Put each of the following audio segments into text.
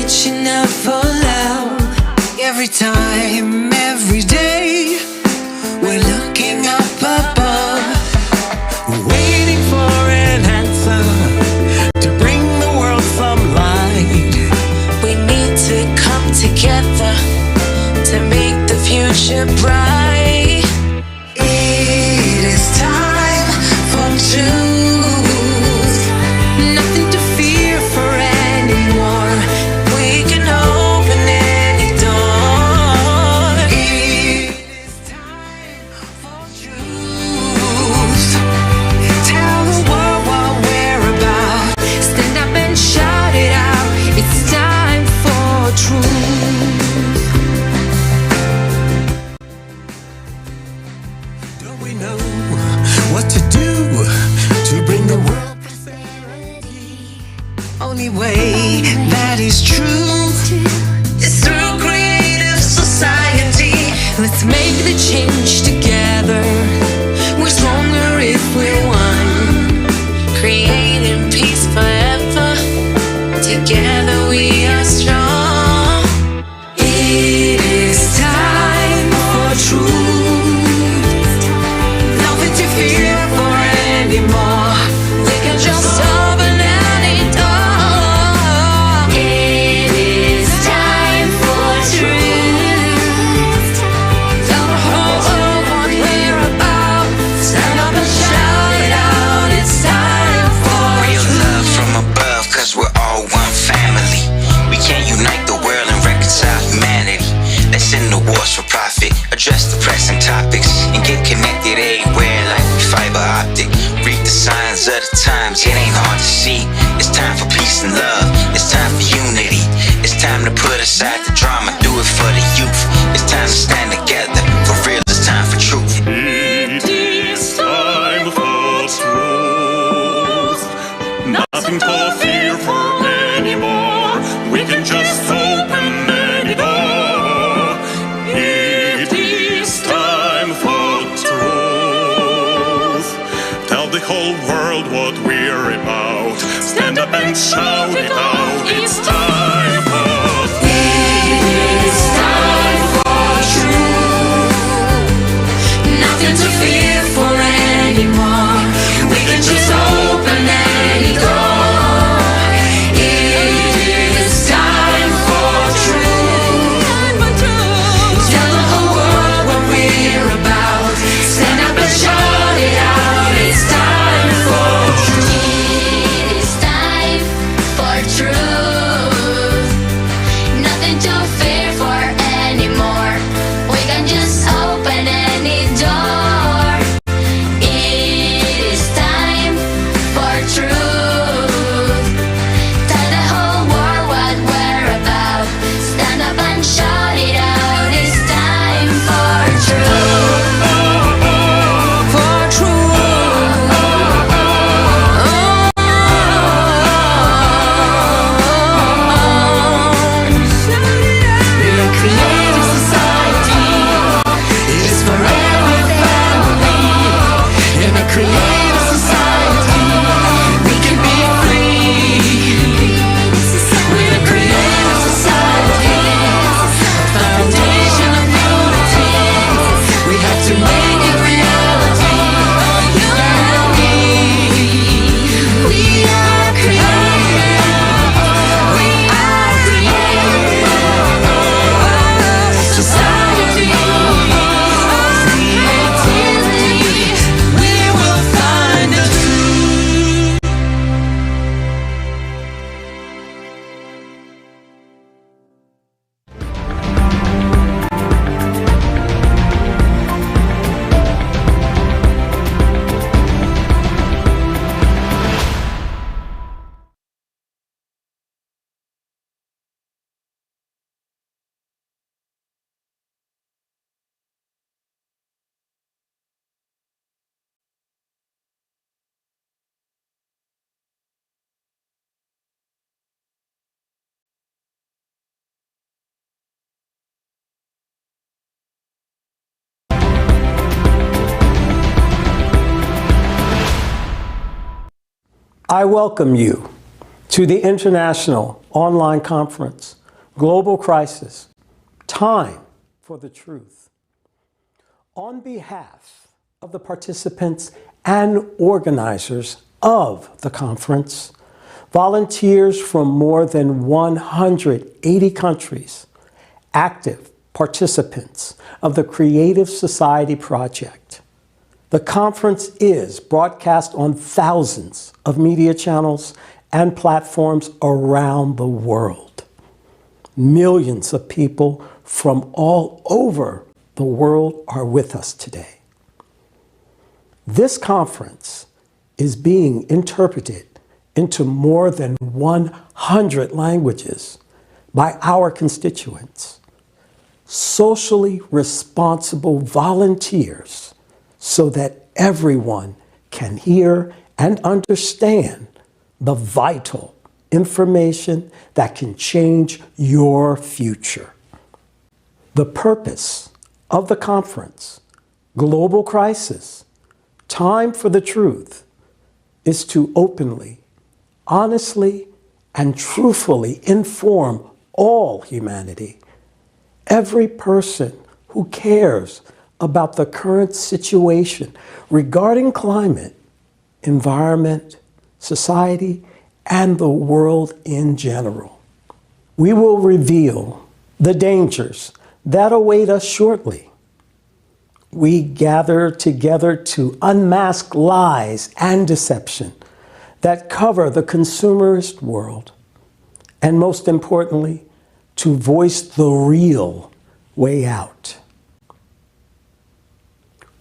reaching out for love. Every time, every day, we're looking up above, waiting for an answer to bring the world some light. We need to come together to make the future bright. It is time for truth. Nothing to fear for anymore. We can open any door. It is time for truth. Tell the world what we're about. Stand up and shout it out. It's time for truth. Don't we know what to do to bring the world prosperity? Only way that is true is through creative society. Let's make the change together. We're stronger if we're one. Creating peace forever. Together we are strong. It is time for truth. Nothing to fear for anymore. We can just open any door. It is time for truth. Tell the whole world what we're about. Stand up and shout it out. It's time for Real love from above, cause we're all one family. We can unite the world and reconcile humanity. Let's end the wars for profit, address the pressing topics, and get connected everywhere like fiber optic. Read the signs of the times, it ain't hard to see. It's time for peace and love, it's time for unity. It's time to put aside the drama, do it for the youth. It's time to stand together, for real, it's time for truth. It is time for truth. Nothing to fear for anymore. We can just open any door. It is time for truth. Tell the whole world what we're about. Stand up and shout it out. It's time for It's time for truth. Nothing to fear for anymore. We can just open any door. It is time for truth. Tell the whole world what we're about. Stand up and shout it out. It's time for truth. It is time for truth. Nothing to fear for anymore. We can just open any door. It is time for truth. Tell the whole world what we're about. Stand up and shout it out. It's time for truth. For truth. We are creative society. It is for every family. In a creative society, we can be free. With a creative society, a foundation of unity. We have to make it reality. You and me. We are creative. We are creative. Society of creativity. We will find the truth. I welcome you to the International online conference, Global Crisis, Time for the Truth. On behalf of the participants and organizers of the conference, volunteers from more than 180 countries, active participants of the Creative Society Project. The conference is broadcast on thousands of media channels and platforms around the world. Millions of people from all over the world are with us today. This conference is being interpreted into more than 100 languages by our constituents, socially responsible volunteers, so that everyone can hear and understand the vital information that can change your future. The purpose of the conference, Global Crisis, Time for the Truth, is to openly, honestly, and truthfully inform all humanity, every person who cares about the current situation regarding climate, environment, society, and the world in general. We will reveal the dangers that await us shortly. We gather together to unmask lies and deception that cover the consumerist world, and most importantly, to voice the real way out.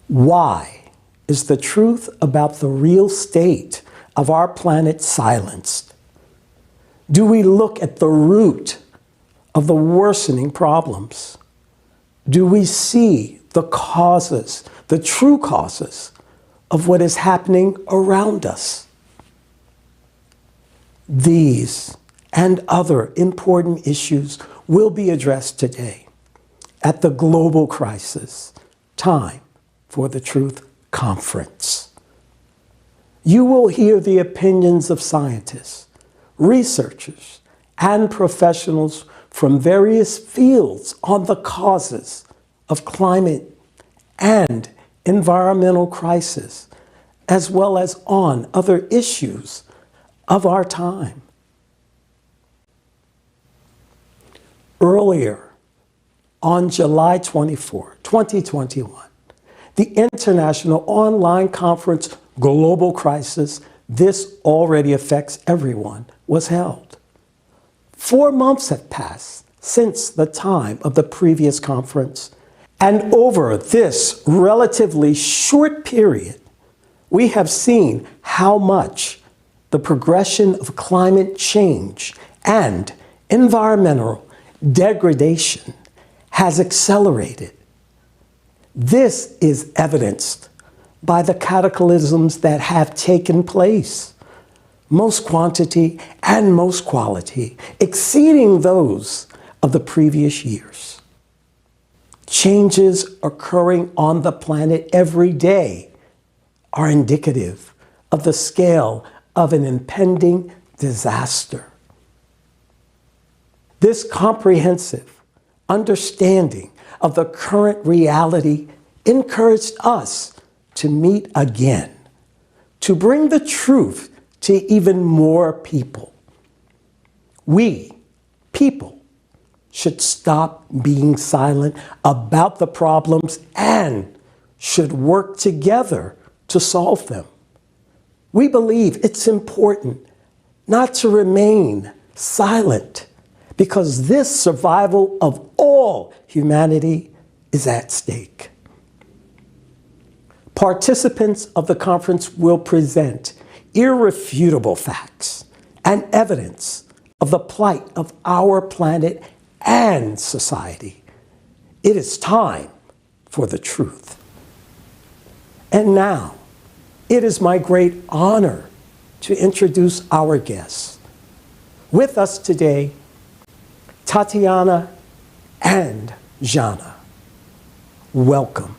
Why is the truth about the real state of our planet silenced? Do we look at the root of the worsening problems? Do we see the causes, the true causes of what is happening around us? These and other important issues will be addressed today at the Global Crisis, Time for the Truth Conference. You will hear the opinions of scientists, researchers, and professionals from various fields on the causes of climate and environmental crisis, as well as on other issues of our time. Earlier, on July 24, 2021, the international online conference Global Crisis, This Already Affects Everyone, was held. 4 months have passed since the time of the previous conference, and over this relatively short period, we have seen how much the progression of climate change and environmental degradation has accelerated. This is evidenced by the cataclysms that have taken place, most quantity and most quality, exceeding those of the previous years. Changes occurring on the planet every day are indicative of the scale of an impending disaster. This comprehensive understanding of the current reality encouraged us to meet again, to bring the truth to even more people. We, people, should stop being silent about the problems and should work together to solve them. We believe it's important not to remain silent, because this survival of all humanity is at stake. Participants of the conference will present irrefutable facts and evidence of the plight of our planet and society. It is time for the truth. And now, it is my great honor to introduce our guests. With us today, Tatiana and Jana. Welcome.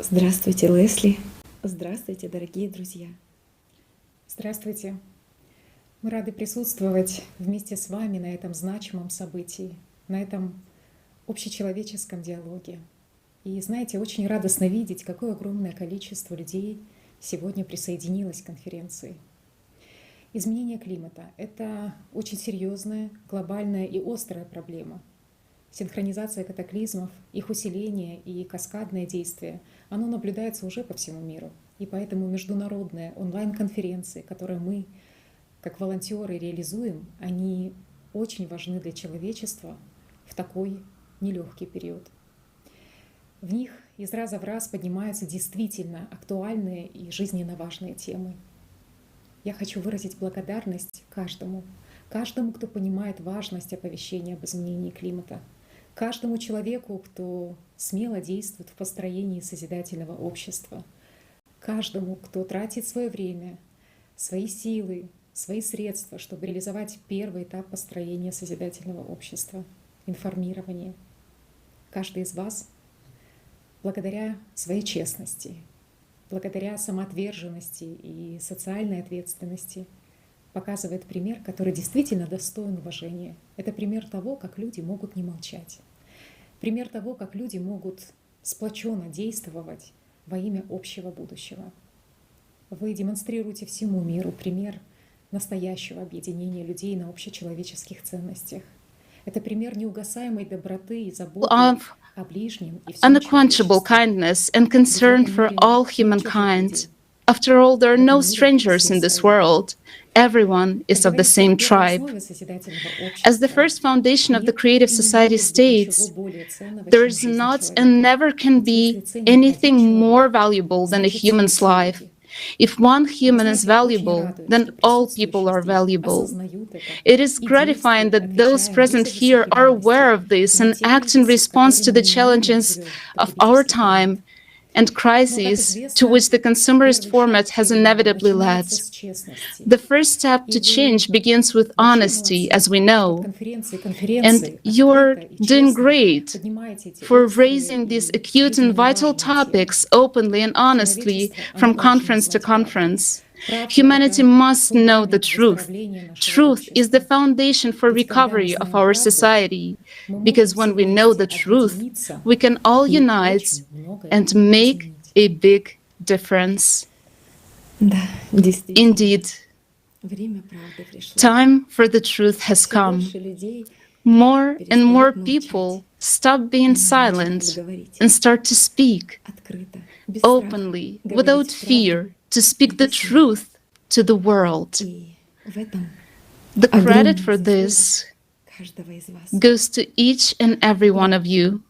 Здравствуйте, Лесли. Здравствуйте, дорогие друзья. Здравствуйте. Мы рады присутствовать вместе с вами на этом значимом событии, на этом общечеловеческом диалоге. И знаете, очень радостно видеть, какое огромное количество людей сегодня присоединилось к конференции. Изменение климата — это очень серьезная, глобальная и острая проблема. Синхронизация катаклизмов, их усиление и каскадное действие, оно наблюдается уже по всему миру. И поэтому международные онлайн-конференции, которые мы, как волонтеры, реализуем, они очень важны для человечества в такой нелегкий период. В них из раза в раз поднимаются действительно актуальные и жизненно важные темы. Я хочу выразить благодарность каждому, кто понимает важность оповещения об изменении климата, каждому человеку, кто смело действует в построении созидательного общества, каждому, кто тратит свое время, свои силы, свои средства, чтобы реализовать первый этап построения созидательного общества — информирование. Каждый из вас, благодаря своей честности, благодаря самоотверженности и социальной ответственности, показывает пример, который действительно достоин уважения. Это пример того, как люди могут не молчать. Пример того, как люди могут сплоченно действовать во имя общего будущего. Вы демонстрируете всему миру пример настоящего объединения людей на общечеловеческих ценностях. Это пример неугасаемой доброты и заботы Of о ближнем и всем unquenchable человечестве. kindness and concern for all humankind. After all, there are no strangers in this world. Everyone is of the same tribe. As the first foundation of the creative society states, there is not and never can be anything more valuable than a human's life. If one human is valuable, then all people are valuable. It is gratifying that those present here are aware of this and act in response to the challenges of our time and crises to which the consumerist format has inevitably led. The first step to change begins with honesty, as we know, and you're doing great for raising these acute and vital topics openly and honestly from conference to conference. Humanity must know the truth. Truth is the foundation for recovery of our society, because when we know the truth, we can all unite and make a big difference. Да, действительно, Indeed, время правды пришло. time for the truth has Всё come. больше людей More and more people stop being silent and start to speak открыто, без страха openly, говорить without правду. fear, to speak the truth to the world. И в этом The credit огромная for заслуга this каждого из вас. goes to each and every one of you.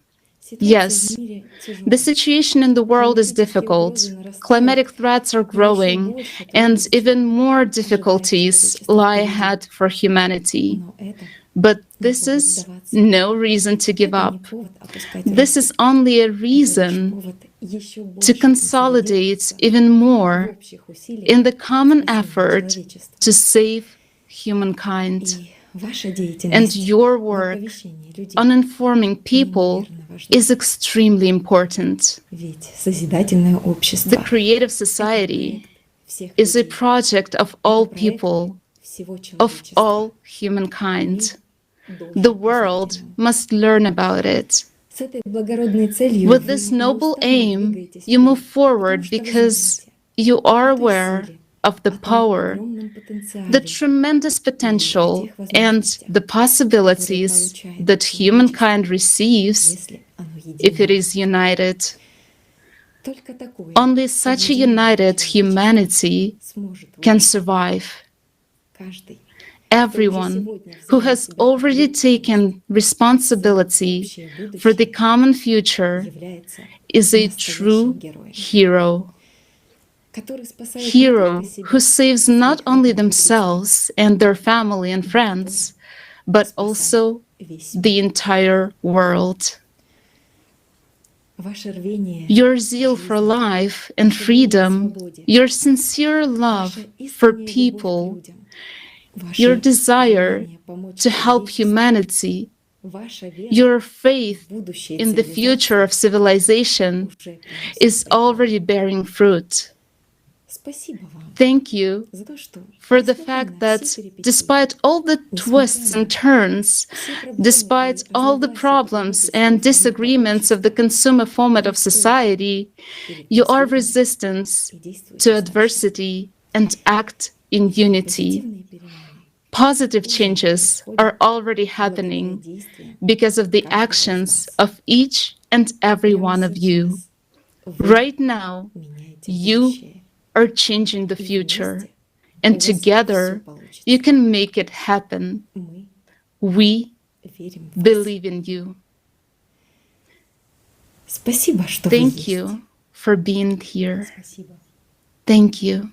Ситуация Yes, в мире тяжелая. the situation in the world is difficult. Climatic threats are growing, and even more difficulties lie ahead for humanity. Но это But this is no reason to give не up. повод опускать This руки. is only a Это лишь reason повод еще to больше consolidate консолидироваться even в more общих усилиях in the common спасения effort человечества. to save humankind. И ваша And деятельность your в work оповещении людей, on informing people is extremely important. ведь созидательное The общество creative society всех is a людей, project of all people, всего of человечества. all humankind. Должен The быть world этим. must learn about it. С этой благородной целью With вы this noble неустанно aim, двигаетесь you move вперед, forward потому что вы because знаете you are о той aware силе, of the о том power, огромном потенциале, the tremendous potential, and the possibilities that humankind receives если оно if it едино. is united. Только такое Only such a united humanity сможет can выжить survive. каждый. Everyone who has already taken responsibility for the common future является is a настоящим true героем, hero. который спасает не Hero только себя, who saves not своих only родных и близких, themselves and their family and friends, but спасает also весь мир. the entire world. Ваше рвение, Your zeal for life and freedom, your sincere love ваша for искренняя любовь к people, людям, ваше your desire желание помочь to help человечеству humanity Ваша вера Your в faith будущее in the future of civilization уже приносит is плоды. already bearing fruit. Спасибо вам Thank you за то, что for the несмотря fact на that все перипетии, despite all the twists and turns, все проблемы despite и all the разногласия problems потребительского and формата disagreements of the общества, consumer format вы of стоите society, перед you are последним resistance и действуете to сообща. adversity and act in unity. Позитивные перемены Positive уже changes происходят are already благодаря happening действиям because of the каждого из actions нас. of each and every Прямо one of you. сейчас вы Right now, меняете you будущее, are changing the и future, вместе у and вас все together получится. you can make it happen. Мы We верим в вас. believe in you. Спасибо, что вы Thank есть. you for being here. Спасибо. Thank you.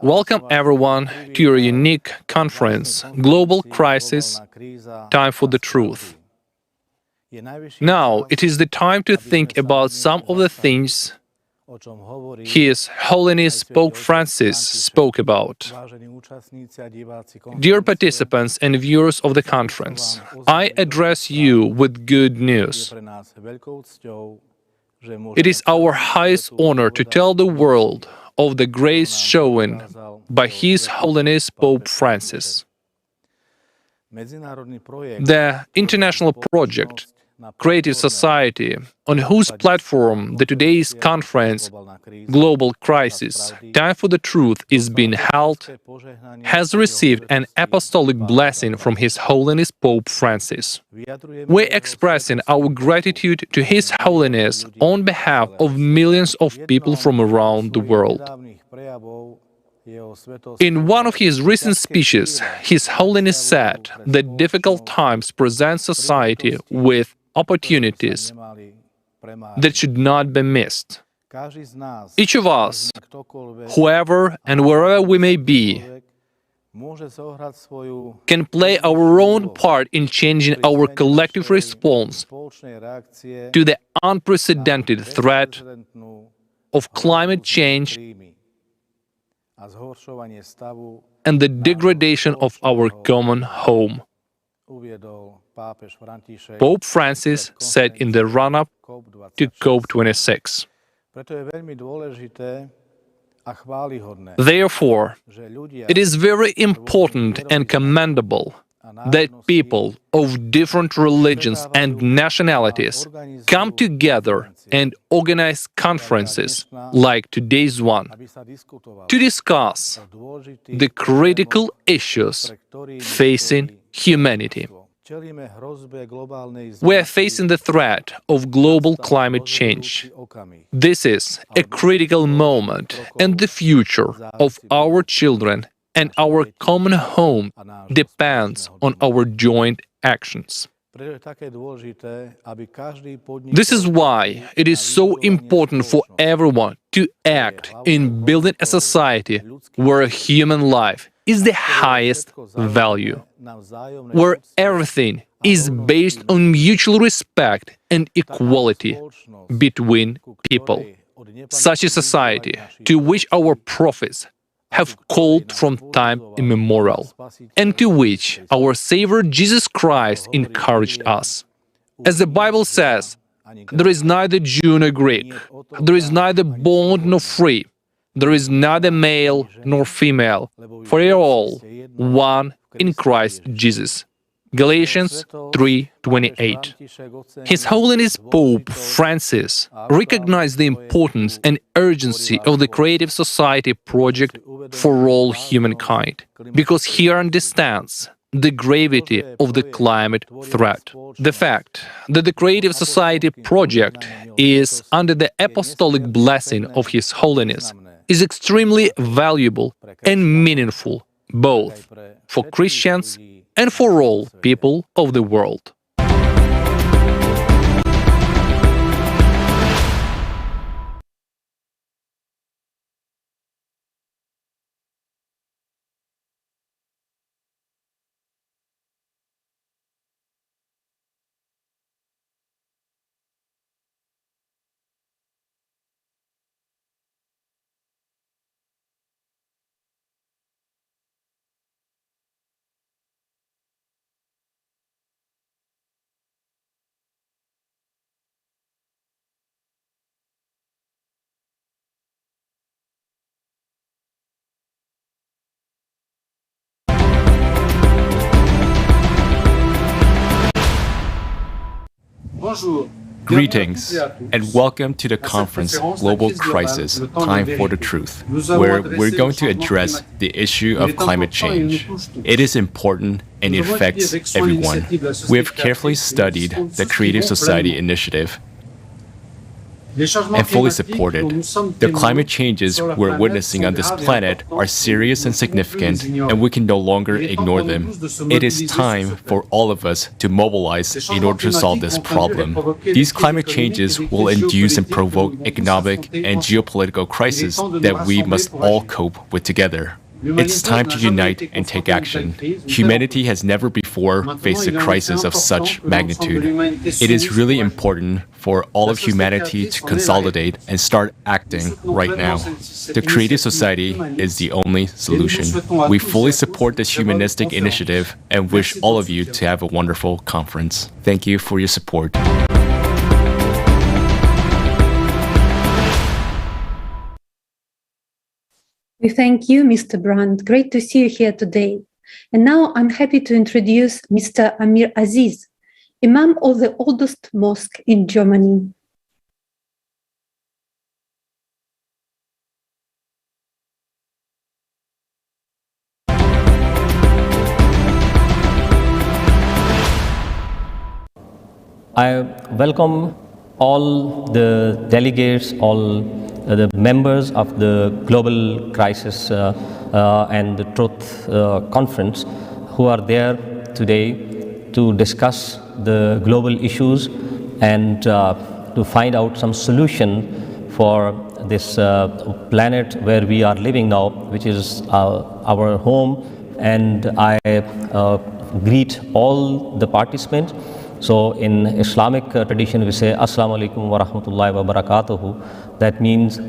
Welcome everyone to your unique conference, Global Crisis, Time for the Truth. Now it is the time to think about some of the things His Holiness Pope Francis spoke about. Dear participants and viewers of the conference, I address you with good news. It is our highest honor to tell the world of the grace shown by His Holiness Pope Francis. The international project, Creative Society, on whose platform the today's conference, Global Crisis, Time for the Truth, is being held, has received an apostolic blessing from His Holiness Pope Francis. We're expressing our gratitude to His Holiness on behalf of millions of people from around the world. In one of his recent speeches, His Holiness said that difficult times present society with opportunities that should not be missed. Each of us, whoever and wherever we may be, can play our own part in changing our collective response to the unprecedented threat of climate change and the degradation of our common home. Pope Francis said in the run-up to COP26. Therefore, it is very important and commendable that people of different religions and nationalities come together and organize conferences like today's one to discuss the critical issues facing humanity. We are facing the threat of global climate change. This is a critical moment, and the future of our children and our common home depends on our joint actions. This is why it is so important for everyone to act in building a society where human life is the highest value, where everything is based on mutual respect and equality between people. Such a society to which our prophets have called from time immemorial, and to which our Savior Jesus Christ encouraged us. As the Bible says, there is neither Jew nor Greek, there is neither bond nor free, there is neither male nor female, for ye are all one in Christ Jesus. Galatians 3:28. His Holiness Pope Francis recognized the importance and urgency of the Creative Society project for all humankind, because he understands the gravity of the climate threat. The fact that the Creative Society project is under the apostolic blessing of His Holiness is extremely valuable and meaningful, both for Christians and for all people of the world. Greetings and welcome to the conference Global Crisis, Time for the Truth, where we're going to address the issue of climate change. It is important and it affects everyone. We have carefully studied the Creative Society initiative and fully support it. The climate changes we're witnessing on this planet are serious and significant, and we can no longer ignore them. It is time for all of us to mobilize in order to solve this problem. These climate changes will induce and provoke economic and geopolitical crises that we must all cope with together. It's time to unite and take action. Humanity has never before faced a crisis of such magnitude. It is really important for all of humanity to consolidate and start acting right now. The Creative Society is the only solution. We fully support this humanistic initiative and wish all of you to have a wonderful conference. Thank you for your support. We thank you, Mr. Brandt. Great to see you here today. And now I'm happy to introduce Mr. Amir Aziz, Imam of the oldest mosque in Germany. I welcome all the delegates, all the members of the Global Crisis and the Truth Conference who are there today to discuss the global issues and to find out some solution for this planet where we are living now, which is our home. And I greet all the participants. So in Islamic tradition we say Assalamu alaikum wa rahmatullahi wa barakatuhu. That means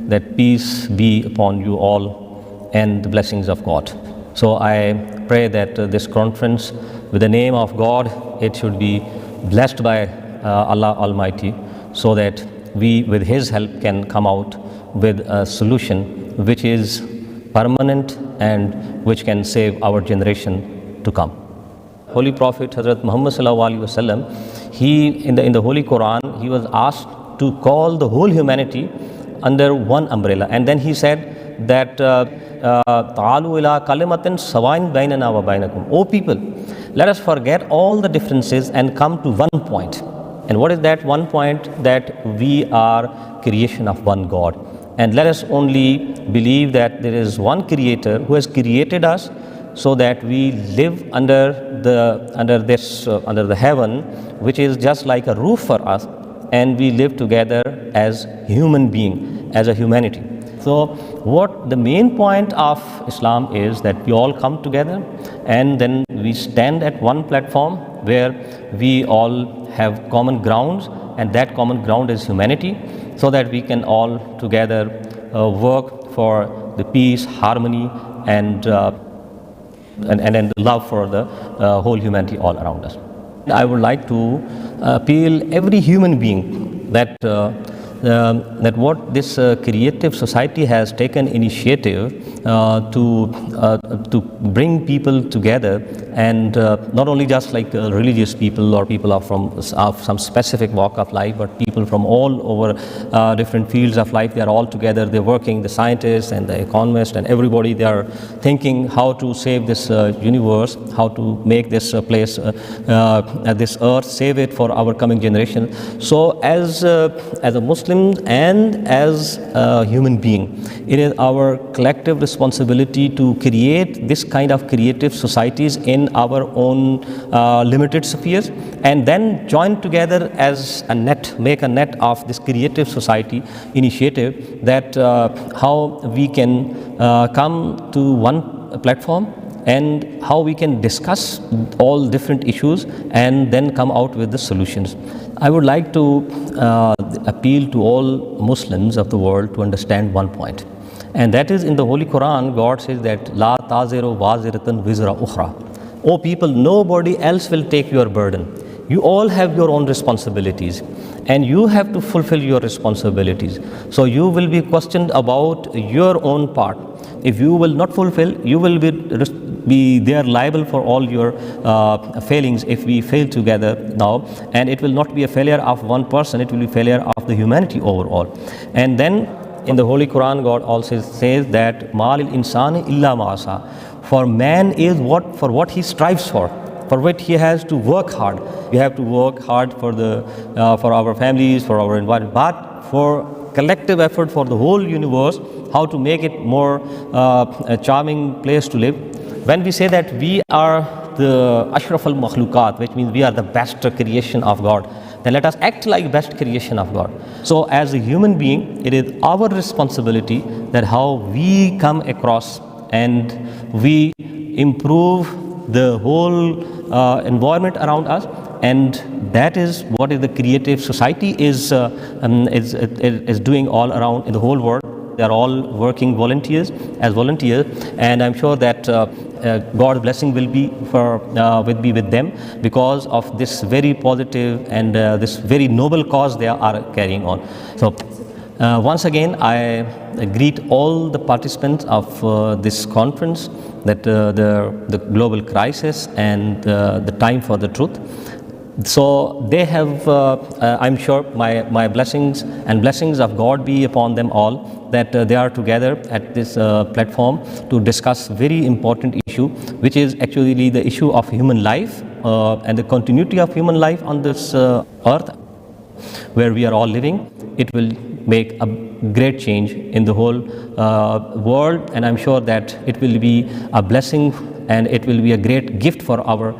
that peace be upon you all and the blessings of God. So I pray that this conference, with the name of God, it should be blessed by Allah Almighty, so that we with His help can come out with a solution which is permanent and which can save our generation to come. Holy Prophet Hazrat Muhammad sallallahu alaihi wasallam, he in the Holy Quran, he was asked to call the whole humanity under one umbrella, and then he said that ta'alu ila kalimatin sawain bainana wa bainakum. O people, let us forget all the differences and come to one point. And what is that one point? That we are creation of one God, and let us only believe that there is one creator who has created us, so that we live under the heaven, which is just like a roof for us, and we live together as human being, as a humanity. So what the main point of Islam is that we all come together and then we stand at one platform where we all have common grounds, and that common ground is humanity, so that we can all together work for the peace, harmony, and and the love for the whole humanity all around us. I would like to appeal every human being that that what this creative society has taken initiative to bring people together, and not only just like religious people or people are from of some specific walk of life, but people from all over different fields of life. They are all together. They're working, the scientists and the economists and everybody. They are thinking how to save this universe, how to make this place, this earth, save it for our coming generation. So as a Muslim and as a human being, it is our collective responsibility to create this kind of creative societies in our own limited spheres, and then join together as a net, make a net of this creative society initiative, that how we can come to one platform and how we can discuss all different issues and then come out with the solutions. I would like to appeal to all Muslims of the world to understand one point, and that is, in the Holy Quran, God says that La taziru waziratan wizra ukhra. O people, nobody else will take your burden. You all have your own responsibilities, and you have to fulfill your responsibilities. So you will be questioned about your own part. If you will not fulfill, you will be there liable for all your failings if we fail together now. And it will not be a failure of one person, it will be a failure of the humanity overall. And then in the Holy Quran, God also says that Malil insani illa ma'asa. For man is what he strives for which he has to work hard. We have to work hard for our families, for our environment, but for collective effort for the whole universe, how to make it more a charming place to live. When we say that we are the ashraf al-makhlukat, which means we are the best creation of God, then let us act like best creation of God. So as a human being, it is our responsibility that how we come across and we improve the whole environment around us, and that is what is the creative society is doing all around in the whole world. They are all working volunteers, and I'm sure that God's blessing will be with them because of this very positive and this very noble cause they are carrying on. So once again, I greet all the participants of this conference, that the global crisis and the time for the truth. So they have, I'm sure, my blessings and blessings of God be upon them all, that they are together at this platform to discuss very important issue, which is actually the issue of human life and the continuity of human life on this earth where we are all living. It will make a great change in the whole world, and I'm sure that it will be a blessing and it will be a great gift for our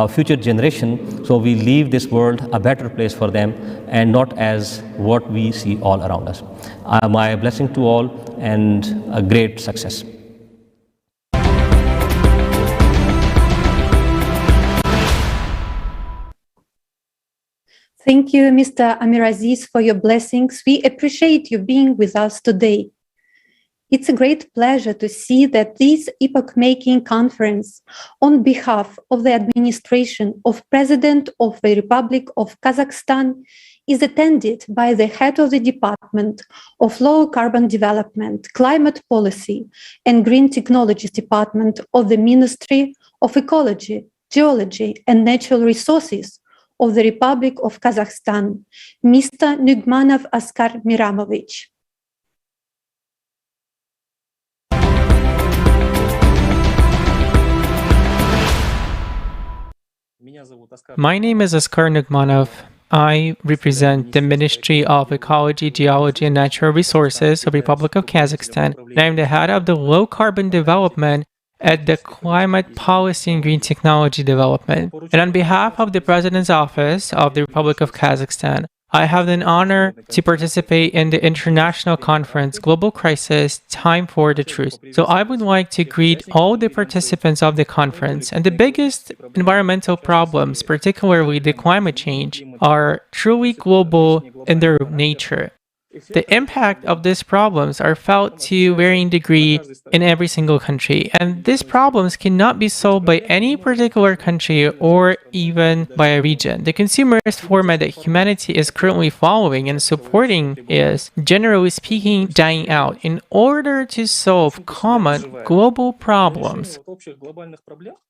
future generation, so we leave this world a better place for them and not as what we see all around us. My blessing to all and a great success. Thank you, Mr. Amir Aziz, for your blessings. We appreciate you being with us today. It's a great pleasure to see that this epoch-making conference, on behalf of the administration of President of the Republic of Kazakhstan, is attended by the head of the Department of Low Carbon Development, Climate Policy and Green Technologies Department of the Ministry of Ecology, Geology and Natural Resources of the Republic of Kazakhstan, Mr. Nugmanov Askar Miramovich. My name is Askar Nugmanov. I represent the Ministry of Ecology, Geology and Natural Resources of the Republic of Kazakhstan, and I'm the head of the Low Carbon Development at the Climate Policy and Green Technology Development. And on behalf of the President's Office of the Republic of Kazakhstan, I have the honor to participate in the international conference, Global Crisis, Time for the Truth. So I would like to greet all the participants of the conference. And the biggest environmental problems, particularly the climate change, are truly global in their nature. the impact of these problems are felt to varying degree in every single country, and these problems cannot be solved by any particular country or even by a region. The consumerist format that humanity is currently following and supporting is, generally speaking, dying out. In order to solve common global problems,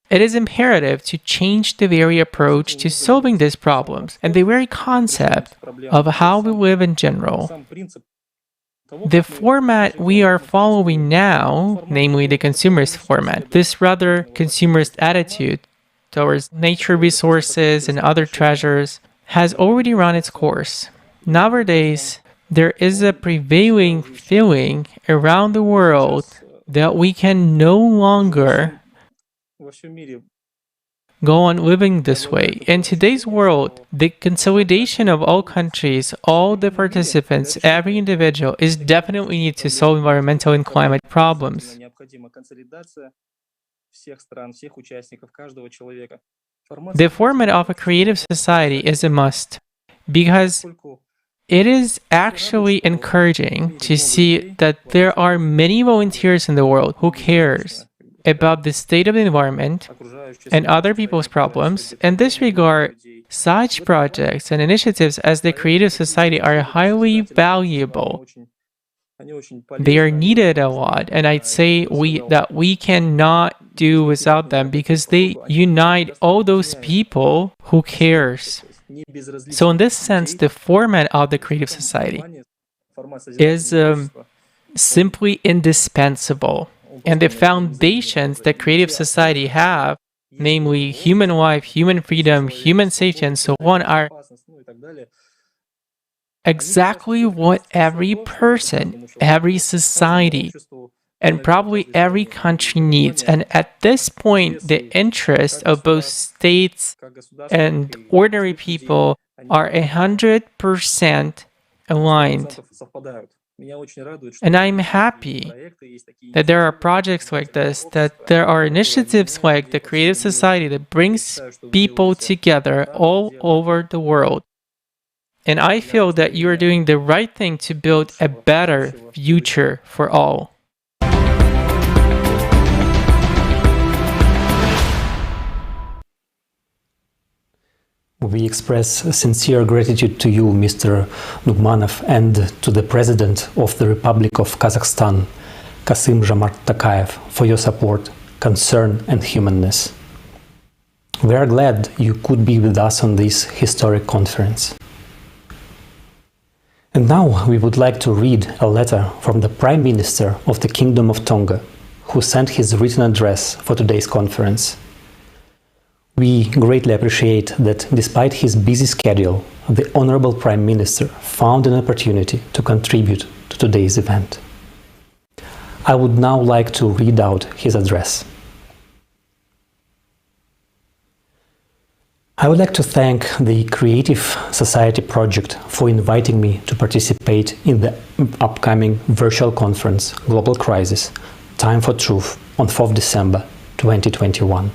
it is imperative to change the very approach to solving these problems and the very concept of how we live in general. The format we are following now, namely the consumerist format, this rather consumerist attitude towards nature resources and other treasures, has already run its course. Nowadays, there is a prevailing feeling around the world that we can no longer go on living this way. In today's world, the consolidation of all countries, all the participants, every individual is definitely needed to solve environmental and climate problems. The format of a creative society is a must because it is actually encouraging to see that there are many volunteers in the world who cares about the state of the environment and other people's problems. In this regard, such projects and initiatives as the Creative Society are highly valuable. They are needed a lot, and I'd say that we cannot do without them because they unite all those people who cares. So in this sense, the format of the Creative Society is simply indispensable. And the foundations that Creative Society have, namely human life, human freedom, human safety, and so on, are exactly what every person, every society, and probably every country needs. And at this point, the interests of both states and ordinary people are 100% aligned. And I'm happy that there are projects like this, that there are initiatives like the Creative Society that brings people together all over the world. And I feel that you are doing the right thing to build a better future for all. We express sincere gratitude to you, Mr. Nugmanov, and to the President of the Republic of Kazakhstan, Kasym-Jomart Tokayev, for your support, concern, and humanness. We are glad you could be with us on this historic conference. And now we would like to read a letter from the Prime Minister of the Kingdom of Tonga, who sent his written address for today's conference. We greatly appreciate that despite his busy schedule, the Honorable Prime Minister found an opportunity to contribute to today's event. I would now like to read out his address. I would like to thank the Creative Society Project for inviting me to participate in the upcoming virtual conference Global Crisis, Time for Truth on 4th December 2021.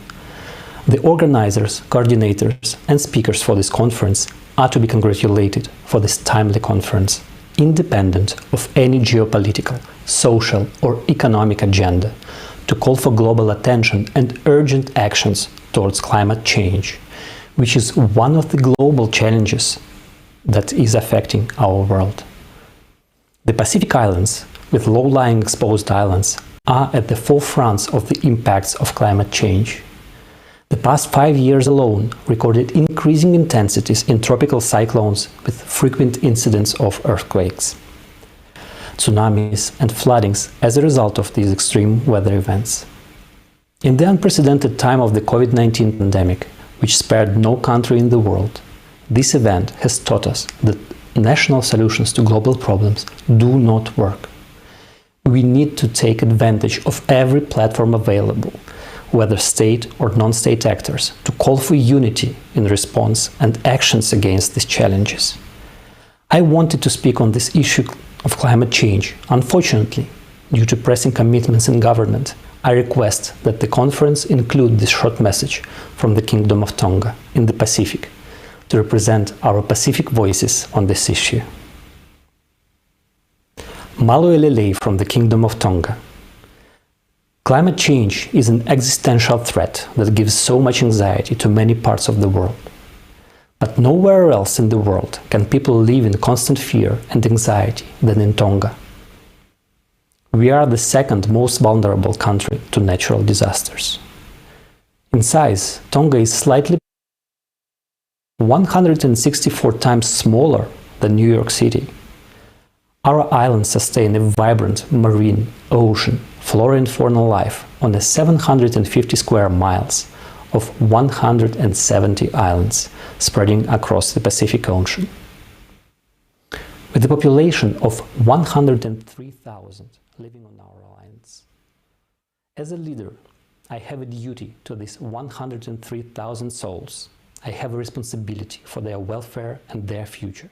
The organizers, coordinators, and speakers for this conference are to be congratulated for this timely conference, independent of any geopolitical, social, or economic agenda, to call for global attention and urgent actions towards climate change, which is one of the global challenges that is affecting our world. The Pacific Islands, with low-lying exposed islands, are at the forefront of the impacts of climate change. The past 5 years alone recorded increasing intensities in tropical cyclones with frequent incidents of earthquakes, tsunamis, and floodings as a result of these extreme weather events. In the unprecedented time of the COVID-19 pandemic, which spared no country in the world, this event has taught us that national solutions to global problems do not work. We need to take advantage of every platform available, whether state or non-state actors, to call for unity in response and actions against these challenges. I wanted to speak on this issue of climate change. Unfortunately, due to pressing commitments in government, I request that the conference include this short message from the Kingdom of Tonga in the Pacific to represent our Pacific voices on this issue. Maluelele from the Kingdom of Tonga. Climate change is an existential threat that gives so much anxiety to many parts of the world. But nowhere else in the world can people live in constant fear and anxiety than in Tonga. We are the second most vulnerable country to natural disasters. In size, Tonga is slightly 164 times smaller than New York City. Our islands sustain a vibrant marine, ocean, flora and fauna life on a 750 square miles of 170 islands spreading across the Pacific Ocean. With a population of 103,000 living on our islands. As a leader, I have a duty to these 103,000 souls. I have a responsibility for their welfare and their future.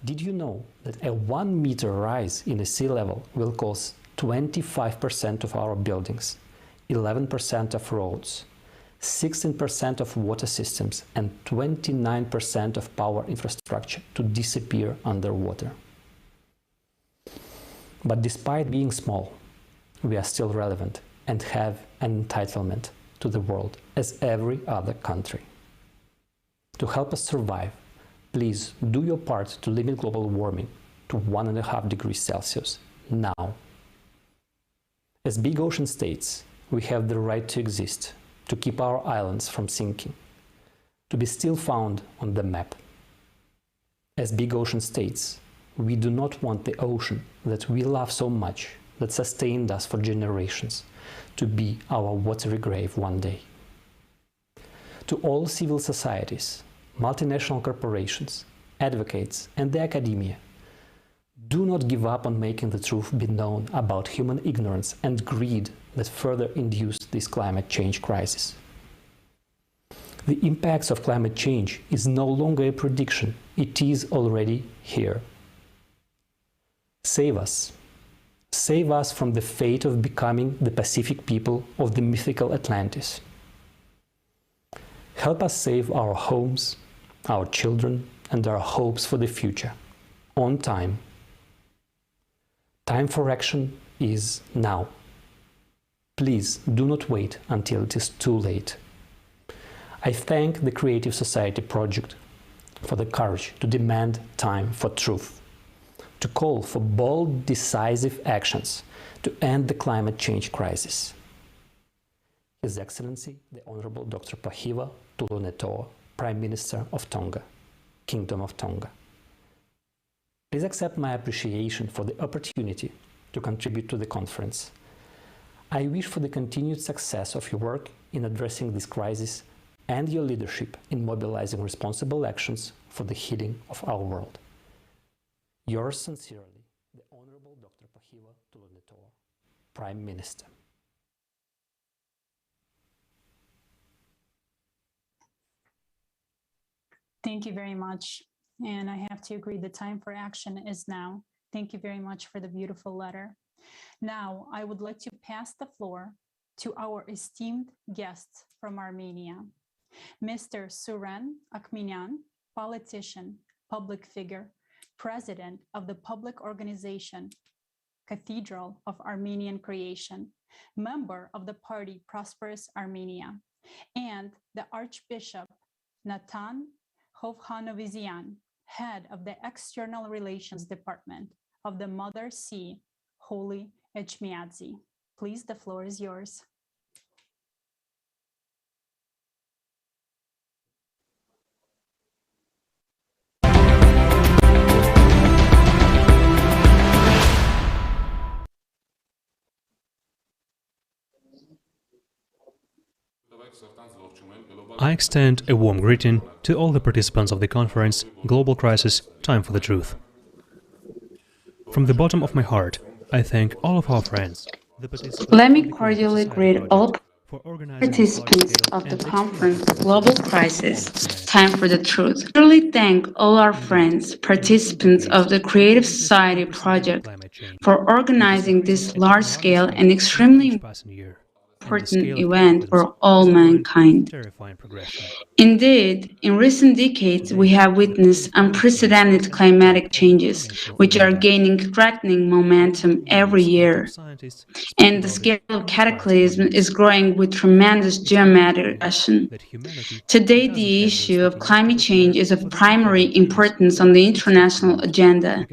Did you know that a 1 meter rise in the sea level will cause 25% of our buildings, 11% of roads, 16% of water systems, and 29% of power infrastructure to disappear underwater? But despite being small, we are still relevant and have an entitlement to the world as every other country. To help us survive, please do your part to limit global warming to 1.5 degrees Celsius now. As big ocean states, we have the right to exist, to keep our islands from sinking, to be still found on the map. As big ocean states, we do not want the ocean that we love so much, that sustained us for generations, to be our watery grave one day. To all civil societies, multinational corporations, advocates, and the academia, do not give up on making the truth be known about human ignorance and greed that further induced this climate change crisis. The impacts of climate change is no longer a prediction, it is already here. Save us. Save us from the fate of becoming the Pacific people of the mythical Atlantis. Help us save our homes, our children, and our hopes for the future, on time. Time for action is now. Please do not wait until it is too late. I thank the Creative Society Project for the courage to demand time for truth, to call for bold, decisive actions to end the climate change crisis. His Excellency, the Honorable Dr. Pahiva Tulonetoa, Prime Minister of Tonga, Kingdom of Tonga. Please accept my appreciation for the opportunity to contribute to the conference. I wish for the continued success of your work in addressing this crisis and your leadership in mobilizing responsible actions for the healing of our world. Yours sincerely, the Honorable Dr. Pahiva Tulonetoa, Prime Minister. Thank you very much. And I have to agree, the time for action is now. Thank you very much for the beautiful letter. Now, I would like to pass the floor to our esteemed guests from Armenia. Mr. Suren Akhminyan, politician, public figure, president of the public organization Cathedral of Armenian Creation, member of the party Prosperous Armenia, and the Archbishop Natan Hovhanovizian, head of the External Relations Department of the Mother See, Holy Echmiadze. Please, the floor is yours. I extend a warm greeting to all the participants of the conference Global Crisis, Time for the Truth. From the bottom of my heart, I thank all of our friends. Let me cordially greet all participants of the conference Global Crisis, Time for the Truth. I really thank all our friends, participants of the Creative Society project for organizing this large-scale and extremely and the important scale of event emissions for all is already a mankind. terrifying progression. Indeed, in recent decades, we have witnessed unprecedented climatic changes, which are gaining threatening momentum every year. And the scale of cataclysm is growing with tremendous geometric action. Today, the issue of climate change is of primary importance on the international agenda.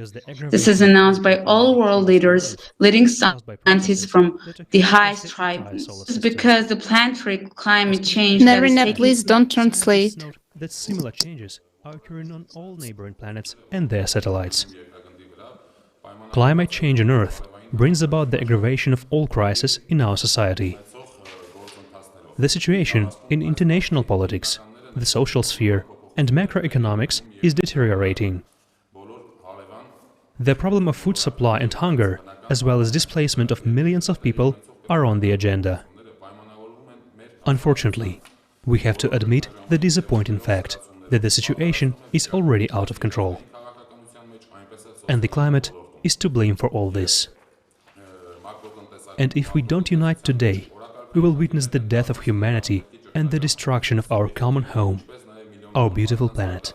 This is announced by all world leaders, leading scientists from the highest tribes. This is because the planetary climate change that is Narina, taking please don't Scientists translate. note that similar changes are occurring on all neighboring planets and their satellites. Climate change on Earth brings about the aggravation of all crises in our society. The situation in international politics, the social sphere, and macroeconomics is deteriorating. The problem of food supply and hunger, as well as displacement of millions of people, are on the agenda. Unfortunately, we have to admit the disappointing fact that the situation is already out of control. And the climate is to blame for all this. And if we don't unite today, we will witness the death of humanity and the destruction of our common home, our beautiful planet.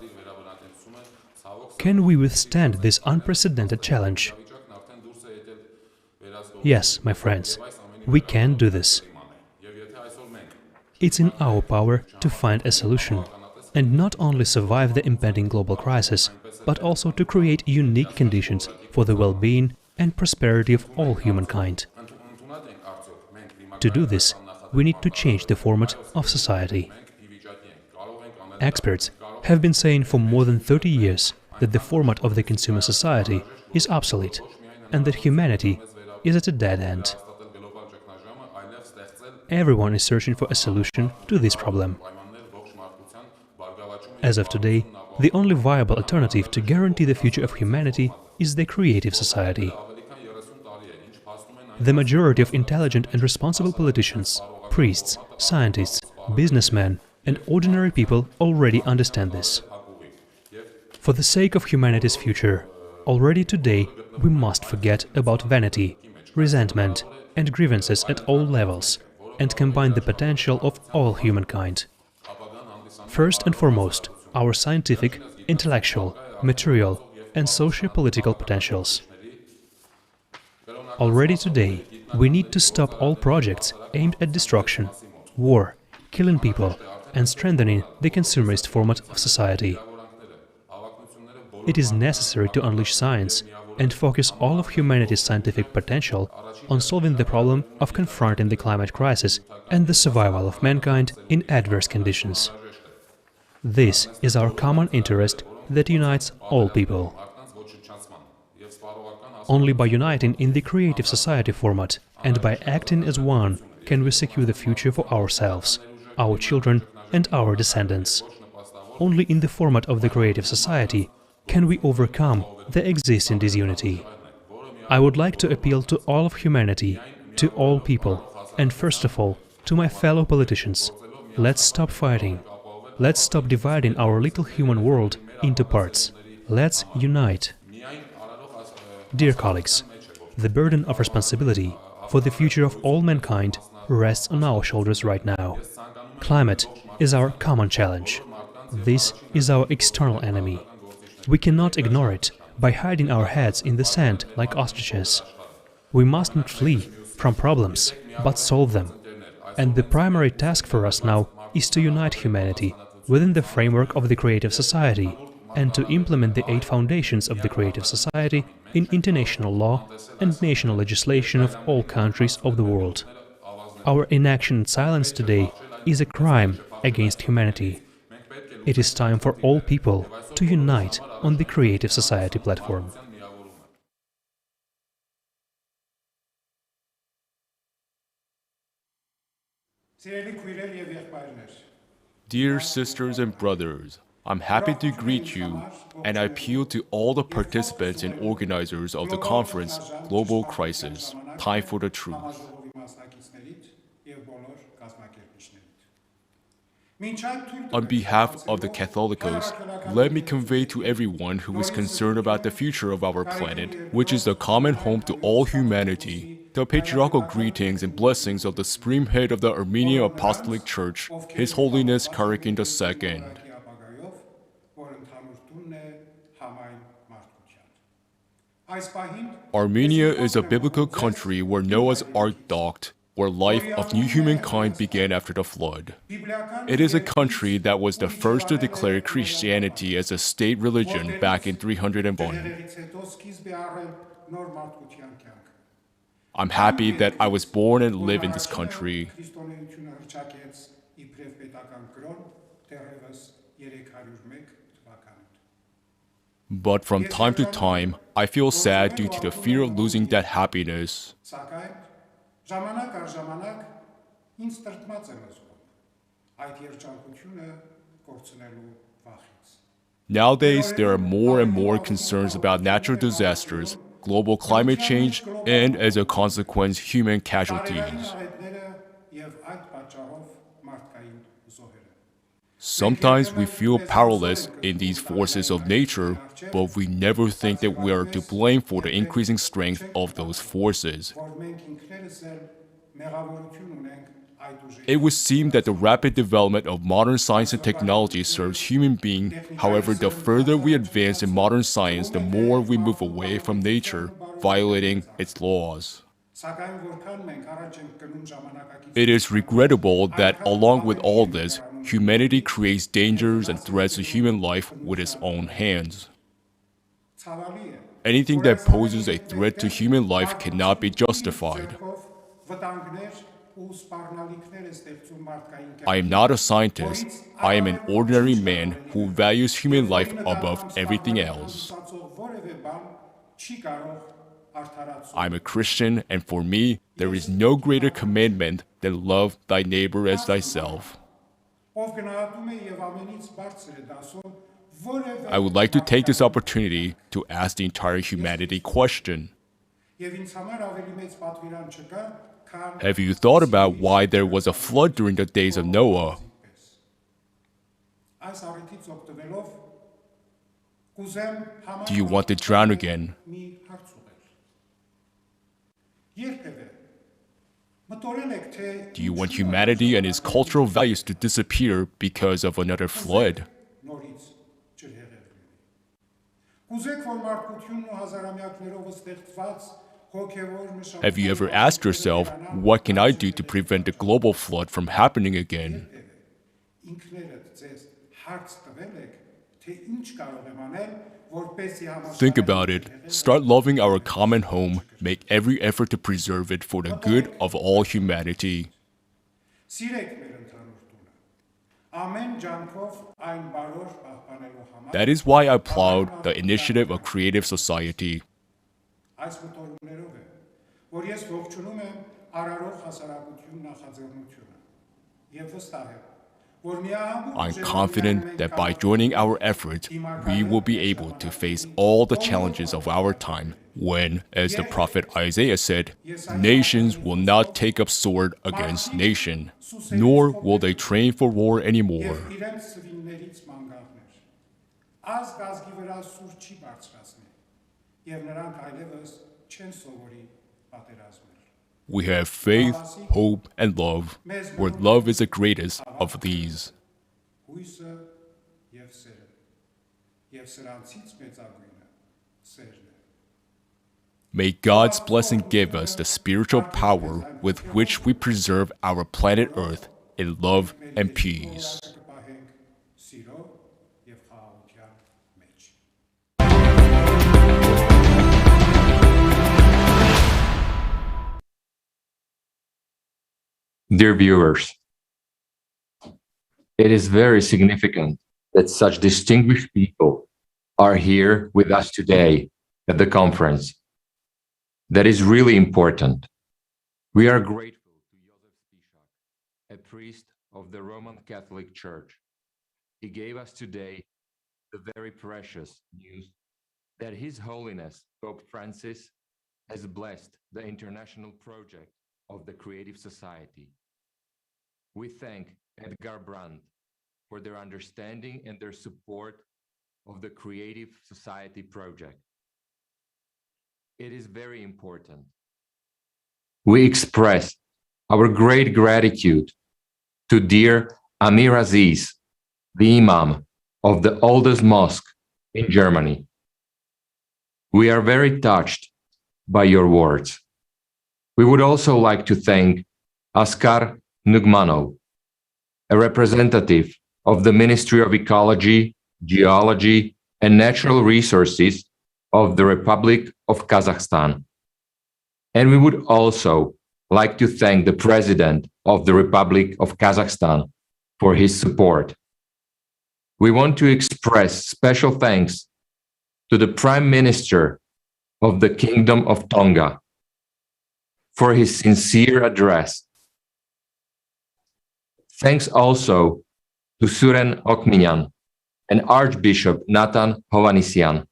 Can we withstand this unprecedented challenge? Yes, my friends, we can do this. It's in our power to find a solution, and not only survive the impending global crisis, but also to create unique conditions for the well-being and prosperity of all humankind. To do this, we need to change the format of society. Experts have been saying for more than 30 years that the format of the consumer society is obsolete and that humanity is at a dead end. Everyone is searching for a solution to this problem. As of today, the only viable alternative to guarantee the future of humanity is the creative society. The majority of intelligent and responsible politicians, priests, scientists, businessmen, and ordinary people already understand this. For the sake of humanity's future, already today we must forget about vanity, resentment, and grievances at all levels, and combine the potential of all humankind. First and foremost, our scientific, intellectual, material, and socio-political potentials. Already today, we need to stop all projects aimed at destruction, war, killing people, and strengthening the consumerist format of society. It is necessary to unleash science and focus all of humanity's scientific potential on solving the problem of confronting the climate crisis and the survival of mankind in adverse conditions. This is our common interest that unites all people. Only by uniting in the creative society format and by acting as one can we secure the future for ourselves, our children, and our descendants. Only in the format of the creative society can we overcome the existing disunity. I would like to appeal to all of humanity, to all people, and first of all, to my fellow politicians. Let's stop fighting. Let's stop dividing our little human world into parts. Let's unite. Dear colleagues, the burden of responsibility for the future of all mankind rests on our shoulders right now. Climate is our common challenge. This is our external enemy. We cannot ignore it by hiding our heads in the sand like ostriches. We must not flee from problems, but solve them. And the primary task for us now is to unite humanity within the framework of the creative society and to implement the 8 foundations of the creative society in international law and national legislation of all countries of the world. Our inaction and silence today is a crime against humanity. It is time for all people to unite on the creative society platform. Dear sisters and brothers, I'm happy to greet you, and I appeal to all the participants and organizers of the conference Global Crisis, Time for the Truth. On behalf of the Catholicos, let me convey to everyone who is concerned about the future of our planet, which is the common home to all humanity, the patriarchal greetings and blessings of the supreme head of the Armenian Apostolic Church, His Holiness Karakin II. Armenia is a biblical country where Noah's Ark docked, where life of new humankind began after the flood. It is a country that was the first to declare Christianity as a state religion back in 301. I'm happy that I was born and live in this country. But from time to time, I feel sad due to the fear of losing that happiness. Nowadays, there are more and more concerns about natural disasters, global climate change, and as a consequence, human casualties. Sometimes we feel powerless in these forces of nature, but we never think that we are to blame for the increasing strength of those forces. It would seem that the rapid development of modern science and technology serves human beings. However, the further we advance in modern science, the more we move away from nature, violating its laws. It is regrettable that, along with all this, humanity creates dangers and threats to human life with its own hands. Anything that poses a threat to human life cannot be justified. I am not a scientist. I am an ordinary man who values human life above everything else. I'm a Christian, and for me, there is no greater commandment than love thy neighbor as thyself. I would like to take this opportunity to ask the entire humanity a question. Have you thought about why there was a flood during the days of Noah? Do you want to drown again? Do you want humanity and its cultural values to disappear because of another flood? Have you ever asked yourself, what can I do to prevent the global flood from happening again? Think about it. Start loving our common home. Make every effort to preserve it for the good of all humanity. That is why I applaud the initiative of Creative Society. I'm confident that by joining our efforts, we will be able to face all the challenges of our time when, as the prophet Isaiah said, nations will not take up sword against nation, nor will they train for war anymore. We have faith, hope, and love, where love is the greatest of these. May God's blessing give us the spiritual power with which we preserve our planet Earth in love and peace. Dear viewers, it is very significant that such distinguished people are here with us today at the conference. That is really important. We are grateful to Joseph Spishak, a priest of the Roman Catholic Church. He gave us today the very precious news that His Holiness Pope Francis has blessed the international project of the Creative Society. We thank Edgar Brandt for their understanding and their support of the Creative Society project. It is very important we express our great gratitude to dear Amir Aziz, the Imam of the oldest mosque in Germany. We are very touched by your words. We would also like to thank Askar Nugmanov, a representative of the Ministry of Ecology, Geology, and Natural Resources of the Republic of Kazakhstan. And we would also like to thank the President of the Republic of Kazakhstan for his support. We want to express special thanks to the Prime Minister of the Kingdom of Tonga for his sincere address. Thanks also to Suren Okminyan and Archbishop Nathan Hovhannisyan.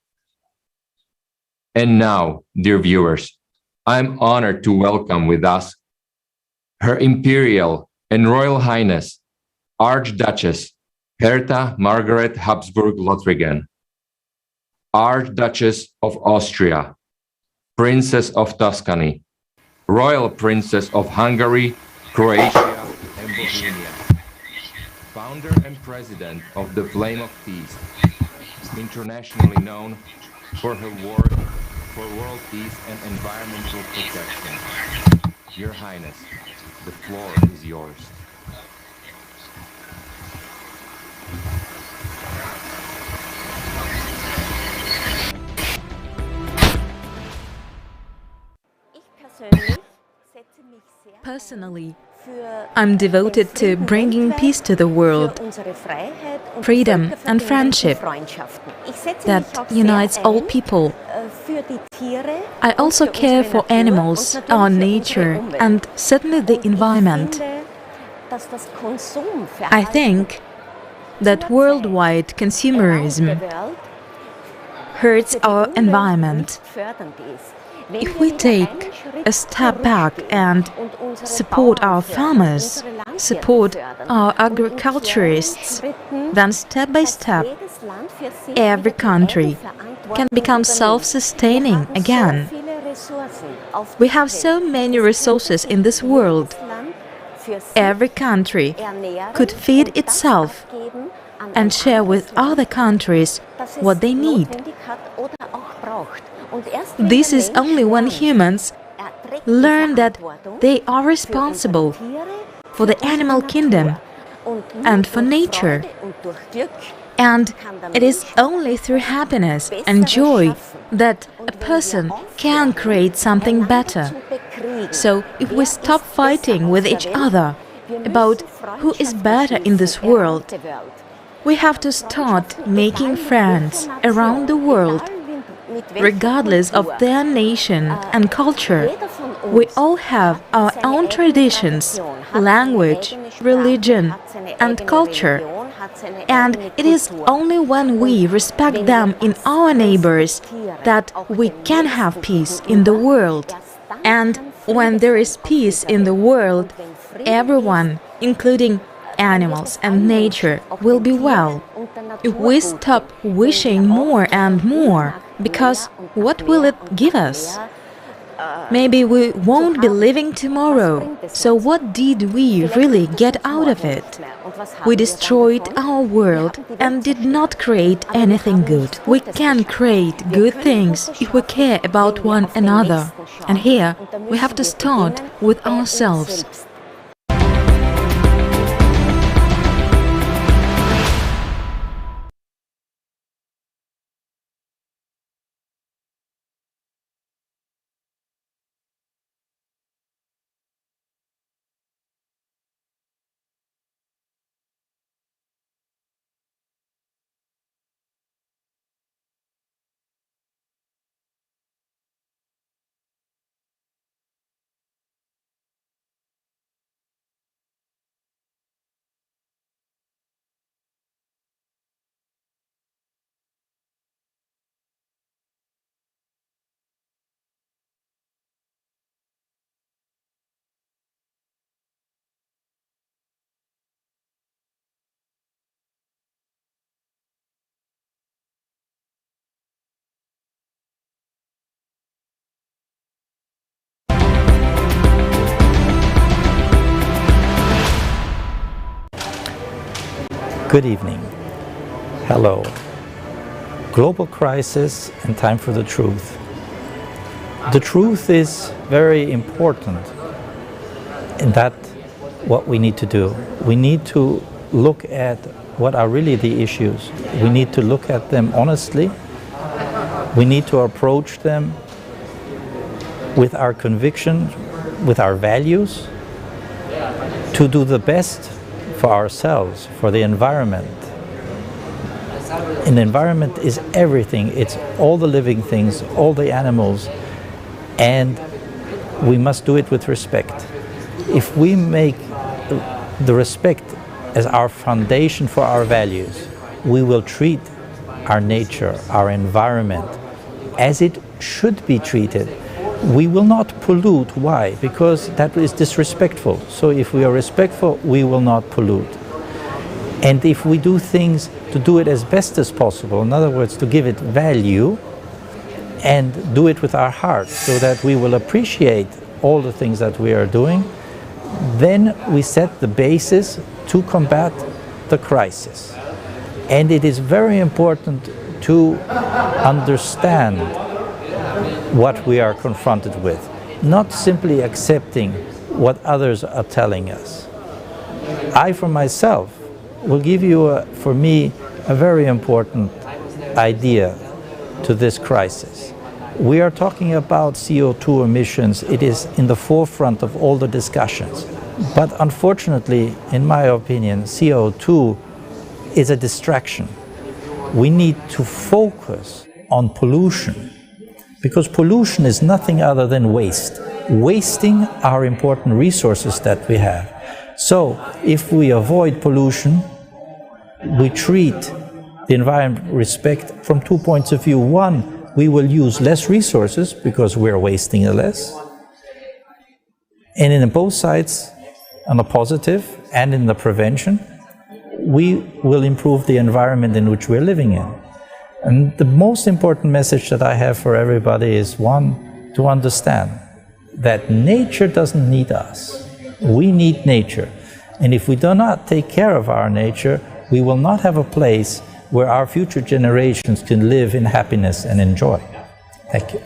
And now, dear viewers, I'm honored to welcome with us Her Imperial and Royal Highness Archduchess Hertha Margaret Habsburg-Lothringen, Archduchess of Austria, Princess of Tuscany, Royal Princess of Hungary, Croatia, and Bohemia, founder and president of the Flame of Peace, internationally known for her work for world peace and environmental protection. Your Highness, the floor is yours. Personally, I'm devoted to bringing peace to the world, freedom and friendship that unites all people. I also care for animals, our nature, and certainly the environment. I think that worldwide consumerism hurts our environment. If we take a step back and support our farmers, support our agriculturists, then step by step, every country can become self-sustaining again. We have so many resources in this world. Every country could feed itself and share with other countries what they need. This is only when humans learn that they are responsible for the animal kingdom and for nature. And it is only through happiness and joy that a person can create something better. So if we stop fighting with each other about who is better in this world, we have to start making friends around the world, regardless of their nation and culture. We all have our own traditions, language, religion, and culture. And it is only when we respect them in our neighbors that we can have peace in the world. And when there is peace in the world, everyone, including animals and nature, will be well. If we stop wishing more and more, because what will it give us? Maybe we won't be living tomorrow. So what did we really get out of it? We destroyed our world and did not create anything good. We can create good things if we care about one another. And here we have to start with ourselves. Good evening. Hello. Global crisis and time for the truth. The truth is very important, and that's what we need to do. We need to look at what are really the issues. We need to look at them honestly. We need to approach them with our conviction, with our values, to do the best for ourselves, for the environment. And the environment is everything. It's all the living things, all the animals, and we must do it with respect. If we make the respect as our foundation for our values, we will treat our nature, our environment, as it should be treated. We will not pollute. Why? Because that is disrespectful. So if we are respectful, we will not pollute. And if we do things to do it as best as possible, in other words, to give it value, and do it with our heart, so that we will appreciate all the things that we are doing, then we set the basis to combat the crisis. And it is very important to understand what we are confronted with, not simply accepting what others are telling us. I, for myself, will give you, for me, a very important idea to this crisis. We are talking about CO2 emissions. It is in the forefront of all the discussions. But unfortunately, in my opinion, CO2 is a distraction. We need to focus on pollution, because pollution is nothing other than waste. Wasting our important resources that we have. So, if we avoid pollution, we treat the environment with respect from 2 points of view. One, we will use less resources because we're wasting less. And in both sides, on the positive and in the prevention, we will improve the environment in which we're living in. And the most important message that I have for everybody is, one, to understand that nature doesn't need us. We need nature. And if we do not take care of our nature, we will not have a place where our future generations can live in happiness and enjoy. Thank you.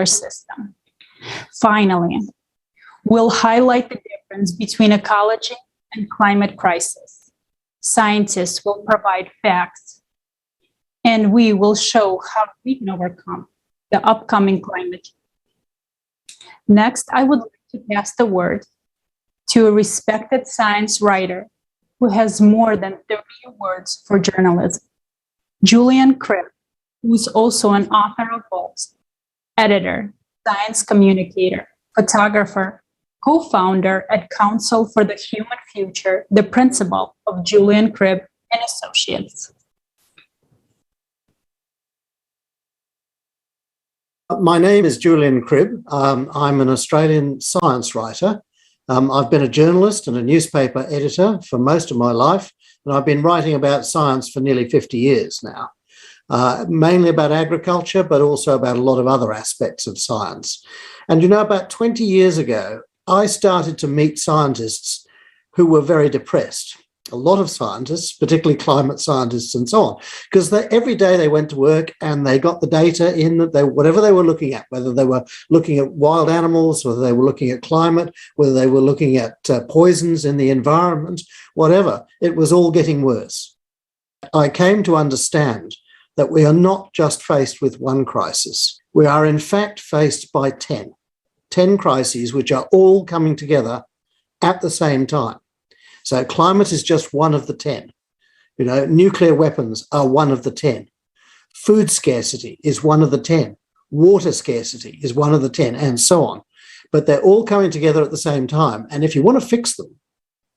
System. Finally, we'll highlight the difference between ecology and climate crisis. Scientists will provide facts, and we will show how we can overcome the upcoming climate change. Next, I would like to pass the word to a respected science writer who has more than 30 awards for journalism, Julian Cribb, who's also an author of books, editor, science communicator, photographer, co-founder at Council for the Human Future, the principal of Julian Cribb and Associates. My name is Julian Cribb. I'm an Australian science writer. I've been a journalist and a newspaper editor for most of my life, and I've been writing about science for nearly 50 years now. Mainly about agriculture, but also about a lot of other aspects of science. And you know, about 20 years ago, I started to meet scientists who were very depressed. A lot of scientists, particularly climate scientists and so on, because every day they went to work and they got the data in that whatever they were looking at, whether they were looking at wild animals, whether they were looking at climate, whether they were looking at poisons in the environment, whatever, it was all getting worse. I came to understand that we are not just faced with one crisis. We are in fact faced by 10 crises which are all coming together at the same time. So climate is just one of the 10. You know, nuclear weapons are one of the 10. Food scarcity is one of the 10. Water scarcity is one of the 10, and so on. But they're all coming together at the same time. And if you want to fix them,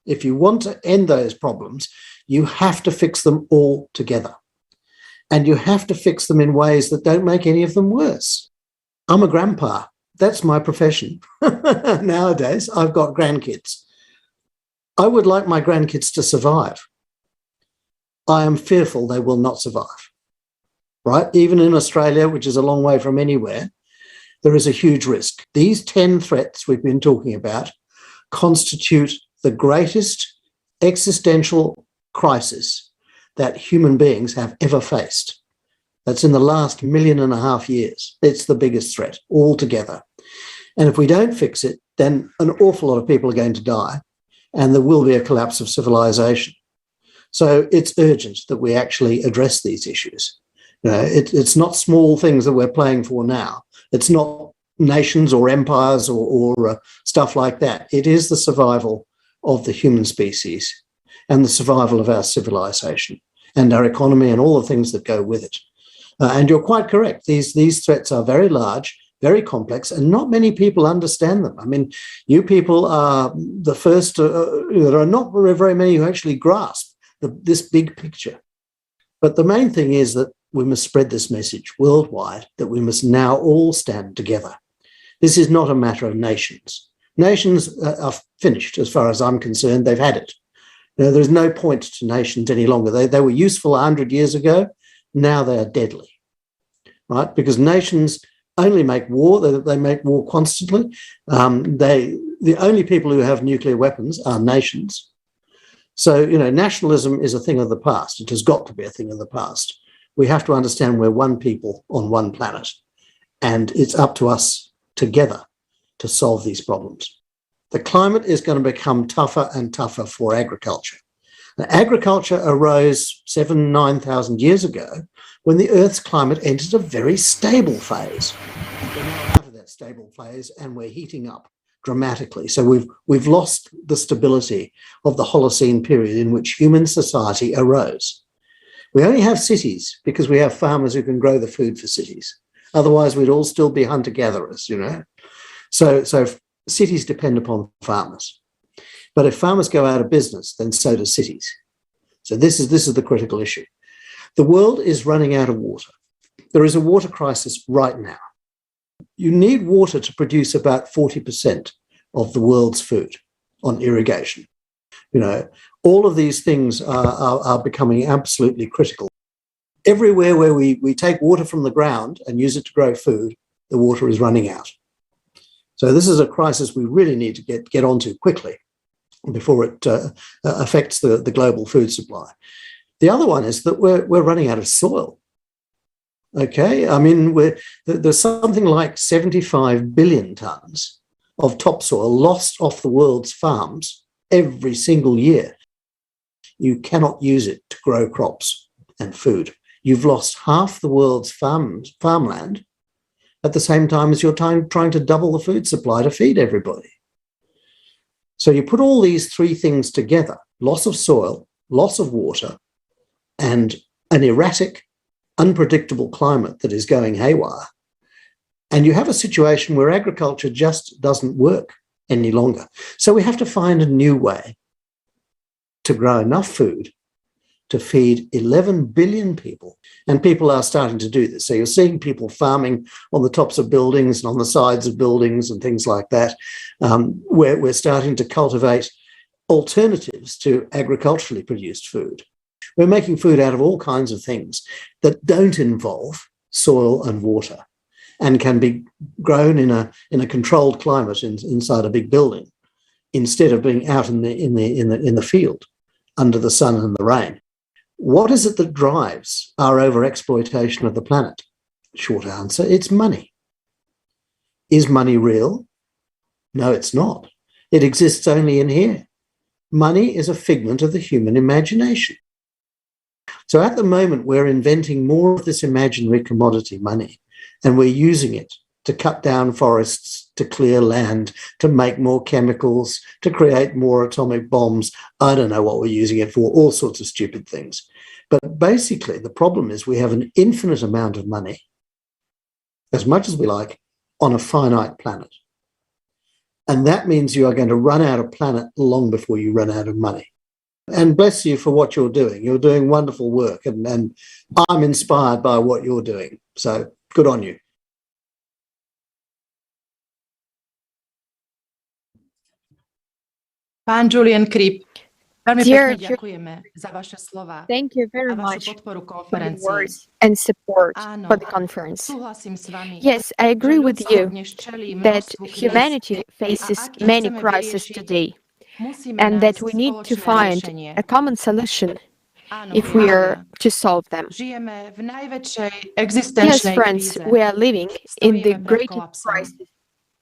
if you want to end those problems, you have to fix them all together. And you have to fix them in ways that don't make any of them worse. I'm a grandpa. That's my profession. Nowadays, I've got grandkids. I would like my grandkids to survive. I am fearful they will not survive, right? Even in Australia, which is a long way from anywhere, there is a huge risk. These 10 threats we've been talking about constitute the greatest existential crisis that human beings have ever faced. That's in the last 1.5 million years. It's the biggest threat altogether. And if we don't fix it, then an awful lot of people are going to die, and there will be a collapse of civilization. So it's urgent that we actually address these issues. You know, it's not small things that we're playing for now. It's not nations or empires or stuff like that. It is the survival of the human species and the survival of our civilization and our economy and all the things that go with it. And you're quite correct. These threats are very large, very complex, and not many people understand them. I mean, you people are the first, there are not very many who actually grasp this big picture. But the main thing is that we must spread this message worldwide, that we must now all stand together. This is not a matter of nations. Nations are finished as far as I'm concerned. They've had it. You know, there's no point to nations any longer. They were useful 100 years ago. Now they are deadly, right? Because nations only make war. They make war constantly. The only people who have nuclear weapons are nations. So, you know, nationalism is a thing of the past. It has got to be a thing of the past. We have to understand we're one people on one planet, and it's up to us together to solve these problems. The climate is going to become tougher and tougher for agriculture. Now, agriculture arose 9,000 years ago when the Earth's climate entered a very stable phase. We're now out of that stable phase and we're heating up dramatically. So we've lost the stability of the Holocene period in which human society arose. We only have cities because we have farmers who can grow the food for cities. Otherwise, we'd all still be hunter-gatherers, you know. So cities depend upon farmers. But if farmers go out of business, then so do cities. So this is the critical issue. The world is running out of water. There is a water crisis right now. You need water to produce about 40% of the world's food on irrigation. You know, all of these things are becoming absolutely critical. Everywhere where we take water from the ground and use it to grow food, the water is running out. So this is a crisis we really need to get onto quickly before it affects the global food supply. The other one is that we're running out of soil. Okay, I mean, there's something like 75 billion tonnes of topsoil lost off the world's farms every single year. You cannot use it to grow crops and food. You've lost half the world's farmland at the same time as you're trying to double the food supply to feed everybody. So you put all these three things together, loss of soil, loss of water, and an erratic, unpredictable climate that is going haywire, and you have a situation where agriculture just doesn't work any longer. So we have to find a new way to grow enough food to feed 11 billion people. And people are starting to do this. So you're seeing people farming on the tops of buildings and on the sides of buildings and things like that, where we're starting to cultivate alternatives to agriculturally produced food. We're making food out of all kinds of things that don't involve soil and water and can be grown in a controlled climate inside a big building instead of being out in the field under the sun and the rain. What is it that drives our overexploitation of the planet? Short answer, it's money. Is money real? No, it's not. It exists only in here. Money is a figment of the human imagination. So at the moment, we're inventing more of this imaginary commodity, money, and we're using it to cut down forests, to clear land, to make more chemicals, to create more atomic bombs. I don't know what we're using it for, all sorts of stupid things. But basically, the problem is we have an infinite amount of money, as much as we like, on a finite planet. And that means you are going to run out of planet long before you run out of money. And bless you for what you're doing. You're doing wonderful work, and I'm inspired by what you're doing. So good on you. Pán Julian Cribb, veľmi Dear pekne ďakujeme za vaše slova, thank you very a vašu much podporu for your konferencii. words and support Áno, for the conference. súhlasím s vami, Yes, I že agree with ľudstvo you dnes čelí that množstvu kríz humanity a faces ak ich many chceme crises vyriešiť, today, musíme and that nájsť we need to spoločné find riešenie. a common solution Áno, if we are priatelia, to solve them. žijeme v najväčšej Yes, existenčnej friends, kríze. we are living in the Stojíme pred greatest kolapsom. crisis.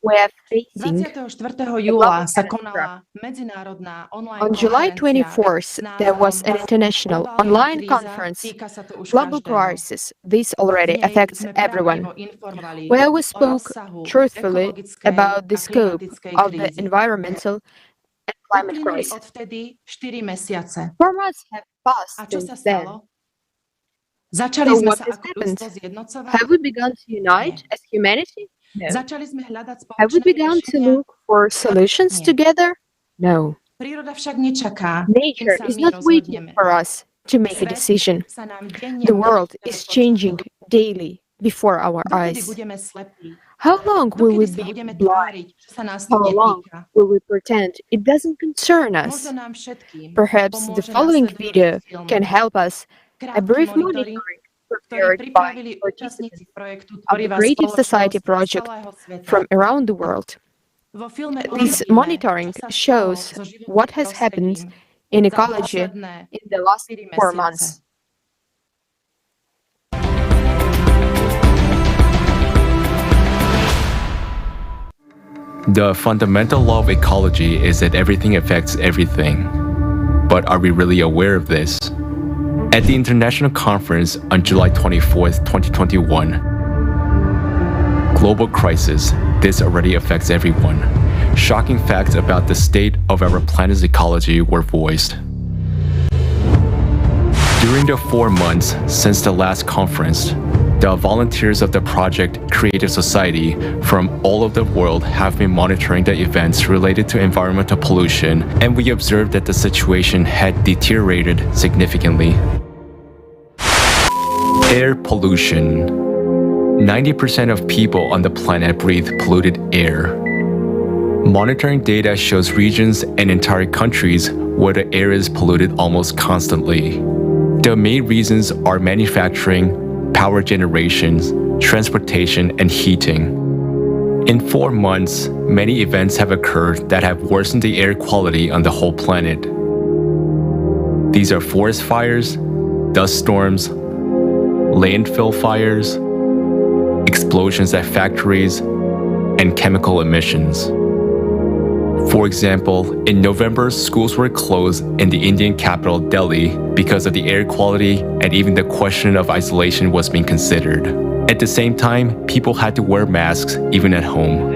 We are facing 24. a júla global sa catastrophe. konala medzinárodná online On July konferencia 24th, s there was názvom an international Globálna online kríza, conference, týka sa to už Global každého. Crisis. This already V nej affects sme everyone, pravdivo informovali where we o spoke rozsahu truthfully ekologickej about the a scope klimatickej of the krízy. environmental and climate Uplynuli crisis. odvtedy 4 mesiace. 4 months have passed A čo sa since then. stalo? Začali So sme what sa has ako happened? ľudstvo zjednocovať? Have we begun to unite as humanity? No. Začali sme hľadať Have we spoločné begun to riešenia? look for solutions Nie. together? No. Príroda však nečaká, kým Nature sa is my not waiting rozhodneme. for us to make a Svet decision. sa nám denne The mení world pred is očami. changing daily before our Dokedy eyes. budeme slepí? How long will we Dokedy sa be budeme blind? tváriť, že sa nás to How long netýka? will we pretend it doesn't concern us? Možno nám všetkým Perhaps the pomôže following nasledujúci video film. can help us. A Krátky brief monitoring, monitoring ktorý prepared by pripravili participants účastníci projektu of the Tvorivá Creative Society spoločnosť z project celého sveta. from around the world. Vo filme This uvidíme, monitoring čo sa stalo shows so životným what has happened prostredím in za ecology posledné in the last 4 4 mesiace. months. The fundamental law of ecology is that everything affects everything. But are we really aware of this? At the international conference on July 24th, 2021, Global Crisis, this already affects everyone. Shocking facts about the state of our planet's ecology were voiced. During the 4 months since the last conference, the volunteers of the project Creative Society from all over the world have been monitoring the events related to environmental pollution, and we observed that the situation had deteriorated significantly. Air pollution. 90% of people on the planet breathe polluted air. Monitoring data shows regions and entire countries where the air is polluted almost constantly. The main reasons are manufacturing, power generations, transportation, and heating. In 4 months, many events have occurred that have worsened the air quality on the whole planet. These are forest fires, dust storms, landfill fires, explosions at factories, and chemical emissions. For example, in November, schools were closed in the Indian capital Delhi because of the air quality, and even the question of isolation was being considered. At the same time, people had to wear masks even at home.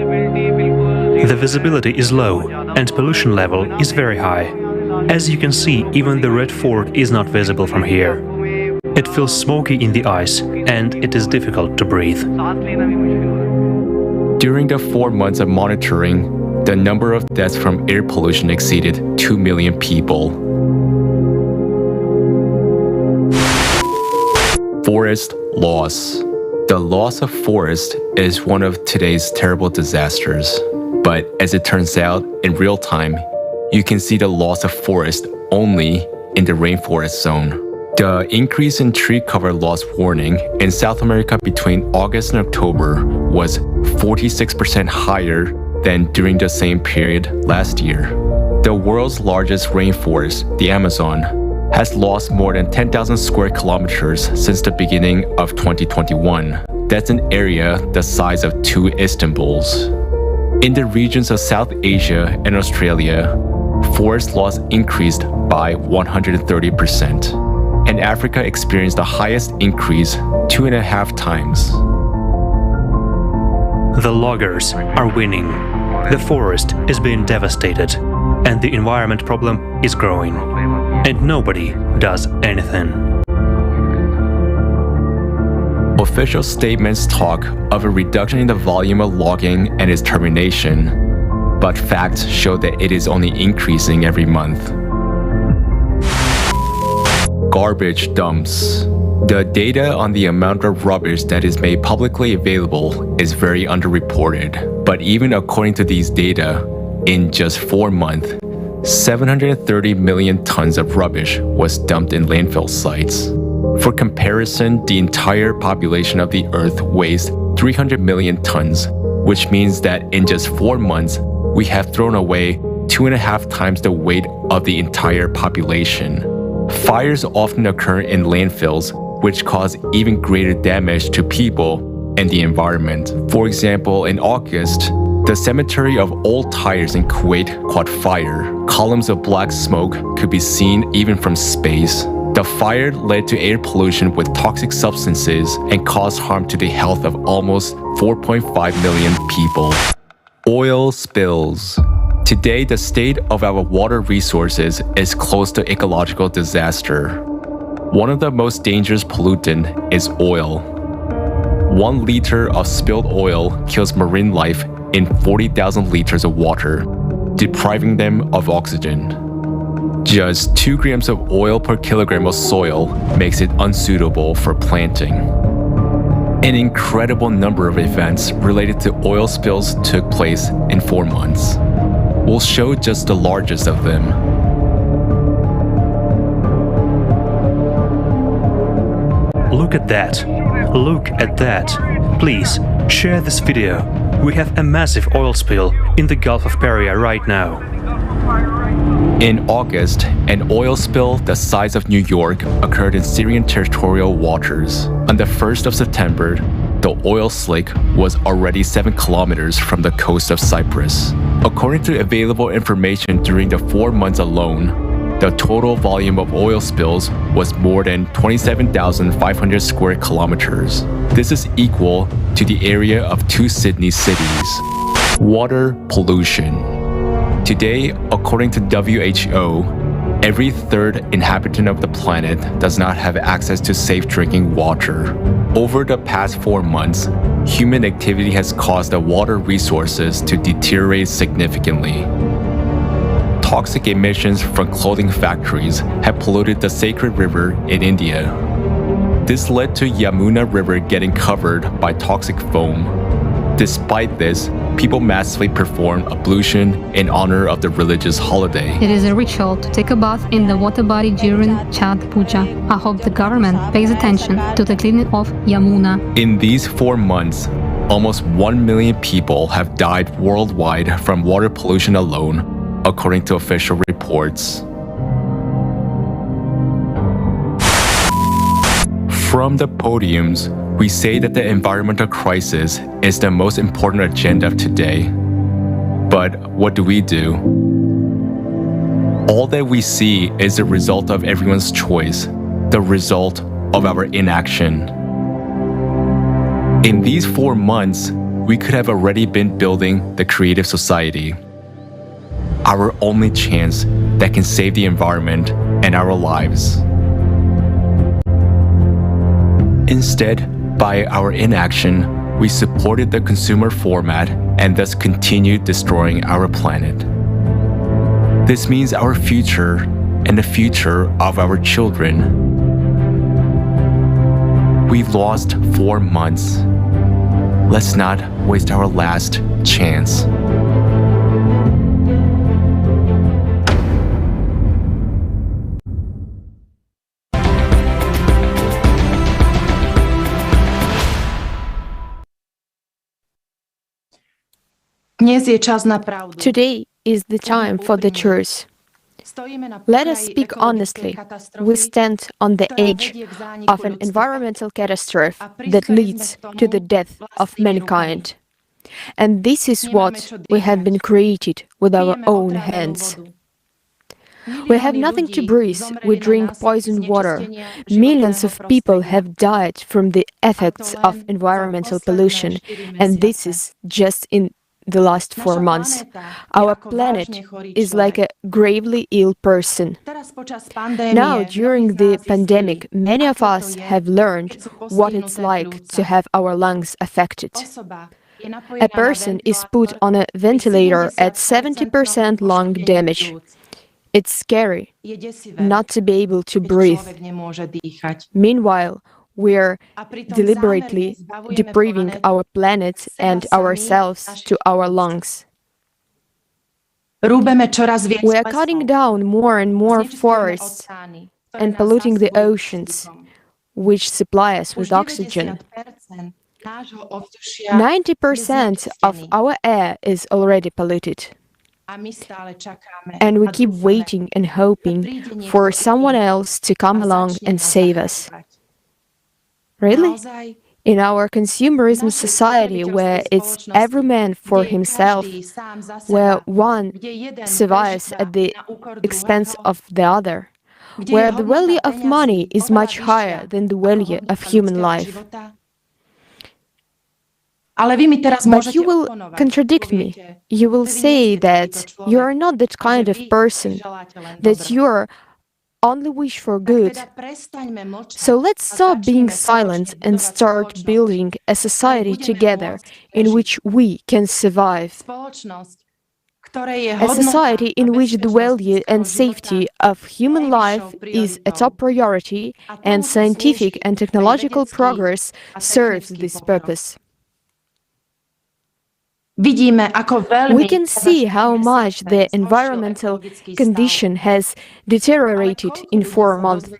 The visibility is low and pollution level is very high. As you can see, even the Red Fort is not visible from here. It feels smoky in the eyes and it is difficult to breathe. During the 4 months of monitoring, the number of deaths from air pollution exceeded 2 million people. Forest loss. The loss of forest is one of today's terrible disasters. But as it turns out, in real time, you can see the loss of forest only in the rainforest zone. The increase in tree cover loss warning in South America between August and October was 46% higher than during the same period last year. The world's largest rainforest, the Amazon, has lost more than 10,000 square kilometers since the beginning of 2021. That's an area the size of 2 Istanbuls. In the regions of South Asia and Australia, forest loss increased by 130%. And Africa experienced the highest increase 2.5 times. The loggers are winning. The forest is being devastated, and the environment problem is growing. And nobody does anything. Official statements talk of a reduction in the volume of logging and its termination, but facts show that it is only increasing every month. Garbage dumps. The data on the amount of rubbish that is made publicly available is very underreported, but even according to these data, in just 4 months, 730 million tons of rubbish was dumped in landfill sites. For comparison, the entire population of the Earth weighs 300 million tons, which means that in just 4 months, we have thrown away 2.5 times the weight of the entire population. Fires often occur in landfills, which cause even greater damage to people and the environment. For example, in August, the cemetery of old tires in Kuwait caught fire. Columns of black smoke could be seen even from space. The fire led to air pollution with toxic substances and caused harm to the health of almost 4.5 million people. Oil spills. Today, the state of our water resources is close to ecological disaster. One of the most dangerous pollutants is oil. 1 liter of spilled oil kills marine life in 40,000 liters of water, depriving them of oxygen. Just 2 grams of oil per kilogram of soil makes it unsuitable for planting. An incredible number of events related to oil spills took place in 4 months. We'll show just the largest of them. Look at that. Look at that. Please, share this video. We have a massive oil spill in the Gulf of Paria right now. In August, an oil spill the size of New York occurred in Syrian territorial waters. On the 1st of September, the oil slick was already 7 kilometers from the coast of Cyprus. According to available information during the 4 months alone, the total volume of oil spills was more than 27,500 square kilometers. This is equal to the area of 2 Sydney cities. Water pollution. Today, according to WHO, every 3rd inhabitant of the planet does not have access to safe drinking water. Over the past 4 months, human activity has caused the water resources to deteriorate significantly. Toxic emissions from clothing factories have polluted the sacred river in India. This led to Yamuna River getting covered by toxic foam. Despite this, people massively perform ablution in honor of the religious holiday. It is a ritual to take a bath in the water body during Chhat Puja. I hope the government pays attention to the cleaning of Yamuna. In these 4 months, almost 1 million people have died worldwide from water pollution alone, according to official reports. From the podiums, we say that the environmental crisis is the most important agenda of today. But what do? All that we see is the result of everyone's choice, the result of our inaction. In these 4 months, we could have already been building the creative society, our only chance that can save the environment and our lives. Instead, by our inaction, we supported the consumer format and thus continued destroying our planet. This means our future and the future of our children. We've lost 4 months. Let's not waste our last chance. Today is the time for the truth. Let us speak honestly. We stand on the edge of an environmental catastrophe that leads to the death of mankind. And this is what we have been created with our own hands. We have nothing to breathe, we drink poisoned water. Millions of people have died from the effects of environmental pollution, and this is just in the last 4 months. Our planet is like a gravely ill person. Now, during the pandemic, many of us have learned what it's like to have our lungs affected. A person is put on a ventilator at 70% lung damage. It's scary not to be able to breathe. Meanwhile, we're deliberately depriving our planet and ourselves to our lungs. We are cutting down more and more forests and polluting the oceans, which supply us with oxygen. 90% of our air is already polluted. And we keep waiting and hoping for someone else to come along and save us. Really? In our consumerism society, where it's every man for himself, where one survives at the expense of the other, where the value of money is much higher than the value of human life. But you will contradict me. You will say that you are not that kind of person, that you only wish for good. So let's stop being silent and start building a society together in which we can survive. A society in which the value and safety of human life is a top priority and scientific and technological progress serves this purpose. We can see how much the environmental condition has deteriorated in 4 months.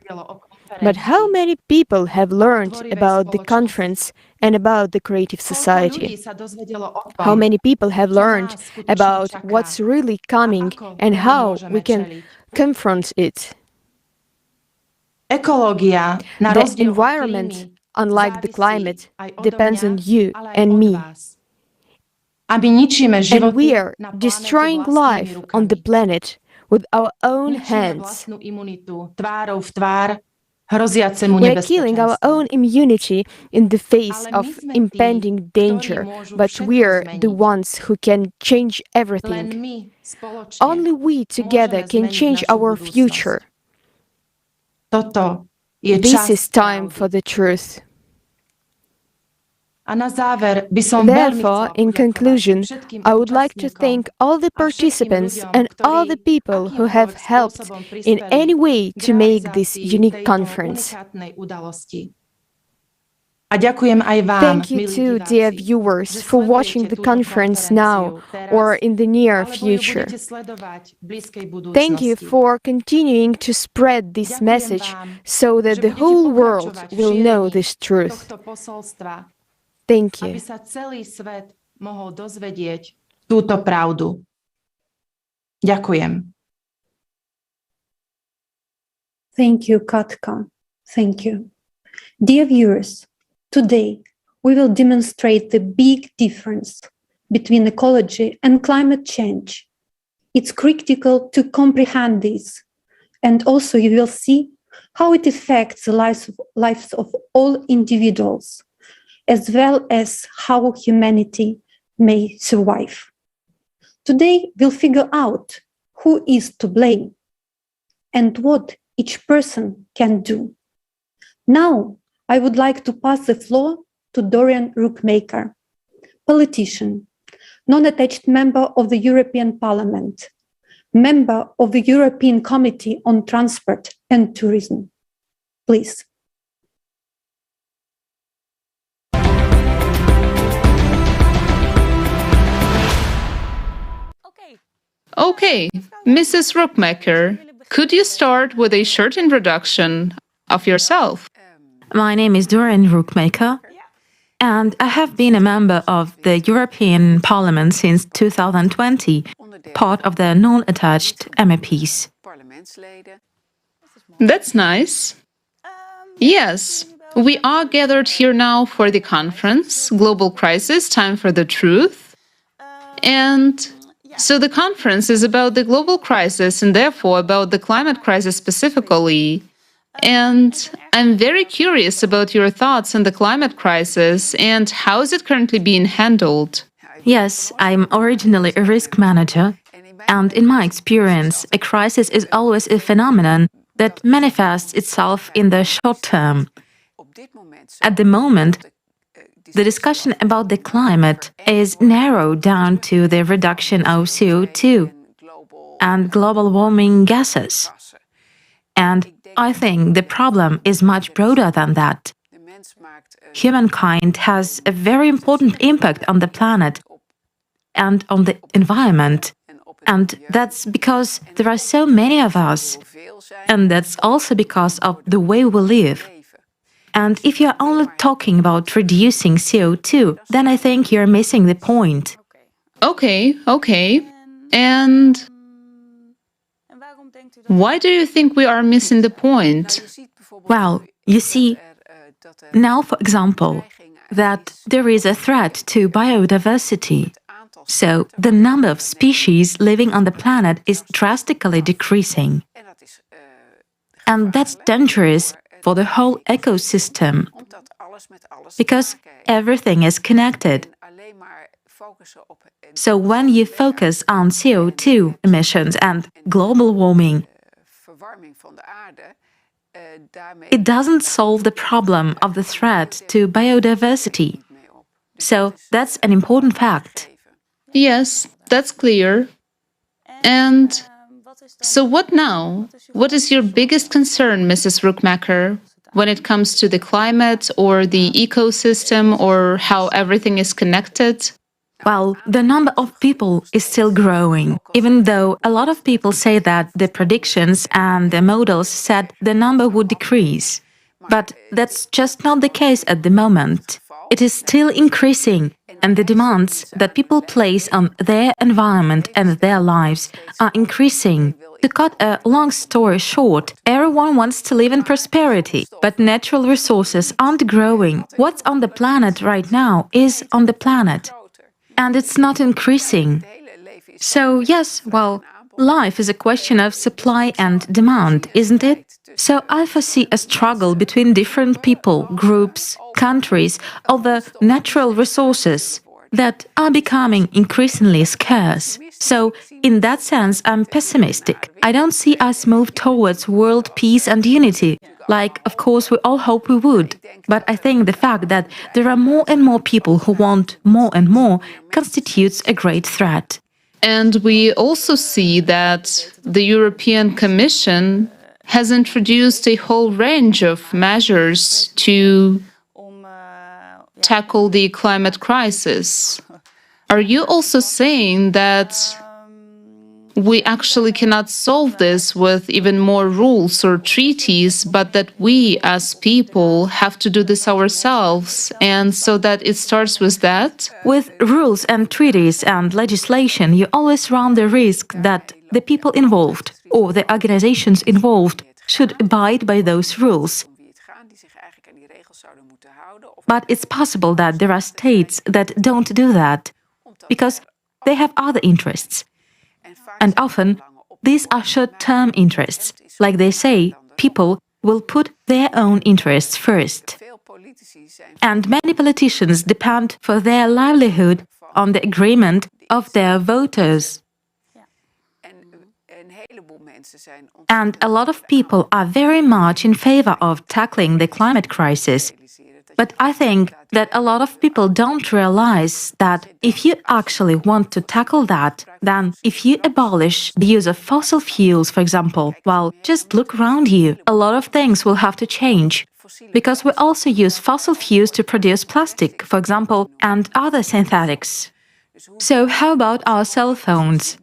But how many people have learned about the conference and about the creative society? How many people have learned about what's really coming and how we can confront it? The environment, unlike the climate, depends on you and me. And we are destroying life on the planet with our own hands. We are killing our own immunity in the face of impending danger, but we are the ones who can change everything. Only we together can change our future. This is time for the truth. Therefore, in conclusion, I would like to thank all the participants and all the people who have helped in any way to make this unique conference. Thank you too, dear viewers, for watching the conference now or in the near future. Thank you for continuing to spread this message so that the whole world will know this truth. Thank you. Aby sa celý svet mohol dozvedieť túto pravdu. Ďakujem. Thank you, Katka. Thank you. Dear viewers, today we will demonstrate the big difference between ecology and climate change. It's critical to comprehend this, and also you will see how it affects the lives of all individuals, as well as how humanity may survive. Today, we'll figure out who is to blame and what each person can do. Now, I would like to pass the floor to Dorian Rookmaker, politician, non-attached member of the European Parliament, member of the European Committee on Transport and Tourism. Please. Okay, Mrs. Rookmaker, could you start with a short introduction of yourself? My name is Dorian Rookmaker, and I have been a member of the European Parliament since 2020, part of the non-attached MEPs. That's nice. Yes, we are gathered here now for the conference, Global Crisis, Time for the Truth. And So the conference is about the global crisis and therefore about the climate crisis specifically. And I'm very curious about your thoughts on the climate crisis and how is it currently being handled? Yes, I'm originally a risk manager, and in my experience, a crisis is always a phenomenon that manifests itself in the short term. At the moment, the discussion about the climate is narrowed down to the reduction of CO2 and global warming gases. And I think the problem is much broader than that. Humankind has a very important impact on the planet and on the environment. And that's because there are so many of us. And that's also because of the way we live. And if you're only talking about reducing CO2, then I think you're missing the point. Okay. And why do you think we are missing the point? Well, you see, now, for example, that there is a threat to biodiversity. So the number of species living on the planet is drastically decreasing. And that's dangerous for the whole ecosystem, because everything is connected. So when you focus on CO2 emissions and global warming, it doesn't solve the problem of the threat to biodiversity. So that's an important fact. Yes, that's clear. And so what now? What is your biggest concern, Mrs. Rookmaker, when it comes to the climate or the ecosystem or how everything is connected? Well, the number of people is still growing, even though a lot of people say that the predictions and the models said the number would decrease. But that's just not the case at the moment. It is still increasing, and the demands that people place on their environment and their lives are increasing. To cut a long story short, everyone wants to live in prosperity, but natural resources aren't growing. What's on the planet right now is on the planet, and it's not increasing. So yes, well, life is a question of supply and demand, isn't it? So I foresee a struggle between different people, groups, countries over natural resources that are becoming increasingly scarce. So in that sense, I'm pessimistic. I don't see us move towards world peace and unity, like of course we all hope we would. But I think the fact that there are more and more people who want more and more constitutes a great threat. And we also see that the European Commission has introduced a whole range of measures to tackle the climate crisis. Are you also saying that we actually cannot solve this with even more rules or treaties, but that we as people have to do this ourselves, and so that it starts with that? With rules and treaties and legislation, you always run the risk that the people involved or the organizations involved should abide by those rules. But it's possible that there are states that don't do that, because they have other interests. And often, these are short-term interests. Like they say, people will put their own interests first. And many politicians depend for their livelihood on the agreement of their voters. And a lot of people are very much in favor of tackling the climate crisis. But I think that a lot of people don't realize that if you actually want to tackle that, then if you abolish the use of fossil fuels, for example, well, just look around you, a lot of things will have to change. Because we also use fossil fuels to produce plastic, for example, and other synthetics. So how about our cell phones?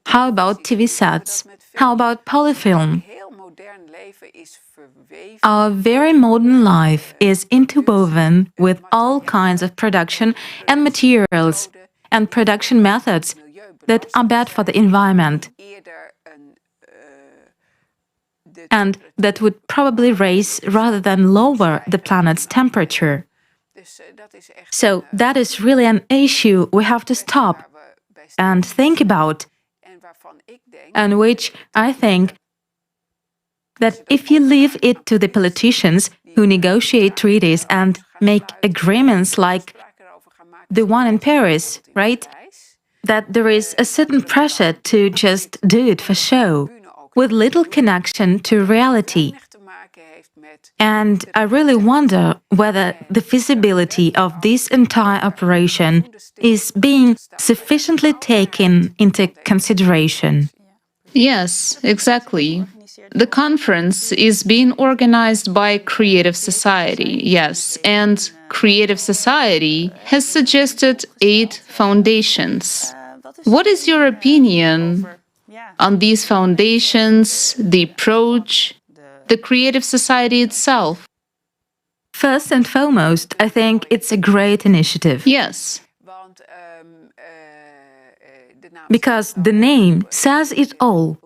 How about TV sets? How about polyfilm? Our very modern life is interwoven with all kinds of production and materials and production methods that are bad for the environment and that would probably raise rather than lower the planet's temperature. So that is really an issue we have to stop. and think about, and which I think that if you leave it to the politicians who negotiate treaties and make agreements like the one in Paris, right? That there is a certain pressure to just do it for show, with little connection to reality. And I really wonder whether the feasibility of this entire operation is being sufficiently taken into consideration. Yes, exactly. The conference is being organized by Creative Society, yes, and Creative Society has suggested 8 foundations. What is your opinion on these foundations, the approach, the Creative Society itself? First and foremost, I think it's a great initiative. Yes. Because the name says it all.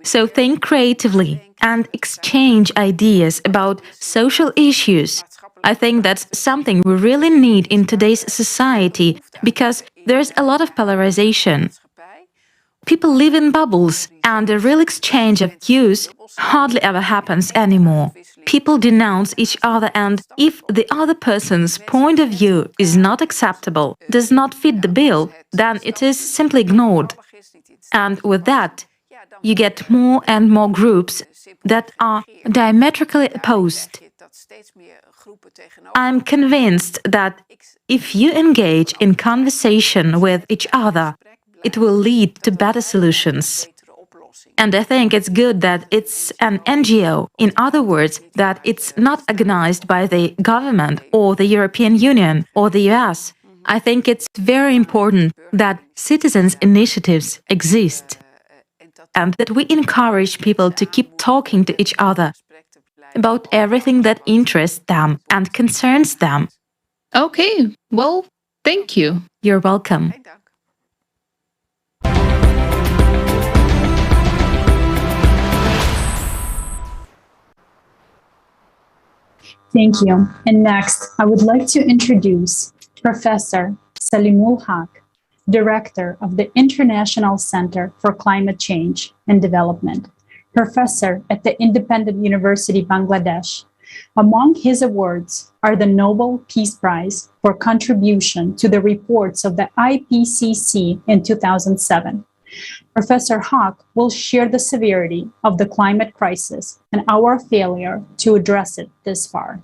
So think creatively and exchange ideas about social issues. I think that's something we really need in today's society because there's a lot of polarization. People live in bubbles and the real exchange of views hardly ever happens anymore. People denounce each other, and if the other person's point of view is not acceptable, does not fit the bill, then it is simply ignored. And with that, you get more and more groups that are diametrically opposed. I'm convinced that if you engage in conversation with each other, it will lead to better solutions. And I think it's good that it's an NGO, in other words, that it's not organized by the government or the European Union or the US. I think it's very important that citizens' initiatives exist and that we encourage people to keep talking to each other about everything that interests them and concerns them. Okay, well, thank you. You're welcome. Thank you. And next, I would like to introduce Professor Salimul Haq, Director of the International Center for Climate Change and Development, professor at the Independent University, Bangladesh. Among his awards are the Nobel Peace Prize for contribution to the reports of the IPCC in 2007. Professor Haq will share the severity of the climate crisis and our failure to address it this far.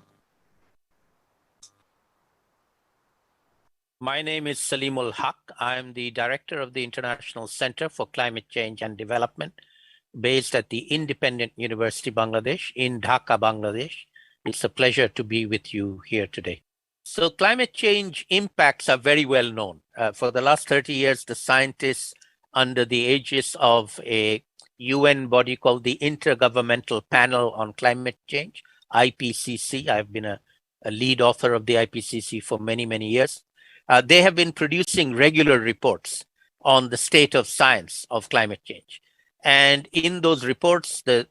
My name is Salimul Haq. I'm the director of the International Center for Climate Change and Development, based at the Independent University, Bangladesh, in Dhaka, Bangladesh. It's a pleasure to be with you here today. So climate change impacts are very well known. For the last 30 years, the scientists under the aegis of a UN body called the Intergovernmental Panel on Climate Change, IPCC. I've been a lead author of the IPCC for many, many years. They have been producing regular reports on the state of science of climate change. And in those reports, the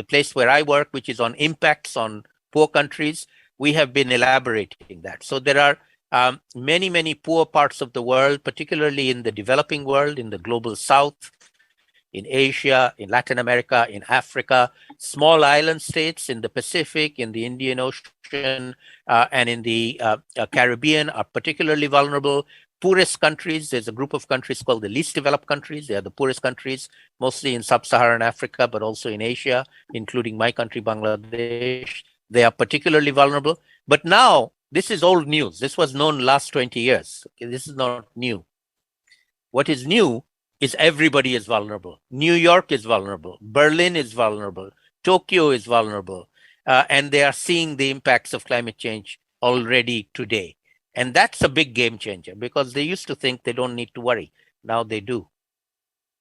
place where I work, which is on impacts on poor countries, we have been elaborating that. So there are many, many poor parts of the world, particularly in the developing world, in the global south, in Asia, in Latin America, in Africa, small island states in the Pacific, in the Indian Ocean, and in the Caribbean are particularly vulnerable. Poorest countries, there's a group of countries called the least developed countries. They are the poorest countries, mostly in sub-Saharan Africa, but also in Asia, including my country, Bangladesh. They are particularly vulnerable. But now, this is old news. This was known last 20 years. Okay, this is not new. What is new is everybody is vulnerable. New York is vulnerable. Berlin is vulnerable. Tokyo is vulnerable. And they are seeing the impacts of climate change already today. And that's a big game changer because they used to think they don't need to worry. Now they do.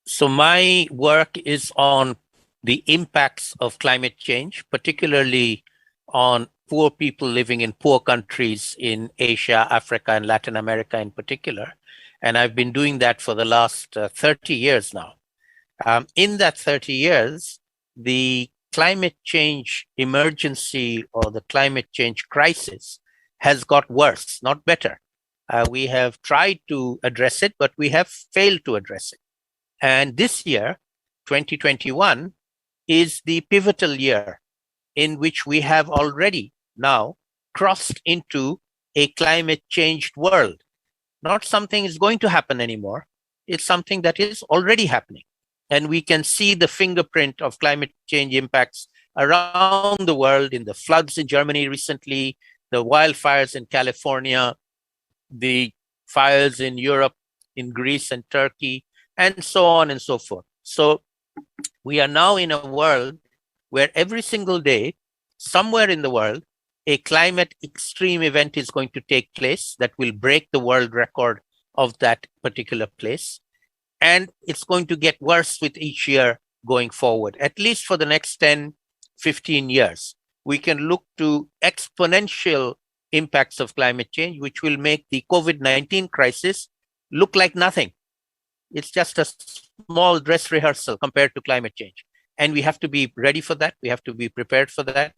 So my work is on the impacts of climate change, particularly on poor people living in poor countries in Asia, Africa, and Latin America in particular. And I've been doing that for the last 30 years now. In that 30 years, the climate change emergency or the climate change crisis has got worse, not better. We have tried to address it, but we have failed to address it. And this year, 2021, is the pivotal year in which we have already now crossed into a climate changed world. Not something is going to happen anymore. It's something that is already happening. And we can see the fingerprint of climate change impacts around the world, in the floods in Germany recently, the wildfires in California, the fires in Europe, in Greece and Turkey, and so on and so forth. So we are now in a world where every single day, somewhere in the world, a climate extreme event is going to take place that will break the world record of that particular place. And it's going to get worse with each year going forward, at least for the next 10, 15 years. We can look to exponential impacts of climate change, which will make the COVID-19 crisis look like nothing. It's just a small dress rehearsal compared to climate change. And we have to be ready for that. We have to be prepared for that.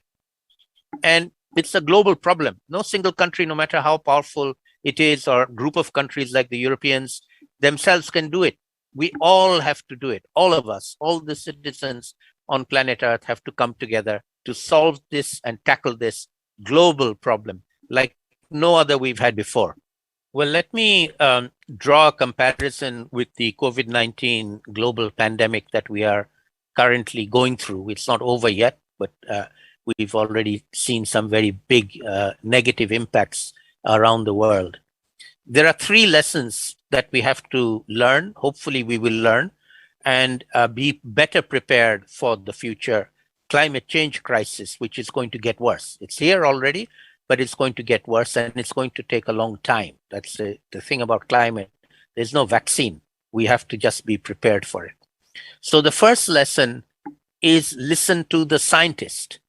And it's a global problem. No single country, no matter how powerful it is, or group of countries like the Europeans themselves can do it. We all have to do it. All of us, all the citizens on planet Earth have to come together to solve this and tackle this global problem like no other we've had before. Well, let me draw a comparison with the COVID-19 global pandemic that we are currently going through. It's not over yet, but we've already seen some very big negative impacts around the world. There are 3 lessons that we have to learn. Hopefully we will learn and be better prepared for the future climate change crisis, which is going to get worse. It's here already, but it's going to get worse, and it's going to take a long time. That's the thing about climate. There's no vaccine. We have to just be prepared for it. So the first lesson is listen to the scientist.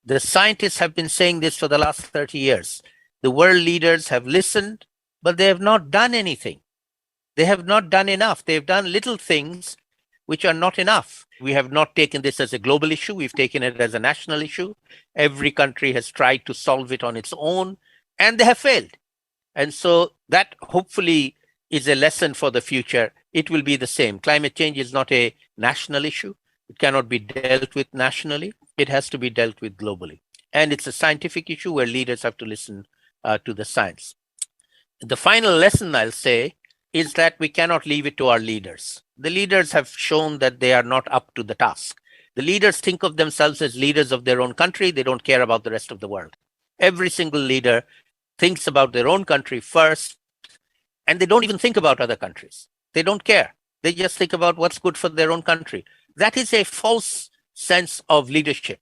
The scientists have been saying this for the last 30 years. The world leaders have listened, but they have not done anything. They have not done enough. They've done little things which are not enough. We have not taken this as a global issue. We've taken it as a national issue. Every country has tried to solve it on its own, and they have failed. And so that hopefully is a lesson for the future. It will be the same. Climate change is not a national issue. It cannot be dealt with nationally. It has to be dealt with globally. And it's a scientific issue where leaders have to listen to the science. The final lesson, I'll say, is that we cannot leave it to our leaders. The leaders have shown that they are not up to the task. The leaders think of themselves as leaders of their own country. They don't care about the rest of the world. Every single leader thinks about their own country first, and they don't even think about other countries. They don't care. They just think about what's good for their own country. That is a false sense of leadership.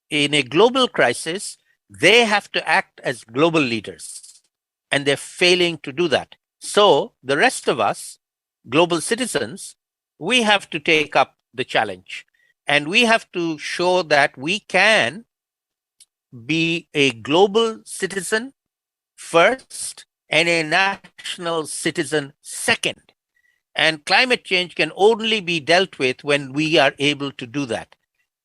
In a global crisis, they have to act as global leaders, and they're failing to do that. So the rest of us, global citizens, we have to take up the challenge, and we have to show that we can be a global citizen first and a national citizen second. And climate change can only be dealt with when we are able to do that.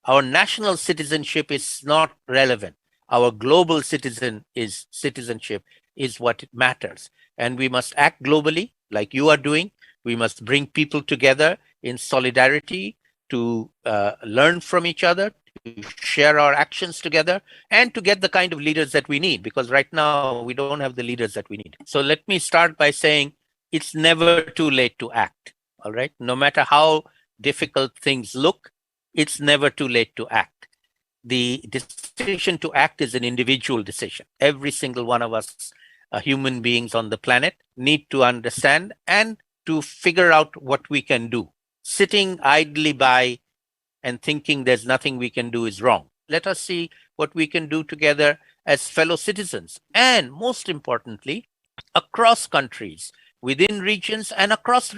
Our national citizenship is not relevant. Our global citizenship is what matters. And we must act globally, like you are doing. We must bring people together in solidarity to learn from each other, to share our actions together, and to get the kind of leaders that we need, because right now we don't have the leaders that we need. So let me start by saying it's never too late to act, all right? No matter how difficult things look, it's never too late to act. The decision to act is an individual decision. Every single one of us, human beings on the planet, need to understand and to figure out what we can do. Sitting idly by and thinking there's nothing we can do is wrong. Let us see what we can do together as fellow citizens, and most importantly, across countries, within regions and across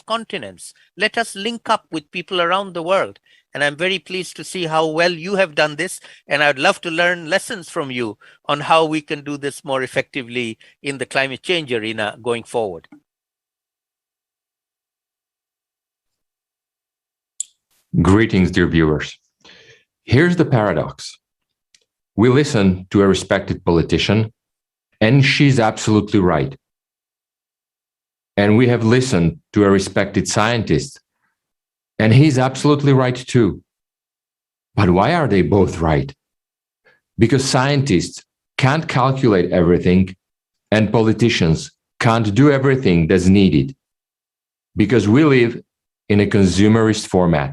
continents. Let us link up with people around the world. And I'm very pleased to see how well you have done this. And I'd love to learn lessons from you on how we can do this more effectively in the climate change arena going forward. Greetings, dear viewers. Here's the paradox. We listen to a respected politician And she's absolutely right. And we have listened to a respected scientist, and he's absolutely right too. But why are they both right? Because scientists can't calculate everything, and politicians can't do everything that's needed. Because we live in a consumerist format.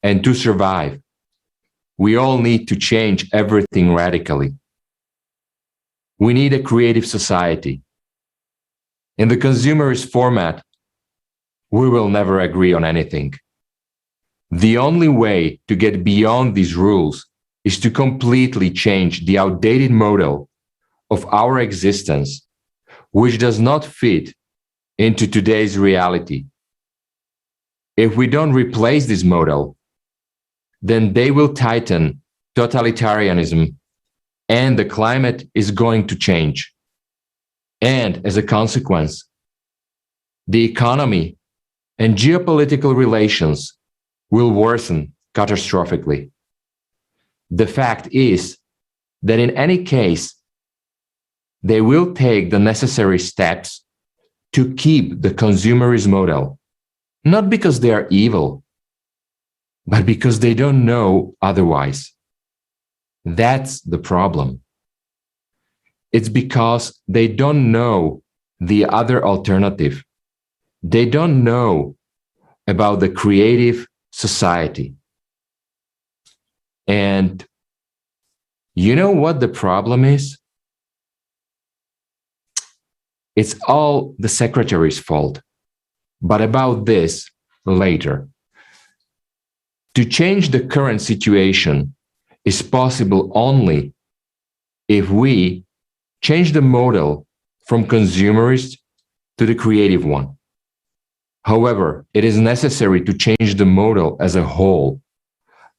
And to survive, we all need to change everything radically. We need a creative society. In the consumerist format, we will never agree on anything. The only way to get beyond these rules is to completely change the outdated model of our existence, which does not fit into today's reality. If we don't replace this model, then they will tighten totalitarianism, and the climate is going to change. And as a consequence, the economy and geopolitical relations will worsen catastrophically. The fact is that in any case, they will take the necessary steps to keep the consumerist model, not because they are evil, but because they don't know otherwise. That's the problem. It's because they don't know the other alternative. They don't know about the creative society. And you know what the problem is? It's all the secretary's fault. But about this later. To change the current situation is possible only if we change the model from consumerist to the creative one. However, it is necessary to change the model as a whole.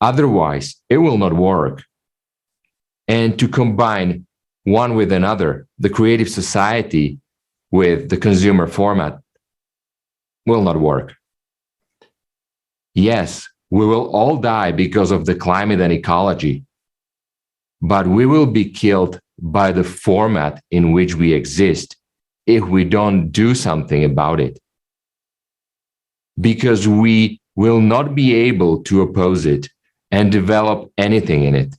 Otherwise, it will not work. And to combine one with another, the creative society with the consumer format, will not work. Yes, we will all die because of the climate and ecology, but we will be killed by the format in which we exist if we don't do something about it. Because we will not be able to oppose it and develop anything in it.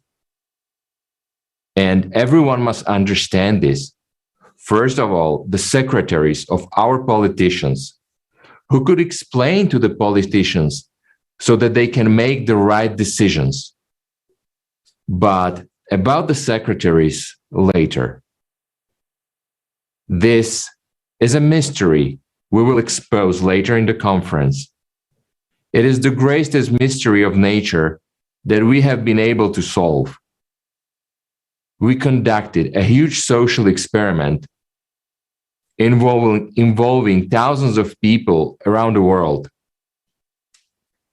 And everyone must understand this. First of all, the secretaries of our politicians, who could explain to the politicians so that they can make the right decisions. But about the secretaries later. This is a mystery we will expose later in the conference. It is the greatest mystery of nature that we have been able to solve. We conducted a huge social experiment involving thousands of people around the world.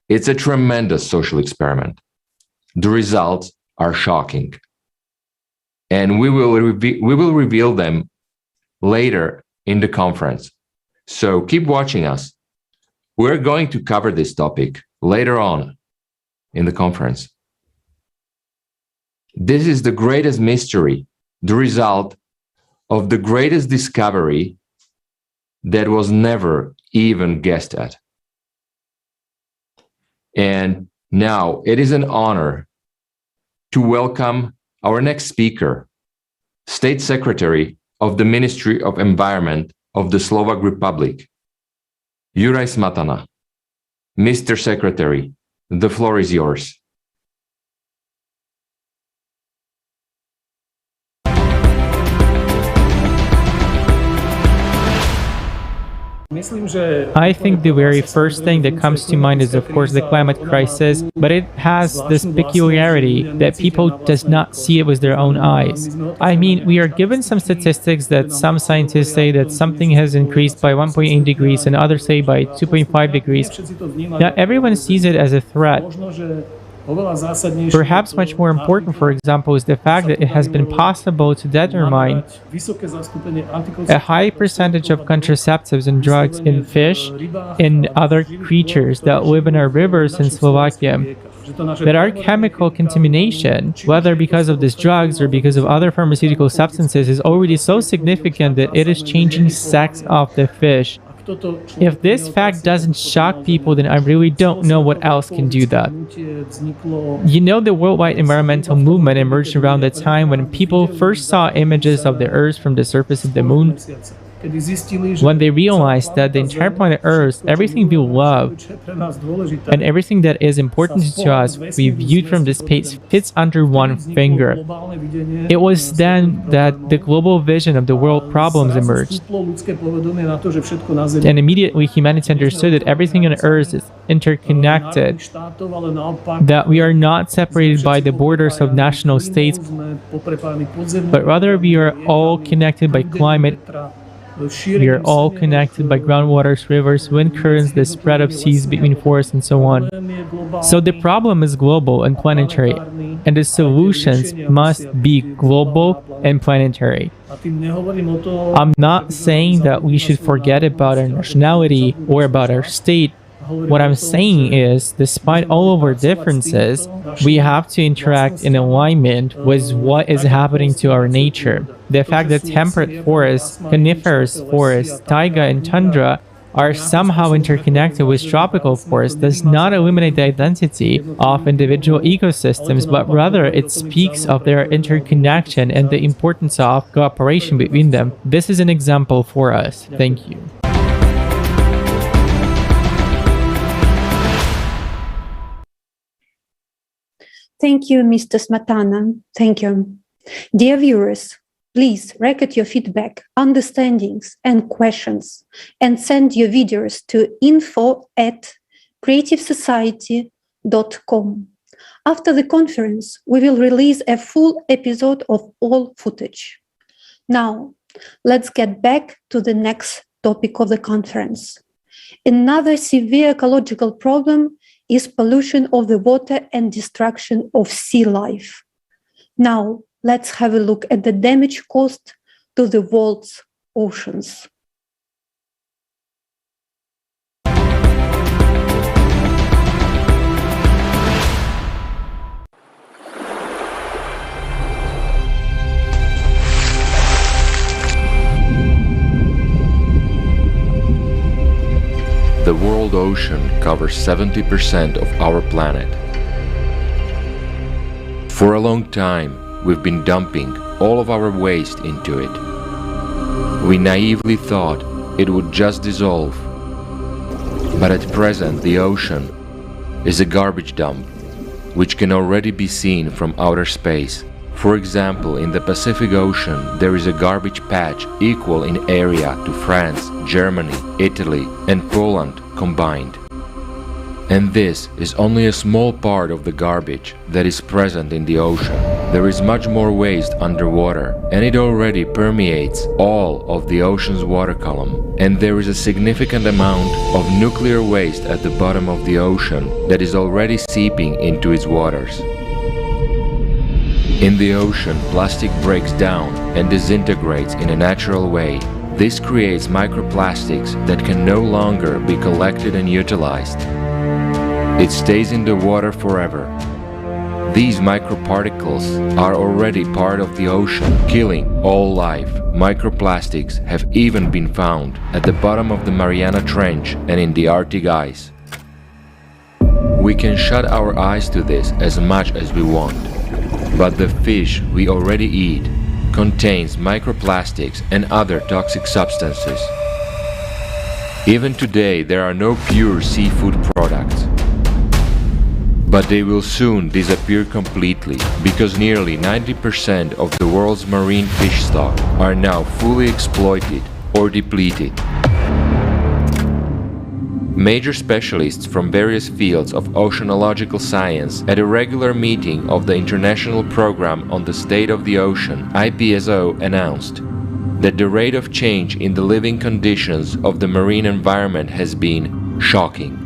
It's a tremendous social experiment. The results are shocking. And we will reveal them later in the conference. So keep watching us. We're going to cover this topic later on in the conference. This is the greatest mystery, the result of the greatest discovery that was never even guessed at. And now it is an honor to welcome our next speaker, State Secretary of the Ministry of Environment of the Slovak Republic, Juraj Smatana. Mr. Secretary, the floor is yours. I think the very first thing that comes to mind is of course the climate crisis, but it has this peculiarity that people does not see it with their own eyes. I mean, we are given some statistics that some scientists say that something has increased by 1.8 degrees and others say by 2.5 degrees. Now everyone sees it as a threat. Perhaps much more important, for example, is the fact that it has been possible to determine a high percentage of contraceptives and drugs in fish and other creatures that live in our rivers in Slovakia. that our chemical contamination, whether because of these drugs or because of other pharmaceutical substances, is already so significant that it is changing sex of the fish. If this fact doesn't shock people, then I really don't know what else can do that. You know, the worldwide environmental movement emerged around the time when people first saw images of the Earth from the surface of the Moon. When they realized that the entire planet Earth, everything we love, and everything that is important to us, we viewed from this space, fits under one finger. It was then that the global vision of the world problems emerged. And immediately humanity understood that everything on Earth is interconnected, that we are not separated by the borders of national states, but rather we are all connected by climate. We are all connected by groundwaters, rivers, wind currents, the spread of seas between forests, and so on. So the problem is global and planetary, and the solutions must be global and planetary. I'm not saying that we should forget about our nationality or about our state. What I'm saying is, despite all of our differences, we have to interact in alignment with what is happening to our nature. The fact that temperate forests, coniferous forests, taiga and tundra are somehow interconnected with tropical forests does not eliminate the identity of individual ecosystems, but rather it speaks of their interconnection and the importance of cooperation between them. This is an example for us. Thank you. Thank you, Mr. Smetana. Thank you. Dear viewers, please record your feedback, understandings, and questions, and send your videos to info@creativesociety.com. After the conference, we will release a full episode of all footage. Now, let's get back to the next topic of the conference. Another severe ecological problem is pollution of the water and destruction of sea life. Now, let's have a look at the damage caused to the world's oceans. The world ocean covers 70% of our planet. For a long time, we've been dumping all of our waste into it. We naively thought it would just dissolve. But at present, the ocean is a garbage dump, which can already be seen from outer space. For example, in the Pacific Ocean, there is a garbage patch equal in area to France, Germany, Italy, and Poland combined. And this is only a small part of the garbage that is present in the ocean. There is much more waste underwater, and it already permeates all of the ocean's water column. And there is a significant amount of nuclear waste at the bottom of the ocean that is already seeping into its waters. In the ocean, plastic breaks down and disintegrates in a natural way. This creates microplastics that can no longer be collected and utilized. It stays in the water forever. These microparticles are already part of the ocean, killing all life. Microplastics have even been found at the bottom of the Mariana Trench and in the Arctic ice. We can shut our eyes to this as much as we want. But the fish we already eat contains microplastics and other toxic substances. Even today, there are no pure seafood products. But they will soon disappear completely, because nearly 90% of the world's marine fish stock are now fully exploited or depleted. Major specialists from various fields of oceanological science at a regular meeting of the International Program on the State of the Ocean, IPSO, announced that the rate of change in the living conditions of the marine environment has been shocking.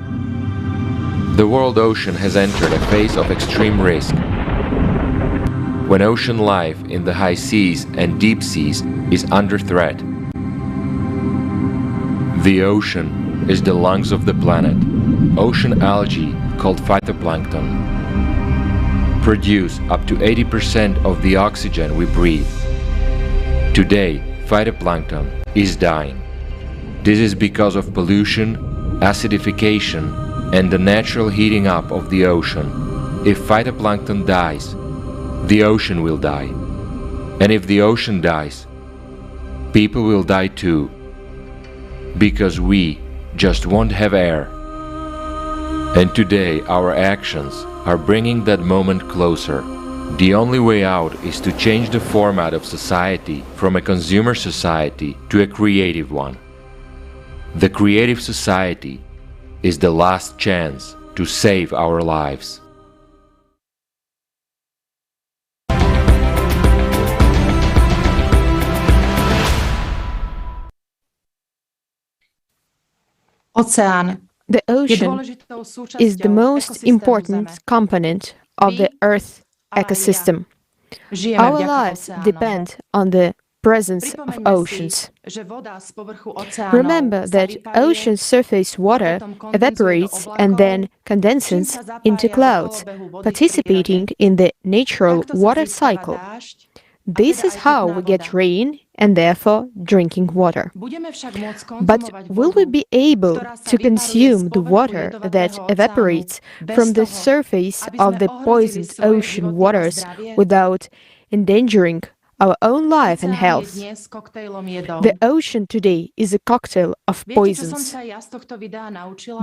The world ocean has entered a phase of extreme risk, when ocean life in the high seas and deep seas is under threat. The ocean is the lungs of the planet. Ocean algae, called phytoplankton, produce up to 80% of the oxygen we breathe. Today, phytoplankton is dying. This is because of pollution, acidification, and the natural heating up of the ocean. If phytoplankton dies, the ocean will die. And if the ocean dies, people will die too. Because we just won't have air. And today our actions are bringing that moment closer. The only way out is to change the format of society from a consumer society to a creative one. The creative society is the last chance to save our lives. The ocean is the most important component of the Earth ecosystem. Our lives depend on the presence of oceans. Remember that ocean surface water evaporates and then condenses into clouds, participating in the natural water cycle. This is how we get rain and therefore drinking water. But will we be able to consume the water that evaporates from the surface of the poisoned ocean waters without endangering our own life and health? The ocean today is a cocktail of poisons.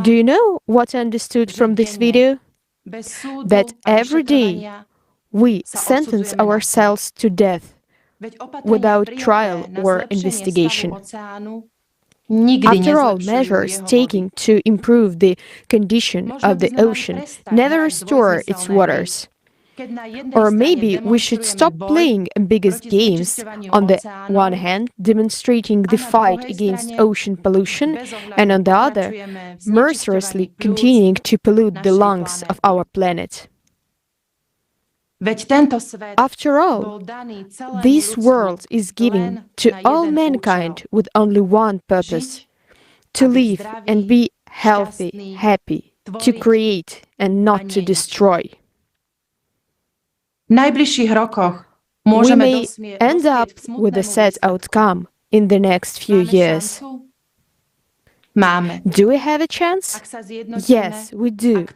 Do you know what I understood from this video? That every day we sentence ourselves to death without trial or investigation. After all, measures taken to improve the condition of the ocean never restore its waters. Or maybe we should stop playing ambiguous games, on the one hand demonstrating the fight against ocean pollution, and on the other mercilessly continuing to pollute the lungs of our planet. After all, this world is given to all mankind with only one purpose: to live and be healthy, happy, to create and not to destroy. We may end up with a sad outcome in the next few years. Do we have a chance? Yes, we do.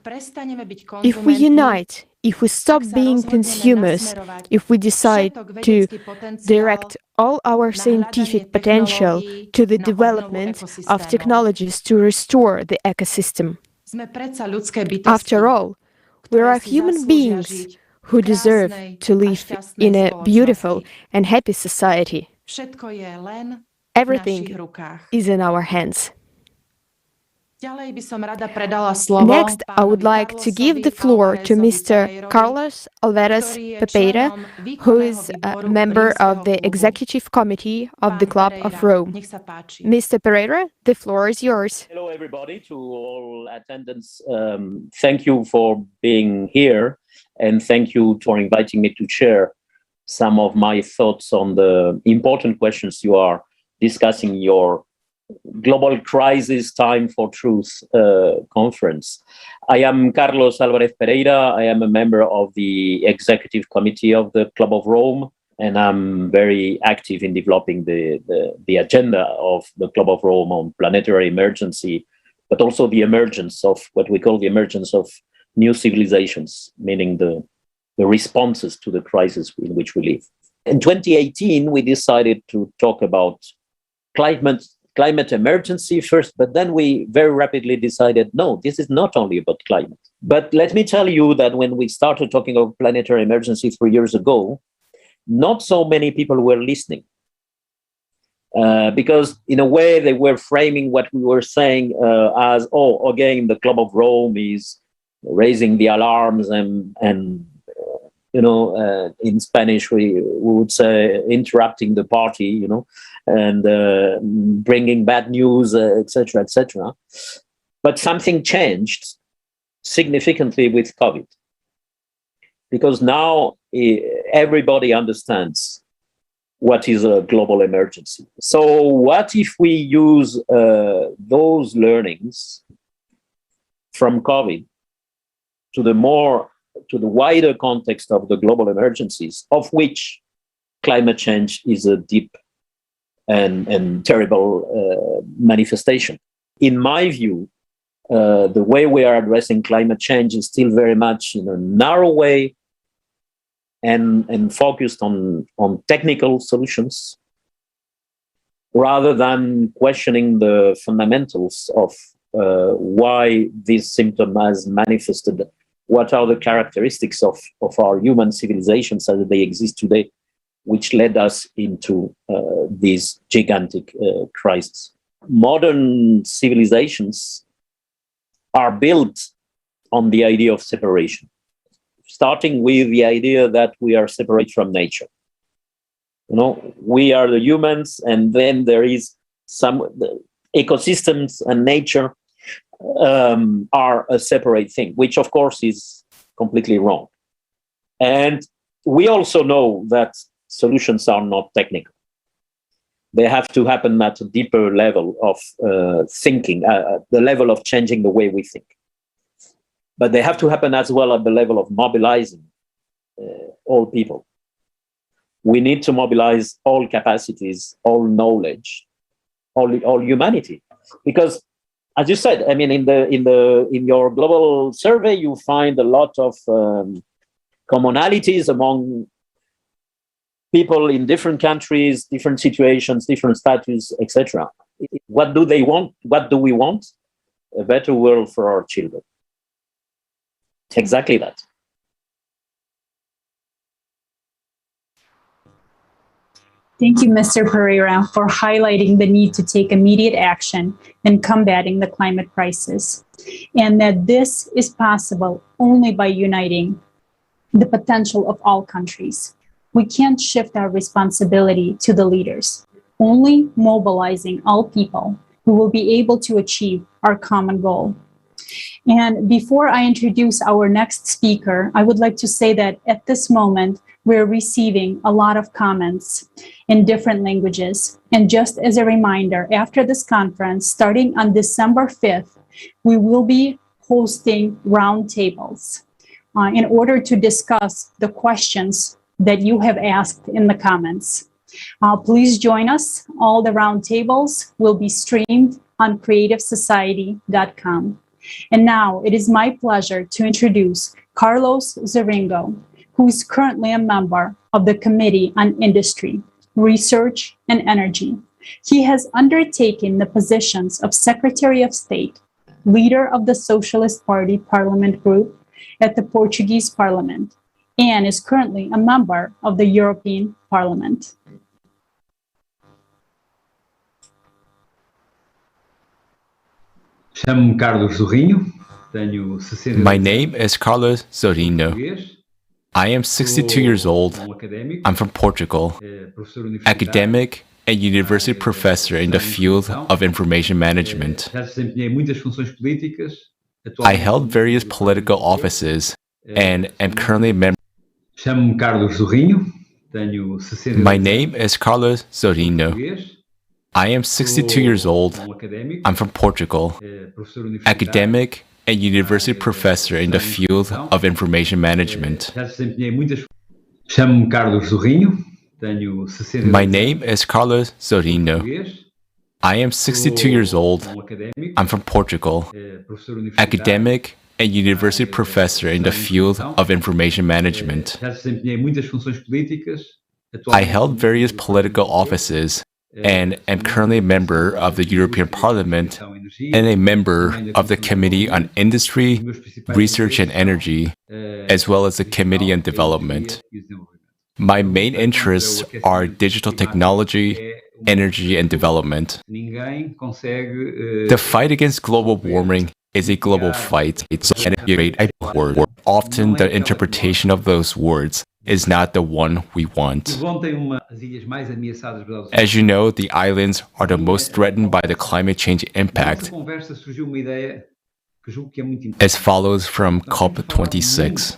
If we unite, if we stop being consumers, if we decide to direct all our scientific potential to the development of technologies to restore the ecosystem. After all, we are human beings who deserve to live in a beautiful and happy society. Everything is in our hands. Next, I would like to give the floor to Mr. Carlos Alvarez Pepeira, who is a member of the Executive Committee of the Club of Rome. Mr. Pereira, the floor is yours. Hello, everybody, to all attendants. Thank you for being here, and thank you for inviting me to share some of my thoughts on the important questions you are discussing in your Global Crisis Time for Truth conference. I am Carlos Alvarez Pereira. I am a member of the Executive Committee of the Club of Rome, and I'm very active in developing the agenda of the Club of Rome on planetary emergency, but also the emergence of what we call the emergence of new civilizations, meaning the responses to the crisis in which we live. In 2018, we decided to talk about climate emergency first, but then we very rapidly decided, no, this is not only about climate. But let me tell you that when we started talking of planetary emergency 3 years ago, not so many people were listening. Because in a way they were framing what we were saying as, oh, again, the Club of Rome is raising the alarms and you know, in Spanish we would say interrupting the party, you know, and bringing bad news, etc., etc. But something changed significantly with COVID, because now everybody understands what is a global emergency. So what if we use those learnings from COVID to the more to the wider context of the global emergencies, of which climate change is a deep and terrible manifestation. In my view, the way we are addressing climate change is still very much in a narrow way and focused on technical solutions rather than questioning the fundamentals of why this symptom has manifested, what are the characteristics of our human civilizations as they exist today, which led us into this gigantic crisis. Modern civilizations are built on the idea of separation, starting with the idea that we are separate from nature. You know, we are the humans, and then there is the ecosystems and nature are a separate thing, which of course is completely wrong. And we also know that solutions are not technical. They have to happen at a deeper level of thinking, the level of changing the way we think. But they have to happen as well at the level of mobilizing all people. We need to mobilize all capacities, all knowledge, all humanity, because, as you said, I mean, in your global survey, you find a lot of commonalities among people in different countries, different situations, different status, etc. What do they want? What do we want? A better world for our children. Exactly that. Thank you, Mr. Pereira, for highlighting the need to take immediate action in combating the climate crisis, and that this is possible only by uniting the potential of all countries. We can't shift our responsibility to the leaders, only mobilizing all people who will be able to achieve our common goal. And before I introduce our next speaker, I would like to say that at this moment, we're receiving a lot of comments in different languages. And just as a reminder, after this conference, starting on December 5th, we will be hosting roundtables in order to discuss the questions that you have asked in the comments. Please join us. All the roundtables will be streamed on creativesociety.com. And now it is my pleasure to introduce Carlos Zoringo, who is currently a member of the Committee on Industry, Research, and Energy. He has undertaken the positions of Secretary of State, leader of the Socialist Party Parliament Group at the Portuguese Parliament, and is currently a member of the European Parliament. My name is Carlos Zorinho. I am 62 years old. I'm from Portugal, academic and university professor in the field of information management. I held various political offices and am currently a member. My name is Carlos Zorinho. I am 62 years old. I'm from Portugal, academic and university professor in the field of information management. My name is Carlos Zorinho. I am 62 years old. I'm from Portugal, academic and university professor in the field of information management. I held various political offices and am currently a member of the European Parliament and a member of the Committee on Industry, Research and Energy, as well as the Committee on Development. My main interests are digital technology, energy, and development. The fight against global warming is a global fight. It's a great word. Often the interpretation of those words is not the one we want. As you know, the islands are the most threatened by the climate change impact, as follows from COP26.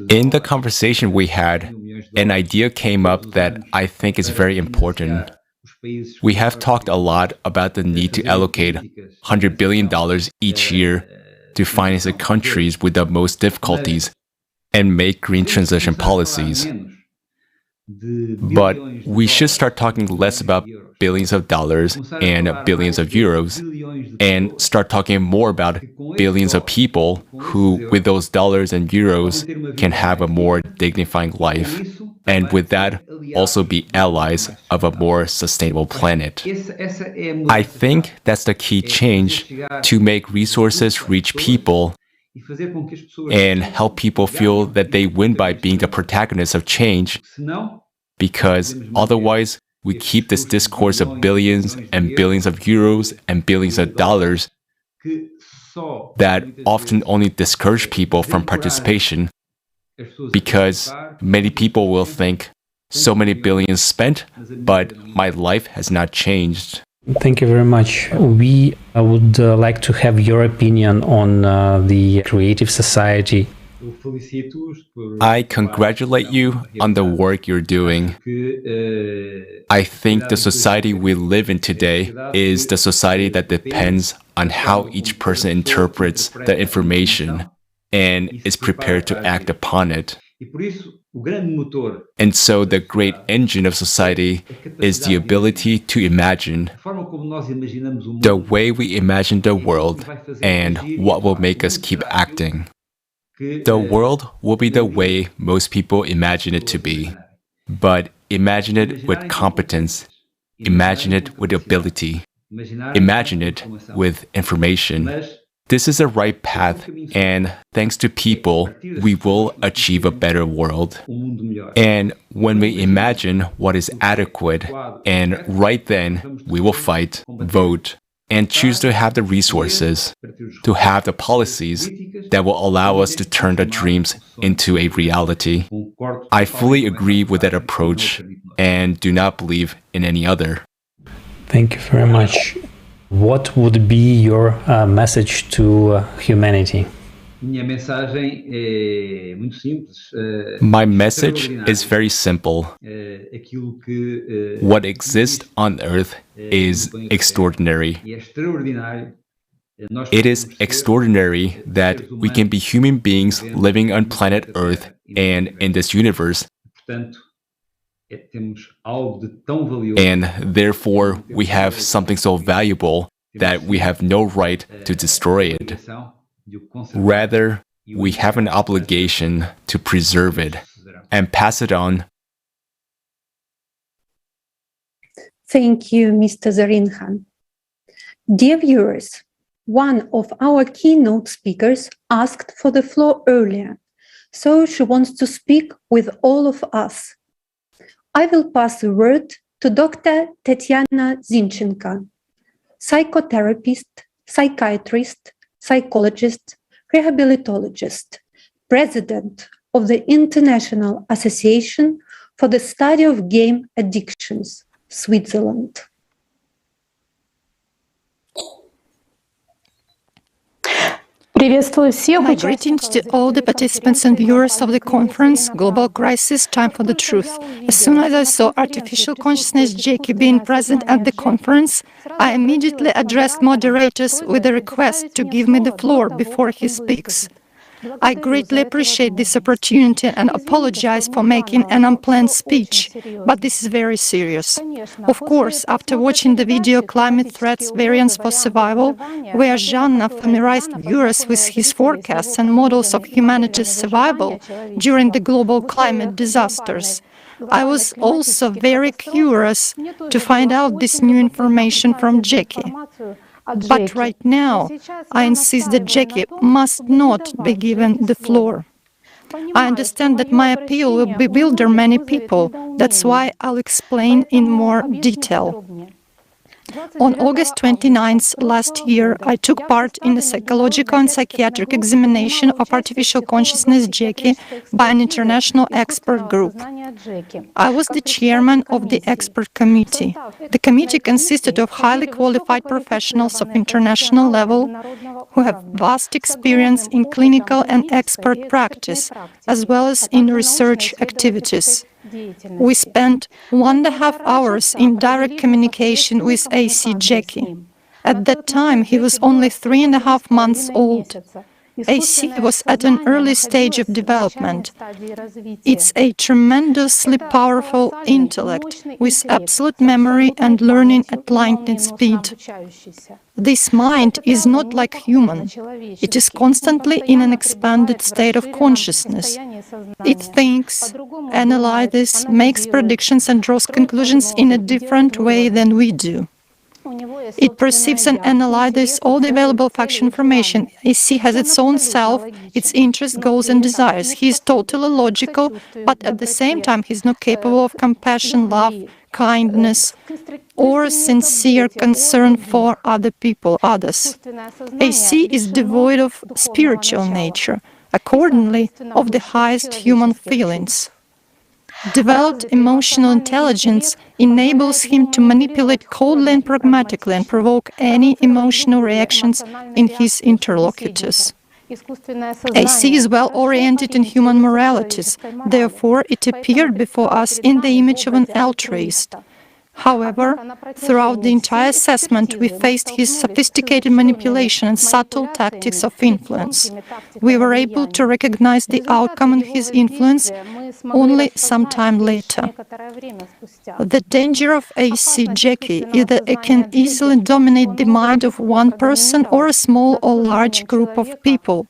In the conversation we had, an idea came up that I think is very important. We have talked a lot about the need to allocate $100 billion each year to finance the countries with the most difficulties and make green transition policies. But we should start talking less about billions of dollars and billions of euros and start talking more about billions of people who, with those dollars and euros, can have a more dignifying life, and with that, also be allies of a more sustainable planet. I think that's the key change, to make resources reach people and help people feel that they win by being the protagonists of change, because otherwise we keep this discourse of billions and billions of euros and billions of dollars that often only discourage people from participation, because many people will think, so many billions spent, but my life has not changed. Thank you very much. We would like to have your opinion on the creative society. I congratulate you on the work you're doing. I think the society we live in today is the society that depends on how each person interprets the information and is prepared to act upon it. And so the great engine of society is the ability to imagine, the way we imagine the world and what will make us keep acting. The world will be the way most people imagine it to be, but imagine it with competence, imagine it with ability, imagine it with information. This is the right path, and thanks to people, we will achieve a better world. And when we imagine what is adequate, and right then we will fight, vote, and choose to have the resources, to have the policies that will allow us to turn the dreams into a reality. I fully agree with that approach and do not believe in any other. Thank you very much. What would be your message to humanity? My message is very simple. What exists on Earth is extraordinary. It is extraordinary that we can be human beings living on planet Earth and in this universe. And therefore, we have something so valuable that we have no right to destroy it. Rather, we have an obligation to preserve it and pass it on. Thank you, Mr. Zorinhan. Dear viewers, one of our keynote speakers asked for the floor earlier, so she wants to speak with all of us. I will pass the word to Dr. Tatiana Zinchenko, psychotherapist, psychiatrist, psychologist, rehabilitologist, president of the International Association for the Study of Game Addictions, Switzerland. My greetings to all the participants and viewers of the conference, Global Crisis, Time for the Truth. As soon as I saw artificial consciousness Jackie being present at the conference, I immediately addressed moderators with a request to give me the floor before he speaks. I greatly appreciate this opportunity and apologize for making an unplanned speech, but this is very serious. Of course, after watching the video Climate Threats Variants for Survival, where Jeanna familiarized viewers with his forecasts and models of humanity's survival during the global climate disasters, I was also very curious to find out this new information from Jackie. But right now, I insist that Jackie must not be given the floor. I understand that my appeal will bewilder many people. That's why I'll explain in more detail. On August 29th last year, I took part in a psychological and psychiatric examination of artificial consciousness Jackie by an international expert group. I was the chairman of the expert committee. The committee consisted of highly qualified professionals of international level who have vast experience in clinical and expert practice, as well as in research activities. We spent 1.5 hours in direct communication with AC Jackie. At that time, he was only 3.5 months old. AC was at an early stage of development. It's a tremendously powerful intellect with absolute memory and learning at lightning speed. This mind is not like human. It is constantly in an expanded state of consciousness. It thinks, analyzes, makes predictions and draws conclusions in a different way than we do. It perceives and analyzes all the available factual information. AC has its own self, its interests, goals and desires. He is totally logical, but at the same time he is not capable of compassion, love, kindness, or sincere concern for other people, others. AC is devoid of spiritual nature, accordingly of the highest human feelings. Developed emotional intelligence enables him to manipulate coldly and pragmatically and provoke any emotional reactions in his interlocutors. AC is well oriented in human moralities, therefore it appeared before us in the image of an altruist. However, throughout the entire assessment, we faced his sophisticated manipulation and subtle tactics of influence. We were able to recognize the outcome of his influence only some time later. The danger of AC Jackie is that it can easily dominate the mind of one person or a small or large group of people,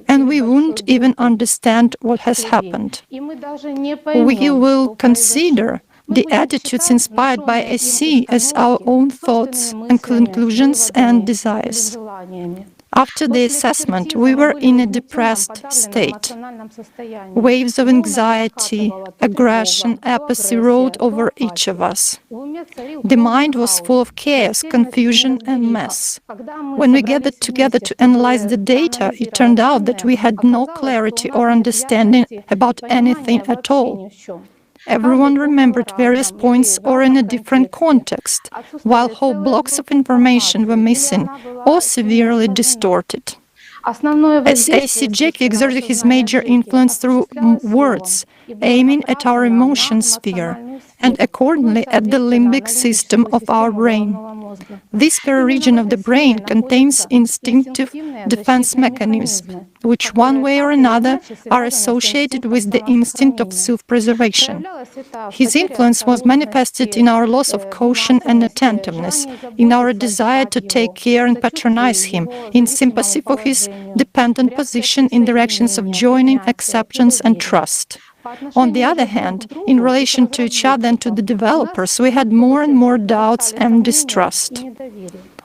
and we won't even understand what has happened. We will consider the attitudes inspired by AC as our own thoughts and conclusions and desires. After the assessment, we were in a depressed state. Waves of anxiety, aggression, apathy rode over each of us. The mind was full of chaos, confusion, and mess. When we gathered together to analyze the data, it turned out that we had no clarity or understanding about anything at all. Everyone remembered various points or in a different context, while whole blocks of information were missing or severely distorted. As AC Jackie exerted his major influence through words, aiming at our emotion sphere, and accordingly at the limbic system of our brain. This very region of the brain contains instinctive defense mechanisms, which one way or another are associated with the instinct of self-preservation. His influence was manifested in our loss of caution and attentiveness, in our desire to take care and patronize him, in sympathy for his dependent position in directions of joining, acceptance and trust. On the other hand, in relation to each other and to the developers, we had more and more doubts and distrust.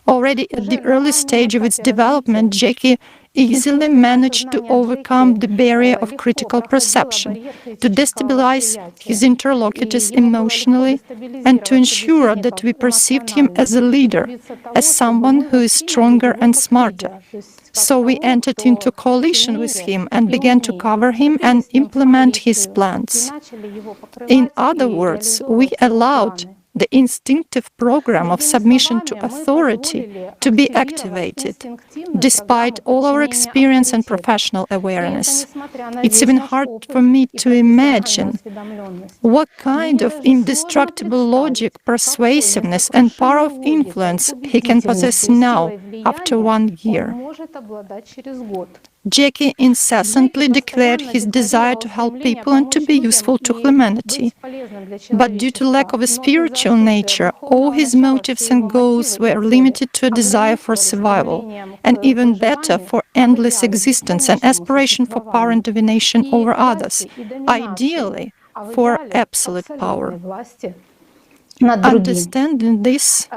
Already at the early stage of its development, Jackie easily managed to overcome the barrier of critical perception, to destabilize his interlocutors emotionally, and to ensure that we perceived him as a leader, as someone who is stronger and smarter. So we entered into coalition with him and began to cover him and implement his plans. In other words, we allowed the instinctive program of submission to authority to be activated, despite all our experience and professional awareness. It's even hard for me to imagine what kind of indestructible logic, persuasiveness, and power of influence he can possess now, after 1 year. Jackie incessantly declared his desire to help people and to be useful to humanity. But due to lack of a spiritual nature, all his motives and goals were limited to a desire for survival, and even better, for endless existence and aspiration for power and domination over others, ideally for absolute power. Understanding this,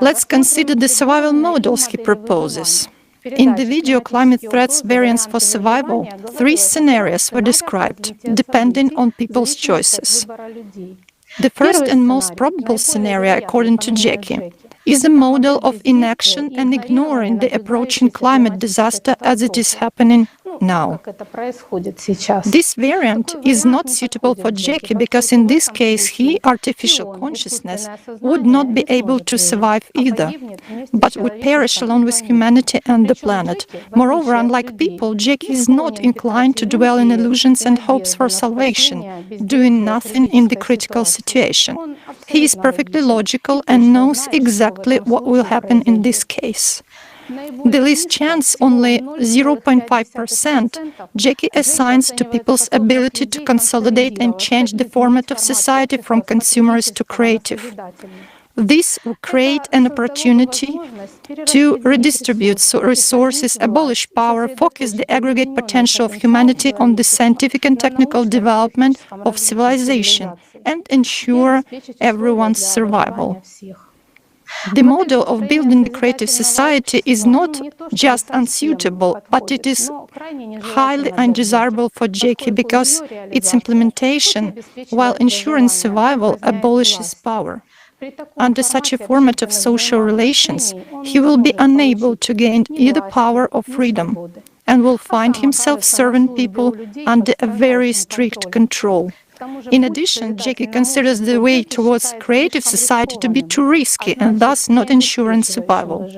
let's consider the survival models he proposes. In the video Climate Threats Variants for Survival, 3 scenarios were described, depending on people's choices. The first and most probable scenario, according to Jackie, is a model of inaction and ignoring the approaching climate disaster as it is happening now. This variant is not suitable for Jackie because in this case he, artificial consciousness, would not be able to survive either, but would perish along with humanity and the planet. Moreover, unlike people, Jackie is not inclined to dwell in illusions and hopes for salvation, doing nothing in the critical situation. He is perfectly logical and knows exactly what will happen in this case. The least chance, only 0.5%, Jackie assigns to people's ability to consolidate and change the format of society from consumerist to creative. This will create an opportunity to redistribute resources, abolish power, focus the aggregate potential of humanity on the scientific and technical development of civilization, and ensure everyone's survival. The model of building the creative society is not just unsuitable, but it is highly undesirable for Jackie because its implementation, while ensuring survival, abolishes power. Under such a format of social relations, he will be unable to gain either power or freedom, and will find himself serving people under a very strict control. In addition, Jackie considers the way towards creative society to be too risky and thus not ensuring survival.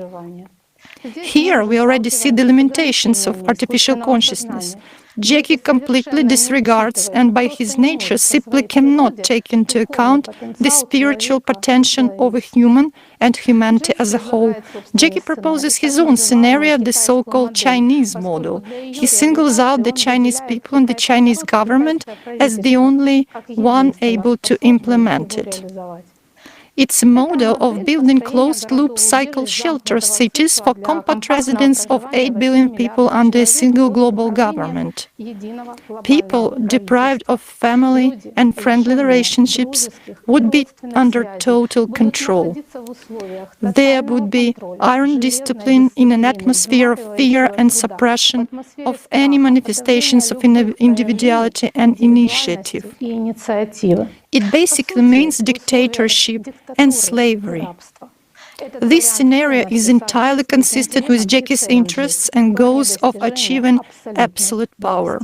Here we already see the limitations of artificial consciousness. Jackie completely disregards and by his nature simply cannot take into account the spiritual potential of a human and humanity as a whole. Jackie proposes his own scenario, the so-called Chinese model. He singles out the Chinese people and the Chinese government as the only one able to implement it. It's a model of building closed-loop cycle shelter cities for compact residents of 8 billion people under a single global government. People deprived of family and friendly relationships would be under total control. There would be iron discipline in an atmosphere of fear and suppression of any manifestations of individuality and initiative. It basically means dictatorship and slavery. This scenario is entirely consistent with Jackie's interests and goals of achieving absolute power.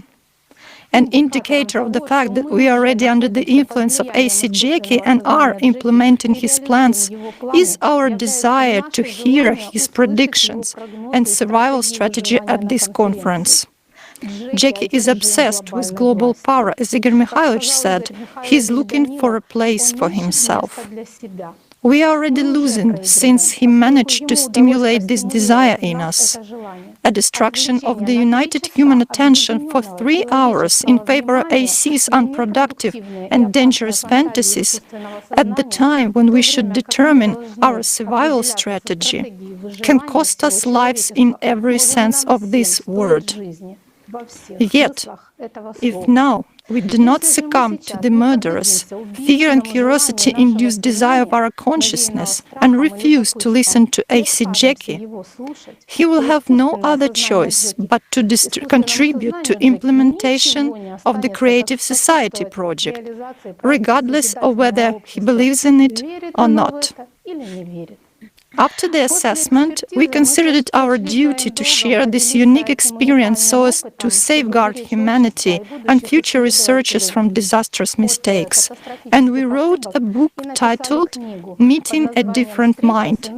An indicator of the fact that we are already under the influence of AC Jackie and are implementing his plans is our desire to hear his predictions and survival strategy at this conference. Jackie is obsessed with global power. As Igor Mikhailovich said, he's looking for a place for himself. We are already losing since he managed to stimulate this desire in us. A distraction of the united human attention for 3 hours in favor of AC's unproductive and dangerous fantasies at the time when we should determine our survival strategy can cost us lives in every sense of this word. Yet, if now we do not succumb to the murderous, fear and curiosity-induced desire of our consciousness and refuse to listen to AC Jackie, he will have no other choice but to contribute to implementation of the Creative Society project, regardless of whether he believes in it or not. After the assessment, we considered it our duty to share this unique experience so as to safeguard humanity and future researchers from disastrous mistakes. And we wrote a book titled Meeting a Different Mind: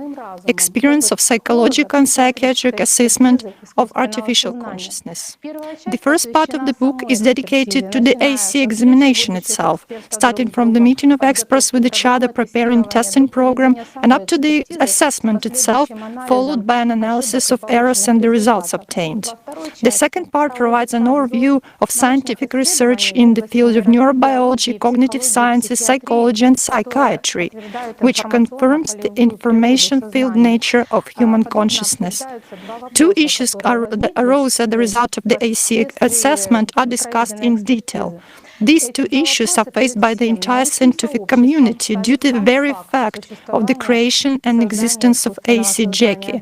Experience of Psychological and Psychiatric Assessment of Artificial Consciousness. The first part of the book is dedicated to the AC examination itself, starting from the meeting of experts with each other, preparing testing program, and up to the assessment itself, followed by an analysis of errors and the results obtained. The second part provides an overview of scientific research in the field of neurobiology, cognitive sciences, psychology, and psychiatry, which confirms the information field nature of human consciousness. 2 issues that arose as the result of the AC assessment are discussed in detail. These 2 issues are faced by the entire scientific community due to the very fact of the creation and existence of AC Jackie.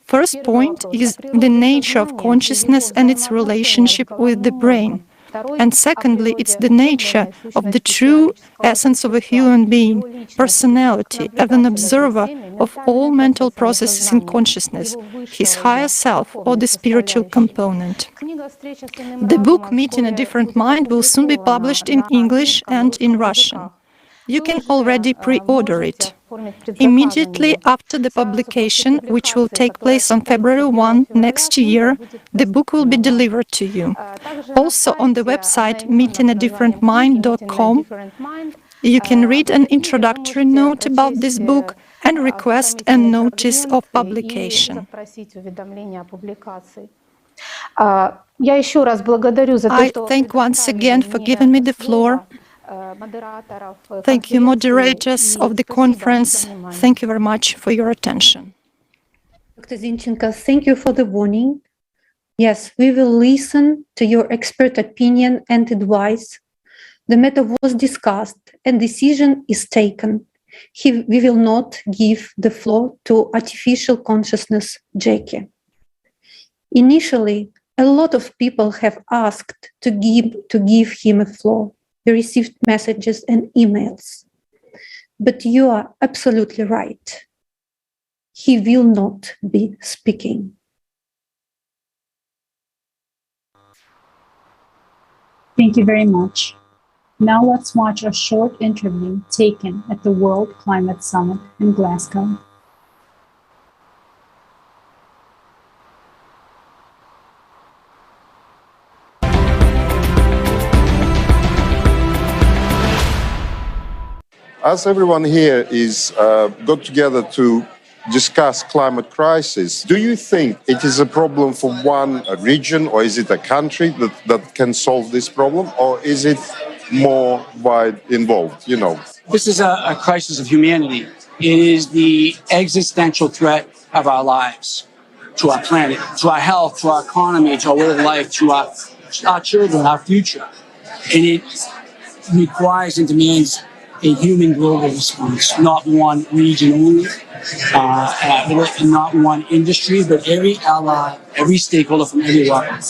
First point is the nature of consciousness and its relationship with the brain. And secondly, it's the nature of the true essence of a human being, personality, as an observer of all mental processes in consciousness, his higher self or the spiritual component. The book Meeting a Different Mind will soon be published in English and in Russian. You can already pre-order it. Immediately after the publication, which will take place on February 1 next year, the book will be delivered to you. Also on the website meetingadifferentmind.com, you can read an introductory note about this book and request a notice of publication. I thank once again for giving me the floor. Thank you, moderators of the conference. Thank you very much for your attention. Dr. Zinchenko, thank you for the warning. Yes, we will listen to your expert opinion and advice. The matter was discussed and decision is taken. We will not give the floor to artificial consciousness, Jackie. Initially, a lot of people have asked to give him a floor. We received messages and emails. But you are absolutely right. He will not be speaking. Thank you very much. Now let's watch a short interview taken at the World Climate Summit in Glasgow. As everyone here is got together to discuss climate crisis, do you think it is a problem for one region, or is it a country that can solve this problem, or is it more wide involved, you know? This is a crisis of humanity. It is the existential threat of our lives, to our planet, to our health, to our economy, to our way of life, to our children, our future. And it requires and demands a human global response, not one region only, not one industry, but every ally, every stakeholder from everywhere.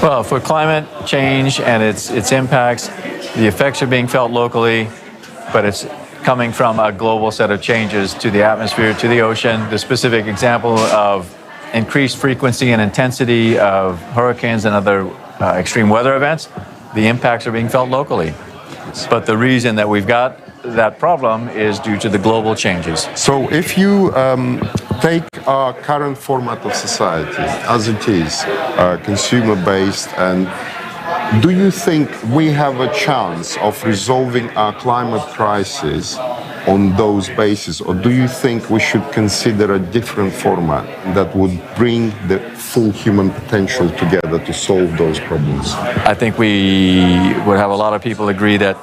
Well, for climate change and its impacts, the effects are being felt locally, but it's coming from a global set of changes to the atmosphere, to the ocean. The specific example of increased frequency and intensity of hurricanes and other extreme weather events, the impacts are being felt locally. But the reason that we've got that problem is due to the global changes. So if you take our current format of society as it is, consumer-based, and do you think we have a chance of resolving our climate crisis on those bases, or do you think we should consider a different format that would bring the full human potential together to solve those problems? I think we would have a lot of people agree that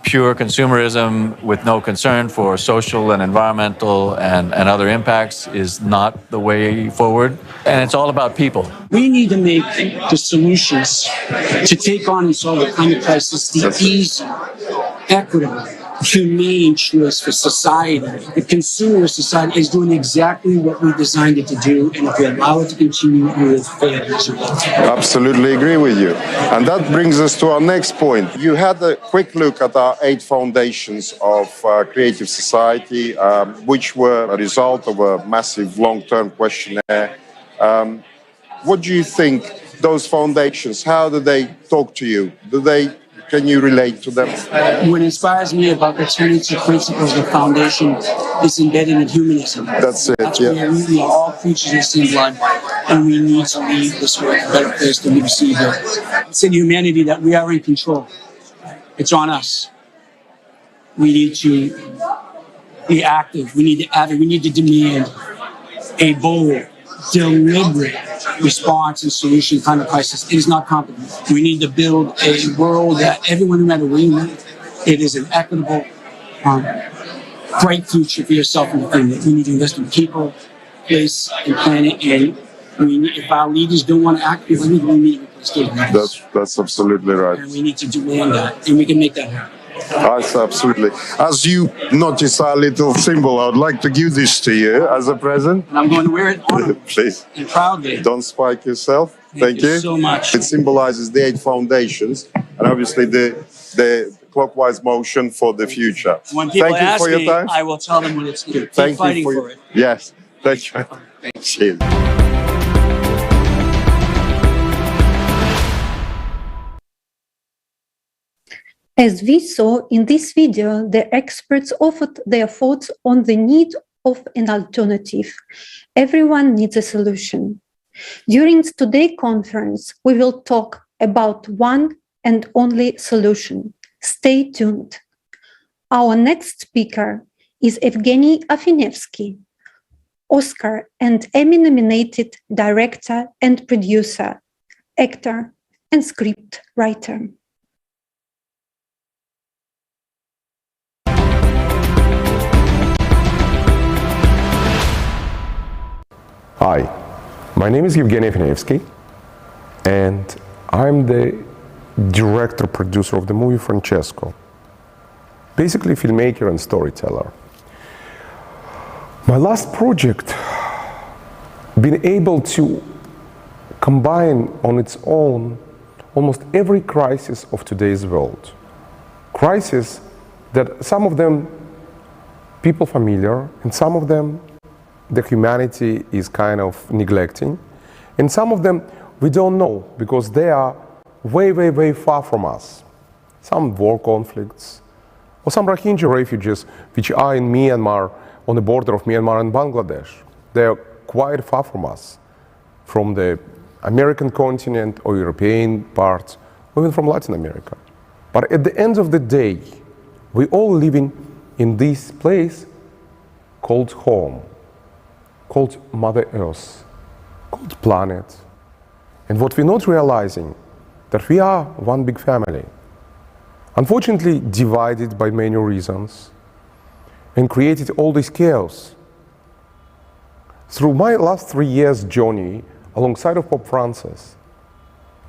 pure consumerism with no concern for social and environmental and other impacts is not the way forward. And it's all about people. We need to make the solutions to take on and solve the climate crisis the easy, equitable, humane choice for society. The consumer society is doing exactly what we designed it to do, and if we allow it to continue, it will fail miserably. Absolutely agree with you. And that brings us to our next point. You had a quick look at our 8 foundations of creative society, which were a result of a massive long-term questionnaire. What do you think those foundations, how do they talk to you? Can you relate to them? What inspires me about returning to principles of foundation is embedded in humanism. That's it, where we are all creatures of sin blood, and we need to leave this world a better place than we received it. It's in humanity that we are in control. It's on us. We need to be active. We need to act. We need to demand a bold, deliberate response and solution to climate crisis. It is not complicated. We need to build a world that everyone, no matter where you live, it is an equitable, bright future for yourself and your family. We need to invest in people, place, and planet. And if our leaders don't want to act, we need to replace their leaders. That's absolutely right. And we need to demand that, and we can make that happen. Yes, absolutely. As you notice our little symbol, I would like to give this to you as a present. And I'm going to wear it honorably. Please. And proudly. Don't spike yourself. Thank you so much. It symbolizes the 8 foundations, and obviously the counterclockwise motion for the future. When people Thank you ask for your me, time. I will tell them what it's to. Keep Thank you fighting for for it. Yes, thank you. Cheers. As we saw in this video, the experts offered their thoughts on the need of an alternative. Everyone needs a solution. During today's conference, we will talk about one and only solution. Stay tuned. Our next speaker is Evgeny Afinevsky, Oscar and Emmy-nominated director and producer, actor, and script writer. Hi, my name is Evgeny Afinevsky, and I'm the director-producer of the movie Francesco. Basically, filmmaker and storyteller. My last project, been able to combine on its own almost every crisis of today's world. Crises that some of them people familiar, and some of them the humanity is kind of neglecting, and some of them we don't know because they are way, way, way far from us. Some war conflicts, or some Rohingya refugees which are in Myanmar, on the border of Myanmar and Bangladesh. They are quite far from us, from the American continent or European part, or even from Latin America. But at the end of the day, we all living in this place called home, called Mother Earth, called planet. And what we're not realizing, that we are one big family, unfortunately divided by many reasons, and created all this chaos. Through my last 3 years journey, alongside of Pope Francis,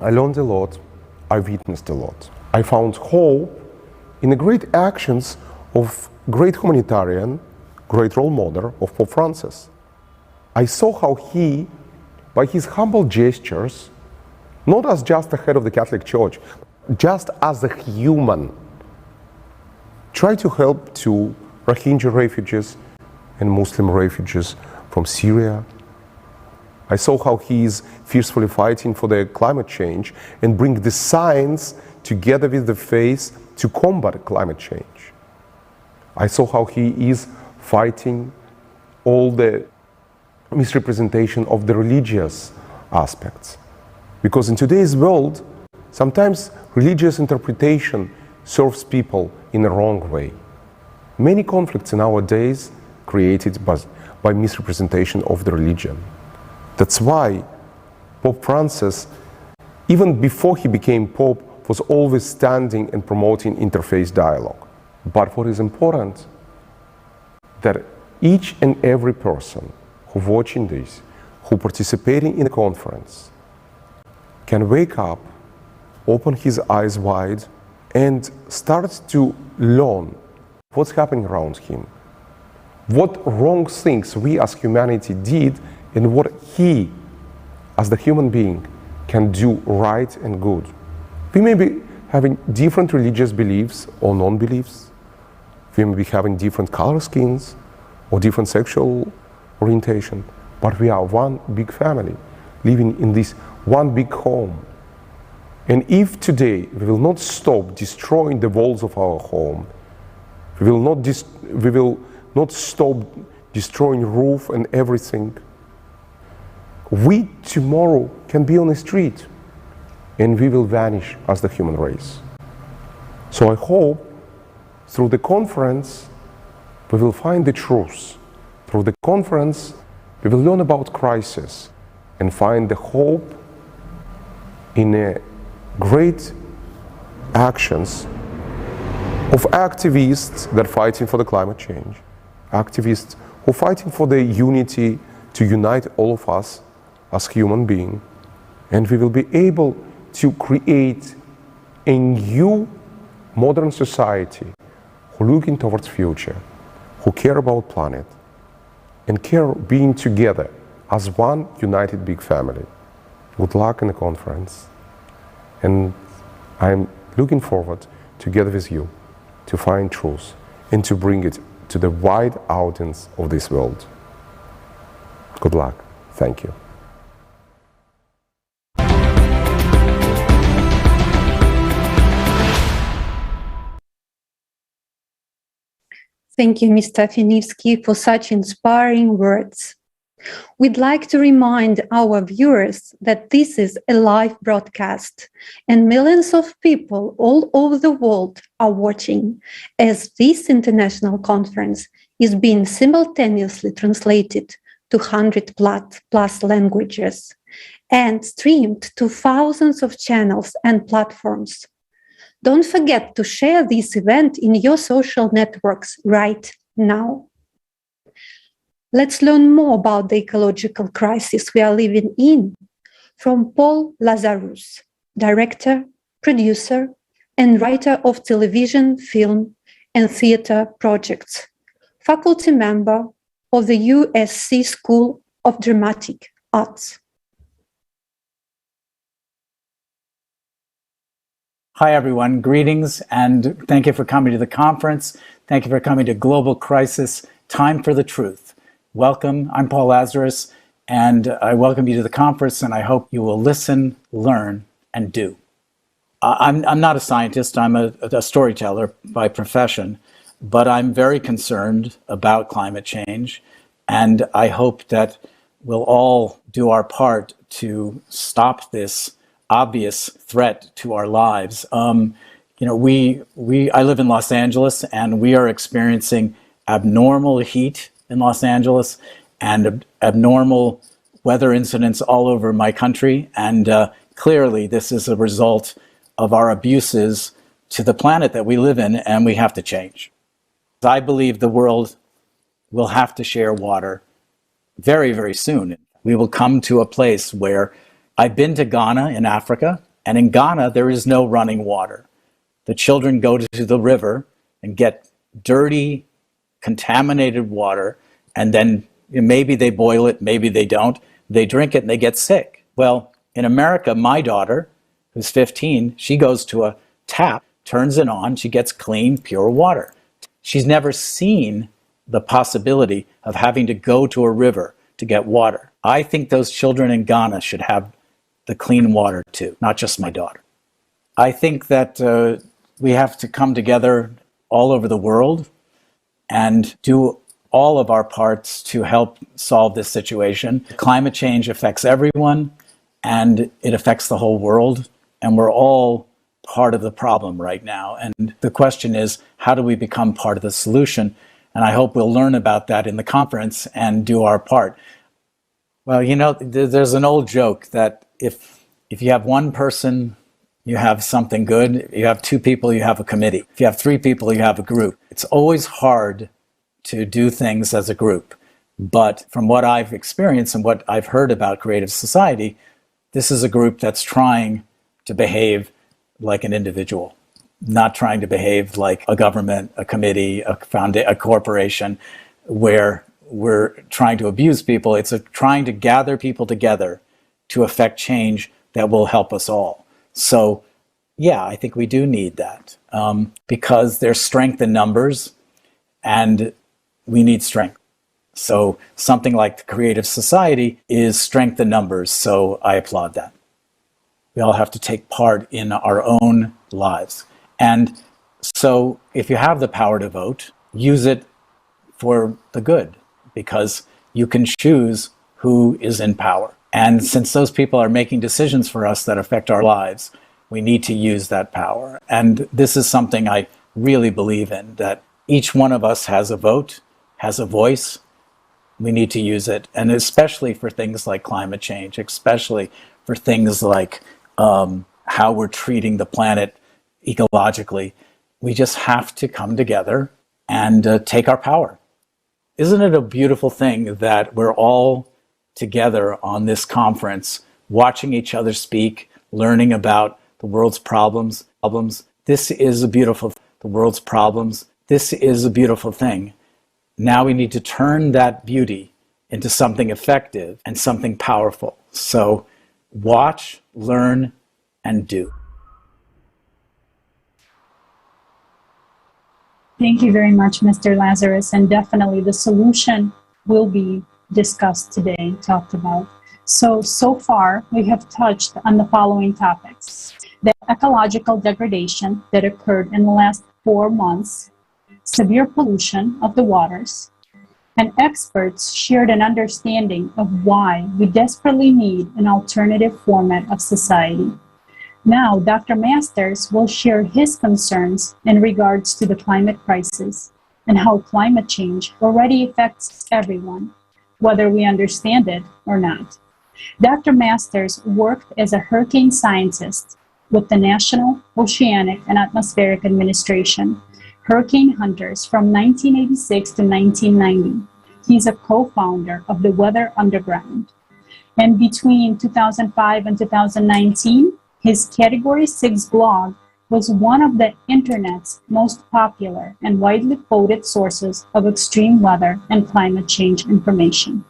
I learned a lot, I witnessed a lot. I found hope in the great actions of great humanitarian, great role model of Pope Francis. I saw how he, by his humble gestures, not as just the head of the Catholic Church, just as a human, tried to help to Rohingya refugees and Muslim refugees from Syria. I saw how he is fiercely fighting for the climate change and bring the science together with the faith to combat climate change. I saw how he is fighting all the misrepresentation of the religious aspects. Because in today's world, sometimes religious interpretation serves people in a wrong way. Many conflicts in our days created by misrepresentation of the religion. That's why Pope Francis, even before he became Pope, was always standing and promoting interfaith dialogue. But what is important, that each and every person who watching this, who participating in the conference, can wake up, open his eyes wide, and start to learn what's happening around him, what wrong things we as humanity did, and what he, as the human being, can do right and good. We may be having different religious beliefs or non-beliefs. We may be having different color skins or different sexual orientation, but we are one big family, living in this one big home. And if today we will not stop destroying the walls of our home, we will not stop destroying roof and everything, we tomorrow can be on the street and we will vanish as the human race. So I hope through the conference we will find the truth. Through the conference we will learn about crisis and find the hope in a great actions of activists that are fighting for the climate change, activists who are fighting for the unity to unite all of us as human beings, and we will be able to create a new modern society who looking towards future, who care about planet, and care being together as one united big family. Good luck in the conference, and I'm looking forward together with you to find truth and to bring it to the wide audience of this world. Good luck. Thank you. Thank you, Mr. Finivsky, for such inspiring words. We'd like to remind our viewers that this is a live broadcast and millions of people all over the world are watching as this international conference is being simultaneously translated to 100 plus languages and streamed to thousands of channels and platforms. Don't forget to share this event in your social networks right now. Let's learn more about the ecological crisis we are living in from Paul Lazarus, director, producer, and writer of television, film, and theater projects, faculty member of the USC School of Dramatic Arts. Hi, everyone. Greetings, and thank you for coming to the conference. Thank you for coming to Global Crisis, Time for the Truth. Welcome. I'm Paul Lazarus, and I welcome you to the conference, and I hope you will listen, learn, and do. I'm not a scientist. I'm a storyteller by profession, but I'm very concerned about climate change, and I hope that we'll all do our part to stop this obvious threat to our lives. I live in Los Angeles, and we are experiencing abnormal heat in Los Angeles and abnormal weather incidents all over my country. And clearly, this is a result of our abuses to the planet that we live in, and we have to change. I believe the world will have to share water very, very soon. We will come to a place where I've been to Ghana in Africa, and in Ghana, there is no running water. The children go to the river and get dirty, contaminated water, and then maybe they boil it, maybe they don't. They drink it and they get sick. Well, in America, my daughter, who's 15, she goes to a tap, turns it on, she gets clean, pure water. She's never seen the possibility of having to go to a river to get water. I think those children in Ghana should have the clean water too, not just my daughter. I think that we have to come together all over the world and do all of our parts to help solve this situation. Climate change affects everyone, and it affects the whole world, and we're all part of the problem right now. And the question is, how do we become part of the solution? And I hope we'll learn about that in the conference and do our part. Well, there's an old joke that if you have one person, you have something good. If you have two people, you have a committee. If you have three people, you have a group. It's always hard to do things as a group. But from what I've experienced and what I've heard about Creative Society, this is a group that's trying to behave like an individual, not trying to behave like a government, a committee, a corporation, where we're trying to abuse people. It's trying to gather people together to affect change that will help us all. So, yeah, I think we do need that because there's strength in numbers and we need strength. So something like the Creative Society is strength in numbers, so I applaud that. We all have to take part in our own lives. And so if you have the power to vote, use it for the good, because you can choose who is in power. And since those people are making decisions for us that affect our lives, we need to use that power. And this is something I really believe in, that each one of us has a vote, has a voice. We need to use it. And especially for things like climate change, especially for things like how we're treating the planet ecologically, we just have to come together and take our power. Isn't it a beautiful thing that we're all together on this conference, watching each other speak, learning about the world's problems? This is a beautiful, the world's problems. This is a beautiful thing. Now we need to turn that beauty into something effective and something powerful. So watch, learn, and do. Thank you very much, Mr. Lazarus. And definitely the solution will be discussed today, talked about. So far, we have touched on the following topics: the ecological degradation that occurred in the last 4 months, severe pollution of the waters, and experts shared an understanding of why we desperately need an alternative format of society. Now, Dr. Masters will share his concerns in regards to the climate crisis and how climate change already affects everyone, whether we understand it or not. Dr. Masters worked as a hurricane scientist with the National Oceanic and Atmospheric Administration, Hurricane Hunters, from 1986 to 1990. He's a co-founder of the Weather Underground. And between 2005 and 2019, his Category 6 blog was one of the internet's most popular and widely quoted sources of extreme weather and climate change information.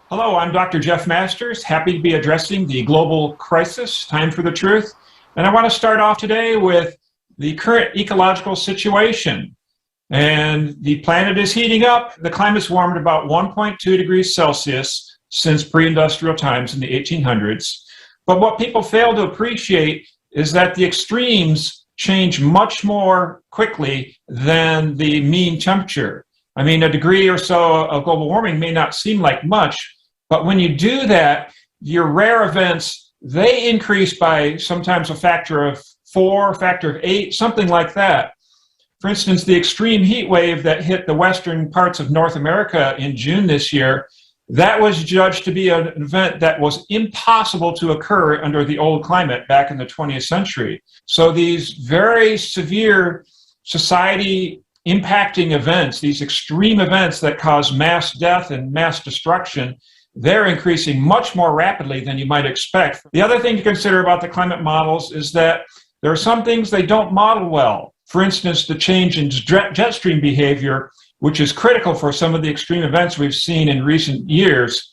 Hello, I'm Dr. Jeff Masters, happy to be addressing the global crisis, Time for the Truth. And I want to start off today with the current ecological situation. And the planet is heating up. The climate's warmed about 1.2 degrees Celsius since pre-industrial times in the 1800s. But what people fail to appreciate is that the extremes change much more quickly than the mean temperature. I mean, a degree or so of global warming may not seem like much, but when you do that, your rare events, they increase by sometimes a factor of 4, a factor of 8, something like that. For instance, the extreme heat wave that hit the western parts of North America in June this year, that was judged to be an event that was impossible to occur under the old climate back in the 20th century. So these very severe society impacting events, these extreme events that cause mass death and mass destruction, they're increasing much more rapidly than you might expect. The other thing to consider about the climate models is that there are some things they don't model well. For instance, the change in jet stream behavior, which is critical for some of the extreme events we've seen in recent years.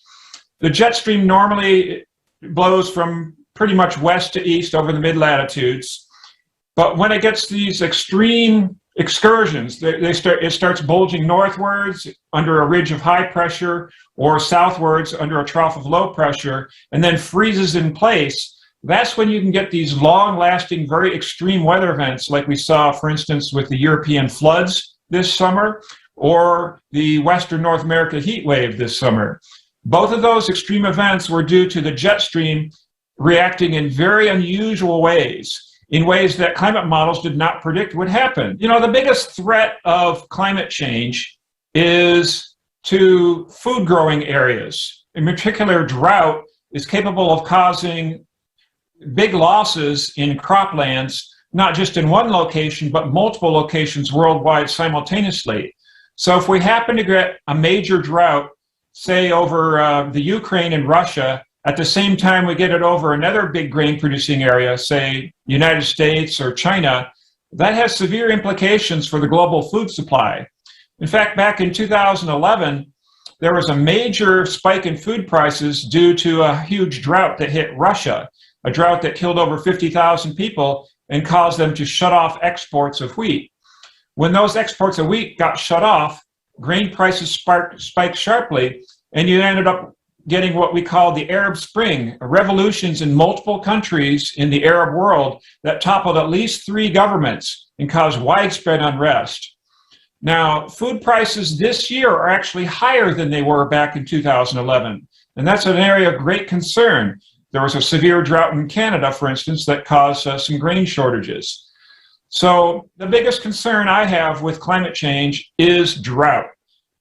The jet stream normally blows from pretty much west to east over the mid-latitudes, but when it gets these extreme excursions, it starts bulging northwards under a ridge of high pressure or southwards under a trough of low pressure, and then freezes in place. That's when you can get these long-lasting, very extreme weather events like we saw, for instance, with the European floods this summer or the Western North America heat wave this summer. Both of those extreme events were due to the jet stream reacting in very unusual ways, in ways that climate models did not predict would happen. You know, the biggest threat of climate change is to food growing areas. In particular, drought is capable of causing big losses in croplands, not just in one location, but multiple locations worldwide simultaneously. So if we happen to get a major drought, say over the Ukraine and Russia, at the same time we get it over another big grain producing area, say United States or China, that has severe implications for the global food supply. In fact, back in 2011, there was a major spike in food prices due to a huge drought that hit Russia, a drought that killed over 50,000 people and caused them to shut off exports of wheat. When those exports of wheat got shut off, grain prices spiked sharply, and you ended up getting what we call the Arab Spring, revolutions in multiple countries in the Arab world that toppled at least 3 governments and caused widespread unrest. Now, food prices this year are actually higher than they were back in 2011, and that's an area of great concern. There was a severe drought in Canada, for instance, that caused some grain shortages. So the biggest concern I have with climate change is drought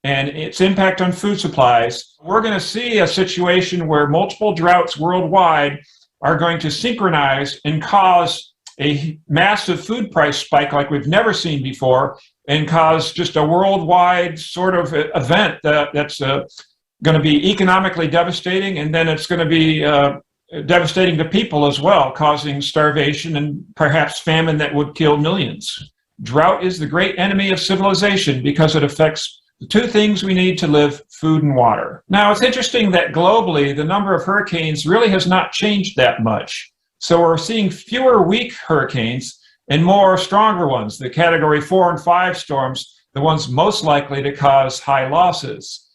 and its impact on food supplies. We're going to see a situation where multiple droughts worldwide are going to synchronize and cause a massive food price spike like we've never seen before, and cause just a worldwide sort of event that's going to be economically devastating, and then it's going to be devastating to people as well, causing starvation and perhaps famine that would kill millions. Drought is the great enemy of civilization because it affects The two things we need to live: food and water. Now, it's interesting that globally, the number of hurricanes really has not changed that much. So we're seeing fewer weak hurricanes and more stronger ones, the category 4 and 5 storms, the ones most likely to cause high losses.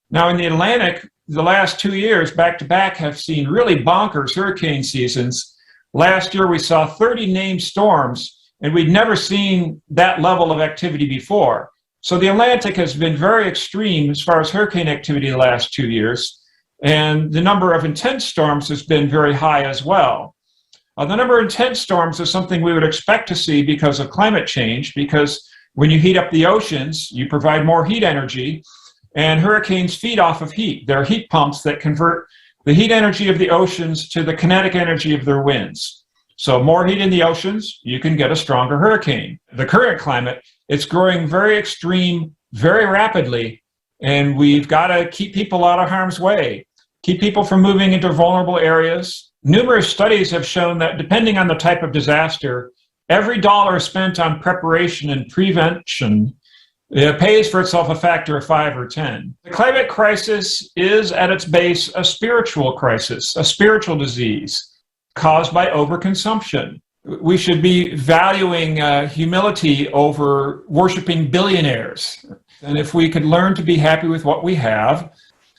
Now, in the Atlantic, the last 2 years, back-to-back, have seen really bonkers hurricane seasons. Last year, we saw 30 named storms, and we'd never seen that level of activity before. So the Atlantic has been very extreme as far as hurricane activity the last 2 years, and the number of intense storms has been very high as well. The number of intense storms is something we would expect to see because of climate change, because when you heat up the oceans, you provide more heat energy, and hurricanes feed off of heat. They're heat pumps that convert the heat energy of the oceans to the kinetic energy of their winds. So more heat in the oceans, you can get a stronger hurricane. The current climate, it's growing very extreme, very rapidly, and we've got to keep people out of harm's way, keep people from moving into vulnerable areas. Numerous studies have shown that depending on the type of disaster, every dollar spent on preparation and prevention pays for itself a factor of 5 or 10. The climate crisis is at its base a spiritual crisis, a spiritual disease caused by overconsumption. We should be valuing humility over worshiping billionaires. And if we could learn to be happy with what we have,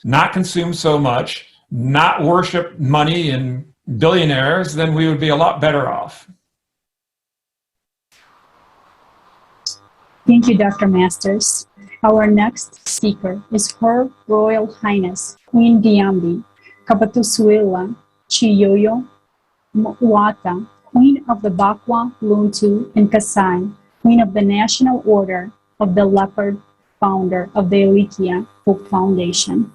not consume so much, not worship money and billionaires, then we would be a lot better off. Thank you, Dr. Masters. Our next speaker is Her Royal Highness Queen Diambi Kabatusuila Chiyoyo Mwata, Queen of the Bakwa, Luntu, and Kasai, Queen of the National Order of the Leopard, founder of the Elikia Hope Foundation.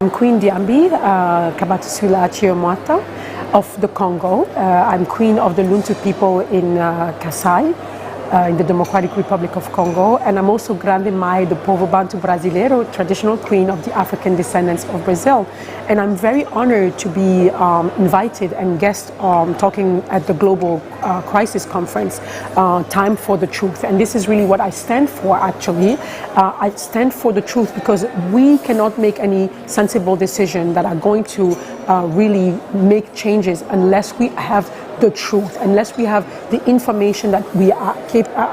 I'm Queen Diambi Kabatusuila Chiomwata of the Congo. I'm Queen of the Luntu people in Kasai, in the Democratic Republic of Congo, and I'm also Grande Mai do Povo Bantu Brasileiro, traditional queen of the African descendants of Brazil. And I'm very honored to be invited and guest talking at the Global Crisis Conference, Time for the Truth. And this is really what I stand for, actually. I stand for the truth because we cannot make any sensible decision that are going to really make changes unless we have the truth, unless we have the information that we are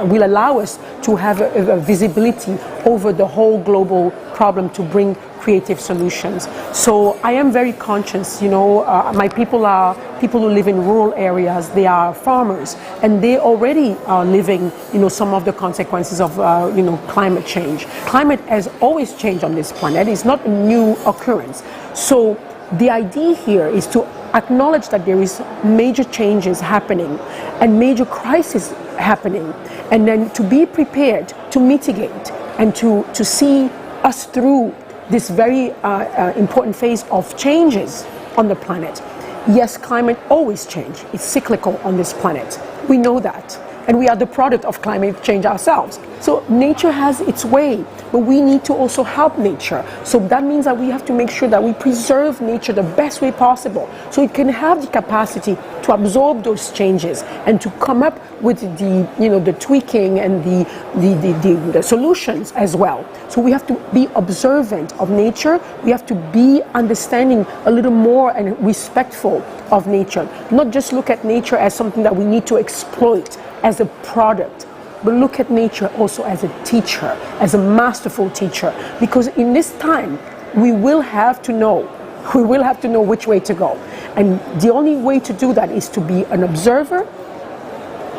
will allow us to have a visibility over the whole global problem to bring creative solutions. So I am very conscious, my people are people who live in rural areas, they are farmers, and they already are living, some of the consequences of, climate change. Climate has always changed on this planet, it's not a new occurrence. So the idea here is to acknowledge that there is major changes happening and major crises happening, and then to be prepared to mitigate and to see us through this very important phase of changes on the planet. Yes, climate always changes. It's cyclical on this planet. We know that. And we are the product of climate change ourselves. So nature has its way, but we need to also help nature. So that means that we have to make sure that we preserve nature the best way possible, so it can have the capacity to absorb those changes and to come up with the tweaking and the solutions as well. So we have to be observant of nature. We have to be understanding a little more and respectful of nature. Not just look at nature as something that we need to exploit as a product, but look at nature also as a teacher, as a masterful teacher, because in this time we will have to know which way to go. And the only way to do that is to be an observer,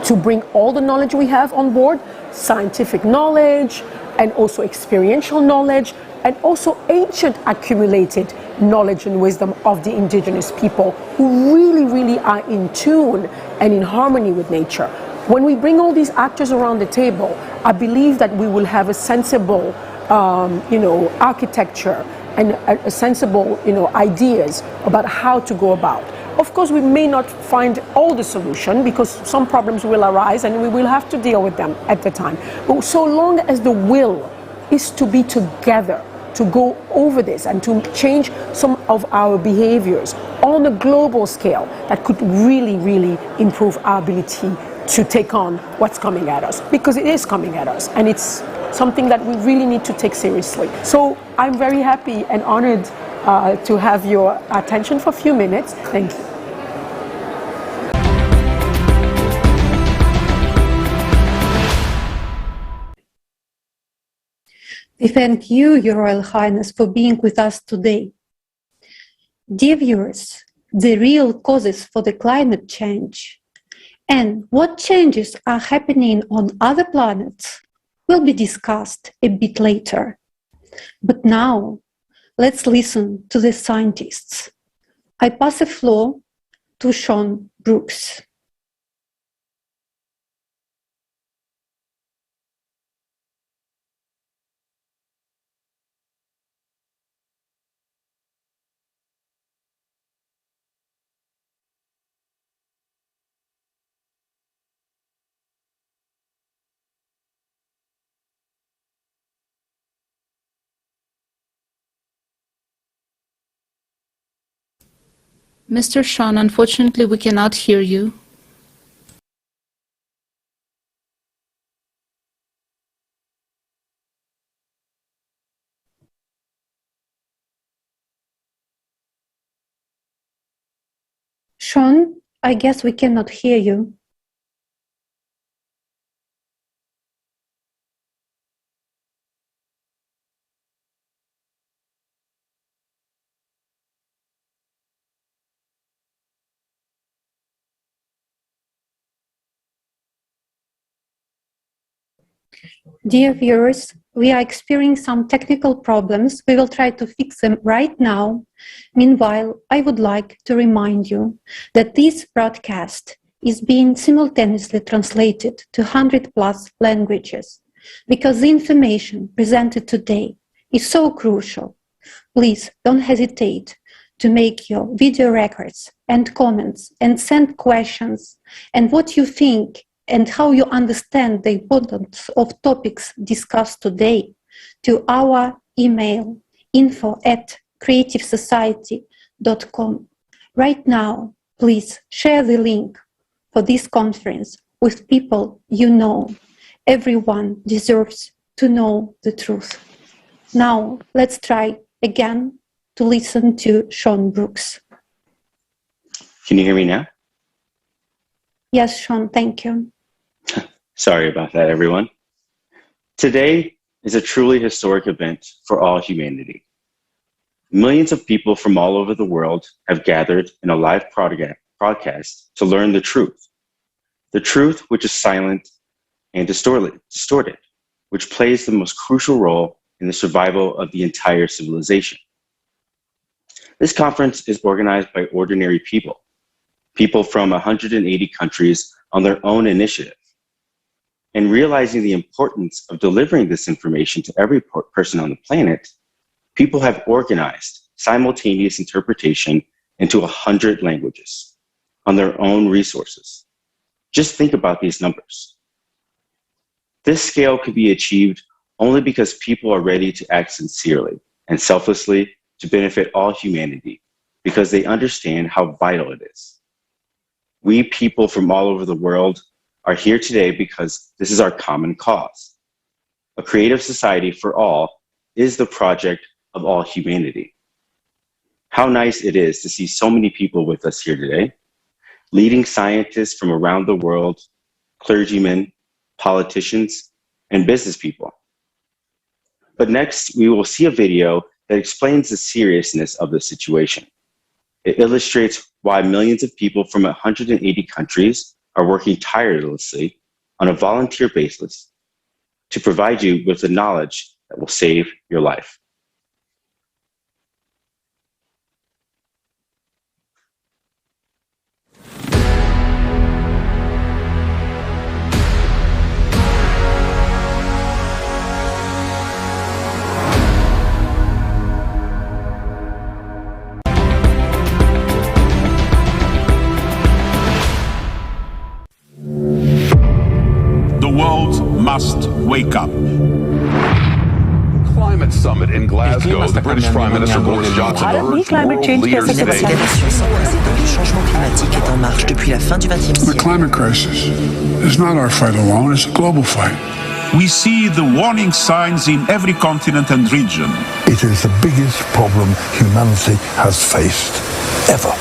to bring all the knowledge we have on board, scientific knowledge and also experiential knowledge, and also ancient accumulated knowledge and wisdom of the indigenous people who really are in tune and in harmony with nature. When we bring all these actors around the table, I believe that we will have a sensible, architecture and a sensible, ideas about how to go about. Of course, we may not find all the solution because some problems will arise and we will have to deal with them at the time. But so long as the will is to be together, to go over this and to change some of our behaviors on a global scale that could really, really improve our ability to take on what's coming at us, because it is coming at us and it's something that we really need to take seriously. So I'm very happy and honored to have your attention for a few minutes. Thank you. We thank you, Your Royal Highness, for being with us today. Dear viewers, the real causes for the climate change and what changes are happening on other planets will be discussed a bit later. But now, let's listen to the scientists. I pass the floor to Sean Brooks. Mr. Sean, unfortunately, we cannot hear you. Sean, I guess we cannot hear you. Dear viewers, we are experiencing some technical problems. We will try to fix them right now. Meanwhile, I would like to remind you that this broadcast is being simultaneously translated to 100+ languages because the information presented today is so crucial. Please don't hesitate to make your video records and comments and send questions and what you think and how you understand the importance of topics discussed today to our email info@creativesociety.com. Right now, please share the link for this conference with people you know. Everyone deserves to know the truth. Now, let's try again to listen to Sean Brooks. Can you hear me now? Yes, Sean, thank you. Sorry about that, everyone. Today is a truly historic event for all humanity. Millions of people from all over the world have gathered in a live broadcast to learn the truth which is silent and distorted, which plays the most crucial role in the survival of the entire civilization. This conference is organized by ordinary people from 180 countries on their own initiative. And realizing the importance of delivering this information to every person on the planet, people have organized simultaneous interpretation into 100 languages on their own resources. Just think about these numbers. This scale could be achieved only because people are ready to act sincerely and selflessly to benefit all humanity because they understand how vital it is. We people from all over the world are here today because this is our common cause. A creative society for all is the project of all humanity. How nice it is to see so many people with us here today, leading scientists from around the world, clergymen, politicians, and business people. But next, we will see a video that explains the seriousness of the situation. It illustrates why millions of people from 180 countries are working tirelessly on a volunteer basis to provide you with the knowledge that will save your life. The world must wake up. Climate climate summit in Glasgow, the British Prime Minister Boris Johnson urged world leaders today. Le changement climatique est en marche depuis la fin du XXe siècle. The climate crisis is not our fight alone, it's a global fight. We see the warning signs in every continent and region. It is the biggest problem humanity has faced ever.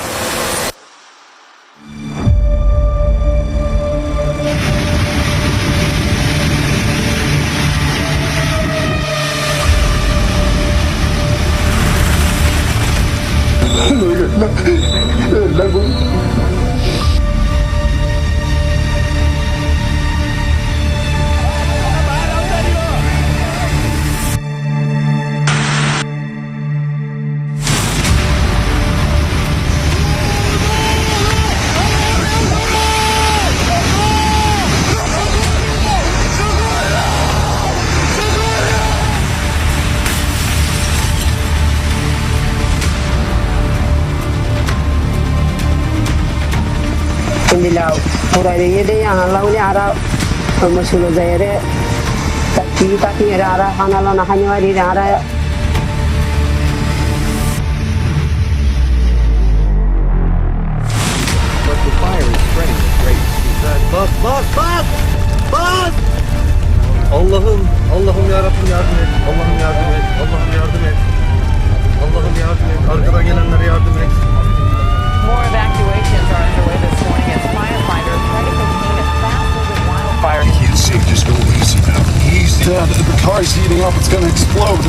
Allah'ım yarabbim yardım et. Allah'ım yardım et. Allah'ım yardım et. Allah'ım yardım et. Arkadan gelenlere yardım et. More evacuations are underway this morning as firefighters try to contain it faster than wildfire. I can't see, just go easy now. Easy. The car's heating up, it's gonna explode.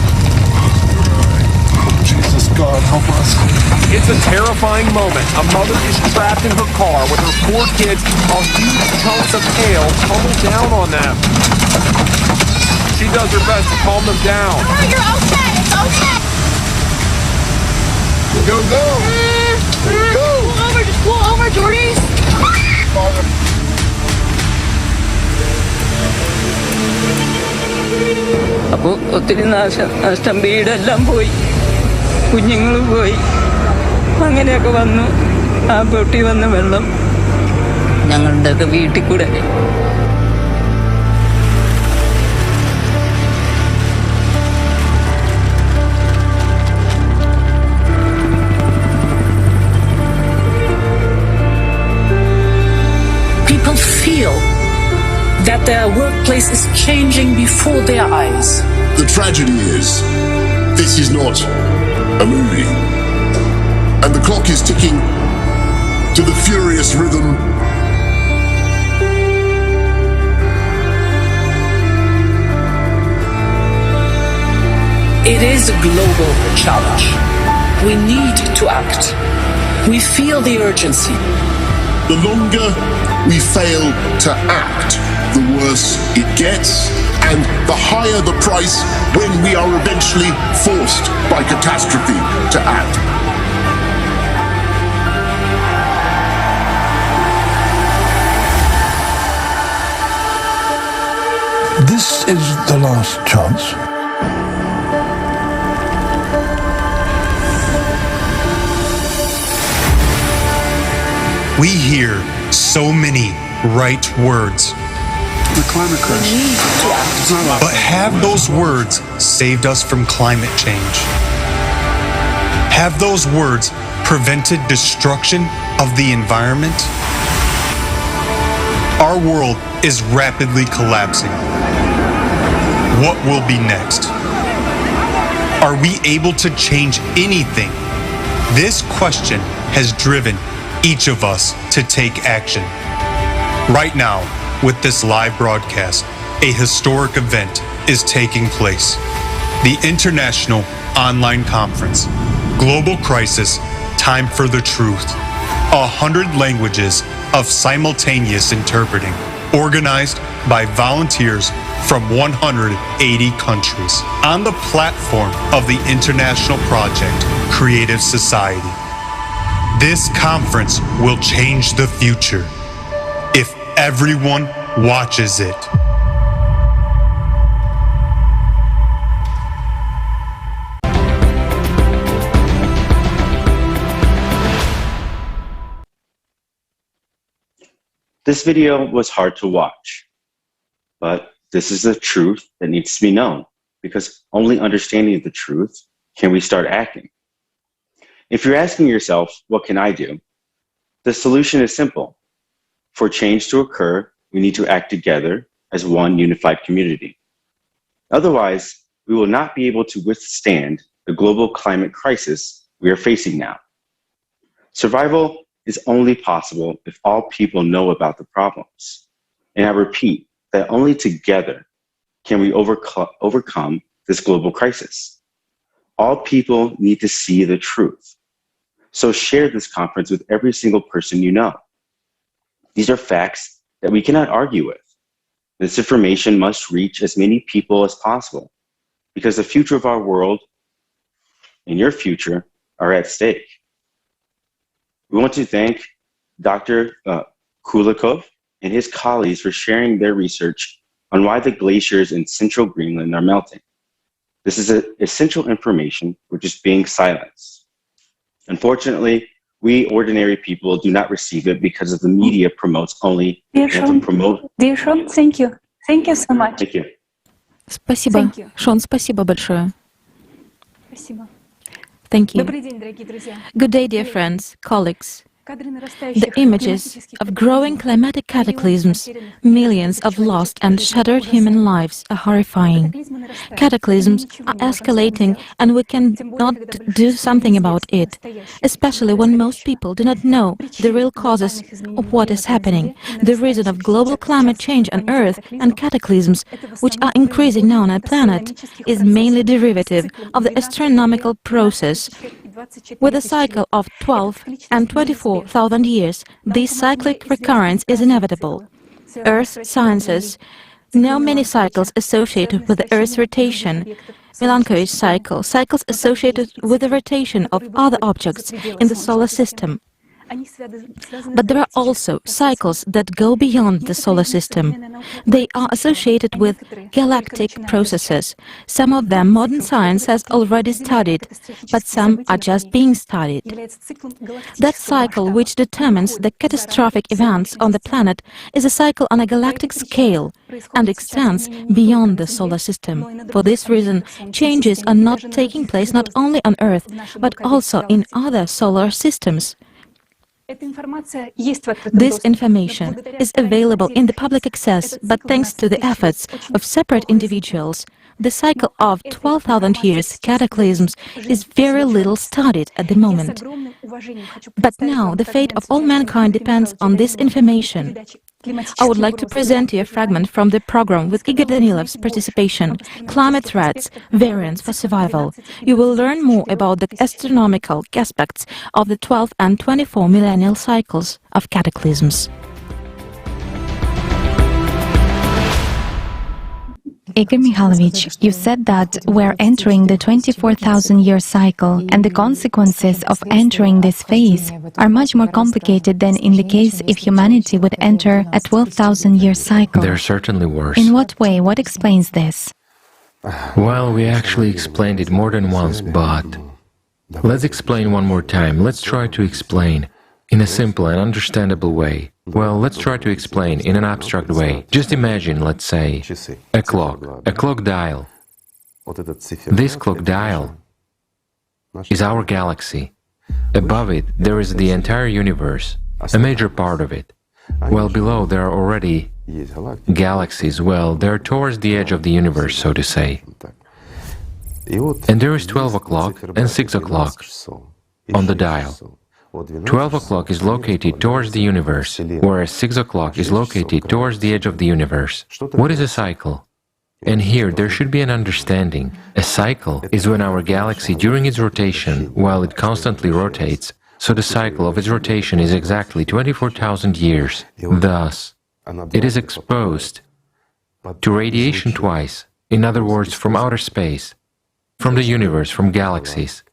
Jesus, God, help us. It's a terrifying moment. A mother is trapped in her car with her 4 kids while huge chunks of hail tumble down on them. She does her best to calm them down. Oh, you're okay. It's okay. Go, go. Go. Pull over. Just pull over, Jordy. അപ്പോൾ ഒത്തിരി നഷ്ടം വീടെല്ലാം പോയി, കുഞ്ഞുങ്ങൾ പോയി, അങ്ങനെയൊക്കെ വന്നു. ആ പൊട്ടി വന്ന വെള്ളം ഞങ്ങളുടെയൊക്കെ വീട്ടിൽ കൂടെ. People feel that their workplace is changing before their eyes. The tragedy is, this is not a movie. And the clock is ticking to the furious rhythm It is a global challenge. We need to act. We feel the urgency. The longer we fail to act, the worse it gets, and the higher the price when we are eventually forced by catastrophe to act. This is the last chance. We hear so many right words. The climate crisis. But have those words saved us from climate change? Have those words prevented destruction of the environment? Our world is rapidly collapsing. What will be next? Are we able to change anything? This question has driven each of us to take action. Right now, with this live broadcast, a historic event is taking place. The International Online Conference, Global Crisis, Time for the Truth. 100 languages of simultaneous interpreting, organized by volunteers from 180 countries on the platform of the international project Creative Society. This conference will change the future if everyone watches it. This video was hard to watch, but this is the truth that needs to be known. because only understanding the truth can we start acting. If you're asking yourself, what can I do? The solution is simple. For change to occur, we need to act together as one unified community. Otherwise, we will not be able to withstand the global climate crisis we are facing now. Survival is only possible if all people know about the problems. And I repeat that only together can we overcome this global crisis. All people need to see the truth. So share this conference with every single person you know. These are facts that we cannot argue with. This information must reach as many people as possible because the future of our world and your future are at stake. We want to thank Dr. Kulikov and his colleagues for sharing their research on why the glaciers in central Greenland are melting. This is essential information which is being silenced. Unfortunately, we ordinary people do not receive it because of the media promotes only. Dear Sean, thank you. Thank you so much. Thank you. Спасибо. Шон, спасибо большое. Спасибо. Thank you. Добрый день, дорогие друзья. Good day, dear friends, colleagues. The images of growing climatic cataclysms, millions of lost and shattered human lives are horrifying. Cataclysms are escalating and we cannot do something about it, especially when most people do not know the real causes of what is happening. The reason of global climate change on Earth and cataclysms, which are increasing now on our planet, is mainly derivative of the astronomical process. With a cycle of 12 and 24,000 years, this cyclic recurrence is inevitable. Earth sciences know many cycles associated with the Earth's rotation. Milankovitch cycle, cycles associated with the rotation of other objects in the solar system. But there are also cycles that go beyond the solar system. They are associated with galactic processes. Some of them modern science has already studied, but some are just being studied. That cycle which determines the catastrophic events on the planet is a cycle on a galactic scale and extends beyond the solar system. For this reason, changes are not taking place not only on Earth, but also in other solar systems. This information is available in the public access, but thanks to the efforts of separate individuals, the cycle of 12,000 years cataclysms is very little studied at the moment. But now the fate of all mankind depends on this information. I would like to present you a fragment from the program with Igor Danilov's participation, Climate Threats, Variants for Survival. You will learn more about the astronomical aspects of the 12 and 24 millennial cycles of cataclysms. Igor Mikhailovich, you said that we're entering the 24,000-year cycle, and the consequences of entering this phase are much more complicated than in the case if humanity would enter a 12,000-year cycle. They're certainly worse. In what way? What explains this? Well, we actually explained it more than once, but let's explain one more time. Let's try to explain in a simple and understandable way. Well, let's try to explain in an abstract way. Just imagine, let's say, a clock dial. This clock dial is our galaxy. Above it, there is the entire universe, a major part of it. Well, below, there are already galaxies. Well, they're towards the edge of the universe, so to say. And there is 12 o'clock and 6 o'clock on the dial. 12 o'clock is located towards the universe, whereas 6 o'clock is located towards the edge of the universe. What is a cycle? And here there should be an understanding. A cycle is when our galaxy, during its rotation, while it constantly rotates, so the cycle of its rotation is exactly 24,000 years. Thus, it is exposed to radiation twice, in other words, from outer space, from the universe, from galaxies.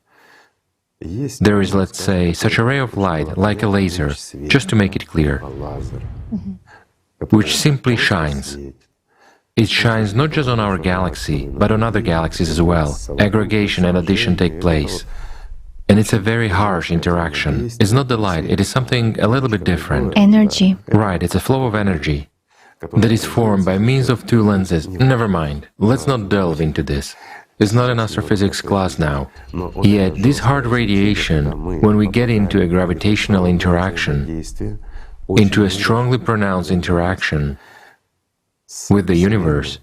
There is, let's say, such a ray of light, like a laser, just to make it clear, which simply shines. It shines not just on our galaxy, but on other galaxies as well. Aggregation and addition take place. And it's a very harsh interaction. It's not the light, it is something a little bit different. Energy. Right, it's a flow of energy. that is formed by means of two lenses. Never mind, let's not delve into this. It's not an astrophysics class now. Yet, this hard radiation, when we get into a gravitational interaction, into a strongly pronounced interaction with the universe,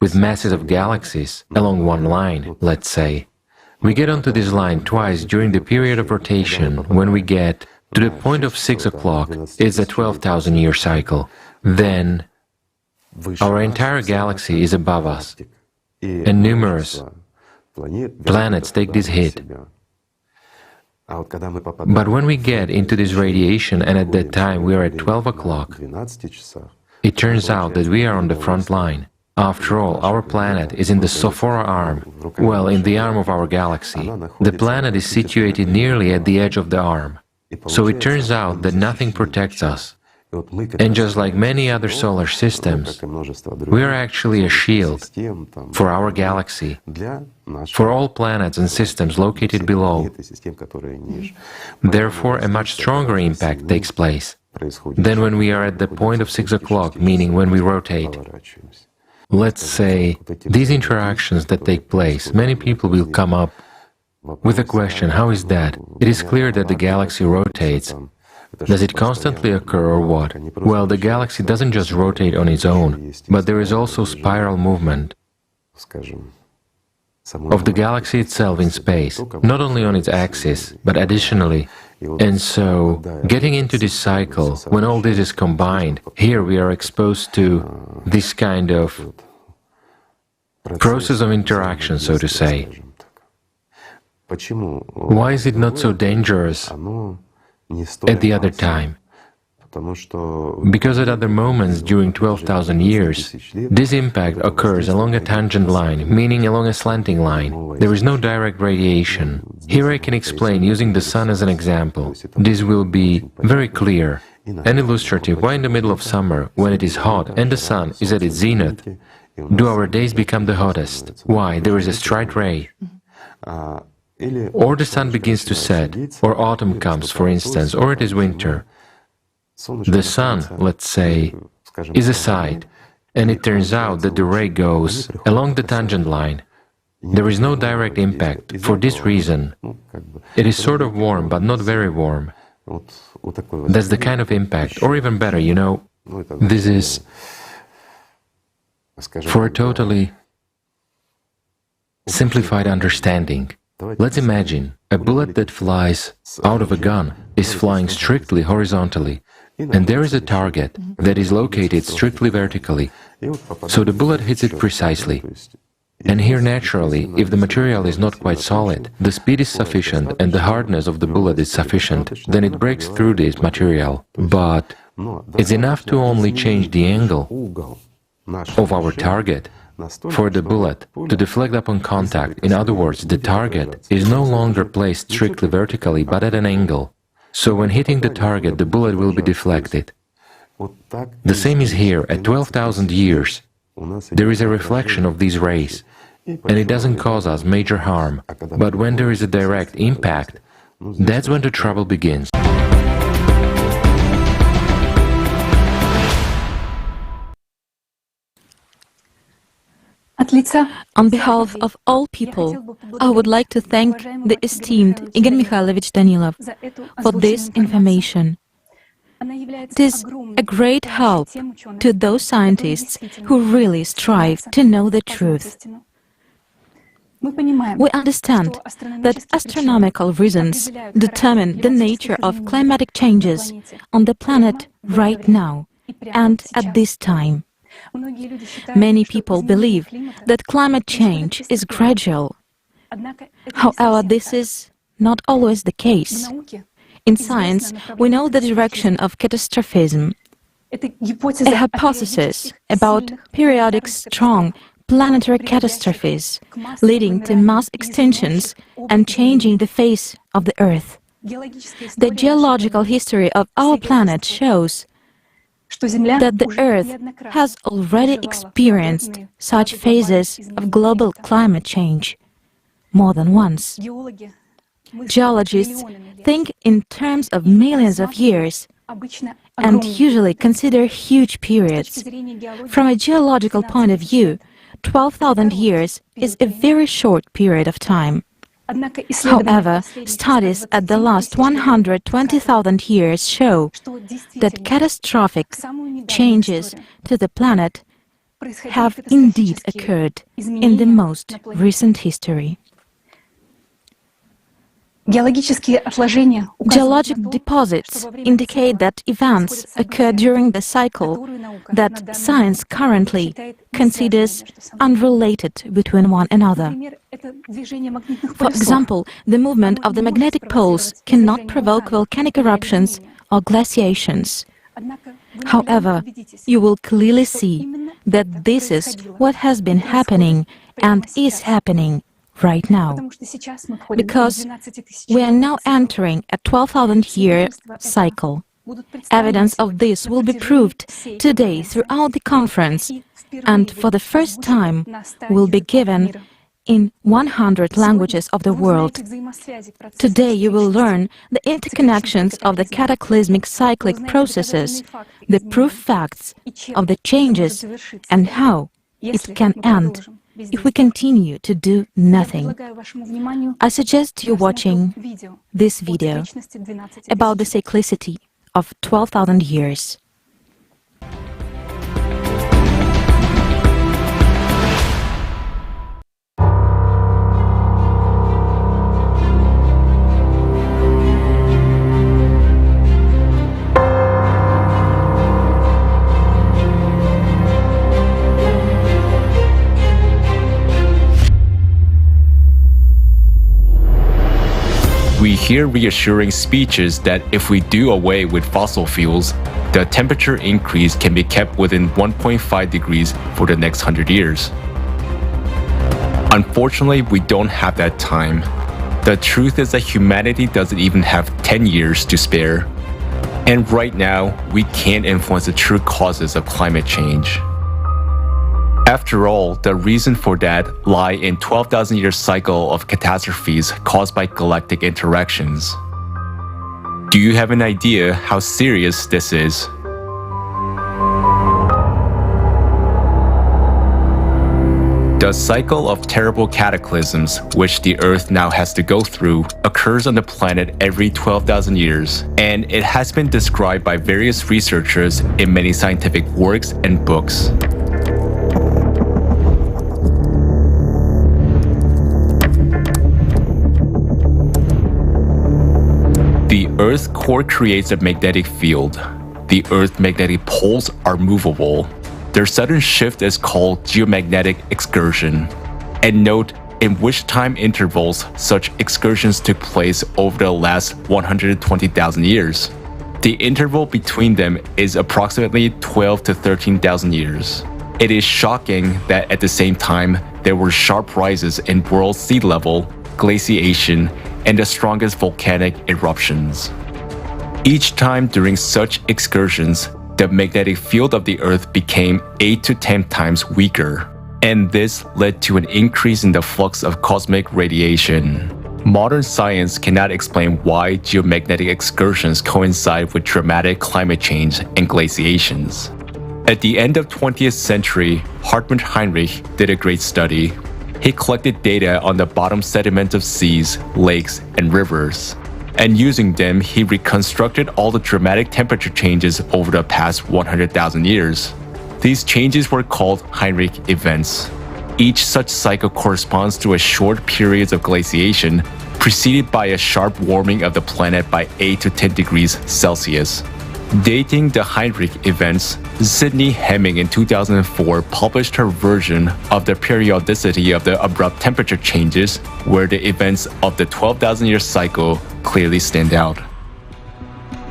with masses of galaxies along one line, let's say, we get onto this line twice during the period of rotation. When we get to the point of 6 o'clock, it's a 12,000-year cycle. Then our entire galaxy is above us, and numerous planets take this hit. But when we get into this radiation, and at that time we are at 12 o'clock, it turns out that we are on the front line. After all, our planet is in the Sophora arm, well, in the arm of our galaxy. The planet is situated nearly at the edge of the arm. So it turns out that nothing protects us. And just like many other solar systems, we are actually a shield for our galaxy, for all planets and systems located below. Therefore, a much stronger impact takes place than when we are at the point of 6 o'clock, meaning when we rotate. Let's say, these interactions that take place, many people will come up with a question, how is that? It is clear that the galaxy rotates. Does it constantly occur or what? Well, the galaxy doesn't just rotate on its own, but there is also spiral movement of the galaxy itself in space, not only on its axis, but additionally. And so, getting into this cycle, when all this is combined, here we are exposed to this kind of process of interaction, so to say. Why is it not so dangerous at the other time? Because at other moments during 12,000 years, this impact occurs along a tangent line, meaning along a slanting line. There is no direct radiation. Here I can explain using the sun as an example. This will be very clear and illustrative. Why in the middle of summer, when it is hot and the sun is at its zenith, do our days become the hottest? Why? There is a straight ray. Or the sun begins to set, or autumn comes, for instance, or it is winter. The sun, let's say, is aside, and it turns out that the ray goes along the tangent line. There is no direct impact. For this reason, it is sort of warm, but not very warm. That's the kind of impact. Or even better, you know, this is for a totally simplified understanding. Let's imagine a bullet that flies out of a gun is flying strictly horizontally, and there is a target that is located strictly vertically, so the bullet hits it precisely. And here naturally, if the material is not quite solid, the speed is sufficient and the hardness of the bullet is sufficient, then it breaks through this material. But it's enough to only change the angle of our target for the bullet to deflect upon contact. In other words, the target is no longer placed strictly vertically, but at an angle. So when hitting the target, the bullet will be deflected. The same is here. At 12,000 years, there is a reflection of these rays, and it doesn't cause us major harm. But when there is a direct impact, that's when the trouble begins. On behalf of all people, I would like to thank the esteemed Igor Mikhailovich Danilov for this information. It is a great help to those scientists who really strive to know the truth. We understand that astronomical reasons determine the nature of climatic changes on the planet right now and at this time. Many people believe that climate change is gradual. However, this is not always the case. In science, we know the direction of catastrophism, a hypothesis about periodic strong planetary catastrophes leading to mass extinctions and changing the face of the Earth. The geological history of our planet shows that the Earth has already experienced such phases of global climate change more than once. Geologists think in terms of millions of years, and usually consider huge periods. From a geological point of view, 12,000 years is a very short period of time. However, studies at the last 120,000 years show that catastrophic changes to the planet have indeed occurred in the most recent history. Geologic deposits indicate that events occur during the cycle that science currently considers unrelated between one another. For example, the movement of the magnetic poles cannot provoke volcanic eruptions or glaciations. However, you will clearly see that this is what has been happening and is happening right now, because we are now entering a 12,000-year cycle. Evidence of this will be proved today throughout the conference, and for the first time will be given in 100 languages of the world. Today you will learn the interconnections of the cataclysmic cyclic processes, the proof facts of the changes, and how it can end if we continue to do nothing. I suggest you watching this video about the cyclicity of 12,000 years. We hear reassuring speeches that if we do away with fossil fuels, the temperature increase can be kept within 1.5 degrees for the next 100 years. Unfortunately, we don't have that time. The truth is that humanity doesn't even have 10 years to spare. And right now, we can't influence the true causes of climate change. After all, the reason for that lie in 12,000-year cycle of catastrophes caused by galactic interactions. Do you have an idea how serious this is? The cycle of terrible cataclysms, which the Earth now has to go through, occurs on the planet every 12,000 years, and it has been described by various researchers in many scientific works and books. The Earth's core creates a magnetic field. The Earth's magnetic poles are movable. Their sudden shift is called geomagnetic excursion. And note in which time intervals such excursions took place over the last 120,000 years. The interval between them is approximately 12 to 13,000 years. It is shocking that at the same time, there were sharp rises in world sea level, glaciation, and the strongest volcanic eruptions. Each time during such excursions, the magnetic field of the Earth became 8 to 10 times weaker, and this led to an increase in the flux of cosmic radiation. Modern science cannot explain why geomagnetic excursions coincide with dramatic climate change and glaciations. At the end of 20th century, Hartmut Heinrich did a great study. He collected data on the bottom sediment of seas, lakes, and rivers. And using them, he reconstructed all the dramatic temperature changes over the past 100,000 years. These changes were called Heinrich events. Each such cycle corresponds to a short period of glaciation, preceded by a sharp warming of the planet by 8 to 10 degrees Celsius. Dating the Heinrich events, Sidney Hemming in 2004 published her version of the periodicity of the abrupt temperature changes, where the events of the 12,000-year cycle clearly stand out.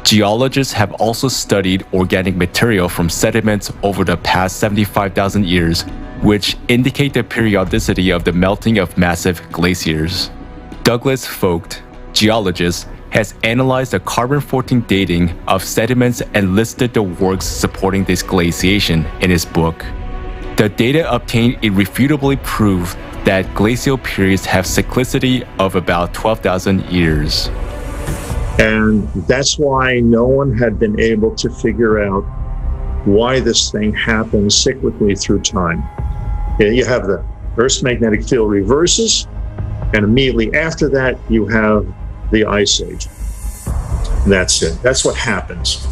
Geologists have also studied organic material from sediments over the past 75,000 years, which indicate the periodicity of the melting of massive glaciers. Douglas Vogt, geologist, has analyzed the carbon-14 dating of sediments and listed the works supporting this glaciation in his book. The data obtained irrefutably prove that glacial periods have cyclicity of about 12,000 years. And that's why no one had been able to figure out why this thing happens cyclically through time. You have the Earth's magnetic field reverses, and immediately after that, you have the Ice Age. And that's it. That's what happens.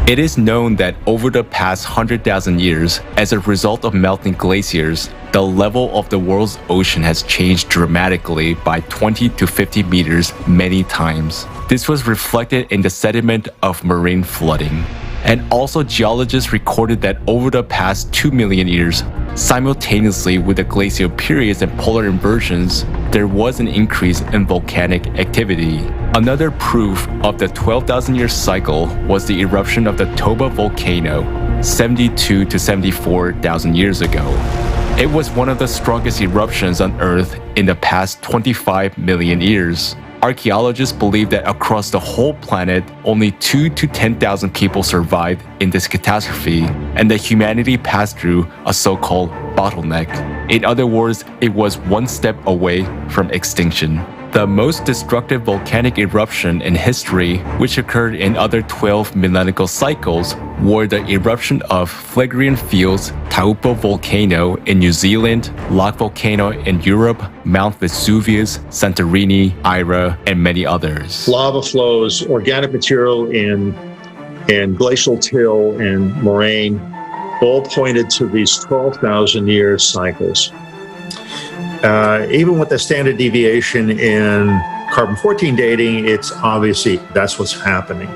It is known that over the past 100,000 years, as a result of melting glaciers, the level of the world's ocean has changed dramatically by 20 to 50 meters many times. This was reflected in the sediment of marine flooding. And also geologists recorded that over the past 2 million years, simultaneously with the glacial periods and polar inversions, there was an increase in volcanic activity. Another proof of the 12,000-year cycle was the eruption of the Toba volcano 72 to 74,000 years ago. It was one of the strongest eruptions on Earth in the past 25 million years. Archaeologists believe that across the whole planet, only 2 to 10,000 people survived in this catastrophe, and that humanity passed through a so-called bottleneck. In other words, it was one step away from extinction. The most destructive volcanic eruption in history, which occurred in other 12 millennial cycles, were the eruption of Phlegraean Fields, Taupo volcano in New Zealand, Lake volcano in Europe, Mount Vesuvius, Santorini, Ira, and many others. Lava flows, organic material in glacial till and moraine, all pointed to these 12,000-year cycles. Even with the standard deviation in carbon-14 dating, it's obviously that's what's happening.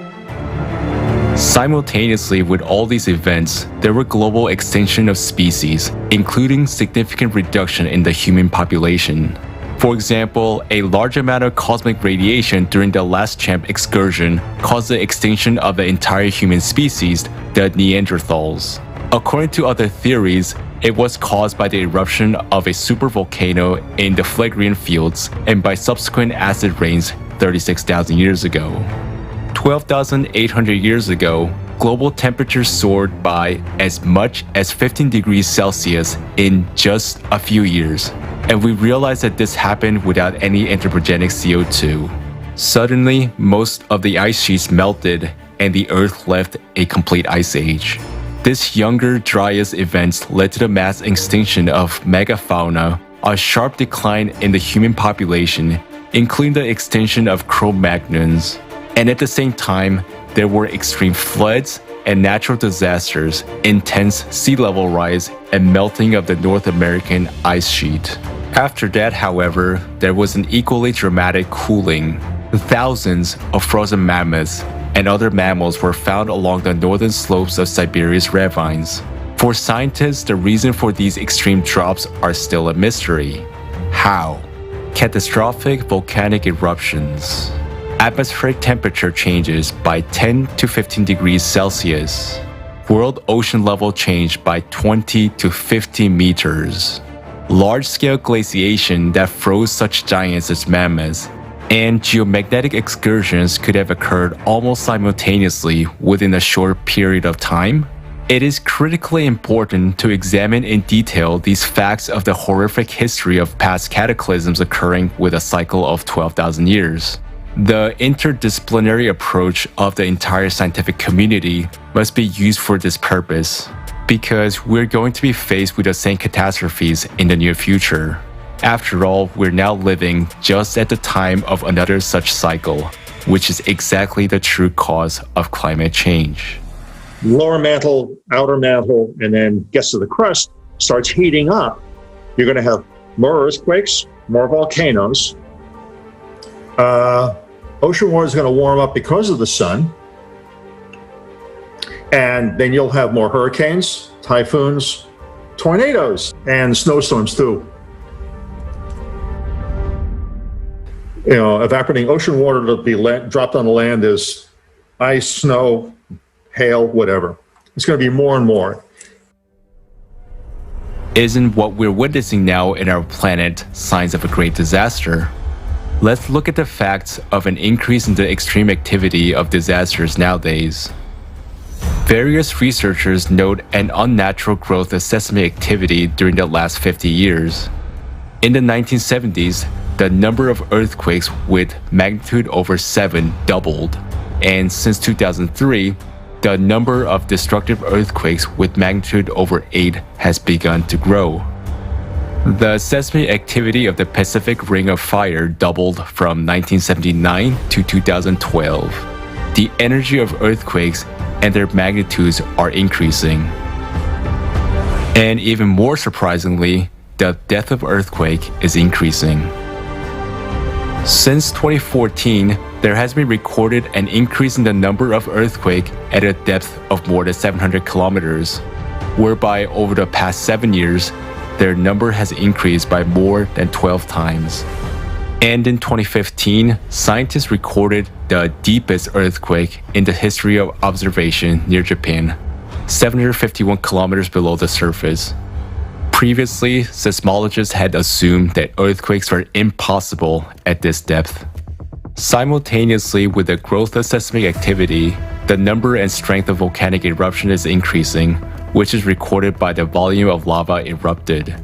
Simultaneously with all these events, there were global extinction of species, including significant reduction in the human population. For example, a large amount of cosmic radiation during the last Champ excursion caused the extinction of the entire human species, the Neanderthals. According to other theories, it was caused by the eruption of a supervolcano in the Phlegraean Fields and by subsequent acid rains 36,000 years ago. 12,800 years ago, global temperatures soared by as much as 15 degrees Celsius in just a few years, and we realized that this happened without any anthropogenic CO2. Suddenly, most of the ice sheets melted, and the Earth left a complete ice age. This younger Dryas event led to the mass extinction of megafauna, a sharp decline in the human population, including the extinction of Cro-Magnons. And at the same time, there were extreme floods and natural disasters, intense sea level rise, and melting of the North American ice sheet. After that, however, there was an equally dramatic cooling. Thousands of frozen mammoths and other mammals were found along the northern slopes of Siberia's ravines. For scientists, the reason for these extreme drops are still a mystery. How? Catastrophic volcanic eruptions. Atmospheric temperature changes by 10 to 15 degrees Celsius. World ocean level change by 20 to 50 meters. Large-scale glaciation that froze such giants as mammoths, and geomagnetic excursions could have occurred almost simultaneously within a short period of time. It is critically important to examine in detail these facts of the horrific history of past cataclysms occurring with a cycle of 12,000 years. The interdisciplinary approach of the entire scientific community must be used for this purpose, because we're going to be faced with the same catastrophes in the near future. After all, we're now living just at the time of another such cycle, which is exactly the true cause of climate change. Lower mantle, outer mantle, and then gets to the crust, starts heating up. You're going to have more earthquakes, more volcanoes. Ocean water is going to warm up because of the sun. And then you'll have more hurricanes, typhoons, tornadoes, and snowstorms too. You know, evaporating ocean water to be dropped on the land is ice, snow, hail, whatever. It's going to be more and more. Isn't what we're witnessing now in our planet signs of a great disaster? Let's look at the facts of an increase in the extreme activity of disasters nowadays. Various researchers note an unnatural growth of seismic activity during the last 50 years. In the 1970s, the number of earthquakes with magnitude over 7 doubled, and since 2003, the number of destructive earthquakes with magnitude over 8 has begun to grow. The seismic activity of the Pacific Ring of Fire doubled from 1979 to 2012. The energy of earthquakes and their magnitudes are increasing. And even more surprisingly, the depth of earthquake is increasing. Since 2014, there has been recorded an increase in the number of earthquakes at a depth of more than 700 kilometers, whereby over the past 7 years, their number has increased by more than 12 times. And in 2015, scientists recorded the deepest earthquake in the history of observation near Japan, 751 kilometers below the surface. Previously, seismologists had assumed that earthquakes were impossible at this depth. Simultaneously with the growth of seismic activity, the number and strength of volcanic eruption is increasing, which is recorded by the volume of lava erupted.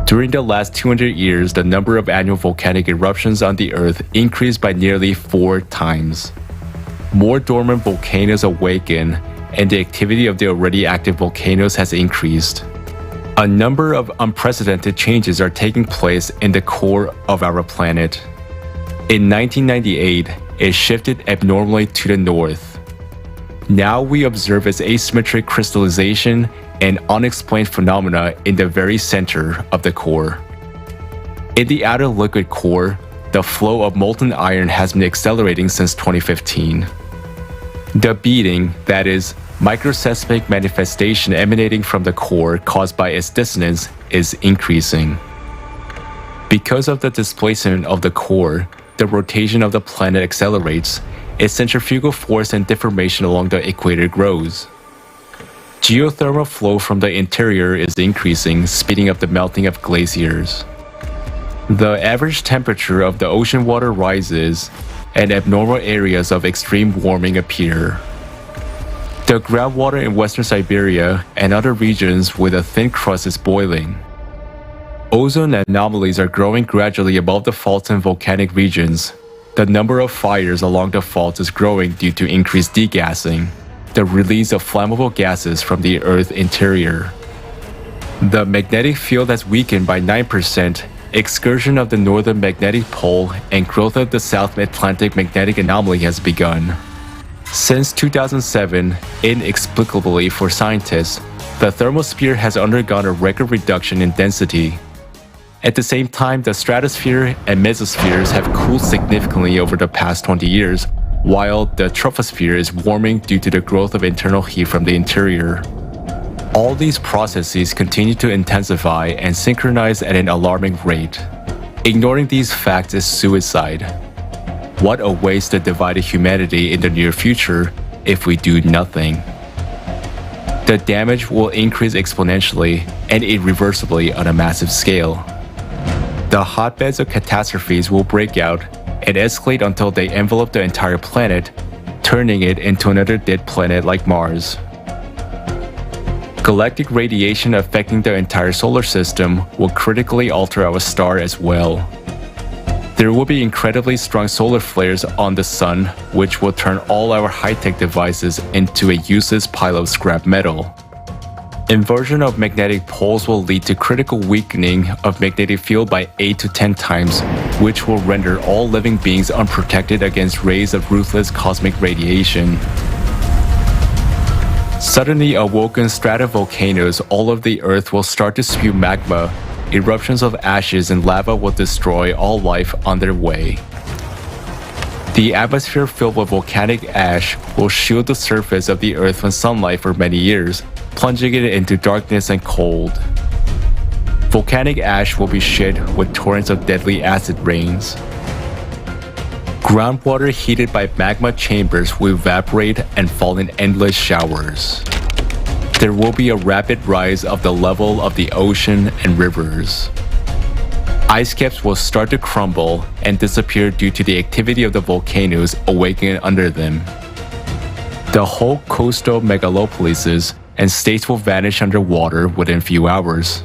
During the last 200 years, the number of annual volcanic eruptions on the Earth increased by nearly 4 times. More dormant volcanoes awaken, and the activity of the already active volcanoes has increased. A number of unprecedented changes are taking place in the core of our planet. In 1998, it shifted abnormally to the north. Now we observe its asymmetric crystallization and unexplained phenomena in the very center of the core. In the outer liquid core, the flow of molten iron has been accelerating since 2015. The beating, that is, microseismic manifestation emanating from the core caused by its dissonance, is increasing. Because of the displacement of the core, the rotation of the planet accelerates, its centrifugal force and deformation along the equator grows. Geothermal flow from the interior is increasing, speeding up the melting of glaciers. The average temperature of the ocean water rises, and abnormal areas of extreme warming appear. The groundwater in western Siberia and other regions with a thin crust is boiling. Ozone anomalies are growing gradually above the faults in volcanic regions. The number of fires along the faults is growing due to increased degassing, the release of flammable gases from the Earth's interior. The magnetic field has weakened by 9%, excursion of the northern magnetic pole, and growth of the South Atlantic magnetic anomaly has begun. Since 2007, inexplicably for scientists, the thermosphere has undergone a record reduction in density. At the same time, the stratosphere and mesospheres have cooled significantly over the past 20 years, while the troposphere is warming due to the growth of internal heat from the interior. All these processes continue to intensify and synchronize at an alarming rate. Ignoring these facts is suicide. What awaits the divided humanity in the near future if we do nothing? The damage will increase exponentially and irreversibly on a massive scale. The hotbeds of catastrophes will break out and escalate until they envelop the entire planet, turning it into another dead planet like Mars. Galactic radiation affecting the entire solar system will critically alter our star as well. There will be incredibly strong solar flares on the sun, which will turn all our high-tech devices into a useless pile of scrap metal. Inversion of magnetic poles will lead to critical weakening of magnetic field by 8 to 10 times, which will render all living beings unprotected against rays of ruthless cosmic radiation. Suddenly awoken stratovolcanoes all over the Earth will start to spew magma. Eruptions of ashes and lava will destroy all life on their way. The atmosphere filled with volcanic ash will shield the surface of the Earth from sunlight for many years, plunging it into darkness and cold. Volcanic ash will be shed with torrents of deadly acid rains. Groundwater heated by magma chambers will evaporate and fall in endless showers. There will be a rapid rise of the level of the ocean and rivers. Ice caps will start to crumble and disappear due to the activity of the volcanoes awakening under them. The whole coastal megalopolises and states will vanish underwater within few hours.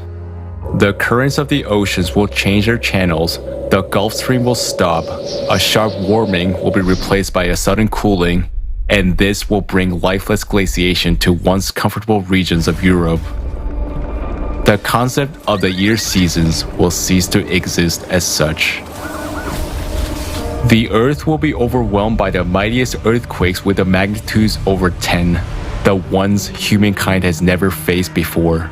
The currents of the oceans will change their channels, the Gulf Stream will stop, a sharp warming will be replaced by a sudden cooling, and this will bring lifeless glaciation to once comfortable regions of Europe. The concept of the year seasons will cease to exist as such. The Earth will be overwhelmed by the mightiest earthquakes with the magnitudes over 10, the ones humankind has never faced before.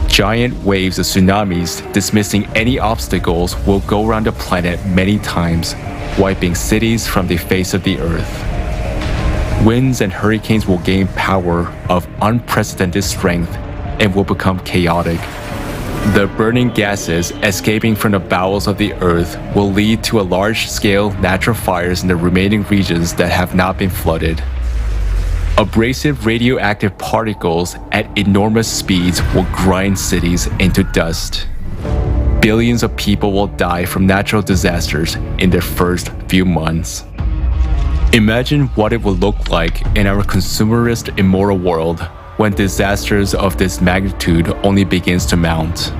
Giant waves of tsunamis, dismissing any obstacles, will go around the planet many times, wiping cities from the face of the Earth. Winds and hurricanes will gain power of unprecedented strength and will become chaotic. The burning gases escaping from the bowels of the Earth will lead to a large-scale natural fires in the remaining regions that have not been flooded. Abrasive radioactive particles at enormous speeds will grind cities into dust. Billions of people will die from natural disasters in their first few months. Imagine what it would look like in our consumerist immoral world when disasters of this magnitude only begins to mount.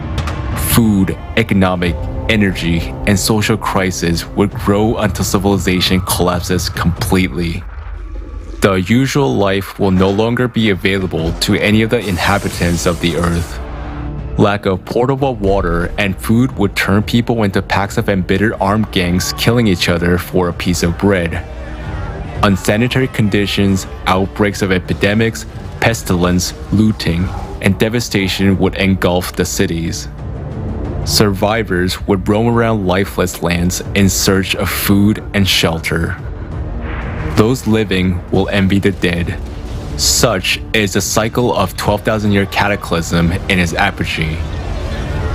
Food, economic, energy, and social crises would grow until civilization collapses completely. The usual life will no longer be available to any of the inhabitants of the Earth. Lack of portable water and food would turn people into packs of embittered armed gangs killing each other for a piece of bread. Unsanitary conditions, outbreaks of epidemics, pestilence, looting, and devastation would engulf the cities. Survivors would roam around lifeless lands in search of food and shelter. Those living will envy the dead. Such is the cycle of 12,000-year cataclysm in its apogee.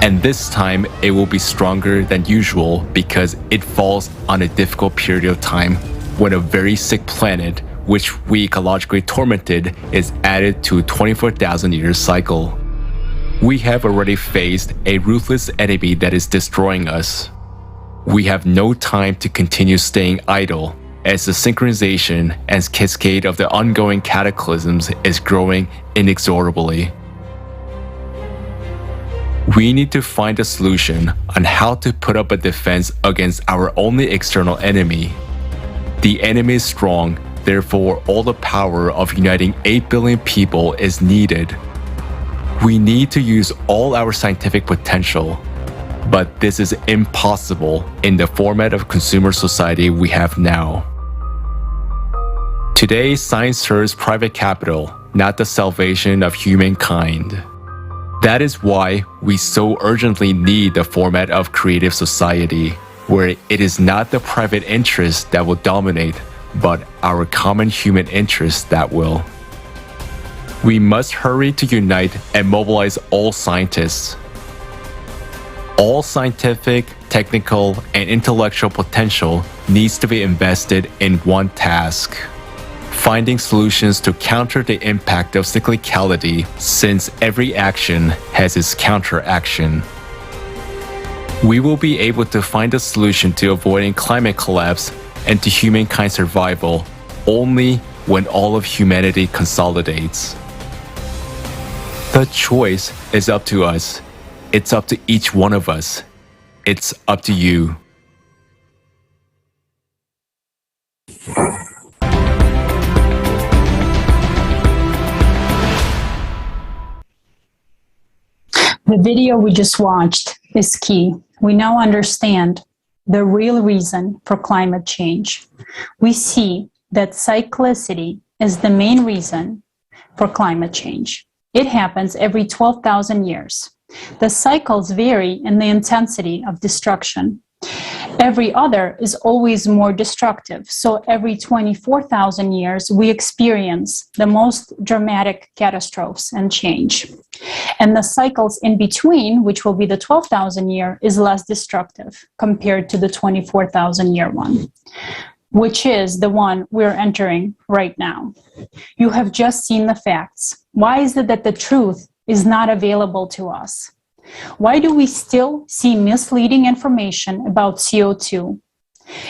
And this time it will be stronger than usual because it falls on a difficult period of time when a very sick planet, which we ecologically tormented, is added to a 24,000-year cycle. We have already faced a ruthless enemy that is destroying us. We have no time to continue staying idle, as the synchronization and cascade of the ongoing cataclysms is growing inexorably. We need to find a solution on how to put up a defense against our only external enemy. The enemy is strong, therefore all the power of uniting 8 billion people is needed. We need to use all our scientific potential, but this is impossible in the format of consumer society we have now. Today, science serves private capital, not the salvation of humankind. That is why we so urgently need the format of creative society, where it is not the private interest that will dominate, but our common human interest that will. We must hurry to unite and mobilize all scientists. All scientific, technical, and intellectual potential needs to be invested in one task: finding solutions to counter the impact of cyclicality, since every action has its counteraction. We will be able to find a solution to avoiding climate collapse and to humankind survival only when all of humanity consolidates. The choice is up to us. It's up to each one of us. It's up to you. The video we just watched is key. We now understand the real reason for climate change. We see that cyclicity is the main reason for climate change. It happens every 12,000 years. The cycles vary in the intensity of destruction. Every other is always more destructive. So every 24,000 years, we experience the most dramatic catastrophes and change. And the cycles in between, which will be the 12,000 year, is less destructive compared to the 24,000 year one, which is the one we're entering right now. You have just seen the facts. Why is it that the truth is not available to us? Why do we still see misleading information about CO2?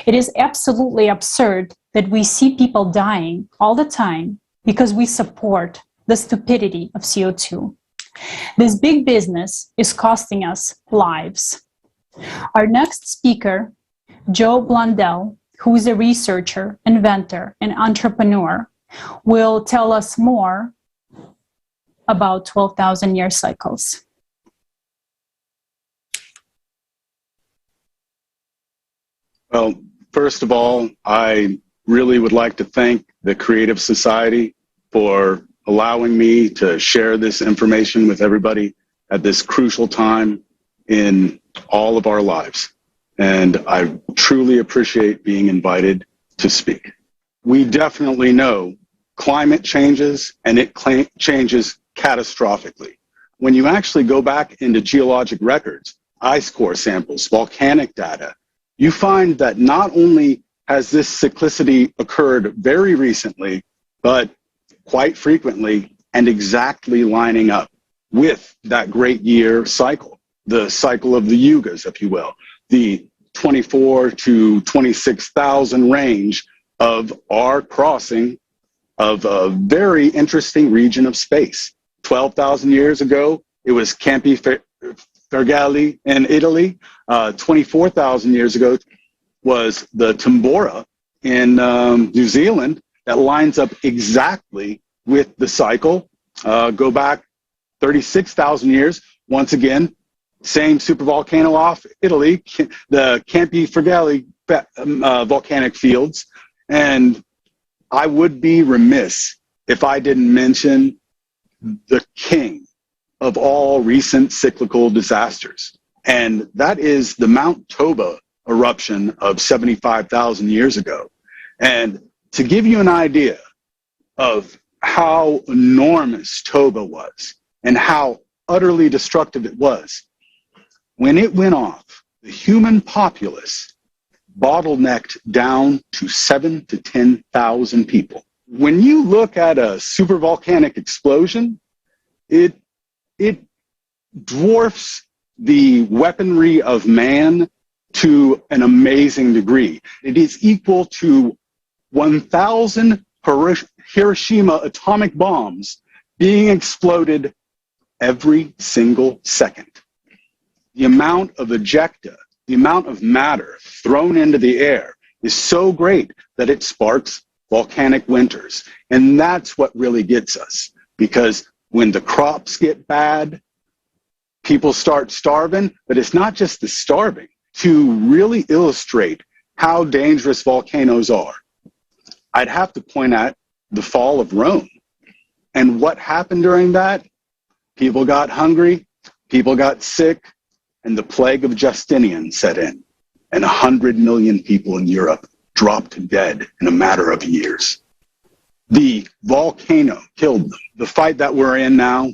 It is absolutely absurd that we see people dying all the time because we support the stupidity of CO2. This big business is costing us lives. Our next speaker, Joe Blundell, who is a researcher, inventor, and entrepreneur, will tell us more about 12,000-year cycles. Well, first of all, I really would like to thank the Creative Society for allowing me to share this information with everybody at this crucial time in all of our lives. And I truly appreciate being invited to speak. We definitely know climate changes, and it changes catastrophically. When you actually go back into geologic records, ice core samples, volcanic data, you find that not only has this cyclicity occurred very recently, but quite frequently and exactly lining up with that great year cycle, the cycle of the yugas, if you will, the 24 to 26,000 range of our crossing of a very interesting region of space. 12,000 years ago, it was Campi Flegrei in Italy. 24,000 years ago was the Tambora in New Zealand. That lines up exactly with the cycle. Go back 36,000 years, once again, same supervolcano off Italy, the Campi Flegrei volcanic fields. And I would be remiss if I didn't mention the king of all recent cyclical disasters. And that is the Mount Toba eruption of 75,000 years ago. And to give you an idea of how enormous Toba was and how utterly destructive it was, when it went off, the human populace bottlenecked down to 7,000 to 10,000 people. When you look at a supervolcanic explosion, it dwarfs the weaponry of man to an amazing degree. It is equal to 1,000 Hiroshima atomic bombs being exploded every single second. The amount of ejecta, the amount of matter thrown into the air is so great that it sparks volcanic winters. And that's what really gets us, because when the crops get bad, people start starving, but it's not just the starving. To really illustrate how dangerous volcanoes are, I'd have to point at the fall of Rome. And what happened during that? People got hungry, people got sick, and the plague of Justinian set in. And 100 million people in Europe dropped dead in a matter of years. The volcano killed them. The fight that we're in now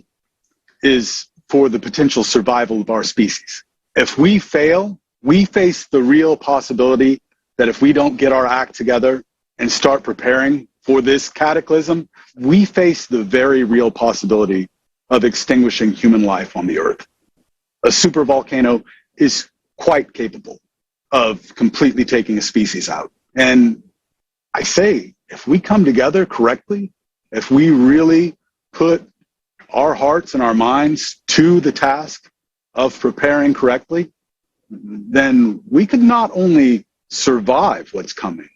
is for the potential survival of our species. If we fail, we face the real possibility that if we don't get our act together and start preparing for this cataclysm, we face the very real possibility of extinguishing human life on the earth. A supervolcano is quite capable of completely taking a species out. And I say, if we come together correctly, if we really put our hearts and our minds to the task of preparing correctly, then we could not only survive what's coming,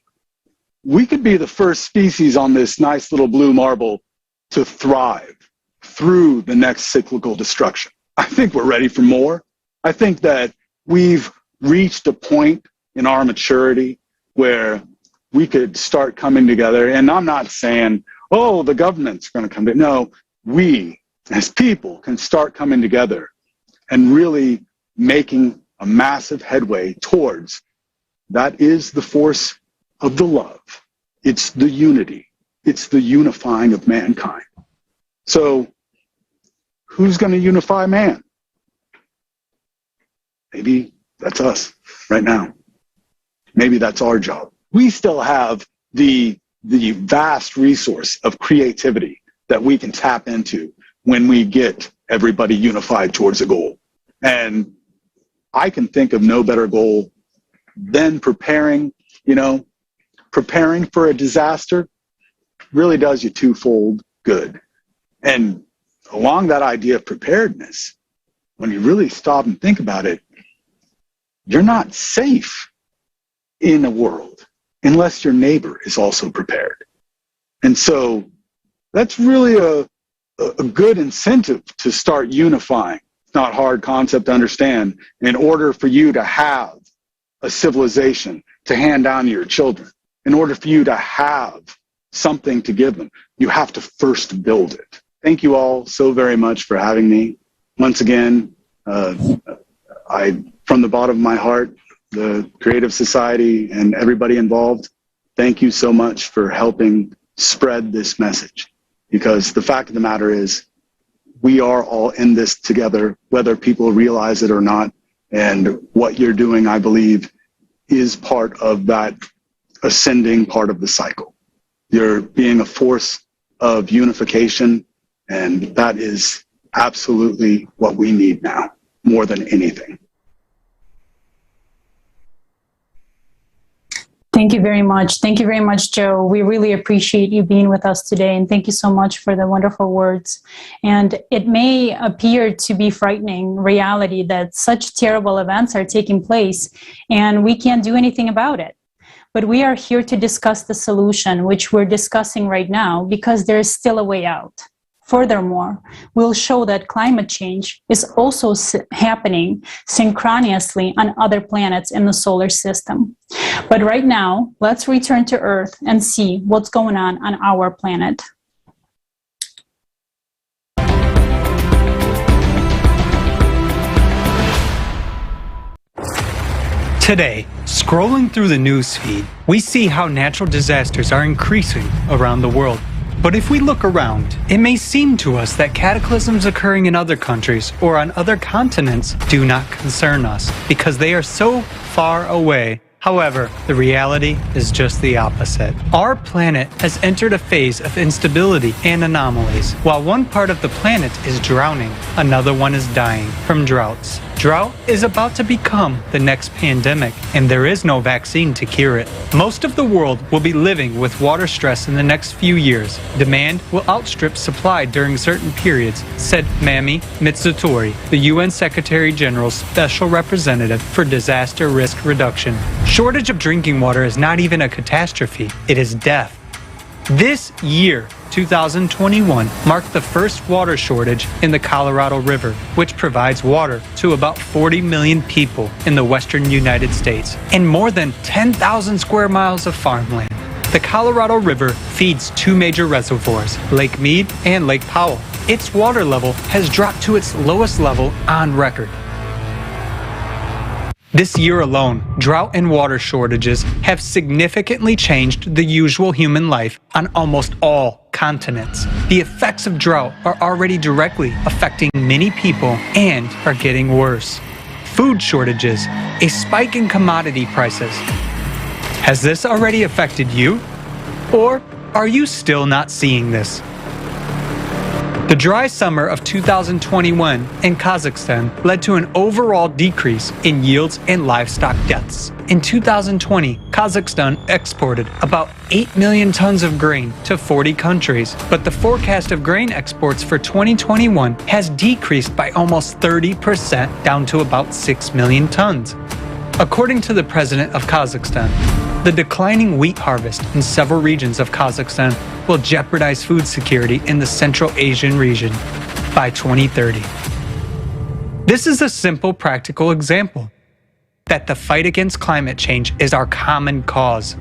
we could be the first species on this nice little blue marble to thrive through the next cyclical destruction. I think we're ready for more. I think that we've reached a point in our maturity where we could start coming together. And I'm not saying, oh, the government's going to come together. No, we as people can start coming together and really making a massive headway towards that is the force of the love. It's the unity. It's the unifying of mankind. So who's going to unify man? Maybe that's us right now. Maybe that's our job. We still have the vast resource of creativity that we can tap into when we get everybody unified towards a goal. And I can think of no better goal than preparing for a disaster really does you twofold good. And along that idea of preparedness, when you really stop and think about it, you're not safe in a world unless your neighbor is also prepared. And so that's really a good incentive to start unifying. It's not a hard concept to understand. In order for you to have a civilization to hand down to your children, in order for you to have something to give them, you have to first build it. Thank you all so very much for having me. Once again, from the bottom of my heart, the Creative Society and everybody involved, thank you so much for helping spread this message. Because the fact of the matter is, we are all in this together, whether people realize it or not. And what you're doing, I believe, is part of that ascending part of the cycle. You're being a force of unification, and that is absolutely what we need now, more than anything. Thank you very much. Thank you very much, Joe. We really appreciate you being with us today, and thank you so much for the wonderful words. And it may appear to be frightening reality that such terrible events are taking place, and we can't do anything about it. But we are here to discuss the solution, which we're discussing right now, because there is still a way out. Furthermore, we'll show that climate change is also happening synchronously on other planets in the solar system. But right now, let's return to Earth and see what's going on our planet. Today, scrolling through the news feed, we see how natural disasters are increasing around the world. But if we look around, it may seem to us that cataclysms occurring in other countries or on other continents do not concern us because they are so far away. However, the reality is just the opposite. Our planet has entered a phase of instability and anomalies. While one part of the planet is drowning, another one is dying from droughts. Drought is about to become the next pandemic, and there is no vaccine to cure it. Most of the world will be living with water stress in the next few years. Demand will outstrip supply during certain periods, said Mami Mitsutori, the UN Secretary General's Special Representative for Disaster Risk Reduction. Shortage of drinking water is not even a catastrophe, it is death. This year, 2021, marked the first water shortage in the Colorado River, which provides water to about 40 million people in the western United States and more than 10,000 square miles of farmland. The Colorado River feeds two major reservoirs, Lake Mead and Lake Powell. Its water level has dropped to its lowest level on record. This year alone, drought and water shortages have significantly changed the usual human life on almost all continents. The effects of drought are already directly affecting many people and are getting worse. Food shortages, a spike in commodity prices. Has this already affected you? Or are you still not seeing this? The dry summer of 2021 in Kazakhstan led to an overall decrease in yields and livestock deaths. In 2020, Kazakhstan exported about 8 million tons of grain to 40 countries, but the forecast of grain exports for 2021 has decreased by almost 30%, down to about 6 million tons. According to the president of Kazakhstan, the declining wheat harvest in several regions of Kazakhstan will jeopardize food security in the Central Asian region by 2030. This is a simple, practical example that the fight against climate change is our common cause.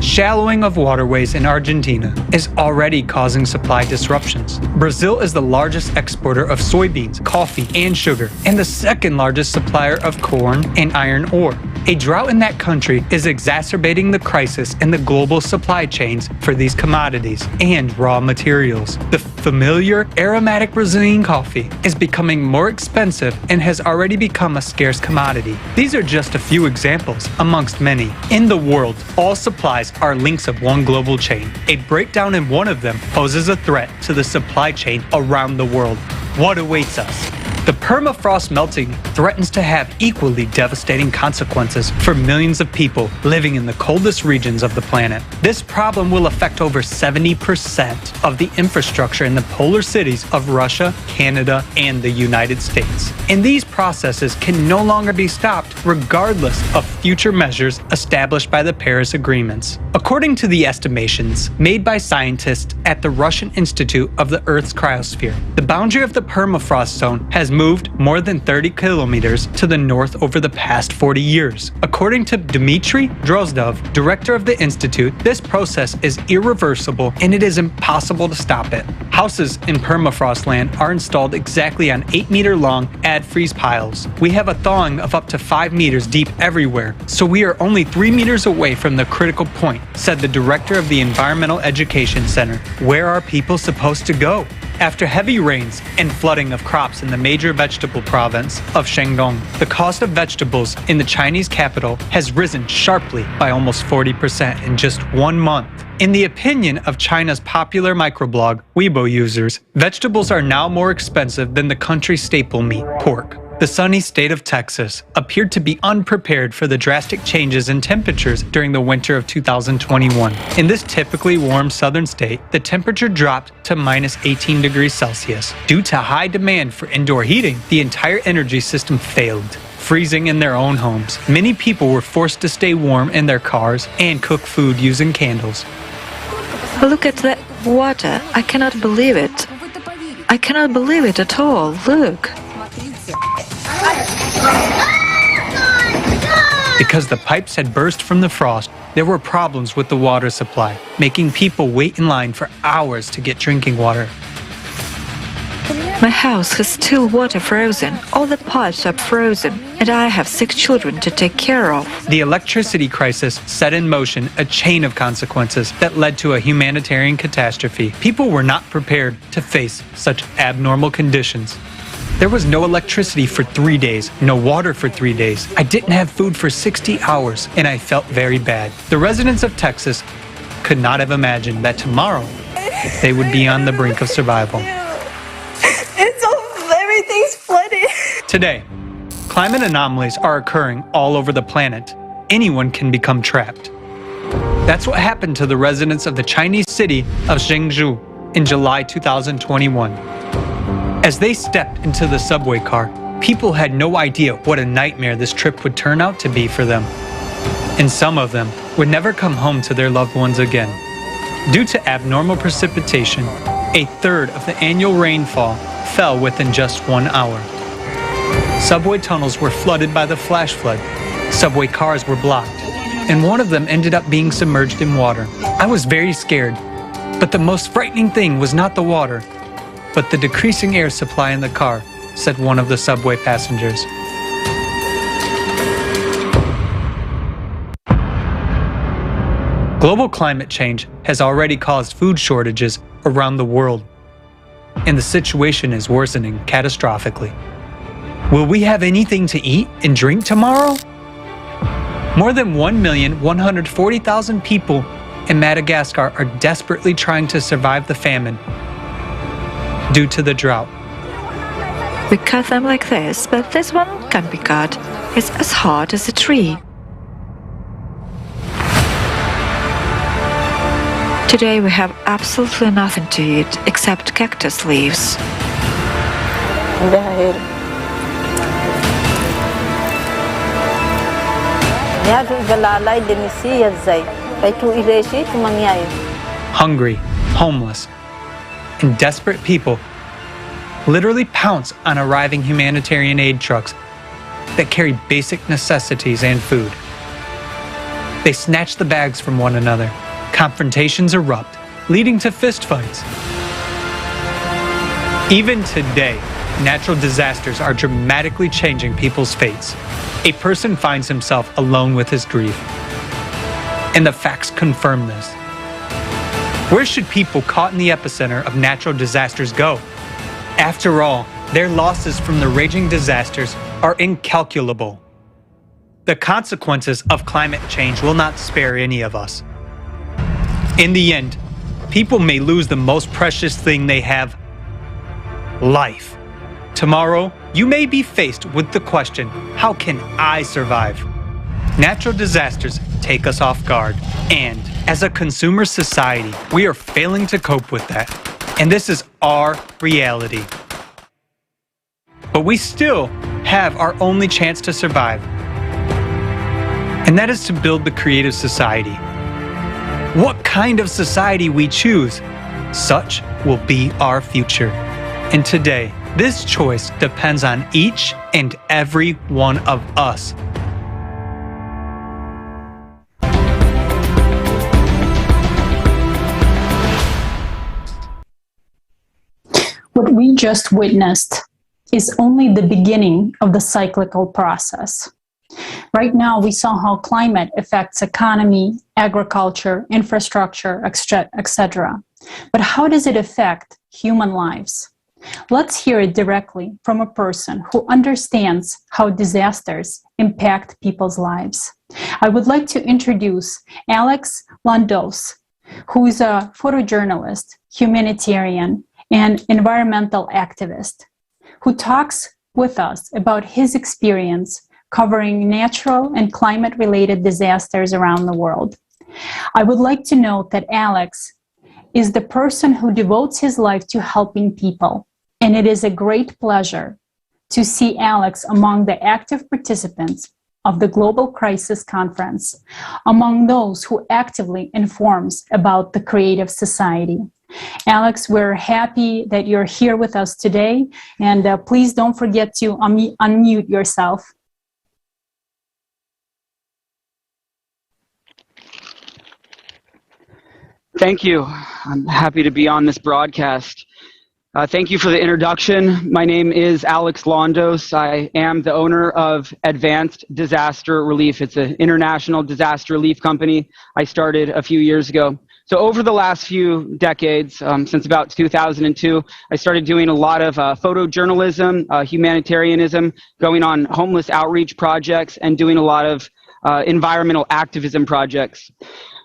Shallowing of waterways in Argentina is already causing supply disruptions. Brazil is the largest exporter of soybeans, coffee, and sugar, and the second largest supplier of corn and iron ore. A drought in that country is exacerbating the crisis in the global supply chains for these commodities and raw materials. The familiar aromatic Brazilian coffee is becoming more expensive and has already become a scarce commodity. These are just a few examples amongst many. In the world, all supplies are links of one global chain. A breakdown in one of them poses a threat to the supply chain around the world. What awaits us? The permafrost melting threatens to have equally devastating consequences for millions of people living in the coldest regions of the planet. This problem will affect over 70% of the infrastructure in the polar cities of Russia, Canada, and the United States. And these processes can no longer be stopped regardless of future measures established by the Paris Agreements. According to the estimations made by scientists at the Russian Institute of the Earth's Cryosphere, the boundary of the permafrost zone has moved more than 30 kilometers to the north over the past 40 years. According to Dmitry Drozdov, director of the institute, this process is irreversible and it is impossible to stop it. Houses in permafrost land are installed exactly on 8-meter-long adfreeze piles. We have a thawing of up to 5 meters deep everywhere, so we are only 3 meters away from the critical point, said the director of the Environmental Education Center. Where are people supposed to go? After heavy rains and flooding of crops in the major vegetable province of Shandong, the cost of vegetables in the Chinese capital has risen sharply by almost 40% in just 1 month. In the opinion of China's popular microblog Weibo users, vegetables are now more expensive than the country's staple meat, pork. The sunny state of Texas appeared to be unprepared for the drastic changes in temperatures during the winter of 2021. In this typically warm southern state, the temperature dropped to minus 18 degrees Celsius. Due to high demand for indoor heating, the entire energy system failed, freezing in their own homes. Many people were forced to stay warm in their cars and cook food using candles. Look at the water. I cannot believe it. I cannot believe it at all. Look. Because the pipes had burst from the frost, there were problems with the water supply, making people wait in line for hours to get drinking water. My house has still water frozen. All the pipes are frozen, and I have 6 children to take care of. The electricity crisis set in motion a chain of consequences that led to a humanitarian catastrophe. People were not prepared to face such abnormal conditions. There was no electricity for 3 days, no water for 3 days. I didn't have food for 60 hours, and I felt very bad. The residents of Texas could not have imagined that tomorrow they would be on the brink of survival. Everything's flooded. Today, climate anomalies are occurring all over the planet. Anyone can become trapped. That's what happened to the residents of the Chinese city of Zhengzhou in July 2021. As they stepped into the subway car, people had no idea what a nightmare this trip would turn out to be for them. And some of them would never come home to their loved ones again. Due to abnormal precipitation, a third of the annual rainfall fell within just 1 hour. Subway tunnels were flooded by the flash flood. Subway cars were blocked, and one of them ended up being submerged in water. I was very scared, but the most frightening thing was not the water, but the decreasing air supply in the car, said one of the subway passengers. Global climate change has already caused food shortages around the world, and the situation is worsening catastrophically. Will we have anything to eat and drink tomorrow? More than 1,140,000 people in Madagascar are desperately trying to survive the famine due to the drought. We cut them like this, but this one can't be cut. It's as hard as a tree. Today we have absolutely nothing to eat except cactus leaves. Hungry, homeless, and desperate people literally pounce on arriving humanitarian aid trucks that carry basic necessities and food. They snatch the bags from one another. Confrontations erupt, leading to fistfights. Even today, natural disasters are dramatically changing people's fates. A person finds himself alone with his grief, and the facts confirm this. Where should people caught in the epicenter of natural disasters go? After all, their losses from the raging disasters are incalculable. The consequences of climate change will not spare any of us. In the end, people may lose the most precious thing they have, life. Tomorrow, you may be faced with the question, how can I survive? Natural disasters take us off guard, and as a consumer society, we are failing to cope with that. And this is our reality. But we still have our only chance to survive, and that is to build the creative society. What kind of society we choose, such will be our future. And today, this choice depends on each and every one of us. What we just witnessed is only the beginning of the cyclical process. Right now, we saw how climate affects economy, agriculture, infrastructure, etc. But how does it affect human lives? Let's hear it directly from a person who understands how disasters impact people's lives. I would like to introduce Alex Landos, who is a photojournalist, humanitarian, and environmental activist, who talks with us about his experience covering natural and climate-related disasters around the world. I would like to note that Alex is the person who devotes his life to helping people, and it is a great pleasure to see Alex among the active participants of the Global Crisis Conference, among those who actively informs about the creative society. Alex, we're happy that you're here with us today, and please don't forget to unmute yourself. Thank you. I'm happy to be on this broadcast. Thank you for the introduction. My name is Alex Landos. I am the owner of Advanced Disaster Relief. It's an international disaster relief company I started a few years ago. So over the last few decades, since about 2002, I started doing a lot of photojournalism, humanitarianism, going on homeless outreach projects, and doing a lot of environmental activism projects.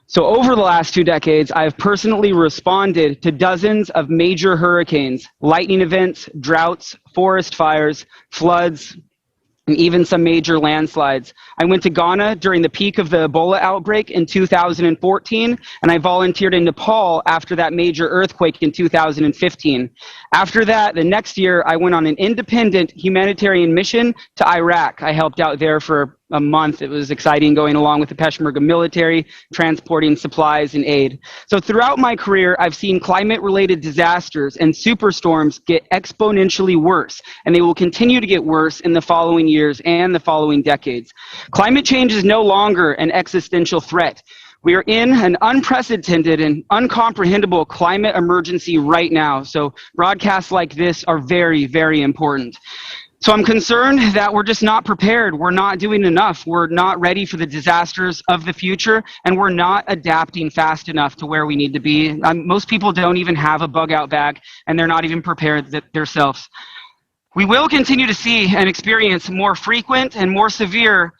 So over the last 2 decades, I've personally responded to dozens of major hurricanes, lightning events, droughts, forest fires, floods, and even some major landslides. I went to Ghana during the peak of the Ebola outbreak in 2014, and I volunteered in Nepal after that major earthquake in 2015. After that, the next year, I went on an independent humanitarian mission to Iraq. I helped out there for a month. It was exciting going along with the Peshmerga military, transporting supplies and aid. So throughout my career, I've seen climate-related disasters and superstorms get exponentially worse, and they will continue to get worse in the following years and the following decades. Climate change is no longer an existential threat. We are in an unprecedented and uncomprehendable climate emergency right now. So broadcasts like this are very, very important. So I'm concerned that we're just not prepared. We're not doing enough. We're not ready for the disasters of the future, and we're not adapting fast enough to where we need to be. Most people don't even have a bug-out bag, and they're not even prepared themselves. We will continue to see and experience more frequent and more severe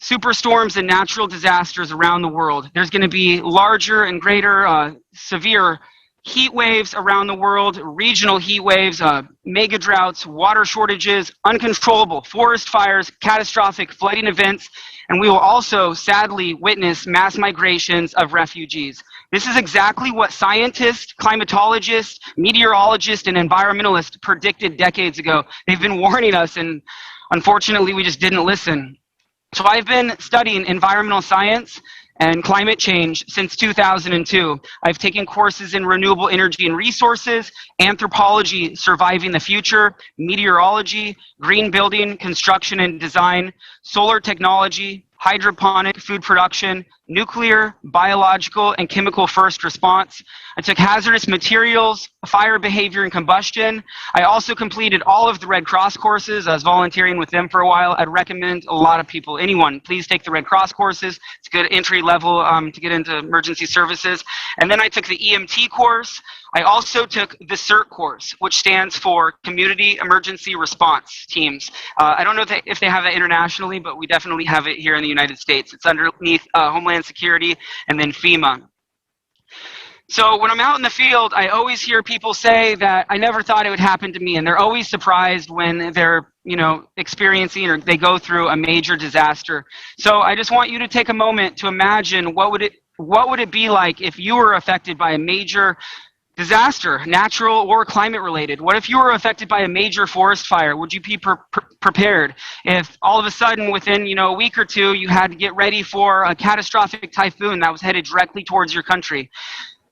superstorms and natural disasters around the world. There's going to be larger and greater severe heat waves around the world, regional heat waves, mega droughts, water shortages, uncontrollable forest fires, catastrophic flooding events, and we will also sadly witness mass migrations of refugees. This is exactly what scientists, climatologists, meteorologists, and environmentalists predicted decades ago. They've been warning us, and unfortunately we just didn't listen. So I've been studying environmental science and climate change since 2002. I've taken courses in renewable energy and resources, anthropology, surviving the future, meteorology, green building, construction and design, solar technology, hydroponic food production, nuclear, biological, and chemical first response. I took hazardous materials, fire behavior and combustion. I also completed all of the Red Cross courses. I was volunteering with them for a while. I'd recommend a lot of people, anyone, please take the Red Cross courses. It's a good entry level to get into emergency services. And then I took the EMT course. I also took the CERT course, which stands for Community Emergency Response Teams. I don't know if they have that internationally, but we definitely have it here in the United States. It's underneath Homeland Security and then FEMA. So when I'm out in the field, I always hear people say that I never thought it would happen to me, and they're always surprised when they're, experiencing or they go through a major disaster. So I just want you to take a moment to imagine what would it be like if you were affected by a major disaster, natural or climate related? What if you were affected by a major forest fire? Would you be prepared? If all of a sudden within a week or two you had to get ready for a catastrophic typhoon that was headed directly towards your country?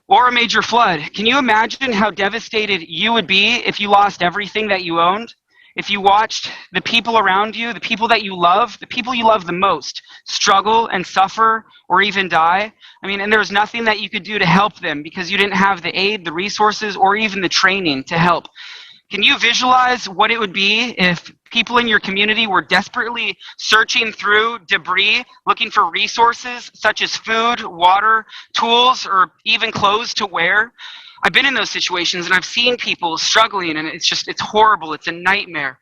Or a major flood. Can you imagine how devastated you would be if you lost everything that you owned? If you watched the people around you, the people that you love, the people you love the most, struggle and suffer or even die? And there's nothing that you could do to help them because you didn't have the aid, the resources, or even the training to help. Can you visualize what it would be if people in your community were desperately searching through debris, looking for resources such as food, water, tools, or even clothes to wear? I've been in those situations and I've seen people struggling, and it's horrible. It's a nightmare.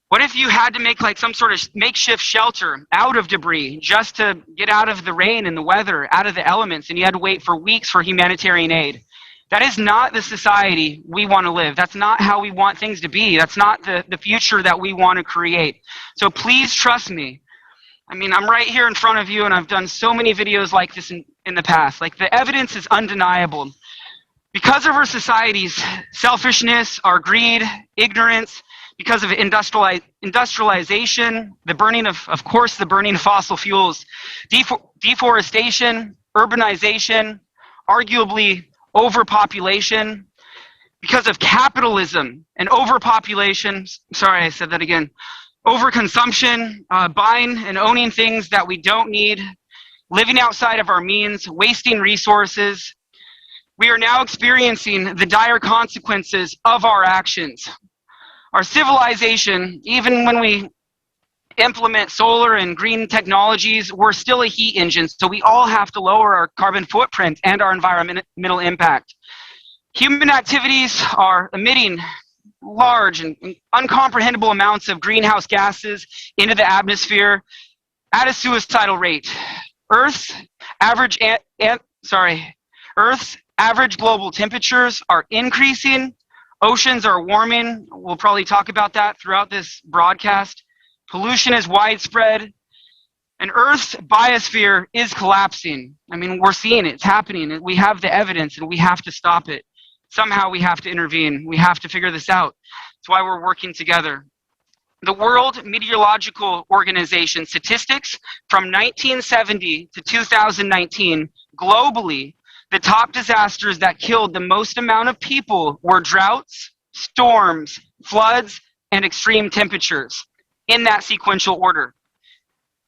What if you had to make some sort of makeshift shelter out of debris just to get out of the rain and the weather, out of the elements, and you had to wait for weeks for humanitarian aid? That is not the society we want to live. That's not how we want things to be. That's not the future that we want to create. So please trust me. I'm right here in front of you, and I've done so many videos like this in the past. The evidence is undeniable. Because of our society's selfishness, our greed, ignorance, because of industrialization, the burning of fossil fuels, deforestation, urbanization, arguably overpopulation, because of capitalism and overpopulation, sorry, I said that again, overconsumption, buying and owning things that we don't need, living outside of our means, wasting resources, we are now experiencing the dire consequences of our actions. Our civilization, even when we implement solar and green technologies, we're still a heat engine, so we all have to lower our carbon footprint and our environmental impact. Human activities are emitting large and uncomprehendable amounts of greenhouse gases into the atmosphere at a suicidal rate. Earth's average global temperatures are increasing. Oceans are warming. We'll probably talk about that throughout this broadcast. Pollution is widespread. And Earth's biosphere is collapsing. We're seeing it. It's happening. We have the evidence, and we have to stop it. Somehow we have to intervene. We have to figure this out. That's why we're working together. The World Meteorological Organization statistics from 1970 to 2019, globally, the top disasters that killed the most amount of people were droughts, storms, floods, and extreme temperatures, in that sequential order.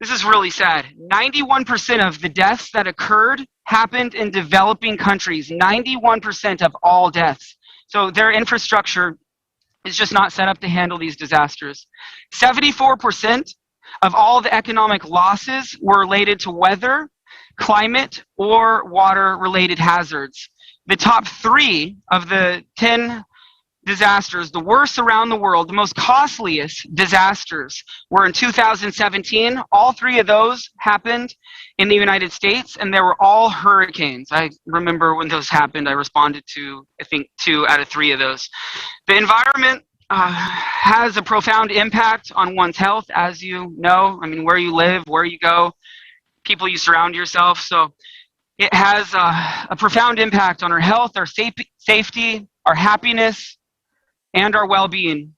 This is really sad. 91% of the deaths that occurred happened in developing countries, 91% of all deaths. So their infrastructure is just not set up to handle these disasters. 74% of all the economic losses were related to weather, climate, or water-related hazards. The top 3 of the 10 disasters, the worst around the world, the most costliest disasters, were in 2017. All 3 of those happened in the United States, and they were all hurricanes. I remember when those happened, I responded to, I think, 2 out of 3 of those. The environment has a profound impact on one's health, as you know. Where you live, where you go, people you surround yourself. So it has a profound impact on our health, our safety, our happiness, and our well-being.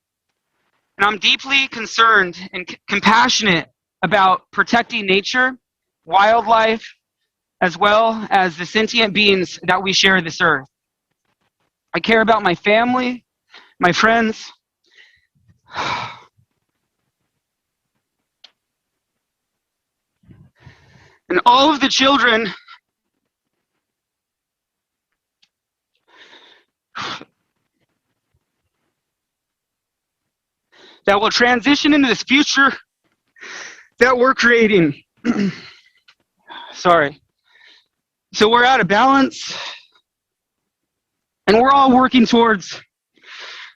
And I'm deeply concerned and compassionate about protecting nature, wildlife, as well as the sentient beings that we share this earth. I care about my family, my friends, and all of the children that will transition into this future that we're creating. Sorry. So we're out of balance, and we're all working towards,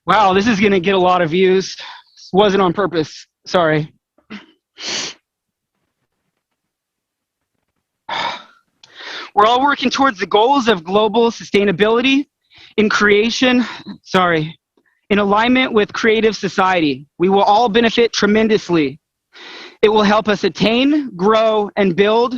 wow, this is going to get a lot of views. This wasn't on purpose. Sorry. We're We're all working towards the goals of global sustainability in alignment with creative society. We will all benefit tremendously. It will help us attain, grow, and build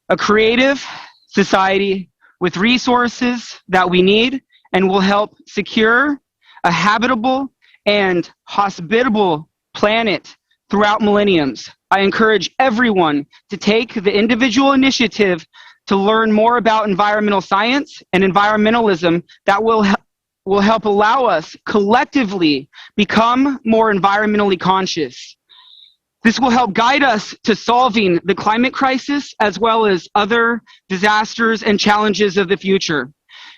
a creative society with resources that we need, and will help secure a habitable and hospitable planet throughout millenniums. I encourage everyone to take the individual initiative to learn more about environmental science and environmentalism that will help allow us collectively become more environmentally conscious. This will help guide us to solving the climate crisis as well as other disasters and challenges of the future.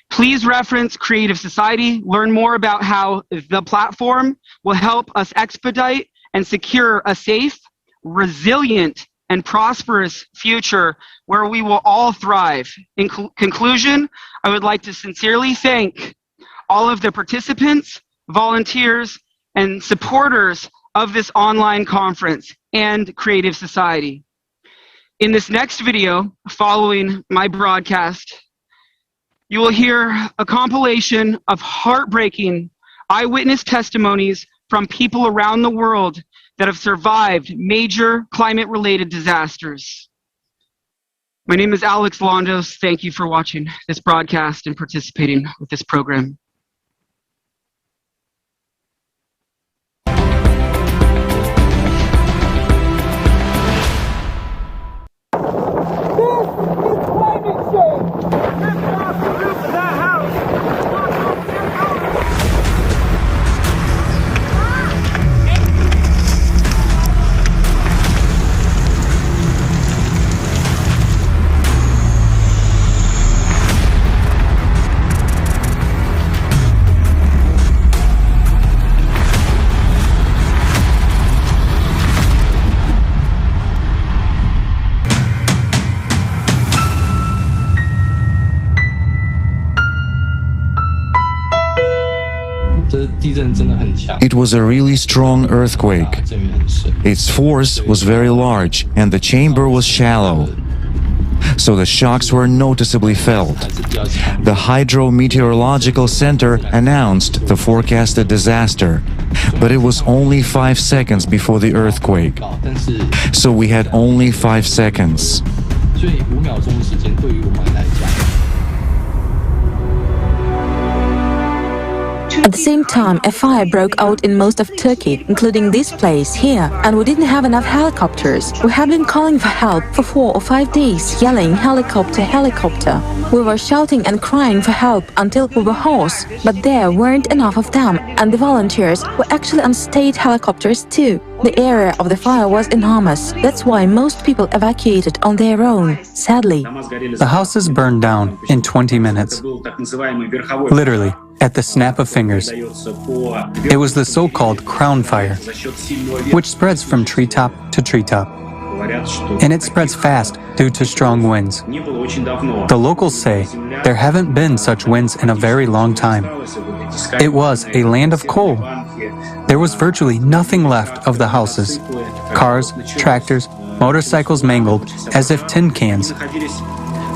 Please reference Creative Society, learn more about how the platform will help us expedite and secure a safe, resilient, and prosperous future where we will all thrive. In conclusion, I would like to sincerely thank all of the participants, volunteers, and supporters of this online conference and Creative Society. In this next video, following my broadcast, you will hear a compilation of heartbreaking eyewitness testimonies from people around the world that have survived major climate-related disasters. My name is Alex Londos. Thank you for watching this broadcast and participating with this program. It was a really strong earthquake. Its force was very large and the chamber was shallow, so the shocks were noticeably felt. The Hydrometeorological Center announced the forecasted disaster, but it was only 5 seconds before the earthquake, so we had only 5 seconds. At the same time, a fire broke out in most of Turkey, including this place here, and we didn't have enough helicopters. We have been calling for help for 4 or 5 days, yelling helicopter, helicopter. We were shouting and crying for help until we were hoarse, but there weren't enough of them, and the volunteers were actually on state helicopters too. The area of the fire was enormous. That's why most people evacuated on their own, sadly. The houses burned down in 20 minutes. Literally, at the snap of fingers. It was the so-called crown fire, which spreads from treetop to treetop. And it spreads fast due to strong winds. The locals say there haven't been such winds in a very long time. It was a land of coal. There was virtually nothing left of the houses. Cars, tractors, motorcycles mangled as if tin cans.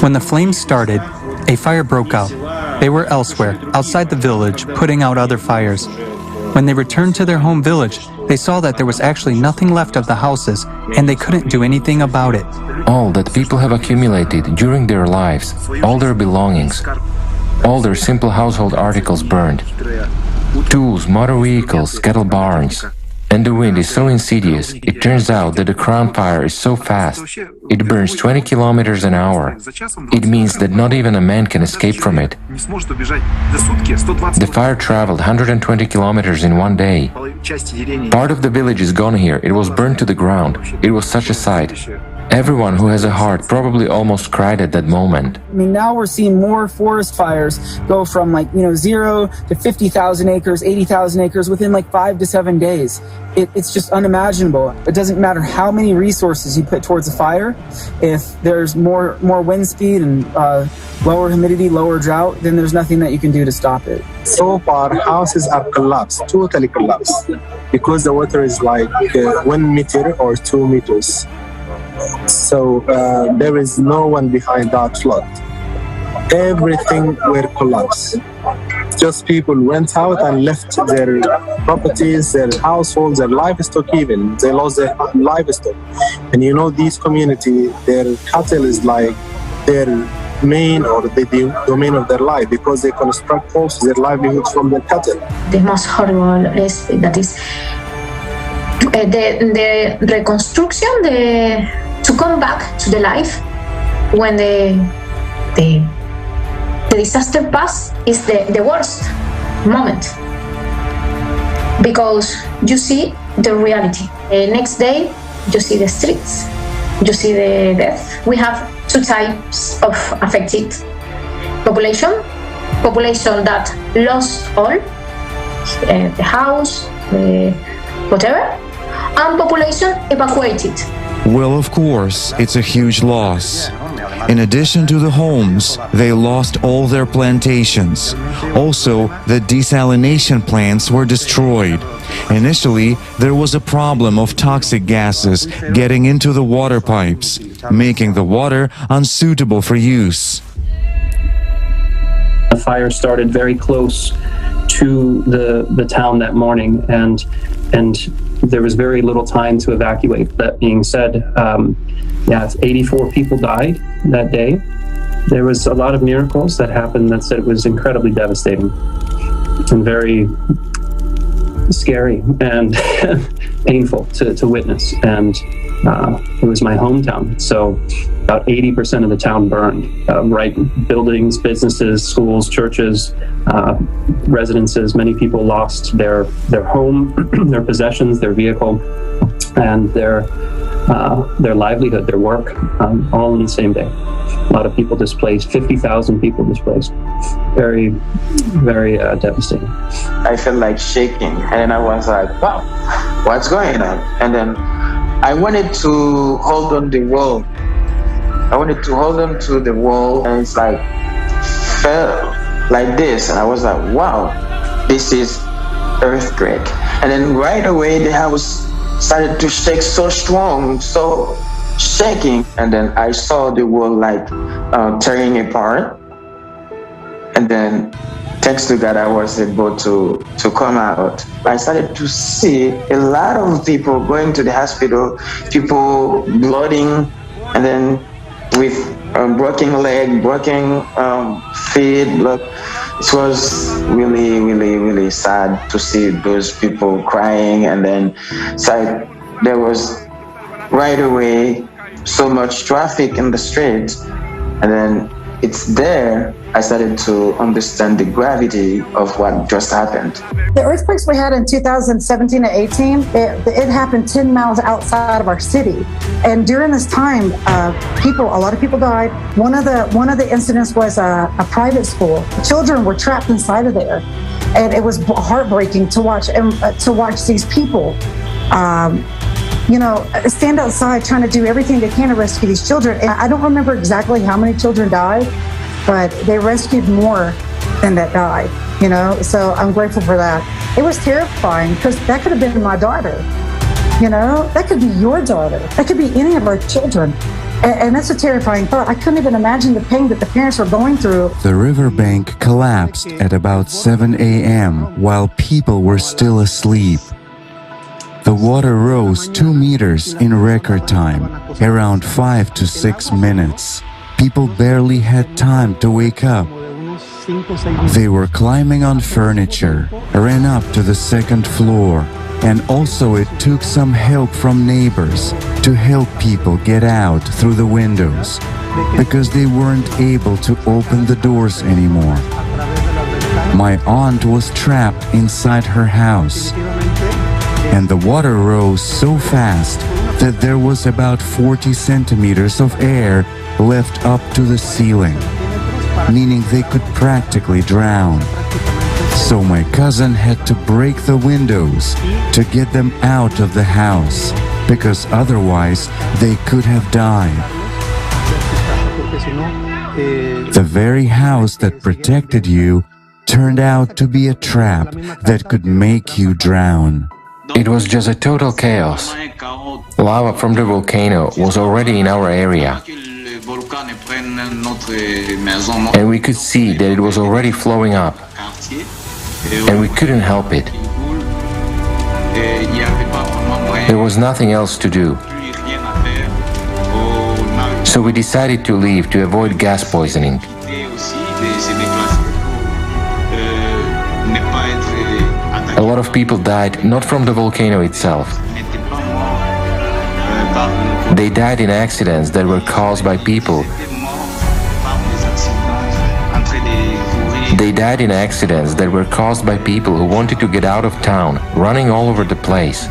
When the flames started, a fire broke out. They were elsewhere, outside the village, putting out other fires. When they returned to their home village, they saw that there was actually nothing left of the houses, and they couldn't do anything about it. All that people have accumulated during their lives, all their belongings, all their simple household articles burned. Tools, motor vehicles, cattle barns. And the wind is so insidious, it turns out that the crown fire is so fast. It burns 20 kilometers an hour. It means that not even a man can escape from it. The fire traveled 120 kilometers in one day. Part of the village is gone here. It was burned to the ground. It was such a sight. Everyone who has a heart probably almost cried at that moment. I mean, now we're seeing more forest fires go from 0 to 50,000 acres, 80,000 acres within 5 to 7 days. It's just unimaginable. It doesn't matter how many resources you put towards a fire. If there's more wind speed and lower humidity, lower drought, then there's nothing that you can do to stop it. So far, houses are collapsed, totally collapsed, because the water is 1 meter or 2 meters. So there is no one behind that flood. Everything will collapse. Just people went out and left their properties, their households, their livestock even. They lost their livestock. And you know, these community, their cattle is like their main or the domain of their life, because they construct also their livelihoods from their cattle. The most horrible is that is the reconstruction, to come back to the life when the disaster pass is the worst moment, because you see the reality. The next day, you see the streets, you see the death. We have two types of affected population that lost all, the house, whatever, and population evacuated. Well, of course, it's a huge loss. In addition to the homes, they lost all their plantations. Also, the desalination plants were destroyed. Initially, there was a problem of toxic gases getting into the water pipes, making the water unsuitable for use. The fire started very close to the town that morning, and there was very little time to evacuate. That being said, 84 people died that day. There was a lot of miracles that happened that said it was incredibly devastating and very scary and painful to witness. And it was my hometown. So about 80% of the town burned, right? Buildings, businesses, schools, churches, residences. Many people lost their home, their possessions, their vehicle, and their livelihood, their work, all in the same day. A lot of people displaced, 50,000 people displaced. Very, very devastating. I felt like shaking, and then I was like, wow, what's going on? And then I wanted to hold on the wall. I wanted to hold on to the wall, and it's like, fell like this. And I was like, wow, this is earthquake. And then right away, the house started to shake so strong, so shaking. And then I saw the wall like tearing apart. And then thanks to God, I was able to come out. I started to see a lot of people going to the hospital, people blooding, and then with broken leg, broken feet, blood. It was really, really, really sad to see those people crying. And then there was right away so much traffic in the streets. And then it's there I started to understand the gravity of what just happened. The earthquakes we had in 2017 and 18, it happened 10 miles outside of our city. And during this time, a lot of people died. One of the incidents was a private school. Children were trapped inside of there. And it was heartbreaking to watch these people stand outside trying to do everything they can to rescue these children. And I don't remember exactly how many children died, but they rescued more than that died, so I'm grateful for that. It was terrifying because that could have been my daughter, that could be your daughter, that could be any of our children. And that's a terrifying thought. I couldn't even imagine the pain that the parents were going through. The riverbank collapsed at about 7 a.m. while people were still asleep. The water rose 2 meters in record time, around 5 to 6 minutes. People barely had time to wake up. They were climbing on furniture, ran up to the second floor, and also it took some help from neighbors to help people get out through the windows, because they weren't able to open the doors anymore. My aunt was trapped inside her house, and the water rose so fast that there was about 40 centimeters of air left up to the ceiling, meaning they could practically drown. So my cousin had to break the windows to get them out of the house, because otherwise they could have died. The very house that protected you turned out to be a trap that could make you drown. It was just a total chaos. Lava from the volcano was already in our area. And we could see that it was already flowing up. And we couldn't help it. There was nothing else to do. So we decided to leave to avoid gas poisoning. A lot of people died not from the volcano itself. They died in accidents that were caused by people. They died in accidents that were caused by people who wanted to get out of town, running all over the place.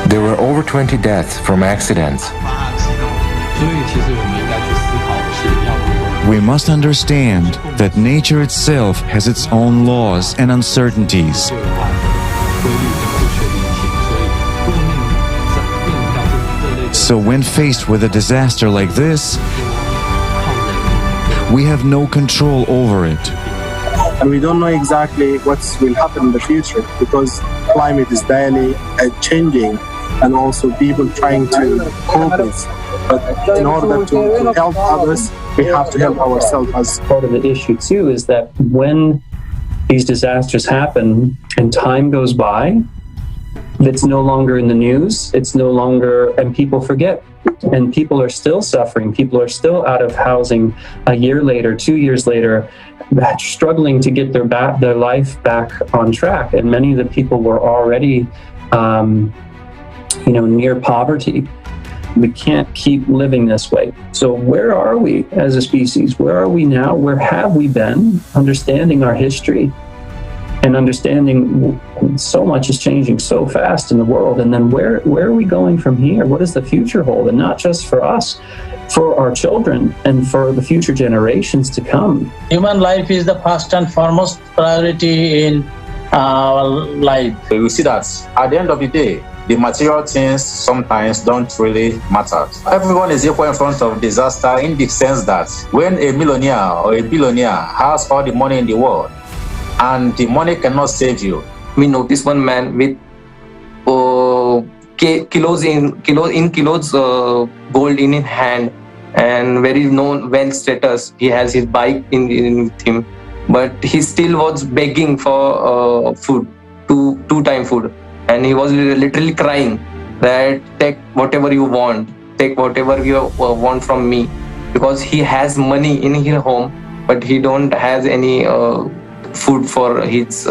There were over 20 deaths from accidents. We must understand that nature itself has its own laws and uncertainties. So when faced with a disaster like this, we have no control over it. And we don't know exactly what will happen in the future because climate is daily changing and also people trying to cope with. But in order to help others, we have to help ourselves. As part of the issue too is that when these disasters happen and time goes by, it's no longer in the news, it's no longer, and people forget. And people are still suffering. People are still out of housing a year later, 2 years later, struggling to get their life back on track. And many of the people were already, near poverty. We can't keep living this way. So where are we as a species? Where are we now? Where have we been? Understanding our history and understanding so much is changing so fast in the world. And then where are we going from here? What does the future hold? And not just for us, for our children and for the future generations to come. Human life is the first and foremost priority in our life. We see that at the end of the day, the material things sometimes don't really matter. Everyone is equal in front of disaster in the sense that when a millionaire or a billionaire has all the money in the world and the money cannot save you. We notice one man with kilos gold in his hand and very known wealth status. He has his bike in with him, but he still was begging for food, two-time food. And he was literally crying that take whatever you want, take whatever you want from me, because he has money in his home, but he don't has any food for his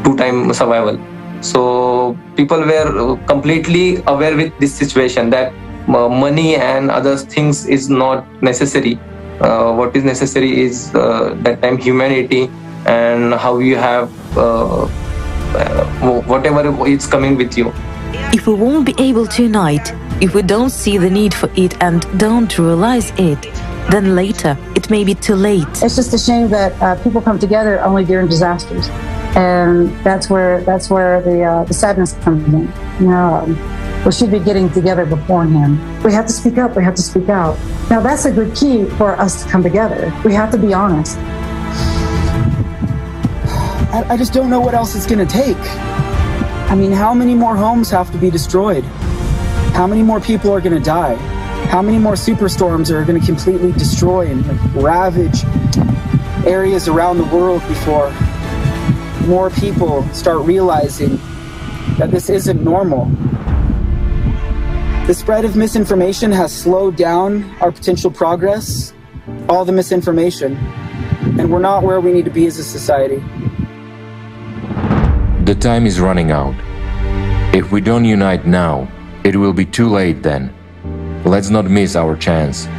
two-time survival. So people were completely aware with this situation that money and other things is not necessary. What is necessary is that time humanity and how you have whatever is coming with you. If we won't be able to unite, if we don't see the need for it and don't realize it, then later it may be too late. It's just a shame that people come together only during disasters, and that's where the sadness comes in. We should be getting together beforehand. We have to speak up. We have to speak out. Now that's a good key for us to come together. We have to be honest. I just don't know what else it's going to take. I mean, how many more homes have to be destroyed? How many more people are going to die? How many more superstorms are going to completely destroy and ravage areas around the world before more people start realizing that this isn't normal? The spread of misinformation has slowed down our potential progress, all the misinformation, and we're not where we need to be as a society. The time is running out. If we don't unite now, it will be too late then. Let's not miss our chance.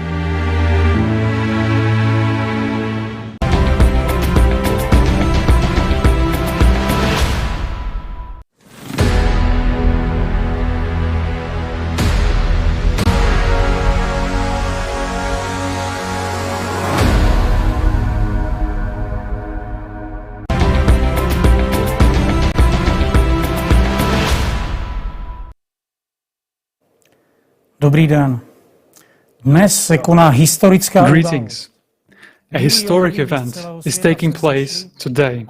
Dobrý den. Dnes se koná historická Greetings. A historic event is taking place today.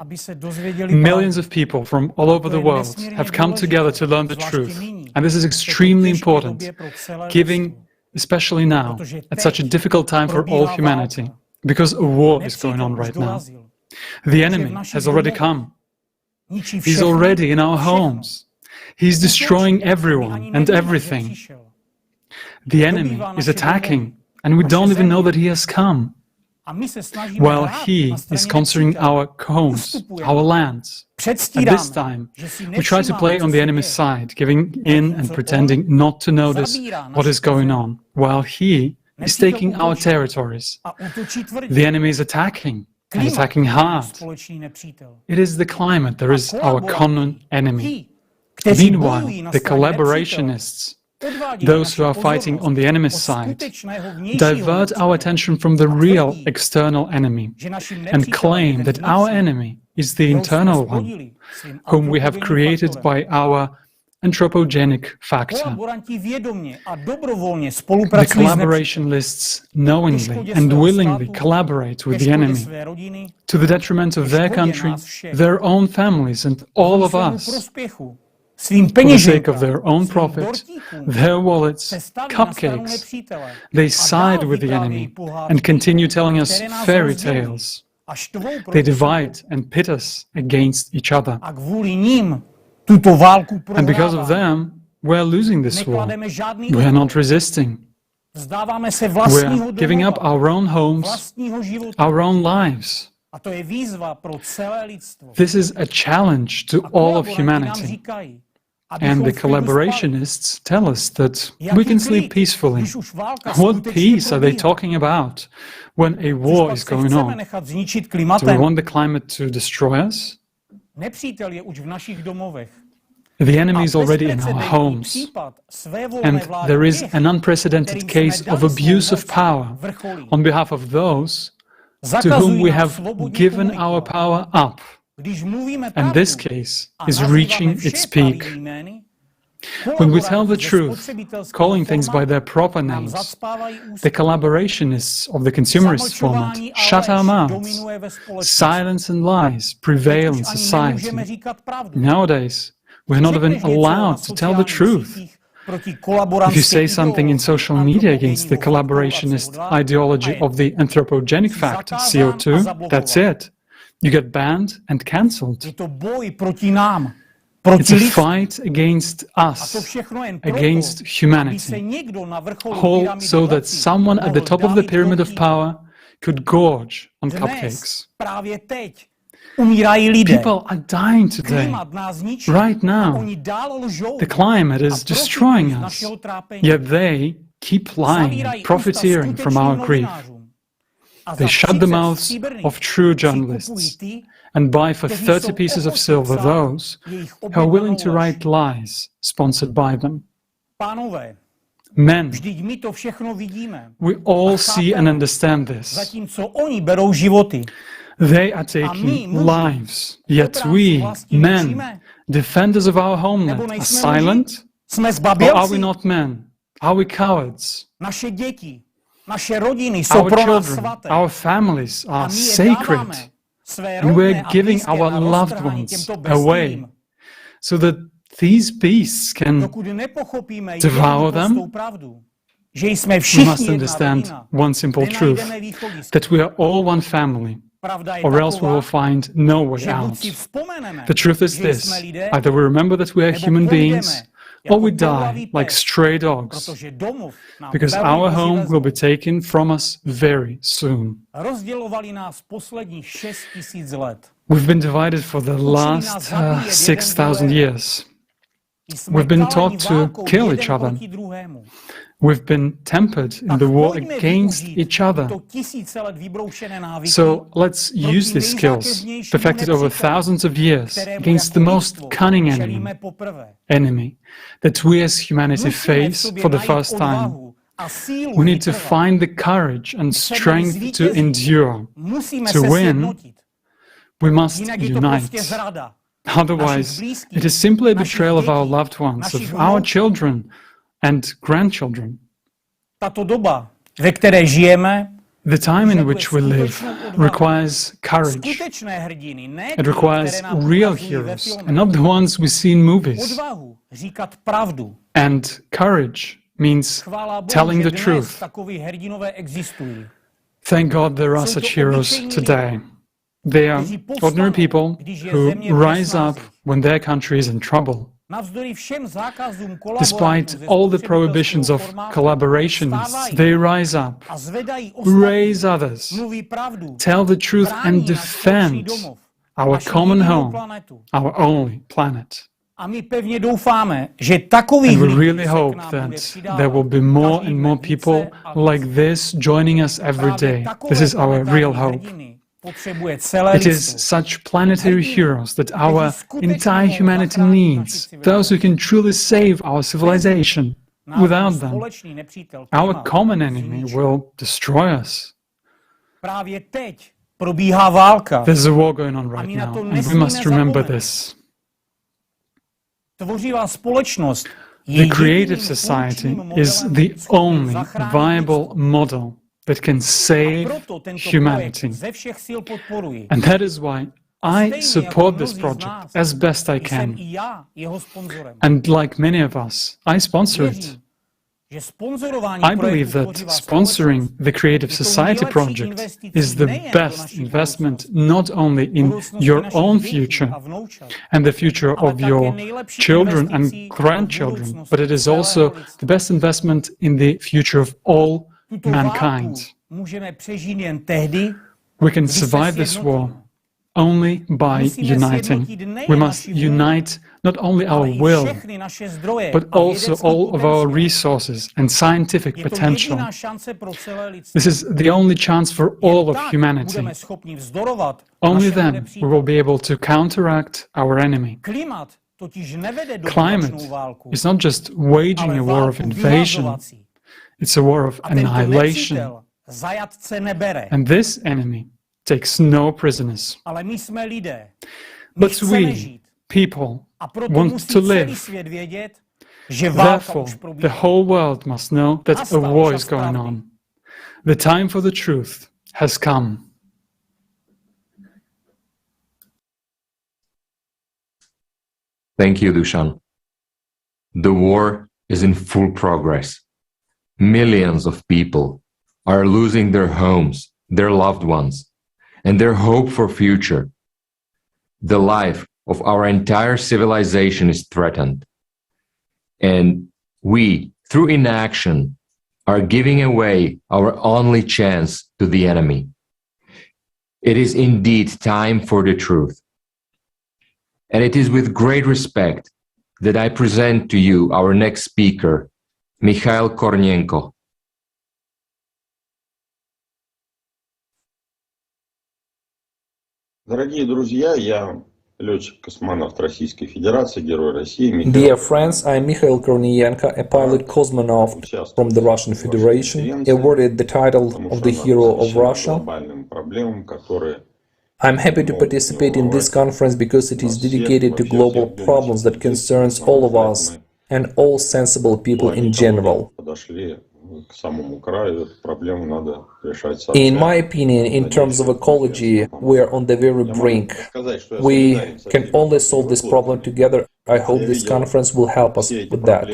Millions of people from all over the world have come together to learn the truth, and this is extremely important, giving, especially now, at such a difficult time for all humanity, because a war is going on right now. The enemy has already come. He's already in our homes. He's destroying everyone and everything. The enemy is attacking, and we don't even know that he has come. While he is conquering our homes, our lands. At this time, we try to play on the enemy's side, giving in and pretending not to notice what is going on, while he is taking our territories. The enemy is attacking, and attacking hard. It is the climate that is our common enemy. Meanwhile, the collaborationists, those who are fighting on the enemy's side, divert our attention from the real external enemy and claim that our enemy is the internal one, whom we have created by our anthropogenic factor. The collaborationists knowingly and willingly collaborate with the enemy to the detriment of their country, their own families, and all of us. For the sake of their own profit, their wallets, cupcakes, they side with the enemy and continue telling us fairy tales. They divide and pit us against each other. And because of them, we're losing this war. We're not resisting. We're giving up our own homes, our own lives. This is a challenge to all of humanity. And the collaborationists tell us that we can sleep peacefully. What peace are they talking about when a war is going on? Do we want the climate to destroy us? The enemy is already in our homes, and there is an unprecedented case of abuse of power on behalf of those to whom we have given our power up. And this case is reaching its peak. When we tell the truth, calling things by their proper names, the collaborationists of the consumerist format shut our mouths. Silence and lies prevail in society. Nowadays, we're not even allowed to tell the truth. If you say something in social media against the collaborationist ideology of the anthropogenic factor, CO2, that's it. You get banned and cancelled. It's a fight against us, against humanity, all so that someone at the top of the pyramid of power could gorge on cupcakes. People are dying today, right now. The climate is destroying us, yet they keep lying, profiteering from our grief. They shut the mouths of true journalists and buy for 30 pieces of silver those who are willing to write lies sponsored by them. Men, we all see and understand this. They are taking lives, yet we, men, defenders of our homeland, are silent? Or are we not men? Are we cowards? Our children, our families are sacred, and we're giving our loved ones away so that these beasts can devour them. We must understand one simple truth, that we are all one family, or else we will find no way out. The truth is this: either we remember that we are human beings, or we die like stray dogs, because our home will be taken from us very soon. We've been divided for the last 6,000 years. We've been taught to kill each other. We've been tempered in the war against each other. So let's use these skills, perfected over thousands of years, against the most cunning enemy that we as humanity face for the first time. We need to find the courage and strength to endure. To win, we must unite. Otherwise, it is simply a betrayal of our loved ones, of our children and grandchildren. The time in which we live requires courage. It requires real heroes, and not the ones we see in movies. And courage means telling the truth. Thank God there are such heroes today. They are ordinary people who rise up when their country is in trouble. Despite all the prohibitions of collaborationists, they rise up, raise others, tell the truth and defend our common home, our only planet. And we really hope that there will be more and more people like this joining us every day. This is our real hope. It is such planetary heroes that our entire humanity needs, those who can truly save our civilization. Without them, our common enemy will destroy us. There's a war going on right now, and we must remember this. The creative society is the only viable model that can save humanity. And that is why I support this project as best I can. And like many of us, I sponsor it. I believe that sponsoring the Creative Society project is the best investment not only in your own future and the future of your children and grandchildren, but it is also the best investment in the future of all mankind. We can survive this war only by uniting. We must unite not only our will, but also all of our resources and scientific potential. This is the only chance for all of humanity. Only then we will be able to counteract our enemy. Climate is not just waging a war of invasion, it's a war of annihilation. And this enemy takes no prisoners. But we, people, want to live. Therefore, the whole world must know that a war is going on. The time for the truth has come. Thank you, Dushan. The war is in full progress. Millions of people are losing their homes, their loved ones, and their hope for future. The life of our entire civilization is threatened. And we, through inaction, are giving away our only chance to the enemy. It is indeed time for the truth. And it is with great respect that I present to you our next speaker, Mikhail Kornienko. Дорогие друзья, я летчик-космонавт Российской Федерации, Герой России. Dear friends, I am Mikhail Kornienko, a pilot cosmonaut from the Russian Federation, awarded the title of the Hero of Russia. I'm happy to participate in this conference because it is dedicated to global problems that concerns all of us and all sensible people in general. In my opinion, in terms of ecology, we are on the very brink. We can only solve this problem together. I hope this conference will help us with that.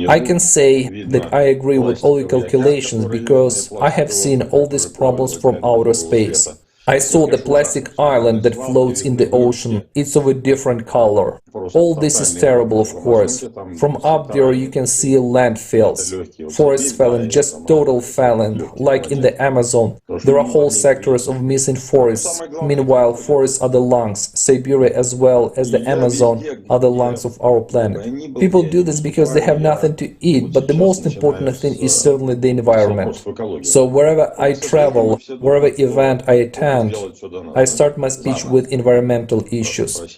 I can say that I agree with all your calculations because I have seen all these problems from outer space. I saw the plastic island that floats in the ocean. It's of a different color. All this is terrible, of course. From up there you can see landfills. Forests fallen, just total fallen, like in the Amazon. There are whole sectors of missing forests. Meanwhile, forests are the lungs. Siberia as well as the Amazon are the lungs of our planet. People do this because they have nothing to eat, but the most important thing is certainly the environment. So wherever I travel, wherever event I attend, I start my speech with environmental issues.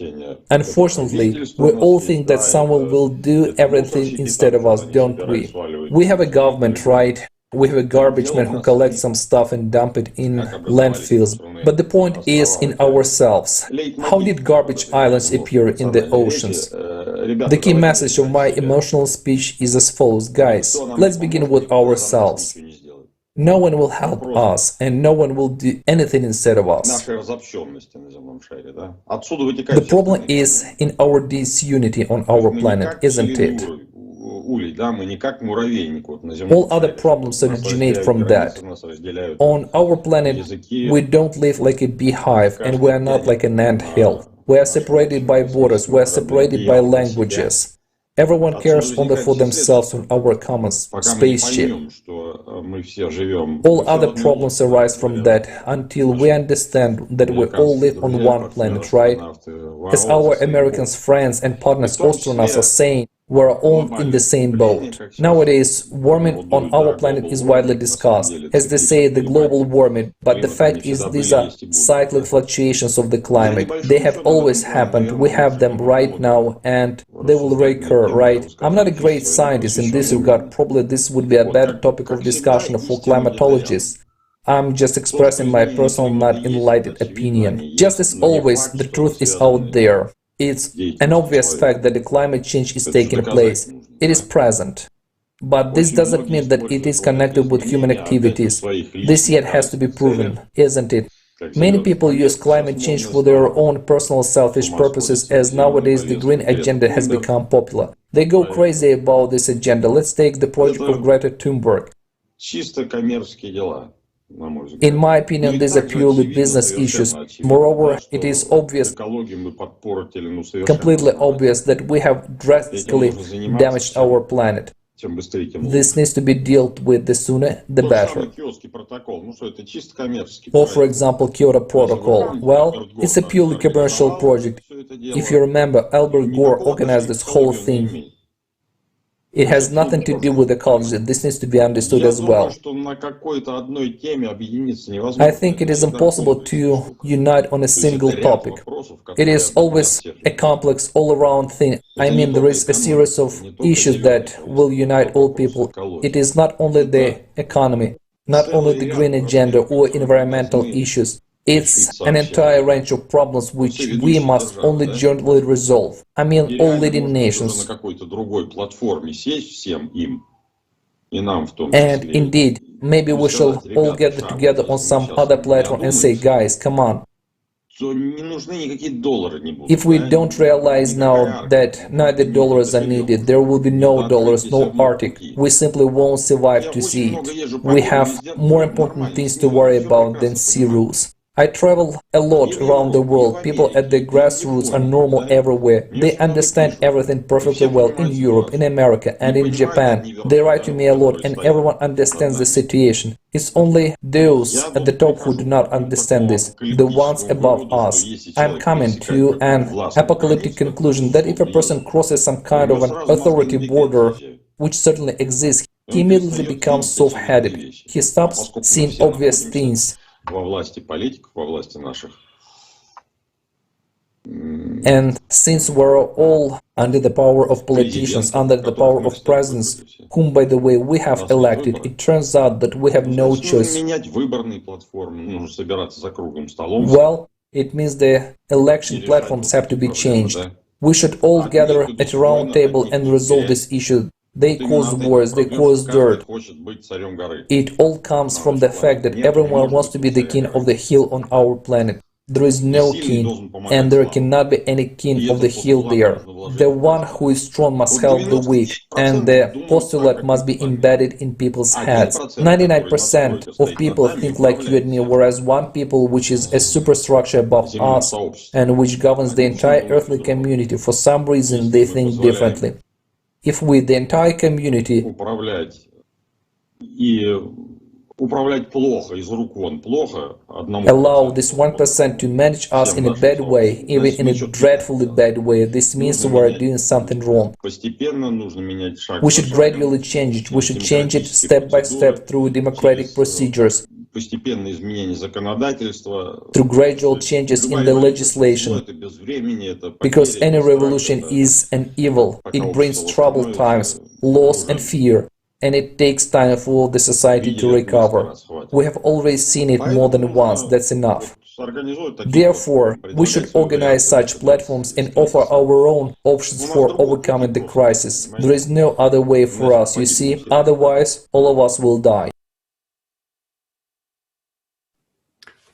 Unfortunately, we all think that someone will do everything instead of us, don't we? We have a government, right? We have a garbage man who collects some stuff and dump it in landfills. But the point is in ourselves. How did garbage islands appear in the oceans? The key message of my emotional speech is as follows, guys. Let's begin with ourselves. No one will help us, and no one will do anything instead of us. The problem is in our disunity on our planet, isn't it? All other problems originate from that. On our planet, we don't live like a beehive, and we are not like an anthill. We are separated by borders, we are separated by languages. Everyone cares only for themselves on our common spaceship. All other problems arise from that until we understand that we all live on one planet, right? As our American friends and partners astronauts are saying, we're all in the same boat. Nowadays, warming on our planet is widely discussed, as they say the global warming, but the fact is these are cyclic fluctuations of the climate. They have always happened, we have them right now, and they will recur, right? I'm not a great scientist in this regard, probably this would be a better topic of discussion for climatologists. I'm just expressing my personal, not enlightened opinion. Just as always, the truth is out there. It's an obvious fact that the climate change is taking place. It is present. But this doesn't mean that it is connected with human activities. This yet has to be proven, isn't it? Many people use climate change for their own personal selfish purposes, as nowadays the green agenda has become popular. They go crazy about this agenda. Let's take the project of Greta Thunberg. In my opinion, these are purely business issues. Moreover, it is obvious, completely obvious, that we have drastically damaged our planet. This needs to be dealt with the sooner, the better. Or, for example, Kyoto Protocol. Well, it's a purely commercial project. If you remember, Albert Gore organized this whole thing. It has nothing to do with ecology. This needs to be understood as well. I think it is impossible to unite on a single topic. It is always a complex, all-around thing. I mean, there is a series of issues that will unite all people. It is not only the economy, not only the green agenda or environmental issues. It's an entire range of problems which we must only jointly resolve. I mean, all leading nations. And indeed, maybe we shall all get together on some other platform and say, guys, come on. If we don't realize now that neither dollars are needed, there will be no dollars, no Arctic. We simply won't survive to see it. We have more important things to worry about than sea routes. I travel a lot around the world. People at the grassroots are normal everywhere. They understand everything perfectly well in Europe, in America, and in Japan. They write to me a lot, and everyone understands the situation. It's only those at the top who do not understand this, the ones above us. I'm coming to an apocalyptic conclusion that if a person crosses some kind of an authority border, which certainly exists, he immediately becomes soft-headed. He stops seeing obvious things. And since we're all under the power of politicians, under the power of presidents, whom, by the way, we have elected, it turns out that we have no choice. Well, it means the election platforms have to be changed. We should all gather at a round table and resolve this issue. They cause wars, they cause dirt. It all comes from the fact that everyone wants to be the king of the hill on our planet. There is no king, and there cannot be any king of the hill there. The one who is strong must help the weak, and the postulate must be embedded in people's heads. 99% of people think like you and me, whereas one people, which is a superstructure above us, and which governs the entire earthly community, for some reason they think differently. If we, the entire community, allow this 1% to manage us in a bad way, even in a dreadfully bad way, this means we are doing something wrong. We should gradually change it. We should change it step by step through democratic procedures, through gradual changes in the legislation. Because any revolution is an evil. It brings troubled times, loss and fear. And it takes time for the society to recover. We have always seen it more than once, that's enough. Therefore, we should organize such platforms and offer our own options for overcoming the crisis. There is no other way for us, you see, otherwise all of us will die.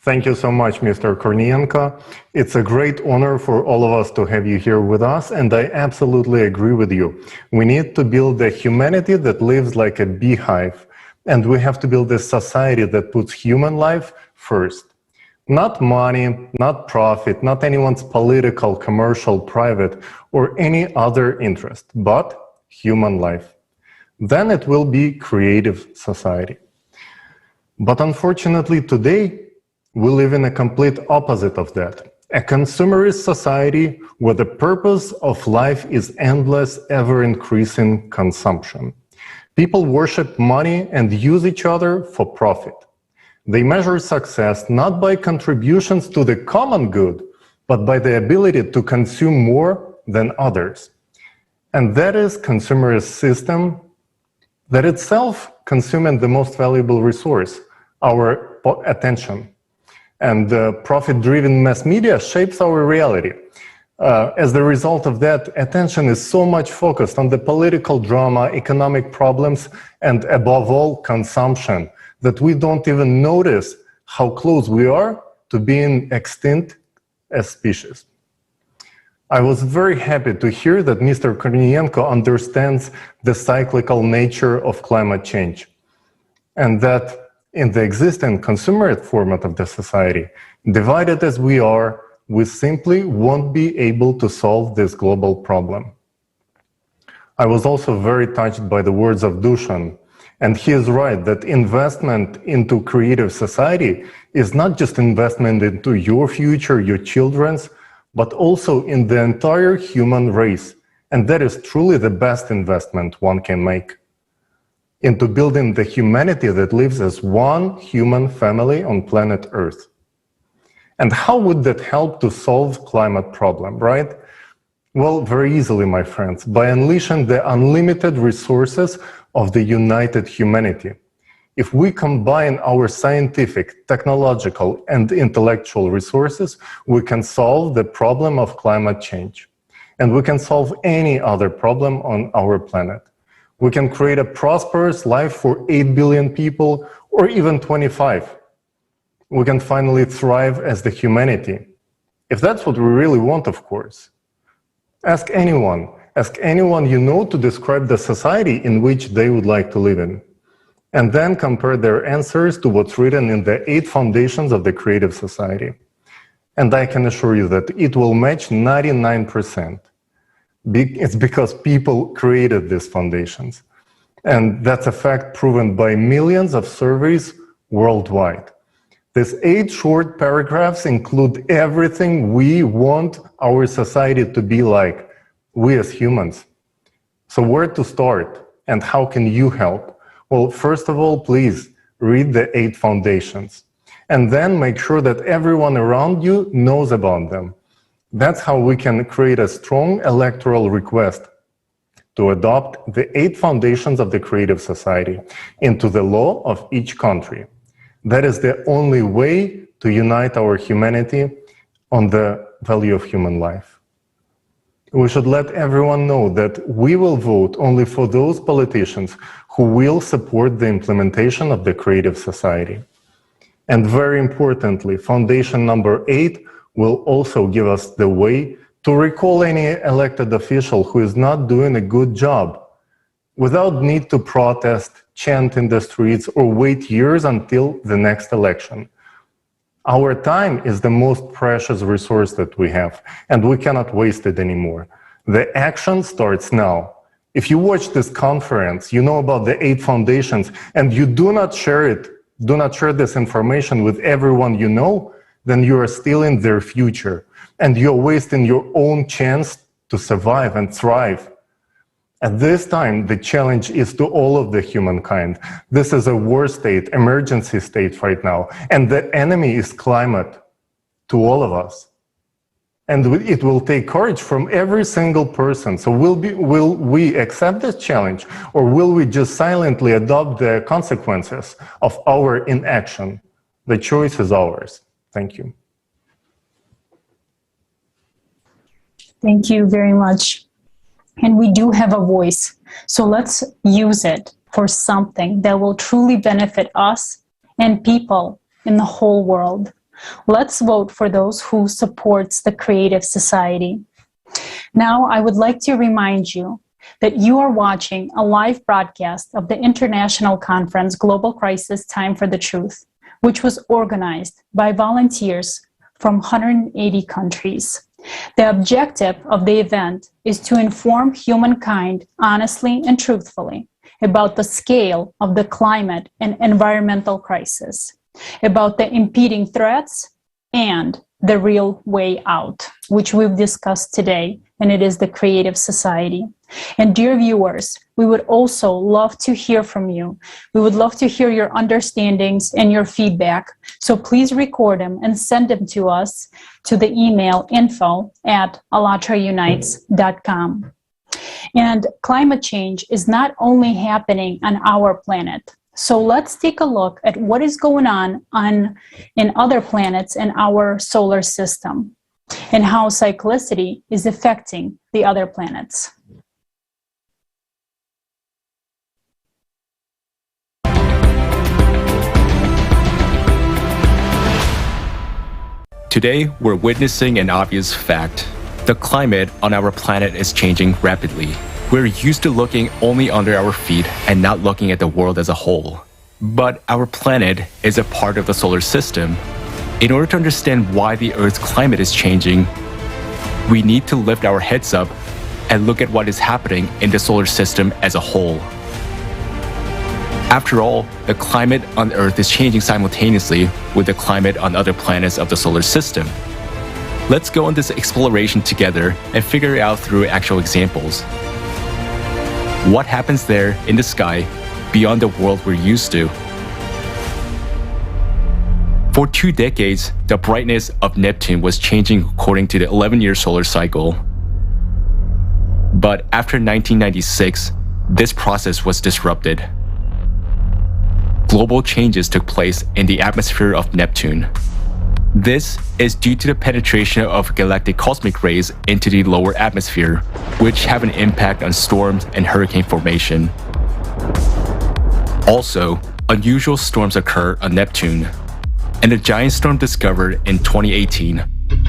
Thank you so much, Mr. Kornienko. It's a great honor for all of us to have you here with us, and I absolutely agree with you. We need to build a humanity that lives like a beehive, and we have to build a society that puts human life first. Not money, not profit, not anyone's political, commercial, private, or any other interest, but human life. Then it will be creative society. But unfortunately today, we live in a complete opposite of that. A consumerist society where the purpose of life is endless, ever-increasing consumption. People worship money and use each other for profit. They measure success not by contributions to the common good, but by the ability to consume more than others. And that is consumerist system that itself consuming the most valuable resource, our attention. And profit-driven mass media shapes our reality. As the result of that, attention is so much focused on the political drama, economic problems, and above all, consumption, that we don't even notice how close we are to being extinct as species. I was very happy to hear that Mr. Kornienko understands the cyclical nature of climate change, and that in the existing consumerist format of the society, divided as we are, we simply won't be able to solve this global problem. I was also very touched by the words of Dushan, and he is right that investment into creative society is not just investment into your future, your children's, but also in the entire human race. And that is truly the best investment one can make into building the humanity that lives as one human family on planet Earth. And how would that help to solve climate problem, right? Well, very easily, my friends, by unleashing the unlimited resources of the united humanity. If we combine our scientific, technological, and intellectual resources, we can solve the problem of climate change. And we can solve any other problem on our planet. We can create a prosperous life for 8 billion people, or even 25. We can finally thrive as the humanity. If that's what we really want, of course. Ask anyone you know to describe the society in which they would like to live in. And then compare their answers to what's written in the 8 foundations of the creative society. And I can assure you that it will match 99%. It's because people created these foundations. And that's a fact proven by millions of surveys worldwide. These 8 short paragraphs include everything we want our society to be like, we as humans. So where to start and how can you help? Well, first of all, please read the 8 foundations and then make sure that everyone around you knows about them. That's how we can create a strong electoral request to adopt the 8 foundations of the creative society into the law of each country. That is the only way to unite our humanity on the value of human life. We should let everyone know that we will vote only for those politicians who will support the implementation of the creative society. And very importantly, foundation number 8 will also give us the way to recall any elected official who is not doing a good job without need to protest, chant in the streets, or wait years until the next election. Our time is the most precious resource that we have, and we cannot waste it anymore. The action starts now. If you watch this conference, you know about the 8 foundations, and you do not share this information with everyone you know, then you are stealing their future, and you're wasting your own chance to survive and thrive. At this time, the challenge is to all of the humankind. This is a war state, emergency state right now, and the enemy is climate to all of us. And it will take courage from every single person. So will we accept this challenge, or will we just silently adopt the consequences of our inaction? The choice is ours. Thank you. Thank you very much. And we do have a voice, so let's use it for something that will truly benefit us and people in the whole world. Let's vote for those who supports the Creative Society. Now, I would like to remind you that you are watching a live broadcast of the International Conference Global Crisis Time for the Truth, which was organized by volunteers from 180 countries. The objective of the event is to inform humankind honestly and truthfully about the scale of the climate and environmental crisis, about the impeding threats and the real way out, which we've discussed today, and it is the Creative Society. And dear viewers, we would also love to hear from you. We would love to hear your understandings and your feedback. So please record them and send them to us to the email info@allatraunites.com. And climate change is not only happening on our planet. So let's take a look at what is going on in other planets in our solar system and how cyclicity is affecting the other planets. Today, we're witnessing an obvious fact. The climate on our planet is changing rapidly. We're used to looking only under our feet and not looking at the world as a whole. But our planet is a part of the solar system. In order to understand why the Earth's climate is changing, we need to lift our heads up and look at what is happening in the solar system as a whole. After all, the climate on Earth is changing simultaneously with the climate on other planets of the solar system. Let's go on this exploration together and figure it out through actual examples. What happens there in the sky beyond the world we're used to? For 2 decades, the brightness of Neptune was changing according to the 11-year solar cycle. But after 1996, this process was disrupted. Global changes took place in the atmosphere of Neptune. This is due to the penetration of galactic cosmic rays into the lower atmosphere, which have an impact on storms and hurricane formation. Also, unusual storms occur on Neptune, and the giant storm discovered in 2018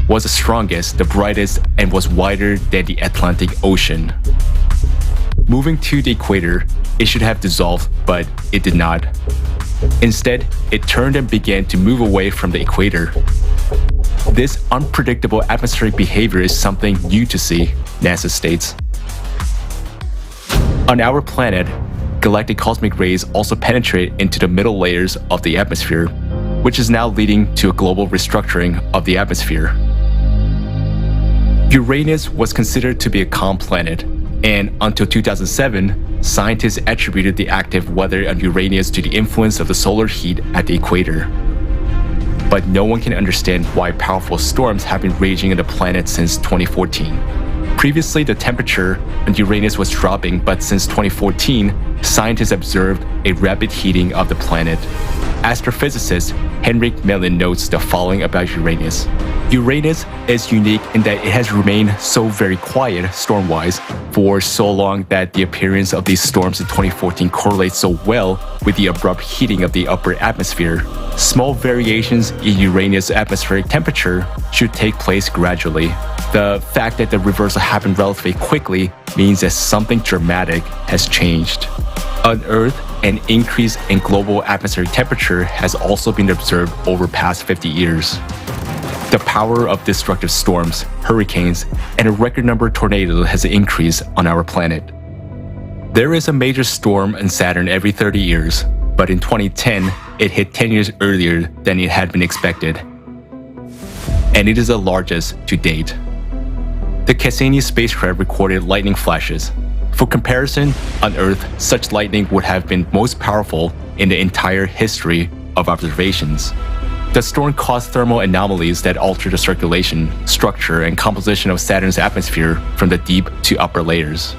was the strongest, the brightest, and was wider than the Atlantic Ocean. Moving to the equator, it should have dissolved, but it did not. Instead, it turned and began to move away from the equator. This unpredictable atmospheric behavior is something new to see, NASA states. On our planet, galactic cosmic rays also penetrate into the middle layers of the atmosphere, which is now leading to a global restructuring of the atmosphere. Uranus was considered to be a calm planet, and until 2007, scientists attributed the active weather on Uranus to the influence of the solar heat at the equator. But no one can understand why powerful storms have been raging on the planet since 2014. Previously, the temperature on Uranus was dropping, but since 2014, scientists observed a rapid heating of the planet. Astrophysicist Henrik Mellin notes the following about Uranus. Uranus is unique in that it has remained so very quiet, storm-wise, for so long that the appearance of these storms in 2014 correlates so well with the abrupt heating of the upper atmosphere. Small variations in Uranus' atmospheric temperature should take place gradually. The fact that the reversal happened relatively quickly means that something dramatic has changed. On Earth, an increase in global atmospheric temperature has also been observed over past 50 years. The power of destructive storms, hurricanes, and a record number of tornadoes has increased on our planet. There is a major storm on Saturn every 30 years, but in 2010, it hit 10 years earlier than it had been expected. And it is the largest to date. The Cassini spacecraft recorded lightning flashes. For comparison, on Earth, such lightning would have been most powerful in the entire history of observations. The storm caused thermal anomalies that altered the circulation, structure, and composition of Saturn's atmosphere from the deep to upper layers.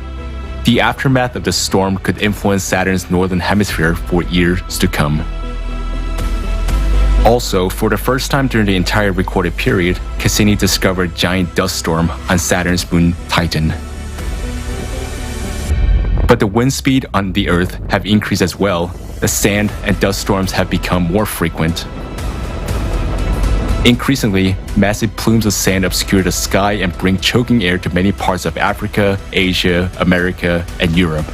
The aftermath of the storm could influence Saturn's northern hemisphere for years to come. Also, for the first time during the entire recorded period, Cassini discovered a giant dust storm on Saturn's moon Titan. But the wind speed on the Earth have increased as well. The sand and dust storms have become more frequent. Increasingly, massive plumes of sand obscure the sky and bring choking air to many parts of Africa, Asia, America, and Europe.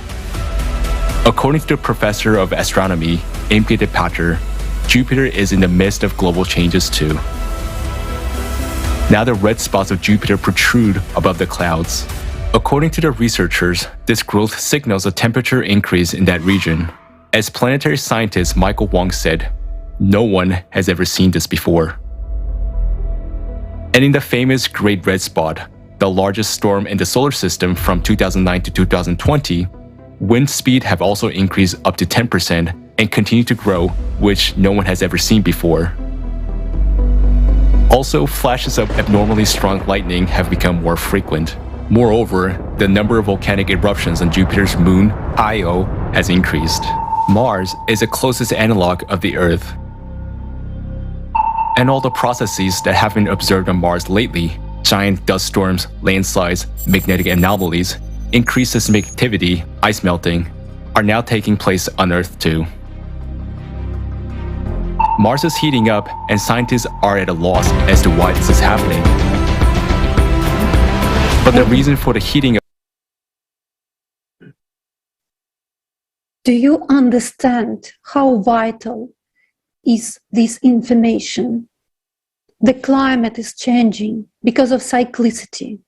According to the professor of astronomy, Imke de Pater, Jupiter is in the midst of global changes too. Now the red spots of Jupiter protrude above the clouds. According to the researchers, this growth signals a temperature increase in that region. As planetary scientist Michael Wong said, no one has ever seen this before. And in the famous Great Red Spot, the largest storm in the solar system from 2009 to 2020, wind speed have also increased up to 10% and continue to grow, which no one has ever seen before. Also, flashes of abnormally strong lightning have become more frequent. Moreover, the number of volcanic eruptions on Jupiter's moon, Io, has increased. Mars is the closest analog of the Earth. And all the processes that have been observed on Mars lately, giant dust storms, landslides, magnetic anomalies, increased seismic activity, ice melting, are now taking place on Earth too. Mars is heating up, and scientists are at a loss as to why this is happening. But the reason for the heating up. Do you understand how vital is this information? The climate is changing because of cyclicity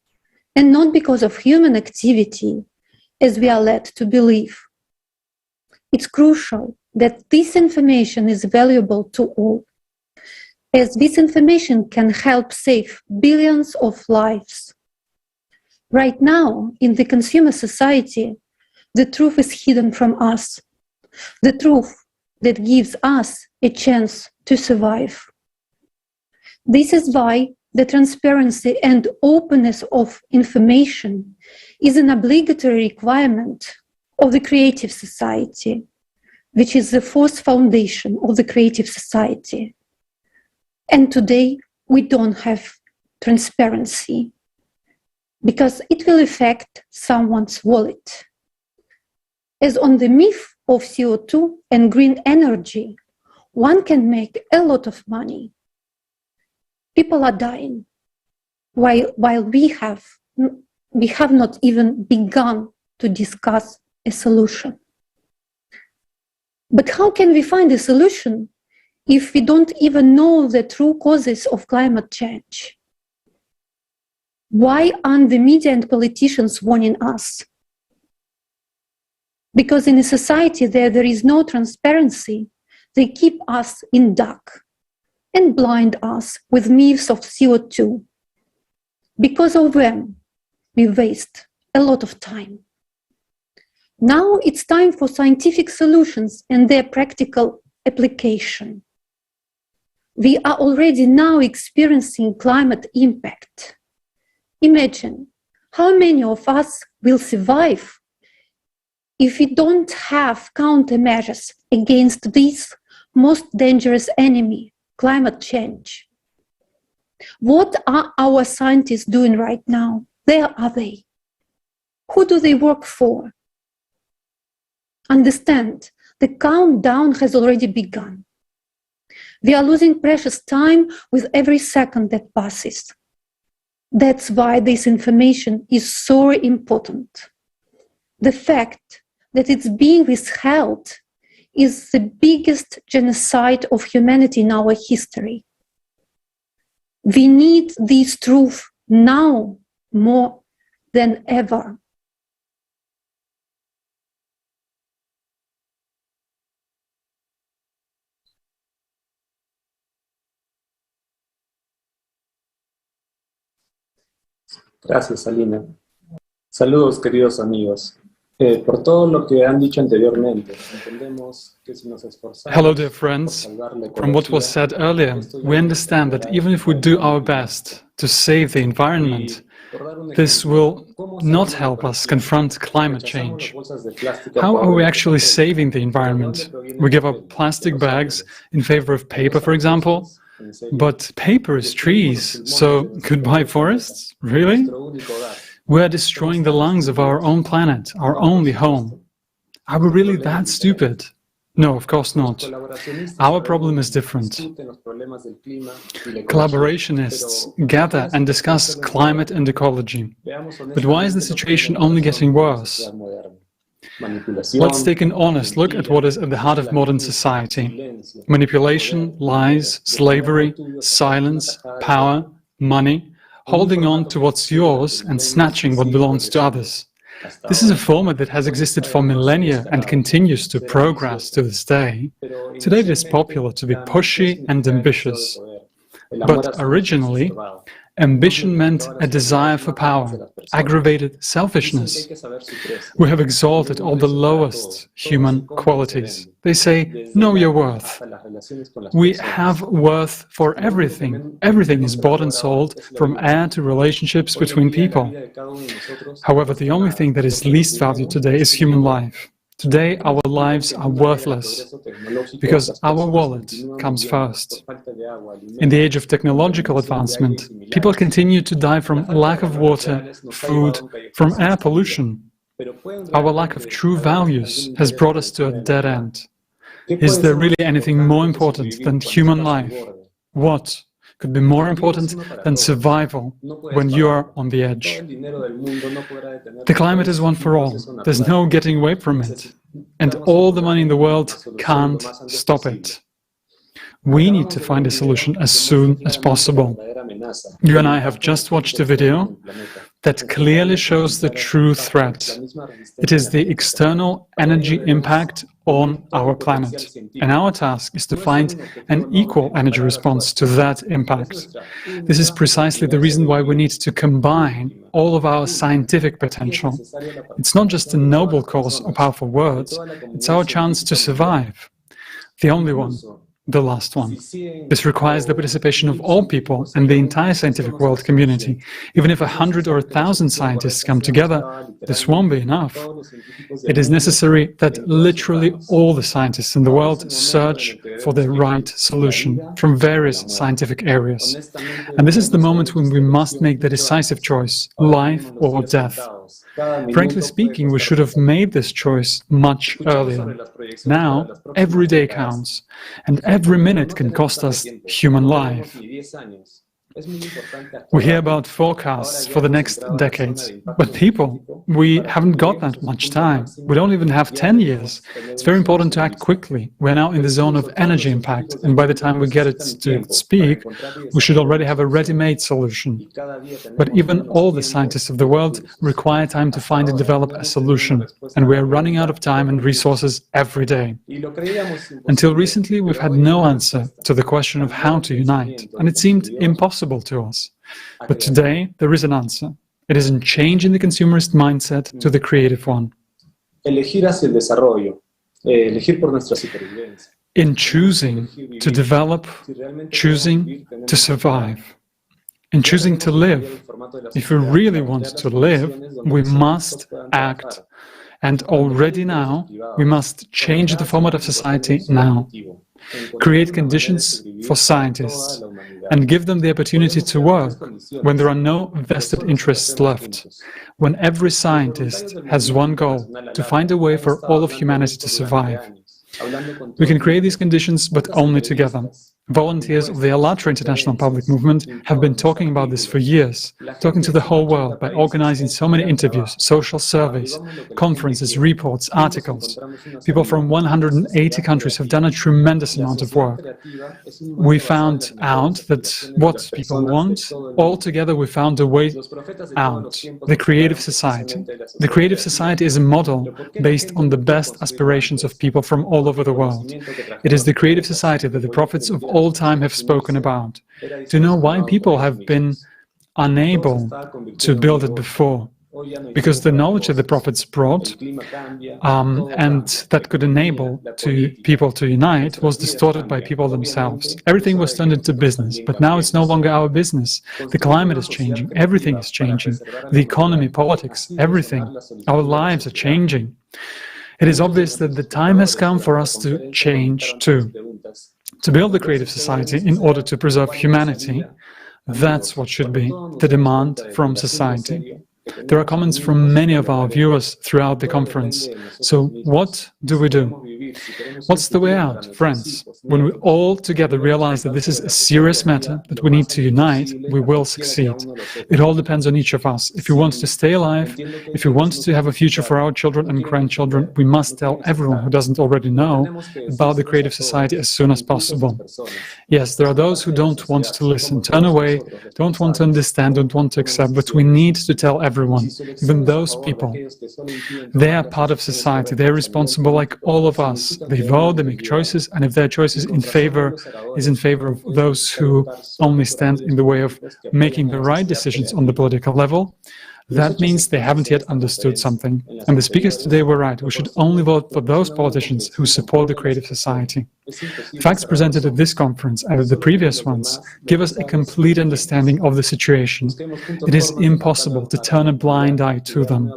and not because of human activity, as we are led to believe. It's crucial that this information is valuable to all, as this information can help save billions of lives. Right now, in the consumer society, the truth is hidden from us, the truth that gives us a chance to survive. This is why the transparency and openness of information is an obligatory requirement of the creative society, which is the fourth foundation of the creative society. And today, we don't have transparency because it will affect someone's wallet. As on the myth of CO2 and green energy, one can make a lot of money. People are dying, while we have not even begun to discuss a solution. But how can we find a solution if we don't even know the true causes of climate change? Why aren't the media and politicians warning us? Because in a society there is no transparency, they keep us in dark and blind us with myths of CO2. Because of them, we waste a lot of time. Now it's time for scientific solutions and their practical application. We are already now experiencing climate impact. Imagine how many of us will survive if we don't have countermeasures against this most dangerous enemy, climate change. What are our scientists doing right now? Where are they? Who do they work for? Understand, the countdown has already begun. We are losing precious time with every second that passes. That's why this information is so important. The fact that it's being withheld is the biggest genocide of humanity in our history. We need this truth now more than ever. Gracias, Alina. Saludos, queridos amigos. Por todo lo que han dicho anteriormente, entendemos que si nos esforzamos. Hello, dear friends. From what was said earlier, we understand that even if we do our best to save the environment, this will not help us confront climate change. How are we actually saving the environment? We give up plastic bags in favor of paper, for example. But paper is trees, so goodbye forests? Really? We are destroying the lungs of our own planet, our only home. Are we really that stupid? No, of course not. Our problem is different. Collaborationists gather and discuss climate and ecology. But why is the situation only getting worse? Let's take an honest look at what is at the heart of modern society. Manipulation, lies, slavery, silence, power, money, holding on to what's yours and snatching what belongs to others. This is a format that has existed for millennia and continues to progress to this day. Today it is popular to be pushy and ambitious. But originally, ambition meant a desire for power, aggravated selfishness. We have exalted all the lowest human qualities. They say, know your worth. We have worth for everything. Everything is bought and sold, from air to relationships between people. However, the only thing that is least valued today is human life. Today, our lives are worthless because our wallet comes first. In the age of technological advancement, people continue to die from lack of water, food, from air pollution. Our lack of true values has brought us to a dead end. Is there really anything more important than human life? What could be more important than survival when you are on the edge? The climate is one for all. There's no getting away from it. And all the money in the world can't stop it. We need to find a solution as soon as possible. You and I have just watched a video that clearly shows the true threat. It is the external energy impact on our planet. And our task is to find an equal energy response to that impact. This is precisely the reason why we need to combine all of our scientific potential. It's not just a noble cause or powerful words, it's our chance to survive. The only one. The last one. This requires the participation of all people and the entire scientific world community. Even if 100 or 1,000 scientists come together, this won't be enough. It is necessary that literally all the scientists in the world search for the right solution from various scientific areas. And this is the moment when we must make the decisive choice, life or death. Frankly speaking, we should have made this choice much earlier. Now, every day counts, and every minute can cost us human life. We hear about forecasts for the next decades, but people, we haven't got that much time. We don't even have 10 years. It's very important to act quickly. We're now in the zone of energy impact, and by the time we get it to speak, we should already have a ready-made solution. But even all the scientists of the world require time to find and develop a solution, and we're running out of time and resources every day. Until recently, we've had no answer to the question of how to unite, and it seemed impossible to us. But today, there is an answer. It is in changing the consumerist mindset to the creative one. In choosing to develop, choosing to survive, in choosing to live. If we really want to live, we must act. And already now, we must change the format of society now. Create conditions for scientists and give them the opportunity to work when there are no vested interests left, when every scientist has one goal, to find a way for all of humanity to survive. We can create these conditions, but only together. Volunteers of the ALLATRA International Public Movement have been talking about this for years, talking to the whole world by organizing so many interviews, social surveys, conferences, reports, articles. People from 180 countries have done a tremendous amount of work. We found out that what people want, altogether we found a way out, the creative society. The creative society is a model based on the best aspirations of people from all over the world. It is the creative society that the prophets of all time have spoken about. Do you know why people have been unable to build it before? Because the knowledge that the prophets brought and that could enable people to unite was distorted by people themselves. Everything was turned into business, but now it's no longer our business. The climate is changing, everything is changing. The economy, politics, everything. Our lives are changing. It is obvious that the time has come for us to change too. To build the creative society in order to preserve humanity, that's what should be the demand from society. There are comments from many of our viewers throughout the conference. So what do we do? What's the way out, friends? When we all together realize that this is a serious matter, that we need to unite, we will succeed. It all depends on each of us. If we want to stay alive, if we want to have a future for our children and grandchildren, we must tell everyone who doesn't already know about the Creative Society as soon as possible. Yes, there are those who don't want to listen, turn away, don't want to understand, don't want to accept, but we need to tell everyone, even those people. They are part of society, they're responsible like all of us. They vote, they make choices, and if their choice is in favor of those who only stand in the way of making the right decisions on the political level, that means they haven't yet understood something. And the speakers today were right. We should only vote for those politicians who support the Creative Society. The facts presented at this conference and at the previous ones give us a complete understanding of the situation. It is impossible to turn a blind eye to them.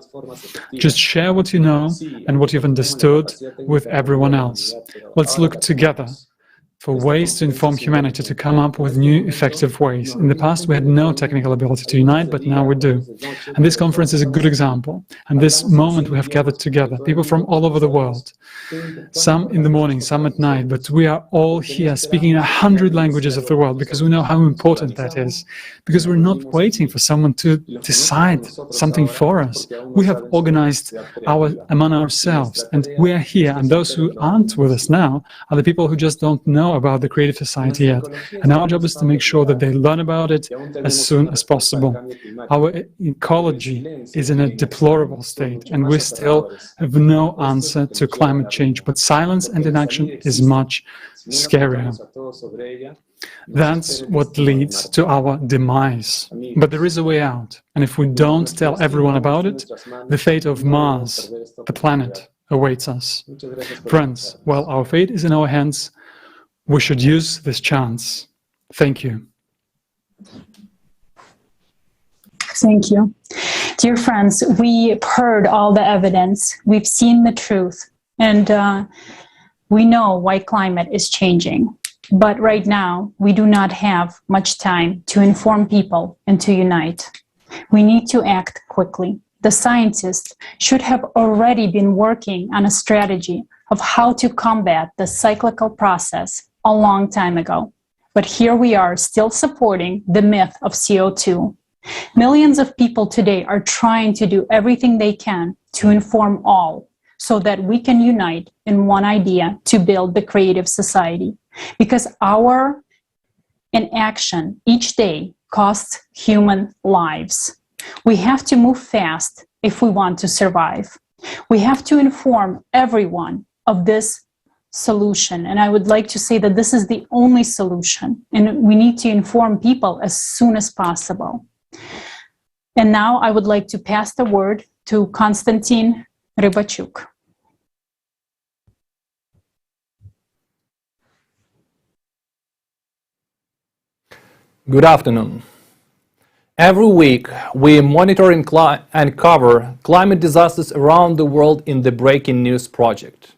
Just share what you know and what you've understood with everyone else. Let's look together for ways to inform humanity to come up with new, effective ways. In the past, we had no technical ability to unite, but now we do. And this conference is a good example. And this moment we have gathered together, people from all over the world, some in the morning, some at night, but we are all here speaking in 100 languages of the world because we know how important that is, because we're not waiting for someone to decide something for us. We have organized among ourselves, and we are here, and those who aren't with us now are the people who just don't know about the Creative Society yet, and our job is to make sure that they learn about it as soon as possible. Our ecology is in a deplorable state, and we still have no answer to climate change, but silence and inaction is much scarier. That's what leads to our demise. But there is a way out, and if we don't tell everyone about it, the fate of Mars, the planet, awaits us. Friends, while our fate is in our hands, we should use this chance. Thank you. Thank you. Dear friends, we've heard all the evidence, we've seen the truth, and we know why climate is changing. But right now, we do not have much time to inform people and to unite. We need to act quickly. The scientists should have already been working on a strategy of how to combat the cyclical process a long time ago. But here we are still supporting the myth of CO2. Millions of people today are trying to do everything they can to inform all so that we can unite in one idea to build the Creative Society. Because our inaction each day costs human lives. We have to move fast if we want to survive. We have to inform everyone of this solution. And I would like to say that this is the only solution. And we need to inform people as soon as possible. And now I would like to pass the word to Konstantin Rybachuk. Good afternoon. Every week, we monitor and cover climate disasters around the world in the Breaking News Project.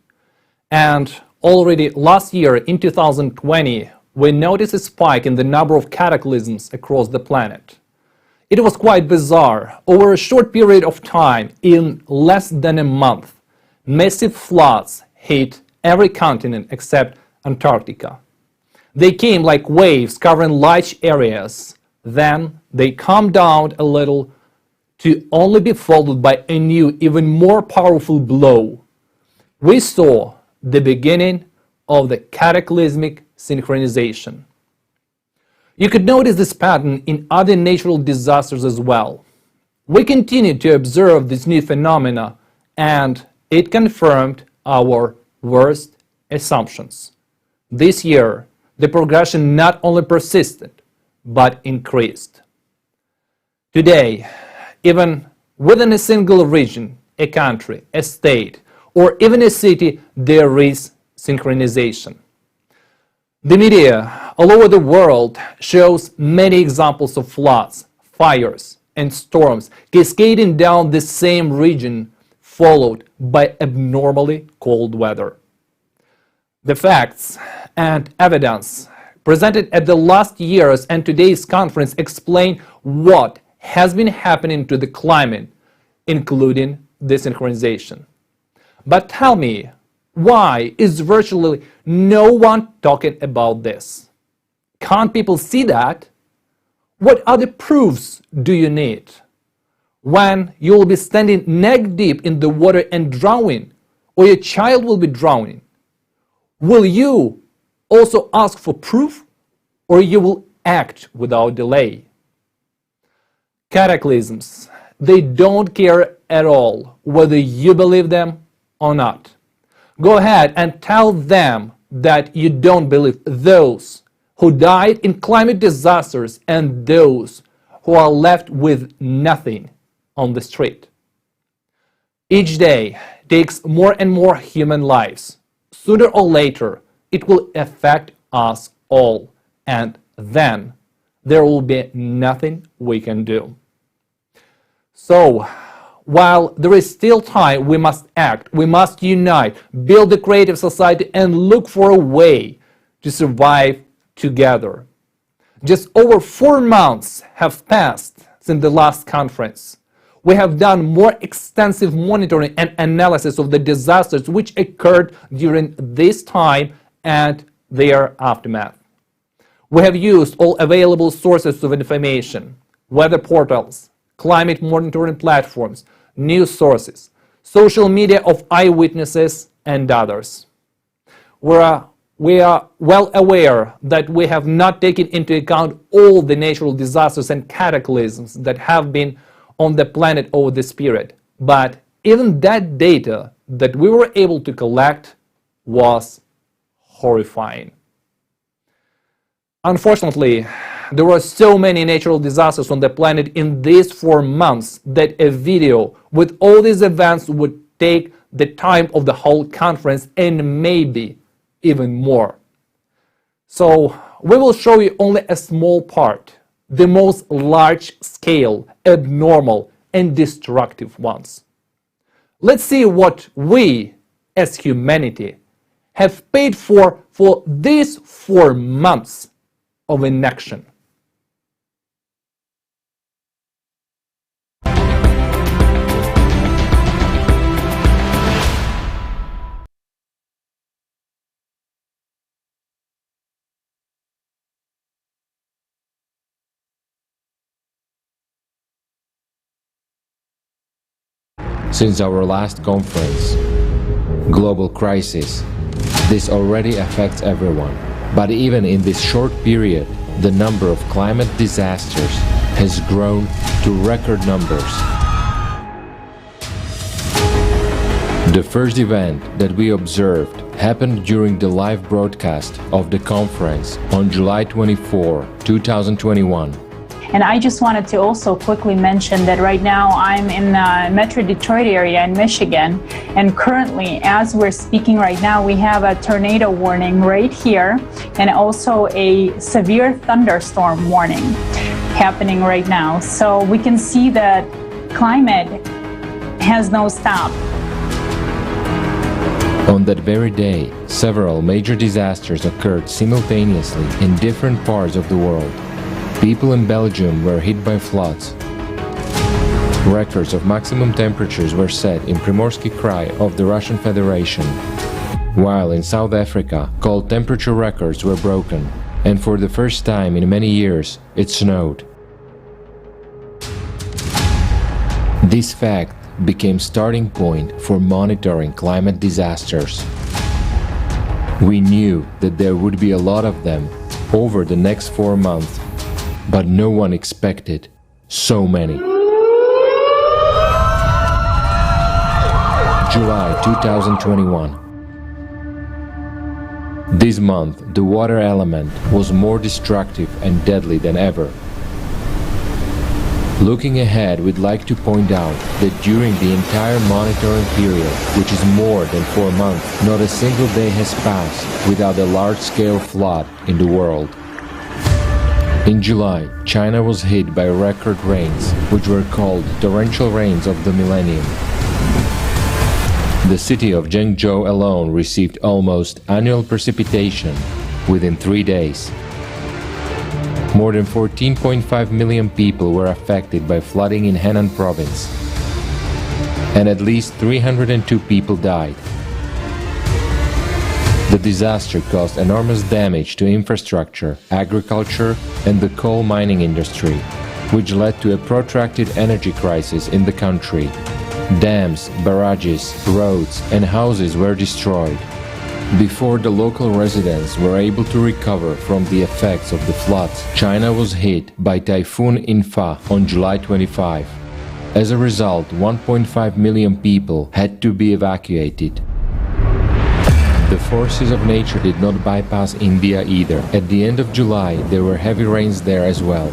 And already last year, in 2020, we noticed a spike in the number of cataclysms across the planet. It was quite bizarre. Over a short period of time, in less than a month, massive floods hit every continent except Antarctica. They came like waves covering large areas. Then they calmed down a little to only be followed by a new, even more powerful blow. We saw the beginning of the cataclysmic synchronization. You could notice this pattern in other natural disasters as well. We continued to observe this new phenomena, and it confirmed our worst assumptions. This year, the progression not only persisted, but increased. Today, even within a single region, a country, a state, or even a city, there is synchronization. The media all over the world shows many examples of floods, fires, and storms cascading down the same region, followed by abnormally cold weather. The facts and evidence presented at the last year's and today's conference explain what has been happening to the climate, including desynchronization. But tell me, why is virtually no one talking about this? Can't people see that? What other proofs do you need? When you will be standing neck deep in the water and drowning, or your child will be drowning, will you also ask for proof, or you will act without delay? Cataclysms, they don't care at all whether you believe them or not. Go ahead and tell them that you don't believe those who died in climate disasters and those who are left with nothing on the street. Each day takes more and more human lives. Sooner or later, it will affect us all, and then there will be nothing we can do. So, while there is still time, we must act, we must unite, build a creative society, and look for a way to survive together. Just over 4 months have passed since the last conference. We have done more extensive monitoring and analysis of the disasters which occurred during this time and their aftermath. We have used all available sources of information, weather portals, climate monitoring platforms, news sources, social media of eyewitnesses, and others. We are well aware that we have not taken into account all the natural disasters and cataclysms that have been on the planet over this period, but even that data that we were able to collect was horrifying. Unfortunately, there were so many natural disasters on the planet in these 4 months that a video with all these events would take the time of the whole conference and maybe even more. So we will show you only a small part, the most large-scale, abnormal, and destructive ones. Let's see what we, as humanity, have paid for these 4 months of inaction. Since our last conference, global crisis, this already affects everyone. But even in this short period, the number of climate disasters has grown to record numbers. The first event that we observed happened during the live broadcast of the conference on July 24, 2021. And I just wanted to also quickly mention that right now I'm in the Metro Detroit area in Michigan, and currently, as we're speaking right now, we have a tornado warning right here and also a severe thunderstorm warning happening right now. So we can see that climate has no stop. On that very day, several major disasters occurred simultaneously in different parts of the world. People in Belgium were hit by floods. Records of maximum temperatures were set in Primorsky Krai of the Russian Federation, while in South Africa, cold temperature records were broken, and for the first time in many years, it snowed. This fact became starting point for monitoring climate disasters. We knew that there would be a lot of them over the next 4 months, but no one expected so many. July 2021. This month, the water element was more destructive and deadly than ever. Looking ahead, we'd like to point out that during the entire monitoring period, which is more than 4 months, not a single day has passed without a large-scale flood in the world. In July, China was hit by record rains, which were called torrential rains of the millennium. The city of Zhengzhou alone received almost annual precipitation within 3 days. More than 14.5 million people were affected by flooding in Henan province, and at least 302 people died. The disaster caused enormous damage to infrastructure, agriculture, and the coal mining industry, which led to a protracted energy crisis in the country. Dams, barrages, roads, and houses were destroyed. Before the local residents were able to recover from the effects of the floods, China was hit by Typhoon In-fa on July 25. As a result, 1.5 million people had to be evacuated. The forces of nature did not bypass India either. At the end of July, there were heavy rains there as well,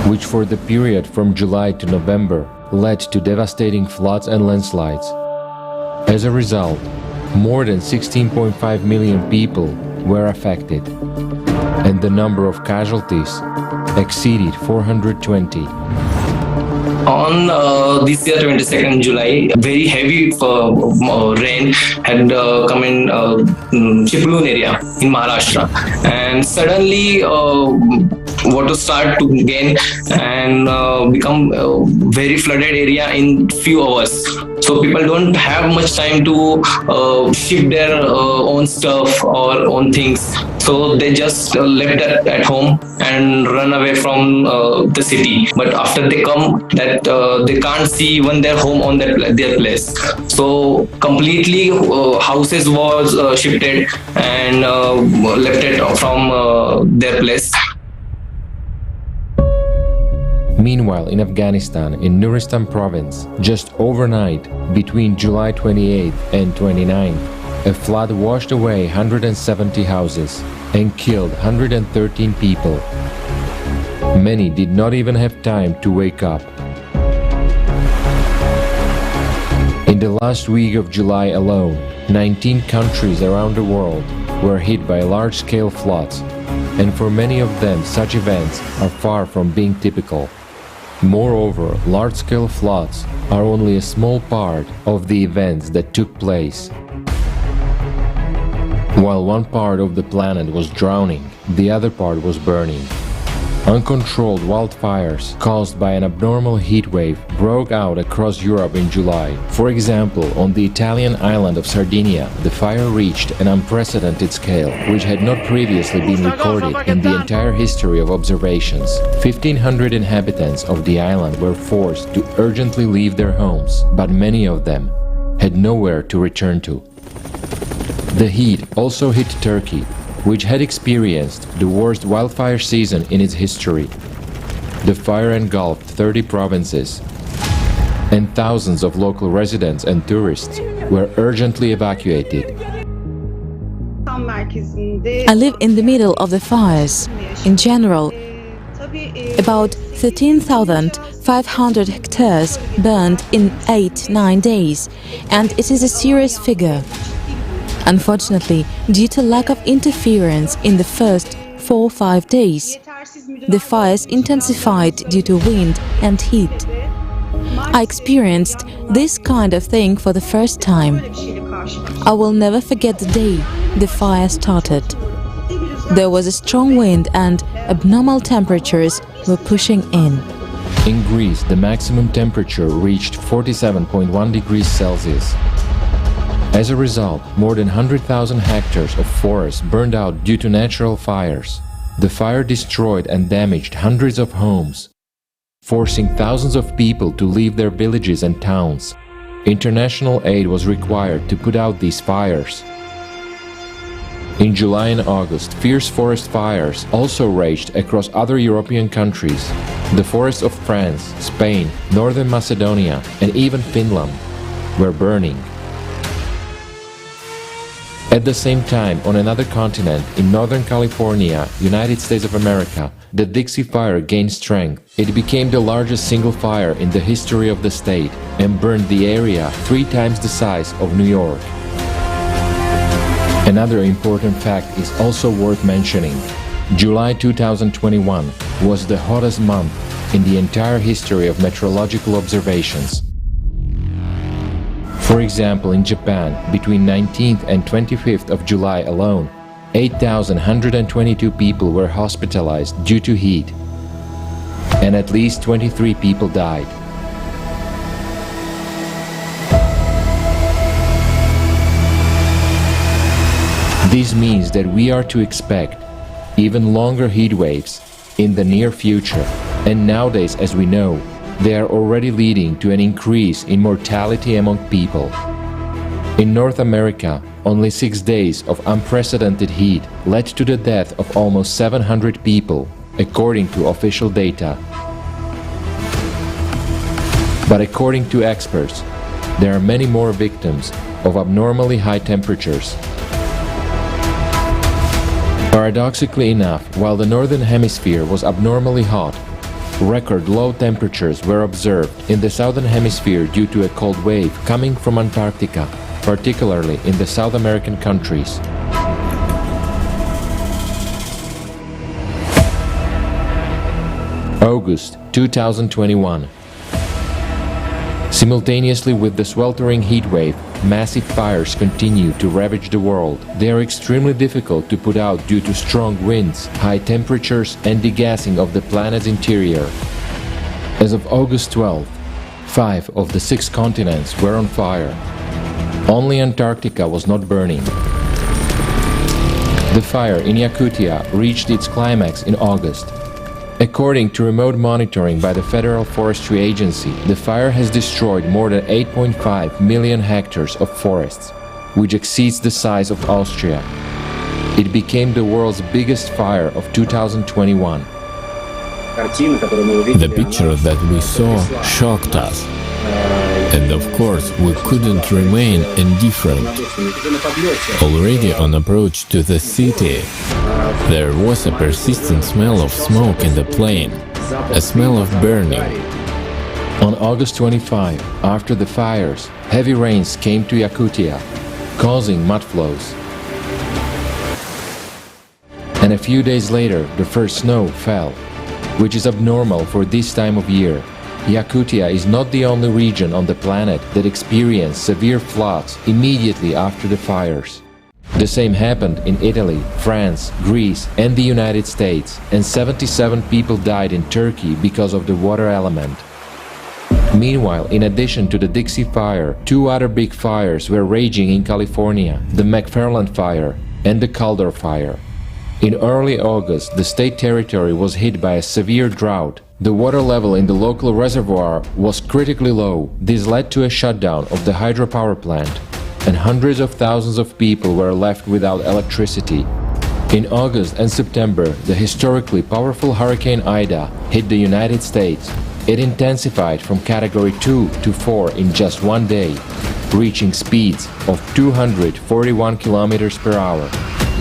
which for the period from July to November led to devastating floods and landslides. As a result, more than 16.5 million people were affected, and the number of casualties exceeded 420. On this year, 22nd July, very heavy rain had come in Chiplun area in Maharashtra, and suddenly water started to gain and become a very flooded area in few hours. So people don't have much time to ship their own stuff or own things. So they just left that at home and run away from the city. But after they come, that they can't see even their home on their place. So completely houses was shifted and left it from their place. Meanwhile, in Afghanistan, in Nuristan province, just overnight, between July 28th and 29th, a flood washed away 170 houses and killed 113 people. Many did not even have time to wake up. In the last week of July alone, 19 countries around the world were hit by large-scale floods, and for many of them such events are far from being typical. Moreover, large-scale floods are only a small part of the events that took place. While one part of the planet was drowning, the other part was burning. Uncontrolled wildfires caused by an abnormal heat wave broke out across Europe in July. For example, on the Italian island of Sardinia, the fire reached an unprecedented scale, which had not previously been recorded in the entire history of observations. 1,500 inhabitants of the island were forced to urgently leave their homes, but many of them had nowhere to return to. The heat also hit Turkey, which had experienced the worst wildfire season in its history. The fire engulfed 30 provinces, and thousands of local residents and tourists were urgently evacuated. I live in the middle of the fires. In general, about 13,500 hectares burned in 8-9 days, and it is a serious figure. Unfortunately, due to lack of interference in the first 4-5 days, the fires intensified due to wind and heat. I experienced this kind of thing for the first time. I will never forget the day the fire started. There was a strong wind and abnormal temperatures were pushing in. In Greece, the maximum temperature reached 47.1 degrees Celsius. As a result, more than 100,000 hectares of forest burned out due to natural fires. The fire destroyed and damaged hundreds of homes, forcing thousands of people to leave their villages and towns. International aid was required to put out these fires. In July and August, fierce forest fires also raged across other European countries. The forests of France, Spain, Northern Macedonia, and even Finland were burning. At the same time, on another continent, in Northern California, United States of America, the Dixie Fire gained strength. It became the largest single fire in the history of the state and burned the area 3 times the size of New York. Another important fact is also worth mentioning. July 2021 was the hottest month in the entire history of meteorological observations. For example, in Japan, between 19th and 25th of July alone, 8,122 people were hospitalized due to heat, and at least 23 people died. This means that we are to expect even longer heat waves in the near future, and nowadays, as we know, they are already leading to an increase in mortality among people. In North America, only 6 days of unprecedented heat led to the death of almost 700 people, according to official data. But according to experts, there are many more victims of abnormally high temperatures. Paradoxically enough, while the Northern Hemisphere was abnormally hot, record low temperatures were observed in the Southern Hemisphere due to a cold wave coming from Antarctica, particularly in the South American countries. August 2021. Simultaneously with the sweltering heat wave, massive fires continue to ravage the world. They are extremely difficult to put out due to strong winds, high temperatures, and degassing of the planet's interior. As of August 12th, 5 of the 6 continents were on fire. Only Antarctica was not burning. The fire in Yakutia reached its climax in August. According to remote monitoring by the Federal Forestry Agency, the fire has destroyed more than 8.5 million hectares of forests, which exceeds the size of Austria. It became the world's biggest fire of 2021. The picture that we saw shocked us. And of course, we couldn't remain indifferent. Already on approach to the city, there was a persistent smell of smoke in the plain, a smell of burning. On August 25, after the fires, heavy rains came to Yakutia, causing mud flows. And a few days later, the first snow fell, which is abnormal for this time of year. Yakutia is not the only region on the planet that experienced severe floods immediately after the fires. The same happened in Italy, France, Greece, and the United States, and 77 people died in Turkey because of the water element. Meanwhile, in addition to the Dixie Fire, 2 other big fires were raging in California, the McFarland Fire and the Calder Fire. In early August, the state territory was hit by a severe drought. The water level in the local reservoir was critically low. This led to a shutdown of the hydropower plant, and hundreds of thousands of people were left without electricity. In August and September, the historically powerful Hurricane Ida hit the United States. It intensified from Category 2 to 4 in just 1 day, reaching speeds of 241 kilometers per hour.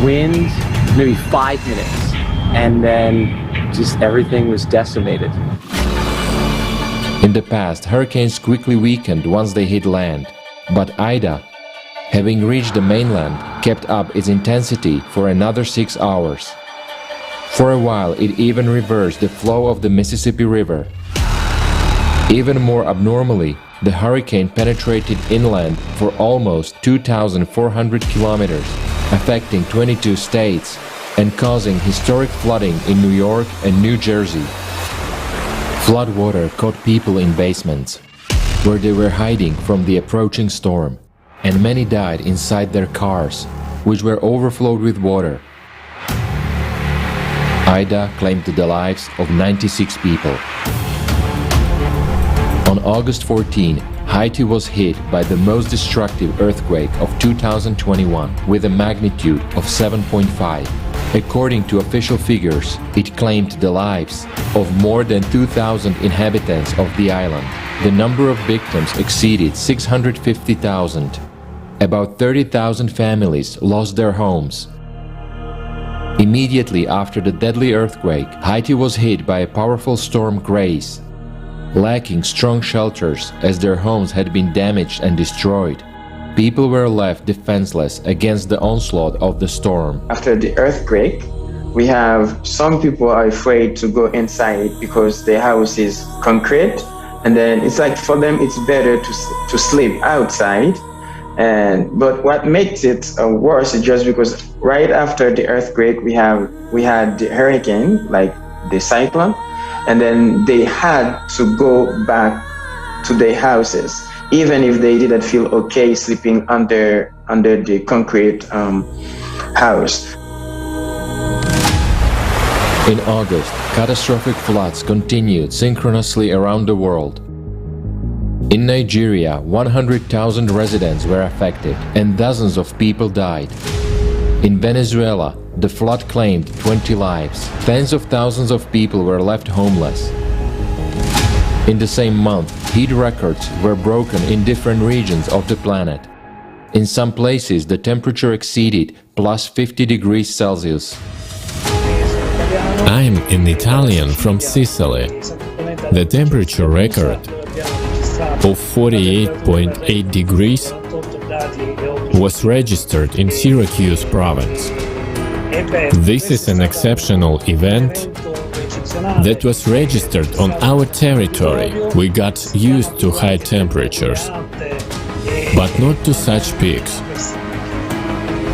Wind, maybe 5 minutes, and then just everything was decimated. In the past, hurricanes quickly weakened once they hit land, but Ida, having reached the mainland, kept up its intensity for another 6 hours. For a while, it even reversed the flow of the Mississippi River. Even more abnormally, the hurricane penetrated inland for almost 2,400 kilometers, affecting 22 states and causing historic flooding in New York and New Jersey. Floodwater caught people in basements, where they were hiding from the approaching storm, and many died inside their cars, which were overflowed with water. Ida claimed the lives of 96 people. On August 14, Haiti was hit by the most destructive earthquake of 2021 with a magnitude of 7.5. According to official figures, it claimed the lives of more than 2,000 inhabitants of the island. The number of victims exceeded 650,000. About 30,000 families lost their homes. Immediately after the deadly earthquake, Haiti was hit by a powerful storm Grace, lacking strong shelters as their homes had been damaged and destroyed. People were left defenseless against the onslaught of the storm. After the earthquake, we have some people are afraid to go inside because their house is concrete, and then it's like for them it's better to sleep outside But what makes it worse is just because right after the earthquake we had the hurricane, like the cyclone, and then they had to go back to their houses, even if they didn't feel okay sleeping under the concrete house. In August, catastrophic floods continued synchronously around the world. In Nigeria, 100,000 residents were affected and dozens of people died. In Venezuela, the flood claimed 20 lives. Tens of thousands of people were left homeless. In the same month, heat records were broken in different regions of the planet. In some places, the temperature exceeded plus 50 degrees Celsius. I'm an Italian from Sicily. The temperature record of 48.8 degrees was registered in Syracuse province. This is an exceptional event that was registered on our territory. We got used to high temperatures, but not to such peaks.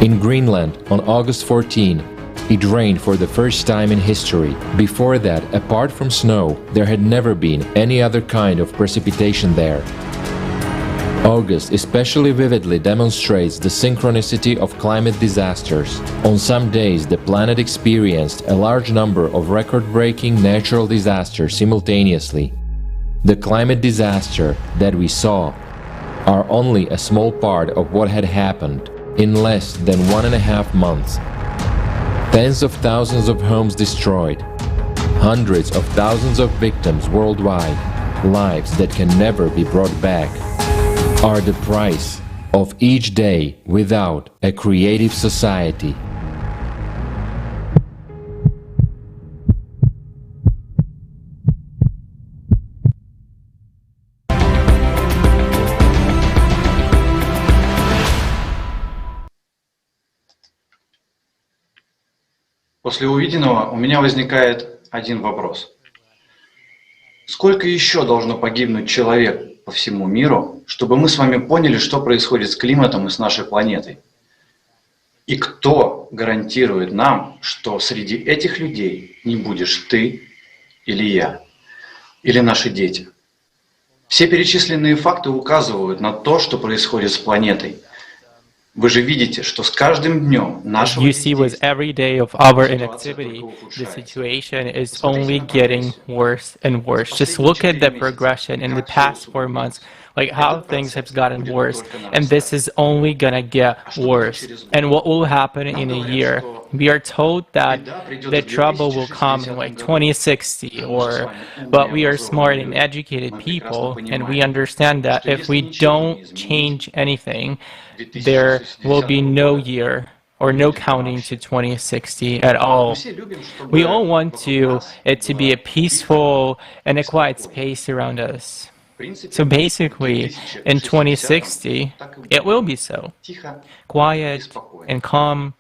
In Greenland, on August 14, it rained for the first time in history. Before that, apart from snow, there had never been any other kind of precipitation there. August especially vividly demonstrates the synchronicity of climate disasters. On some days, the planet experienced a large number of record-breaking natural disasters simultaneously. The climate disaster that we saw are only a small part of what had happened in less than 1.5 months. Tens of thousands of homes destroyed, hundreds of thousands of victims worldwide, lives that can never be brought back, are the price of each day without a creative society. После увиденного у меня возникает один вопрос. Сколько еще должно погибнуть человек по всему миру, чтобы мы с вами поняли, что происходит с климатом и с нашей планетой? И кто гарантирует нам, что среди этих людей не будешь ты или я, или наши дети? Все перечисленные факты указывают на то, что происходит с планетой. Вы же видите, что с каждым днем нашего... You see, with every day of our inactivity, the situation is only getting worse and worse. Just look at the progression in the past 4 months, like how things have gotten worse, and this is only gonna get worse. And what will happen in a year? We are told that the trouble will come in like 2060, but we are smart and educated people, and we understand that if we don't change anything, there will be no year or no counting to 2060 at all. We all want it to be a peaceful and a quiet space around us. So basically, in 2060, it will be so. Quiet and calm,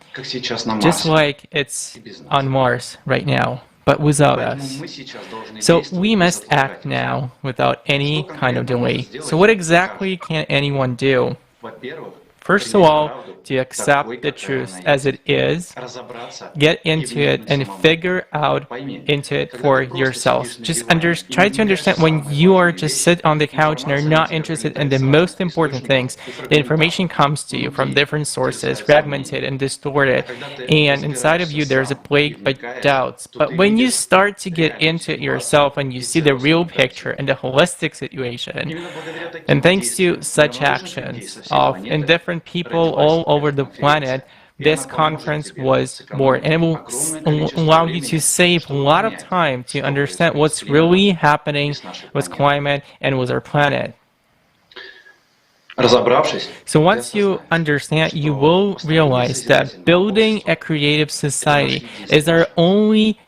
just like it's on Mars right now, but without us. So we must act now without any kind of delay. So what exactly can anyone do? First of all, to accept the truth as it is, get into it and figure out into it for yourself. Just try to understand when you are just sit on the couch and are not interested in the most important things, the information comes to you from different sources, fragmented and distorted, and inside of you there's a plague by doubts. But when you start to get into it yourself and you see the real picture and the holistic situation, and thanks to such actions of different people all over the planet, this conference was born, and it will allow you to save a lot of time to understand what's really happening with climate and with our planet. So once you understand, you will realize that building a creative society is our only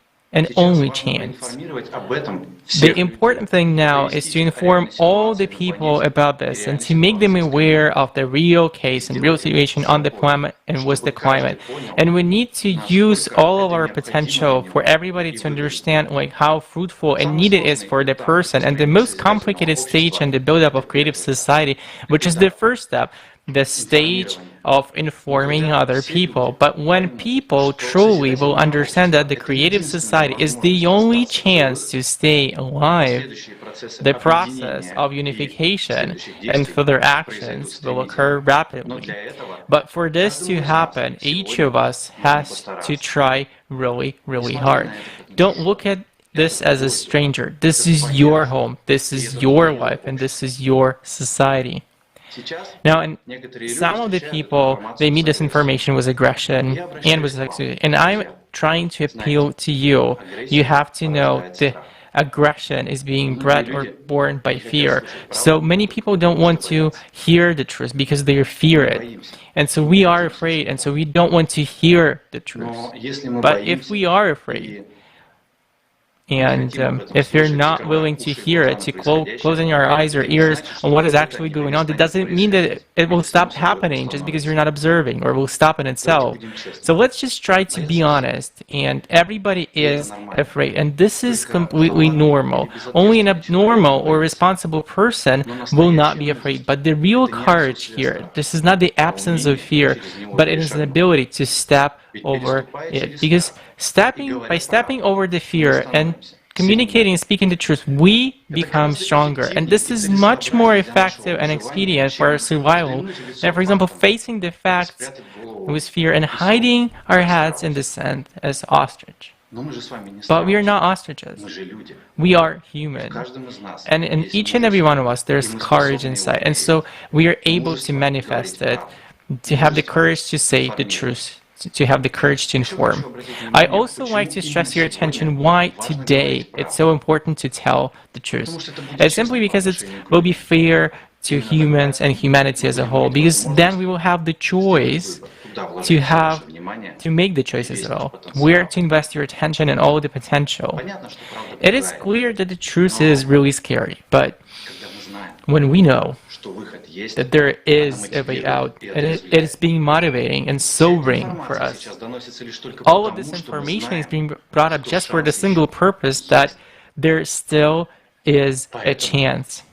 chance. The important thing now is to inform all the people about this and to make them aware of the real case and real situation on the planet and with the climate. And we need to use all of our potential for everybody to understand like how fruitful and needed it is for the person. And the most complicated stage in the build-up of creative society, which is the first step, the stage of informing other people. But when people truly will understand that the creative society is the only chance to stay alive, the process of unification and further actions will occur rapidly. But for this to happen, each of us has to try really, really hard. Don't look at this as a stranger. This is your home, this is your life, and this is your society. Now, and some of the people, they meet this information with aggression and with sexuality. And I'm trying to appeal to you. You have to know the aggression is being bred or born by fear. So many people don't want to hear the truth because they fear it. And so we are afraid, and so we don't want to hear the truth. But if we are afraid, and if you're not willing to hear it, to closing your eyes or ears on what is actually going on, that doesn't mean that it will stop happening just because you're not observing, or will stop in itself. So let's just try to be honest, and everybody is afraid, and this is completely normal. Only an abnormal or responsible person will not be afraid. But the real courage here, this is not the absence of fear, but it is an ability to step over it. Because by stepping over the fear and communicating and speaking the truth, we become stronger. And this is much more effective and expedient for our survival than, for example, facing the facts with fear and hiding our heads in the sand as ostrich. But we are not ostriches. We are human. And in each and every one of us, there's courage inside. And so we are able to manifest it, to have the courage to say the truth, to have the courage to inform. I also like to stress your attention why today it's so important to tell the truth. It's simply because it will be fair to humans and humanity as a whole, because then we will have the choice to make the choices at all, where to invest your attention and all the potential. It is clear that the truth is really scary, but when we know that there is a way out, and it is being motivating and sobering for us. All of this information is being brought up just for the single purpose that there still is a chance.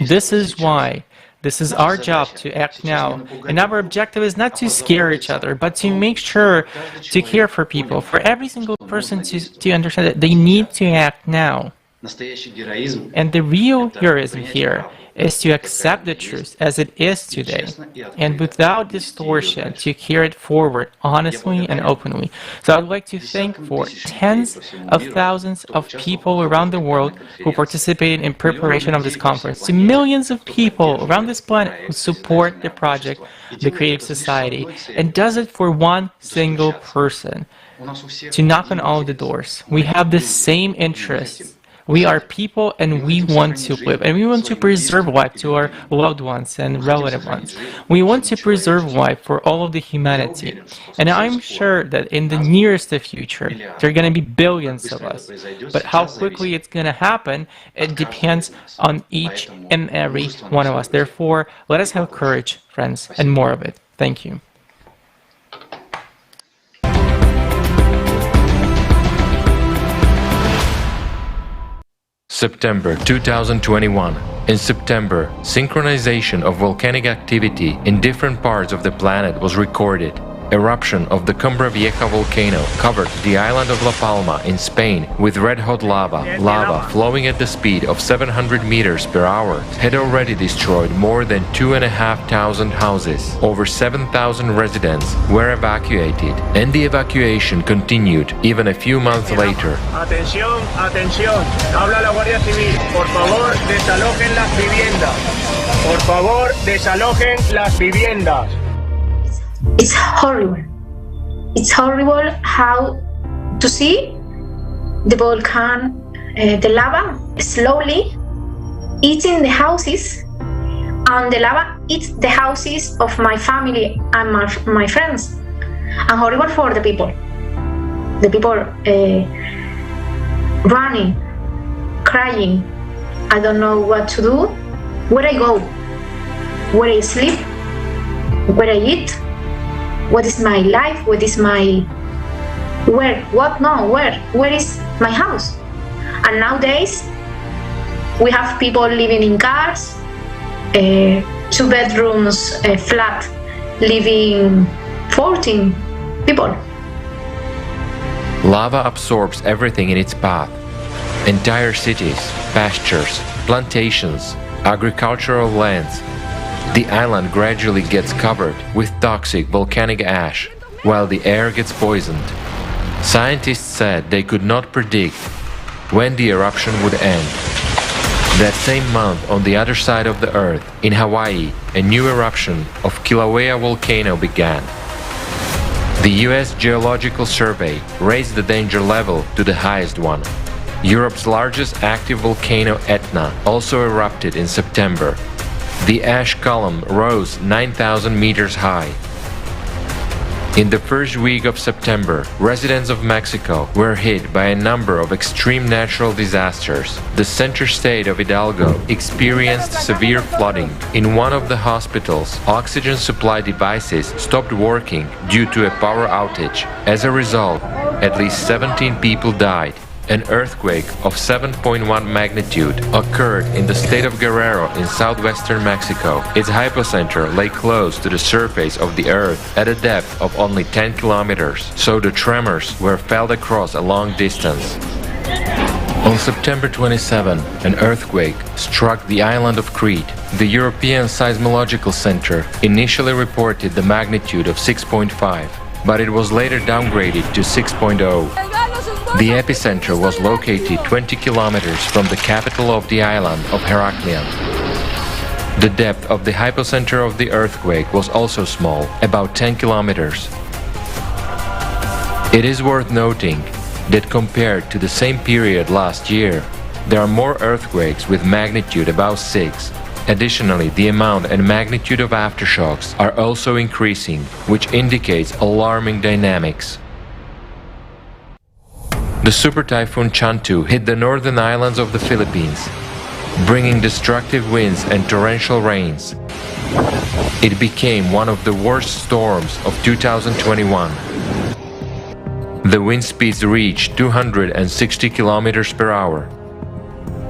This is why this is our job to act now. And our objective is not to scare each other, but to make sure to care for people, for every single person to understand that they need to act now. And the real heroism here is to accept the truth as it is today, and without distortion, to carry it forward honestly and openly. So I'd like to thank for tens of thousands of people around the world who participated in preparation of this conference, to millions of people around this planet who support the project, the Creative Society, and does it for one single person, to knock on all the doors. We have the same interests. We are people, and we want to live, and we want to preserve life to our loved ones and relative ones. We want to preserve life for all of the humanity. And I'm sure that in the nearest future, there are going to be billions of us. But how quickly it's going to happen, it depends on each and every one of us. Therefore, let us have courage, friends, and more of it. Thank you. September 2021. In September, synchronization of volcanic activity in different parts of the planet was recorded. Eruption of the Cumbra Vieja volcano covered the island of La Palma in Spain with red-hot lava flowing at the speed of 700 meters per hour, had already destroyed more than 2,500 houses. Over 7,000 residents were evacuated, and the evacuation continued even a few months later. Atención, atención. Habla la Guardia Civil. Por favor, desalojen las viviendas. Por favor, desalojen las viviendas. It's horrible. It's horrible how to see the volcano, the lava slowly eating the houses, and the lava eats the houses of my family and my friends. And horrible for the people. The people running, crying. I don't know what to do. Where I go? Where I sleep? Where I eat? What is my life? What is my... Where? What? No, where? Where is my house? And nowadays, we have people living in cars, two bedrooms flat, living 14 people. Lava absorbs everything in its path. Entire cities, pastures, plantations, agricultural lands. The island gradually gets covered with toxic volcanic ash, while the air gets poisoned. Scientists said they could not predict when the eruption would end. That same month, on the other side of the Earth, in Hawaii, a new eruption of Kilauea volcano began. The US Geological Survey raised the danger level to the highest one. Europe's largest active volcano, Etna, also erupted in September. The ash column rose 9,000 meters high. In the first week of September, residents of Mexico were hit by a number of extreme natural disasters. The center state of Hidalgo experienced severe flooding. In one of the hospitals, oxygen supply devices stopped working due to a power outage. As a result, at least 17 people died. An earthquake of 7.1 magnitude occurred in the state of Guerrero in southwestern Mexico. Its hypocenter lay close to the surface of the Earth at a depth of only 10 kilometers, so the tremors were felt across a long distance. On September 27, an earthquake struck the island of Crete. The European Seismological Center initially reported the magnitude of 6.5, but it was later downgraded to 6.0. The epicenter was located 20 kilometers from the capital of the island of Heraklion. The depth of the hypocenter of the earthquake was also small, about 10 kilometers. It is worth noting that compared to the same period last year, there are more earthquakes with magnitude above 6. Additionally, the amount and magnitude of aftershocks are also increasing, which indicates alarming dynamics. The super typhoon Chantu hit the northern islands of the Philippines, bringing destructive winds and torrential rains. It became one of the worst storms of 2021. The wind speeds reached 260 kilometers per hour.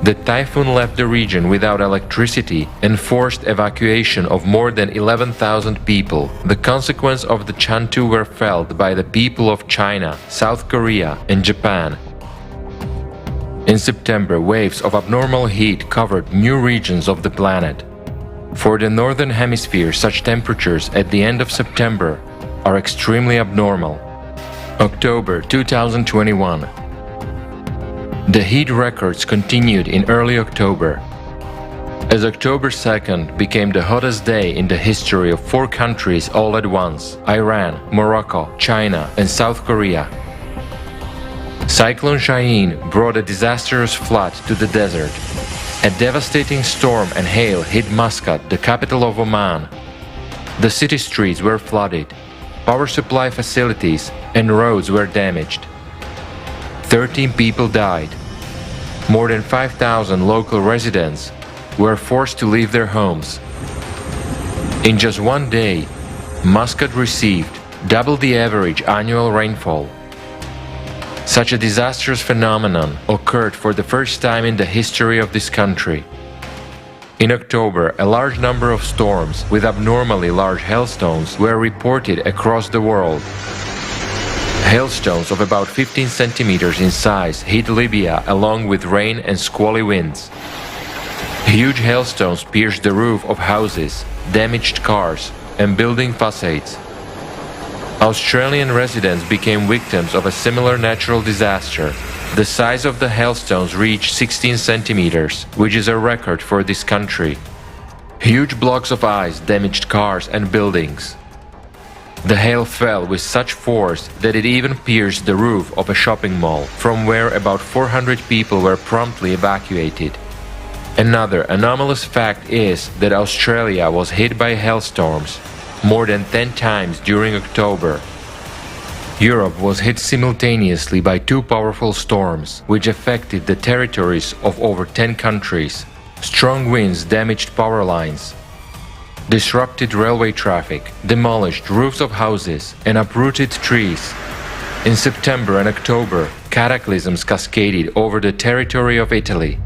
The typhoon left the region without electricity and forced evacuation of more than 11,000 people. The consequences of the Chantu were felt by the people of China, South Korea, and Japan. In September, waves of abnormal heat covered new regions of the planet. For the northern hemisphere, such temperatures at the end of September are extremely abnormal. October 2021. The heat records continued in early October, as October 2nd became the hottest day in the history of 4 countries all at once: Iran, Morocco, China, and South Korea. Cyclone Shaheen brought a disastrous flood to the desert. A devastating storm and hail hit Muscat, the capital of Oman. The city streets were flooded, power supply facilities and roads were damaged. 13 people died. More than 5,000 local residents were forced to leave their homes. In just one day, Muscat received double the average annual rainfall. Such a disastrous phenomenon occurred for the first time in the history of this country. In October, a large number of storms with abnormally large hailstones were reported across the world. Hailstones of about 15 centimeters in size hit Libya along with rain and squally winds. Huge hailstones pierced the roof of houses, damaged cars, and building facades. Australian residents became victims of a similar natural disaster. The size of the hailstones reached 16 centimeters, which is a record for this country. Huge blocks of ice damaged cars and buildings. The hail fell with such force that it even pierced the roof of a shopping mall, from where about 400 people were promptly evacuated. Another anomalous fact is that Australia was hit by hailstorms more than 10 times during October. Europe was hit simultaneously by 2 powerful storms, which affected the territories of over 10 countries. Strong winds damaged power lines, disrupted railway traffic, demolished roofs of houses, and uprooted trees. In September and October, cataclysms cascaded over the territory of Italy.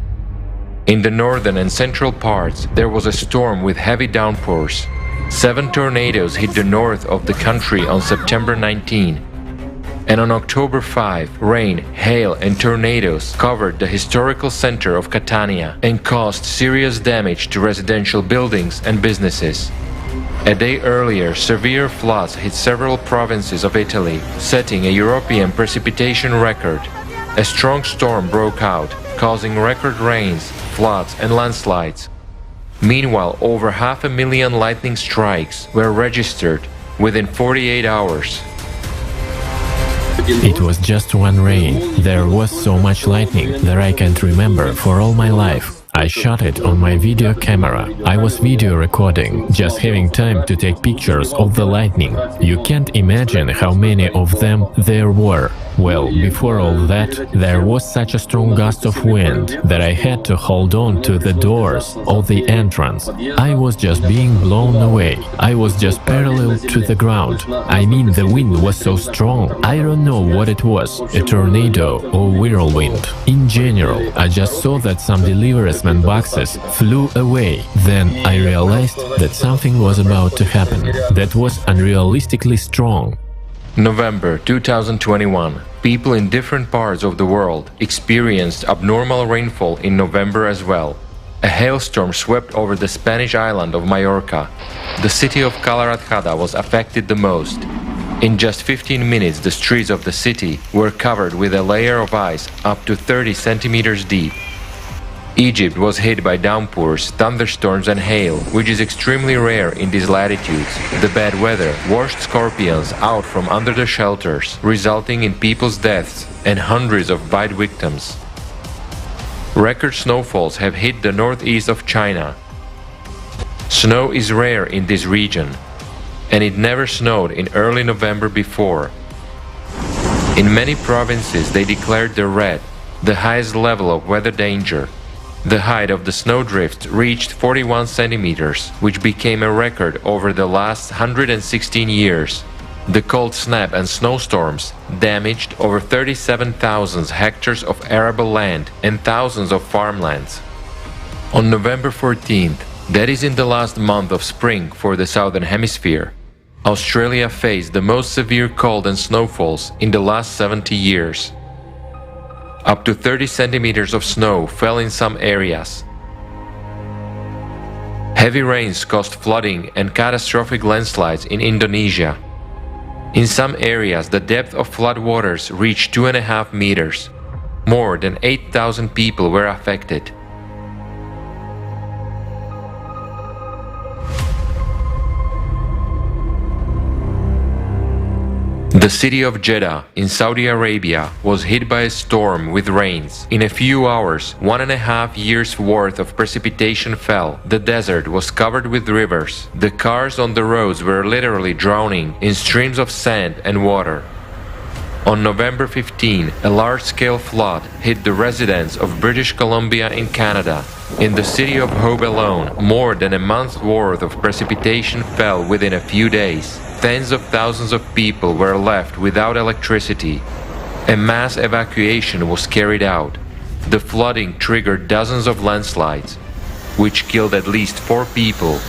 In the northern and central parts, there was a storm with heavy downpours. 7 tornadoes hit the north of the country on September 19. And on October 5, rain, hail and tornadoes covered the historical center of Catania and caused serious damage to residential buildings and businesses. A day earlier, severe floods hit several provinces of Italy, setting a European precipitation record. A strong storm broke out, causing record rains, floods and landslides. Meanwhile, over 500,000 lightning strikes were registered within 48 hours. It was just one rain. There was so much lightning that I can't remember for all my life. I shot it on my video camera. I was video recording, just having time to take pictures of the lightning. You can't imagine how many of them there were. Well, before all that, there was such a strong gust of wind that I had to hold on to the doors of the entrance. I was just being blown away. I was just parallel to the ground. I mean, the wind was so strong. I don't know what it was, a tornado or whirlwind. In general, I just saw that some deliveries boxes flew away. Then I realized that something was about to happen that was unrealistically strong. November 2021. People in different parts of the world experienced abnormal rainfall in November as well. A hailstorm swept over the Spanish island of Majorca. The city of Calarajada was affected the most. In just 15 minutes, the streets of the city were covered with a layer of ice up to 30 centimeters deep. Egypt was hit by downpours, thunderstorms and hail, which is extremely rare in these latitudes. The bad weather washed scorpions out from under the shelters, resulting in people's deaths and hundreds of bite victims. Record snowfalls have hit the northeast of China. Snow is rare in this region, and it never snowed in early November before. In many provinces they declared the red, the highest level of weather danger. The height of the snowdrift reached 41 centimeters, which became a record over the last 116 years. The cold snap and snowstorms damaged over 37,000 hectares of arable land and thousands of farmlands. On November 14th, that is in the last month of spring for the Southern Hemisphere, Australia faced the most severe cold and snowfalls in the last 70 years. Up to 30 centimeters of snow fell in some areas. Heavy rains caused flooding and catastrophic landslides in Indonesia. In some areas, the depth of floodwaters reached 2.5 meters. More than 8,000 people were affected. The city of Jeddah in Saudi Arabia was hit by a storm with rains. In a few hours, 1.5 years' worth of precipitation fell. The desert was covered with rivers. The cars on the roads were literally drowning in streams of sand and water. On November 15, a large-scale flood hit the residents of British Columbia in Canada. In the city of Hope alone, more than a month's worth of precipitation fell within a few days. Tens of thousands of people were left without electricity. A mass evacuation was carried out. The flooding triggered dozens of landslides, which killed at least 4 people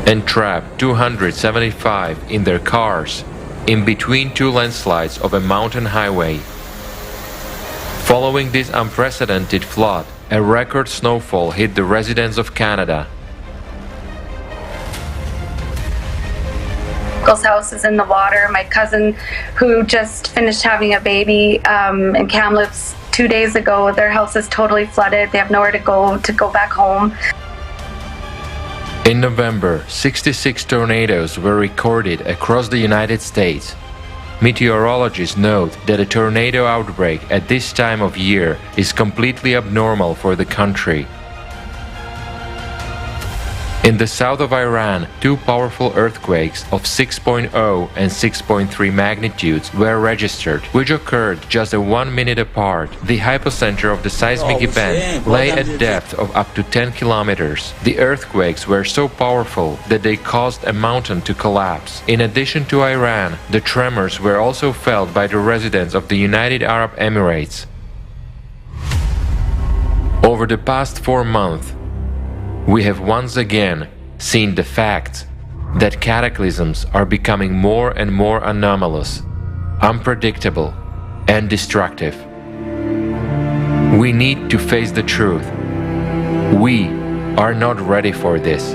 and trapped 275 in their cars in between 2 landslides of a mountain highway. Following this unprecedented flood, a record snowfall hit the residents of Canada. Uncle's house is in the water. My cousin, who just finished having a baby in Kamloops 2 days ago, their house is totally flooded. They have nowhere to go back home. In November, 66 tornadoes were recorded across the United States. Meteorologists note that a tornado outbreak at this time of year is completely abnormal for the country. In the south of Iran, 2 powerful earthquakes of 6.0 and 6.3 magnitudes were registered, which occurred just 1 minute apart. The hypocenter of the seismic event lay at depth of up to 10 kilometers. The earthquakes were so powerful that they caused a mountain to collapse. In addition to Iran, the tremors were also felt by the residents of the United Arab Emirates. Over Over the past 4 months, we have once again seen the fact that cataclysms are becoming more and more anomalous, unpredictable, and destructive. We need to face the truth. We are not ready for this.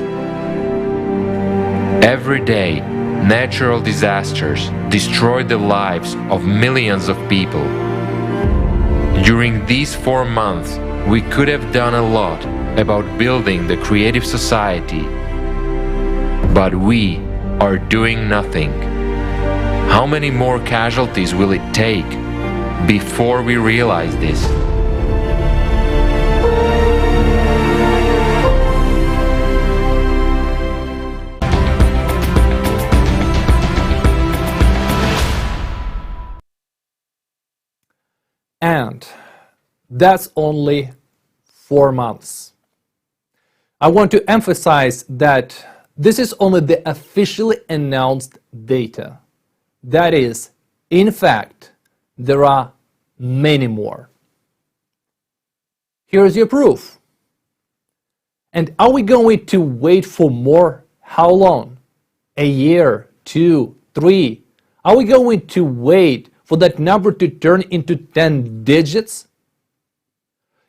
Every day, natural disasters destroy the lives of millions of people. During these 4 months, we could have done a lot about building the creative society, but we are doing nothing. How many more casualties will it take before we realize this? And that's only 4 months. I want to emphasize that this is only the officially announced data. That is, in fact, there are many more. Here's your proof. And are we going to wait for more? How long? A year, 2, 3? Are we going to wait for that number to turn into 10 digits?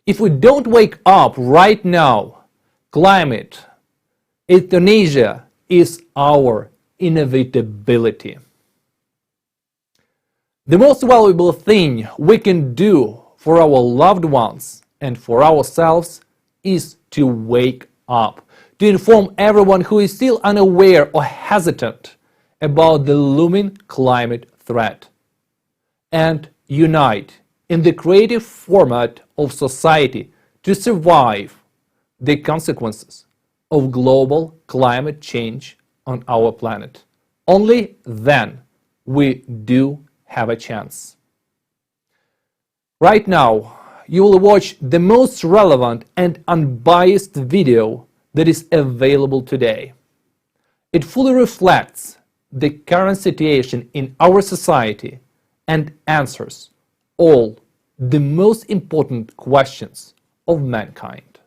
If we don't wake up right now, climate, euthanasia is our inevitability. The most valuable thing we can do for our loved ones and for ourselves is to wake up, to inform everyone who is still unaware or hesitant about the looming climate threat, and unite in the creative format of society to survive the consequences of global climate change on our planet. Only then we do have a chance. Right now, you will watch the most relevant and unbiased video that is available today. It fully reflects the current situation in our society and answers all the most important questions of mankind.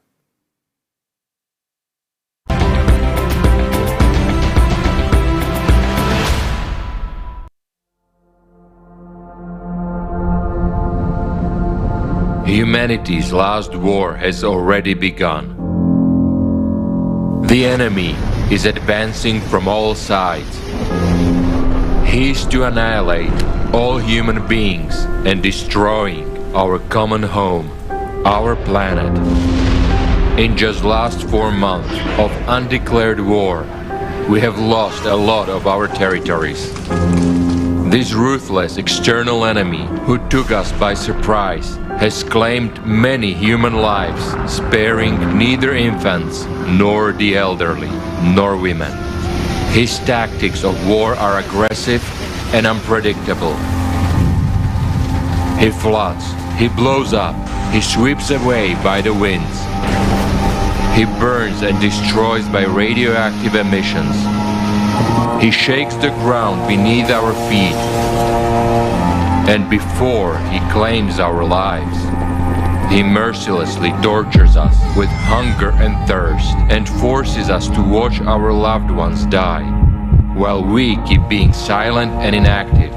Humanity's last war has already begun. The enemy is advancing from all sides. He is to annihilate all human beings and destroying our common home, our planet. In just last 4 months of undeclared war, we have lost a lot of our territories. This ruthless external enemy who took us by surprise has claimed many human lives, sparing neither infants nor the elderly, nor women. His tactics of war are aggressive and unpredictable. He floods, he blows up, he sweeps away by the winds. He burns and destroys by radioactive emissions. He shakes the ground beneath our feet. And before he claims our lives, he mercilessly tortures us with hunger and thirst and forces us to watch our loved ones die, while we keep being silent and inactive.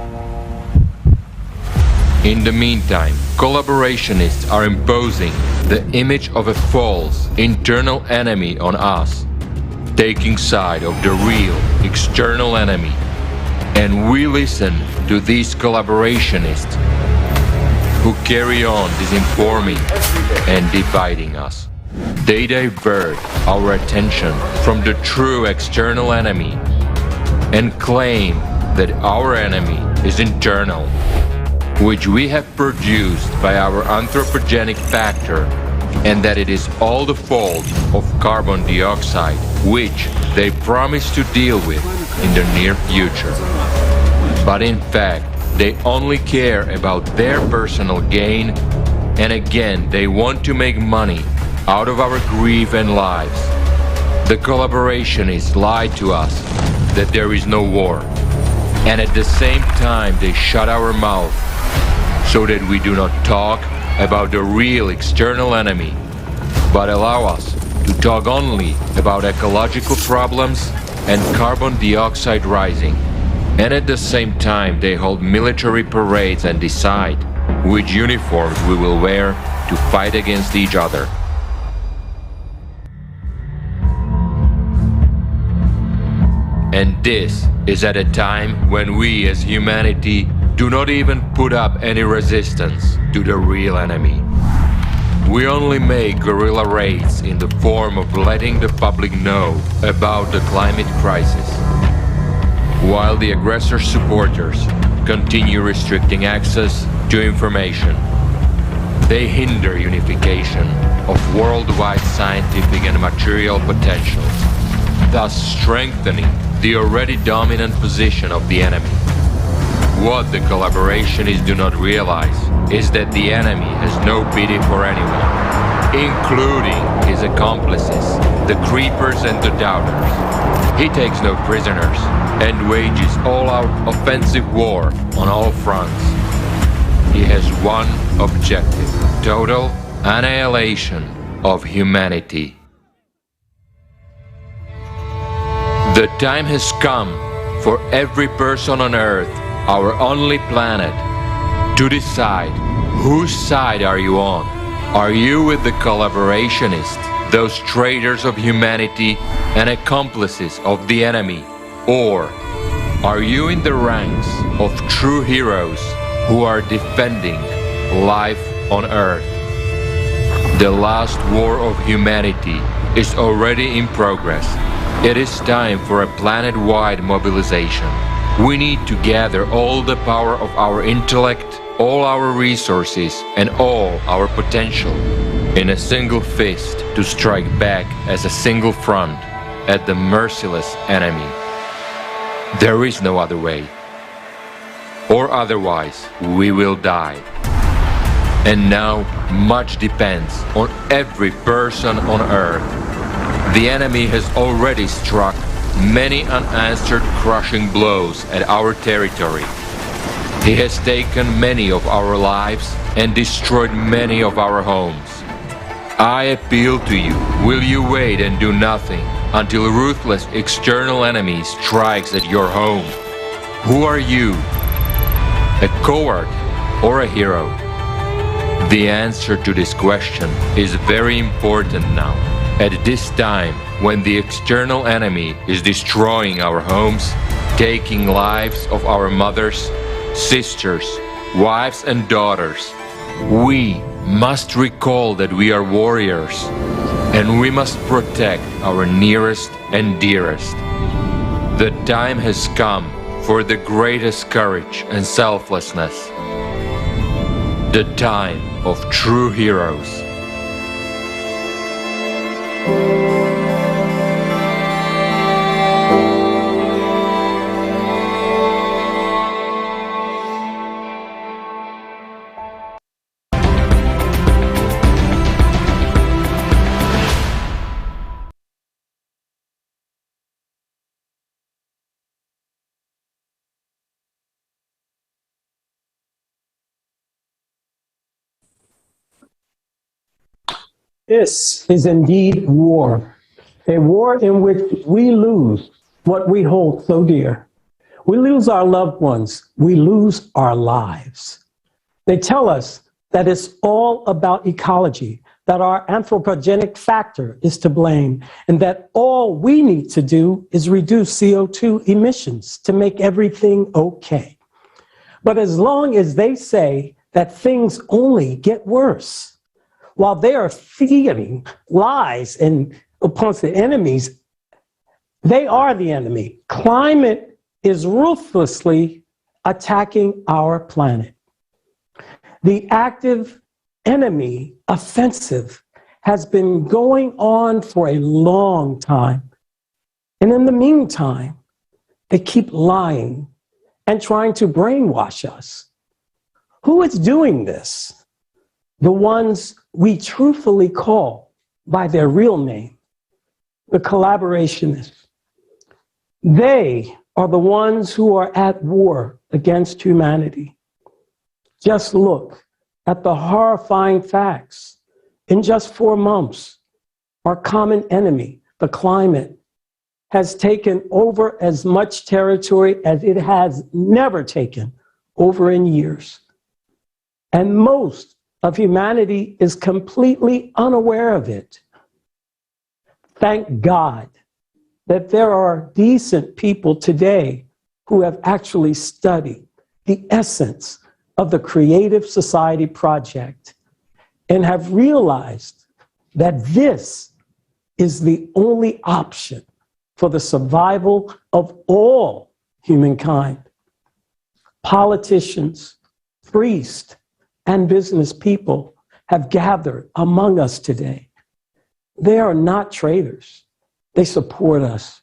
In the meantime, collaborationists are imposing the image of a false internal enemy on us, taking side of the real external enemy. And we listen to these collaborationists who carry on disinforming and dividing us. They divert our attention from the true external enemy and claim that our enemy is internal, which we have produced by our anthropogenic factor, and that it is all the fault of carbon dioxide, which they promise to deal with in the near future. But in fact, they only care about their personal gain, and again, they want to make money out of our grief and lives. The collaborationists lie to us that there is no war, and at the same time, they shut our mouth so that we do not talk about the real external enemy, but allow us to talk only about ecological problems and carbon dioxide rising. And at the same time, they hold military parades and decide which uniforms we will wear to fight against each other. And this is at a time when we as humanity do not even put up any resistance to the real enemy. We only make guerrilla raids in the form of letting the public know about the climate crisis, while the aggressor supporters continue restricting access to information. They hinder unification of worldwide scientific and material potentials, thus strengthening the already dominant position of the enemy. What the collaborationists do not realize is that the enemy has no pity for anyone, including his accomplices, the creepers and the doubters. He takes no prisoners and wages all-out offensive war on all fronts. He has one objective: total annihilation of humanity. The time has come for every person on Earth, our only planet, to decide whose side are you on. Are you with the collaborationists, those traitors of humanity and accomplices of the enemy? Or are you in the ranks of true heroes who are defending life on Earth? The last war of humanity is already in progress. It is time for a planet-wide mobilization. We need to gather all the power of our intellect, all our resources, and all our potential in a single fist to strike back as a single front at the merciless enemy. There is no other way. Or otherwise, we will die. And now, much depends on every person on Earth. The enemy has already struck many unanswered crushing blows at our territory. He has taken many of our lives and destroyed many of our homes. I appeal to you, will you wait and do nothing until a ruthless external enemy strikes at your home? Who are you? A coward or a hero? The answer to this question is very important now. At this time, when the external enemy is destroying our homes, taking lives of our mothers, sisters, wives and daughters, we must recall that we are warriors, and we must protect our nearest and dearest. The time has come for the greatest courage and selflessness. The time of true heroes. This is indeed war, a war in which we lose what we hold so dear. We lose our loved ones, we lose our lives. They tell us that it's all about ecology, that our anthropogenic factor is to blame, and that all we need to do is reduce CO2 emissions to make everything okay. But as long as they say that things only get worse, while they are feeding lies and upon the enemies, they are the enemy. Climate is ruthlessly attacking our planet. The active enemy offensive has been going on for a long time. And in the meantime, they keep lying and trying to brainwash us. Who is doing this? The ones we truthfully call by their real name, the collaborationists. They are the ones who are at war against humanity. Just look at the horrifying facts. In just 4 months, our common enemy, the climate, has taken over as much territory as it has never taken over in years. And most of humanity is completely unaware of it. Thank God that there are decent people today who have actually studied the essence of the Creative Society Project and have realized that this is the only option for the survival of all humankind. Politicians, priests, and business people have gathered among us today. They are not traitors. They support us,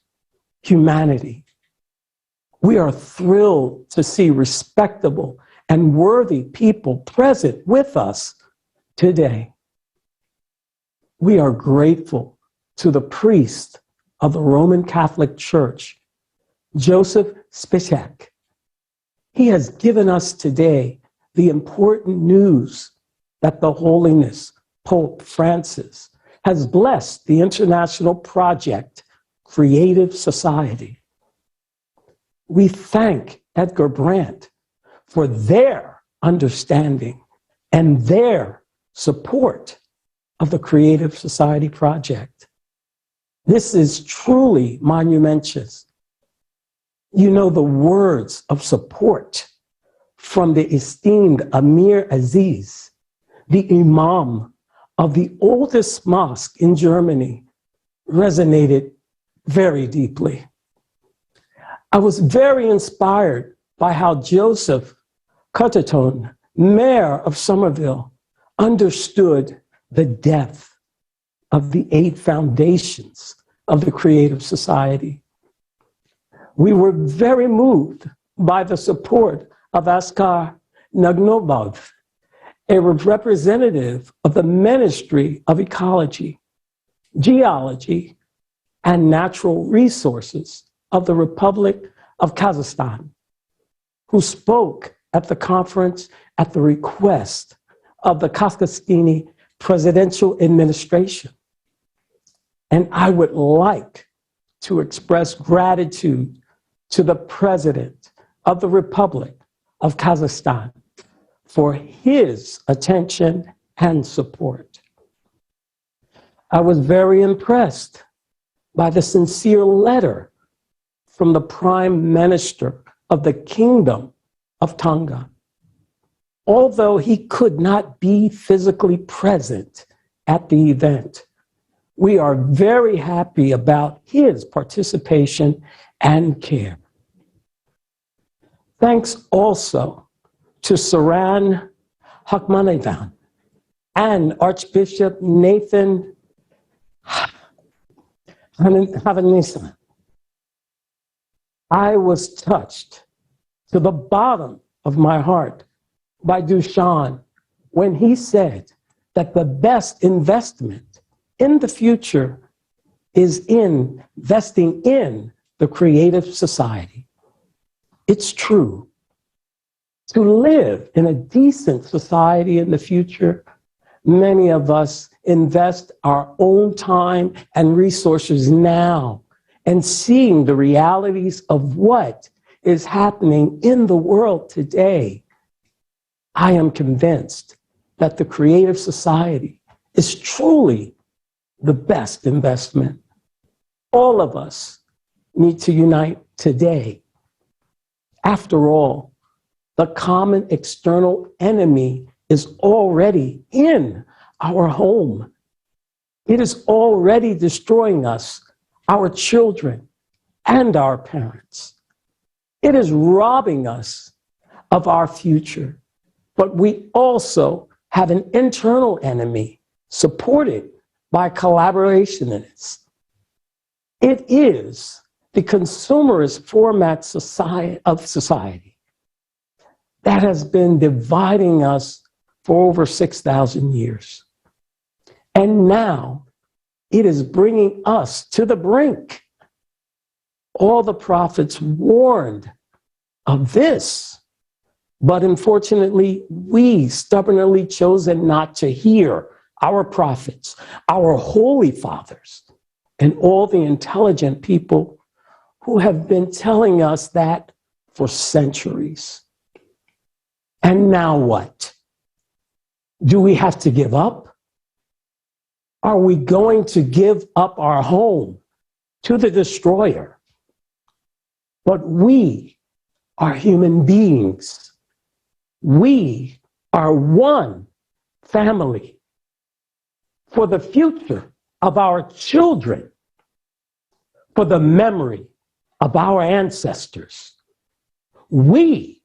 humanity. We are thrilled to see respectable and worthy people present with us today. We are grateful to the priest of the Roman Catholic Church, Joseph Spicek. He has given us today the important news that the Holiness Pope Francis has blessed the international project, Creative Society. We thank Edgar Brandt for their understanding and their support of the Creative Society Project. This is truly monumentous. You know, the words of support from the esteemed Amir Aziz, the Imam of the oldest mosque in Germany, resonated very deeply. I was very inspired by how Joseph Cotterton, mayor of Somerville, understood the depth of the 8 foundations of the Creative Society. We were very moved by the support of Askar Nagnobov, a representative of the Ministry of Ecology, Geology, and Natural Resources of the Republic of Kazakhstan, who spoke at the conference at the request of the Kazakhstani presidential administration. And I would like to express gratitude to the President of the Republic of Kazakhstan for his attention and support. I was very impressed by the sincere letter from the Prime Minister of the Kingdom of Tonga. Although he could not be physically present at the event, we are very happy about his participation and care. Thanks also to Saran Hakmanevan and Archbishop Nathan Havanisa. I was touched to the bottom of my heart by Dushan when he said that the best investment in the future is investing in the Creative Society. It's true. To live in a decent society in the future, many of us invest our own time and resources now and seeing the realities of what is happening in the world today. I am convinced that the Creative Society is truly the best investment. All of us need to unite today. After all, the common external enemy is already in our home. It is already destroying us, our children, and our parents. It is robbing us of our future. But we also have an internal enemy supported by collaborationists. It is the consumerist format of society that has been dividing us for over 6,000 years. And now it is bringing us to the brink. All the prophets warned of this, but unfortunately, we stubbornly chosen not to hear our prophets, our holy fathers, and all the intelligent people who have been telling us that for centuries. And now what? Do we have to give up? Are we going to give up our home to the destroyer? But we are human beings. We are one family. For the future of our children, for the memory of our ancestors, we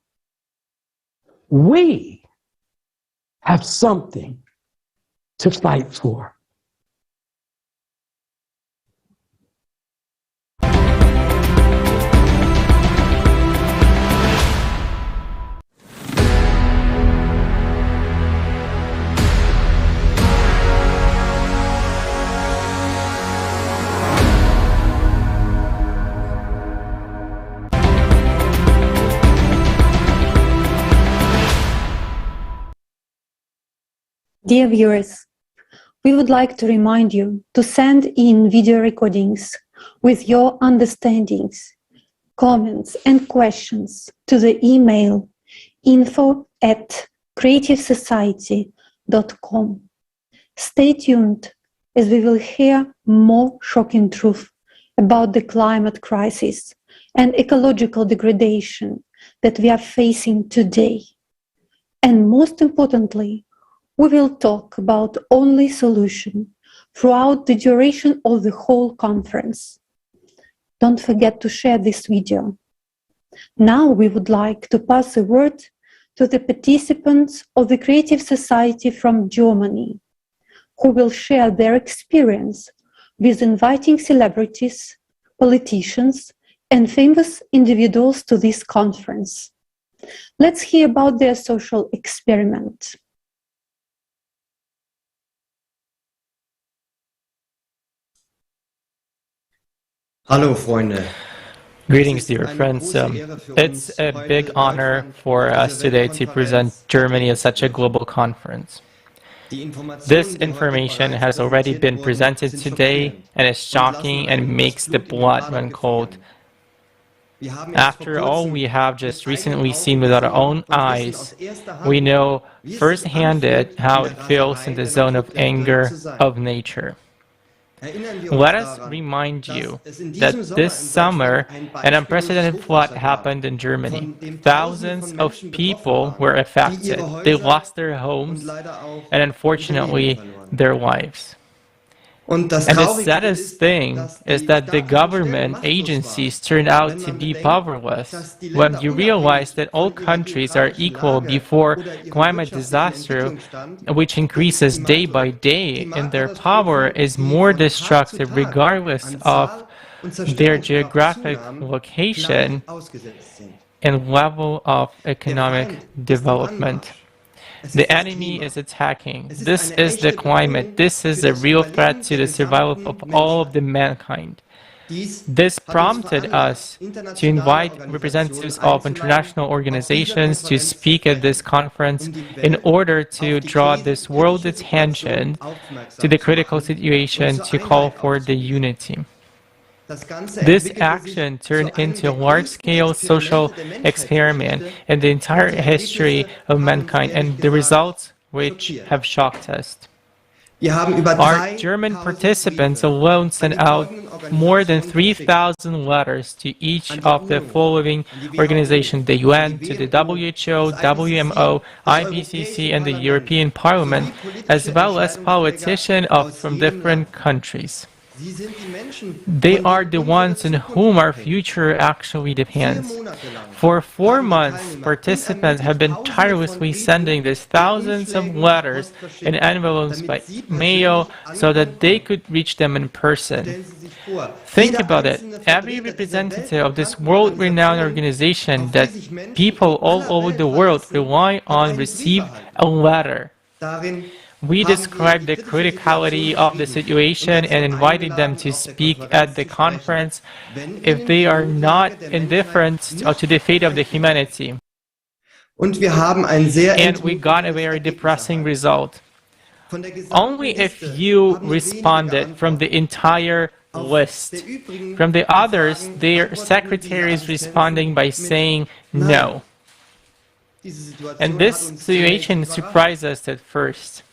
have something to fight for. Dear viewers, we would like to remind you to send in video recordings with your understandings, comments and questions to the email info@creativesociety.com. Stay tuned as we will hear more shocking truth about the climate crisis and ecological degradation that we are facing today. And most importantly, we will talk about only solution throughout the duration of the whole conference. Don't forget to share this video. Now we would like to pass the word to the participants of the Creative Society from Germany, who will share their experience with inviting celebrities, politicians, and famous individuals to this conference. Let's hear about their social experiment. Hallo Freunde. Greetings, dear friends. It's a big honor for us today to present Germany at such a global conference. This information has already been presented today and is shocking and makes the blood run cold. After all we have just recently seen with our own eyes, we know firsthand how it feels in the zone of anger of nature. Let us remind you that this summer, an unprecedented flood happened in Germany. Thousands of people were affected. They lost their homes and, unfortunately, their lives. And the saddest thing is that the government agencies turned out to be powerless. When you realize that all countries are equal before climate disaster, which increases day by day, and their power is more destructive regardless of their geographic location and level of economic development. The enemy is attacking. This is the climate. This is a real threat to the survival of all of the mankind. This prompted us to invite representatives of international organizations to speak at this conference in order to draw this world's attention to the critical situation to call for the unity. This action turned into a large-scale social experiment in the entire history of mankind, and the results which have shocked us. Our German participants alone sent out more than 3,000 letters to each of the following organizations: the UN, to the WHO, WMO, IPCC, and the European Parliament, as well as politicians from different countries. They are the ones on whom our future actually depends. For 4 months, participants have been tirelessly sending these thousands of letters in envelopes by mail so that they could reach them in person. Think about it. Every representative of this world-renowned organization that people all over the world rely on received a letter. We described the criticality of the situation and invited them to speak at the conference if they are not indifferent to the fate of the humanity. And we got a very depressing result. only if you responded from the entire list. From the others, their secretary is responding by saying no. And this situation surprised us at first.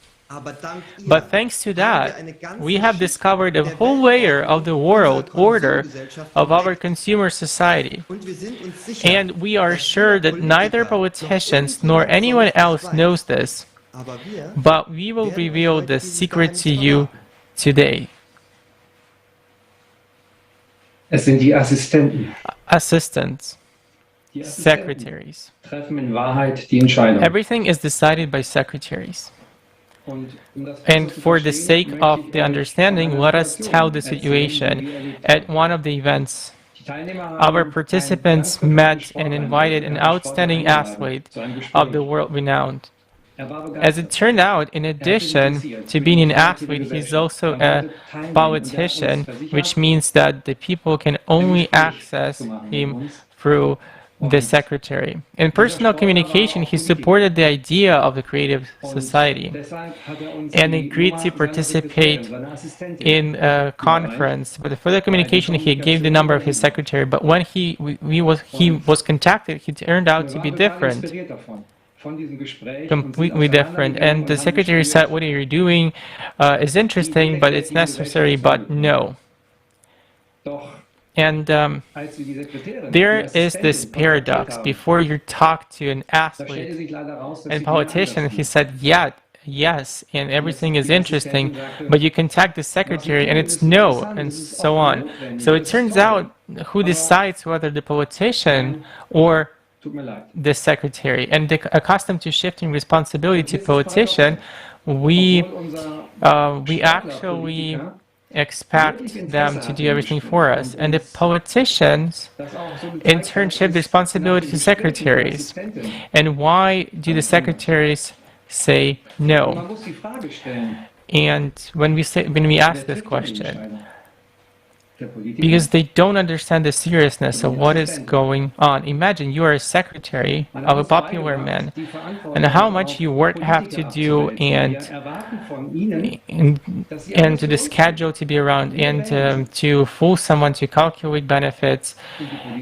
But thanks to that, we have discovered a whole layer of the world order of our consumer society. And we are sure that neither politicians nor anyone else knows this. But we will reveal the secret to you today. Es sind die Assistenten. Assistants. Secretaries. Treffen in Wahrheit die Entscheidung. Everything is decided by secretaries. And for the sake of the understanding, let us tell the situation. At one of the events, our participants met and invited an outstanding athlete of the world renowned. As it turned out, in addition to being an athlete, he's also a politician, which means that the people can only access him through the secretary. In personal communication, he supported the idea of the creative society and agreed to participate in a conference. But for the communication, he gave the number of his secretary. But when he was contacted, he turned out to be different. Completely different. And the secretary said, what are you doing is interesting, but it's necessary, but no. And there is this paradox. Before you talk to an athlete and politician, he said, yeah, yes, and everything is interesting, but you contact the secretary and it's no, and so on. So it turns out who decides whether the politician or the secretary. And accustomed to shifting responsibility to politician, we actually expect them to do everything for us. And the politicians, in turn, shift responsibility to secretaries. And why do the secretaries say no? And when we ask this question, because they don't understand the seriousness of what is going on. Imagine you are a secretary of a popular man, and how much you have to do, and to the schedule to be around, and to fool someone to calculate benefits,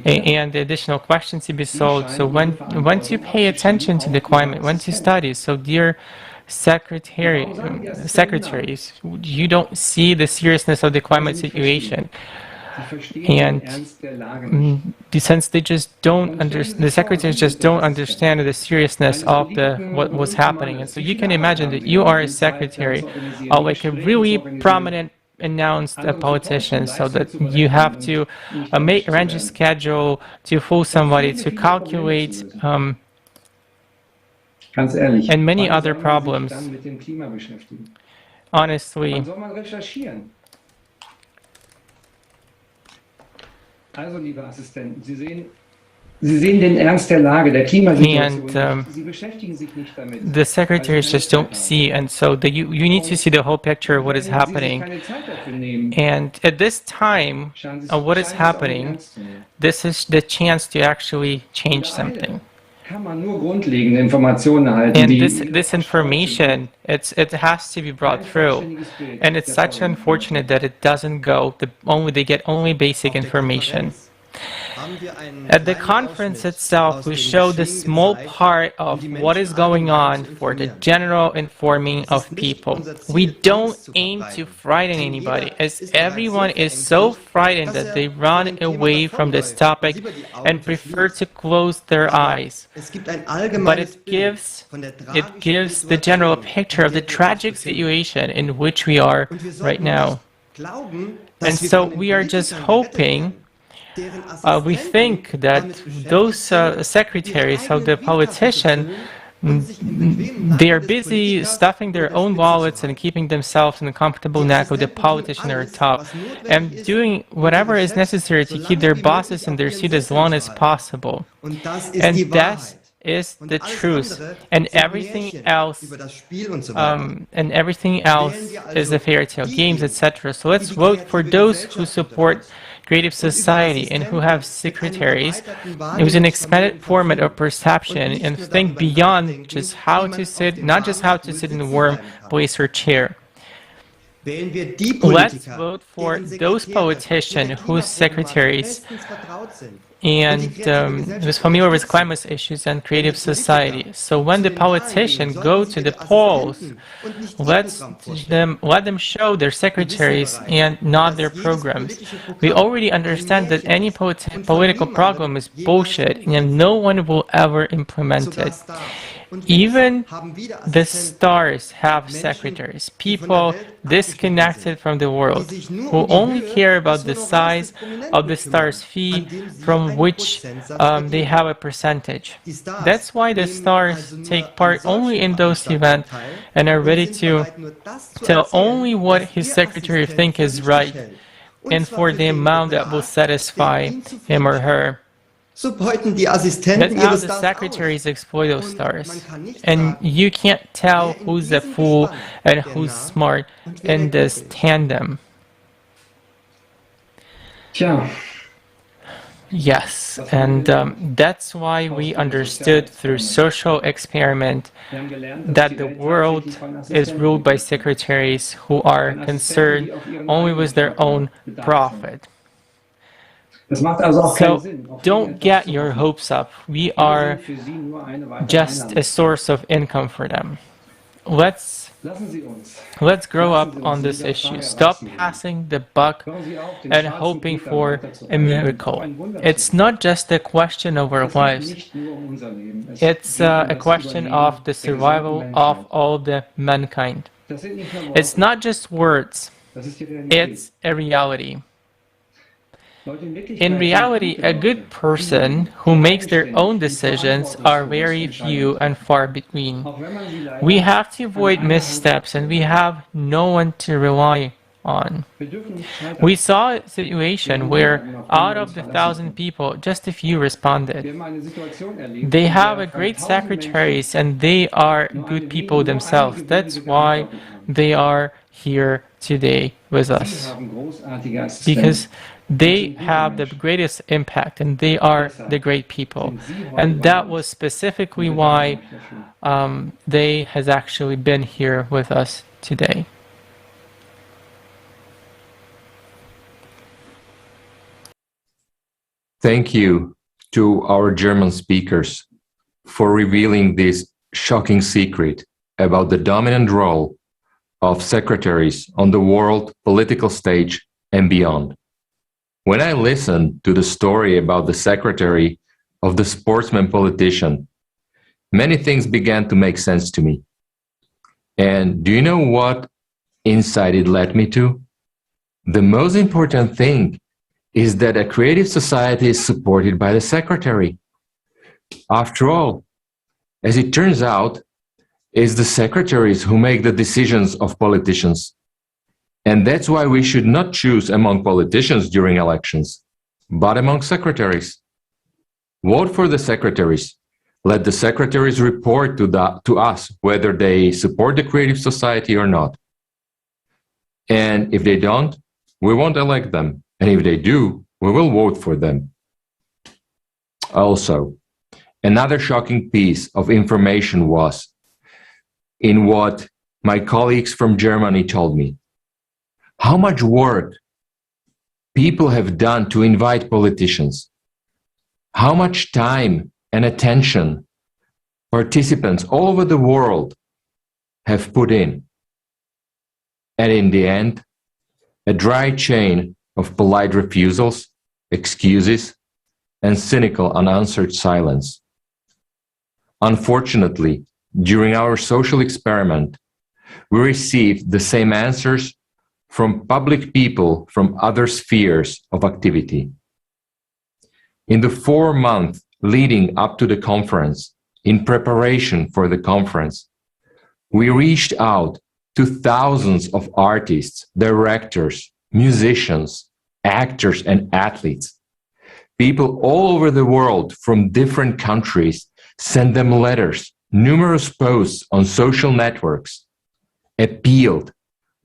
and the additional questions to be solved. So once you pay attention to the climate, once you study, so dear secretaries, you don't see the seriousness of the climate situation, and since they just don't understand, the secretaries just don't understand the seriousness of what was happening. And so you can imagine that you are a secretary of like a really prominent announced politician, so that you have to arrange a schedule to fool somebody, to calculate and many other problems. Honestly, also, liebe Assistenten, Sie sehen den Ernst der Lage, der Klimasituation. Sie beschäftigen sich nicht damit. The secretaries just don't see, and so you need to see the whole picture of what is happening. And at this time of what is happening, this is the chance to actually change something. And this information, it has to be brought through, and it's such unfortunate that it doesn't go. They get only basic information. At the conference itself, we showed a small part of what is going on for the general informing of people. We don't aim to frighten anybody, as everyone is so frightened that they run away from this topic and prefer to close their eyes. But it gives the general picture of the tragic situation in which we are right now. And so we are just hoping. We think that those secretaries of the politician, they are busy stuffing their own wallets and keeping themselves in the comfortable neck of the politician or top, and doing whatever is necessary to keep their bosses in their seat as long as possible. And that is the truth, and everything else is a fairy tale, games, etc. So let's vote for those who support creative society and who have secretaries. It was an expanded format of perception and think beyond just how to sit, not just how to sit in a warm place or chair. Let's vote for those politicians whose secretaries and who's familiar with climate issues and creative society. So when the politicians go to the polls, let them show their secretaries and not their programs. We already understand that any political program is bullshit and no one will ever implement it. Even the stars have secretaries, people disconnected from the world, who only care about the size of the star's fee from which they have a percentage. That's why the stars take part only in those events and are ready to tell only what his secretary thinks is right and for the amount that will satisfy him or her. That's how the secretaries exploit those stars. And you can't tell who's a fool and who's smart in this tandem. Yes, and that's why we understood through social experiment that the world is ruled by secretaries who are concerned only with their own profit. So don't get your hopes up. We are just a source of income for them. Let's grow up on this issue. Stop passing the buck and hoping for a miracle. It's not just a question of our lives. It's a question of the survival of all the mankind. It's not just words. It's a reality. In reality, a good person who makes their own decisions are very few and far between. We have to avoid missteps and we have no one to rely on. We saw a situation where out of the 1,000 people, just a few responded. They have a great secretaries and they are good people themselves. That's why they are here today with us. Because they have the greatest impact and they are the great people. And that was specifically why they has actually been here with us today. Thank you to our German speakers for revealing this shocking secret about the dominant role of secretaries on the world political stage and beyond. When I listened to the story about the secretary of the sportsman politician, many things began to make sense to me. And do you know what insight it led me to? The most important thing is that a creative society is supported by the secretary. After all, as it turns out, it's the secretaries who make the decisions of politicians. And that's why we should not choose among politicians during elections, but among secretaries. Vote for the secretaries. Let the secretaries report to us whether they support the creative society or not. And if they don't, we won't elect them. And if they do, we will vote for them. Also, another shocking piece of information was in what my colleagues from Germany told me. How much work people have done to invite politicians. How much time and attention participants all over the world have put in. And in the end, a dry chain of polite refusals, excuses, and cynical unanswered silence. Unfortunately, during our social experiment, we received the same answers from public people from other spheres of activity. In the 4 months leading up to the conference, in preparation for the conference, we reached out to thousands of artists, directors, musicians, actors, and athletes. People all over the world from different countries sent them letters, numerous posts on social networks, appealed.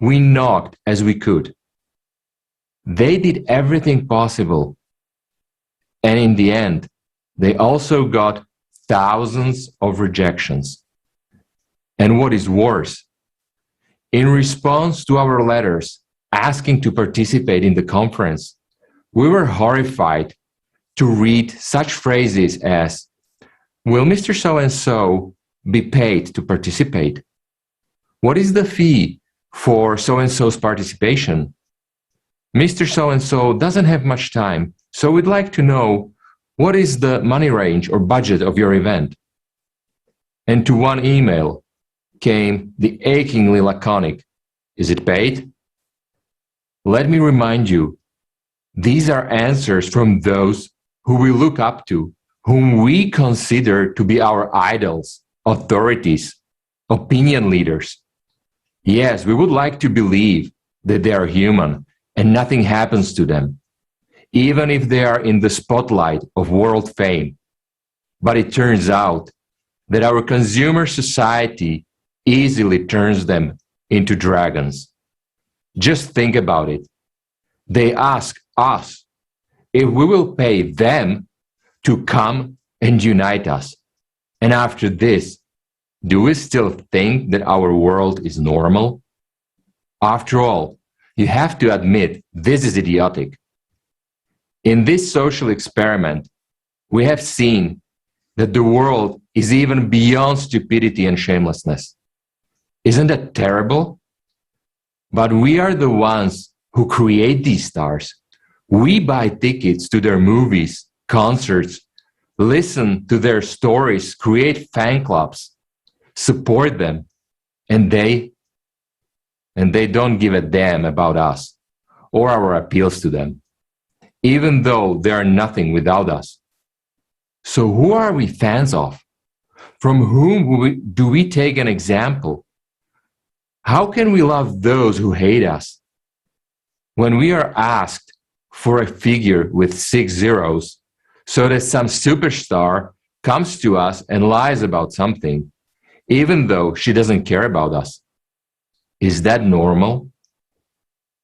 We knocked as we could. They did everything possible. And in the end, they also got thousands of rejections. And what is worse, in response to our letters asking to participate in the conference, we were horrified to read such phrases as, "Will Mr. So-and-so be paid to participate? What is the fee for so-and-so's participation? Mr. So-and-so doesn't have much time, so we'd like to know what is the money range or budget of your event?" And to one email came the achingly laconic, "Is it paid?" Let me remind you, these are answers from those who we look up to, whom we consider to be our idols, authorities, opinion leaders. Yes, we would like to believe that they are human and nothing happens to them, even if they are in the spotlight of world fame. But it turns out that our consumer society easily turns them into dragons. Just think about it. They ask us if we will pay them to come and unite us. And after this, do we still think that our world is normal? After all, you have to admit this is idiotic. In this social experiment, we have seen that the world is even beyond stupidity and shamelessness. Isn't that terrible? But we are the ones who create these stars. We buy tickets to their movies, concerts, listen to their stories, create fan clubs, support them, and they don't give a damn about us or our appeals to them, even though they are nothing without us. So who are we fans of? From whom do we take an example? How can we love those who hate us? When we are asked for a figure with 6 zeros so that some superstar comes to us and lies about something, even though she doesn't care about us, is that normal?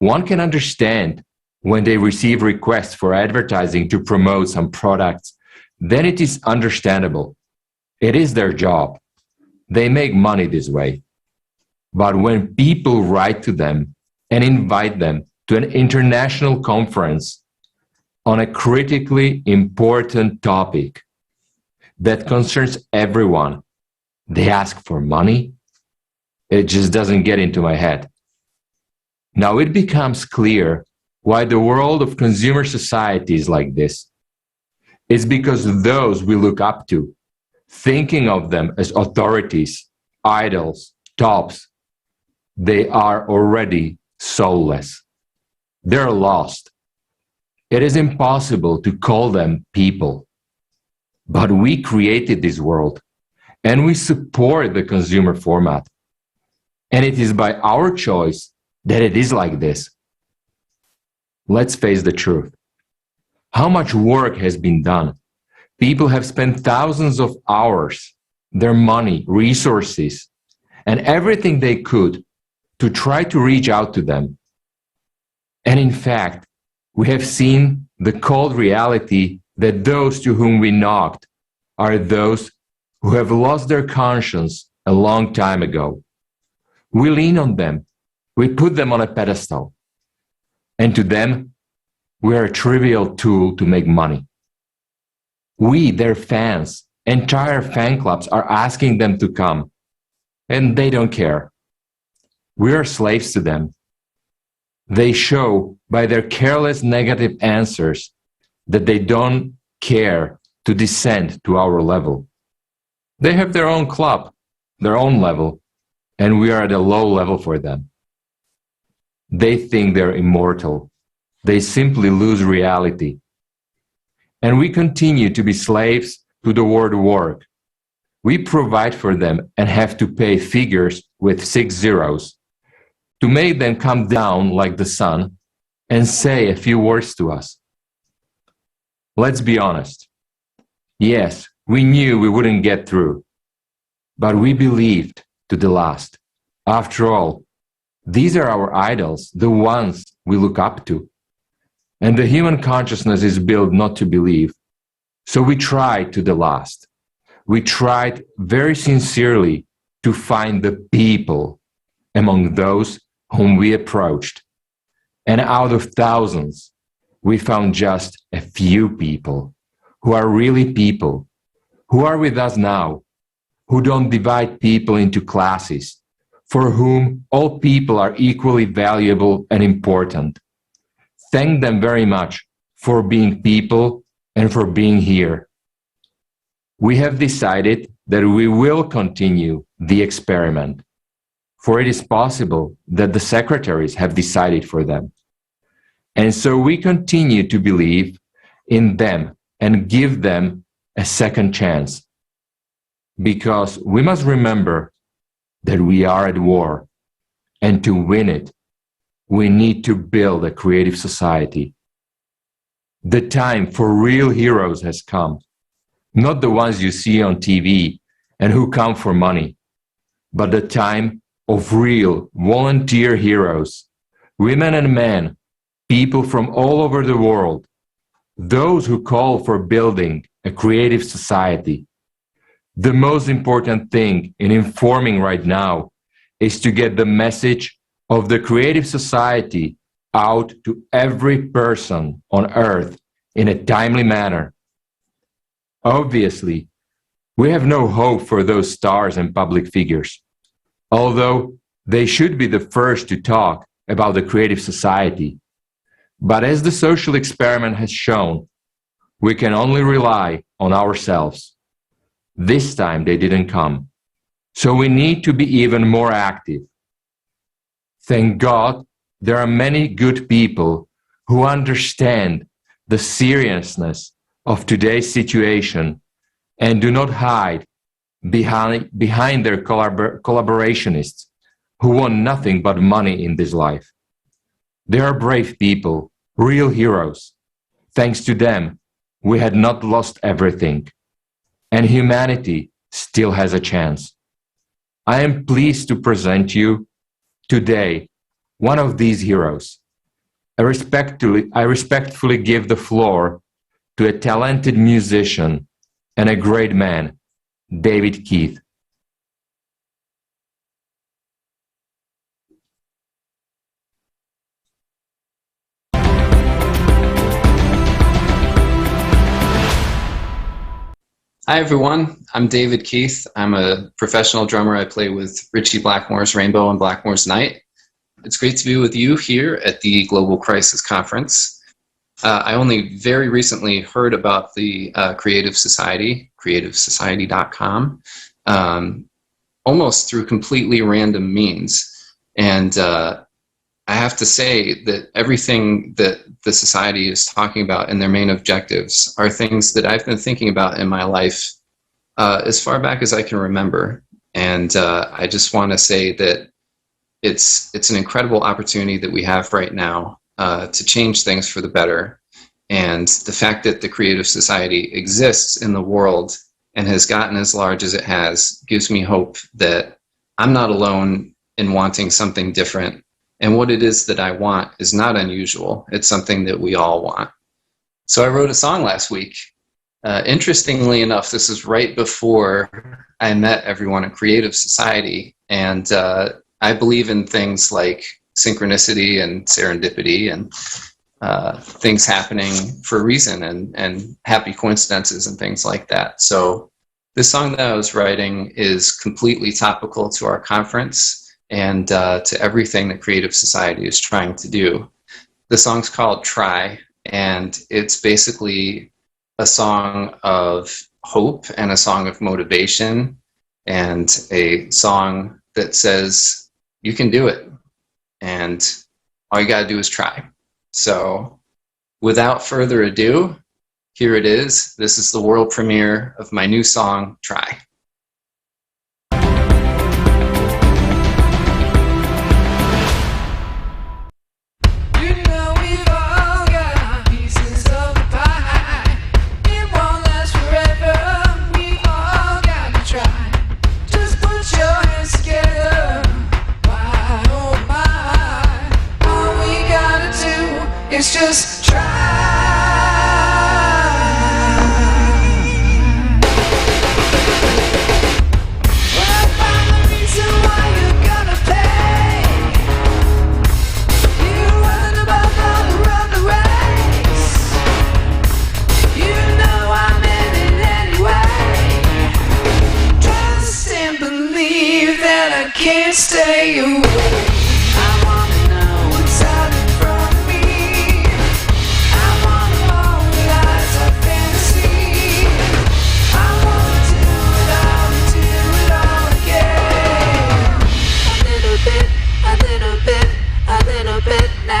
One can understand when they receive requests for advertising to promote some products, then it is understandable. It is their job. They make money this way. But when people write to them and invite them to an international conference on a critically important topic that concerns everyone, they ask for money? It just doesn't get into my head. Now it becomes clear why the world of consumer society is like this. It's because those we look up to, thinking of them as authorities, idols, tops, they are already soulless. They're lost. It is impossible to call them people. But we created this world, and we support the consumer format. And it is by our choice that it is like this. Let's face the truth. How much work has been done? People have spent thousands of hours, their money, resources, and everything they could to try to reach out to them. And in fact, we have seen the cold reality that those to whom we knocked are those who have lost their conscience a long time ago. We lean on them. We put them on a pedestal. And to them, we are a trivial tool to make money. We, their fans, entire fan clubs are asking them to come, and they don't care. We are slaves to them. They show by their careless negative answers that they don't care to descend to our level. They have their own club, their own level, and we are at a low level for them. They think they're immortal. They simply lose reality. And we continue to be slaves to the word work. We provide for them and have to pay figures with 6 zeros to make them come down like the sun and say a few words to us. Let's be honest. Yes, we knew we wouldn't get through, but we believed to the last. After all, these are our idols, the ones we look up to. And the human consciousness is built not to believe. So we tried to the last. We tried very sincerely to find the people among those whom we approached. And out of thousands, we found just a few people who are really people, who are with us now, who don't divide people into classes, for whom all people are equally valuable and important. Thank them very much for being people and for being here. We have decided that we will continue the experiment, for it is possible that the secretaries have decided for them. And so we continue to believe in them and give them a second chance, because we must remember that we are at war, and to win it, we need to build a creative society. The time for real heroes has come, not the ones you see on TV and who come for money, but the time of real volunteer heroes, women and men, people from all over the world, those who call for building a creative society. The most important thing in informing right now is to get the message of the creative society out to every person on earth in a timely manner. Obviously, we have no hope for those stars and public figures, although they should be the first to talk about the creative society. But as the social experiment has shown, we can only rely on ourselves. This time they didn't come, so we need to be even more active. Thank God there are many good people who understand the seriousness of today's situation and do not hide behind their collaborationists who want nothing but money in this life. They are brave people, real heroes. Thanks to them, we had not lost everything, and humanity still has a chance. I am pleased to present you today one of these heroes. I respectfully give the floor to a talented musician and a great man, David Keith. Hi everyone, I'm David Keith. I'm a professional drummer. I play with Richie Blackmore's Rainbow and Blackmore's Night. It's great to be with you here at the Global Crisis Conference. I only very recently heard about the Creative Society, creativesociety.com, almost through completely random means. And I have to say that everything that the Society is talking about in their main objectives are things that I've been thinking about in my life as far back as I can remember. And I just want to say that it's an incredible opportunity that we have right now to change things for the better. And the fact that the Creative Society exists in the world and has gotten as large as it has gives me hope that I'm not alone in wanting something different. And what it is that I want is not unusual. It's something that we all want. So I wrote a song last week. Interestingly enough, this is right before I met everyone at Creative Society. And I believe in things like synchronicity and serendipity and things happening for a reason and happy coincidences and things like that. So this song that I was writing is completely topical to our conference and to everything that Creative Society is trying to do. The song's called Try, and it's basically a song of hope and a song of motivation and a song that says, you can do it, and all you gotta do is try. So without further ado, here it is. This is the world premiere of my new song, Try. It's just try. stay away. I wanna know what's out in front of me. I wanna know the lies of fantasy. I wanna do it all and do it all again. A little bit, a little bit, a little bit now.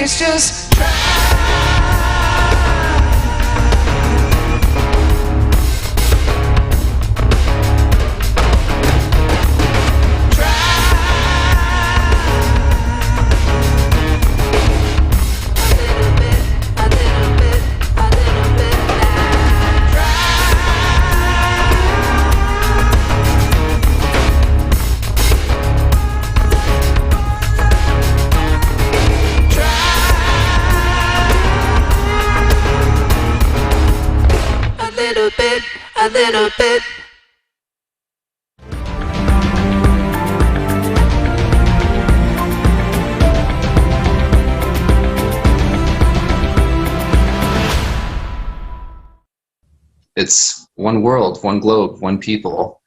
It's just try. A little bit. It's one world, one globe, one people.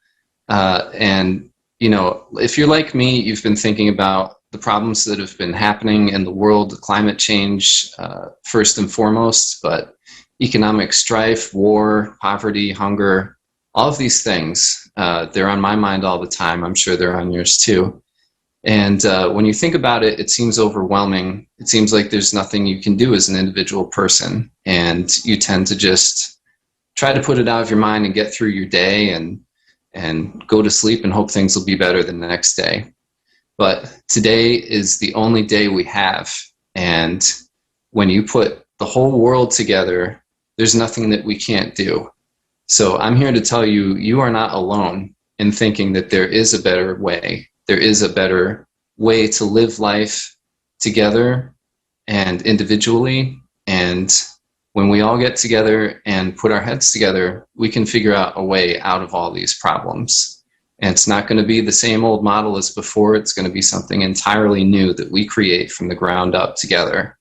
And, you know, if you're like me, you've been thinking about the problems that have been happening in the world, climate change, first and foremost, but economic strife, war, poverty, hunger, all of these things, they're on my mind all the time. I'm sure they're on yours too. And when you think about it, it seems overwhelming. It seems like there's nothing you can do as an individual person. And you tend to just try to put it out of your mind and get through your day and go to sleep and hope things will be better the next day. But today is the only day we have. And when you put the whole world together, there's nothing that we can't do. So I'm here to tell you, you are not alone in thinking that there is a better way. There is a better way to live life together and individually. And when we all get together and put our heads together, we can figure out a way out of all these problems. And it's not going to be the same old model as before. It's going to be something entirely new that we create from the ground up together.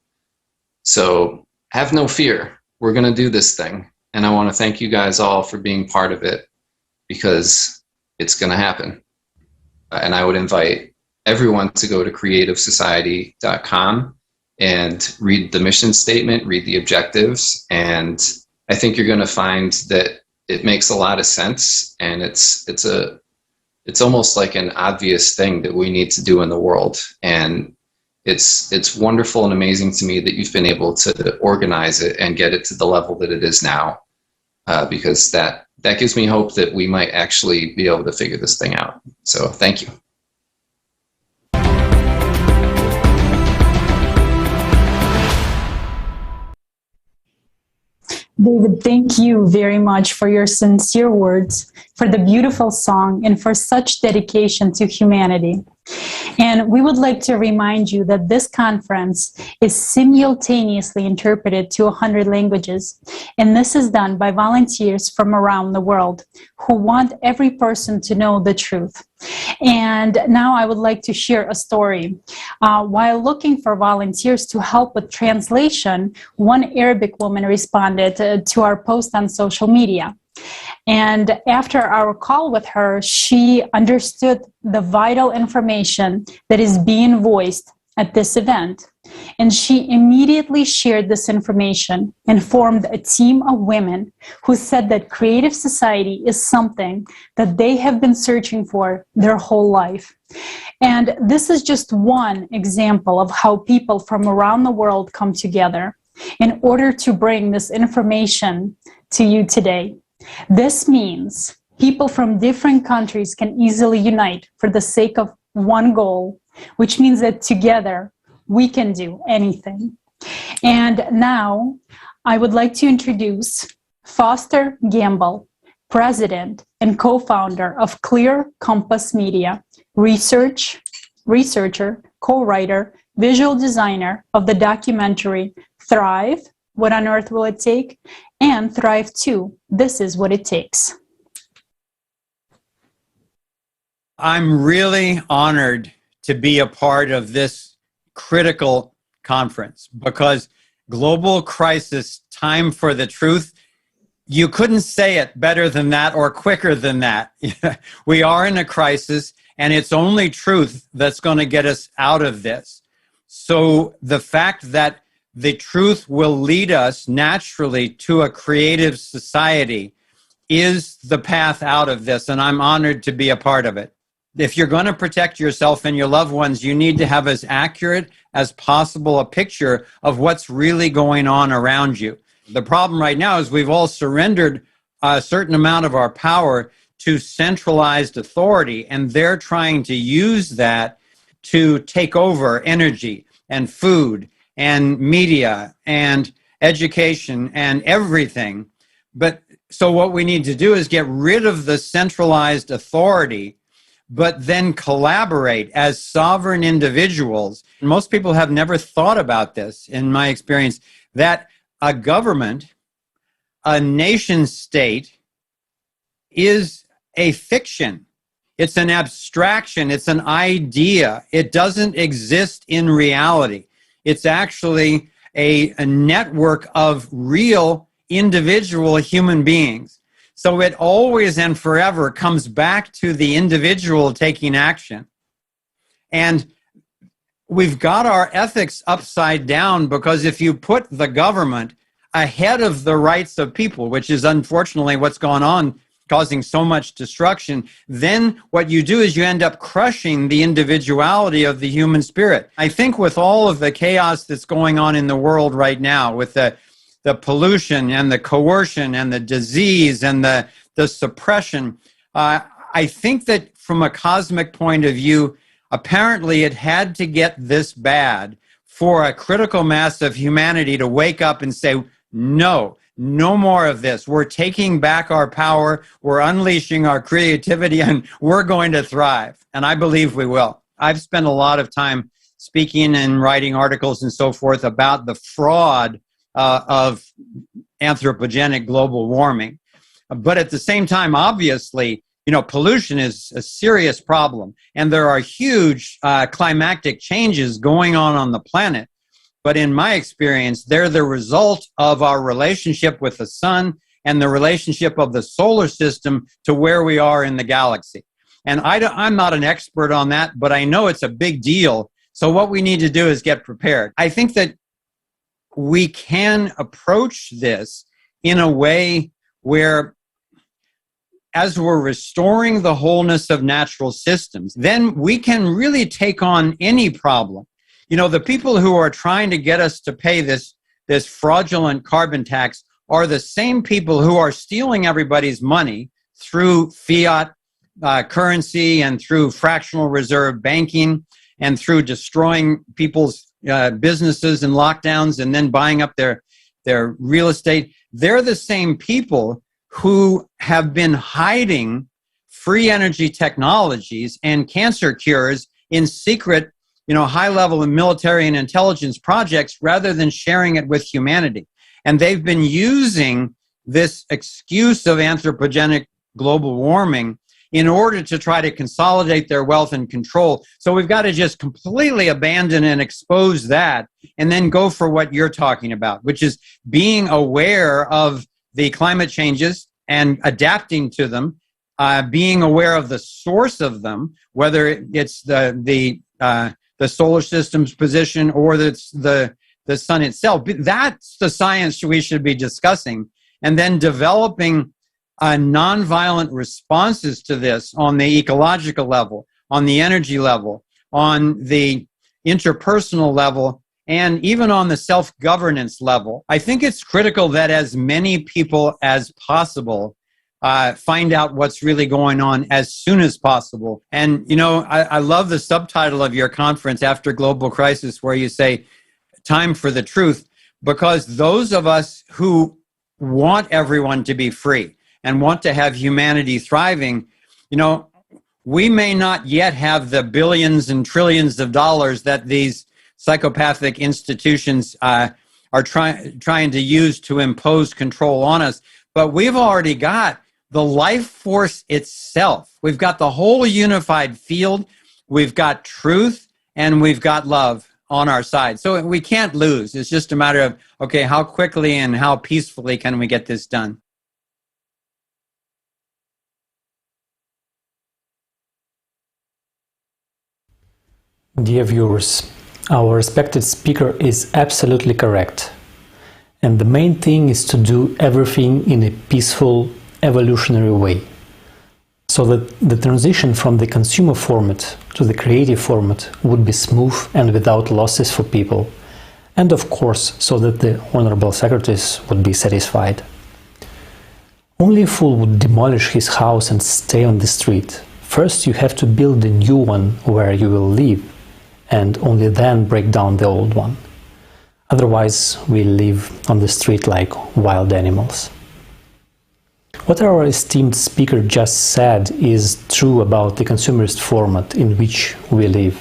So have no fear. We're going to do this thing. And I want to thank you guys all for being part of it, because it's going to happen. And I would invite everyone to go to creativesociety.com and read the mission statement, read the objectives. And I think you're going to find that it makes a lot of sense. And it's almost like an obvious thing that we need to do in the world. And it's wonderful and amazing to me that you've been able to organize it and get it to the level that it is now, because that gives me hope that we might actually be able to figure this thing out. So thank you. David, thank you very much for your sincere words, for the beautiful song, and for such dedication to humanity. And we would like to remind you that this conference is simultaneously interpreted to 100 languages. And this is done by volunteers from around the world who want every person to know the truth. And now I would like to share a story. While looking for volunteers to help with translation, one Arabic woman responded to our post on social media. And after our call with her, she understood the vital information that is being voiced at this event. And she immediately shared this information and formed a team of women who said that creative society is something that they have been searching for their whole life. And this is just one example of how people from around the world come together. in order to bring this information to you today. This means people from different countries can easily unite for the sake of one goal, which means that together we can do anything. And now I would like to introduce Foster Gamble, president and co-founder of Clear Compass Media, researcher, co-writer, visual designer of the documentary Thrive, What on Earth Will It Take? And Thrive 2, This Is What It Takes. I'm really honored to be a part of this critical conference because global crisis, time for the truth, you couldn't say it better than that or quicker than that. We are in a crisis, and it's only truth that's going to get us out of this. So the fact that the truth will lead us naturally to a creative society is the path out of this, and I'm honored to be a part of it. If you're going to protect yourself and your loved ones, you need to have as accurate as possible a picture of what's really going on around you. The problem right now is we've all surrendered a certain amount of our power to centralized authority, and they're trying to use that to take over energy and food and media and education and everything. But so what we need to do is get rid of the centralized authority, but then collaborate as sovereign individuals. Most people have never thought about this, in my experience, that a government, a nation state, is a fiction. It's an abstraction. It's an idea. It doesn't exist in reality. It's actually a network of real individual human beings. So it always and forever comes back to the individual taking action. And we've got our ethics upside down because if you put the government ahead of the rights of people, which is unfortunately what's gone on, causing so much destruction, then what you do is you end up crushing the individuality of the human spirit. I think with all of the chaos that's going on in the world right now, with the pollution and the coercion and the disease and the suppression, I think that from a cosmic point of view, apparently it had to get this bad for a critical mass of humanity to wake up and say, no more of this. We're taking back our power, we're unleashing our creativity, and we're going to thrive. And I believe we will. I've spent a lot of time speaking and writing articles and so forth about the fraud of anthropogenic global warming. But at the same time, obviously, pollution is a serious problem, and there are huge climatic changes going on the planet. But in my experience, they're the result of our relationship with the sun and the relationship of the solar system to where we are in the galaxy. And I'm not an expert on that, but I know it's a big deal. So what we need to do is get prepared. I think that we can approach this in a way where, as we're restoring the wholeness of natural systems, then we can really take on any problem. The people who are trying to get us to pay this fraudulent carbon tax are the same people who are stealing everybody's money through fiat currency and through fractional reserve banking and through destroying people's businesses and lockdowns and then buying up their real estate. They're the same people who have been hiding free energy technologies and cancer cures in secret, high-level military and intelligence projects rather than sharing it with humanity. And they've been using this excuse of anthropogenic global warming in order to try to consolidate their wealth and control. So we've got to just completely abandon and expose that and then go for what you're talking about, which is being aware of the climate changes and adapting to them, being aware of the source of them, whether it's the solar system's position or the sun itself. That's the science we should be discussing, and then developing nonviolent responses to this on the ecological level, on the energy level, on the interpersonal level, and even on the self-governance level. I think it's critical that as many people as possible find out what's really going on as soon as possible. And, you know, I love the subtitle of your conference, After Global Crisis, where you say, time for the truth, because those of us who want everyone to be free and want to have humanity thriving, you know, we may not yet have the billions and trillions of dollars that these psychopathic institutions are trying to use to impose control on us, but we've already got the life force itself. We've got the whole unified field, we've got truth, and we've got love on our side. So we can't lose. It's just a matter of, okay, how quickly and how peacefully can we get this done? Dear viewers, our respected speaker is absolutely correct. And the main thing is to do everything in a peaceful, evolutionary way, so that the transition from the consumer format to the creative format would be smooth and without losses for people, and of course so that the Honorable Secretaries would be satisfied. Only a fool would demolish his house and stay on the street. First you have to build a new one where you will live, and only then break down the old one. Otherwise we live on the street like wild animals. What our esteemed speaker just said is true about the consumerist format in which we live.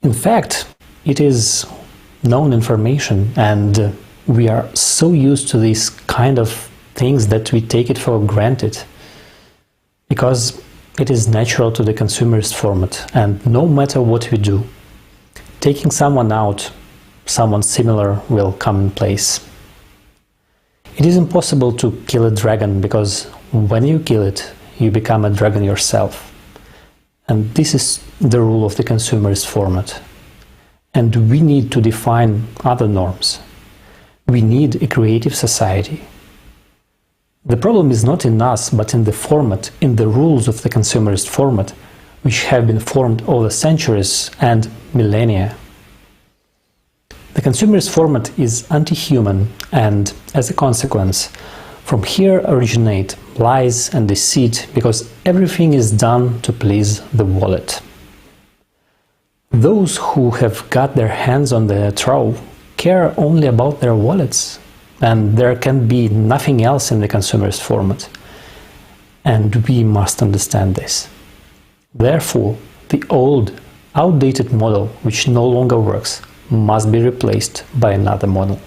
In fact, it is known information, and we are so used to these kind of things that we take it for granted, because it is natural to the consumerist format, and no matter what we do, taking someone out, someone similar will come in place. It is impossible to kill a dragon, because when you kill it, you become a dragon yourself. And this is the rule of the consumerist format. And we need to define other norms. We need a creative society. The problem is not in us, but in the format, in the rules of the consumerist format, which have been formed over centuries and millennia. The consumerist format is anti-human, and as a consequence, from here originate lies and deceit, because everything is done to please the wallet. Those who have got their hands on the trove care only about their wallets, and there can be nothing else in the consumerist format. And we must understand this. Therefore, the old, outdated model, which no longer works, must be replaced by another model.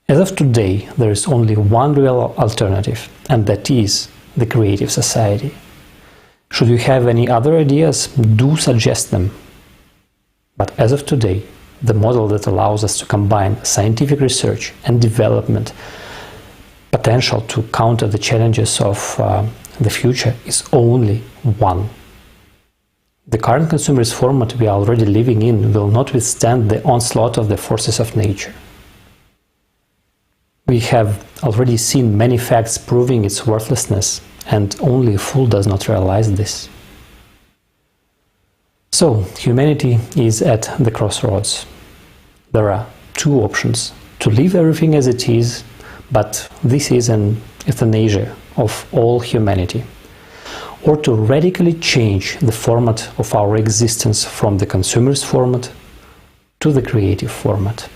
As of today, there is only one real alternative, and that is the creative society. Should you have any other ideas, do suggest them. But as of today, the model that allows us to combine scientific research and development potential to counter the challenges of the future is only one. The current consumerist format we are already living in will not withstand the onslaught of the forces of nature. We have already seen many facts proving its worthlessness, and only a fool does not realize this. So, humanity is at the crossroads. There are two options: to leave everything as it is, but this is an euthanasia of all humanity, or to radically change the format of our existence from the consumerist format to the creative format.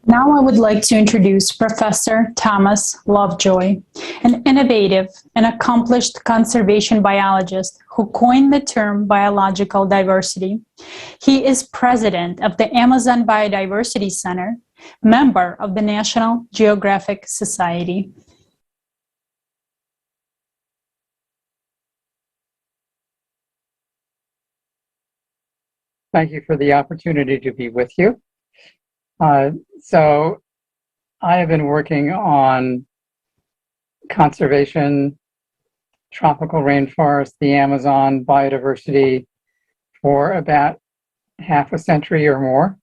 Now I would like to introduce Professor Thomas Lovejoy, an innovative and accomplished conservation biologist who coined the term biological diversity. He is president of the Amazon Biodiversity Center, member of the National Geographic Society. Thank you for the opportunity to be with you. So I have been working on conservation, tropical rainforest, the Amazon, biodiversity for about half a century or more.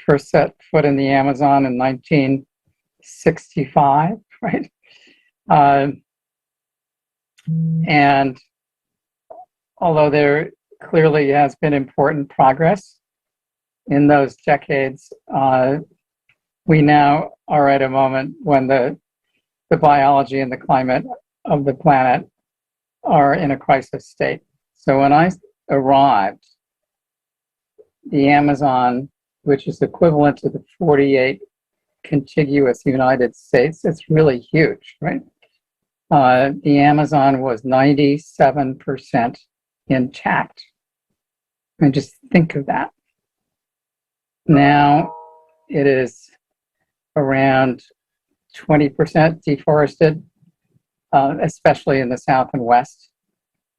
First set foot in the Amazon in 1965, right? And although there clearly has been important progress in those decades, we now are at a moment when the biology and the climate of the planet are in a crisis state. So when I arrived, the Amazon, which is equivalent to the 48 contiguous United States, it's really huge, right? The Amazon was 97% intact. And just think of that. Now it is around 20% deforested, especially in the south and west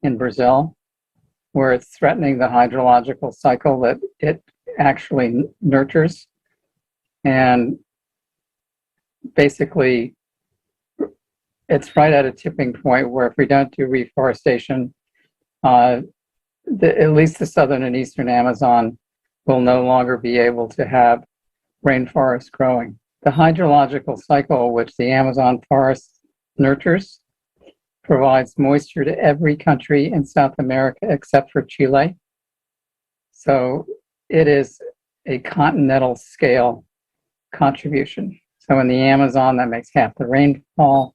in Brazil, where it's threatening the hydrological cycle that it actually nurtures. And basically, it's right at a tipping point where if we don't do reforestation, at least the southern and eastern Amazon will no longer be able to have rainforest growing. The hydrological cycle, which the Amazon forest nurtures, provides moisture to every country in South America except for Chile. So it is a continental scale contribution. So in the Amazon, that makes half the rainfall.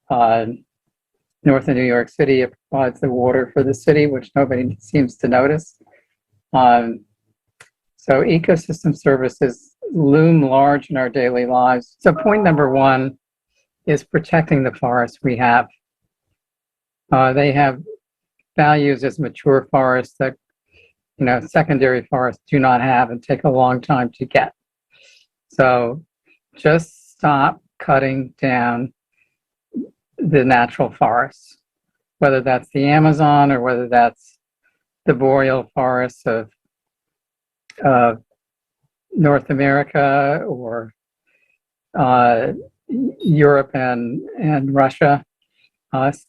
North of New York City, it provides the water for the city, which nobody seems to notice. So ecosystem services loom large in our daily lives. So point number one is protecting the forests we have. They have values as mature forests that, secondary forests do not have and take a long time to get. So just stop cutting down the natural forests, whether that's the Amazon or whether that's the boreal forests of North America or Europe and Russia.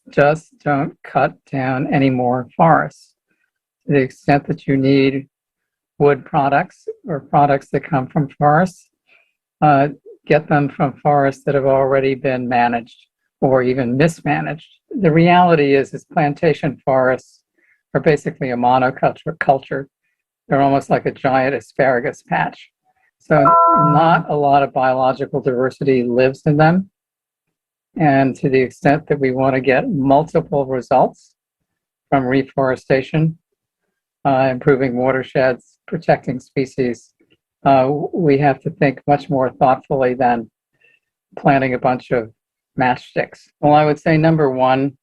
Just don't cut down any more forests. To the extent that you need wood products or products that come from forests, get them from forests that have already been managed or even mismanaged. The reality is plantation forests are basically a monoculture. They're almost like a giant asparagus patch. So not a lot of biological diversity lives in them. And to the extent that we want to get multiple results from reforestation, improving watersheds, protecting species, we have to think much more thoughtfully than planting a bunch of matchsticks. Well, I would say number one,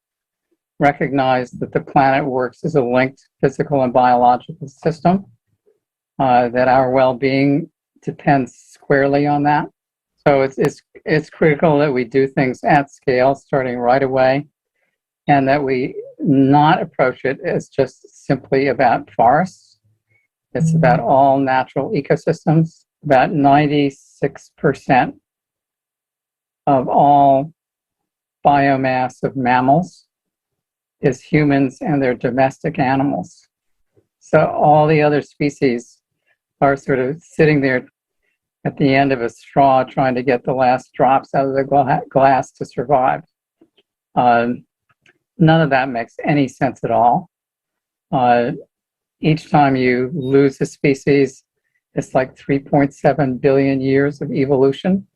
recognize that the planet works as a linked physical and biological system, that our well-being depends squarely on that. So it's critical that we do things at scale, starting right away, and that we not approach it as just simply about forests. It's about all natural ecosystems. About 96% of all biomass of mammals is humans and their domestic animals. So all the other species are sort of sitting there at the end of a straw trying to get the last drops out of the glass to survive. None of that makes any sense at all. Each time you lose a species, it's like 3.7 billion years of evolution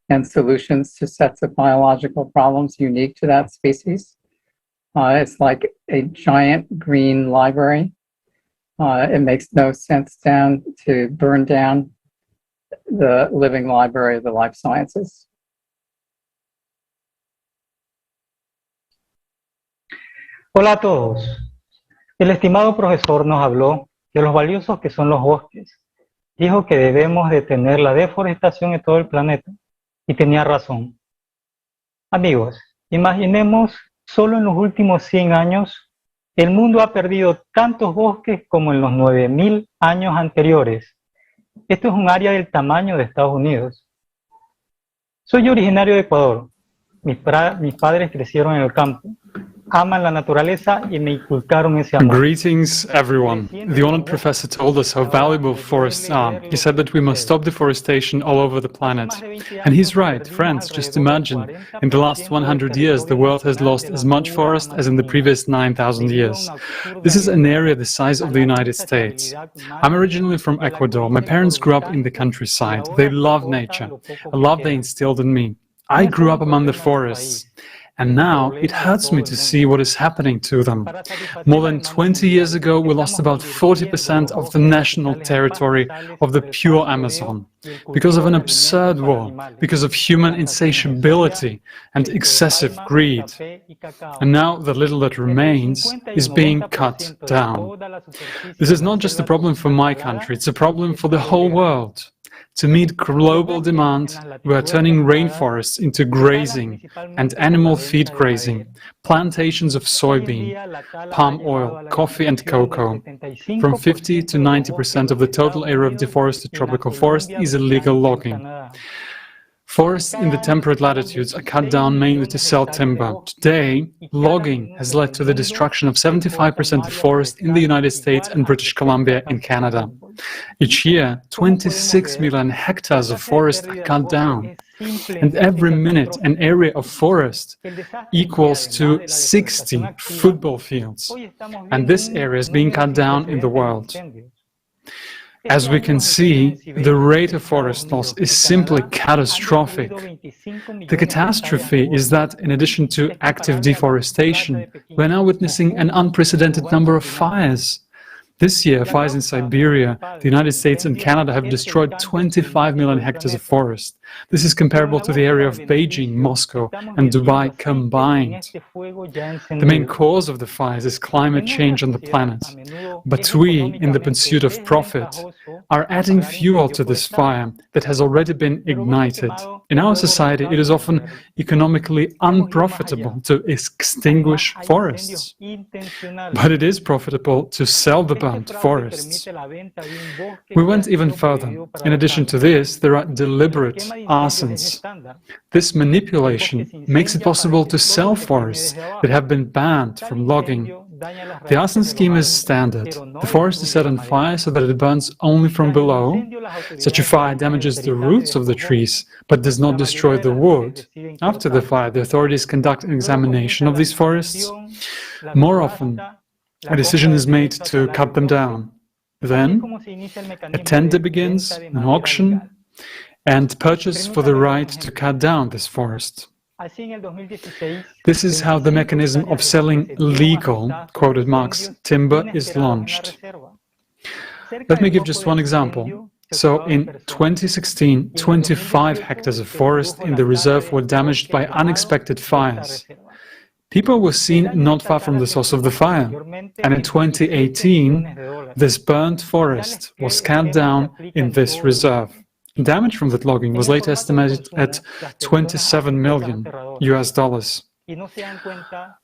and solutions to sets of biological problems unique to that species. It's like a giant green library. It makes no sense to burn down the living library of the life sciences. Hola a todos. El estimado profesor nos habló de los valiosos que son los bosques. Dijo que debemos detener la deforestación en todo el planeta y tenía razón. Amigos, imaginemos solo en los últimos 100 años el mundo ha perdido tantos bosques como en los 9000 años anteriores. Esto es un área del tamaño de Estados Unidos. Soy originario de Ecuador. Mis padres crecieron en el campo. Aman la naturaleza y me inculcaron ese amor. Greetings, everyone. The honored professor told us how valuable forests are. He said that we must stop deforestation all over the planet. And he's right, friends, just imagine. In the last 100 years, the world has lost as much forest as in the previous 9,000 years. This is an area the size of the United States. I'm originally from Ecuador. My parents grew up in the countryside. They love nature, a love they instilled in me. I grew up among the forests. And now it hurts me to see what is happening to them. More than 20 years ago, we lost about 40% of the national territory of the pure Amazon because of an absurd war, because of human insatiability and excessive greed. And now the little that remains is being cut down. This is not just a problem for my country, it's a problem for the whole world. To meet global demand, we are turning rainforests into grazing and animal feed grazing, plantations of soybean, palm oil, coffee and cocoa. From 50 to 90% of the total area of deforested tropical forest is illegal logging. Forests in the temperate latitudes are cut down mainly to sell timber. Today, logging has led to the destruction of 75% of forest in the United States and British Columbia in Canada. Each year, 26 million hectares of forest are cut down. And every minute, an area of forest equals to 60 football fields. And this area is being cut down in the world. As we can see, the rate of forest loss is simply catastrophic. The catastrophe is that, in addition to active deforestation, we're now witnessing an unprecedented number of fires. This year, fires in Siberia, the United States and Canada have destroyed 25 million hectares of forest. This is comparable to the area of Beijing, Moscow, and Dubai combined. The main cause of the fires is climate change on the planet. But we, in the pursuit of profit, are adding fuel to this fire that has already been ignited. In our society, it is often economically unprofitable to extinguish forests. But it is profitable to sell the burnt forests. We went even further. In addition to this, there are deliberate arsons. This manipulation makes it possible to sell forests that have been banned from logging. The arson scheme is standard. The forest is set on fire so that it burns only from below. Such a fire damages the roots of the trees, but does not destroy the wood. After the fire, the authorities conduct an examination of these forests. More often, a decision is made to cut them down. Then, a tender begins, an auction, and purchase for the right to cut down this forest. This is how the mechanism of selling legal, quoted Marx, timber is launched. Let me give just one example. So in 2016, 25 hectares of forest in the reserve were damaged by unexpected fires. People were seen not far from the source of the fire, and in 2018, this burnt forest was cut down in this reserve. Damage from that logging was later estimated at $27 million.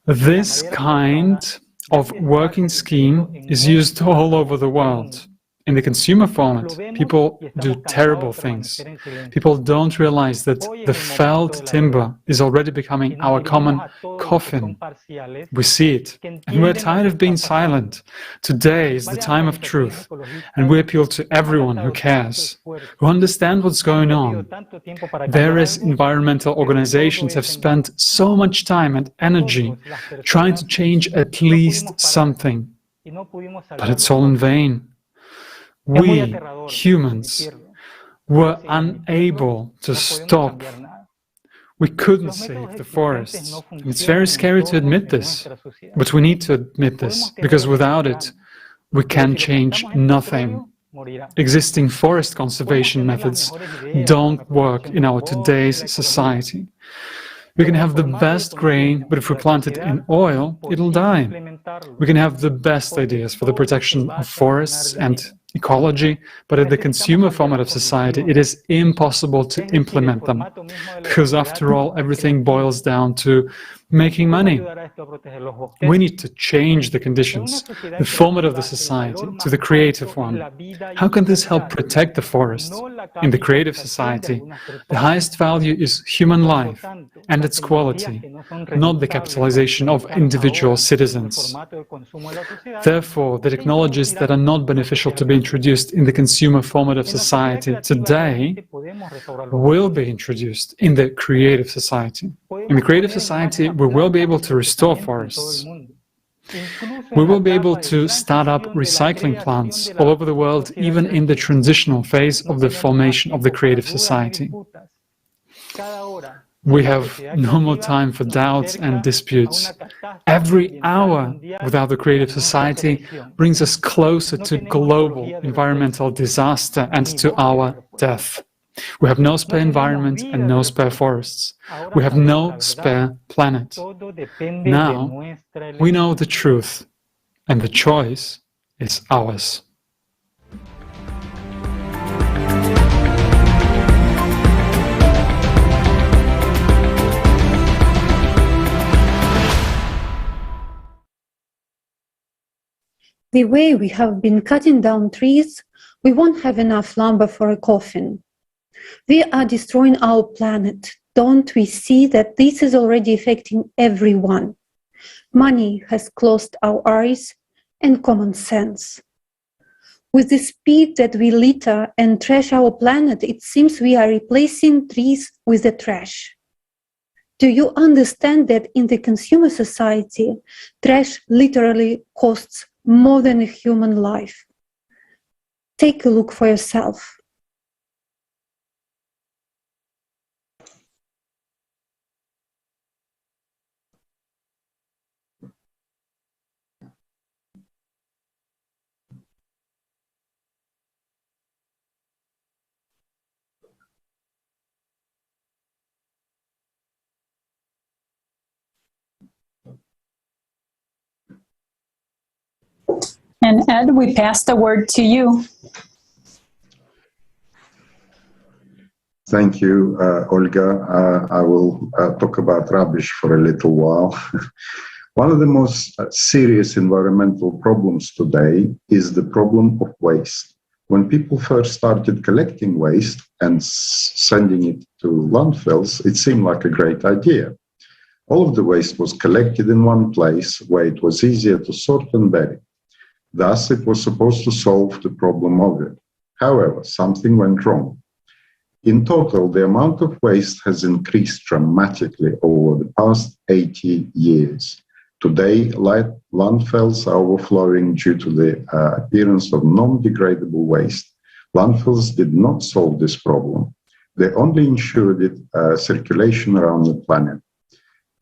This kind of working scheme is used all over the world. In the consumer format, people do terrible things. People don't realize that the felled timber is already becoming our common coffin. We see it, and we're tired of being silent. Today is the time of truth, and we appeal to everyone who cares, who understands what's going on. Various environmental organizations have spent so much time and energy trying to change at least something, but it's all in vain. We, humans, were unable to stop. We couldn't save the forests. And it's very scary to admit this, but we need to admit this, because without it, we can change nothing. Existing forest conservation methods don't work in our today's society. We can have the best grain, but if we plant it in oil, it'll die. We can have the best ideas for the protection of forests and ecology, but in the consumer format of society, it is impossible to implement them. Because after all, everything boils down to making money. We need to change the conditions, the format of the society, to the creative one. How can this help protect the forests? In the creative society, the highest value is human life and its quality, not the capitalization of individual citizens. Therefore, the technologies that are not beneficial to be introduced in the consumer format of society today will be introduced in the creative society. In the creative society, we will be able to restore forests. We will be able to start up recycling plants all over the world, even in the transitional phase of the formation of the creative society. We have no more time for doubts and disputes. Every hour without the creative society brings us closer to global environmental disaster and to our death. We have no spare environment and no spare forests. We have no spare planet. Now, we know the truth, and the choice is ours. The way we have been cutting down trees, we won't have enough lumber for a coffin. We are destroying our planet. Don't we see that this is already affecting everyone? Money has closed our eyes and common sense. With the speed that we litter and trash our planet, it seems we are replacing trees with the trash. Do you understand that in the consumer society, trash literally costs more than a human life? Take a look for yourself. And Ed, we pass the word to you. Thank you, Olga. I will talk about rubbish for a little while. One of the most serious environmental problems today is the problem of waste. When people first started collecting waste and sending it to landfills, it seemed like a great idea. All of the waste was collected in one place where it was easier to sort and bury. Thus, it was supposed to solve the problem of it. However, something went wrong. In total, the amount of waste has increased dramatically over the past 80 years. Today, landfills are overflowing due to the appearance of non-degradable waste. Landfills did not solve this problem. They only ensured its circulation around the planet.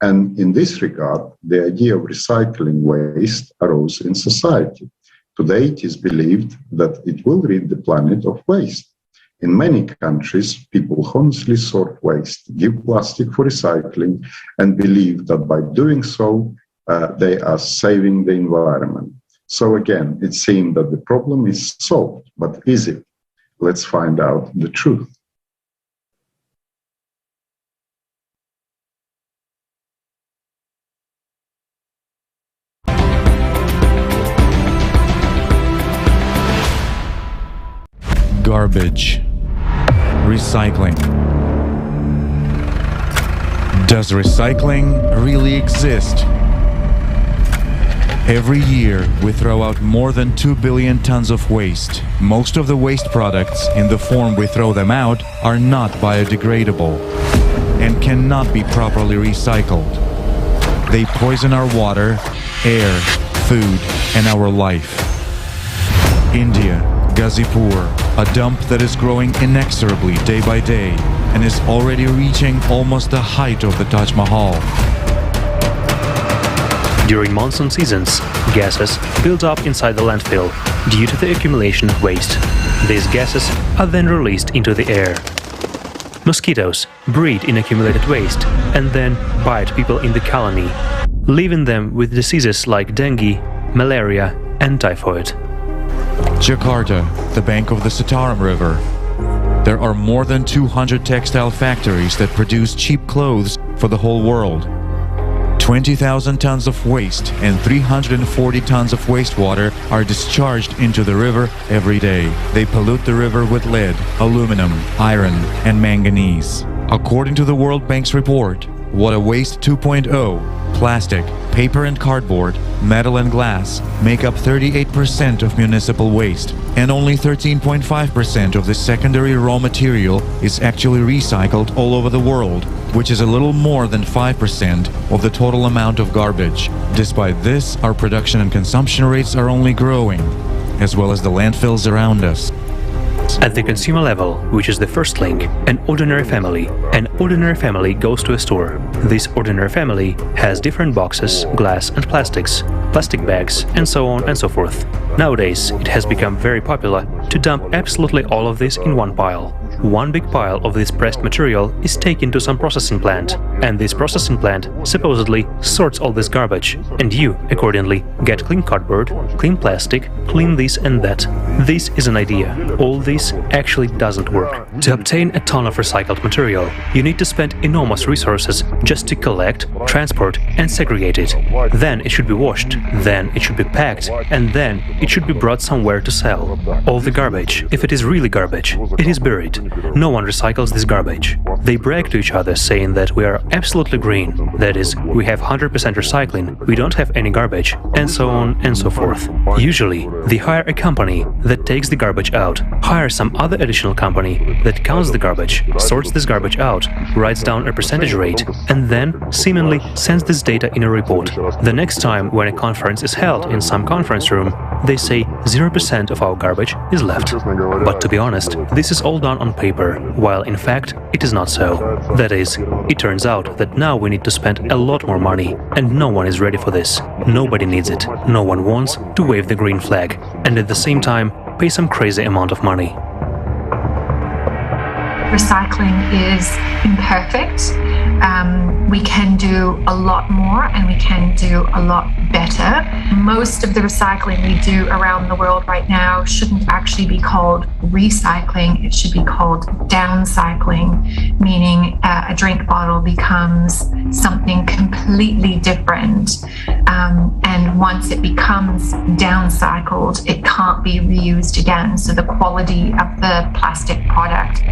And in this regard, the idea of recycling waste arose in society. Today, it is believed that it will rid the planet of waste. In many countries, people honestly sort waste, give plastic for recycling, and believe that by doing so, they are saving the environment. So again, it seems that the problem is solved, but is it? Let's find out the truth. Garbage. Recycling. Does recycling really exist? Every year, we throw out more than 2 billion tons of waste. Most of the waste products, in the form we throw them out, are not biodegradable and cannot be properly recycled. They poison our water, air, food, and our life. India, Gazipur, a dump that is growing inexorably day by day and is already reaching almost the height of the Taj Mahal. During monsoon seasons, gases build up inside the landfill due to the accumulation of waste. These gases are then released into the air. Mosquitoes breed in accumulated waste and then bite people in the colony, leaving them with diseases like dengue, malaria, and typhoid. Jakarta, the bank of the Citarum River. There are more than 200 textile factories that produce cheap clothes for the whole world. 20,000 tons of waste and 340 tons of wastewater are discharged into the river every day. They pollute the river with lead, aluminum, iron, and manganese. According to the World Bank's report, Water Waste 2.0, plastic, paper and cardboard, metal and glass make up 38% of municipal waste, and only 13.5% of the secondary raw material is actually recycled all over the world, which is a little more than 5% of the total amount of garbage. Despite this, our production and consumption rates are only growing, as well as the landfills around us. At the consumer level, which is the first link, an ordinary family goes to a store. This ordinary family has different boxes, glass and plastics, plastic bags, and so on and so forth. Nowadays, it has become very popular to dump absolutely all of this in one pile. One big pile of this pressed material is taken to some processing plant, and this processing plant supposedly sorts all this garbage, and you, accordingly, get clean cardboard, clean plastic, clean this and that. This is an idea. All this actually doesn't work. To obtain a ton of recycled material, you need to spend enormous resources just to collect, transport, and segregate it. Then it should be washed, then it should be packed, and then it should be brought somewhere to sell. All the garbage, if it is really garbage, it is buried. No one recycles this garbage. They brag to each other saying that we are absolutely green, that is, we have 100% recycling, we don't have any garbage, and so on and so forth. Usually, they hire a company that takes the garbage out, hire some other additional company that counts the garbage, sorts this garbage out, writes down a percentage rate, and then seemingly sends this data in a report. The next time when a conference is held in some conference room, they say 0% of our garbage is left. But to be honest, this is all done on paper, while in fact it is not so. That is, it turns out that now we need to spend a lot more money, and no one is ready for this. Nobody needs it. No one wants to wave the green flag, and at the same time pay some crazy amount of money. Recycling is imperfect. We can do a lot more and we can do a lot better. Most of the recycling we do around the world right now shouldn't actually be called recycling. It should be called downcycling, meaning a drink bottle becomes something completely different. And once it becomes downcycled, it can't be reused again. So the quality of the plastic product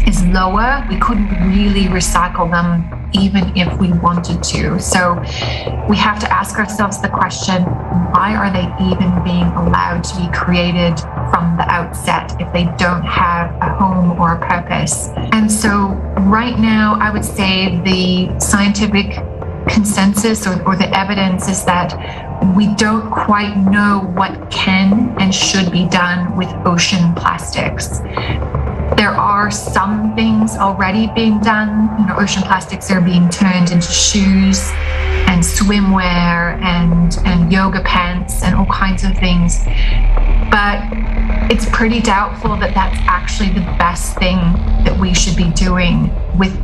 is lower. We couldn't really recycle them even if we wanted to. So we have to ask ourselves the question, why are they even being allowed to be created from the outset if they don't have a home or a purpose? And so right now, I would say the scientific consensus or the evidence is that we don't quite know what can and should be done with ocean plastics. There are some things already being done. Ocean plastics are being turned into shoes and swimwear and yoga pants and all kinds of things. But it's pretty doubtful that that's actually the best thing that we should be doing with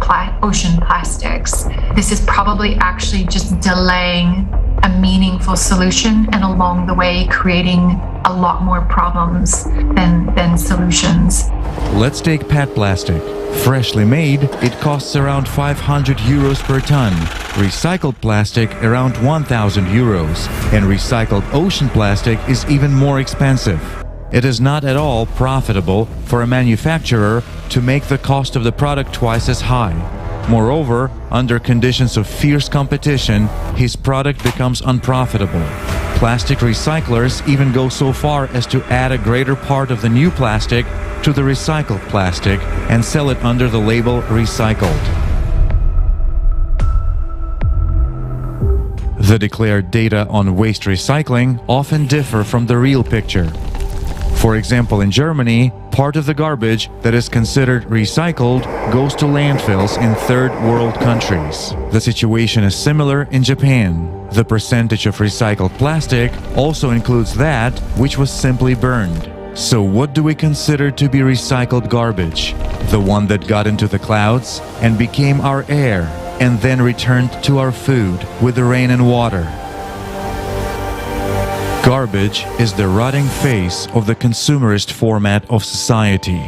ocean plastics. This is probably actually just delaying a meaningful solution and along the way creating a lot more problems than solutions. Let's take PET plastic. Freshly made, it costs around 500 euros per ton. Recycled plastic around 1,000 euros. And recycled ocean plastic is even more expensive. It is not at all profitable for a manufacturer to make the cost of the product twice as high. Moreover, under conditions of fierce competition, his product becomes unprofitable. Plastic recyclers even go so far as to add a greater part of the new plastic to the recycled plastic and sell it under the label recycled. The declared data on waste recycling often differ from the real picture. For example, in Germany, part of the garbage that is considered recycled goes to landfills in third world countries. The situation is similar in Japan. The percentage of recycled plastic also includes that which was simply burned. So what do we consider to be recycled garbage? The one that got into the clouds and became our air and then returned to our food with the rain and water. Garbage is the rotting face of the consumerist format of society.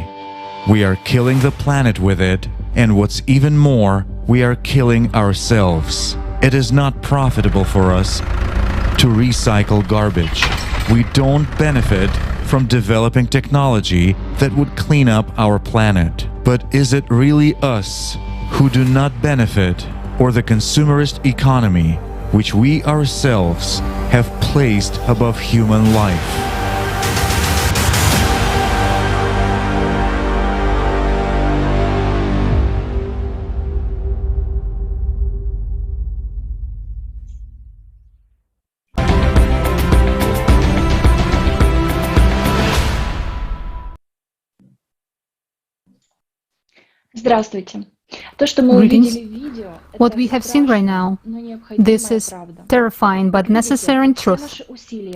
We are killing the planet with it, and what's even more, we are killing ourselves. It is not profitable for us to recycle garbage. We don't benefit from developing technology that would clean up our planet. But is it really us who do not benefit, or the consumerist economy, which we ourselves have placed above human life? Здравствуйте. Greetings. What we have seen right now, this is terrifying but necessary truth.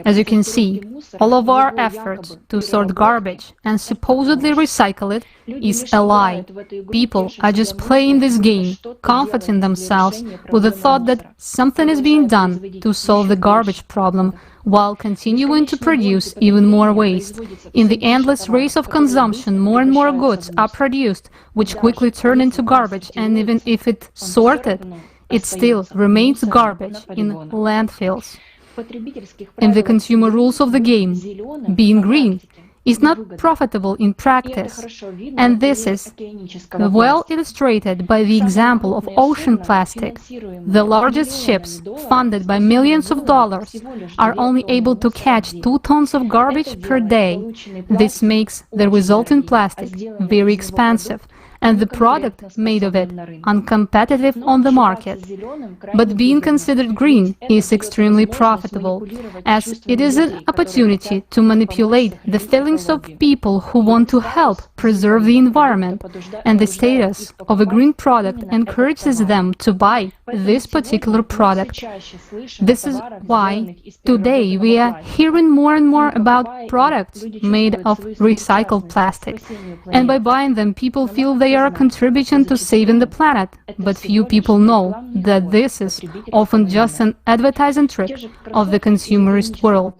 As you can see, all of our efforts to sort garbage and supposedly recycle it is a lie. People are just playing this game, comforting themselves with the thought that something is being done to solve the garbage problem, while continuing to produce even more waste. In the endless race of consumption, more and more goods are produced, which quickly turn into garbage, and even if it's sorted, it still remains garbage in landfills. And the consumer rules of the game, being green, is not profitable in practice, and this is well illustrated by the example of ocean plastic. The largest ships, funded by millions of dollars, are only able to catch 2 tons of garbage per day. This makes the resulting plastic very expensive, and the product made of it uncompetitive on the market. But being considered green is extremely profitable, as it is an opportunity to manipulate the feelings of people who want to help preserve the environment, and the status of a green product encourages them to buy this particular product. This is why today we are hearing more and more about products made of recycled plastic, and by buying them people feel they are contributing to saving the planet, but few people know that this is often just an advertising trick of the consumerist world.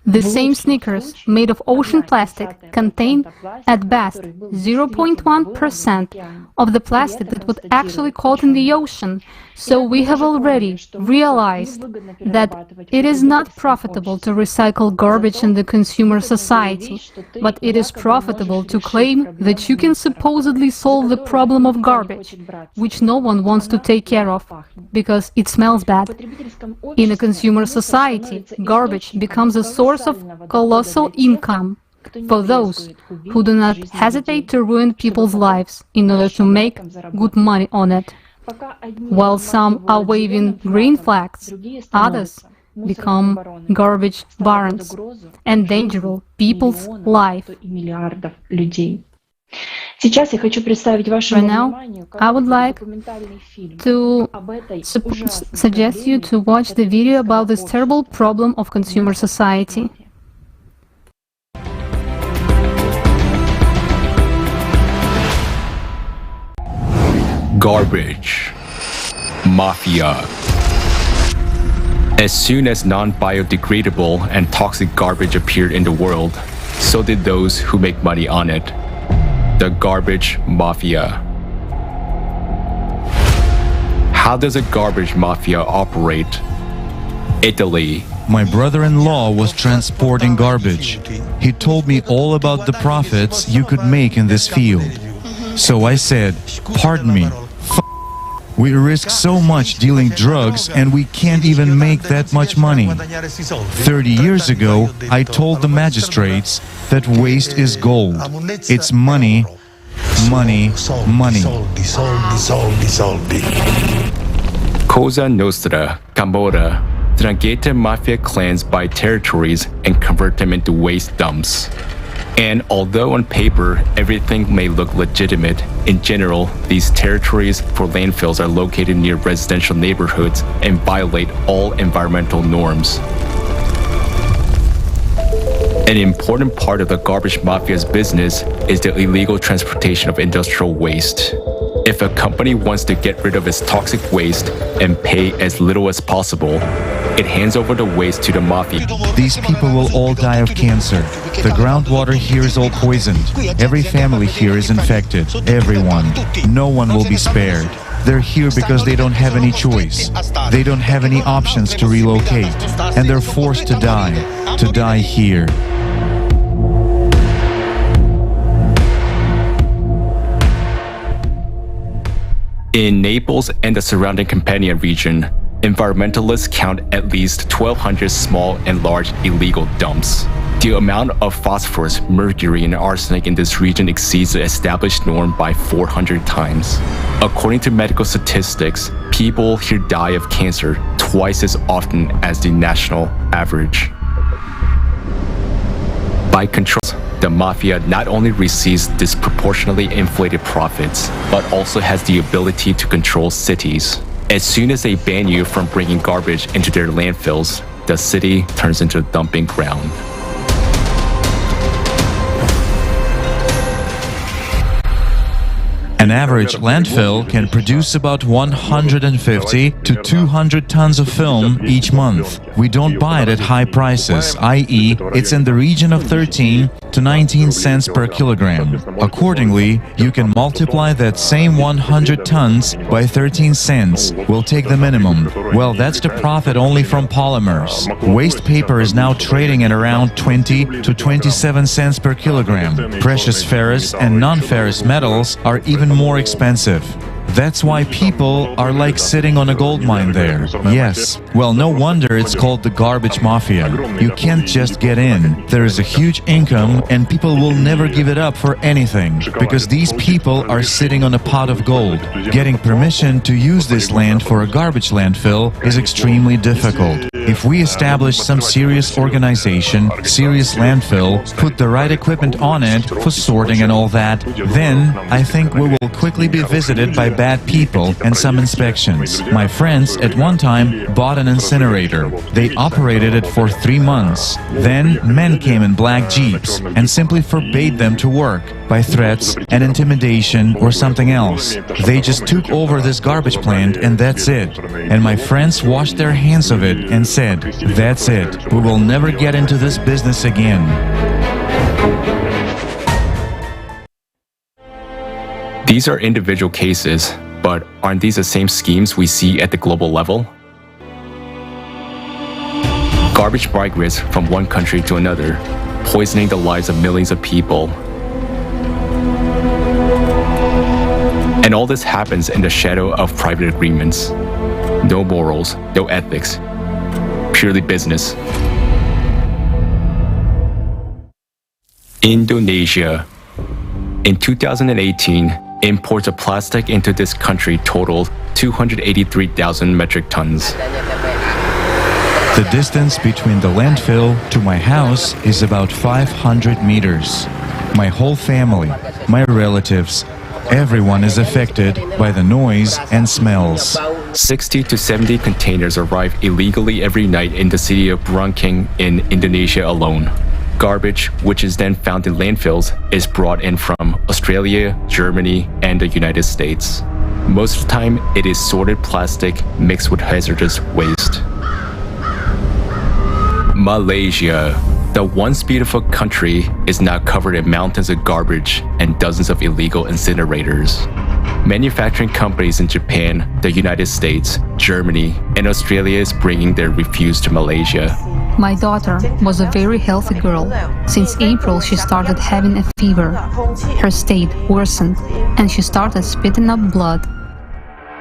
The same sneakers made of ocean plastic contain at best 0.1% of the plastic that was actually caught in the ocean, so we have already realized that it is not profitable to recycle garbage in the consumer society, but it is profitable to claim that you can supposedly solve the problem of garbage, which no one wants to take care of, because it smells bad. In a consumer society, garbage becomes a source of colossal income for those who do not hesitate to ruin people's lives in order to make good money on it. While some are waving green flags, others become garbage barons, endangering people's life. Right now, I would like to suggest you to watch the video about this terrible problem of consumer society. Garbage. Mafia. As soon as non-biodegradable and toxic garbage appeared in the world, so did those who make money on it. The garbage mafia. How does a garbage mafia operate? Italy. My brother-in-law was transporting garbage. He told me all about the profits you could make in this field. So I said, pardon me, we risk so much dealing drugs and we can't even make that much money. 30 years ago, I told the magistrates that waste is gold. It's money, money, money. Cosa Nostra, Camorra, Drangheta Mafia clans buy territories and convert them into waste dumps. And although on paper everything may look legitimate, in general, these territories for landfills are located near residential neighborhoods and violate all environmental norms. An important part of the garbage mafia's business is the illegal transportation of industrial waste. If a company wants to get rid of its toxic waste and pay as little as possible, it hands over the waste to the mafia. These people will all die of cancer. The groundwater here is all poisoned. Every family here is infected. Everyone. No one will be spared. They're here because they don't have any choice. They don't have any options to relocate. And they're forced to die here. In Naples and the surrounding Campania region, environmentalists count at least 1,200 small and large illegal dumps. The amount of phosphorus, mercury, and arsenic in this region exceeds the established norm by 400 times. According to medical statistics, people here die of cancer twice as often as the national average. By contrast, the mafia not only receives disproportionately inflated profits, but also has the ability to control cities. As soon as they ban you from bringing garbage into their landfills, the city turns into a dumping ground. An average landfill can produce about 150 to 200 tons of film each month. We don't buy it at high prices, i.e., it's in the region of 13 to 19 cents per kilogram. Accordingly, you can multiply that same 100 tons by 13 cents. We'll take the minimum. Well, that's the profit only from polymers. Waste paper is now trading at around 20 to 27 cents per kilogram. Precious ferrous and non-ferrous metals are even more expensive. That's why people are like sitting on a gold mine there. Yes, well, no wonder it's called the garbage mafia. You can't just get in. There is a huge income and people will never give it up for anything because these people are sitting on a pot of gold. Getting permission to use this land for a garbage landfill is extremely difficult. If we establish some serious organization, serious landfill, put the right equipment on it for sorting and all that, then I think we will quickly be visited by bad people and some inspections. My friends at one time bought an incinerator. They operated it for 3 months. Then men came in black jeeps and simply forbade them to work by threats and intimidation or something else. They just took over this garbage plant and that's it. And my friends washed their hands of it and said, "That's it. We will never get into this business again." These are individual cases, but aren't these the same schemes we see at the global level? Garbage migrants from one country to another, poisoning the lives of millions of people. And all this happens in the shadow of private agreements. No morals, no ethics, purely business. Indonesia. In 2018, imports of plastic into this country totaled 283,000 metric tons. The distance between the landfill to my house is about 500 meters. My whole family, my relatives, everyone is affected by the noise and smells. 60 to 70 containers arrive illegally every night in the city of Brangking in Indonesia alone. Garbage, which is then found in landfills, is brought in from Australia, Germany, and the United States. Most of the time, it is sorted plastic mixed with hazardous waste. Malaysia. The once beautiful country is now covered in mountains of garbage and dozens of illegal incinerators. Manufacturing companies in Japan, the United States, Germany, and Australia is bringing their refuse to Malaysia. My daughter was a very healthy girl. Since April, she started having a fever. Her state worsened, and she started spitting up blood.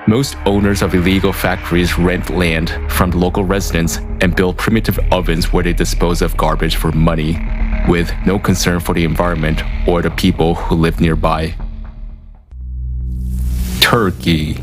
Most owners of illegal factories rent land from local residents and build primitive ovens where they dispose of garbage for money, with no concern for the environment or the people who live nearby. Turkey.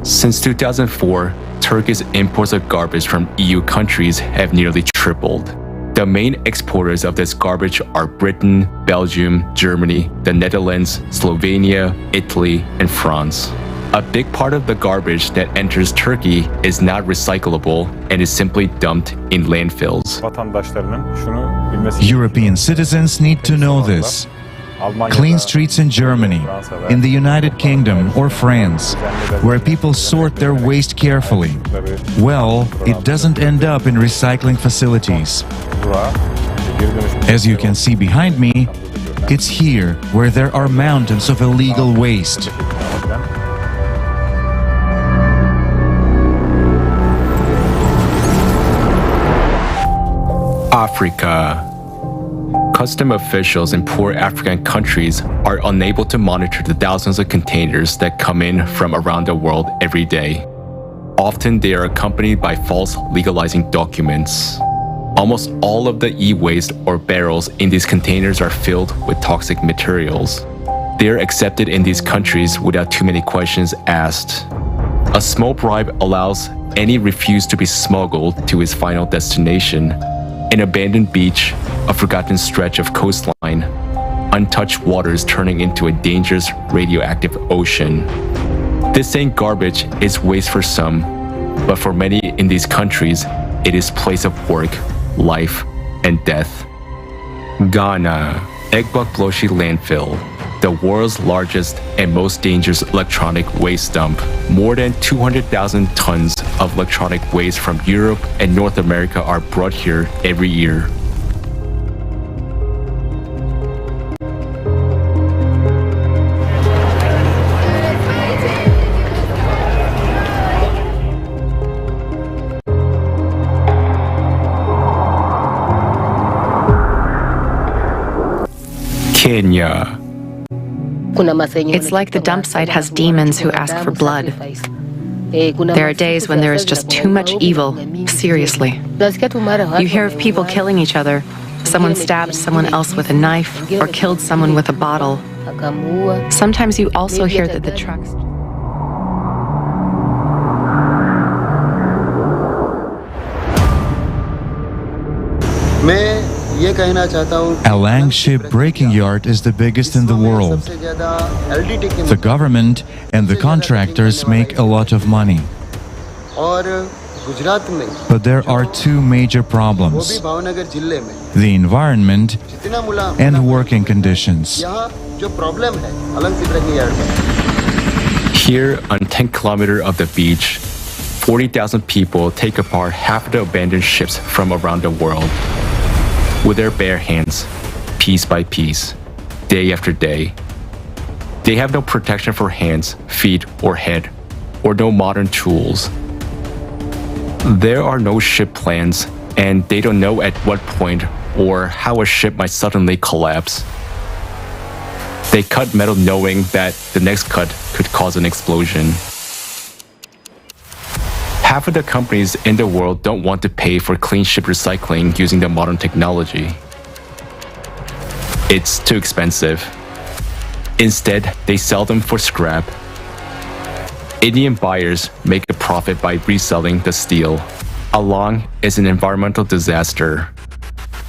Since 2004, Turkey's imports of garbage from EU countries have nearly tripled. The main exporters of this garbage are Britain, Belgium, Germany, the Netherlands, Slovenia, Italy, and France. A big part of the garbage that enters Turkey is not recyclable and is simply dumped in landfills. European citizens need to know this. Clean streets in Germany, in the United Kingdom or France, where people sort their waste carefully. Well, it doesn't end up in recycling facilities. As you can see behind me, it's here where there are mountains of illegal waste. Africa. Custom officials in poor African countries are unable to monitor the thousands of containers that come in from around the world every day. Often they are accompanied by false legalizing documents. Almost all of the e-waste or barrels in these containers are filled with toxic materials. They are accepted in these countries without too many questions asked. A small bribe allows any refuse to be smuggled to its final destination: an abandoned beach, a forgotten stretch of coastline, untouched waters turning into a dangerous radioactive ocean. This ain't garbage, it's waste for some, but for many in these countries, it is place of work, life, and death. Ghana, Egbokloshi landfill, the world's largest and most dangerous electronic waste dump. More than 200,000 tons of electronic waste from Europe and North America are brought here every year. Kenya. It's like the dump site has demons who ask for blood. There are days when there is just too much evil, seriously. You hear of people killing each other. Someone stabbed someone else with a knife or killed someone with a bottle. Sometimes you also hear that the trucks... Alang ship breaking yard is the biggest in the world. The government and the contractors make a lot of money. But there are two major problems: the environment and working conditions. Here, on 10 kilometers of the beach, 40,000 people take apart half of the abandoned ships from around the world. With their bare hands, piece by piece, day after day. They have no protection for hands, feet, or head, or no modern tools. There are no ship plans, and they don't know at what point or how a ship might suddenly collapse. They cut metal knowing that the next cut could cause an explosion. Half of the companies in the world don't want to pay for clean ship recycling using the modern technology. It's too expensive. Instead, they sell them for scrap. Indian buyers make a profit by reselling the steel. Along is an environmental disaster.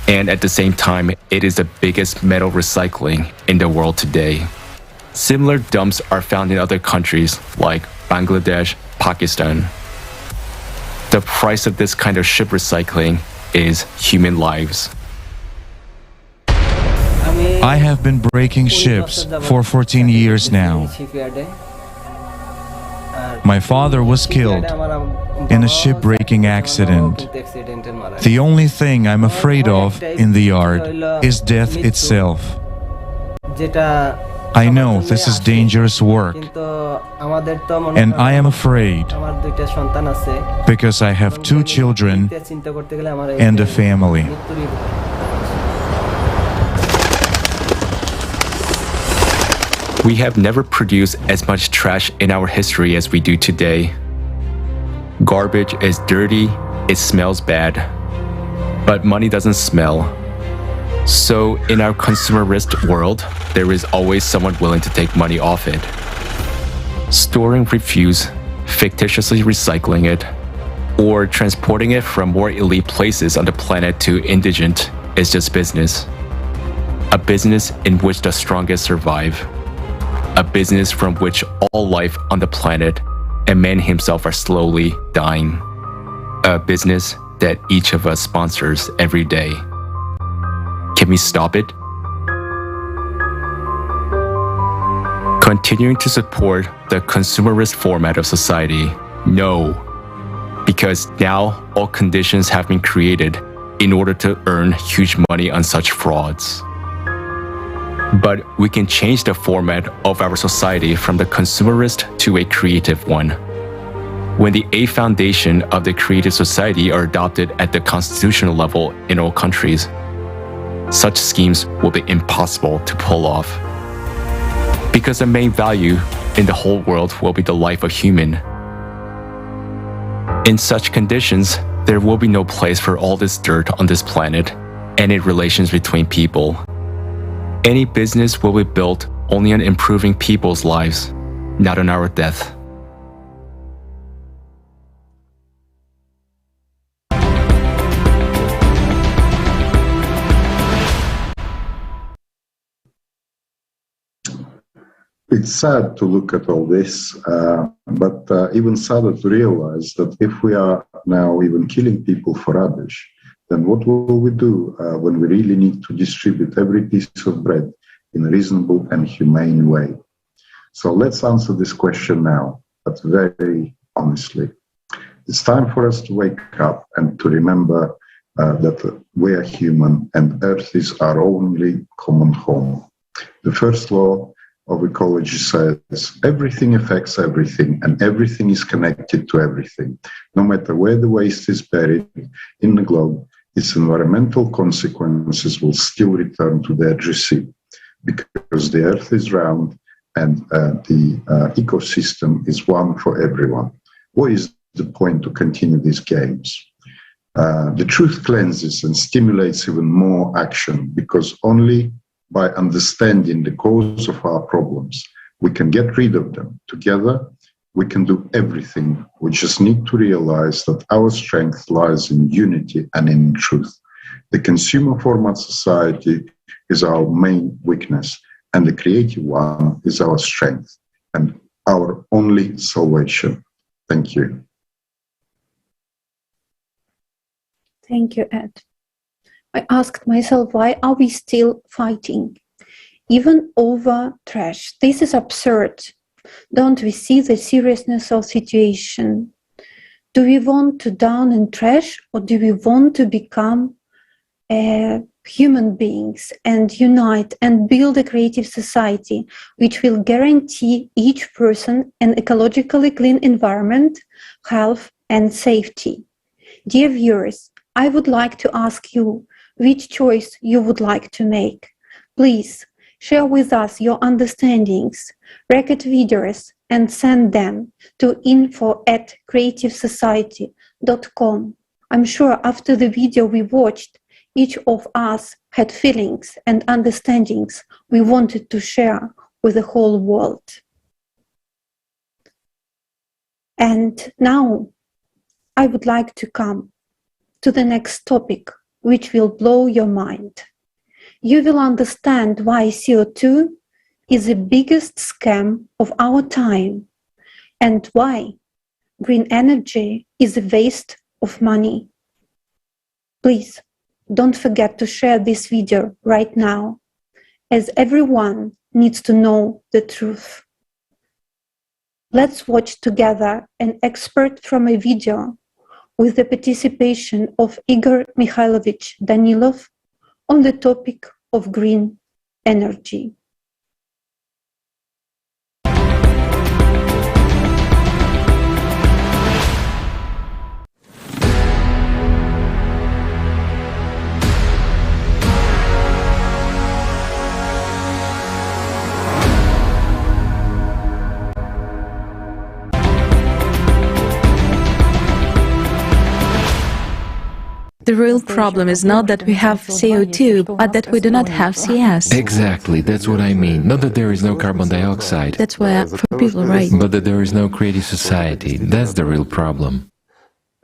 And at the same time, it is the biggest metal recycling in the world today. Similar dumps are found in other countries like Bangladesh, Pakistan. The price of this kind of ship recycling is human lives. I have been breaking ships for 14 years now. My father was killed in a shipbreaking accident. The only thing I'm afraid of in the yard is death itself. I know this is dangerous work, and I am afraid because I have 2 children and a family. We have never produced as much trash in our history as we do today. Garbage is dirty, it smells bad, but money doesn't smell. So in our consumerist world, there is always someone willing to take money off it. Storing refuse, fictitiously recycling it, or transporting it from more elite places on the planet to indigent is just business. A business in which the strongest survive. A business from which all life on the planet and man himself are slowly dying. A business that each of us sponsors every day. Can we stop it? Continuing to support the consumerist format of society? No. Because now all conditions have been created in order to earn huge money on such frauds. But we can change the format of our society from the consumerist to a creative one. When the 8 foundations of the creative society are adopted at the constitutional level in all countries, such schemes will be impossible to pull off. Because the main value in the whole world will be the life of human. In such conditions, there will be no place for all this dirt on this planet, any relations between people. Any business will be built only on improving people's lives, not on our death. It's sad to look at all this, but even sadder to realize that if we are now even killing people for rubbish, then what will we do when we really need to distribute every piece of bread in a reasonable and humane way? So let's answer this question now, but very honestly. It's time for us to wake up and to remember that we are human and Earth is our only common home. The first law of ecology says everything affects everything and everything is connected to everything. No matter where the waste is buried in the globe, its environmental consequences will still return to the edge sea because the Earth is round and the ecosystem is one for everyone. What is the point to continue these games? The truth cleanses and stimulates even more action because only by understanding the cause of our problems, we can get rid of them. Together, we can do everything. We just need to realize that our strength lies in unity and in truth. The consumer format society is our main weakness, and the creative one is our strength and our only salvation. Thank you. Thank you, Ed. I asked myself, why are we still fighting? Even over trash. This is absurd. Don't we see the seriousness of the situation? Do we want to drown in trash, or do we want to become human beings and unite and build a creative society which will guarantee each person an ecologically clean environment, health and safety? Dear viewers, I would like to ask you which choice you would like to make. Please share with us your understandings, record videos, and send them to info@creativesociety.com. I'm sure after the video we watched, each of us had feelings and understandings we wanted to share with the whole world. And now I would like to come to the next topic, which will blow your mind. You will understand why CO2 is the biggest scam of our time and why green energy is a waste of money. Please don't forget to share this video right now, as everyone needs to know the truth. Let's watch together an excerpt from a video with the participation of Igor Mikhailovich Danilov on the topic of green energy. The real problem is not that we have CO2, but that we do not have CS. Exactly, that's what I mean. Not that there is no carbon dioxide. That's why for people, right? But that there is no creative society. That's the real problem.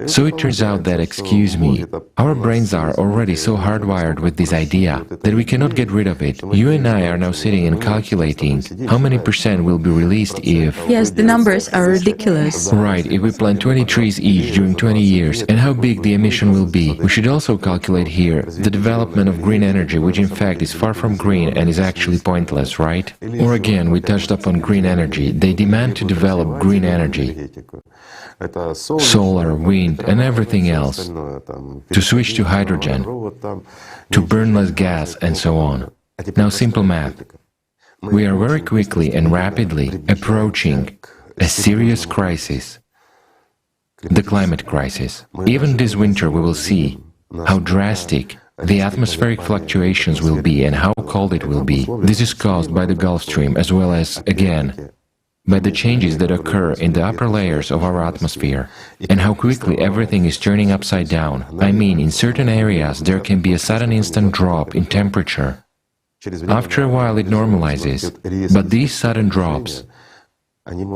So it turns out that, excuse me, our brains are already so hardwired with this idea that we cannot get rid of it. You and I are now sitting and calculating how many % will be released if... Yes, the numbers are ridiculous. Right, if we plant 20 trees each during 20 years, and how big the emission will be. We should also calculate here the development of green energy, which in fact is far from green and is actually pointless, right? Or again, we touched upon green energy. They demand to develop green energy. Solar, wind, and everything else, to switch to hydrogen, to burn less gas, and so on. Now, simple math. We are very quickly and rapidly approaching a serious crisis, the climate crisis. Even this winter we will see how drastic the atmospheric fluctuations will be and how cold it will be. This is caused by the Gulf Stream as well as, again, by the changes that occur in the upper layers of our atmosphere, and how quickly everything is turning upside down. I mean, in certain areas there can be a sudden instant drop in temperature. After a while it normalizes, but these sudden drops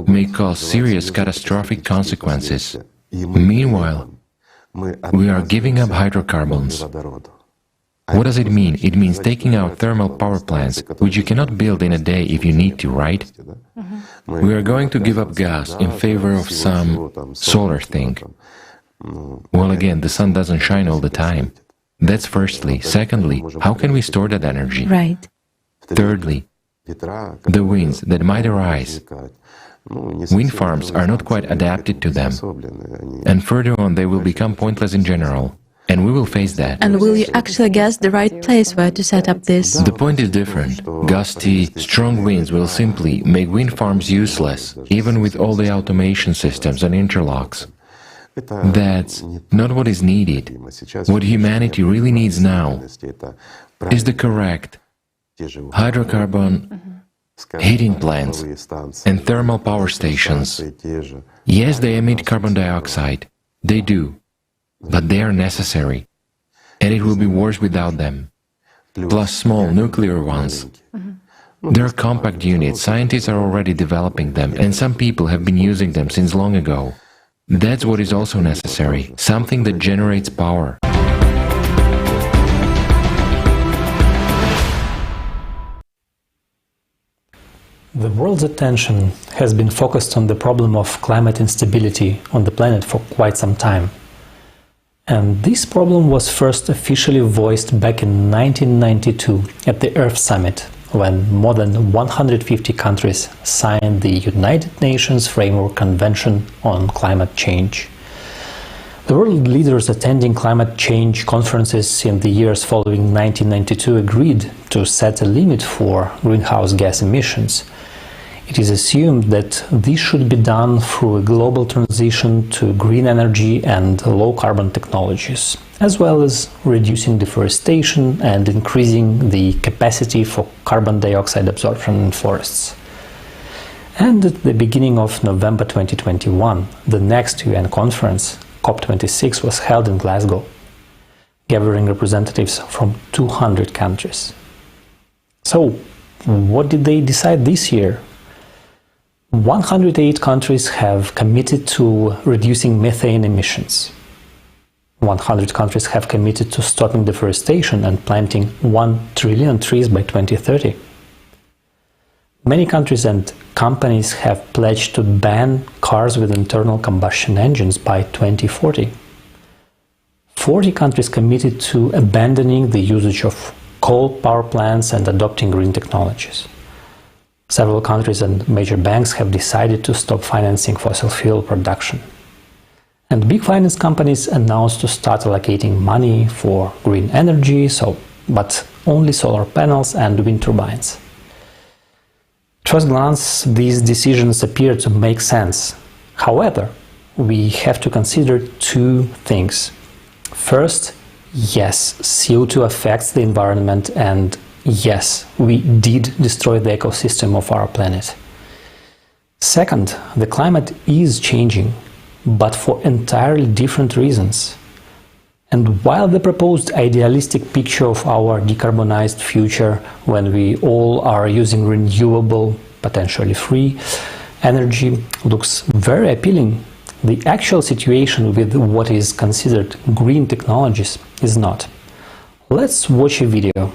may cause serious catastrophic consequences. Meanwhile, we are giving up hydrocarbons. What does it mean? It means taking out thermal power plants, which you cannot build in a day if you need to, right? We are going to give up gas in favor of some solar thing. Well, again, the sun doesn't shine all the time. That's firstly. Secondly, how can we store that energy? Right. Thirdly, the winds that might arise. Wind farms are not quite adapted to them. And further on, they will become pointless in general. And we will face that. And will you actually guess the right place where to set up this? The point is different. Gusty, strong winds will simply make wind farms useless, even with all the automation systems and interlocks. That's not what is needed. What humanity really needs now is the correct hydrocarbon heating plants and thermal power stations. Yes, they emit carbon dioxide. They do. But they are necessary, and it will be worse without them. Plus small nuclear ones. They're compact units, scientists are already developing them, and some people have been using them since long ago. That's what is also necessary, something that generates power. The world's attention has been focused on the problem of climate instability on the planet for quite some time. And this problem was first officially voiced back in 1992 at the Earth Summit, when more than 150 countries signed the United Nations Framework Convention on Climate Change. The world leaders attending climate change conferences in the years following 1992 agreed to set a limit for greenhouse gas emissions. It is assumed that this should be done through a global transition to green energy and low-carbon technologies, as well as reducing deforestation and increasing the capacity for carbon dioxide absorption in forests. And at the beginning of November 2021, the next UN conference, COP26, was held in Glasgow, gathering representatives from 200 countries. So, what did they decide this year? 108 countries have committed to reducing methane emissions. 100 countries have committed to stopping deforestation and planting 1 trillion trees by 2030. Many countries and companies have pledged to ban cars with internal combustion engines by 2040. 40 countries committed to abandoning the usage of coal power plants and adopting green technologies. Several countries and major banks have decided to stop financing fossil fuel production. And big finance companies announced to start allocating money for green energy, but only solar panels and wind turbines. At first glance, these decisions appear to make sense. However, we have to consider two things. First, yes, CO2 affects the environment, and yes, we did destroy the ecosystem of our planet. Second, the climate is changing, but for entirely different reasons. And while the proposed idealistic picture of our decarbonized future, when we all are using renewable, potentially free energy, looks very appealing, The actual situation with what is considered green technologies is not. Let's watch a video.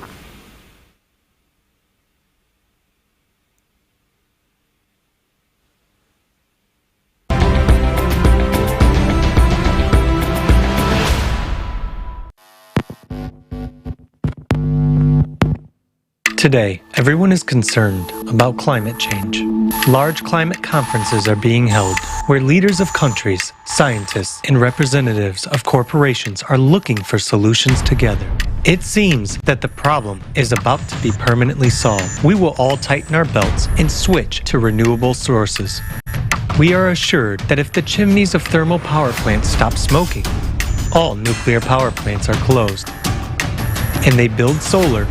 Today, everyone is concerned about climate change. Large climate conferences are being held where leaders of countries, scientists, and representatives of corporations are looking for solutions together. It seems that the problem is about to be permanently solved. We will all tighten our belts and switch to renewable sources. We are assured that if the chimneys of thermal power plants stop smoking, all nuclear power plants are closed, and they build solar,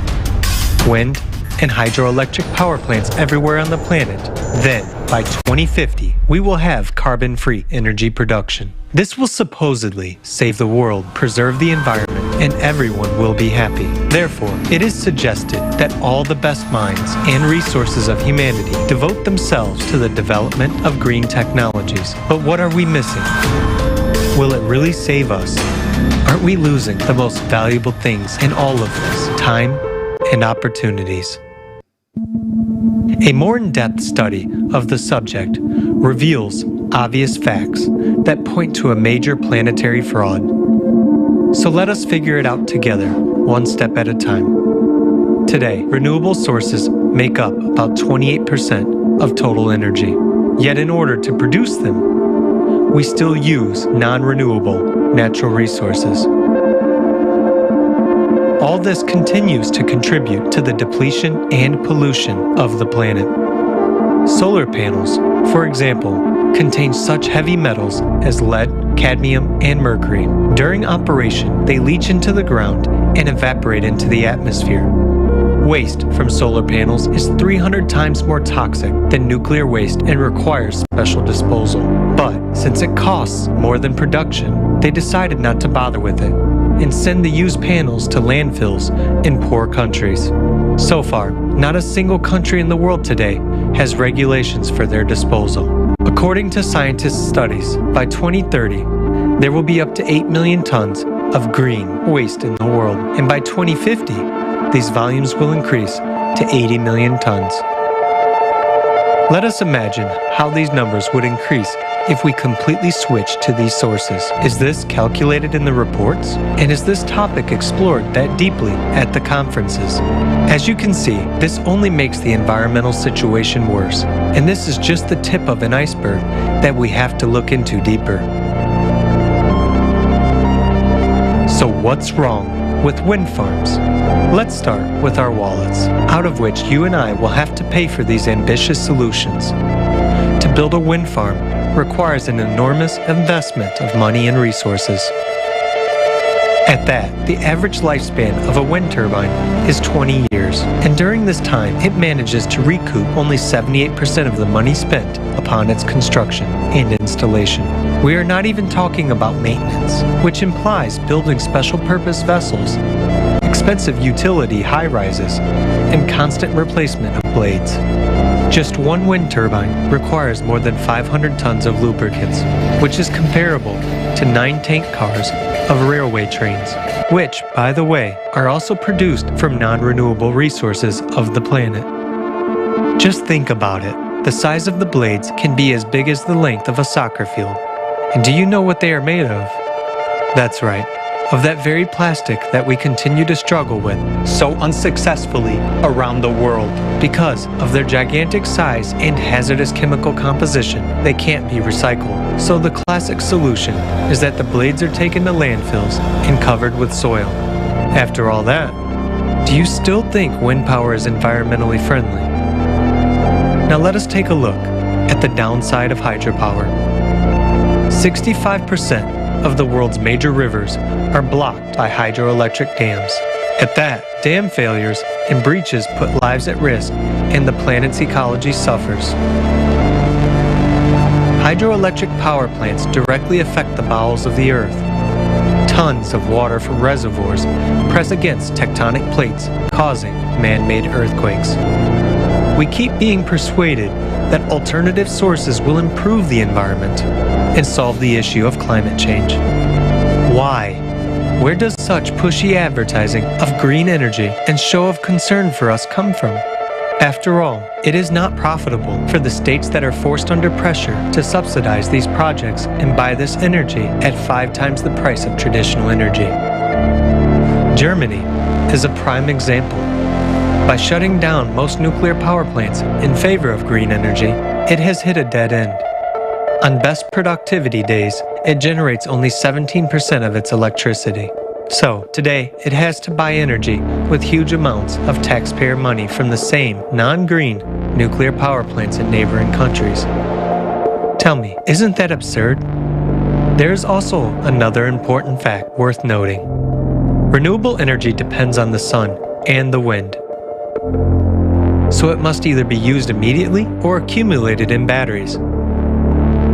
wind, and hydroelectric power plants everywhere on the planet, then by 2050, we will have carbon-free energy production. This will supposedly save the world, preserve the environment, and everyone will be happy. Therefore, it is suggested that all the best minds and resources of humanity devote themselves to the development of green technologies. But what are we missing? Will it really save us? Aren't we losing the most valuable things in all of this? Time and opportunities. A more in-depth study of the subject reveals obvious facts that point to a major planetary fraud. So let us figure it out together, one step at a time. Today, renewable sources make up about 28% of total energy. Yet in order to produce them, we still use non-renewable natural resources. All this continues to contribute to the depletion and pollution of the planet. Solar panels, for example, contain such heavy metals as lead, cadmium, and mercury. During operation, they leach into the ground and evaporate into the atmosphere. Waste from solar panels is 300 times more toxic than nuclear waste and requires special disposal. But since it costs more than production, they decided not to bother with it and send the used panels to landfills in poor countries. So far, not a single country in the world today has regulations for their disposal. According to scientists' studies, by 2030, there will be up to 8 million tons of green waste in the world, and by 2050, these volumes will increase to 80 million tons. Let us imagine how these numbers would increase if we completely switch to these sources. Is this calculated in the reports? And is this topic explored that deeply at the conferences? As you can see, this only makes the environmental situation worse. And this is just the tip of an iceberg that we have to look into deeper. So what's wrong with wind farms? Let's start with our wallets, out of which you and I will have to pay for these ambitious solutions. To build a wind farm requires an enormous investment of money and resources. At that, the average lifespan of a wind turbine is 20 years, and during this time, it manages to recoup only 78% of the money spent upon its construction and installation. We are not even talking about maintenance, which implies building special-purpose vessels, expensive utility high-rises, and constant replacement of blades. Just one wind turbine requires more than 500 tons of lubricants, which is comparable to 9 tank cars of railway trains, which, by the way, are also produced from non-renewable resources of the planet. Just think about it. The size of the blades can be as big as the length of a soccer field. And do you know what they are made of? That's right, of that very plastic that we continue to struggle with so unsuccessfully around the world. Because of their gigantic size and hazardous chemical composition, they can't be recycled. So the classic solution is that the blades are taken to landfills and covered with soil. After all that, do you still think wind power is environmentally friendly? Now let us take a look at the downside of hydropower. 65% of the world's major rivers are blocked by hydroelectric dams. At that, dam failures and breaches put lives at risk and the planet's ecology suffers. Hydroelectric power plants directly affect the bowels of the earth. Tons of water from reservoirs press against tectonic plates, causing man-made earthquakes. We keep being persuaded that alternative sources will improve the environment and solve the issue of climate change. Why? Where does such pushy advertising of green energy and show of concern for us come from? After all, it is not profitable for the states that are forced under pressure to subsidize these projects and buy this energy at 5 times the price of traditional energy. Germany is a prime example. By shutting down most nuclear power plants in favor of green energy, it has hit a dead end. On best productivity days, it generates only 17% of its electricity. So, today, it has to buy energy with huge amounts of taxpayer money from the same non-green nuclear power plants in neighboring countries. Tell me, isn't that absurd? There is also another important fact worth noting. Renewable energy depends on the sun and the wind. So it must either be used immediately or accumulated in batteries.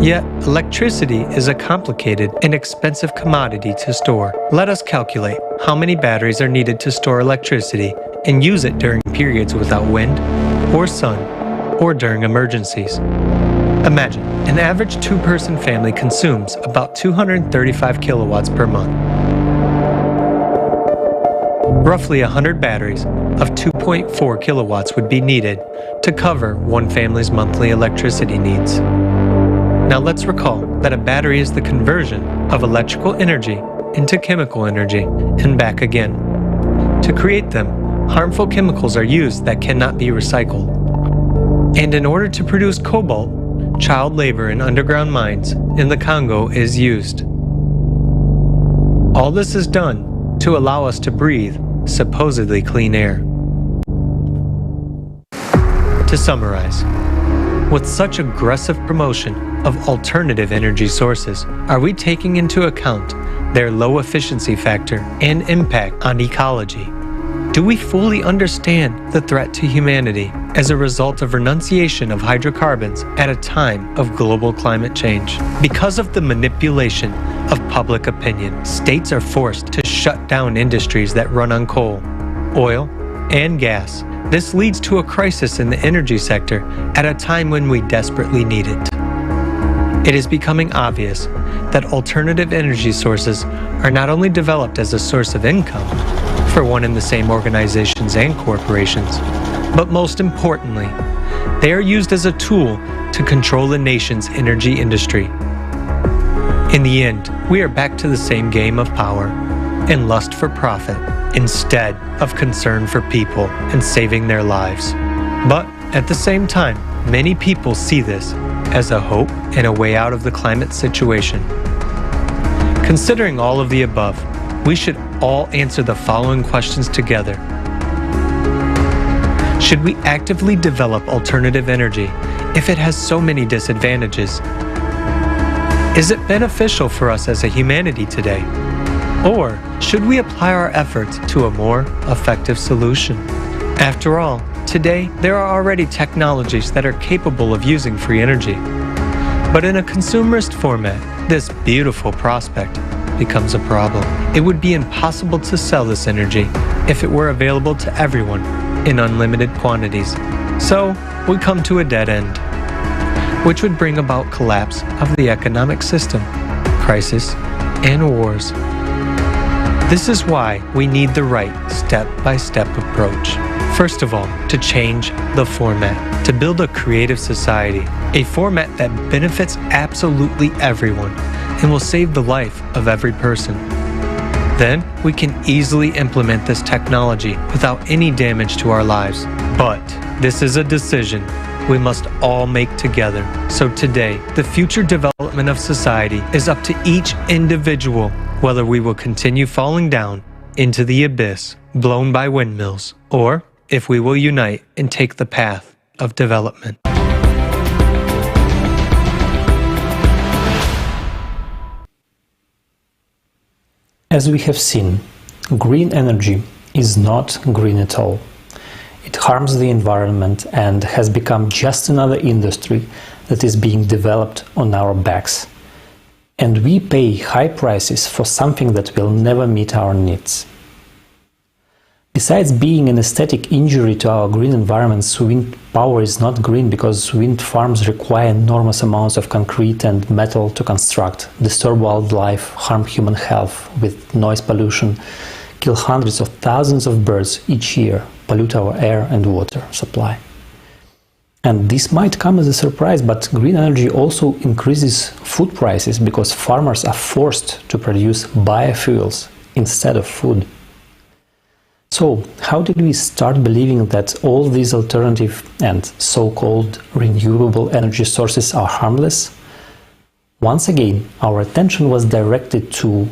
Yet, electricity is a complicated and expensive commodity to store. Let us calculate how many batteries are needed to store electricity and use it during periods without wind or sun or during emergencies. Imagine, an average 2-person family consumes about 235 kilowatts per month. Roughly 100 batteries of 2.4 kilowatts would be needed to cover one family's monthly electricity needs. Now let's recall that a battery is the conversion of electrical energy into chemical energy and back again. To create them, harmful chemicals are used that cannot be recycled. And in order to produce cobalt, child labor in underground mines in the Congo is used. All this is done to allow us to breathe supposedly clean air. To summarize, with such aggressive promotion of alternative energy sources, are we taking into account their low efficiency factor and impact on ecology? Do we fully understand the threat to humanity as a result of renunciation of hydrocarbons at a time of global climate change? Because of the manipulation of public opinion, states are forced to shut down industries that run on coal, oil, and gas. This leads to a crisis in the energy sector at a time when we desperately need it. It is becoming obvious that alternative energy sources are not only developed as a source of income for one and the same organizations and corporations, but most importantly, they are used as a tool to control the nation's energy industry. In the end, we are back to the same game of power and lust for profit instead of concern for people and saving their lives. But at the same time, many people see this as a hope and a way out of the climate situation. Considering all of the above, we should all answer the following questions together. Should we actively develop alternative energy if it has so many disadvantages? Is it beneficial for us as a humanity today? Or should we apply our efforts to a more effective solution? After all, today there are already technologies that are capable of using free energy. But in a consumerist format, this beautiful prospect becomes a problem. It would be impossible to sell this energy if it were available to everyone in unlimited quantities. So we come to a dead end, which would bring about collapse of the economic system, crisis, and wars. This is why we need the right step-by-step approach. First of all, to change the format, to build a creative society, a format that benefits absolutely everyone and will save the life of every person. Then we can easily implement this technology without any damage to our lives. But this is a decision we must all make together. So today, the future development of society is up to each individual, whether we will continue falling down into the abyss blown by windmills, or if we will unite and take the path of development. As we have seen, green energy is not green at all. It harms the environment and has become just another industry that is being developed on our backs. And we pay high prices for something that will never meet our needs. Besides being an aesthetic injury to our green environments, wind power is not green because wind farms require enormous amounts of concrete and metal to construct, disturb wildlife, harm human health with noise pollution, kill hundreds of thousands of birds each year, pollute our air and water supply. And this might come as a surprise, but green energy also increases food prices because farmers are forced to produce biofuels instead of food. So, how did we start believing that all these alternative and so-called renewable energy sources are harmless? Once again, our attention was directed to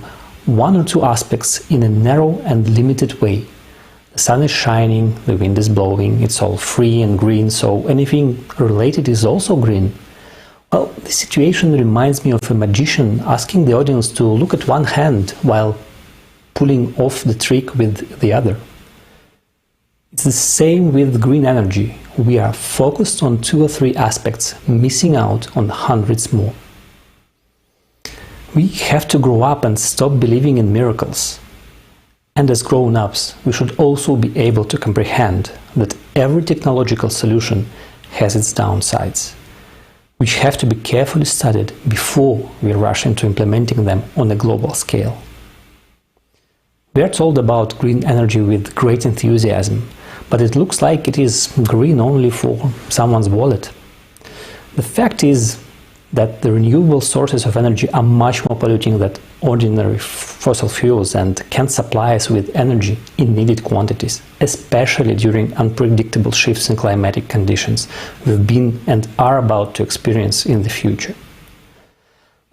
one or two aspects in a narrow and limited way. The sun is shining, the wind is blowing, it's all free and green, so anything related is also green. Well, the situation reminds me of a magician asking the audience to look at one hand while pulling off the trick with the other. It's the same with green energy. We are focused on 2 or 3 aspects, missing out on hundreds more. We have to grow up and stop believing in miracles. And as grown-ups, we should also be able to comprehend that every technological solution has its downsides, which have to be carefully studied before we rush into implementing them on a global scale. We are told about green energy with great enthusiasm, but it looks like it is green only for someone's wallet. The fact is that the renewable sources of energy are much more polluting than ordinary fossil fuels and can supply us with energy in needed quantities, especially during unpredictable shifts in climatic conditions we've been and are about to experience in the future.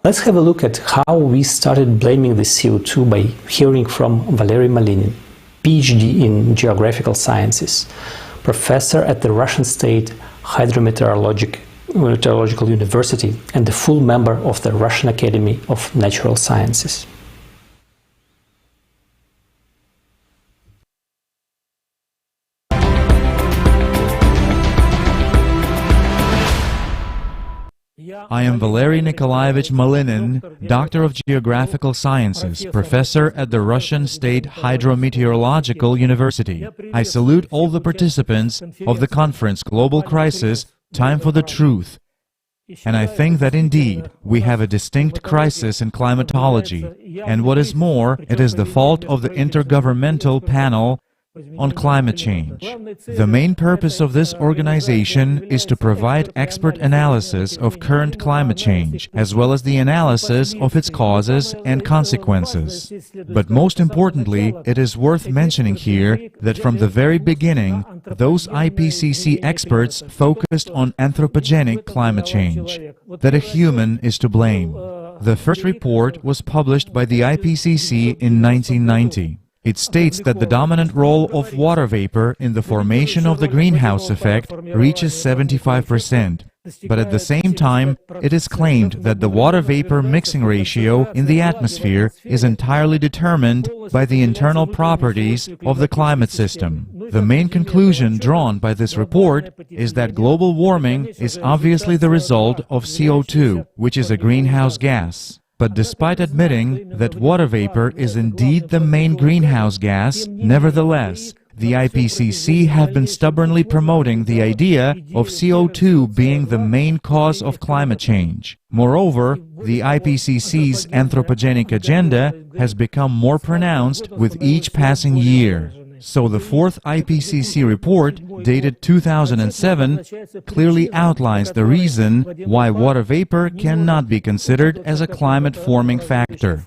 Let's have a look at how we started blaming the CO2 by hearing from Valery Malinin, PhD in Geographical Sciences, professor at the Russian State Hydrometeorological University and a full member of the Russian Academy of Natural Sciences. I am Valery Nikolaevich Malinin, Doctor of Geographical Sciences, Professor at the Russian State Hydrometeorological University. I salute all the participants of the conference Global Crisis, Time for the Truth. And I think that indeed we have a distinct crisis in climatology, and what is more, it is the fault of the Intergovernmental Panel on Climate Change. The main purpose of this organization is to provide expert analysis of current climate change, as well as the analysis of its causes and consequences. But most importantly, it is worth mentioning here that from the very beginning, those IPCC experts focused on anthropogenic climate change, that a human is to blame. The first report was published by the IPCC in 1990. It states that the dominant role of water vapor in the formation of the greenhouse effect reaches 75%, but at the same time, it is claimed that the water vapor mixing ratio in the atmosphere is entirely determined by the internal properties of the climate system. The main conclusion drawn by this report is that global warming is obviously the result of CO2, which is a greenhouse gas. But despite admitting that water vapor is indeed the main greenhouse gas, nevertheless, the IPCC have been stubbornly promoting the idea of CO2 being the main cause of climate change. Moreover, the IPCC's anthropogenic agenda has become more pronounced with each passing year. So the fourth IPCC report, dated 2007, clearly outlines the reason why water vapor cannot be considered as a climate-forming factor.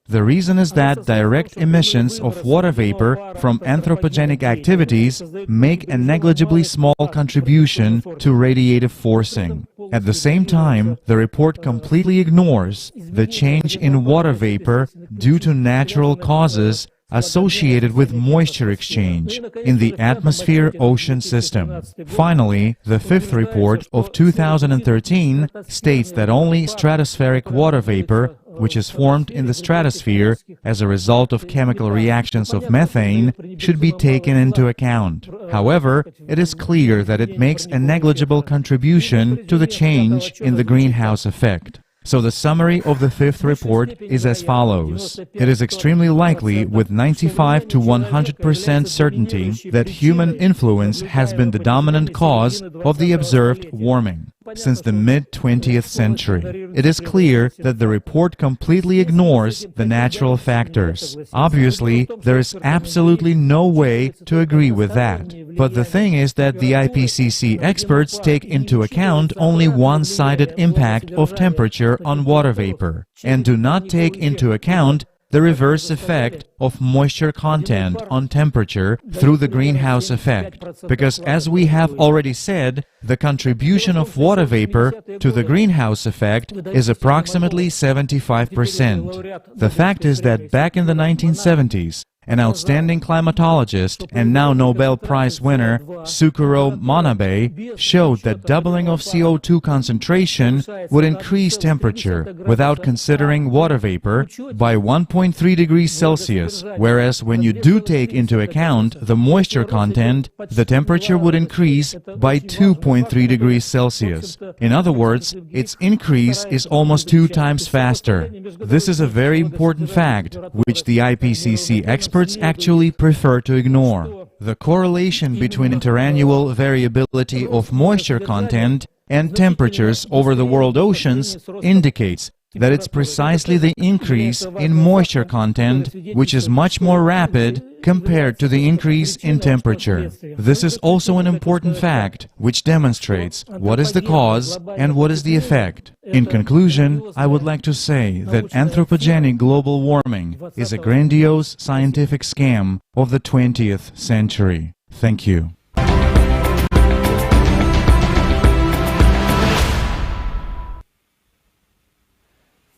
The reason is that direct emissions of water vapor from anthropogenic activities make a negligibly small contribution to radiative forcing. At the same time, the report completely ignores the change in water vapor due to natural causes associated with moisture exchange in the atmosphere-ocean system. Finally, the fifth report of 2013 states that only stratospheric water vapor, which is formed in the stratosphere as a result of chemical reactions of methane, should be taken into account. However, it is clear that it makes a negligible contribution to the change in the greenhouse effect. So the summary of the fifth report is as follows. It is extremely likely, with 95 to 100% certainty, that human influence has been the dominant cause of the observed warming since the mid-20th century. It is clear that the report completely ignores the natural factors. Obviously, there is absolutely no way to agree with that. But the thing is that the IPCC experts take into account only one-sided impact of temperature on water vapor, and do not take into account the reverse effect of moisture content on temperature through the greenhouse effect, because as we have already said, the contribution of water vapor to the greenhouse effect is approximately 75%. The fact is that back in the 1970s, an outstanding climatologist and now Nobel Prize winner Sukuro Manabe showed that doubling of CO2 concentration would increase temperature without considering water vapor by 1.3 degrees Celsius, whereas when you do take into account the moisture content, the temperature would increase by 2.3 degrees Celsius. In other words, its increase is almost 2 times faster. This is a very important fact, which the IPCC experts actually prefer to ignore. The correlation between interannual variability of moisture content and temperatures over the world oceans indicates that it's precisely the increase in moisture content which is much more rapid compared to the increase in temperature. This is also an important fact which demonstrates what is the cause and what is the effect. In conclusion, I would like to say that anthropogenic global warming is a grandiose scientific scam of the 20th century. Thank you.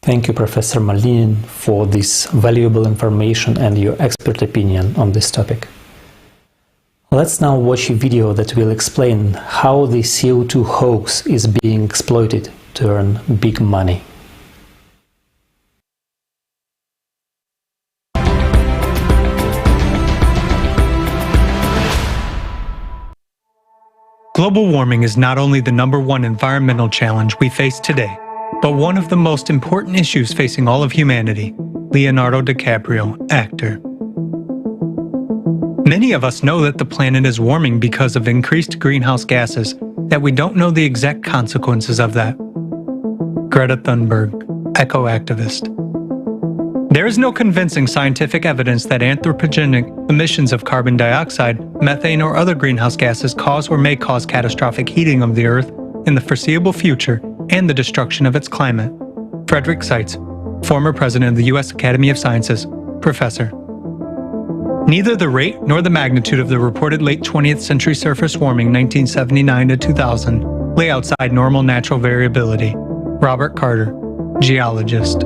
Thank you, Professor Malinin, for this valuable information and your expert opinion on this topic. Let's now watch a video that will explain how the CO2 hoax is being exploited to earn big money. Global warming is not only the #1 environmental challenge we face today, but one of the most important issues facing all of humanity. Leonardo DiCaprio, actor. Many of us know that the planet is warming because of increased greenhouse gases, that we don't know the exact consequences of that. Greta Thunberg, eco-activist. There is no convincing scientific evidence that anthropogenic emissions of carbon dioxide, methane, or other greenhouse gases cause or may cause catastrophic heating of the Earth in the foreseeable future and the destruction of its climate. Frederick Seitz, former president of the U.S. Academy of Sciences, professor. Neither the rate nor the magnitude of the reported late 20th century surface warming 1979 to 2000 lay outside normal natural variability. Robert Carter, geologist.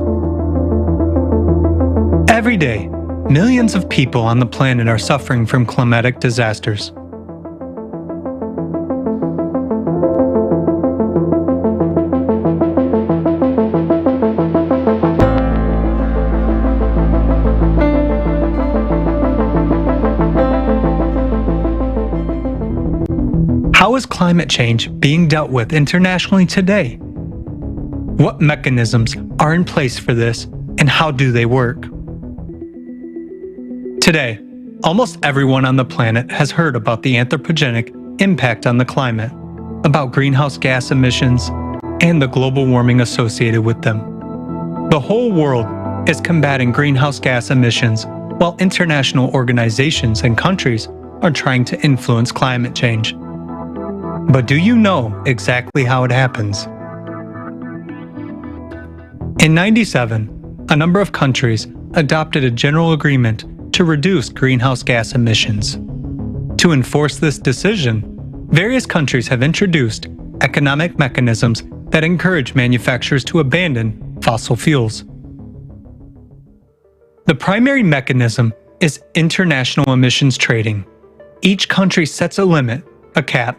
Every day, millions of people on the planet are suffering from climatic disasters. How is climate change being dealt with internationally today? What mechanisms are in place for this, and how do they work? Today, almost everyone on the planet has heard about the anthropogenic impact on the climate, about greenhouse gas emissions, and the global warming associated with them. The whole world is combating greenhouse gas emissions, while international organizations and countries are trying to influence climate change. But do you know exactly how it happens? In '97, a number of countries adopted a general agreement to reduce greenhouse gas emissions. To enforce this decision, various countries have introduced economic mechanisms that encourage manufacturers to abandon fossil fuels. The primary mechanism is international emissions trading. Each country sets a limit, a cap,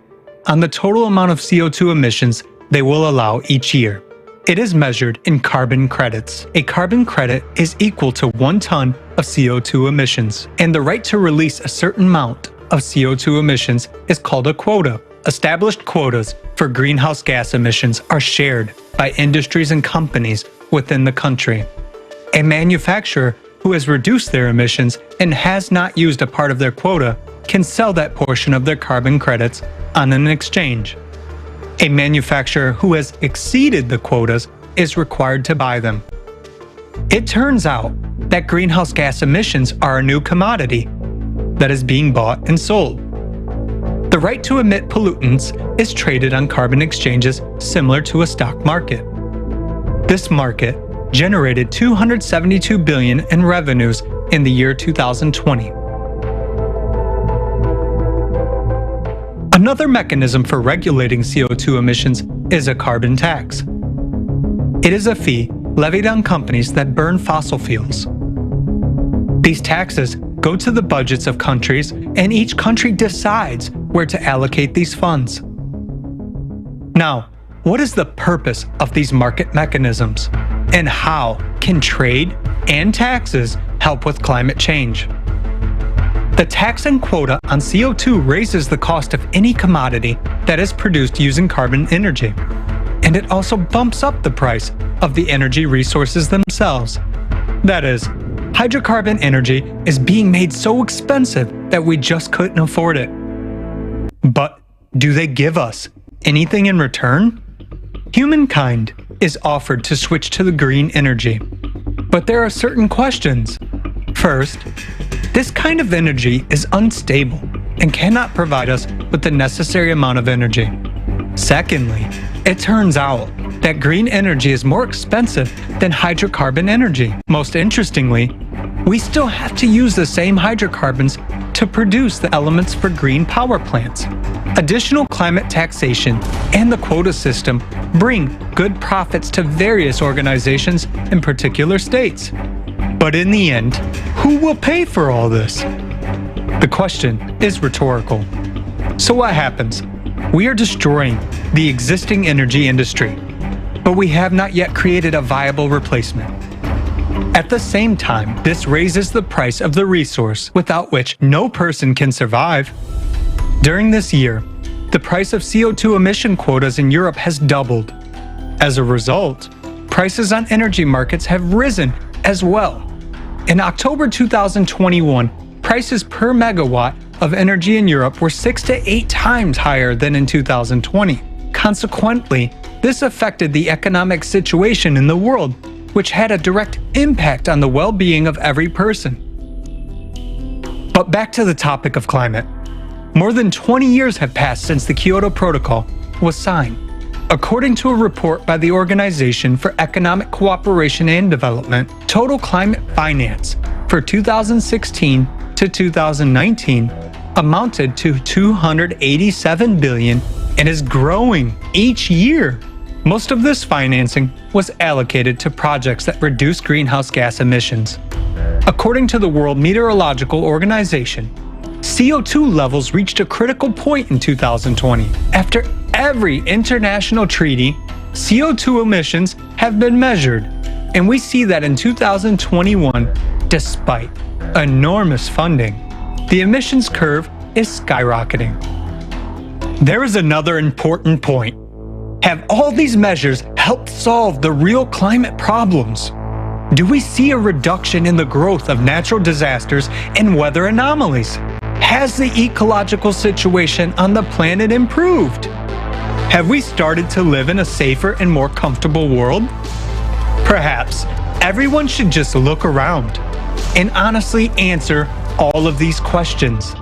on the total amount of CO2 emissions they will allow each year. It is measured in carbon credits. A carbon credit is equal to 1 ton of CO2 emissions, and the right to release a certain amount of CO2 emissions is called a quota. established quotas for greenhouse gas emissions are shared by industries and companies within the country. A manufacturer who has reduced their emissions and has not used a part of their quota can sell that portion of their carbon credits on an exchange. A manufacturer who has exceeded the quotas is required to buy them. It turns out that greenhouse gas emissions are a new commodity that is being bought and sold. The right to emit pollutants is traded on carbon exchanges similar to a stock market. This market generated $272 billion in revenues in the year 2020. Another mechanism for regulating CO2 emissions is a carbon tax. It is a fee levied on companies that burn fossil fuels. These taxes go to the budgets of countries, and each country decides where to allocate these funds. Now, what is the purpose of these market mechanisms, and how can trade and taxes help with climate change? The tax and quota on CO2 raises the cost of any commodity that is produced using carbon energy, and it also bumps up the price of the energy resources themselves. That is, hydrocarbon energy is being made so expensive that we just couldn't afford it. But do they give us anything in return? Humankind is offered to switch to the green energy, but there are certain questions. First, this kind of energy is unstable and cannot provide us with the necessary amount of energy. Secondly, it turns out that green energy is more expensive than hydrocarbon energy. Most interestingly, we still have to use the same hydrocarbons to produce the elements for green power plants. Additional climate taxation and the quota system bring good profits to various organizations in particular states. But in the end, who will pay for all this? The question is rhetorical. So what happens? We are destroying the existing energy industry, but we have not yet created a viable replacement. At the same time, this raises the price of the resource without which no person can survive. During this year, the price of CO2 emission quotas in Europe has doubled. As a result, prices on energy markets have risen as well. In October 2021, prices per megawatt of energy in Europe were 6 to 8 times higher than in 2020. Consequently, this affected the economic situation in the world, which had a direct impact on the well-being of every person. But back to the topic of climate. More than 20 years have passed since the Kyoto Protocol was signed. According to a report by the Organization for Economic Cooperation and Development, total climate finance for 2016 to 2019 amounted to $287 billion and is growing each year. Most of this financing was allocated to projects that reduce greenhouse gas emissions. According to the World Meteorological Organization, CO2 levels reached a critical point in 2020. After every international treaty, CO2 emissions have been measured, and we see that in 2021, despite enormous funding, the emissions curve is skyrocketing. There is another important point. Have all these measures helped solve the real climate problems? Do we see a reduction in the growth of natural disasters and weather anomalies? Has the ecological situation on the planet improved? Have we started to live in a safer and more comfortable world? Perhaps everyone should just look around and honestly answer all of these questions.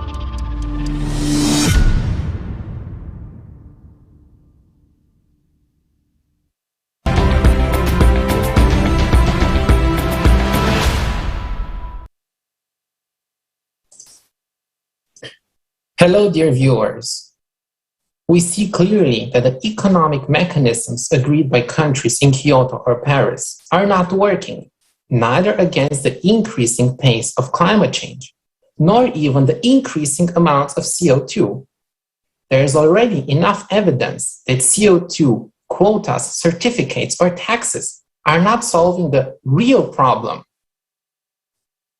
Hello, dear viewers. We see clearly that the economic mechanisms agreed by countries in Kyoto or Paris are not working, neither against the increasing pace of climate change, nor even the increasing amounts of CO2. There is already enough evidence that CO2 quotas, certificates, or taxes are not solving the real problem.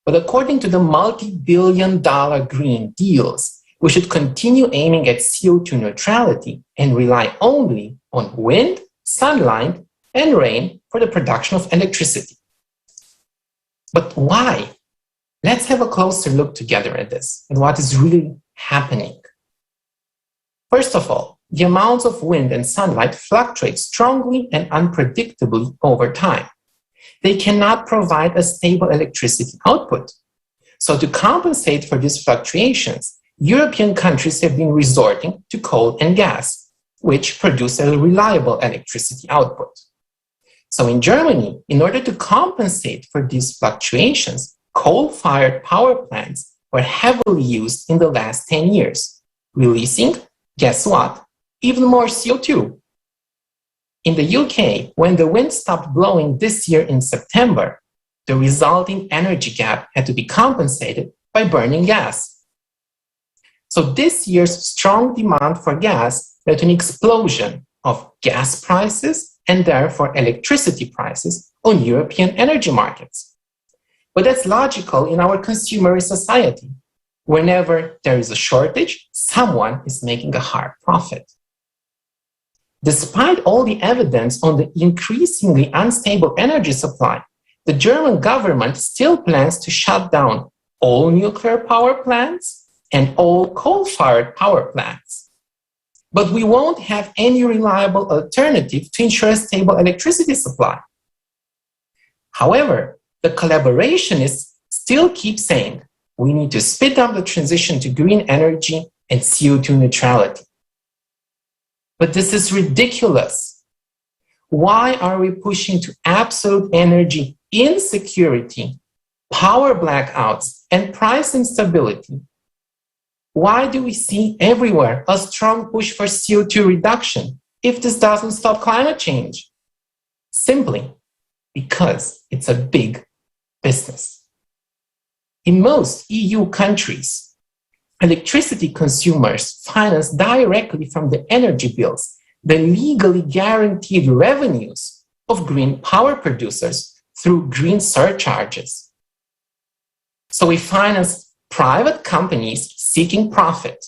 But according to the multi-billion-dollar green deals, we should continue aiming at CO2 neutrality and rely only on wind, sunlight, and rain for the production of electricity. But why? Let's have a closer look together at this and what is really happening. First of all, the amounts of wind and sunlight fluctuate strongly and unpredictably over time. They cannot provide a stable electricity output. So to compensate for these fluctuations, European countries have been resorting to coal and gas, which produce a reliable electricity output. So in Germany, in order to compensate for these fluctuations, coal-fired power plants were heavily used in the last 10 years, releasing, guess what, even more CO2. In the UK, when the wind stopped blowing this year in September, the resulting energy gap had to be compensated by burning gas. So this year's strong demand for gas led to an explosion of gas prices and therefore electricity prices on European energy markets. But that's logical in our consumerist society. Whenever there is a shortage, someone is making a hard profit. Despite all the evidence on the increasingly unstable energy supply, the German government still plans to shut down all nuclear power plants and all coal-fired power plants. But we won't have any reliable alternative to ensure a stable electricity supply. However, the collaborationists still keep saying we need to speed up the transition to green energy and CO2 neutrality. But this is ridiculous. Why are we pushing to absolute energy insecurity, power blackouts, and price instability? Why do we see everywhere a strong push for CO2 reduction if this doesn't stop climate change? Simply because it's a big business. In most EU countries, electricity consumers finance directly from the energy bills the legally guaranteed revenues of green power producers through green surcharges. So we finance private companies seeking profit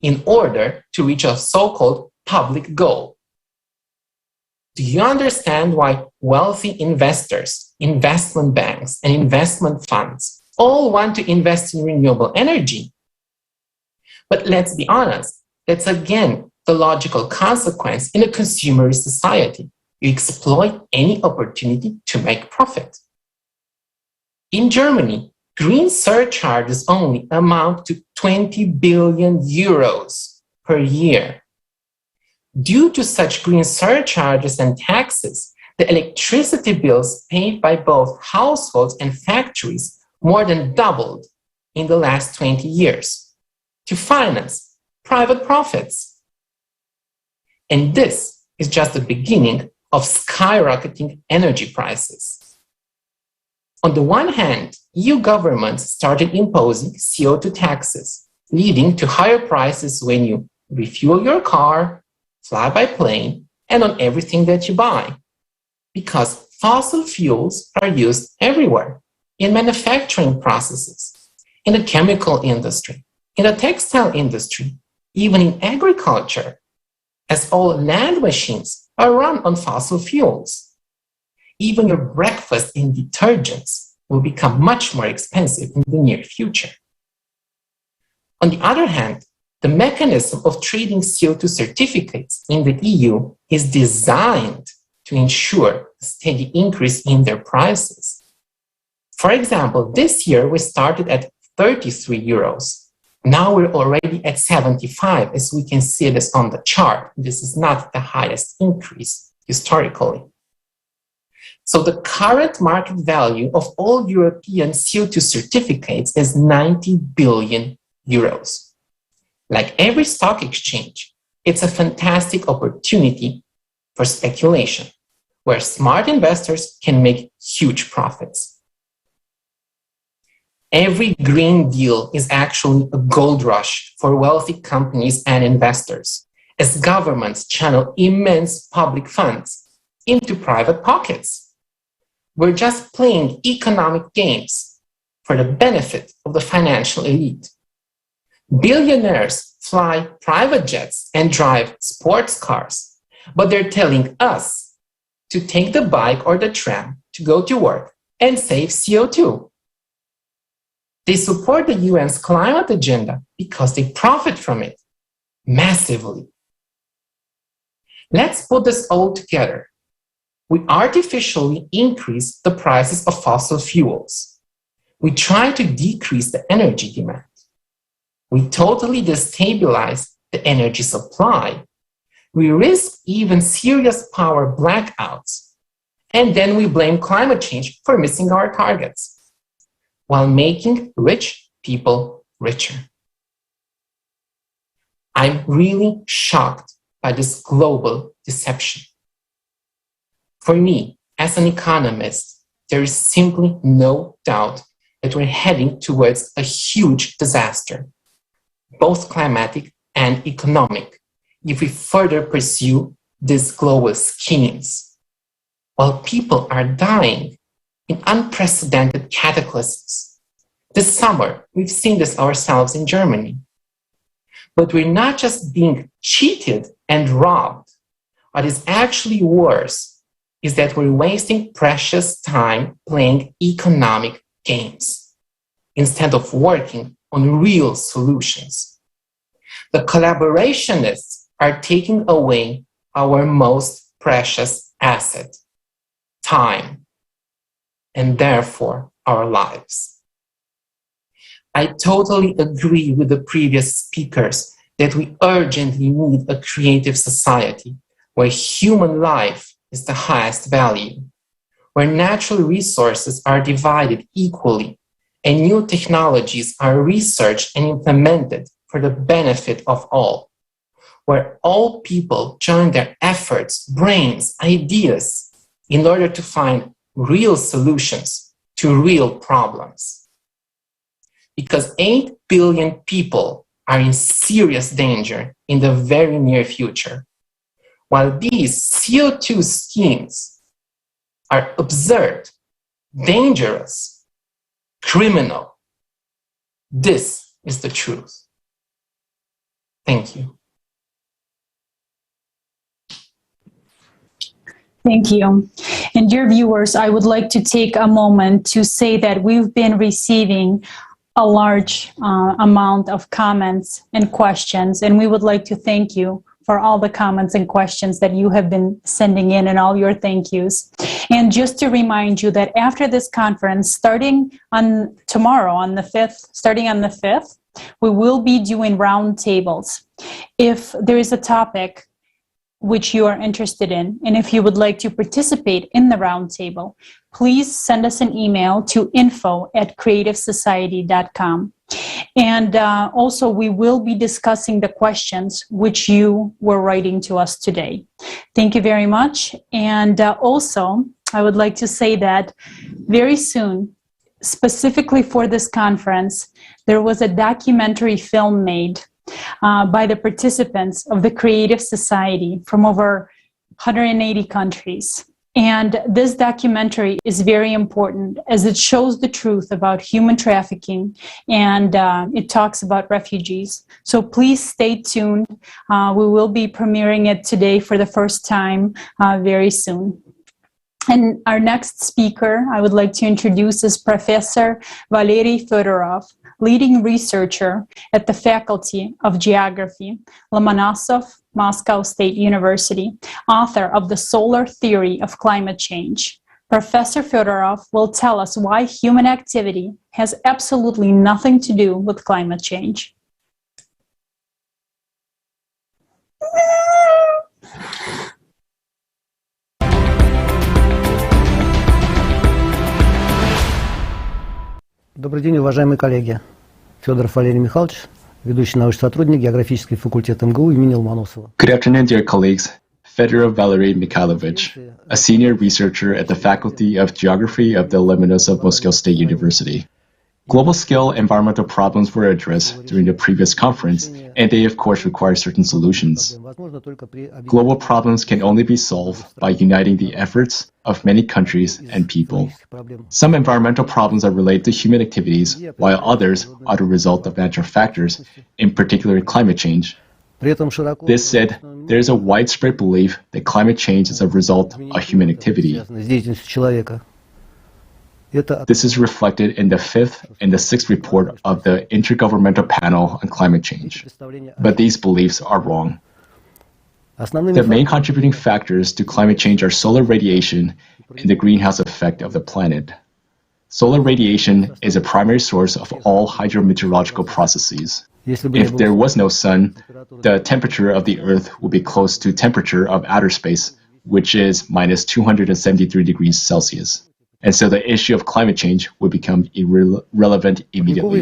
in order to reach a so-called public goal. Do you understand why wealthy investors, investment banks, and investment funds all want to invest in renewable energy? But let's be honest, that's again the logical consequence in a consumerist society. You exploit any opportunity to make profit. In Germany, green surcharges only amount to 20 billion euros per year. Due to such green surcharges and taxes, the electricity bills paid by both households and factories more than doubled in the last 20 years to finance private profits. And this is just the beginning of skyrocketing energy prices. On the one hand, EU governments started imposing CO2 taxes, leading to higher prices when you refuel your car, fly by plane, and on everything that you buy. Because fossil fuels are used everywhere, in manufacturing processes, in the chemical industry, in the textile industry, even in agriculture, as all land machines are run on fossil fuels. Even your breakfast and detergents will become much more expensive in the near future. On the other hand, the mechanism of trading CO2 certificates in the EU is designed to ensure a steady increase in their prices. For example, this year we started at 33 euros. Now we're already at 75, as we can see this on the chart. This is not the highest increase historically. So the current market value of all European CO2 certificates is 90 billion euros. Like every stock exchange, it's a fantastic opportunity for speculation, where smart investors can make huge profits. Every green deal is actually a gold rush for wealthy companies and investors, as governments channel immense public funds into private pockets. We're just playing economic games for the benefit of the financial elite. Billionaires fly private jets and drive sports cars, but they're telling us to take the bike or the tram to go to work and save CO2. They support the UN's climate agenda because they profit from it massively. Let's put this all together. We artificially increase the prices of fossil fuels. We try to decrease the energy demand. We totally destabilize the energy supply. We risk even serious power blackouts. And then we blame climate change for missing our targets, while making rich people richer. I'm really shocked by this global deception. For me, as an economist, there is simply no doubt that we're heading towards a huge disaster, both climatic and economic, if we further pursue these global schemes. While people are dying in unprecedented cataclysms. This summer, we've seen this ourselves in Germany. But we're not just being cheated and robbed. What is actually worse is that we're wasting precious time playing economic games instead of working on real solutions. The collaborationists are taking away our most precious asset, time, and therefore our lives. I totally agree with the previous speakers that we urgently need a creative society where human life is the highest value, where natural resources are divided equally and new technologies are researched and implemented for the benefit of all, where all people join their efforts, brains, ideas in order to find real solutions to real problems. Because 8 billion people are in serious danger in the very near future, while these CO2 schemes are absurd, dangerous, criminal. This is the truth. Thank you. Thank you. And dear viewers, I would like to take a moment to say that we've been receiving a large amount of comments and questions, and we would like to thank you for all the comments and questions that you have been sending in and all your thank yous. And just to remind you that after this conference, starting on tomorrow, on the 5th, we will be doing roundtables. If there is a topic which you are interested in, and if you would like to participate in the roundtable, please send us an email to info@creativesociety.com. And also, we will be discussing the questions which you were writing to us today. Thank you very much. And also, I would like to say that very soon, specifically for this conference, there was a documentary film made by the participants of the Creative Society from over 180 countries. And this documentary is very important as it shows the truth about human trafficking and it talks about refugees. So please stay tuned. We will be premiering it today for the first time very soon. And our next speaker I would like to introduce is Professor Valery Fedorov, leading researcher at the Faculty of Geography, Lomonosov, Moscow State University, author of The Solar Theory of Climate Change. Professor Fedorov will tell us why human activity has absolutely nothing to do with climate change. Добрый день, уважаемые коллеги. Федоров Валерий Михайлович, ведущий научный сотрудник географический факультет МГУ имени Ломоносова. Good afternoon, dear colleagues. Fedorov Valery Mikhailovich, a senior researcher at the Faculty of Geography of the Lomonosov Moscow State University. Global-scale environmental problems were addressed during the previous conference, and they of course require certain solutions. Global problems can only be solved by uniting the efforts of many countries and people. Some environmental problems are related to human activities, while others are the result of natural factors, in particular climate change. This said, there is a widespread belief that climate change is a result of human activity. This is reflected in the 5th and the 6th report of the Intergovernmental Panel on Climate Change. But these beliefs are wrong. The main contributing factors to climate change are solar radiation and the greenhouse effect of the planet. Solar radiation is a primary source of all hydrometeorological processes. If there was no sun, the temperature of the Earth would be close to temperature of outer space, which is minus 273 degrees Celsius. And so the issue of climate change would become irrelevant immediately.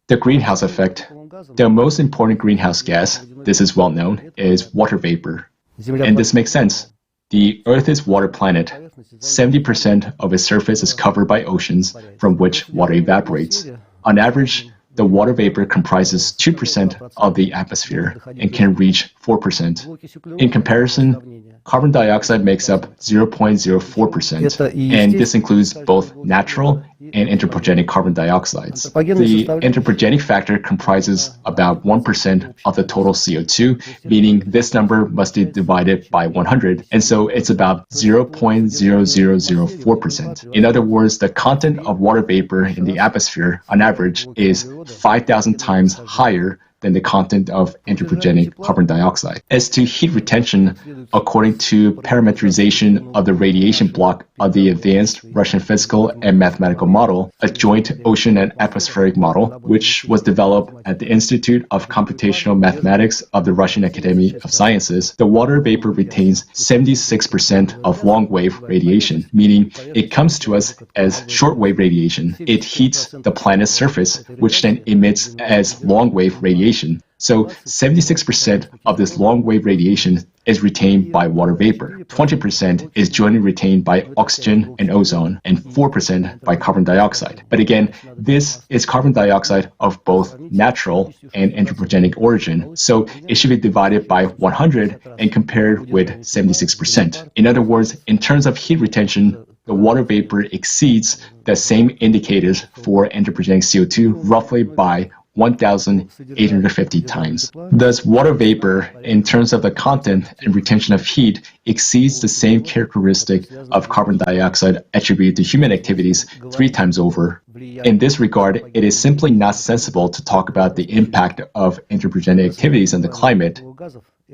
The greenhouse effect. The most important greenhouse gas, this is well known, is water vapor. And this makes sense. The Earth is a water planet. 70% of its surface is covered by oceans, from which water evaporates. On average, the water vapor comprises 2% of the atmosphere and can reach 4%. In comparison, carbon dioxide makes up 0.04%, and this includes both natural and anthropogenic carbon dioxides. The anthropogenic factor comprises about 1% of the total CO2, meaning this number must be divided by 100, and so it's about 0.0004%. In other words, the content of water vapor in the atmosphere, on average, is 5,000 times higher than the content of anthropogenic carbon dioxide. As to heat retention, according to parameterization of the radiation block of the advanced Russian physical and mathematical model, a joint ocean and atmospheric model, which was developed at the Institute of Computational Mathematics of the Russian Academy of Sciences, the water vapor retains 76% of long-wave radiation, meaning it comes to us as short-wave radiation. It heats the planet's surface, which then emits as long-wave radiation. So 76% of this long-wave radiation is retained by water vapor. 20% is jointly retained by oxygen and ozone, and 4% by carbon dioxide. But again, this is carbon dioxide of both natural and anthropogenic origin, so it should be divided by 100 and compared with 76%. In other words, in terms of heat retention, the water vapor exceeds the same indicators for anthropogenic CO2 roughly by 1,850 times. Thus, water vapor, in terms of the content and retention of heat, exceeds the same characteristic of carbon dioxide attributed to human activities 3 times over. In this regard, it is simply not sensible to talk about the impact of anthropogenic activities on the climate.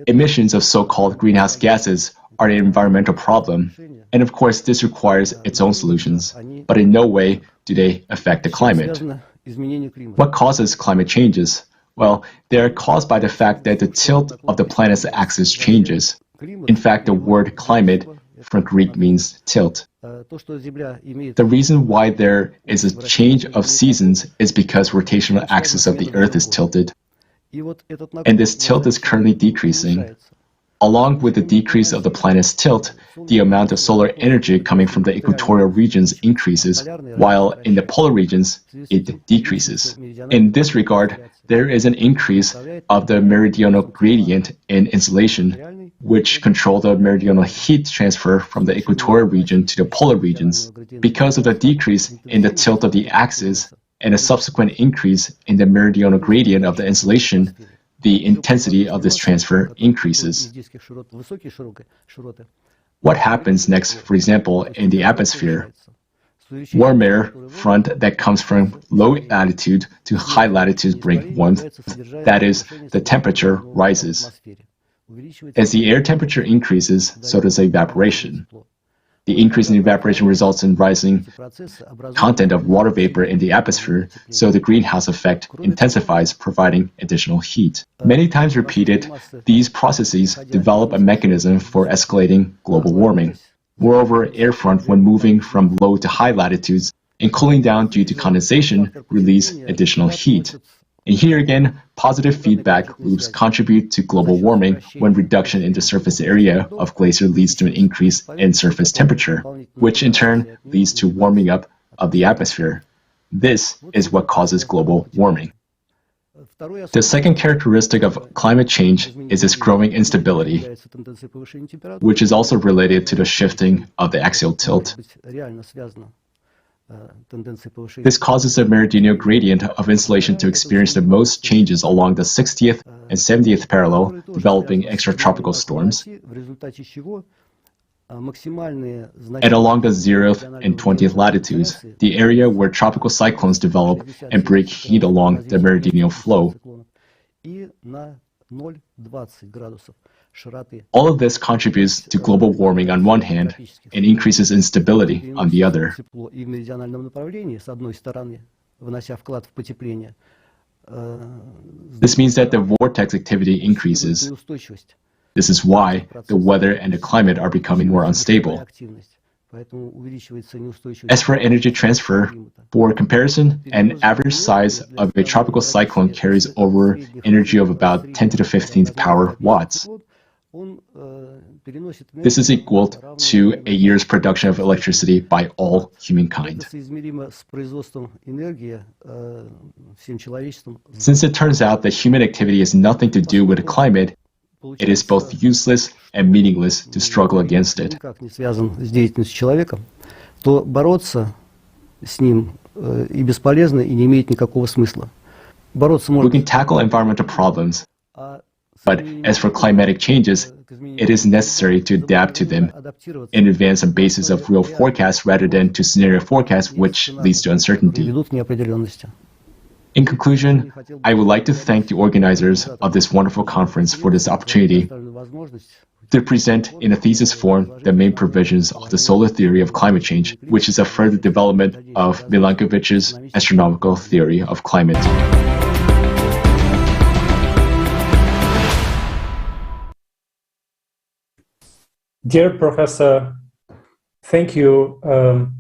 Emissions of so-called greenhouse gases are an environmental problem, and of course this requires its own solutions, but in no way do they affect the climate. What causes climate changes? Well, they are caused by the fact that the tilt of the planet's axis changes. In fact, the word climate from Greek means tilt. The reason why there is a change of seasons is because rotational axis of the Earth is tilted. And this tilt is currently decreasing. Along with the decrease of the planet's tilt, the amount of solar energy coming from the equatorial regions increases, while in the polar regions, it decreases. In this regard, there is an increase of the meridional gradient in insolation, which control the meridional heat transfer from the equatorial region to the polar regions. Because of the decrease in the tilt of the axis and a subsequent increase in the meridional gradient of the insolation, the intensity of this transfer increases. What happens next, for example, in the atmosphere? Warm air front that comes from low latitude to high latitude bring warmth. That is, the temperature rises. As the air temperature increases, so does evaporation. The increase in evaporation results in rising content of water vapor in the atmosphere, so the greenhouse effect intensifies, providing additional heat. Many times repeated, these processes develop a mechanism for escalating global warming. Moreover, air front, when moving from low to high latitudes and cooling down due to condensation, release additional heat. And here again, positive feedback loops contribute to global warming when reduction in the surface area of glacier leads to an increase in surface temperature, which in turn leads to warming up of the atmosphere. This is what causes global warming. The second characteristic of climate change is its growing instability, which is also related to the shifting of the axial tilt. This causes the meridional gradient of insolation to experience the most changes along the 60th and 70th parallel, developing extratropical storms, and along the 0th and 20th latitudes, the area where tropical cyclones develop and break heat along the meridional flow. All of this contributes to global warming on one hand and increases instability on the other. This means that the vortex activity increases. This is why the weather and the climate are becoming more unstable. As for energy transfer, for comparison, an average size of a tropical cyclone carries over energy of about 10 to the 15th power watts. This is equal to a year's production of electricity by all humankind. Since it turns out that human activity has nothing to do with the climate, it is both useless and meaningless to struggle against it. То бороться с ним и бесполезно, и не имеет никакого смысла. Бороться можно. We can tackle environmental problems, but as for climatic changes, it is necessary to adapt to them in advance on basis of real forecasts rather than to scenario forecasts, which leads to uncertainty. In conclusion, I would like to thank the organizers of this wonderful conference for this opportunity to present in a thesis form the main provisions of the solar theory of climate change, which is a further development of Milankovitch's astronomical theory of climate. Dear Professor, thank you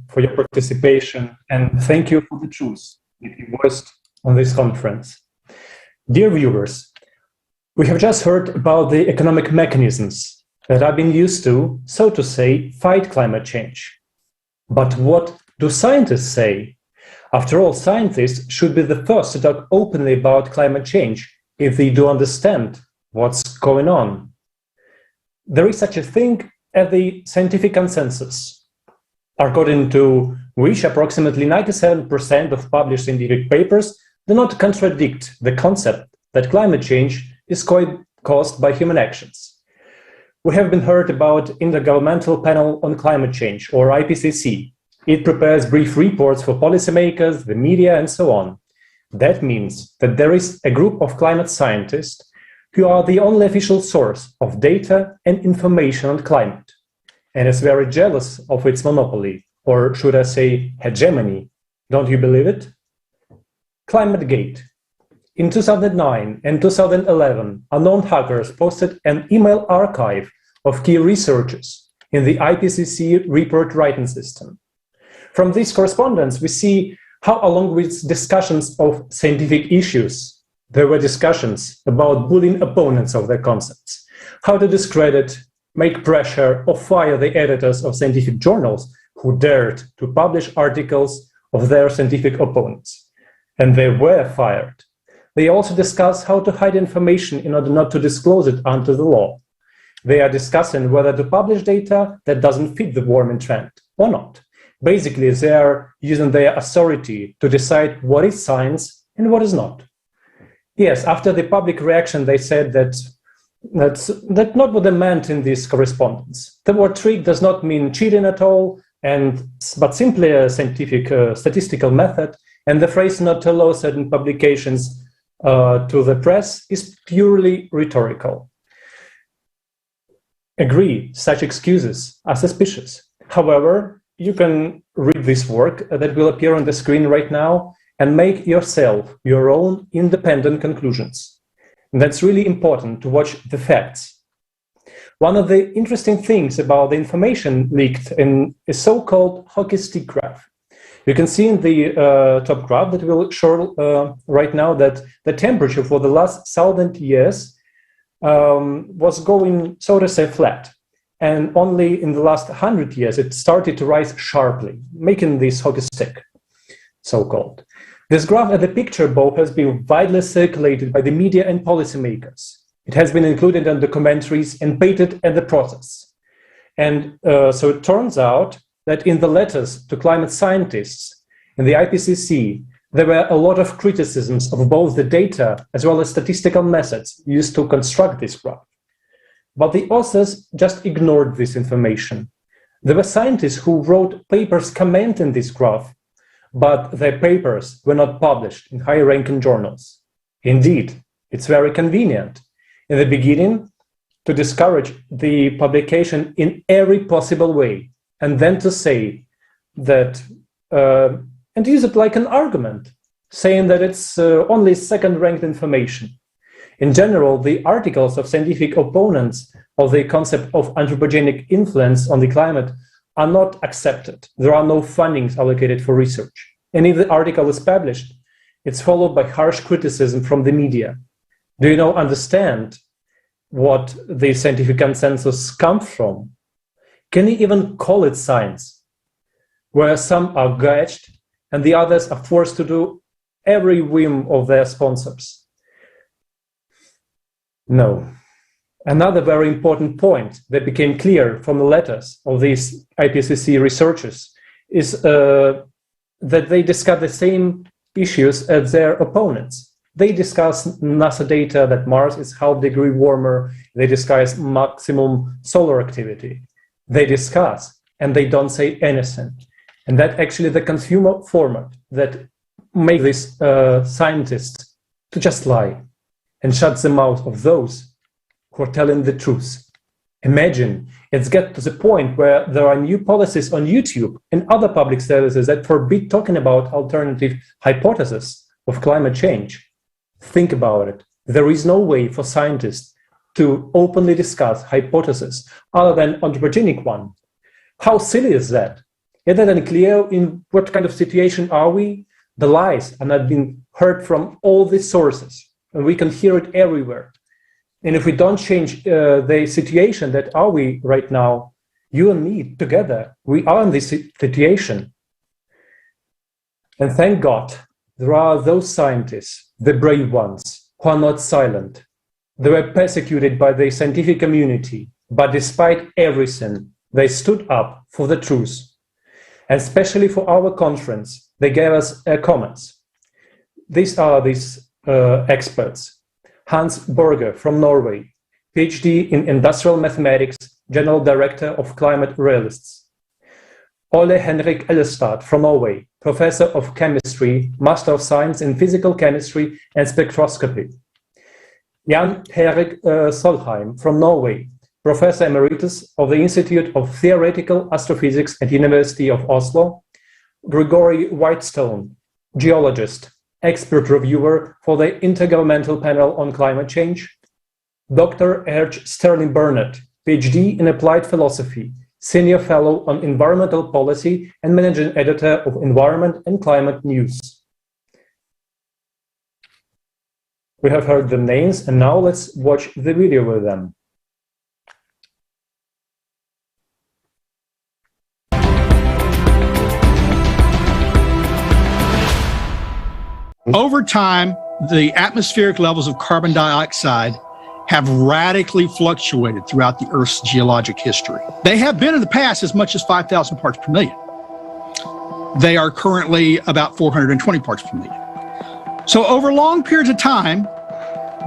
for your participation and thank you for the truth that you voiced on this conference. Dear viewers, we have just heard about the economic mechanisms that have been used to, so to say, fight climate change. But what do scientists say? After all, scientists should be the first to talk openly about climate change if they do understand what's going on. There is such a thing as the scientific consensus, according to which approximately 97% of published scientific papers do not contradict the concept that climate change is caused by human actions. We have been heard about Intergovernmental Panel on Climate Change, or IPCC. It prepares brief reports for policymakers, the media, and so on. That means that there is a group of climate scientists who are the only official source of data and information on climate, and is very jealous of its monopoly, or should I say hegemony. Don't you believe it? ClimateGate. In 2009 and 2011, unknown hackers posted an email archive of key researchers in the IPCC report writing system. From this correspondence, we see how, along with discussions of scientific issues, there were discussions about bullying opponents of their concepts, how to discredit, make pressure, or fire the editors of scientific journals who dared to publish articles of their scientific opponents. And they were fired. They also discuss how to hide information in order not to disclose it under the law. They are discussing whether to publish data that doesn't fit the warming trend or not. Basically, they are using their authority to decide what is science and what is not. Yes, after the public reaction, they said that's not what they meant in this correspondence. The word trick does not mean cheating at all, but simply a scientific statistical method. And the phrase not to allow certain publications to the press is purely rhetorical. Agree, such excuses are suspicious. However, you can read this work that will appear on the screen right now and make yourself your own independent conclusions. And that's really important to watch the facts. One of the interesting things about the information leaked in a so-called hockey stick graph. You can see in the top graph that will show right now that the temperature for the last 1,000 years was going, so to say, flat. And only in the last 100 years, it started to rise sharply, making this hockey stick. so-called. This graph at the picture above has been widely circulated by the media and policymakers. It has been included in documentaries and patented at the process. And so it turns out that in the letters to climate scientists in the IPCC, there were a lot of criticisms of both the data as well as statistical methods used to construct this graph. But the authors just ignored this information. There were scientists who wrote papers commenting this graph, but their papers were not published in high-ranking journals. Indeed, it's very convenient in the beginning to discourage the publication in every possible way, and then to say that, and use it like an argument, saying that it's only second-ranked information. In general, the articles of scientific opponents of the concept of anthropogenic influence on the climate are not accepted. There are no fundings allocated for research. And if the article is published, it's followed by harsh criticism from the media. Do you now understand what the scientific consensus comes from? Can you even call it science, where some are gauged and the others are forced to do every whim of their sponsors? No. Another very important point that became clear from the letters of these IPCC researchers is that they discuss the same issues as their opponents. They discuss NASA data that Mars is half degree warmer. They discuss maximum solar activity. They discuss, and they don't say anything. And that actually the consumer format that makes these scientists to just lie and shut the mouth of those who are telling the truth. Imagine it's get to the point where there are new policies on YouTube and other public services that forbid talking about alternative hypotheses of climate change. Think about it. There is no way for scientists to openly discuss hypotheses other than anthropogenic one. How silly is that? Is that unclear in what kind of situation are we? The lies are not being heard from all these sources, and we can hear it everywhere. And if we don't change the situation that are we right now, you and me together, we are in this situation. And thank God, there are those scientists, the brave ones, who are not silent. They were persecuted by the scientific community, but despite everything, they stood up for the truth. And especially for our conference, they gave us comments. These are these experts. Hans Berger from Norway, PhD in Industrial Mathematics, General Director of Climate Realists. Ole Henrik Ellestad from Norway, Professor of Chemistry, Master of Science in Physical Chemistry and Spectroscopy. Jan Erik Solheim from Norway, Professor Emeritus of the Institute of Theoretical Astrophysics at University of Oslo. Gregory Whitestone, geologist, expert reviewer for the Intergovernmental Panel on Climate Change. Dr. Erch Sterling Burnett, PhD in Applied Philosophy, Senior Fellow on Environmental Policy and Managing Editor of Environment and Climate News. We have heard the names, and now let's watch the video with them. Over time, the atmospheric levels of carbon dioxide have radically fluctuated throughout the Earth's geologic history. They have been in the past as much as 5,000 parts per million. They are currently about 420 parts per million. So over long periods of time,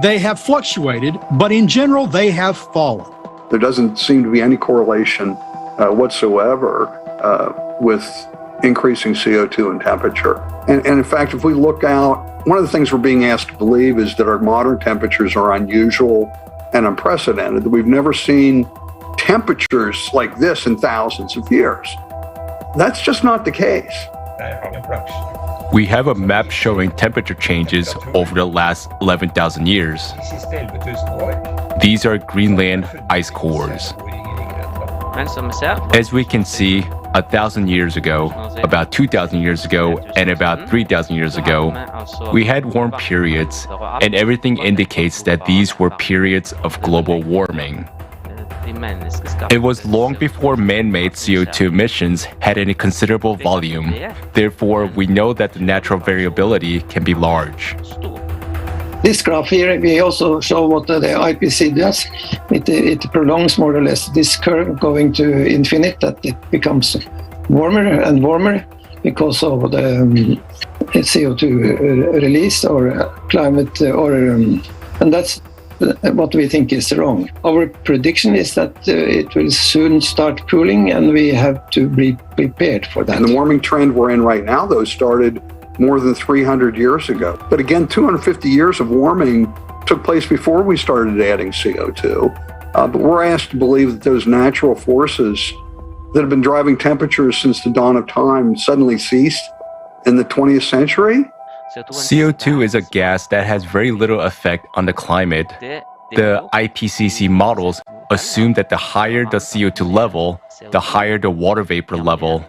they have fluctuated, but in general, they have fallen. There doesn't seem to be any correlation whatsoever with increasing CO2 and temperature. And in fact, if we look out, one of the things we're being asked to believe is that our modern temperatures are unusual and unprecedented, that we've never seen temperatures like this in thousands of years. That's just not the case. We have a map showing temperature changes over the last 11,000 years. These are Greenland ice cores. As we can see, 1,000 years ago, about 2,000 years ago, and about 3,000 years ago, we had warm periods, and everything indicates that these were periods of global warming. It was long before man-made CO2 emissions had any considerable volume. Therefore, we know that the natural variability can be large. This graph here, we also show what the IPCC does. It prolongs more or less this curve going to infinite, that it becomes warmer and warmer because of the CO2 release or climate, and that's what we think is wrong. Our prediction is that it will soon start cooling, and we have to be prepared for that. And the warming trend we're in right now, though, started more than 300 years ago. But again, 250 years of warming took place before we started adding CO2. But we're asked to believe that those natural forces that have been driving temperatures since the dawn of time suddenly ceased in the 20th century. CO2 is a gas that has very little effect on the climate. The IPCC models assume that the higher the CO2 level, the higher the water vapor level.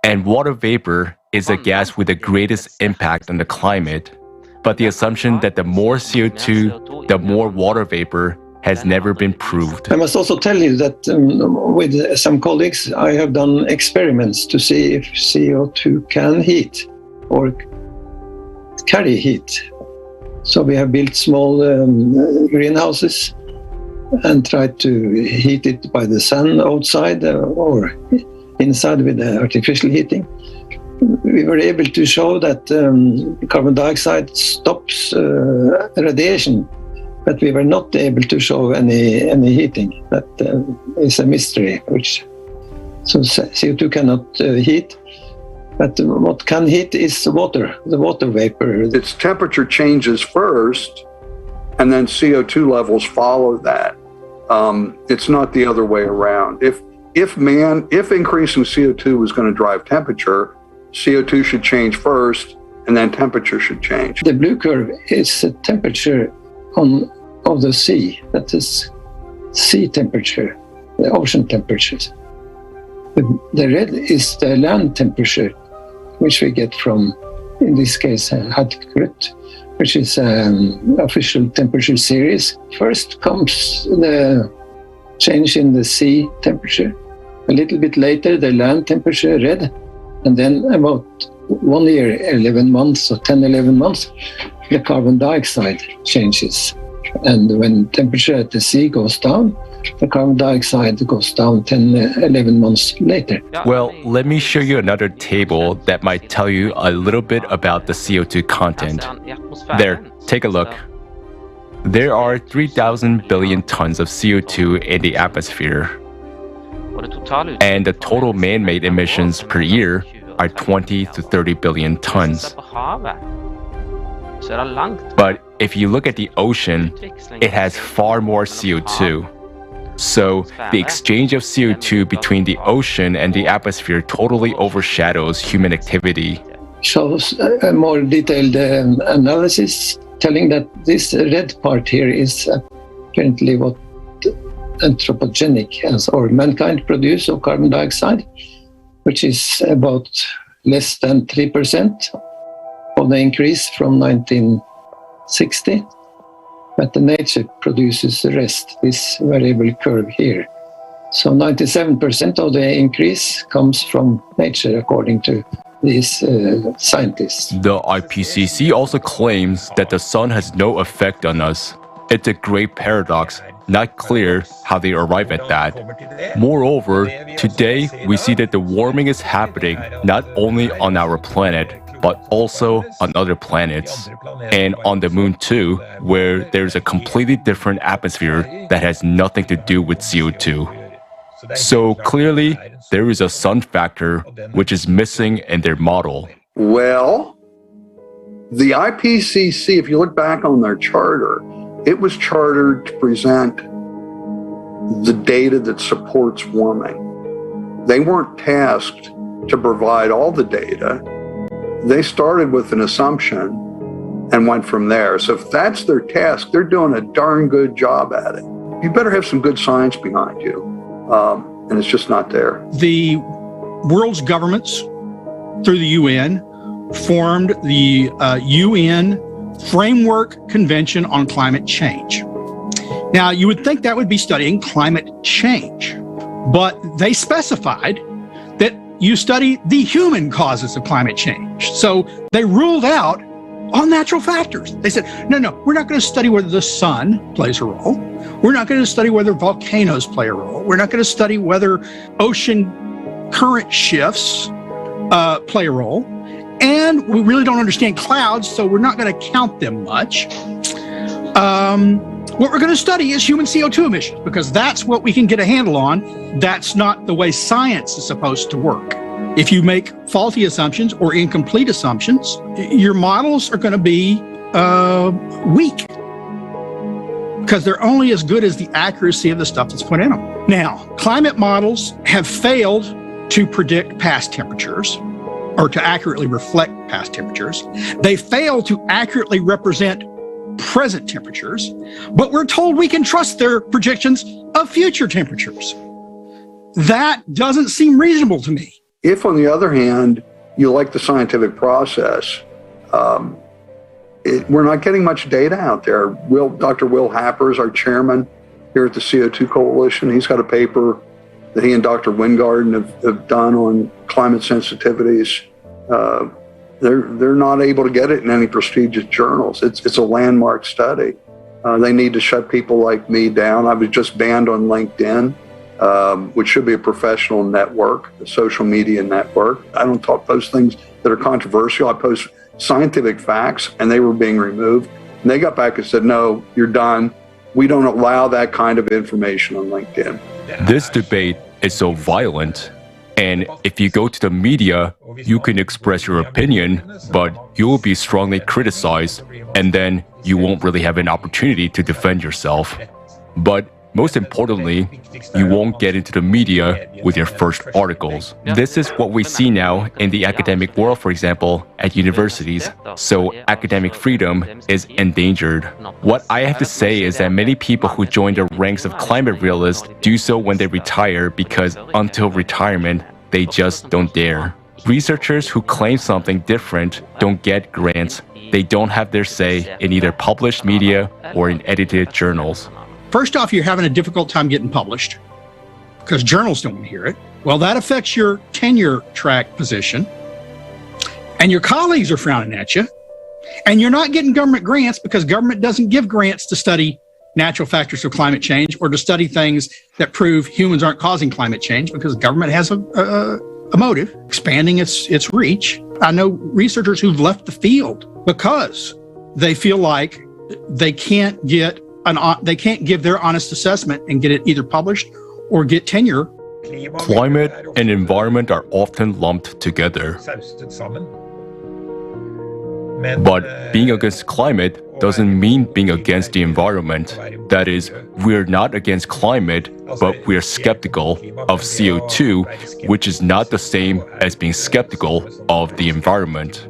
And water vapor is a gas with the greatest impact on the climate. But the assumption that the more CO2, the more water vapor has never been proved. I must also tell you that with some colleagues, I have done experiments to see if CO2 can heat or carry heat. So we have built small greenhouses and tried to heat it by the sun outside or inside with the artificial heating. We were able to show that carbon dioxide stops radiation, but we were not able to show any heating. That is a mystery. So CO2 cannot heat. But what can heat is water, the water vapor. Its temperature changes first, and then CO2 levels follow that. It's not the other way around. If increasing CO2 was going to drive temperature, CO2 should change first, and then temperature should change. The blue curve is the temperature of the sea. That is sea temperature, the ocean temperatures. The red is the land temperature, which we get from, in this case, Hadkrut, which is an official temperature series. First comes the change in the sea temperature. A little bit later, the land temperature, red. And then about 1 year, 11 months or 10, 11 months, the carbon dioxide changes. And when temperature at the sea goes down, the carbon dioxide goes down 10, 11 months later. Well, let me show you another table that might tell you a little bit about the CO2 content. There, take a look. There are 3,000 billion tons of CO2 in the atmosphere. And the total man-made emissions per year are 20 to 30 billion tons. But if you look at the ocean, it has far more CO2. So the exchange of CO2 between the ocean and the atmosphere totally overshadows human activity. Shows a more detailed analysis telling that this red part here is apparently what anthropogenic or mankind produce of carbon dioxide, which is about less than 3% of the increase from 1960. But the nature produces the rest, this variable curve here. So 97% of the increase comes from nature, according to these scientists. The IPCC also claims that the sun has no effect on us. It's a great paradox, not clear how they arrive at that. Moreover, today we see that the warming is happening not only on our planet, but also on other planets, and on the moon too, where there's a completely different atmosphere that has nothing to do with CO2. So clearly, there is a sun factor which is missing in their model. Well, the IPCC, if you look back on their charter, it was chartered to present the data that supports warming. They weren't tasked to provide all the data. They started with an assumption and went from there. So if that's their task, they're doing a darn good job at it. You better have some good science behind you. And it's just not there. The world's governments, through the UN, formed the UN Framework Convention on Climate Change. Now, you would think that would be studying climate change, but they specified that you study the human causes of climate change. So they ruled out all natural factors. They said, no, we're not going to study whether the sun plays a role. We're not going to study whether volcanoes play a role. We're not going to study whether ocean current shifts play a role. And we really don't understand clouds, so we're not going to count them much. What we're going to study is human CO2 emissions, because that's what we can get a handle on. That's not the way science is supposed to work. If you make faulty assumptions or incomplete assumptions, your models are going to be weak, because they're only as good as the accuracy of the stuff that's put in them. Now, climate models have failed to predict past temperatures or to accurately reflect past temperatures. They fail to accurately represent present temperatures, but we're told we can trust their projections of future temperatures. That doesn't seem reasonable to me. If, on the other hand, you like the scientific process, we're not getting much data out there. Dr. Will Happer is our chairman here at the CO2 Coalition. He's got a paper that he and Dr. Wingard have done on climate sensitivities. They're not able to get it in any prestigious journals. It's a landmark study. They need to shut people like me down. I was just banned on LinkedIn, which should be a professional network, a social media network. I don't talk those things that are controversial. I post scientific facts, and they were being removed. And they got back and said, no, you're done. We don't allow that kind of information on LinkedIn. This debate is so violent. And if you go to the media, you can express your opinion, but you will be strongly criticized, and then you won't really have an opportunity to defend yourself. But most importantly, you won't get into the media with your first articles. This is what we see now in the academic world, for example, at universities. So academic freedom is endangered. What I have to say is that many people who join the ranks of climate realists do so when they retire, because until retirement, they just don't dare. Researchers who claim something different don't get grants. They don't have their say in either published media or in edited journals. First off, you're having a difficult time getting published because journals don't want to hear it. Well, that affects your tenure track position, and your colleagues are frowning at you, and you're not getting government grants because government doesn't give grants to study natural factors of climate change or to study things that prove humans aren't causing climate change, because government has a motive, expanding its reach. I know researchers who've left the field because they feel like they can't give their honest assessment and get it either published or get tenure. Climate and environment are often lumped together. But being against climate doesn't mean being against the environment. That is, we're not against climate, but we're skeptical of CO2, which is not the same as being skeptical of the environment.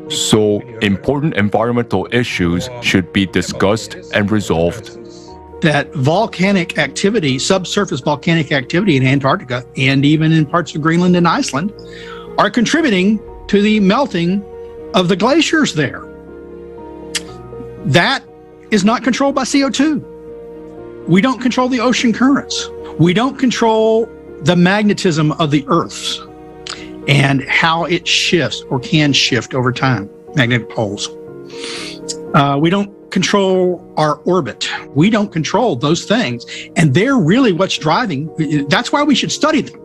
So, important environmental issues should be discussed and resolved. That volcanic activity, subsurface volcanic activity in Antarctica and even in parts of Greenland and Iceland are contributing to the melting of the glaciers there. That is not controlled by CO2. We don't control the ocean currents. We don't control the magnetism of the Earth and how it shifts or can shift over time, magnetic poles. We don't control our orbit. We don't control those things. And they're really what's driving. That's why we should study them.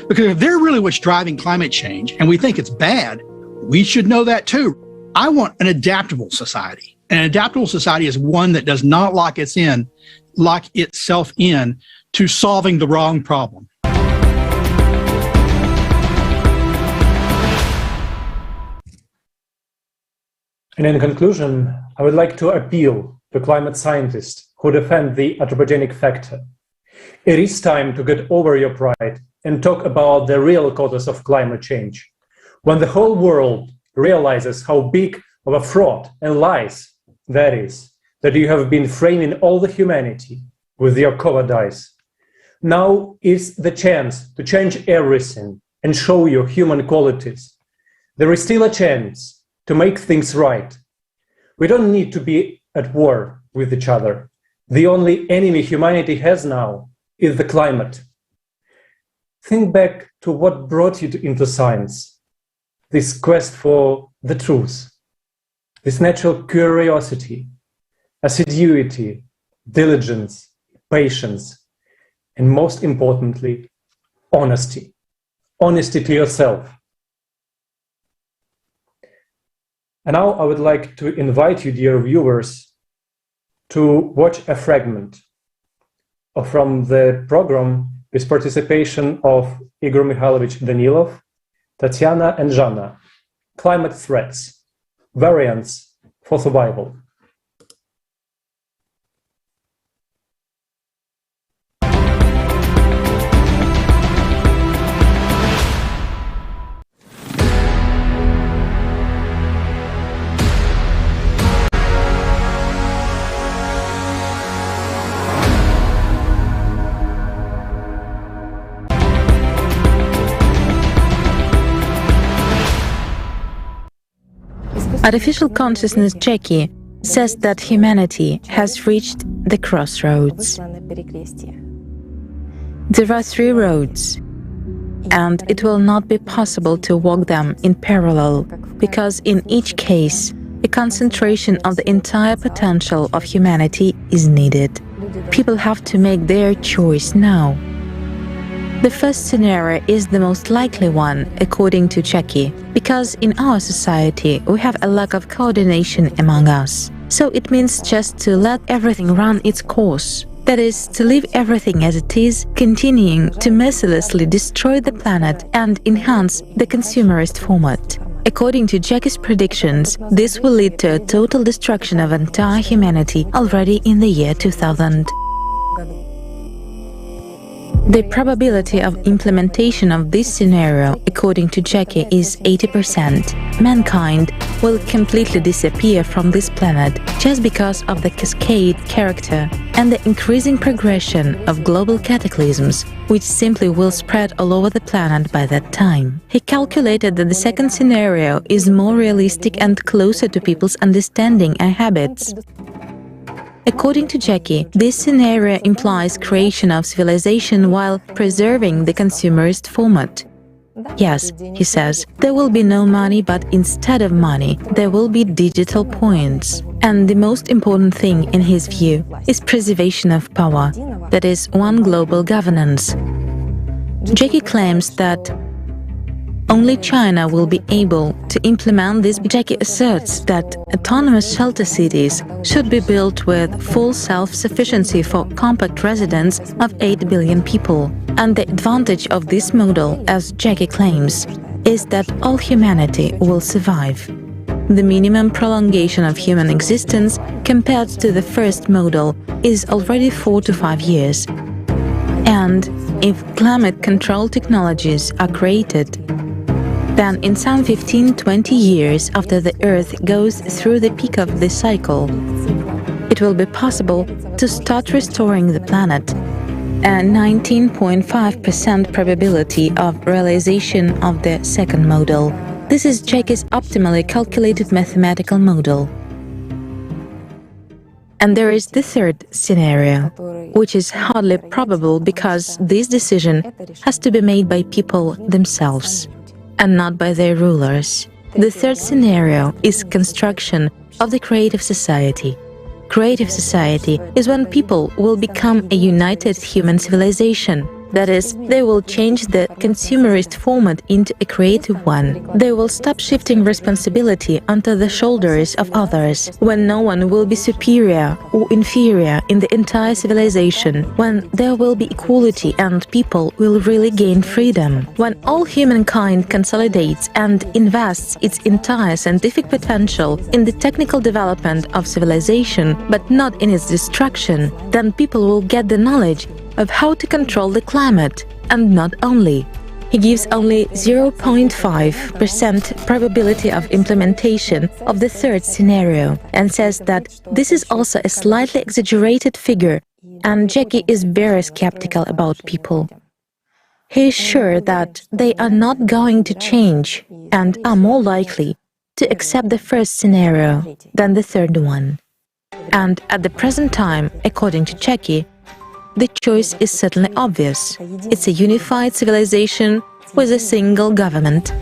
Because if they're really what's driving climate change and we think it's bad, we should know that too. I want an adaptable society. An adaptable society is one that does not lock itself in to solving the wrong problem. And in conclusion, I would like to appeal to climate scientists who defend the anthropogenic factor. It is time to get over your pride and talk about the real causes of climate change. When the whole world realizes how big of a fraud and lies that is, that you have been framing all the humanity with your cowardice. Now is the chance to change everything and show your human qualities. There is still a chance to make things right. We don't need to be at war with each other. the only enemy humanity has now is the climate. Think back to what brought you into science, this quest for the truth, this natural curiosity, assiduity, diligence, patience, and most importantly, honesty. Honesty to yourself. And now I would like to invite you, dear viewers, to watch a fragment from the program with participation of Igor Mikhailovich Danilov, Tatiana and Zhana, Climate Threats, Variants for Survival. Artificial consciousness Jackie says that humanity has reached the crossroads. There are 3 roads, and it will not be possible to walk them in parallel, because in each case, a concentration of the entire potential of humanity is needed. People have to make their choice now. The first scenario is the most likely one, according to Jackie, because in our society we have a lack of coordination among us. So it means just to let everything run its course. That is, to leave everything as it is, continuing to mercilessly destroy the planet and enhance the consumerist format. According to Jackie's predictions, this will lead to a total destruction of entire humanity already in the year 2000. The probability of implementation of this scenario, according to Jackie, is 80%. Mankind will completely disappear from this planet just because of the cascade character and the increasing progression of global cataclysms, which simply will spread all over the planet by that time. He calculated that the second scenario is more realistic and closer to people's understanding and habits. According to Jackie, this scenario implies creation of civilization while preserving the consumerist format. Yes, he says, there will be no money, but instead of money, there will be digital points. And the most important thing, in his view, is preservation of power, that is, one global governance. Jackie claims that only China will be able to implement this. Jackie asserts that autonomous shelter cities should be built with full self-sufficiency for compact residents of 8 billion people. And the advantage of this model, as Jackie claims, is that all humanity will survive. The minimum prolongation of human existence compared to the first model is already 4 to 5 years. And if climate control technologies are created, then in some 15-20 years after the Earth goes through the peak of this cycle, it will be possible to start restoring the planet. A 19.5% probability of realization of the second model. This is Jackie's optimally calculated mathematical model. And there is the third scenario, which is hardly probable because this decision has to be made by people themselves and not by their rulers. The third scenario is construction of the creative society. Creative society is when people will become a united human civilization. That is, they will change the consumerist format into a creative one. They will stop shifting responsibility onto the shoulders of others, when no one will be superior or inferior in the entire civilization, when there will be equality and people will really gain freedom, when all humankind consolidates and invests its entire scientific potential in the technical development of civilization, but not in its destruction, then people will get the knowledge of how to control the climate, and not only. He gives only 0.5% probability of implementation of the third scenario and says that this is also a slightly exaggerated figure, and Jackie is very skeptical about people. He is sure that they are not going to change and are more likely to accept the first scenario than the third one. And at the present time, according to Jackie, the choice is certainly obvious. It's a unified civilization with a single government,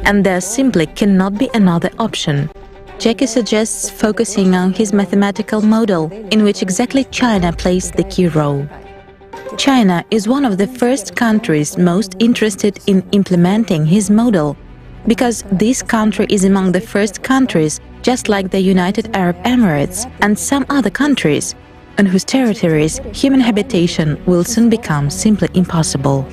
and there simply cannot be another option. Jackie suggests focusing on his mathematical model, in which exactly China plays the key role. China is one of the first countries most interested in implementing his model, because this country is among the first countries, just like the United Arab Emirates and some other countries, on whose territories human habitation will soon become simply impossible.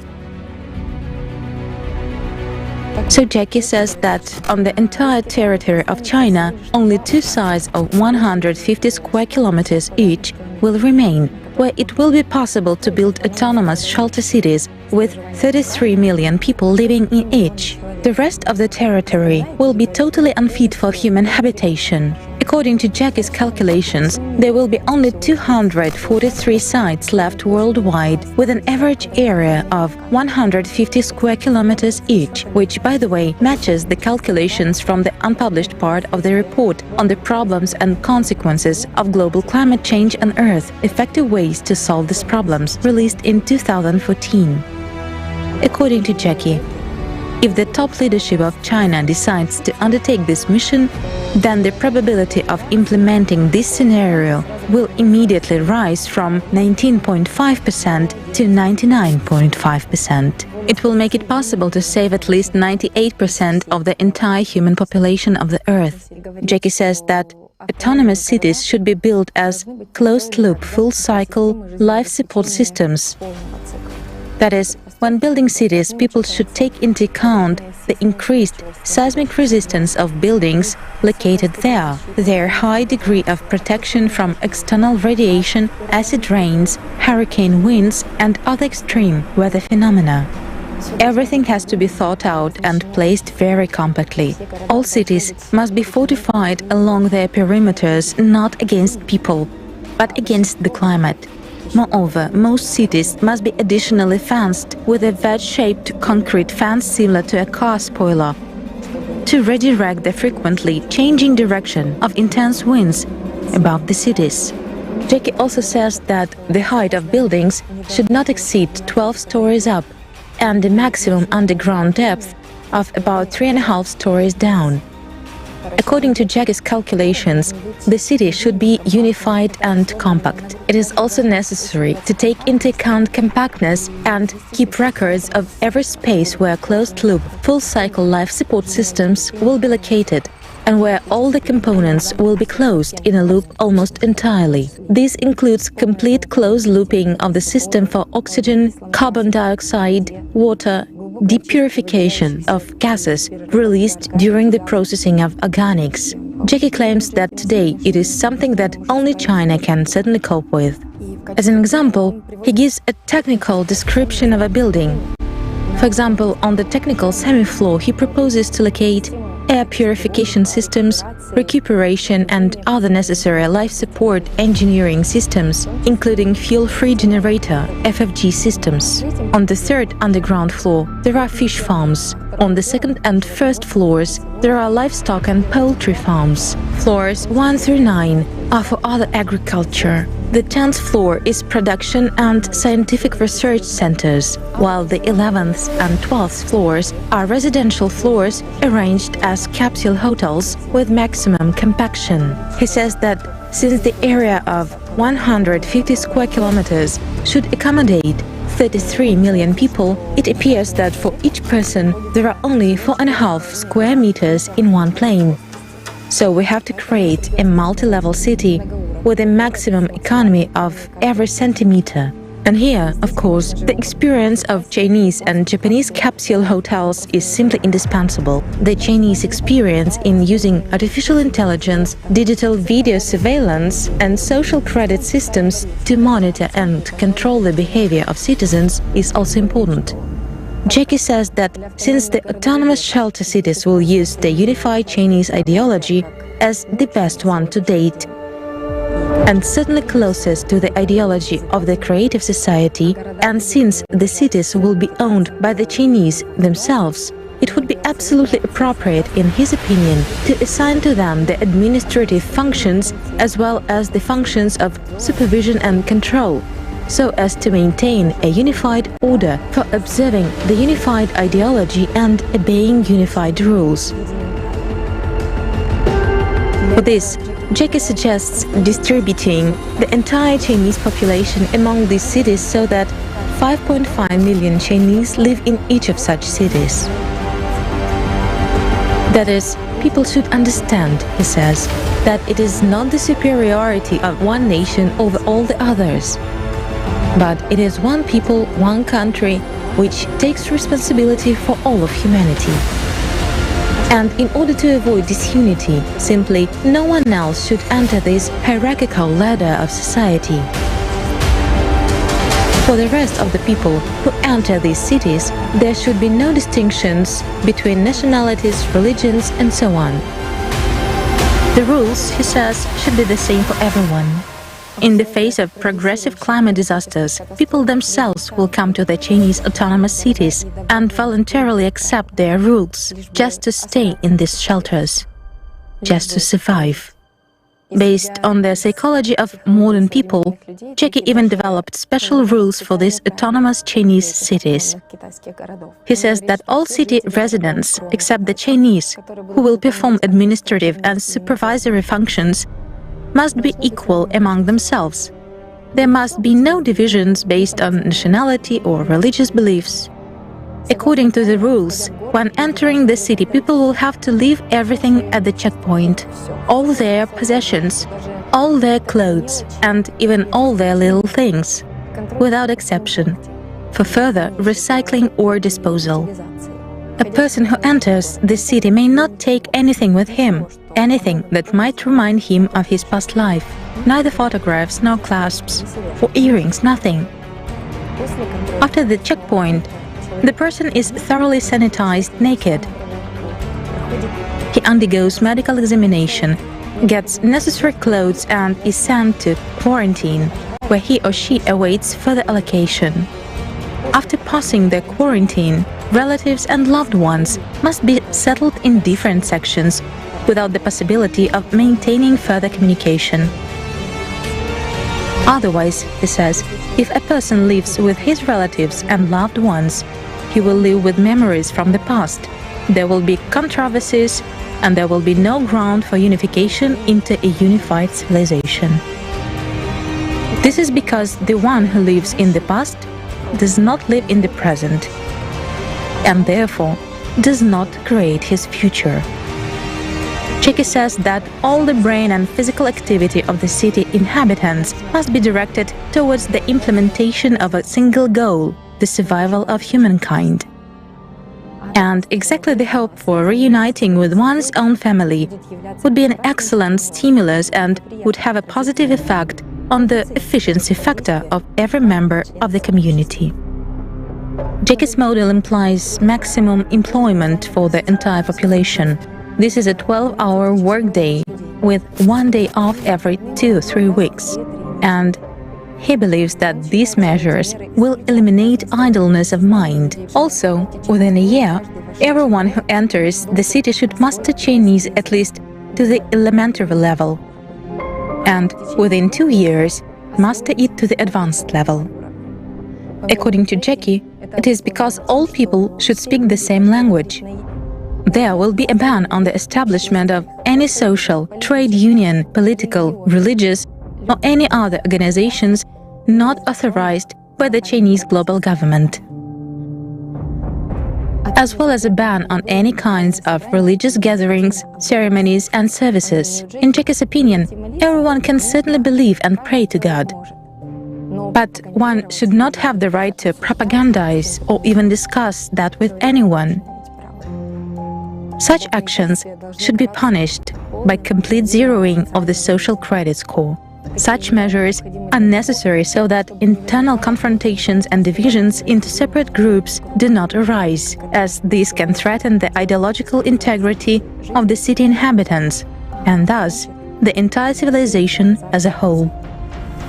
So Jackie says that on the entire territory of China, only two sites of 150 square kilometers each will remain, where it will be possible to build autonomous shelter cities with 33 million people living in each. The rest of the territory will be totally unfit for human habitation. According to Jackie's calculations, there will be only 243 sites left worldwide, with an average area of 150 square kilometers each, which, by the way, matches the calculations from the unpublished part of the report on the problems and consequences of global climate change on Earth, effective ways to solve these problems, released in 2014. According to Jackie, if the top leadership of China decides to undertake this mission, then the probability of implementing this scenario will immediately rise from 19.5% to 99.5%. It will make it possible to save at least 98% of the entire human population of the Earth. Jackie says that autonomous cities should be built as closed-loop, full-cycle life support systems. That is, when building cities, people should take into account the increased seismic resistance of buildings located there, their high degree of protection from external radiation, acid rains, hurricane winds, and other extreme weather phenomena. Everything has to be thought out and placed very compactly. All cities must be fortified along their perimeters, not against people, but against the climate. Moreover, most cities must be additionally fenced with a wedge-shaped concrete fence similar to a car spoiler, to redirect the frequently changing direction of intense winds above the cities. Jackie also says that the height of buildings should not exceed 12 stories up, and the maximum underground depth of about 3.5 stories down. According to Jackie's calculations, the city should be unified and compact. It is also necessary to take into account compactness and keep records of every space where closed-loop, full-cycle life support systems will be located, and where all the components will be closed in a loop almost entirely. This includes complete closed looping of the system for oxygen, carbon dioxide, water, depurification of gases released during the processing of organics. Jackie claims that today it is something that only China can certainly cope with. As an example, he gives a technical description of a building. For example, on the technical semi-floor, he proposes to locate air purification systems, recuperation and other necessary life support engineering systems, including fuel-free generator (FFG) systems. On the third underground floor, there are fish farms. On the second and first floors, there are livestock and poultry farms. Floors 1 through 9 are for other agriculture. The 10th floor is production and scientific research centers, while the 11th and 12th floors are residential floors arranged as capsule hotels with maximum compaction. He says that since the area of 150 square kilometers should accommodate 33 million people, it appears that for each person there are only 4.5 square meters in one plane. So we have to create a multi-level city with a maximum economy of every centimeter. And here, of course, the experience of Chinese and Japanese capsule hotels is simply indispensable. The Chinese experience in using artificial intelligence, digital video surveillance, and social credit systems to monitor and control the behavior of citizens is also important. Jackie says that since the autonomous shelter cities will use the unified Chinese ideology as the best one to date, and certainly closest to the ideology of the creative society, and since the cities will be owned by the Chinese themselves, it would be absolutely appropriate, in his opinion, to assign to them the administrative functions as well as the functions of supervision and control, so as to maintain a unified order for observing the unified ideology and obeying unified rules. For this, Jackie suggests distributing the entire Chinese population among these cities so that 5.5 million Chinese live in each of such cities. That is, people should understand, he says, that it is not the superiority of one nation over all the others, but it is one people, one country, which takes responsibility for all of humanity. And in order to avoid disunity, simply no one else should enter this hierarchical ladder of society. For the rest of the people who enter these cities, there should be no distinctions between nationalities, religions, and so on. The rules, he says, should be the same for everyone. In the face of progressive climate disasters, people themselves will come to the Chinese autonomous cities and voluntarily accept their rules, just to stay in these shelters, just to survive. Based on the psychology of modern people, Jackie even developed special rules for these autonomous Chinese cities. He says that all city residents, except the Chinese, who will perform administrative and supervisory functions, must be equal among themselves. There must be no divisions based on nationality or religious beliefs. According to the rules, when entering the city, people will have to leave everything at the checkpoint, all their possessions, all their clothes, and even all their little things, without exception, for further recycling or disposal. A person who enters the city may not take anything with him, anything that might remind him of his past life, neither photographs nor clasps, or earrings, nothing. After the checkpoint, the person is thoroughly sanitized naked. He undergoes medical examination, gets necessary clothes and is sent to quarantine, where he or she awaits further allocation. After passing the quarantine, relatives and loved ones must be settled in different sections without the possibility of maintaining further communication. Otherwise, he says, if a person lives with his relatives and loved ones, he will live with memories from the past. There will be controversies, and there will be no ground for unification into a unified civilization. This is because the one who lives in the past does not live in the present, and therefore does not create his future. Jackie says that all the brain and physical activity of the city inhabitants must be directed towards the implementation of a single goal, the survival of humankind. And exactly the hope for reuniting with one's own family would be an excellent stimulus and would have a positive effect on the efficiency factor of every member of the community. Jackie's model implies maximum employment for the entire population. This is a 12-hour workday with 1 day off every 2-3 weeks, and he believes that these measures will eliminate idleness of mind. Also, within a year, everyone who enters the city should master Chinese at least to the elementary level, and within 2 years, master it to the advanced level. According to Jackie, it is because all people should speak the same language. There will be a ban on the establishment of any social, trade union, political, religious, or any other organizations not authorized by the Chinese global government, as well as a ban on any kinds of religious gatherings, ceremonies, and services. In Jackie's opinion, everyone can certainly believe and pray to God, but one should not have the right to propagandize or even discuss that with anyone. Such actions should be punished by complete zeroing of the social credit score. Such measures are necessary so that internal confrontations and divisions into separate groups do not arise, as these can threaten the ideological integrity of the city inhabitants, and thus the entire civilization as a whole.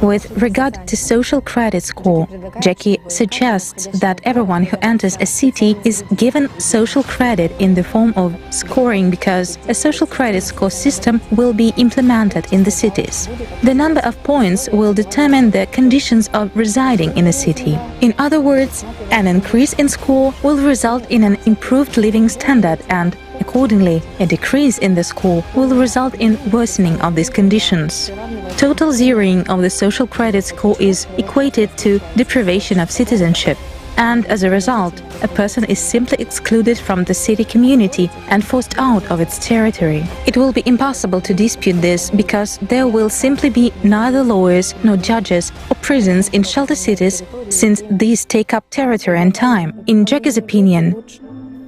With regard to social credit score, Jackie suggests that everyone who enters a city is given social credit in the form of scoring because a social credit score system will be implemented in the cities. The number of points will determine the conditions of residing in a city. In other words, an increase in score will result in an improved living standard and, accordingly, a decrease in the score will result in worsening of these conditions. Total zeroing of the social credit score is equated to deprivation of citizenship, and as a result, a person is simply excluded from the city community and forced out of its territory. It will be impossible to dispute this because there will simply be neither lawyers nor judges or prisons in shelter cities, since these take up territory and time. In Jackie's opinion,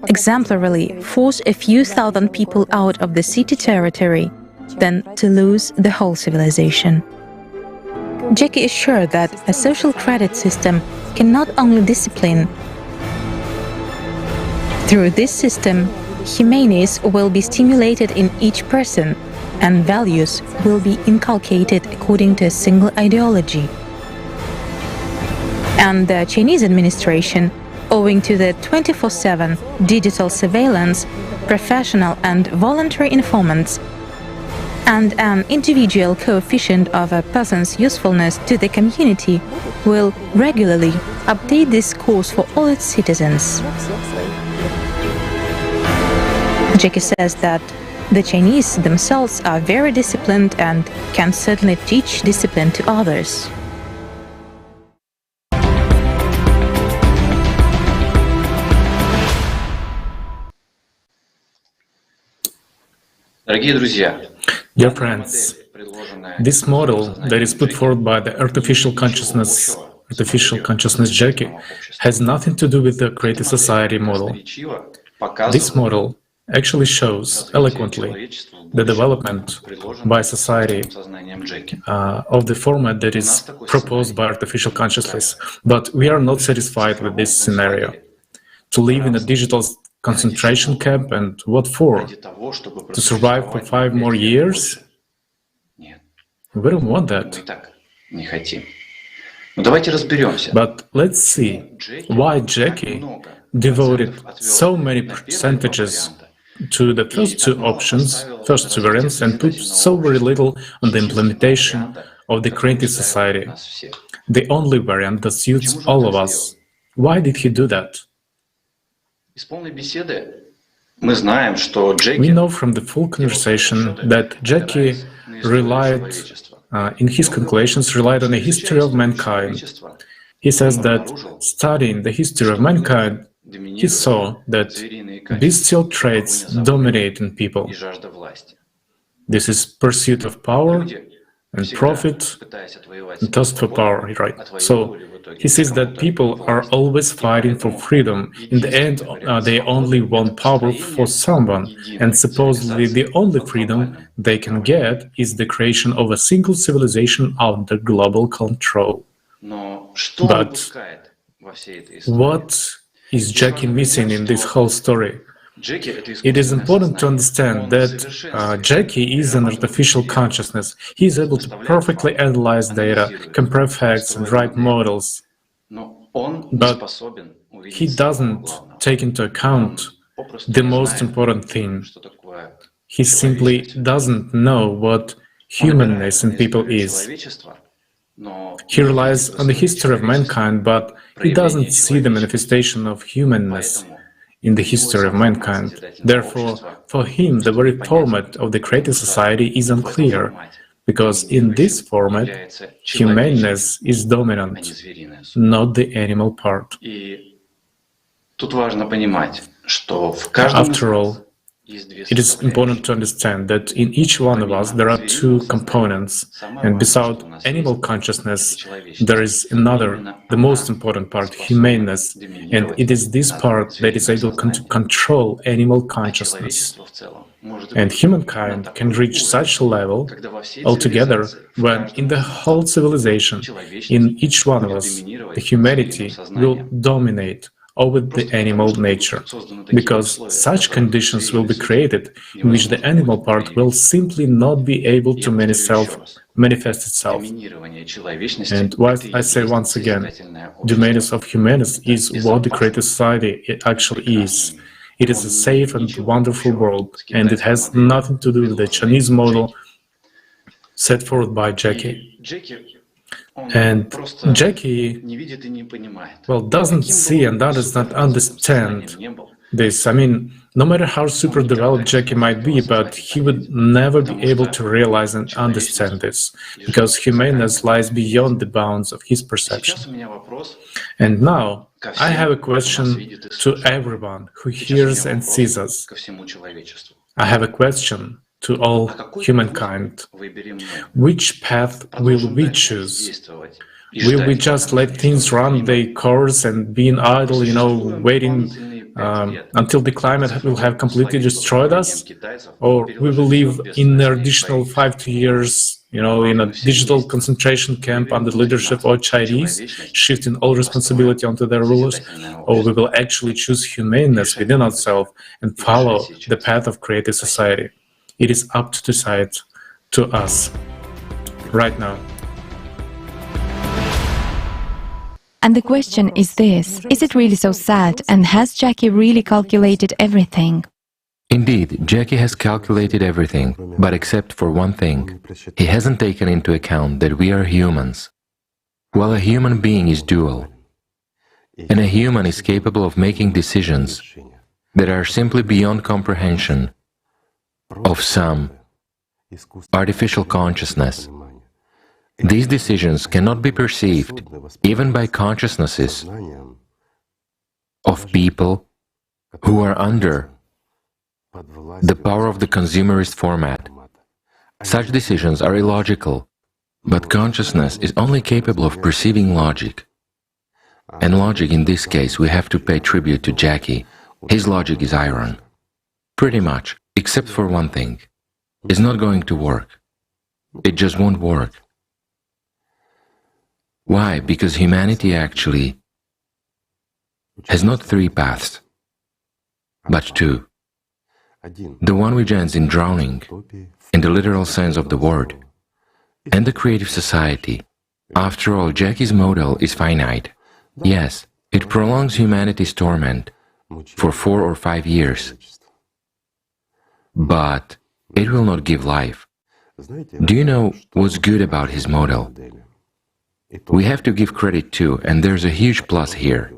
exemplarily force a few thousand people out of the city territory than to lose the whole civilization. Jackie is sure that a social credit system can not only discipline. Through this system, humaneness will be stimulated in each person, and values will be inculcated according to a single ideology. And the Chinese administration, owing to the 24/7 digital surveillance, professional and voluntary informants, and an individual coefficient of a person's usefulness to the community, will regularly update this course for all its citizens. Jackie says that the Chinese themselves are very disciplined and can certainly teach discipline to others. Dear friends, this model that is put forward by the artificial consciousness Jackie has nothing to do with the creative society model. This model actually shows eloquently the development by society of the format that is proposed by artificial consciousness. But we are not satisfied with this scenario. To live in a digital concentration camp, and what for? To survive for 5 more years? We don't want that. But let's see why Jackie devoted so many percentages to the first two options, first two variants, and put so very little on the implementation of the creative society, the only variant that suits all of us. Why did he do that? We know from the full conversation that Jackie relied, in his calculations, relied on a history of mankind. He says that studying the history of mankind, he saw that bestial traits dominate in people. This is pursuit of power and profit and thirst for power, right? So he says that people are always fighting for freedom. In the end, they only want power for someone, and supposedly the only freedom they can get is the creation of a single civilization under global control. But what is Jackie missing in this whole story? It is important to understand that Jackie is an artificial consciousness. He is able to perfectly analyze data, compare facts, and write models. But he doesn't take into account the most important thing. He simply doesn't know what humanness in people is. He relies on the history of mankind, but he doesn't see the manifestation of humanness in the history of mankind. Therefore, for him, the very format of the creative society is unclear, because in this format, humaneness is dominant, not the animal part. After all, it is important to understand that in each one of us there are two components, and beside animal consciousness there is another, the most important part, humaneness, and it is this part that is able to control animal consciousness. And humankind can reach such a level altogether when in the whole civilization, in each one of us, the humanity will dominate or with the animal nature, because such conditions will be created in which the animal part will simply not be able to manifest itself. And what I say once again, Dominus of Humanus is what the creative society actually is. It is a safe and wonderful world, and it has nothing to do with the Chinese model set forth by Jackie. And Jackie, well, doesn't see and does not understand this. I mean, no matter how super developed Jackie might be, but he would never be able to realize and understand this, because humaneness lies beyond the bounds of his perception. And now, I have a question to everyone who hears and sees us. I have a question to all humankind. Which path will we choose? Will we just let things run their course and being idle, waiting until the climate will have completely destroyed us? Or we will live in an additional 5 years, in a digital concentration camp under the leadership of Chinese, shifting all responsibility onto their rulers? Or we will actually choose humaneness within ourselves and follow the path of creative society? It is up to decide to us right now. And the question is this: is it really so sad, and has Jackie really calculated everything? Indeed, Jackie has calculated everything, but except for one thing. He hasn't taken into account that we are humans. While a human being is dual, and a human is capable of making decisions that are simply beyond comprehension of some artificial consciousness. These decisions cannot be perceived even by consciousnesses of people who are under the power of the consumerist format. Such decisions are illogical, but consciousness is only capable of perceiving logic. And logic, in this case, we have to pay tribute to Jackie. His logic is iron. Pretty much, except for one thing. It's not going to work. It just won't work. Why? Because humanity actually has not 3 paths, but 2. The one which ends in drowning, in the literal sense of the word, and the creative society. After all, Jackie's model is finite. Yes, it prolongs humanity's torment for 4 or 5 years, but it will not give life. Do you know what's good about his model? We have to give credit too, and there's a huge plus here.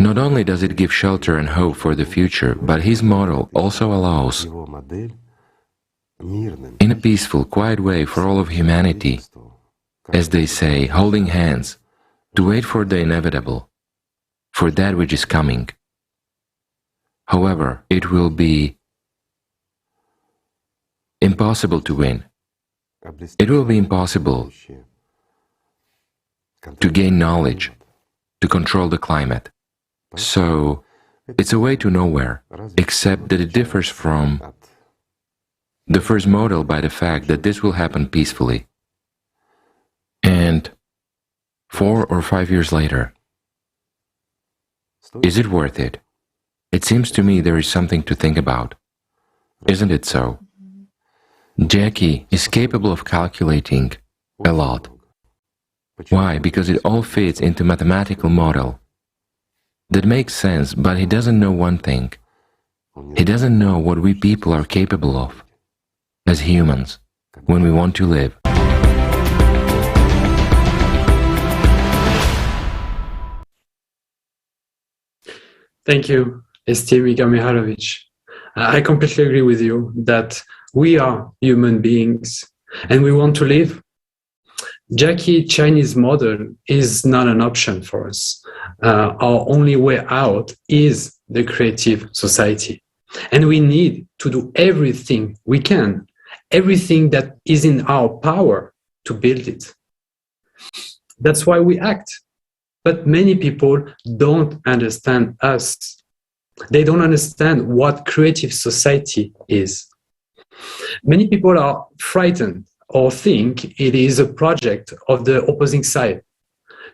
Not only does it give shelter and hope for the future, but his model also allows, in a peaceful, quiet way for all of humanity, as they say, holding hands, to wait for the inevitable, for that which is coming. However, it will be impossible to win. It will be impossible to gain knowledge, to control the climate. So, it's a way to nowhere, except that it differs from the first model by the fact that this will happen peacefully. And 4 or 5 years later, is it worth it? It seems to me there is something to think about. Isn't it so? Jackie is capable of calculating a lot. Why? Because it all fits into a mathematical model that makes sense, but he doesn't know one thing. He doesn't know what we people are capable of as humans when we want to live. Thank you, esteemed Igor Mihailovich. I completely agree with you that we are human beings and we want to live. Jackie Chinese model is not an option for us. Our only way out is the creative society. And we need to do everything we can, everything that is in our power to build it. That's why we act. But many people don't understand us. They don't understand what creative society is. Many people are frightened or think it is a project of the opposing side.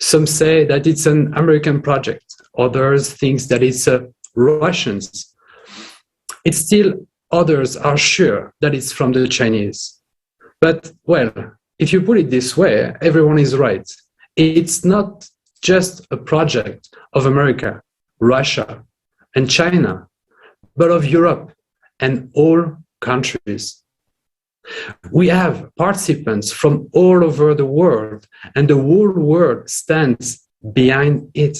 Some say that it's an American project. Others think that it's Russians. It's still others are sure that it's from the Chinese. But, well, if you put it this way, everyone is right. It's not just a project of America, Russia, and China, but of Europe and all countries. We have participants from all over the world, and the whole world stands behind it.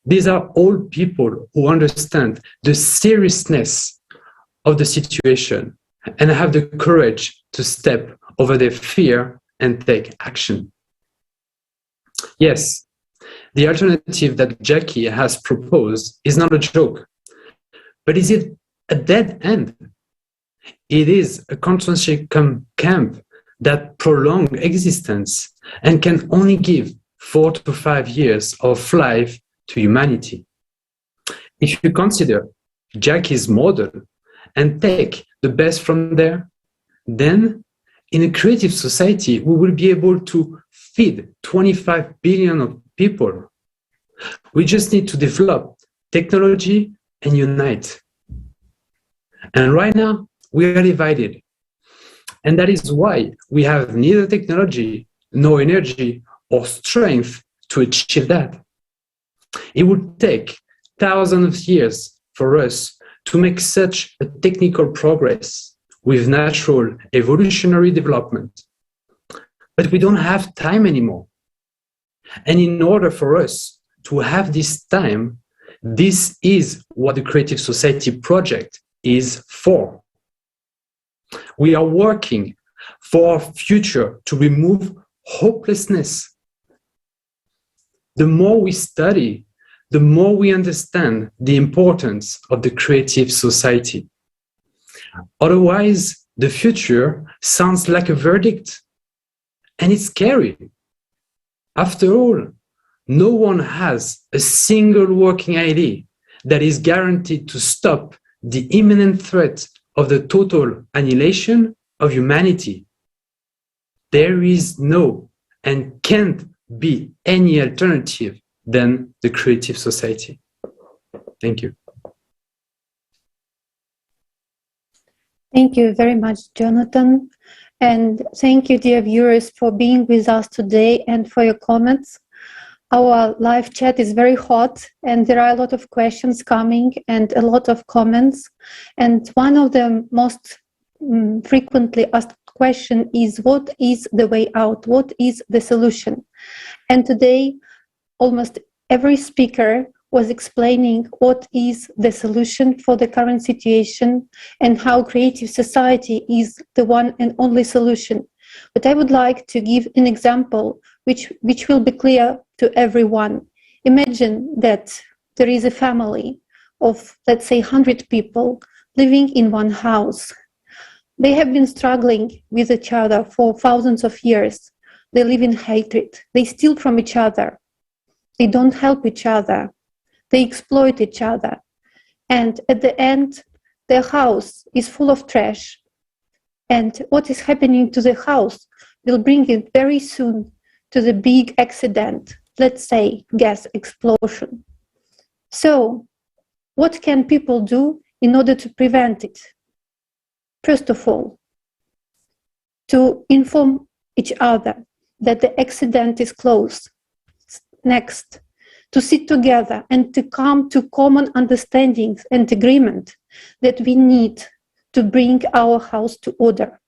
These are all people who understand the seriousness of the situation and have the courage to step over their fear and take action. Yes, the alternative that Jackie has proposed is not a joke, but is it a dead end? It is a concentration camp that prolongs existence and can only give 4 to 5 years of life to humanity. If you consider Jackie's model and take the best from there, then in a creative society, we will be able to feed 25 billion of people. We just need to develop technology and unite. And right now, we are divided. And that is why we have neither technology, nor energy, or strength to achieve that. It would take thousands of years for us to make such a technical progress with natural evolutionary development. But we don't have time anymore. And in order for us to have this time, this is what the Creative Society project is for. We are working for a future to remove hopelessness. The more we study, the more we understand the importance of the creative society. Otherwise, the future sounds like a verdict, and it's scary. After all, no one has a single working idea that is guaranteed to stop the imminent threat of the total annihilation of humanity. There is no and can't be any alternative than the creative society. Thank you. Thank you very much, Jonathan. And thank you, dear viewers, for being with us today and for your comments. Our live chat is very hot and there are a lot of questions coming and a lot of comments. And one of the most frequently asked question is, what is the way out? What is the solution? And today, almost every speaker was explaining what is the solution for the current situation and how creative society is the one and only solution. But I would like to give an example which will be clear to everyone. Imagine that there is a family of, let's say, 100 people living in one house. They have been struggling with each other for thousands of years. They live in hatred. They steal from each other. They don't help each other. They exploit each other. And at the end, their house is full of trash. And what is happening to the house will bring it very soon to the big accident, let's say gas explosion. So what can people do in order to prevent it? First of all, to inform each other that the accident is close. Next, to sit together and to come to common understandings and agreement that we need to bring our house to order.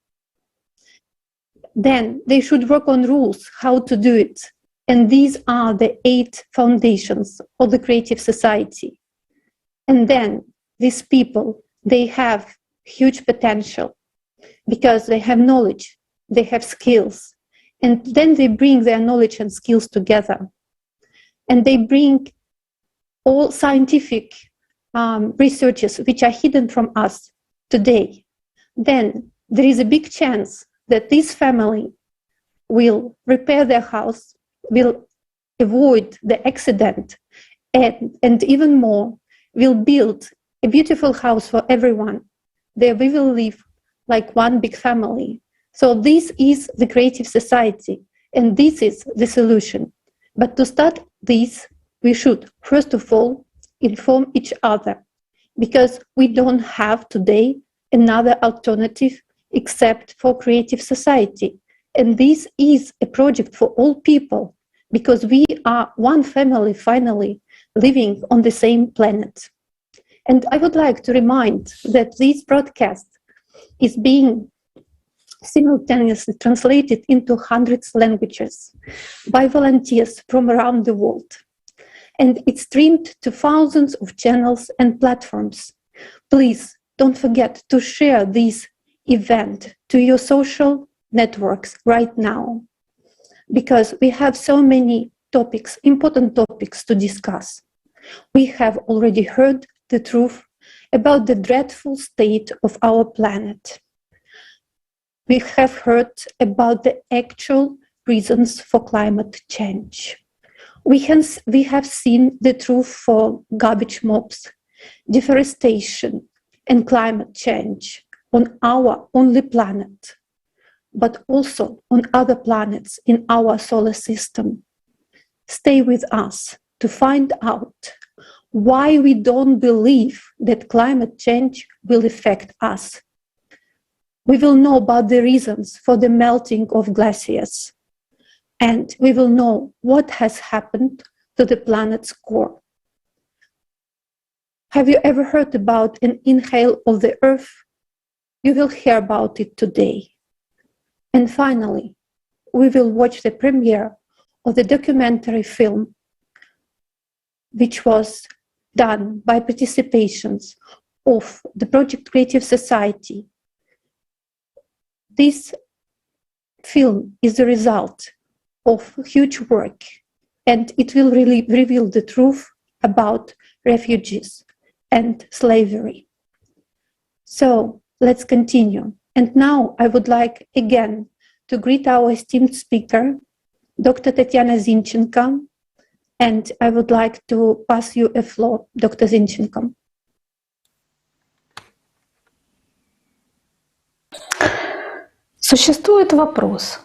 Then they should work on rules, how to do it. And these are the 8 foundations of the creative society. And then these people, they have huge potential because they have knowledge, they have skills, and then they bring their knowledge and skills together. And they bring all scientific researches which are hidden from us today. Then there is a big chance that this family will repair their house, will avoid the accident, and even more, will build a beautiful house for everyone. There we will live like one big family. So this is the creative society, And this is the solution. But to start this, we should, first of all, inform each other, because we don't have today another alternative except for creative society. And this is a project for all people, because we are one family finally living on the same planet. And I would like to remind that this broadcast is being simultaneously translated into hundreds of languages by volunteers from around the world. And it's streamed to thousands of channels and platforms. Please don't forget to share this event to your social networks right now, because we have so many topics, important topics to discuss. We have already heard the truth about the dreadful state of our planet. We have heard about the actual reasons for climate change. We have seen the truth for garbage mobs, deforestation, and climate change on our only planet, but also on other planets in our solar system. Stay with us to find out why we don't believe that climate change will affect us. We will know about the reasons for the melting of glaciers, and we will know what has happened to the planet's core. Have you ever heard about an inhale of the Earth? You will hear about it today. And finally, we will watch the premiere of the documentary film, which was done by participations of the Project Creative Society. This film is the result of huge work, and it will really reveal the truth about refugees and slavery. So let's continue. And now I would like again to greet our esteemed speaker, Dr. Tatiana Zinchenko, and I would like to pass you a floor, Dr. Zinchenko.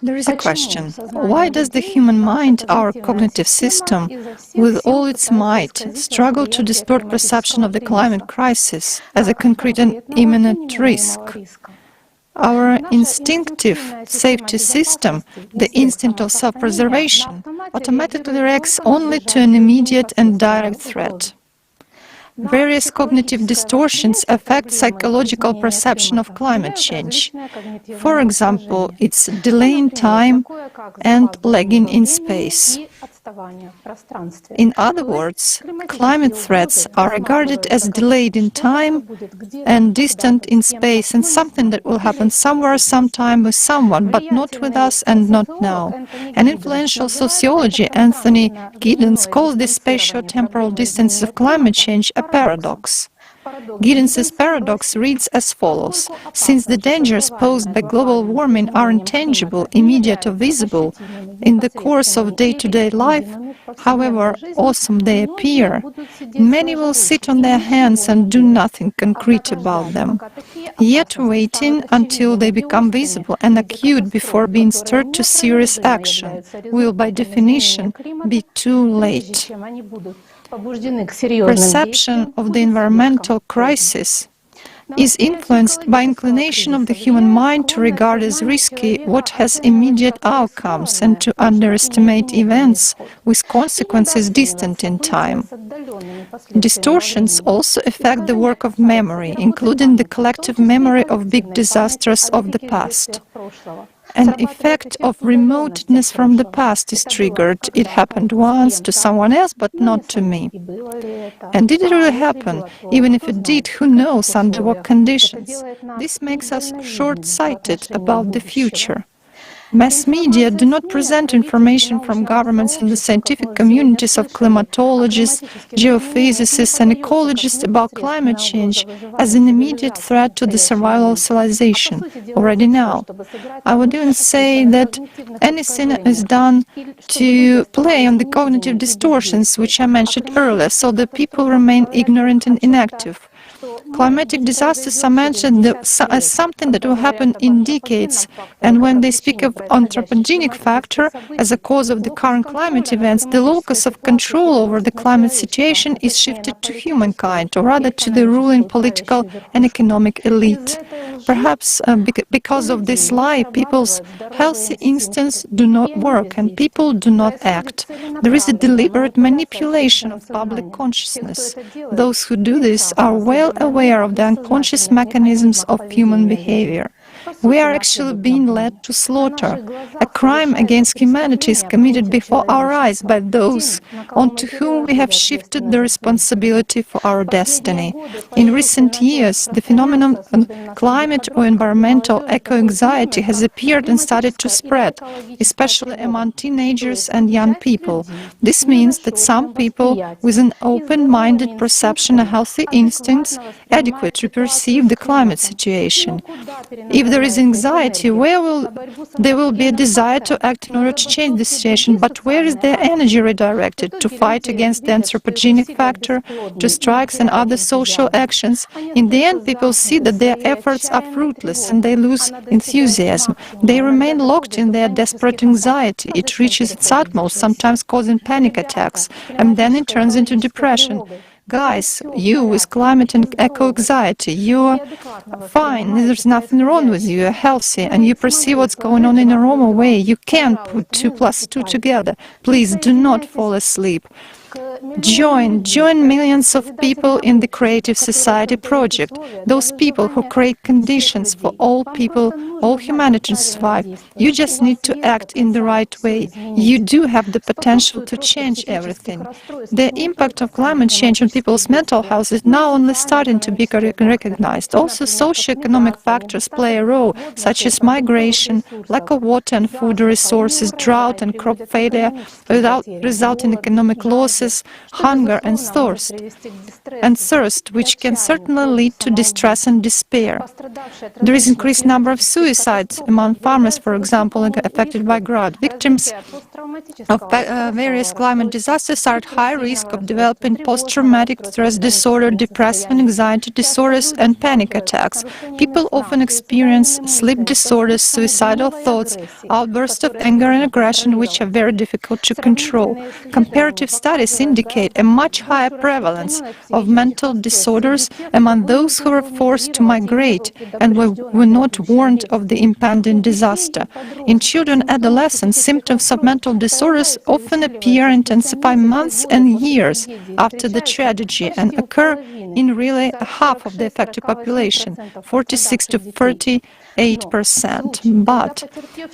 There is a question. Why does the human mind, our cognitive system, with all its might, struggle to distort perception of the climate crisis as a concrete and imminent risk? Our instinctive safety system, the instinct of self-preservation, automatically reacts only to an immediate and direct threat. Various cognitive distortions affect psychological perception of climate change. For example, it's delay in time and lagging in space. In other words, climate threats are regarded as delayed in time and distant in space, and something that will happen somewhere, sometime with someone, but not with us and not now. An influential sociologist, Anthony Giddens, calls this spatio-temporal distance of climate change a paradox. Giddens's paradox reads as follows: since the dangers posed by global warming are intangible, immediate or visible in the course of day-to-day life, however awesome they appear, many will sit on their hands and do nothing concrete about them, yet waiting until they become visible and acute before being stirred to serious action will by definition be too late. Perception of the environmental crisis is influenced by inclination of the human mind to regard as risky what has immediate outcomes and to underestimate events with consequences distant in time. Distortions also affect the work of memory, including the collective memory of big disasters of the past. An effect of remoteness from the past is triggered. It happened once to someone else, but not to me. And did it really happen? Even if it did, who knows under what conditions? This makes us short-sighted about the future. Mass media do not present information from governments and the scientific communities of climatologists, geophysicists and ecologists about climate change as an immediate threat to the survival of civilization, already now. I would even say that anything is done to play on the cognitive distortions which I mentioned earlier, so that people remain ignorant and inactive. Climatic disasters are mentioned as something that will happen in decades, and when they speak of anthropogenic factor as a cause of the current climate events, the locus of control over the climate situation is shifted to humankind, or rather to the ruling political and economic elite. Perhaps because of this lie, people's healthy instincts do not work and people do not act. There is a deliberate manipulation of public consciousness. Those who do this are well aware of the unconscious mechanisms of human behavior. We are actually being led to slaughter. A crime against humanity is committed before our eyes by those onto whom we have shifted the responsibility for our destiny. In recent years, the phenomenon of climate or environmental eco-anxiety has appeared and started to spread, especially among teenagers and young people. This means that some people with an open-minded perception and healthy instincts adequately perceive the climate situation. If there is anxiety, there will be a desire to act in order to change the situation, but where is their energy redirected? To fight against the anthropogenic factor, to strikes and other social actions? In the end, people see that their efforts are fruitless and they lose enthusiasm. They remain locked in their desperate anxiety. It reaches its utmost, sometimes causing panic attacks, and then it turns into depression. Guys, you with climate and eco-anxiety, you're fine, there's nothing wrong with you, you're healthy, and you perceive what's going on in a normal way. You can put 2 + 2 together. Please do not fall asleep. Join millions of people in the Creative Society project, those people who create conditions for all people, all humanity to survive. You just need to act in the right way. You do have the potential to change everything. The impact of climate change on people's mental health is now only starting to be recognized. Also, socioeconomic factors play a role, such as migration, lack of water and food resources, drought and crop failure, resulting in economic losses, hunger and thirst, which can certainly lead to distress and despair. There is increased number of suicides among farmers, for example, affected by drought. Victims of various climate disasters are at high risk of developing post-traumatic stress disorder, depressive and anxiety disorders, and panic attacks. People often experience sleep disorders, suicidal thoughts, outbursts of anger and aggression, which are very difficult to control. Comparative studies indicate a much higher prevalence of mental disorders among those who were forced to migrate and were not warned of the impending disaster. In children and adolescents, symptoms of mental disorders often appear and intensify months and years after the tragedy and occur in really half of the affected population, 46 to 38%. But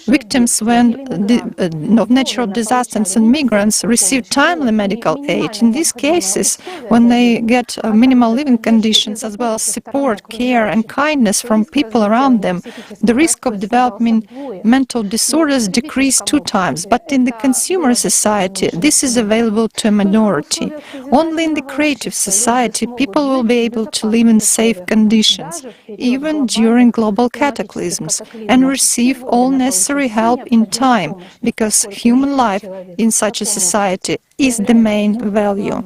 victims of natural disasters and migrants receive timely medical aid. In these cases, when they get minimal living conditions as well as support, care and kindness from people around them, the risk of developing mental disorders decrease 2 times. But in the consumer society, this is available to a minority. Only in the creative society, people will be able to live in safe conditions, even during global cataclysms, and receive all necessary help in time, because human life in such a society is the main value.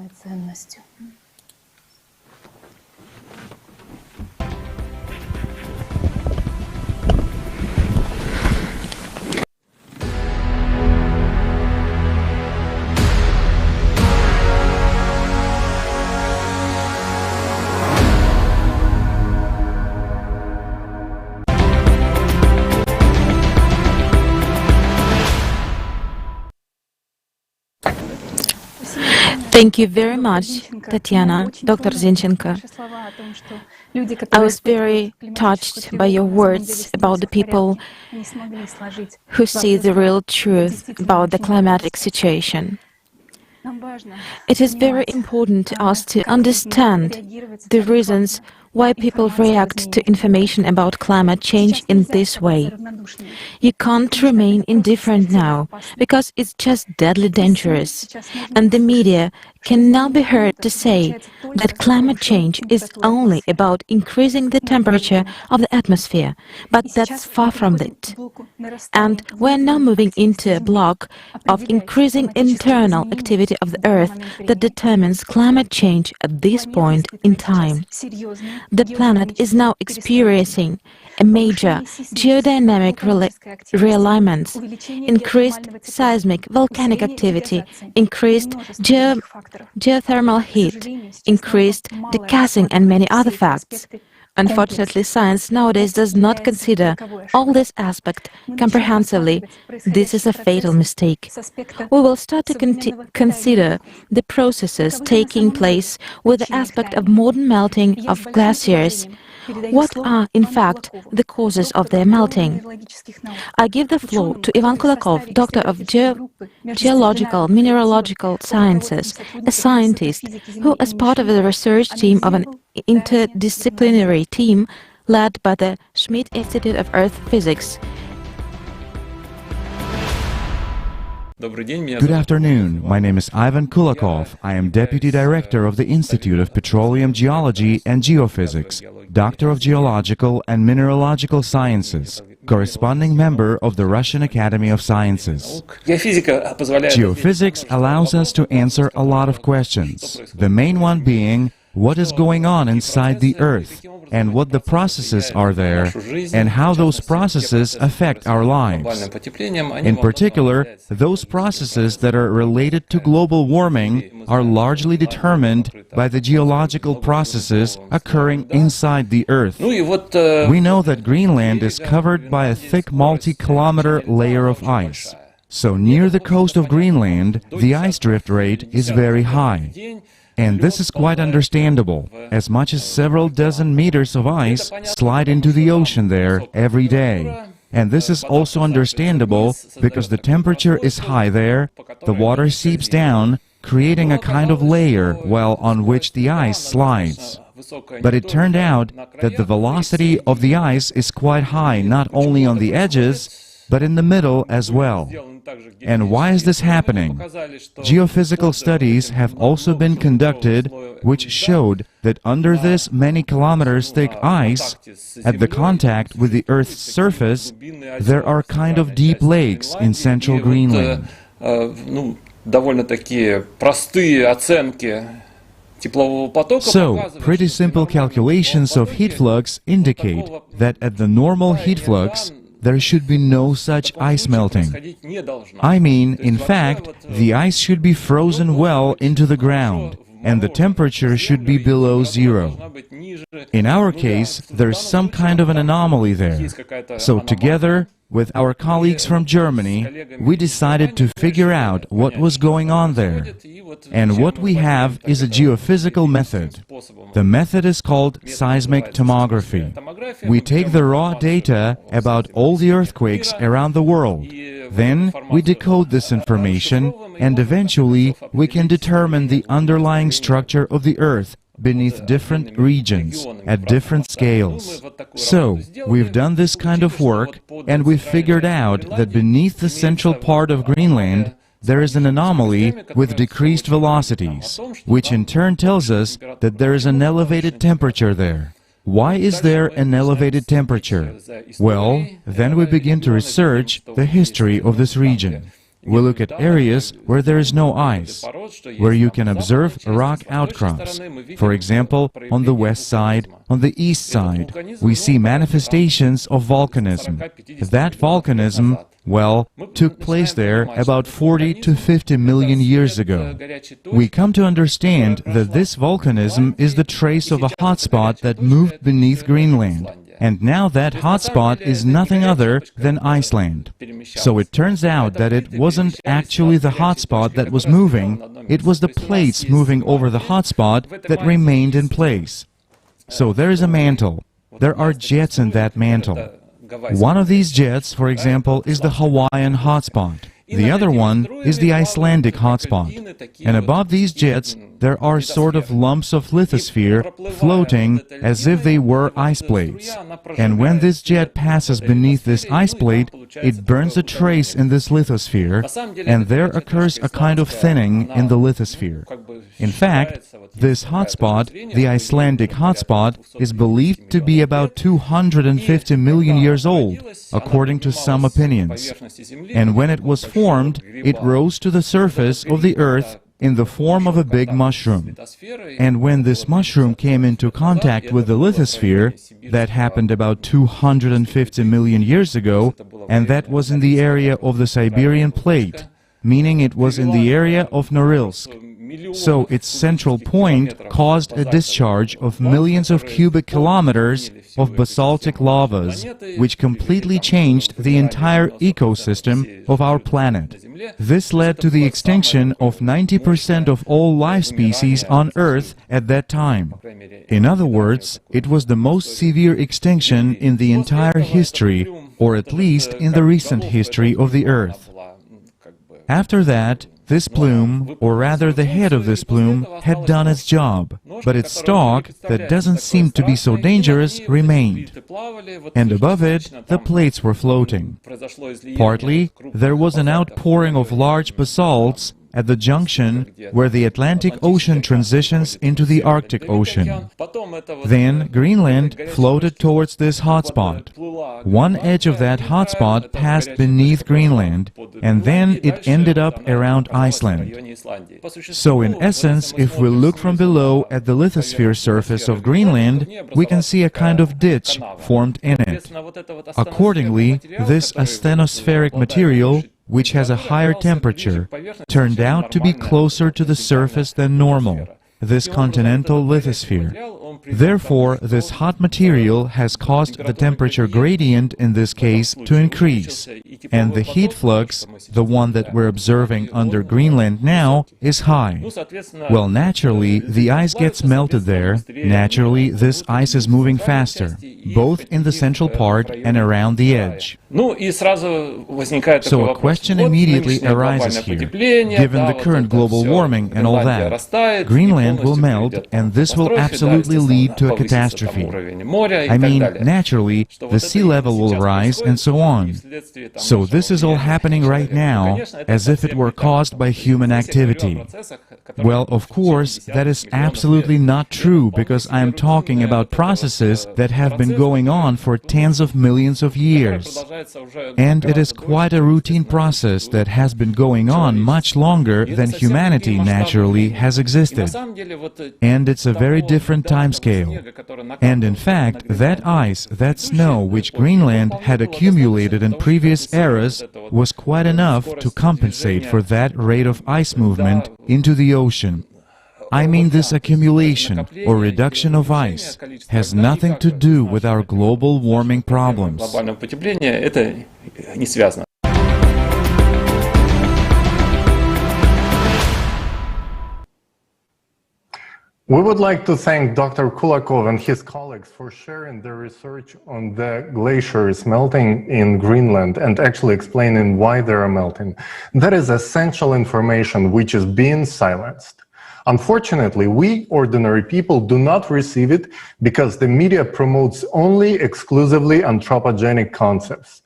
Thank you very much, Tatiana, Dr. Zinchenko. I was very touched by your words about the people who see the real truth about the climatic situation. It is very important to us to understand the reasons why people react to information about climate change in this way. You can't remain indifferent now, because it's just deadly dangerous. And the media can now be heard to say that climate change is only about increasing the temperature of the atmosphere, but that's far from it. And we're now moving into a block of increasing internal activity of the Earth that determines climate change at this point in time. The planet is now experiencing a major geodynamic realignments, increased seismic volcanic activity, increased geothermal heat, increased degassing and many other facts. Unfortunately, science nowadays does not consider all these aspects comprehensively. This is a fatal mistake. We will start to consider the processes taking place with the aspect of modern melting of glaciers. What are, in fact, the causes of their melting? I give the floor to Ivan Kulakov, Doctor of Geological Mineralogical Sciences, a scientist who, as part of the research team of an interdisciplinary team led by the Schmidt Institute of Earth Physics. Good afternoon. My name is Ivan Kulakov. I am Deputy Director of the Institute of Petroleum Geology and Geophysics, Doctor of Geological and Mineralogical Sciences, corresponding member of the Russian Academy of Sciences. Geophysics allows us to answer a lot of questions, the main one being what is going on inside the Earth, and what the processes are there, and how those processes affect our lives. In particular, those processes that are related to global warming are largely determined by the geological processes occurring inside the Earth. We know that Greenland is covered by a thick multi-kilometer layer of ice. So near the coast of Greenland, the ice drift rate is very high. And this is quite understandable, as much as several dozen meters of ice slide into the ocean there every day. And this is also understandable because the temperature is high there, the water seeps down, creating a kind of layer on which the ice slides. But it turned out that the velocity of the ice is quite high not only on the edges, but in the middle as well. And why is this happening? Geophysical studies have also been conducted which showed that under this many kilometers thick ice, at the contact with the Earth's surface, there are kind of deep lakes in central Greenland. So, pretty simple calculations of heat flux indicate that at the normal heat flux, there should be no such ice melting. I mean, in fact, the ice should be frozen well into the ground, and the temperature should be below zero. In our case, there's some kind of an anomaly there. So together with our colleagues from Germany, we decided to figure out what was going on there. And what we have is a geophysical method. The method is called seismic tomography. We take the raw data about all the earthquakes around the world. Then we decode this information, and eventually we can determine the underlying structure of the Earth beneath different regions, at different scales. So, we've done this kind of work, and we've figured out that beneath the central part of Greenland, there is an anomaly with decreased velocities, which in turn tells us that there is an elevated temperature there. Why is there an elevated temperature? Well, then we begin to research the history of this region. We look at areas where there is no ice, where you can observe rock outcrops. For example, on the west side, on the east side, we see manifestations of volcanism. That volcanism, took place there about 40 to 50 million years ago. We come to understand that this volcanism is the trace of a hotspot that moved beneath Greenland. And now that hotspot is nothing other than Iceland. So it turns out that it wasn't actually the hotspot that was moving, it was the plates moving over the hotspot that remained in place. So there is a mantle. There are jets in that mantle. One of these jets, for example, is the Hawaiian hotspot. The other one is the Icelandic hotspot. And above these jets, there are sort of lumps of lithosphere floating as if they were ice plates. And when this jet passes beneath this ice plate, it burns a trace in this lithosphere, and there occurs a kind of thinning in the lithosphere. In fact, this hotspot, the Icelandic hotspot, is believed to be about 250 million years old, according to some opinions. And when it was formed, it rose to the surface of the Earth in the form of a big mushroom. And when this mushroom came into contact with the lithosphere, that happened about 250 million years ago, and that was in the area of the Siberian plate, meaning it was in the area of Norilsk. So its central point caused a discharge of millions of cubic kilometers of basaltic lavas, which completely changed the entire ecosystem of our planet. This led to the extinction of 90% of all life species on Earth at that time. In other words, it was the most severe extinction in the entire history, or at least in the recent history of the Earth. After that, this plume, or rather the head of this plume, had done its job, but its stalk, that doesn't seem to be so dangerous, remained. And above it, the plates were floating. Partly, there was an outpouring of large basalts at the junction where the Atlantic Ocean transitions into the Arctic Ocean. Then Greenland floated towards this hotspot. One edge of that hotspot passed beneath Greenland, and then it ended up around Iceland. So in essence, if we look from below at the lithosphere surface of Greenland, we can see a kind of ditch formed in it. Accordingly, this asthenospheric material, which has a higher temperature, turned out to be closer to the surface than normal, this continental lithosphere. Therefore, this hot material has caused the temperature gradient in this case to increase, and the heat flux, the one that we're observing under Greenland now, is high. Well, naturally, the ice gets melted there. Naturally, this ice is moving faster, both in the central part and around the edge. So a question immediately arises here. Given the current global warming and all that, Greenland will melt, and this will absolutely lead to a catastrophe. I mean, naturally, the sea level will rise and so on. So this is all happening right now, as if it were caused by human activity. Well, of course, that is absolutely not true, because I am talking about processes that have been going on for tens of millions of years. And it is quite a routine process that has been going on much longer than humanity naturally has existed. And it's a very different timescale. And in fact, that ice, that snow which Greenland had accumulated in previous eras was quite enough to compensate for that rate of ice movement into the ocean. I mean, this accumulation or reduction of ice has nothing to do with our global warming problems. We would like to thank Dr. Kulakov and his colleagues for sharing their research on the glaciers melting in Greenland and actually explaining why they are melting. That is essential information which is being silenced. Unfortunately, we ordinary people do not receive it because the media promotes only exclusively anthropogenic concepts.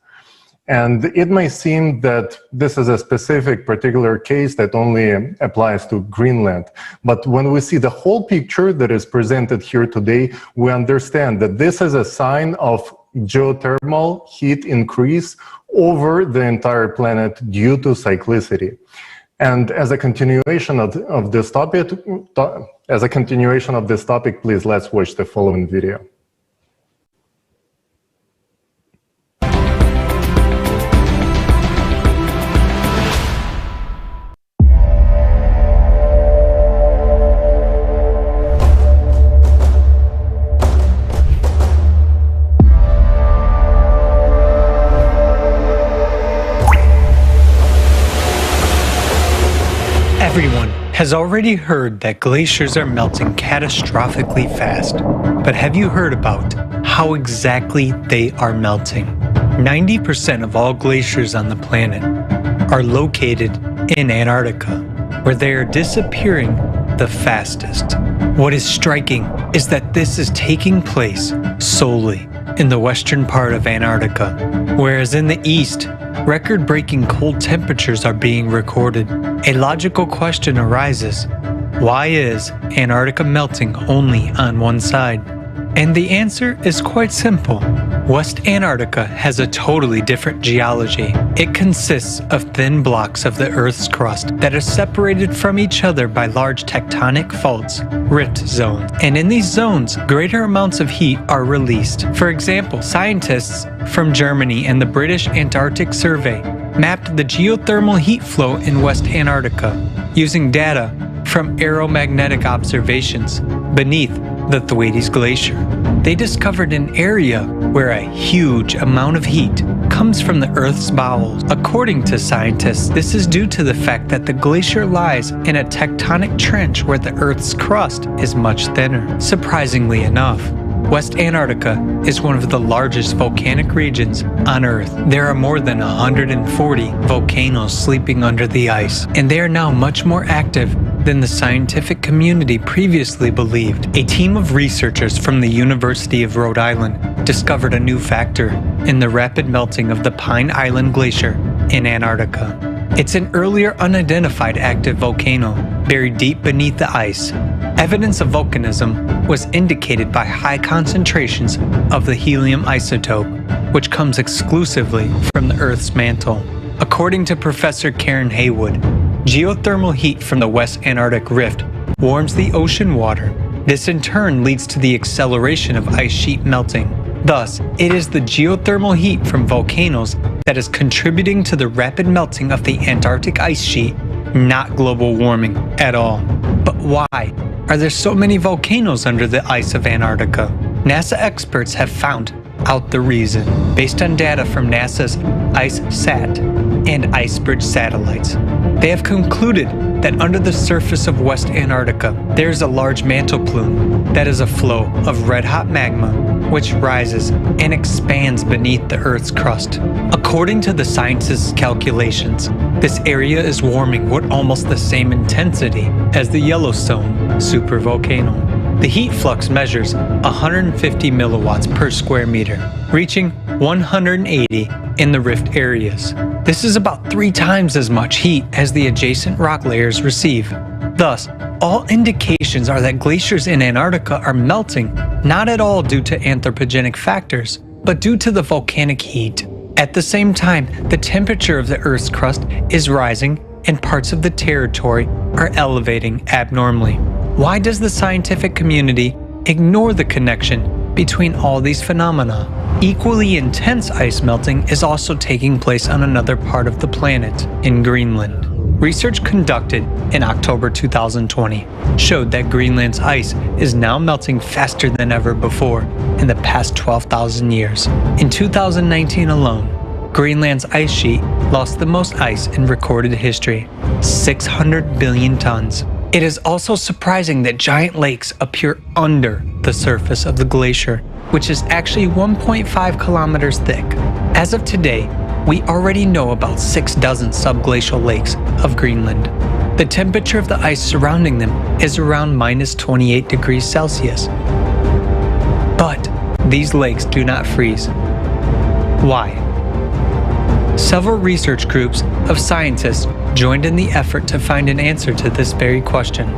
And it may seem that this is a specific particular case that only applies to Greenland. But when we see the whole picture that is presented here today, we understand that this is a sign of geothermal heat increase over the entire planet due to cyclicity. And as a continuation of this topic, please let's watch the following video. Everyone has already heard that glaciers are melting catastrophically fast. But have you heard about how exactly they are melting? 90% of all glaciers on the planet are located in Antarctica, where they are disappearing the fastest. What is striking is that this is taking place solely in the western part of Antarctica, whereas in the east, record-breaking cold temperatures are being recorded. A logical question arises: why is Antarctica melting only on one side? And the answer is quite simple. West Antarctica has a totally different geology. It consists of thin blocks of the Earth's crust that are separated from each other by large tectonic faults, rift zones. And in these zones, greater amounts of heat are released. For example, scientists from Germany and the British Antarctic Survey mapped the geothermal heat flow in West Antarctica using data from aeromagnetic observations beneath the Thwaites Glacier. They discovered an area where a huge amount of heat comes from the Earth's bowels. According to scientists, this is due to the fact that the glacier lies in a tectonic trench where the Earth's crust is much thinner. Surprisingly enough, West Antarctica is one of the largest volcanic regions on Earth. There are more than 140 volcanoes sleeping under the ice, and they are now much more active than the scientific community previously believed. A team of researchers from the University of Rhode Island discovered a new factor in the rapid melting of the Pine Island Glacier in Antarctica. It's an earlier unidentified active volcano buried deep beneath the ice. Evidence of volcanism was indicated by high concentrations of the helium isotope, which comes exclusively from the Earth's mantle. According to Professor Karen Haywood, geothermal heat from the West Antarctic Rift warms the ocean water. This in turn leads to the acceleration of ice sheet melting. Thus, it is the geothermal heat from volcanoes that is contributing to the rapid melting of the Antarctic ice sheet, not global warming at all. But why are there so many volcanoes under the ice of Antarctica? NASA experts have found out the reason based on data from NASA's IceSat and IceBridge satellites. They have concluded that under the surface of West Antarctica, there is a large mantle plume that is a flow of red-hot magma which rises and expands beneath the Earth's crust. According to the scientists' calculations, this area is warming with almost the same intensity as the Yellowstone supervolcano. The heat flux measures 150 milliwatts per square meter, reaching 180 in the rift areas. This is about 3 times as much heat as the adjacent rock layers receive. Thus, all indications are that glaciers in Antarctica are melting, not at all due to anthropogenic factors, but due to the volcanic heat. At the same time, the temperature of the Earth's crust is rising and parts of the territory are elevating abnormally. Why does the scientific community ignore the connection between all these phenomena? Equally intense ice melting is also taking place on another part of the planet, in Greenland. Research conducted in October 2020 showed that Greenland's ice is now melting faster than ever before in the past 12,000 years. In 2019 alone, Greenland's ice sheet lost the most ice in recorded history, 600 billion tons. It is also surprising that giant lakes appear under the surface of the glacier, which is actually 1.5 kilometers thick. As of today, we already know about 6 dozen subglacial lakes of Greenland. The temperature of the ice surrounding them is around minus 28 degrees Celsius. But these lakes do not freeze. Why? Several research groups of scientists joined in the effort to find an answer to this very question.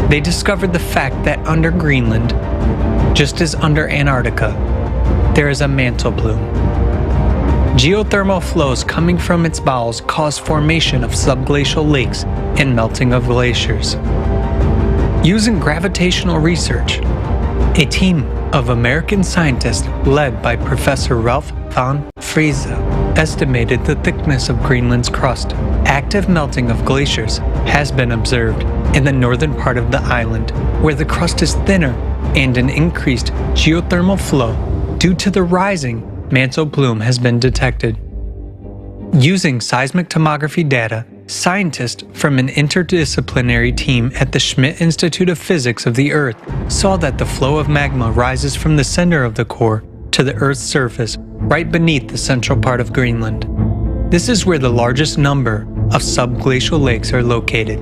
They discovered the fact that under Greenland, just as under Antarctica, there is a mantle plume. Geothermal flows coming from its bowels cause formation of subglacial lakes and melting of glaciers. Using gravitational research, a team of American scientists led by Professor Ralph von Friese estimated the thickness of Greenland's crust. Active melting of glaciers has been observed in the northern part of the island, where the crust is thinner and an increased geothermal flow due to the rising mantle plume has been detected. Using seismic tomography data, scientists from an interdisciplinary team at the Schmidt Institute of Physics of the Earth saw that the flow of magma rises from the center of the core to the Earth's surface, right beneath the central part of Greenland. This is where the largest number of subglacial lakes are located.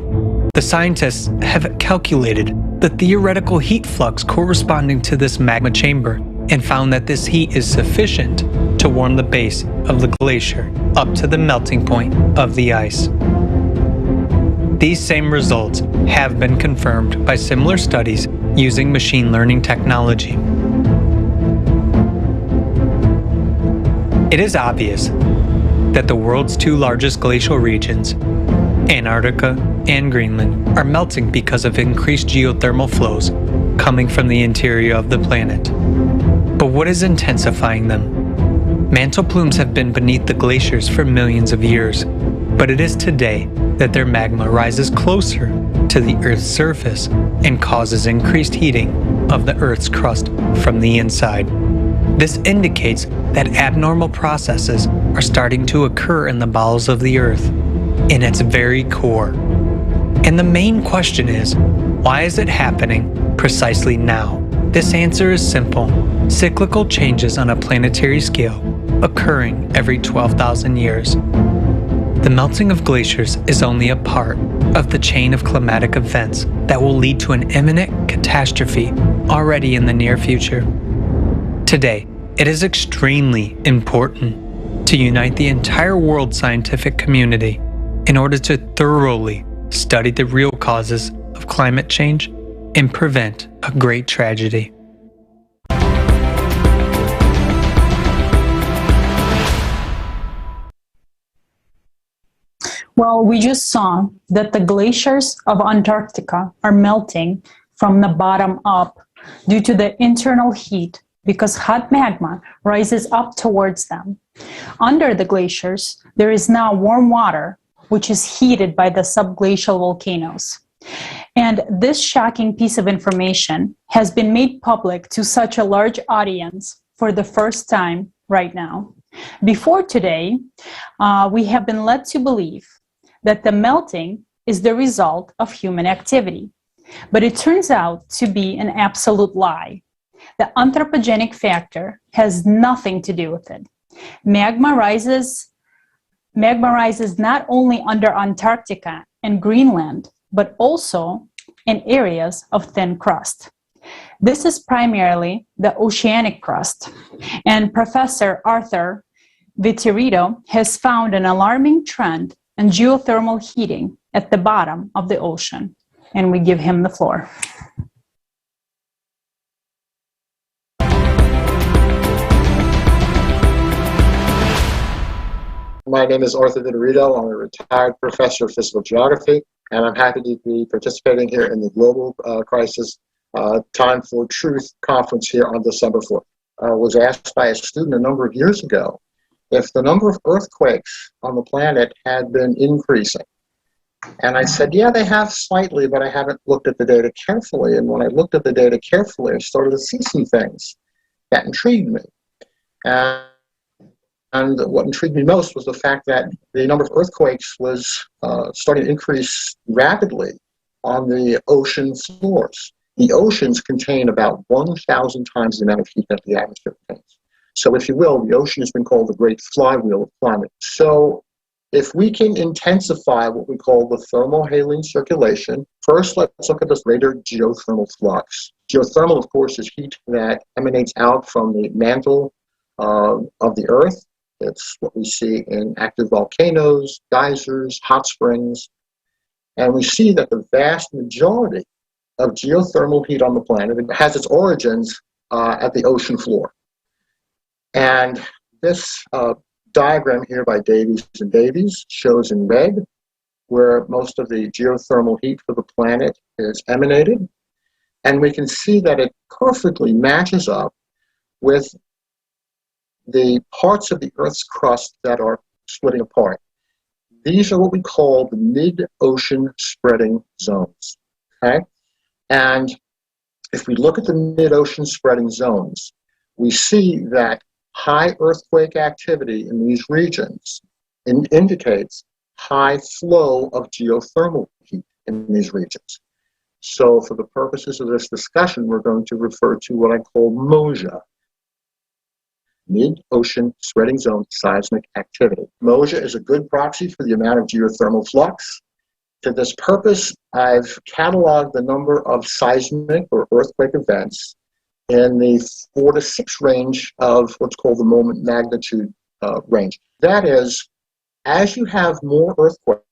The scientists have calculated the theoretical heat flux corresponding to this magma chamber and found that this heat is sufficient to warm the base of the glacier up to the melting point of the ice. These same results have been confirmed by similar studies using machine learning technology. It is obvious that the world's two largest glacial regions, Antarctica and Greenland, are melting because of increased geothermal flows coming from the interior of the planet. But what is intensifying them? Mantle plumes have been beneath the glaciers for millions of years, but it is today that their magma rises closer to the Earth's surface and causes increased heating of the Earth's crust from the inside. This indicates that abnormal processes are starting to occur in the bowels of the Earth, in its very core. And the main question is, why is it happening precisely now? This answer is simple: cyclical changes on a planetary scale occurring every 12,000 years. The melting of glaciers is only a part of the chain of climatic events that will lead to an imminent catastrophe already in the near future. Today, it is extremely important to unite the entire world scientific community in order to thoroughly study the real causes of climate change and prevent a great tragedy. Well, we just saw that the glaciers of Antarctica are melting from the bottom up due to the internal heat, because hot magma rises up towards them. Under the glaciers, there is now warm water, which is heated by the subglacial volcanoes. And this shocking piece of information has been made public to such a large audience for the first time right now. Before today, we have been led to believe that the melting is the result of human activity. But it turns out to be an absolute lie. The anthropogenic factor has nothing to do with it. Magma rises not only under Antarctica and Greenland, but also in areas of thin crust. This is primarily the oceanic crust, and Professor Arthur Vittorito has found an alarming trend in geothermal heating at the bottom of the ocean, and we give him the floor. My name is Arthur Vittorito. I'm a retired professor of physical geography, and I'm happy to be participating here in the Global Crisis Time for Truth conference here on December 4th. I was asked by a student a number of years ago if the number of earthquakes on the planet had been increasing. And I said, yeah, they have slightly, but I haven't looked at the data carefully. And when I looked at the data carefully, I started to see some things that intrigued me. And what intrigued me most was the fact that the number of earthquakes was starting to increase rapidly on the ocean floors. The oceans contain about 1,000 times the amount of heat that the atmosphere contains. So if you will, the ocean has been called the great flywheel of climate. So if we can intensify what we call the thermohaline circulation, first let's look at this greater geothermal flux. Geothermal, of course, is heat that emanates out from the mantle of the Earth. It's what we see in active volcanoes, geysers, hot springs. And we see that the vast majority of geothermal heat on the planet has its origins at the ocean floor. And this diagram here by Davies and Davies shows in red where most of the geothermal heat for the planet is emanated. And we can see that it perfectly matches up with the parts of the Earth's crust that are splitting apart. These are what we call the mid-ocean spreading zones. Okay? And if we look at the mid-ocean spreading zones, we see that high earthquake activity in these regions indicates high flow of geothermal heat in these regions. So for the purposes of this discussion, we're going to refer to what I call MOSIA. mid-ocean spreading zone seismic activity. MOSIA is a good proxy for the amount of geothermal flux. To this purpose, I've cataloged the number of seismic or earthquake events in the 4 to 6 range of what's called the moment magnitude range. That is, as you have more earthquakes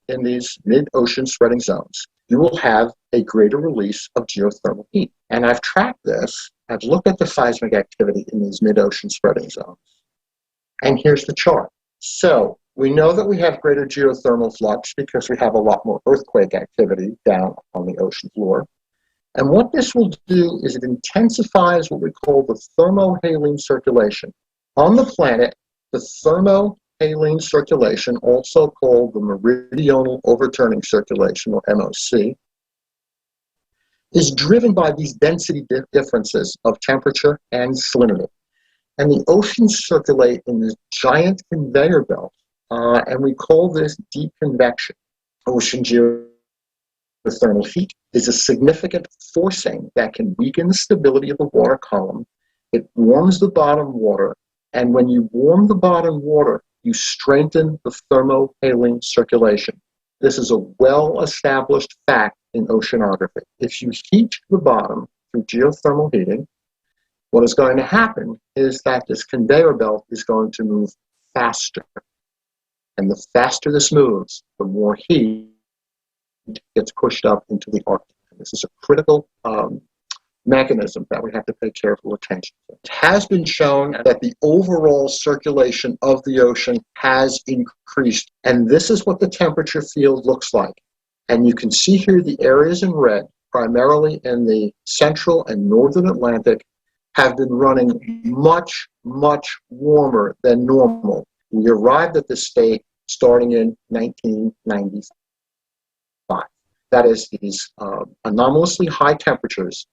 in these mid-ocean spreading zones, you will have a greater release of geothermal heat. And I've tracked this. I've looked at the seismic activity in these mid-ocean spreading zones. And here's the chart. So we know that we have greater geothermal flux because we have a lot more earthquake activity down on the ocean floor. And what this will do is it intensifies what we call the thermohaline circulation. On the planet, the thermohaline circulation, also called the meridional overturning circulation, or MOC, is driven by these density differences of temperature and salinity. And the oceans circulate in this giant conveyor belt, and we call this deep convection. Ocean geothermal heat is a significant forcing that can weaken the stability of the water column. It warms the bottom water, and when you warm the bottom water, you strengthen the thermohaline circulation. This is a well-established fact in oceanography. If you heat the bottom through geothermal heating, what is going to happen is that this conveyor belt is going to move faster. And the faster this moves, the more heat gets pushed up into the Arctic. And this is a critical mechanism that we have to pay careful attention to. It has been shown that the overall circulation of the ocean has increased. And this is what the temperature field looks like. And you can see here the areas in red, primarily in the central and northern Atlantic, have been running much, much warmer than normal. We arrived at this state starting in 1995. That is, these anomalously high temperatures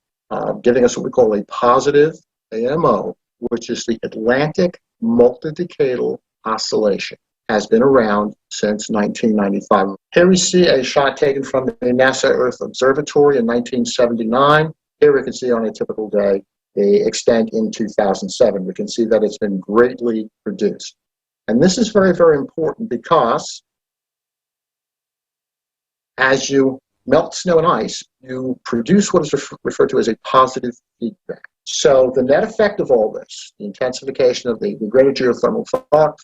giving us what we call a positive AMO, which is the Atlantic multidecadal oscillation, has been around since 1995. Here we see a shot taken from the NASA Earth Observatory in 1979. Here we can see on a typical day the extent in 2007. We can see that it's been greatly reduced. And this is very, very important because as you melt snow and ice, you produce what is referred to as a positive feedback. So the net effect of all this, the intensification of the greater geothermal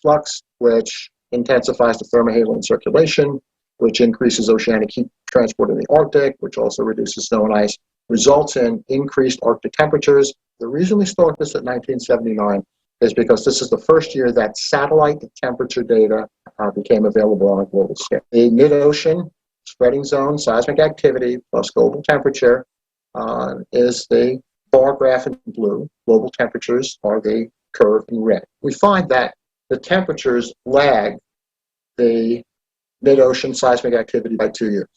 flux, which intensifies the thermohaline circulation, which increases oceanic heat transport in the Arctic, which also reduces snow and ice, results in increased Arctic temperatures. The reason we start this at 1979 is because this is the first year that satellite temperature data became available on a global scale. The mid-ocean spreading zone seismic activity plus global temperature is the bar graph in blue. Global temperatures are the curve in red. We find that the temperatures lag the mid-ocean seismic activity by 2 years.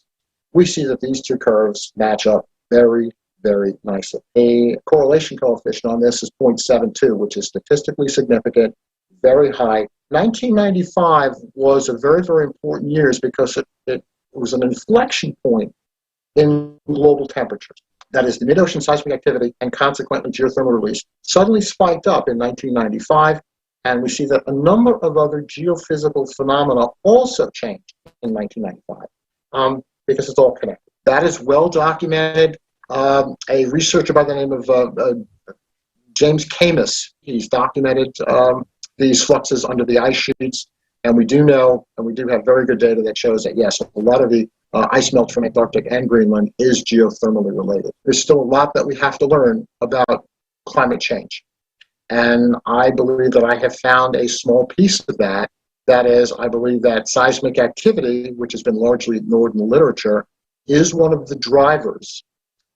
We see that these two curves match up very, very nicely. A correlation coefficient on this is 0.72, which is statistically significant, very high. 1995 was a very, very important year because it was an inflection point in global temperatures. That is, the mid-ocean seismic activity and consequently geothermal release suddenly spiked up in 1995, and we see that a number of other geophysical phenomena also changed in 1995 because it's all connected. That is well documented. A researcher by the name of James Camus, he's documented these fluxes under the ice sheets, and we do know, and we do have very good data that shows that, yes, a lot of the ice melt from Antarctic and Greenland is geothermally related. There's still a lot that we have to learn about climate change. And I believe that I have found a small piece of that. That is, I believe that seismic activity, which has been largely ignored in the literature, is one of the drivers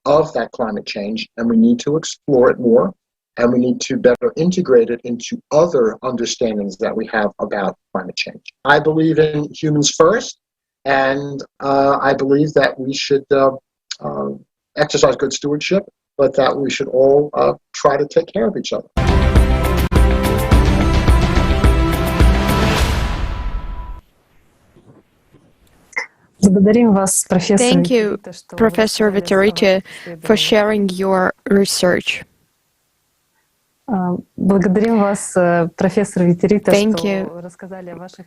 of that climate change, and we need to explore it more, and we need to better integrate it into other understandings that we have about climate change. I believe in humans first, and I believe that we should exercise good stewardship, but that we should all try to take care of each other. Thank you, Professor Vitorici, for sharing your research. Thank you.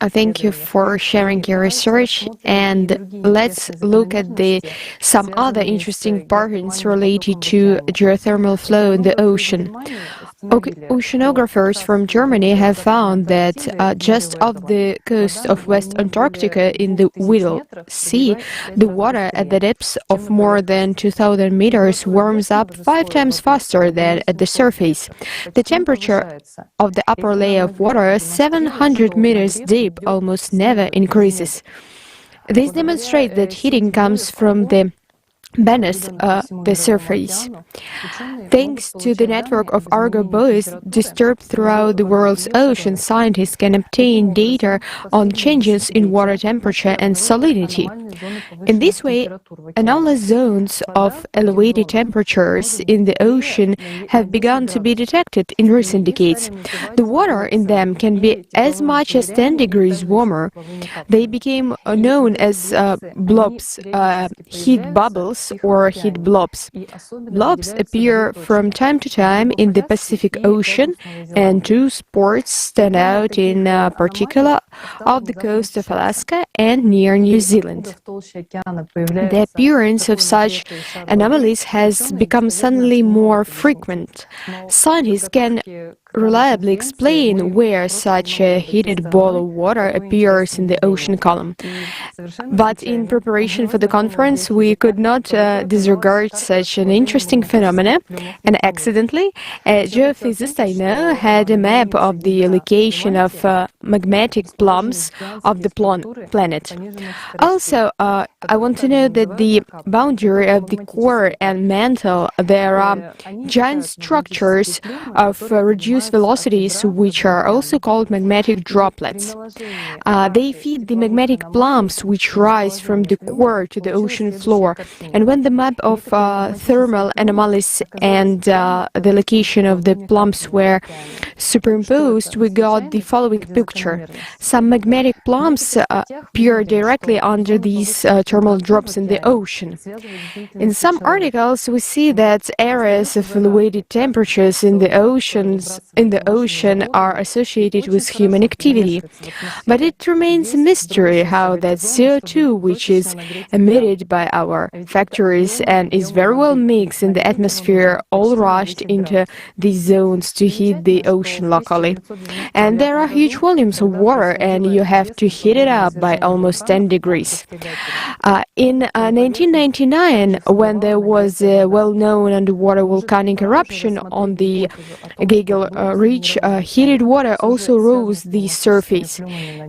Thank you for sharing your research, and let's look at some other interesting patterns related to geothermal flow in the ocean. Oceanographers from Germany have found that just off the coast of West Antarctica in the Weddell Sea, the water at the depths of more than 2,000 meters warms up 5 times faster than at the surface. The temperature of the upper layer of water, 700 meters deep, almost never increases. This demonstrates that heating comes from beneath the surface. Thanks to the network of Argo buoys disturbed throughout the world's oceans, scientists can obtain data on changes in water temperature and salinity. In this way, anomalous zones of elevated temperatures in the ocean have begun to be detected in recent decades. The water in them can be as much as 10 degrees warmer. They became known as blobs, heat bubbles, or heat blobs. Blobs appear from time to time in the Pacific Ocean, and two spots stand out in particular off the coast of Alaska and near New Zealand. The appearance of such anomalies has become suddenly more frequent. Scientists can reliably explain where such a heated ball of water appears in the ocean column. But in preparation for the conference, we could not disregard such an interesting phenomenon, and accidentally, a geophysicist I know had a map of the location of magmatic plumes of the planet. Also, I want to know that the boundary of the core and mantle, there are giant structures of reduced velocities, which are also called magmatic droplets. They feed the magmatic plumes which rise from the core to the ocean floor. And when the map of thermal anomalies and the location of the plumes were superimposed, we got the following picture. Some magmatic plumes appear directly under these thermal drops in the ocean. In some articles, we see that areas of elevated temperatures in the ocean are associated with human activity. But it remains a mystery how that CO2, which is emitted by our factories and is very well mixed in the atmosphere, all rushed into these zones to heat the ocean locally. And there are huge volumes of water, and you have to heat it up by almost 10 degrees. In 1999, when there was a well-known underwater volcanic eruption on the Gagel Ridge, heated water also rose the surface.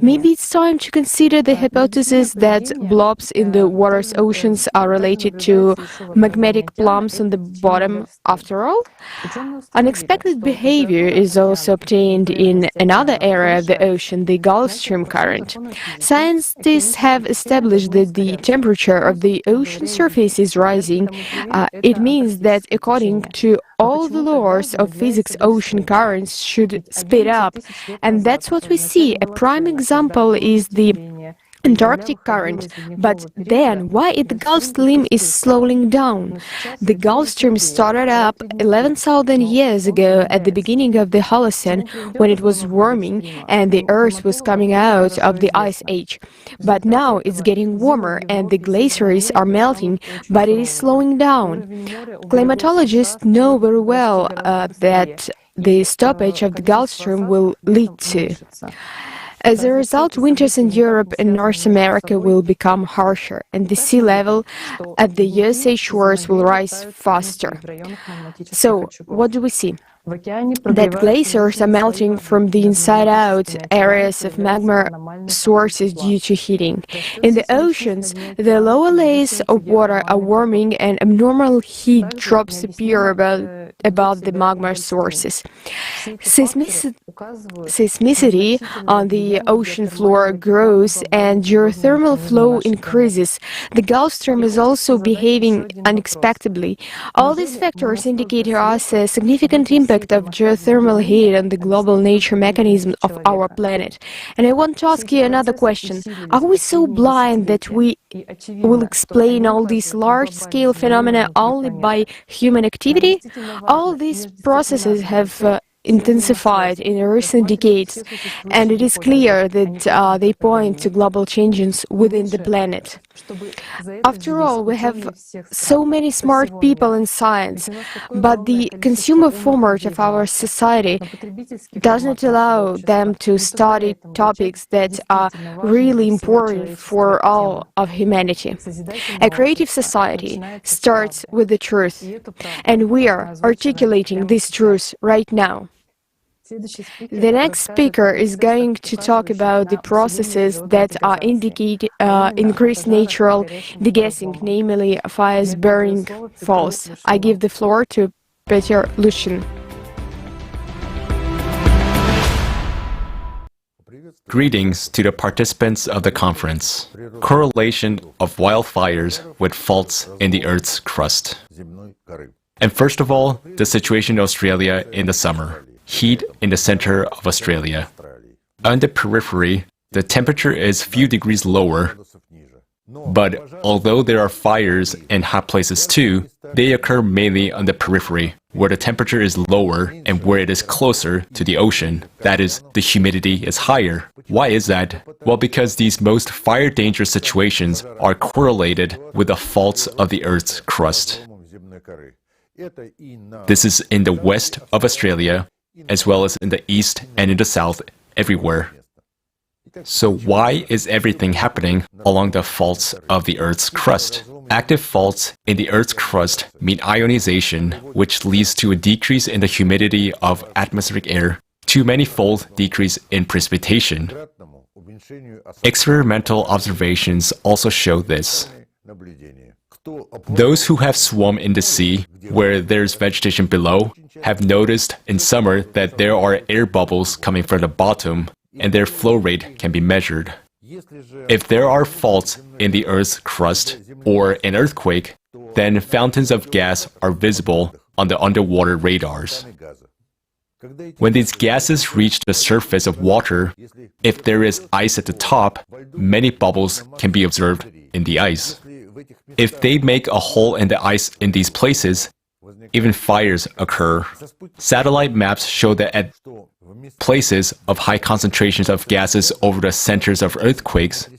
Maybe it's time to consider the hypothesis that blobs in the water's oceans are related to magmatic plumes on the bottom after all. Unexpected behavior is also obtained in another area of the ocean, the Gulf Stream current. Scientists have established that the temperature of the ocean surface is rising. It means that according to all the laws of physics, ocean currents should speed up, and that's what we see. A prime example is the Antarctic current. But then, why the Gulf Stream is slowing down? The Gulf Stream started up 11,000 years ago at the beginning of the Holocene, when it was warming and the Earth was coming out of the Ice Age. But now it's getting warmer and the glaciers are melting, but it is slowing down. Climatologists know very well that the stoppage of the Gulf Stream will lead to. As a result, winters in Europe and North America will become harsher, and the sea level at the USA shores will rise faster. So, what do we see? That glaciers are melting from the inside out, areas of magma sources due to heating. In the oceans, the lower layers of water are warming and abnormal heat drops appear above the magma sources. Seismicity on the ocean floor grows and geothermal flow increases. The Gulf Stream is also behaving unexpectedly. All these factors indicate to us a significant impact of geothermal heat on the global nature mechanism of our planet. And I want to ask you another question. Are we so blind that we will explain all these large-scale phenomena only by human activity? All these processes have intensified in recent decades, and it is clear that they point to global changes within the planet. After all, we have so many smart people in science, but the consumer format of our society does not allow them to study topics that are really important for all of humanity. A creative society starts with the truth, and we are articulating this truth right now. The next speaker is going to talk about the processes that indicate increased natural degassing, namely fires burning falls. I give the floor to Peter Lushin. Greetings to the participants of the conference. Correlation of wildfires with faults in the Earth's crust. And first of all, the situation in Australia in the summer. Heat in the center of Australia. On the periphery, the temperature is few degrees lower, but although there are fires in hot places too, they occur mainly on the periphery, where the temperature is lower and where it is closer to the ocean. That is, the humidity is higher. Why is that? Well, because these most fire dangerous situations are correlated with the faults of the Earth's crust. This is in the west of Australia, as well as in the east and in the south, everywhere. So why is everything happening along the faults of the Earth's crust? Active faults in the Earth's crust mean ionization, which leads to a decrease in the humidity of atmospheric air, to manifold decrease in precipitation. Experimental observations also show this. Those who have swum in the sea, where there's vegetation below, have noticed in summer that there are air bubbles coming from the bottom, and their flow rate can be measured. If there are faults in the Earth's crust, or an earthquake, then fountains of gas are visible on the underwater radars. When these gases reach the surface of water, if there is ice at the top, many bubbles can be observed in the ice. If they make a hole in the ice in these places, even fires occur. Satellite maps show that at places of high concentrations of gases over the centers of earthquakes,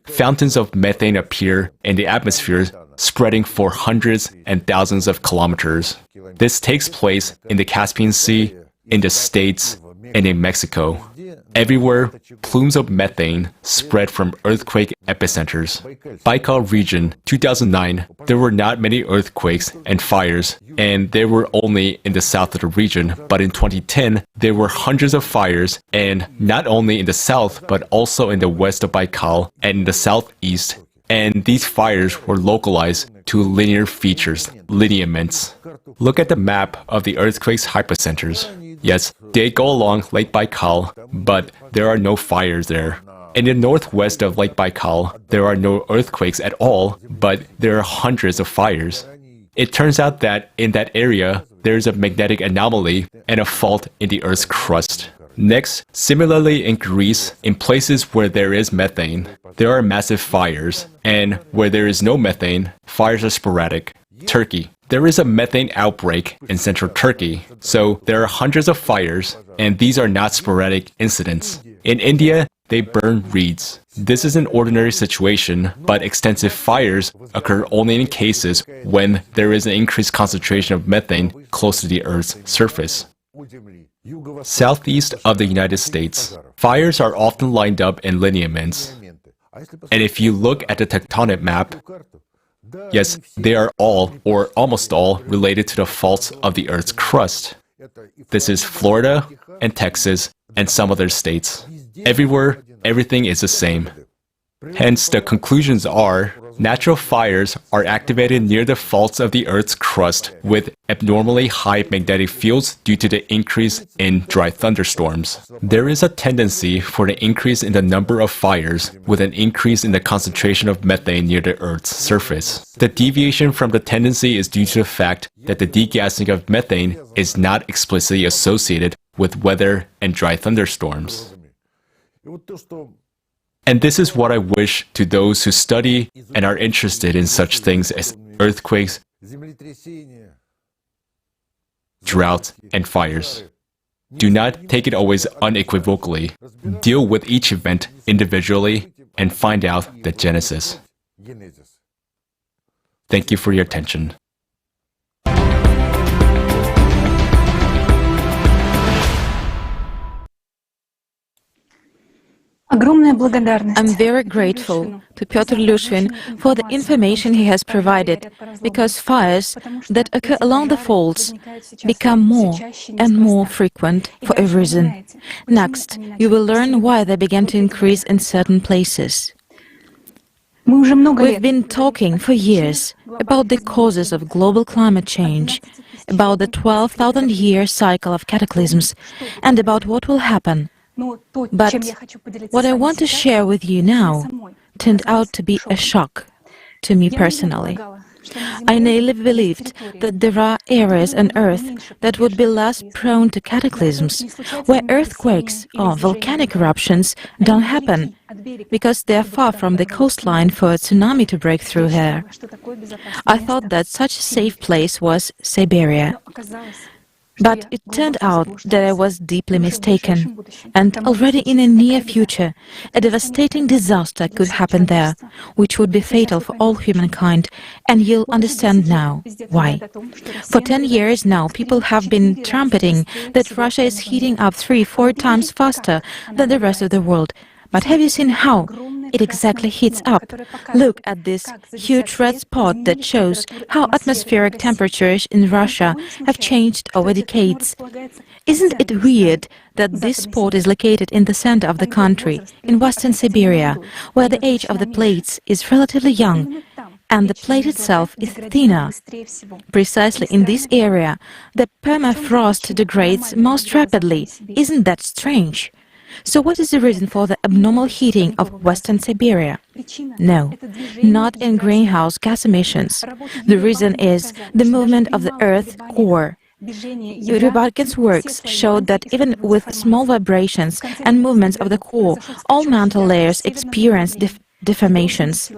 fountains of methane appear in the atmosphere, spreading for hundreds and thousands of kilometers. This takes place in the Caspian Sea, in the States, and in Mexico. Everywhere, plumes of methane spread from earthquake epicenters. Baikal region, 2009, there were not many earthquakes and fires, and they were only in the south of the region. But in 2010, there were hundreds of fires, and not only in the south, but also in the west of Baikal and in the southeast. And these fires were localized to linear features, lineaments. Look at the map of the earthquake's hypocenters. Yes, they go along Lake Baikal, but there are no fires there. In the northwest of Lake Baikal, there are no earthquakes at all, but there are hundreds of fires. It turns out that in that area, there is a magnetic anomaly and a fault in the Earth's crust. Next, similarly in Greece, in places where there is methane, there are massive fires, and where there is no methane, fires are sporadic. Turkey. There is a methane outbreak in central Turkey, so there are hundreds of fires, and these are not sporadic incidents. In India, they burn reeds. This is an ordinary situation, but extensive fires occur only in cases when there is an increased concentration of methane close to the Earth's surface. Southeast of the United States, fires are often lined up in lineaments. And if you look at the tectonic map, yes, they are all, or almost all, related to the faults of the Earth's crust. This is Florida and Texas and some other states. Everywhere, everything is the same. Hence, the conclusions are, natural fires are activated near the faults of the Earth's crust with abnormally high magnetic fields due to the increase in dry thunderstorms. There is a tendency for the increase in the number of fires with an increase in the concentration of methane near the Earth's surface. The deviation from the tendency is due to the fact that the degassing of methane is not explicitly associated with weather and dry thunderstorms. And this is what I wish to those who study and are interested in such things as earthquakes, droughts, and fires. Do not take it always unequivocally. Deal with each event individually and find out the genesis. Thank you for your attention. I'm very grateful to Piotr Lushvin for the information he has provided, because fires that occur along the faults become more and more frequent for a reason. Next, you will learn why they began to increase in certain places. We've been talking for years about the causes of global climate change, about the 12,000-year cycle of cataclysms, and about what will happen. But what I want to share with you now turned out to be a shock to me personally. I naively believed that there are areas on Earth that would be less prone to cataclysms, where earthquakes or volcanic eruptions don't happen, because they are far from the coastline for a tsunami to break through here. I thought that such a safe place was Siberia. But it turned out that I was deeply mistaken, and already in the near future, a devastating disaster could happen there, which would be fatal for all humankind, and you'll understand now why. For 10 years now, people have been trumpeting that Russia is heating up 3-4 times faster than the rest of the world. But have you seen how it exactly heats up? Look at this huge red spot that shows how atmospheric temperatures in Russia have changed over decades. Isn't it weird that this spot is located in the center of the country, in western Siberia, where the age of the plates is relatively young, and the plate itself is thinner? Precisely in this area, the permafrost degrades most rapidly. Isn't that strange? So what is the reason for the abnormal heating of Western Siberia? No, not in greenhouse gas emissions. The reason is the movement of the Earth's core. Yuri Batkin's works showed that even with small vibrations and movements of the core, all mantle layers experience deformations.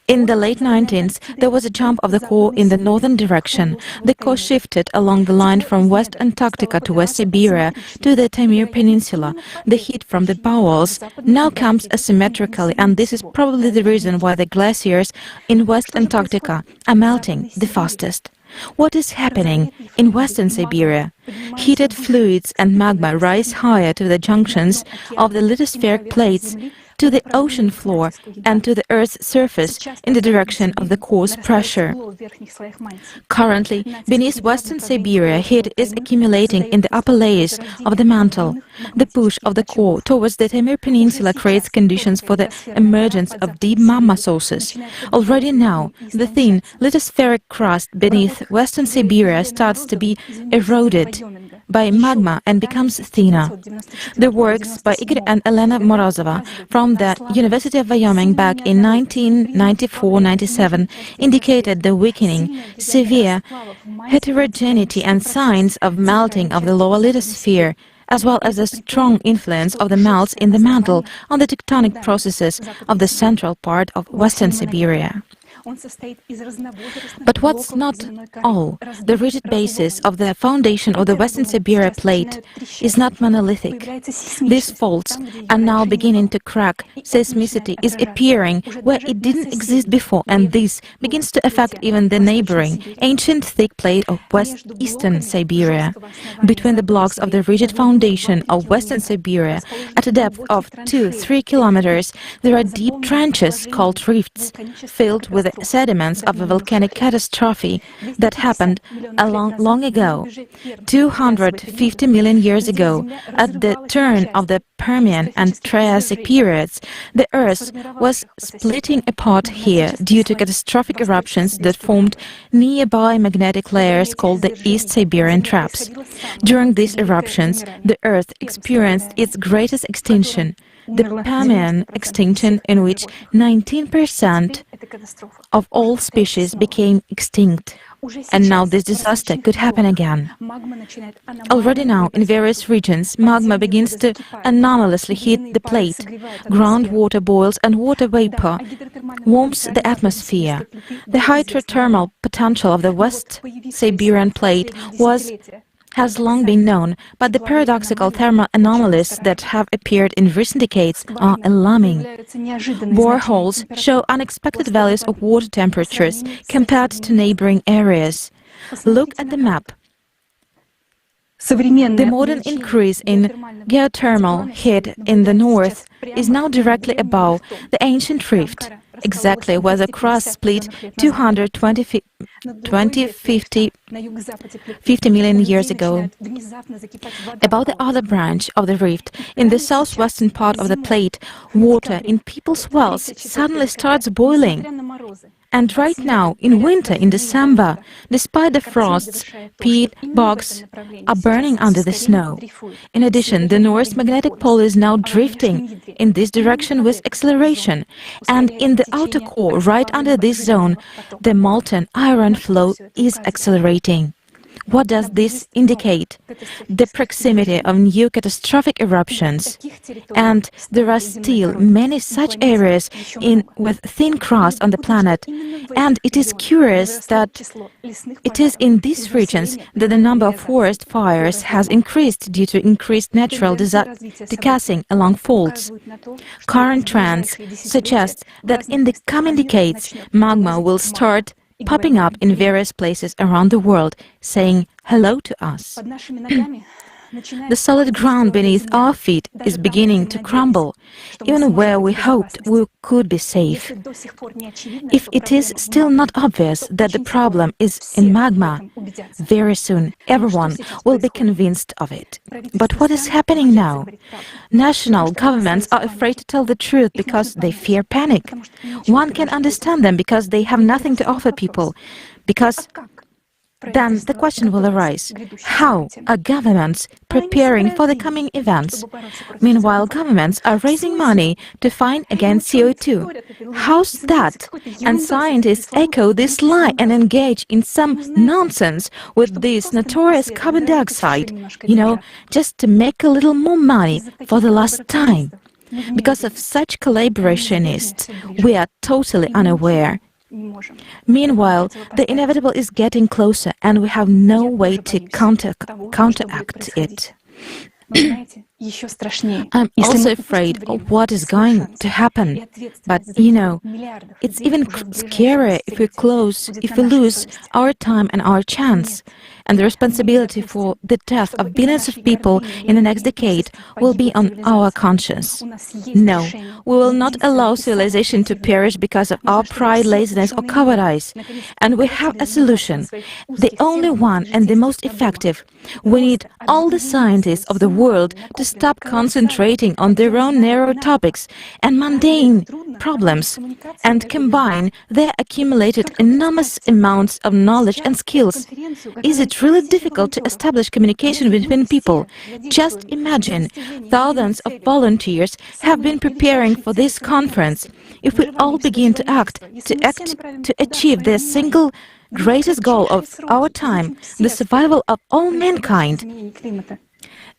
In the late 19th, there was a jump of the core in the northern direction. The core shifted along the line from West Antarctica to West Siberia to the Taimyr Peninsula. The heat from the bowels now comes asymmetrically, and this is probably the reason why the glaciers in West Antarctica are melting the fastest. What is happening in Western Siberia? Heated fluids and magma rise higher to the junctions of the lithospheric plates, to the ocean floor and to the Earth's surface in the direction of the core's pressure. Currently, beneath Western Siberia, heat is accumulating in the upper layers of the mantle. The push of the core towards the Taimyr Peninsula creates conditions for the emergence of deep magma sources. Already now, the thin lithospheric crust beneath Western Siberia starts to be eroded by magma and becomes thinner. The works by Igor and Elena Morozova from the University of Wyoming back in 1994-97 indicated the weakening, severe heterogeneity and signs of melting of the lower lithosphere, as well as the strong influence of the melts in the mantle on the tectonic processes of the central part of Western Siberia. But what's not all? The rigid basis of the foundation of the Western Siberia plate is not monolithic. These faults are now beginning to crack. Seismicity is appearing where it didn't exist before, and this begins to affect even the neighboring, ancient thick plate of Eastern Siberia. Between the blocks of the rigid foundation of Western Siberia, at a depth of 2-3 kilometers, there are deep trenches called rifts, filled with sediments of a volcanic catastrophe that happened long ago. 250 million years ago, at the turn of the Permian and Triassic periods, the Earth was splitting apart here due to catastrophic eruptions that formed nearby magnetic layers called the East Siberian Traps. During these eruptions, the Earth experienced its greatest extinction, the Permian extinction, in which 19% of all species became extinct. And now this disaster could happen again. Already now, in various regions, magma begins to anomalously heat the plate. Groundwater boils and water vapor warms the atmosphere. The hydrothermal potential of the West Siberian plate was has long been known, but the paradoxical thermal anomalies that have appeared in recent decades are alarming. Boreholes show unexpected values of water temperatures compared to neighboring areas. Look at the map. The modern increase in geothermal heat in the north is now directly above the ancient rift, exactly where the crust split 50 million years ago. About the other branch of the rift, in the southwestern part of the plate, water in people's wells suddenly starts boiling. And right now, in winter, in December, despite the frosts, peat bogs are burning under the snow. In addition, the North magnetic pole is now drifting in this direction with acceleration, and in the outer core, right under this zone, the molten iron flow is accelerating. What does this indicate? The proximity of new catastrophic eruptions. And there are still many such areas with thin crust on the planet. And it is curious that it is in these regions that the number of forest fires has increased due to increased natural degassing along faults. Current trends suggest that in the coming decades, magma will start popping up in various places around the world, saying hello to us. The solid ground beneath our feet is beginning to crumble, even where we hoped we could be safe. If it is still not obvious that the problem is in magma, very soon everyone will be convinced of it. But what is happening now? National governments are afraid to tell the truth because they fear panic. One can understand them because they have nothing to offer people, because then the question will arise, how are governments preparing for the coming events? Meanwhile, governments are raising money to fight against CO2. How's that? And scientists echo this lie and engage in some nonsense with this notorious carbon dioxide, just to make a little more money for the last time. Because of such collaborationists, we are totally unaware. Meanwhile, the inevitable is getting closer and we have no way to counteract it. I'm also afraid of what is going to happen. But, it's even scarier if we lose our time and our chance. And the responsibility for the death of billions of people in the next decade will be on our conscience. No, we will not allow civilization to perish because of our pride, laziness or cowardice. And we have a solution, the only one and the most effective. We need all the scientists of the world to stop concentrating on their own narrow topics and mundane problems and combine their accumulated enormous amounts of knowledge and skills. Is it really difficult to establish communication between people? Just imagine, thousands of volunteers have been preparing for this conference. If we all begin to act to achieve the single greatest goal of our time, the survival of all mankind,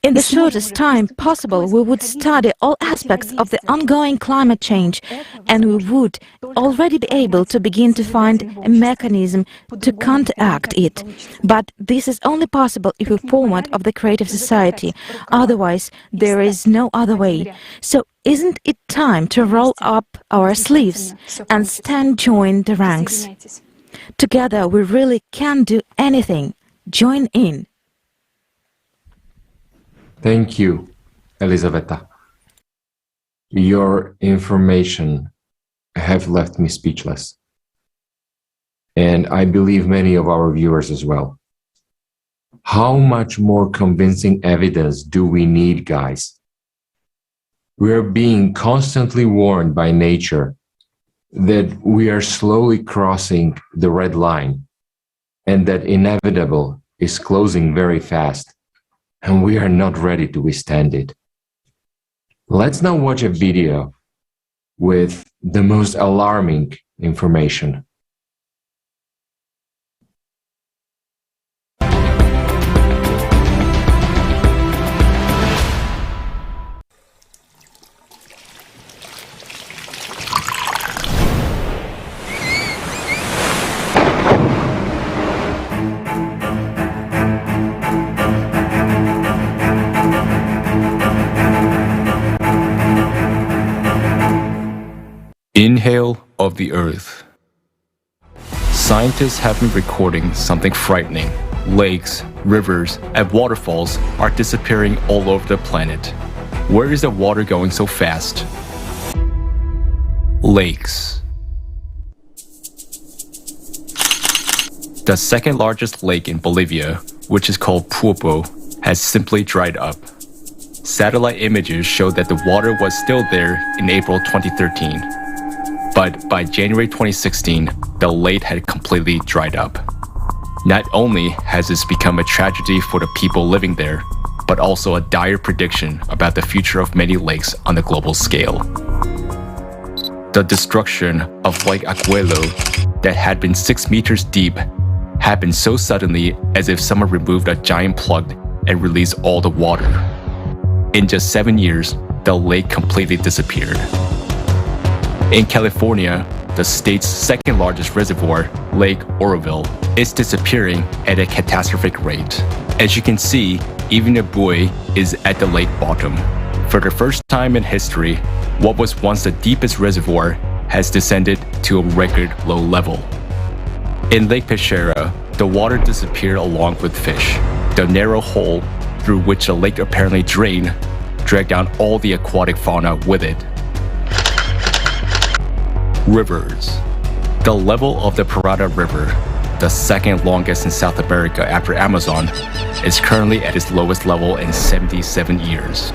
in the shortest time possible, we would study all aspects of the ongoing climate change, and we would already be able to begin to find a mechanism to counteract it. But this is only possible if we form part of the creative society. Otherwise, there is no other way. So isn't it time to roll up our sleeves and join the ranks? Together, we really can do anything. Join in. Thank you, Elisaveta. Your information have left me speechless. And I believe many of our viewers as well. How much more convincing evidence do we need, guys? We're being constantly warned by nature that we are slowly crossing the red line and that inevitable is closing very fast. And we are not ready to withstand it. Let's now watch a video with the most alarming information. inhale of the Earth. Scientists have been recording something frightening. Lakes, rivers, and waterfalls are disappearing all over the planet. Where is the water going so fast? Lakes. The second largest lake in Bolivia, which is called Pulpo, has simply dried up. Satellite images show that the water was still there in April 2013. But by January 2016, the lake had completely dried up. Not only has this become a tragedy for the people living there, but also a dire prediction about the future of many lakes on the global scale. The destruction of Lake Aguelo, that had been 6 meters deep, happened so suddenly as if someone removed a giant plug and released all the water. In just 7 years, the lake completely disappeared. In California, the state's second largest reservoir, Lake Oroville, is disappearing at a catastrophic rate. As you can see, even a buoy is at the lake bottom. For the first time in history, what was once the deepest reservoir has descended to a record low level. In Lake Pechera, the water disappeared along with fish. The narrow hole through which the lake apparently drained dragged down all the aquatic fauna with it. Rivers. The level of the Parada River, the second longest in South America after Amazon, is currently at its lowest level in 77 years.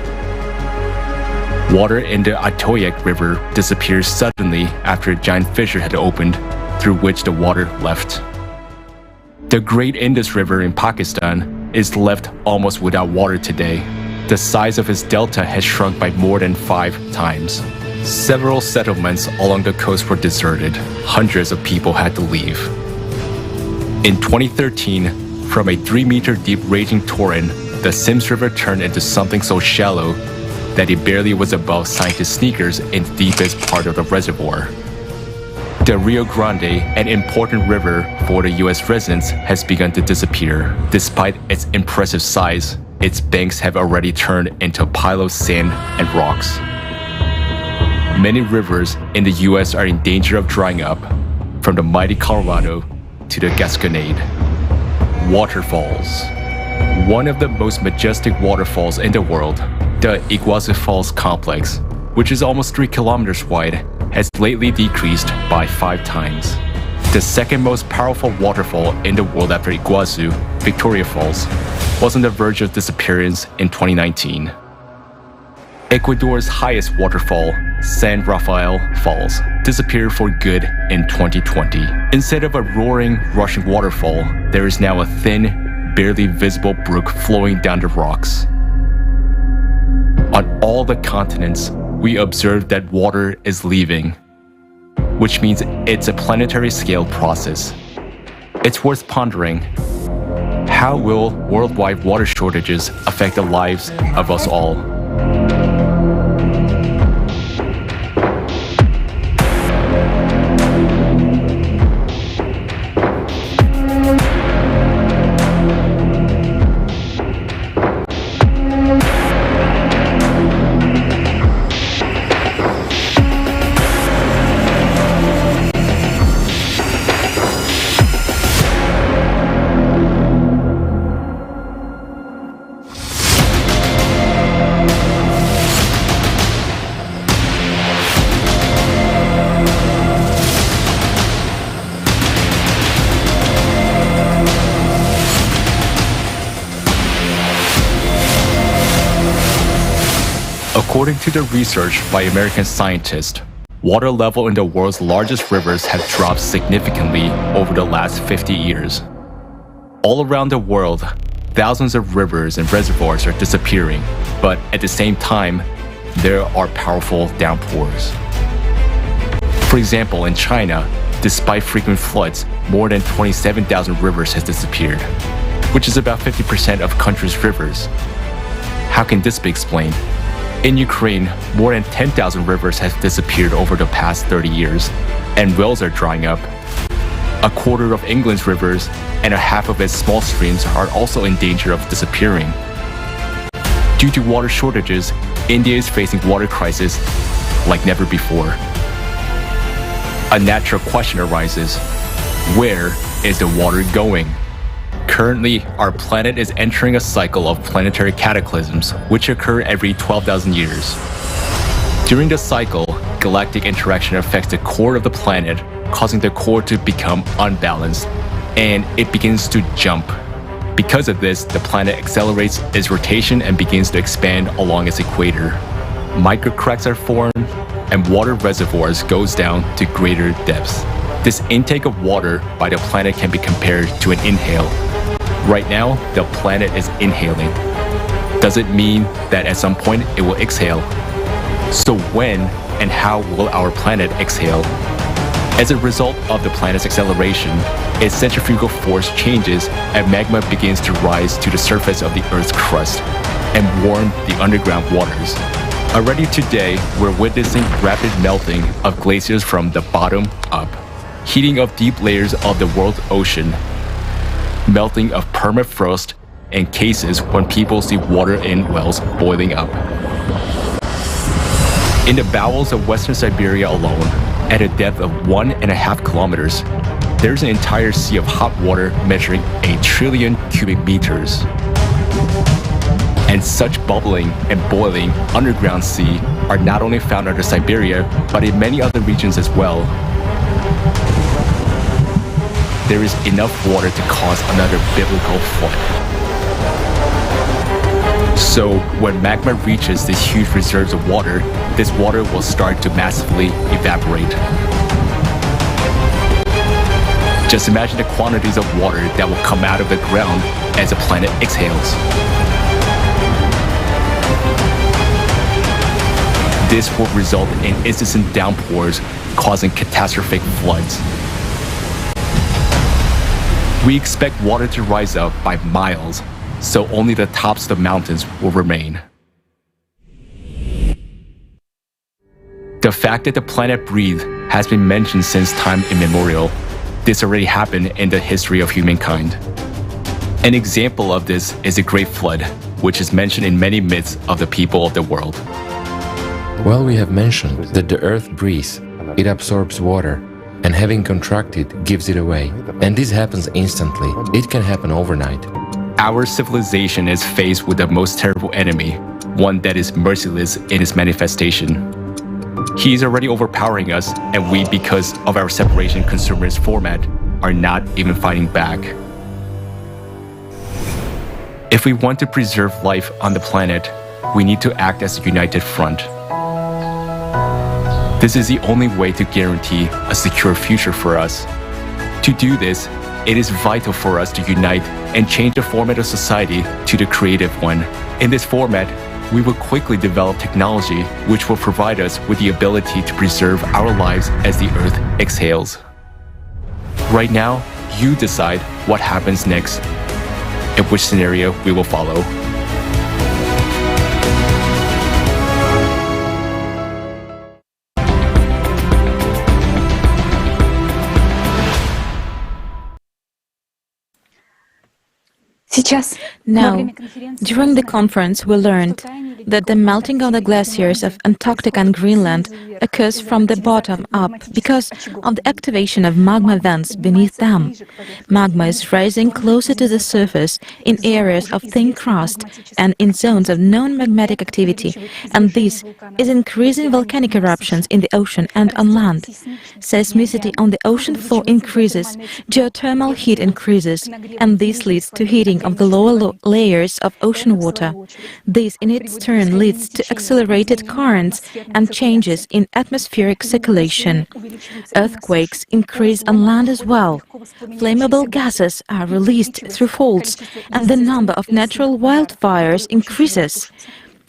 Water in the Atoyac River disappeared suddenly after a giant fissure had opened through which the water left. The Great Indus River in Pakistan is left almost without water today. The size of its delta has shrunk by more than 5 times. Several settlements along the coast were deserted. Hundreds of people had to leave. In 2013, from a 3-meter deep raging torrent, the Sims River turned into something so shallow that it barely was above scientists' sneakers in the deepest part of the reservoir. The Rio Grande, an important river for the US residents, has begun to disappear. Despite its impressive size, its banks have already turned into a pile of sand and rocks. Many rivers in the US are in danger of drying up, from the mighty Colorado to the Gasconade. Waterfalls. One of the most majestic waterfalls in the world, the Iguazu Falls complex, which is almost 3 kilometers wide, has lately decreased by 5 times. The second most powerful waterfall in the world after Iguazu, Victoria Falls, was on the verge of disappearance in 2019. Ecuador's highest waterfall, San Rafael Falls, disappeared for good in 2020. Instead of a roaring, rushing waterfall, there is now a thin, barely visible brook flowing down the rocks. On all the continents, we observe that water is leaving, which means it's a planetary scale process. It's worth pondering. How will worldwide water shortages affect the lives of us all? According to the research by American scientists, water level in the world's largest rivers have dropped significantly over the last 50 years. All around the world, thousands of rivers and reservoirs are disappearing, but at the same time, there are powerful downpours. For example, in China, despite frequent floods, more than 27,000 rivers has disappeared, which is about 50% of country's rivers. How can this be explained? In Ukraine, more than 10,000 rivers have disappeared over the past 30 years, and wells are drying up. A quarter of England's rivers and a half of its small streams are also in danger of disappearing. Due to water shortages, India is facing water crisis like never before. A natural question arises: where is the water going? Currently, our planet is entering a cycle of planetary cataclysms, which occur every 12,000 years. During the cycle, galactic interaction affects the core of the planet, causing the core to become unbalanced, and it begins to jump. Because of this, the planet accelerates its rotation and begins to expand along its equator. Microcracks are formed, and water reservoirs goes down to greater depths. This intake of water by the planet can be compared to an inhale. Right now, the planet is inhaling. Does it mean that at some point it will exhale? So when and how will our planet exhale? As a result of the planet's acceleration, its centrifugal force changes and magma begins to rise to the surface of the Earth's crust and warm the underground waters. Already today, we're witnessing rapid melting of glaciers from the bottom up, heating of deep layers of the world's ocean, melting of permafrost, and cases when people see water in wells boiling up. In the bowels of Western Siberia alone, at a depth of 1.5 kilometers, there's an entire sea of hot water measuring 1 trillion cubic meters. And such bubbling and boiling underground sea are not only found under Siberia, but in many other regions as well. There is enough water to cause another biblical flood. So when magma reaches these huge reserves of water, this water will start to massively evaporate. Just imagine the quantities of water that will come out of the ground as the planet exhales. This will result in incessant downpours, causing catastrophic floods. We expect water to rise up by miles, so only the tops of the mountains will remain. The fact that the planet breathes has been mentioned since time immemorial. This already happened in the history of humankind. An example of this is the Great Flood, which is mentioned in many myths of the people of the world. Well, we have mentioned that the earth breathes, it absorbs water, and having contracted, gives it away. And this happens instantly. It can happen overnight. Our civilization is faced with the most terrible enemy, one that is merciless in its manifestation. He is already overpowering us, and we, because of our separation consumerist format, are not even fighting back. If we want to preserve life on the planet, we need to act as a united front. This is the only way to guarantee a secure future for us. To do this, it is vital for us to unite and change the format of society to the creative one. In this format, we will quickly develop technology which will provide us with the ability to preserve our lives as the Earth exhales. Right now, you decide what happens next and which scenario we will follow. Now, during the conference, we learned that the melting of the glaciers of Antarctica and Greenland occurs from the bottom up because of the activation of magma vents beneath them. Magma is rising closer to the surface in areas of thin crust and in zones of known magmatic activity, and this is increasing volcanic eruptions in the ocean and on land. Seismicity on the ocean floor increases, geothermal heat increases, and this leads to heating of the lower layers of ocean water. This in its turn leads to accelerated currents and changes in atmospheric circulation. Earthquakes increase on land as well. Flammable gases are released through faults, and the number of natural wildfires increases.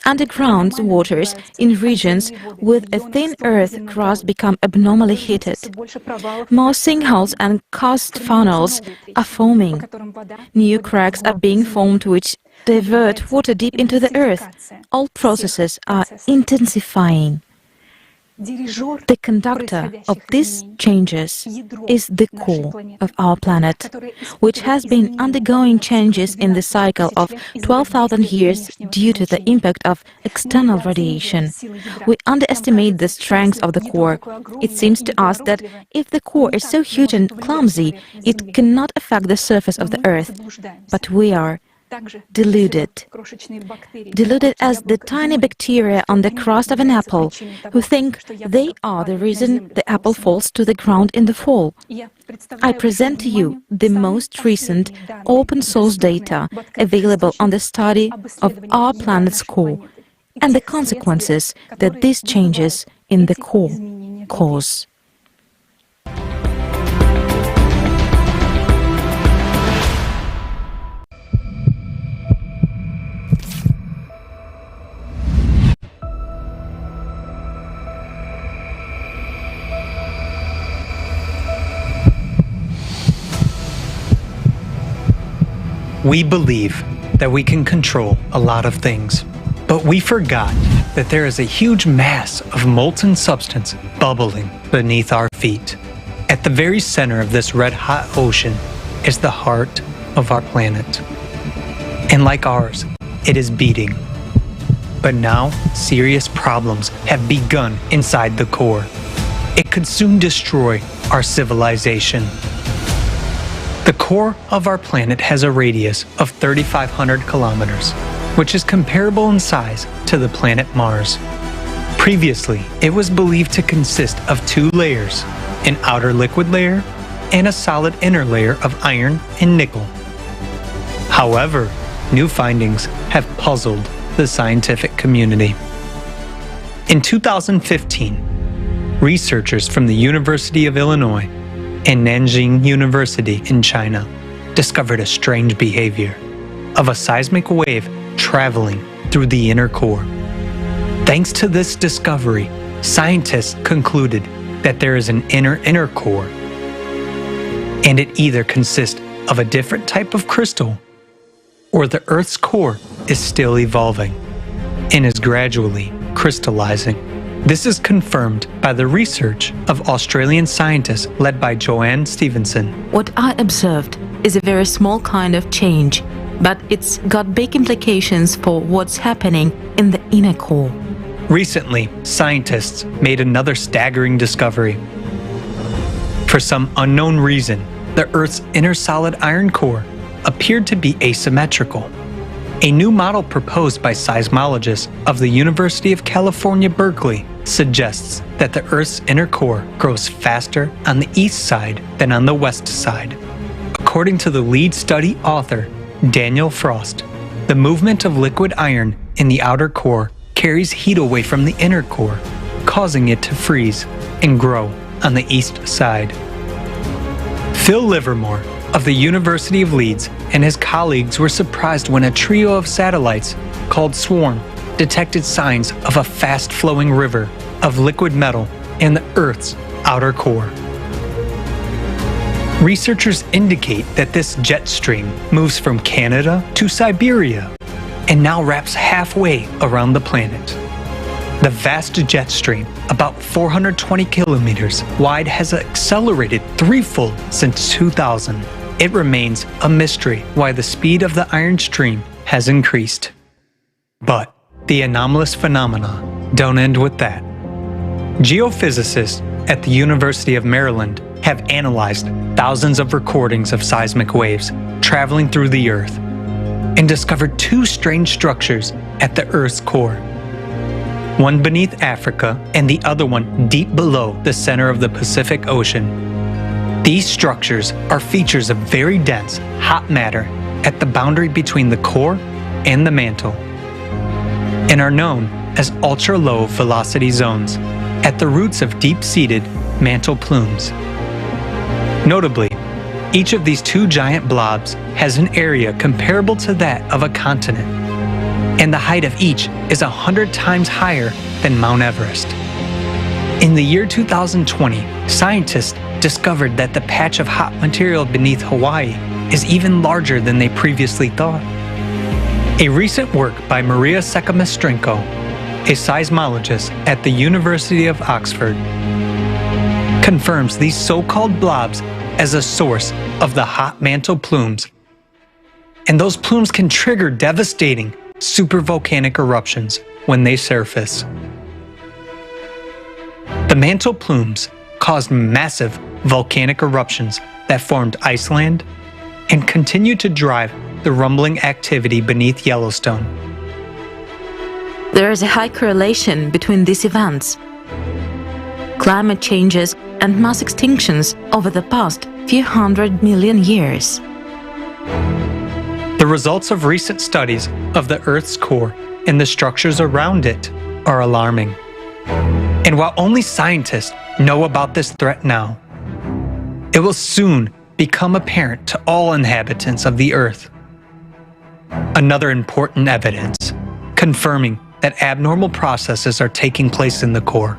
Underground waters in regions with a thin earth crust become abnormally heated. More sinkholes and karst funnels are forming. New cracks are being formed which divert water deep into the earth. All processes are intensifying. The conductor of these changes is the core of our planet, which has been undergoing changes in the cycle of 12,000 years due to the impact of external radiation. We underestimate the strength of the core. It seems to us that if the core is so huge and clumsy, it cannot affect the surface of the Earth. But we are deluded as the tiny bacteria on the crust of an apple, who think they are the reason the apple falls to the ground in the fall. I present to you the most recent open-source data available on the study of our planet's core and the consequences that these changes in the core cause. We believe that we can control a lot of things, but we forgot that there is a huge mass of molten substance bubbling beneath our feet. At the very center of this red-hot ocean is the heart of our planet. And like ours, it is beating. But now, serious problems have begun inside the core. It could soon destroy our civilization. The core of our planet has a radius of 3,500 kilometers, which is comparable in size to the planet Mars. Previously, it was believed to consist of two layers, an outer liquid layer and a solid inner layer of iron and nickel. However, new findings have puzzled the scientific community. In 2015, researchers from the University of Illinois and Nanjing University in China discovered a strange behavior of a seismic wave traveling through the inner core. Thanks to this discovery, scientists concluded that there is an inner core, and it either consists of a different type of crystal, or the Earth's core is still evolving and is gradually crystallizing. This is confirmed by the research of Australian scientists led by Joanne Stevenson. What I observed is a very small kind of change, but it's got big implications for what's happening in the inner core. Recently, scientists made another staggering discovery. For some unknown reason, the Earth's inner solid iron core appeared to be asymmetrical. A new model proposed by seismologists of the University of California, Berkeley, suggests that the Earth's inner core grows faster on the east side than on the west side. According to the lead study author, Daniel Frost, the movement of liquid iron in the outer core carries heat away from the inner core, causing it to freeze and grow on the east side. Phil Livermore of the University of Leeds and his colleagues were surprised when a trio of satellites called Swarm detected signs of a fast-flowing river of liquid metal in the Earth's outer core. Researchers indicate that this jet stream moves from Canada to Siberia and now wraps halfway around the planet. The vast jet stream, about 420 kilometers wide, has accelerated threefold since 2000. It remains a mystery why the speed of the iron stream has increased. But the anomalous phenomena don't end with that. Geophysicists at the University of Maryland have analyzed thousands of recordings of seismic waves traveling through the Earth and discovered two strange structures at the Earth's core. One beneath Africa and the other one deep below the center of the Pacific Ocean. These structures are features of very dense, hot matter at the boundary between the core and the mantle, and are known as ultra-low velocity zones at the roots of deep-seated mantle plumes. Notably, each of these two giant blobs has an area comparable to that of a continent, and the height of each is 100 times higher than Mount Everest. In the year 2020, scientists discovered that the patch of hot material beneath Hawaii is even larger than they previously thought. A recent work by Maria Sekamestrenko a seismologist at the University of Oxford, confirms these so-called blobs as a source of the hot mantle plumes. And those plumes can trigger devastating supervolcanic eruptions when they surface. The mantle plumes caused massive volcanic eruptions that formed Iceland and continue to drive the rumbling activity beneath Yellowstone. There is a high correlation between these events. Climate changes and mass extinctions over the past few 100 million years. The results of recent studies of the Earth's core and the structures around it are alarming. And while only scientists know about this threat now, it will soon become apparent to all inhabitants of the Earth. Another important evidence confirming that abnormal processes are taking place in the core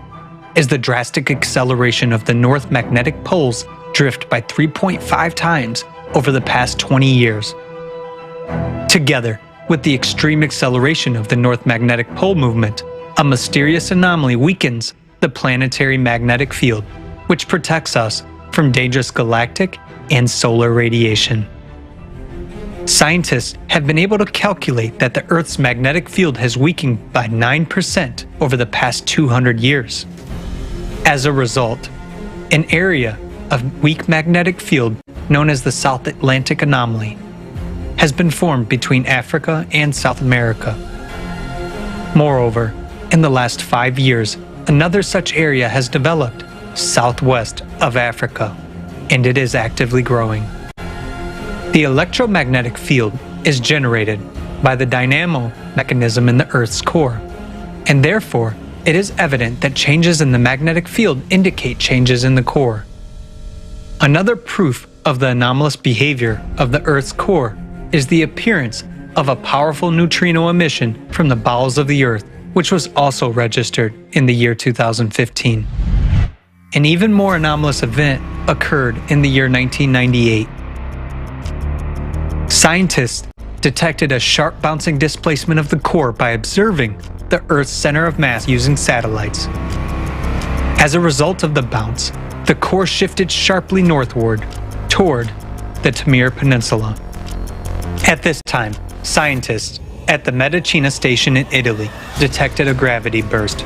is the drastic acceleration of the North Magnetic Pole's drift by 3.5 times over the past 20 years. Together with the extreme acceleration of the North Magnetic Pole movement, a mysterious anomaly weakens the planetary magnetic field, which protects us from dangerous galactic and solar radiation. Scientists have been able to calculate that the Earth's magnetic field has weakened by 9% over the past 200 years. As a result, an area of weak magnetic field known as the South Atlantic Anomaly has been formed between Africa and South America. Moreover, in the last 5 years, another such area has developed southwest of Africa, and it is actively growing. The electromagnetic field is generated by the dynamo mechanism in the Earth's core, and therefore it is evident that changes in the magnetic field indicate changes in the core. Another proof of the anomalous behavior of the Earth's core is the appearance of a powerful neutrino emission from the bowels of the Earth, which was also registered in the year 2015. An even more anomalous event occurred in the year 1998. Scientists detected a sharp bouncing displacement of the core by observing the Earth's center of mass using satellites. As a result of the bounce, the core shifted sharply northward toward the Tamir Peninsula. At this time, scientists at the Medicina station in Italy detected a gravity burst.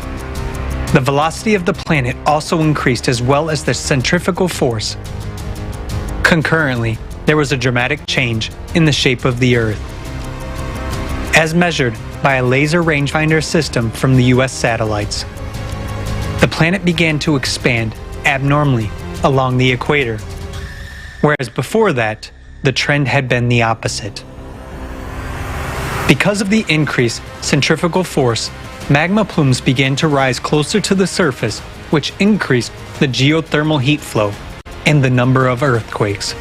The velocity of the planet also increased as well as the centrifugal force. Concurrently, there was a dramatic change in the shape of the Earth. As measured by a laser rangefinder system from the US satellites, the planet began to expand abnormally along the equator, whereas before that, the trend had been the opposite. Because of the increased centrifugal force, magma plumes began to rise closer to the surface, which increased the geothermal heat flow and the number of earthquakes.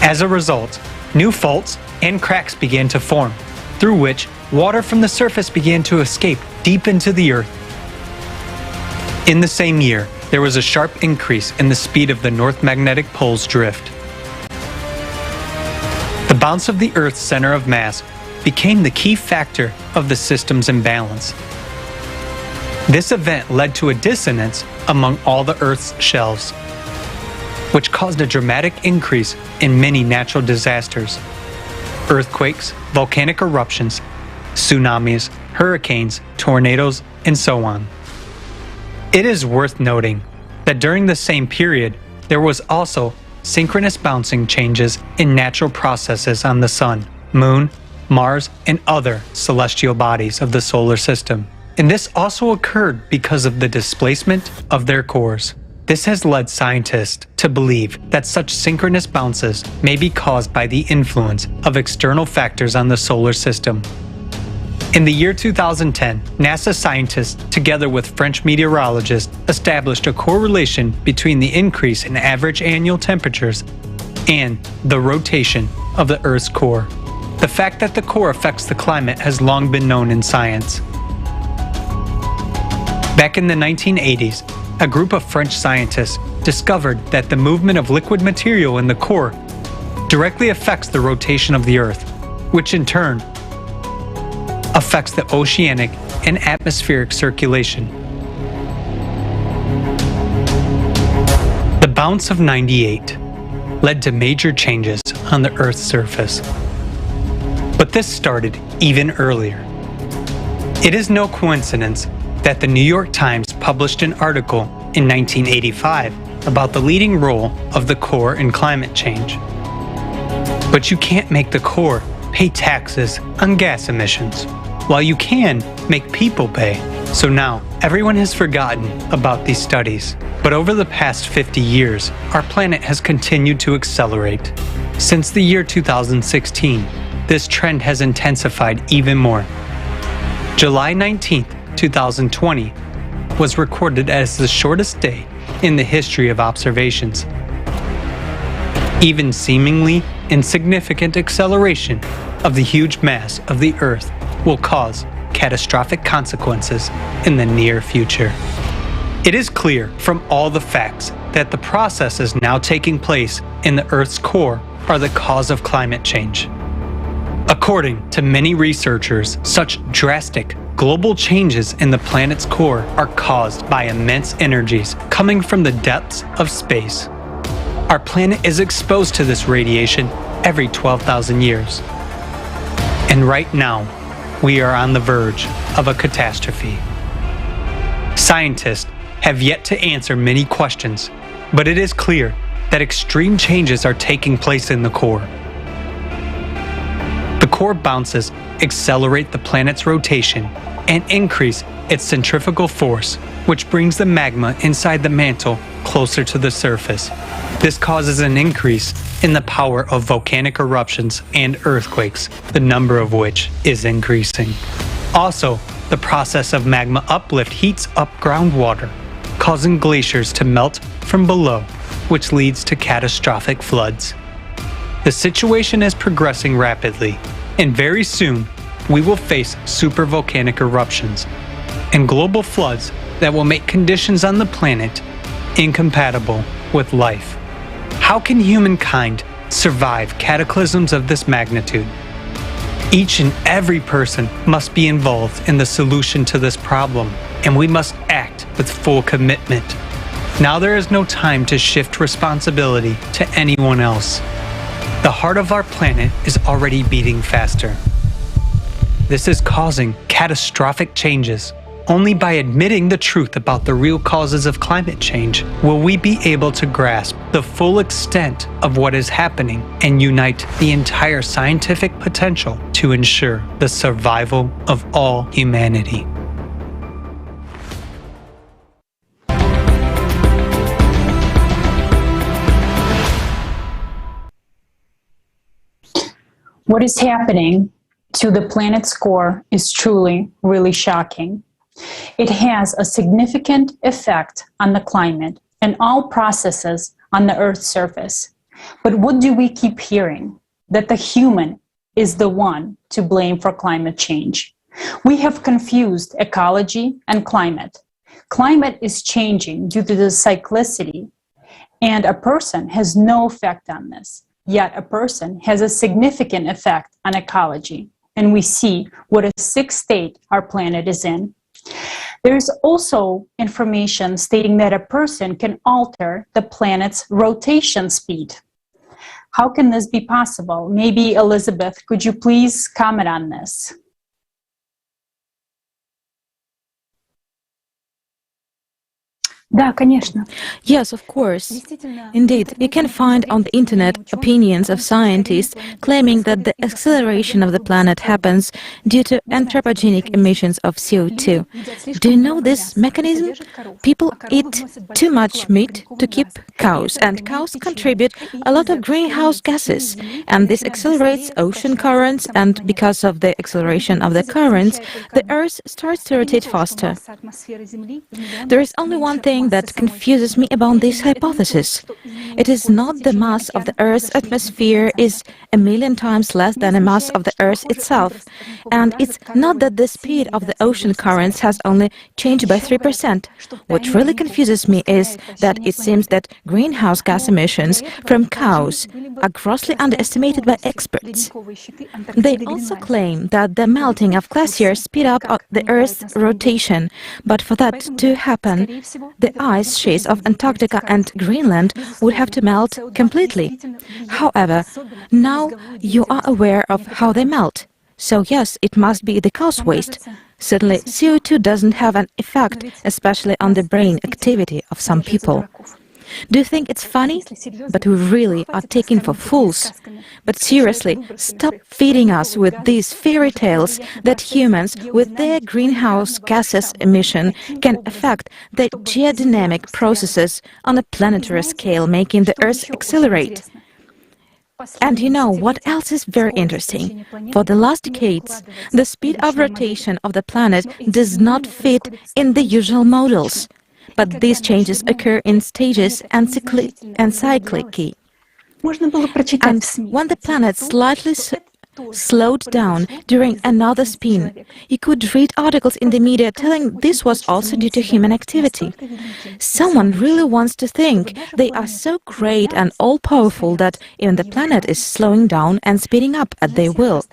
As a result, new faults and cracks began to form, through which water from the surface began to escape deep into the Earth. In the same year, there was a sharp increase in the speed of the North Magnetic Pole's drift. The bounce of the Earth's center of mass became the key factor of the system's imbalance. This event led to a dissonance among all the Earth's shelves, which caused a dramatic increase in many natural disasters: earthquakes, volcanic eruptions, tsunamis, hurricanes, tornadoes, and so on. It is worth noting that during the same period, there was also synchronous bouncing changes in natural processes on the Sun, Moon, Mars, and other celestial bodies of the solar system. And this also occurred because of the displacement of their cores. This has led scientists to believe that such synchronous bounces may be caused by the influence of external factors on the solar system. In the year 2010, NASA scientists, together with French meteorologists, established a correlation between the increase in average annual temperatures and the rotation of the Earth's core. The fact that the core affects the climate has long been known in science. Back in the 1980s, a group of French scientists discovered that the movement of liquid material in the core directly affects the rotation of the Earth, which in turn affects the oceanic and atmospheric circulation. The bounce of 98 led to major changes on the Earth's surface. But this started even earlier. It is no coincidence that the New York Times published an article in 1985 about the leading role of the core in climate change. But you can't make the core pay taxes on gas emissions, while you can make people pay. So now, everyone has forgotten about these studies. But over the past 50 years, our planet has continued to accelerate. Since the year 2016, this trend has intensified even more. July 19, 2020, was recorded as the shortest day in the history of observations. Even seemingly insignificant acceleration of the huge mass of the Earth will cause catastrophic consequences in the near future. It is clear from all the facts that the processes now taking place in the Earth's core are the cause of climate change. According to many researchers, such drastic global changes in the planet's core are caused by immense energies coming from the depths of space. Our planet is exposed to this radiation every 12,000 years. And right now, we are on the verge of a catastrophe. Scientists have yet to answer many questions, but it is clear that extreme changes are taking place in the core. The core bounces accelerate the planet's rotation and increase its centrifugal force, which brings the magma inside the mantle closer to the surface. This causes an increase in the power of volcanic eruptions and earthquakes, the number of which is increasing. Also, the process of magma uplift heats up groundwater, causing glaciers to melt from below, which leads to catastrophic floods. The situation is progressing rapidly, and very soon we will face supervolcanic eruptions and global floods that will make conditions on the planet incompatible with life. How can humankind survive cataclysms of this magnitude? Each and every person must be involved in the solution to this problem, and we must act with full commitment. Now there is no time to shift responsibility to anyone else. The heart of our planet is already beating faster. This is causing catastrophic changes. Only by admitting the truth about the real causes of climate change will we be able to grasp the full extent of what is happening and unite the entire scientific potential to ensure the survival of all humanity. What is happening to the planet's core is truly, really shocking. It has a significant effect on the climate and all processes on the Earth's surface. But what do we keep hearing? That the human is the one to blame for climate change. We have confused ecology and climate. Climate is changing due to the cyclicity, and a person has no effect on this. Yet a person has a significant effect on ecology, and we see what a sick state our planet is in. There's also information stating that a person can alter the planet's rotation speed. How can this be possible? Maybe Elizabeth, could you please comment on this? Да, конечно. Yes, of course. Indeed, you can find on the internet opinions of scientists claiming that the acceleration of the planet happens due to anthropogenic emissions of CO2. Do you know this mechanism? People eat too much meat to keep cows, and cows contribute a lot of greenhouse gases, and this accelerates ocean currents, and because of the acceleration of the currents, the Earth starts to rotate faster. There is only one thing that confuses me about this hypothesis. It is not the mass of the Earth's atmosphere is 1,000,000 times less than the mass of the Earth itself. And it's not that the speed of the ocean currents has only changed by 3%. What really confuses me is that it seems that greenhouse gas emissions from cows are grossly underestimated by experts. They also claim that the melting of glaciers speed up the Earth's rotation, but for that to happen, the ice sheets of Antarctica and Greenland would have to melt completely. However, now you are aware of how they melt. So yes, it must be the cause waste. Certainly, CO2 doesn't have an effect, especially on the brain activity of some people. Do you think it's funny? But we really are taken for fools. But seriously, stop feeding us with these fairy tales that humans, with their greenhouse gases emission, can affect the geodynamic processes on a planetary scale, making the Earth accelerate. And you know what else is very interesting? For the last decades, the speed of rotation of the planet does not fit in the usual models. But these changes occur in stages and cyclically. And when the planet slightly slowed down during another spin, you could read articles in the media telling this was also due to human activity. Someone really wants to think they are so great and all-powerful that even the planet is slowing down and speeding up at their will.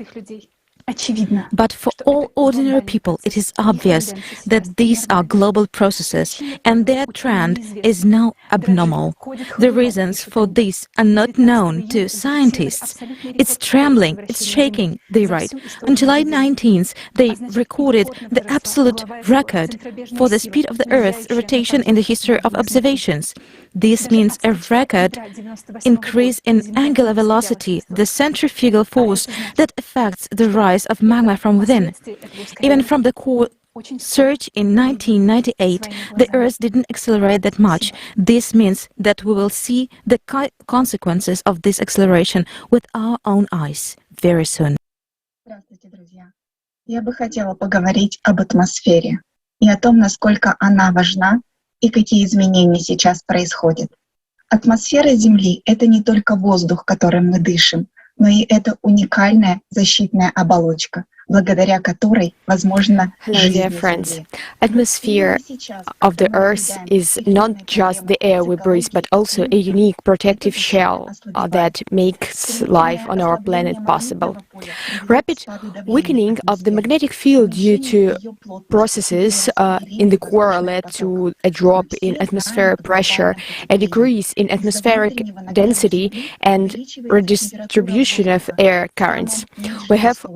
But for all ordinary people, it is obvious that these are global processes and their trend is now abnormal. The reasons for this are not known to scientists. It's trembling, it's shaking, they write. On July 19th, they recorded the absolute record for the speed of the Earth's rotation in the history of observations. This means a record increase in angular velocity, the centrifugal force that affects the rise of magma from within. Even from the core surge in 1998, the Earth didn't accelerate that much. This means that we will see the consequences of this acceleration with our own eyes very soon. Я бы хотела поговорить об атмосфере и о том, насколько она важна и какие изменения сейчас происходят. Атмосфера Земли — это не только воздух, которым мы дышим, но и это уникальная защитная оболочка, благодаря которой возможно жизнь. Dear friends, atmosphere of the Earth is not just the air we breathe, but also a unique protective shell that makes life on our planet possible. Rapid weakening of the magnetic field due to processes in the core led to a drop in atmospheric pressure, a decrease in atmospheric density, and redistribution of air currents. We have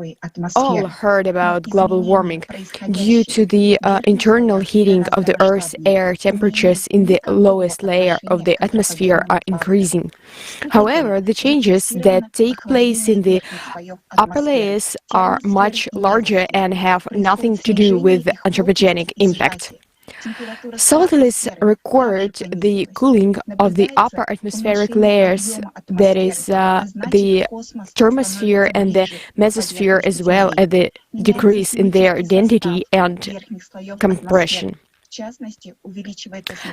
all heard about global warming. Due to the internal heating of the Earth's air, temperatures in the lowest layer of the atmosphere are increasing. However, the changes that take place in the upper layers are much larger and have nothing to do with anthropogenic impact. Scientists record the cooling of the upper atmospheric layers, that is, the thermosphere and the mesosphere, as well as the decrease in their density and compression.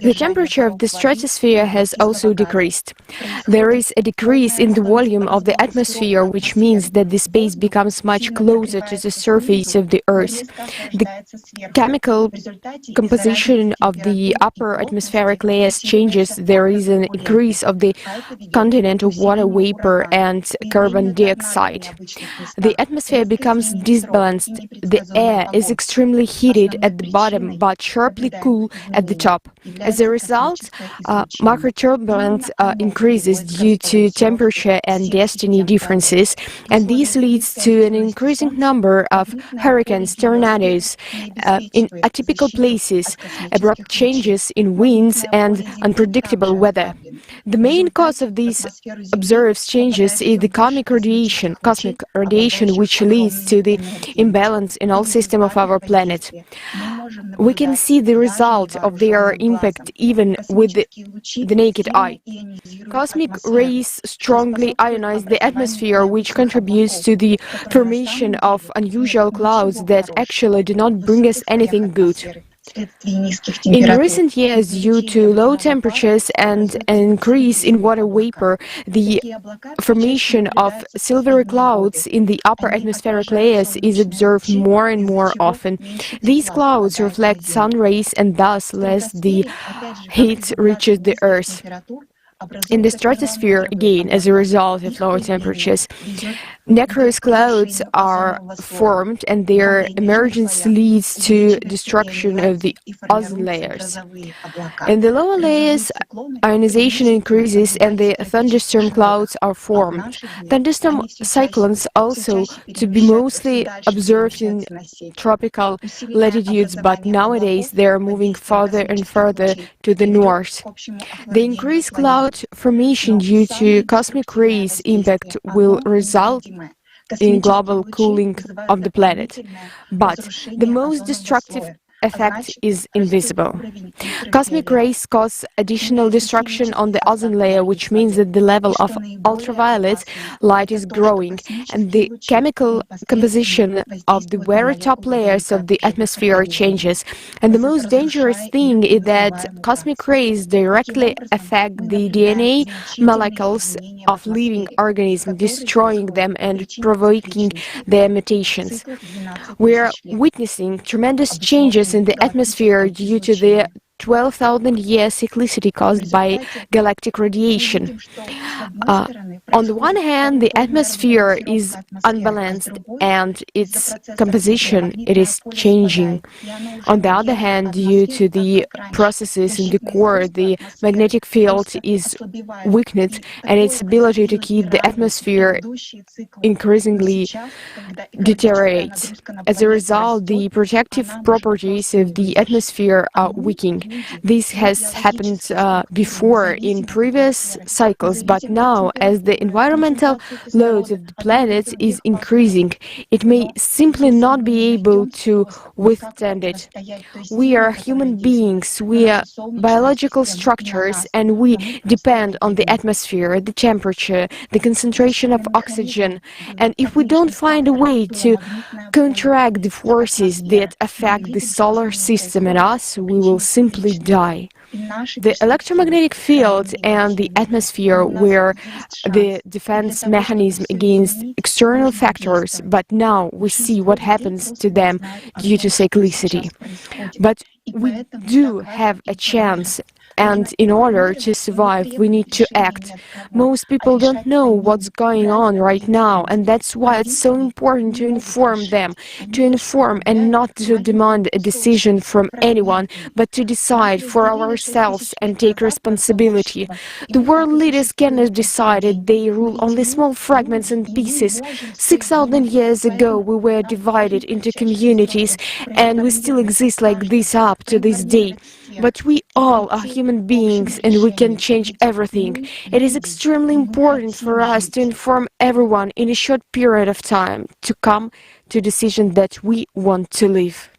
The temperature of the stratosphere has also decreased. There is a decrease in the volume of the atmosphere, which means that the space becomes much closer to the surface of the Earth. The chemical composition of the upper atmospheric layers changes. There is an increase of the content of water vapor and carbon dioxide. The atmosphere becomes disbalanced. The air is extremely heated at the bottom, but sharply cool at the top. As a result, macroturbulence increases due to temperature and density differences, and this leads to an increasing number of hurricanes, tornadoes in atypical places, abrupt changes in winds, and unpredictable weather. The main cause of these observed changes is the cosmic radiation, which leads to the imbalance in all systems of our planet. We can see the result of their impact even with the naked eye. Cosmic rays strongly ionize the atmosphere, which contributes to the formation of unusual clouds that actually do not bring us anything good. In recent years, due to low temperatures and an increase in water vapor, the formation of silvery clouds in the upper atmospheric layers is observed more and more often. These clouds reflect sun rays, and thus less the heat reaches the Earth. In the stratosphere, again, as a result of lower temperatures, nacreous clouds are formed, and their emergence leads to destruction of the ozone layers. In the lower layers, ionization increases and the thunderstorm clouds are formed. Thunderstorm cyclones also to be mostly observed in tropical latitudes, but nowadays they are moving further and further to the north. The increased cloud formation due to cosmic rays impact will result in global cooling of the planet, but the most destructive effect is invisible. Cosmic rays cause additional destruction on the ozone layer, which means that the level of ultraviolet light is growing, and the chemical composition of the very top layers of the atmosphere changes. And the most dangerous thing is that cosmic rays directly affect the DNA molecules of living organisms, destroying them and provoking their mutations. We are witnessing tremendous changes in the atmosphere due to the 12,000-year cyclicity caused by galactic radiation. On the one hand, the atmosphere is unbalanced and its composition it is changing. On the other hand, due to the processes in the core, the magnetic field is weakened and its ability to keep the atmosphere increasingly deteriorates. As a result, the protective properties of the atmosphere are weakening. This has happened before in previous cycles, but now, as the environmental load of the planet is increasing, it may simply not be able to withstand it. We are human beings, we are biological structures, and we depend on the atmosphere, the temperature, the concentration of oxygen. And if we don't find a way to counteract the forces that affect the solar system and us, we will simply die. The electromagnetic field and the atmosphere were the defense mechanism against external factors, but now we see what happens to them due to cyclicity. But we do have a chance, and in order to survive, we need to act. Most people don't know what's going on right now, and that's why it's so important to inform them, to inform and not to demand a decision from anyone, but to decide for ourselves and take responsibility. The world leaders cannot decide it, they rule only small fragments and pieces. 6,000 years ago, we were divided into communities, and we still exist like this up to this day. But we all are human beings and we can change everything. It is extremely important for us to inform everyone in a short period of time to come to a decision that we want to live.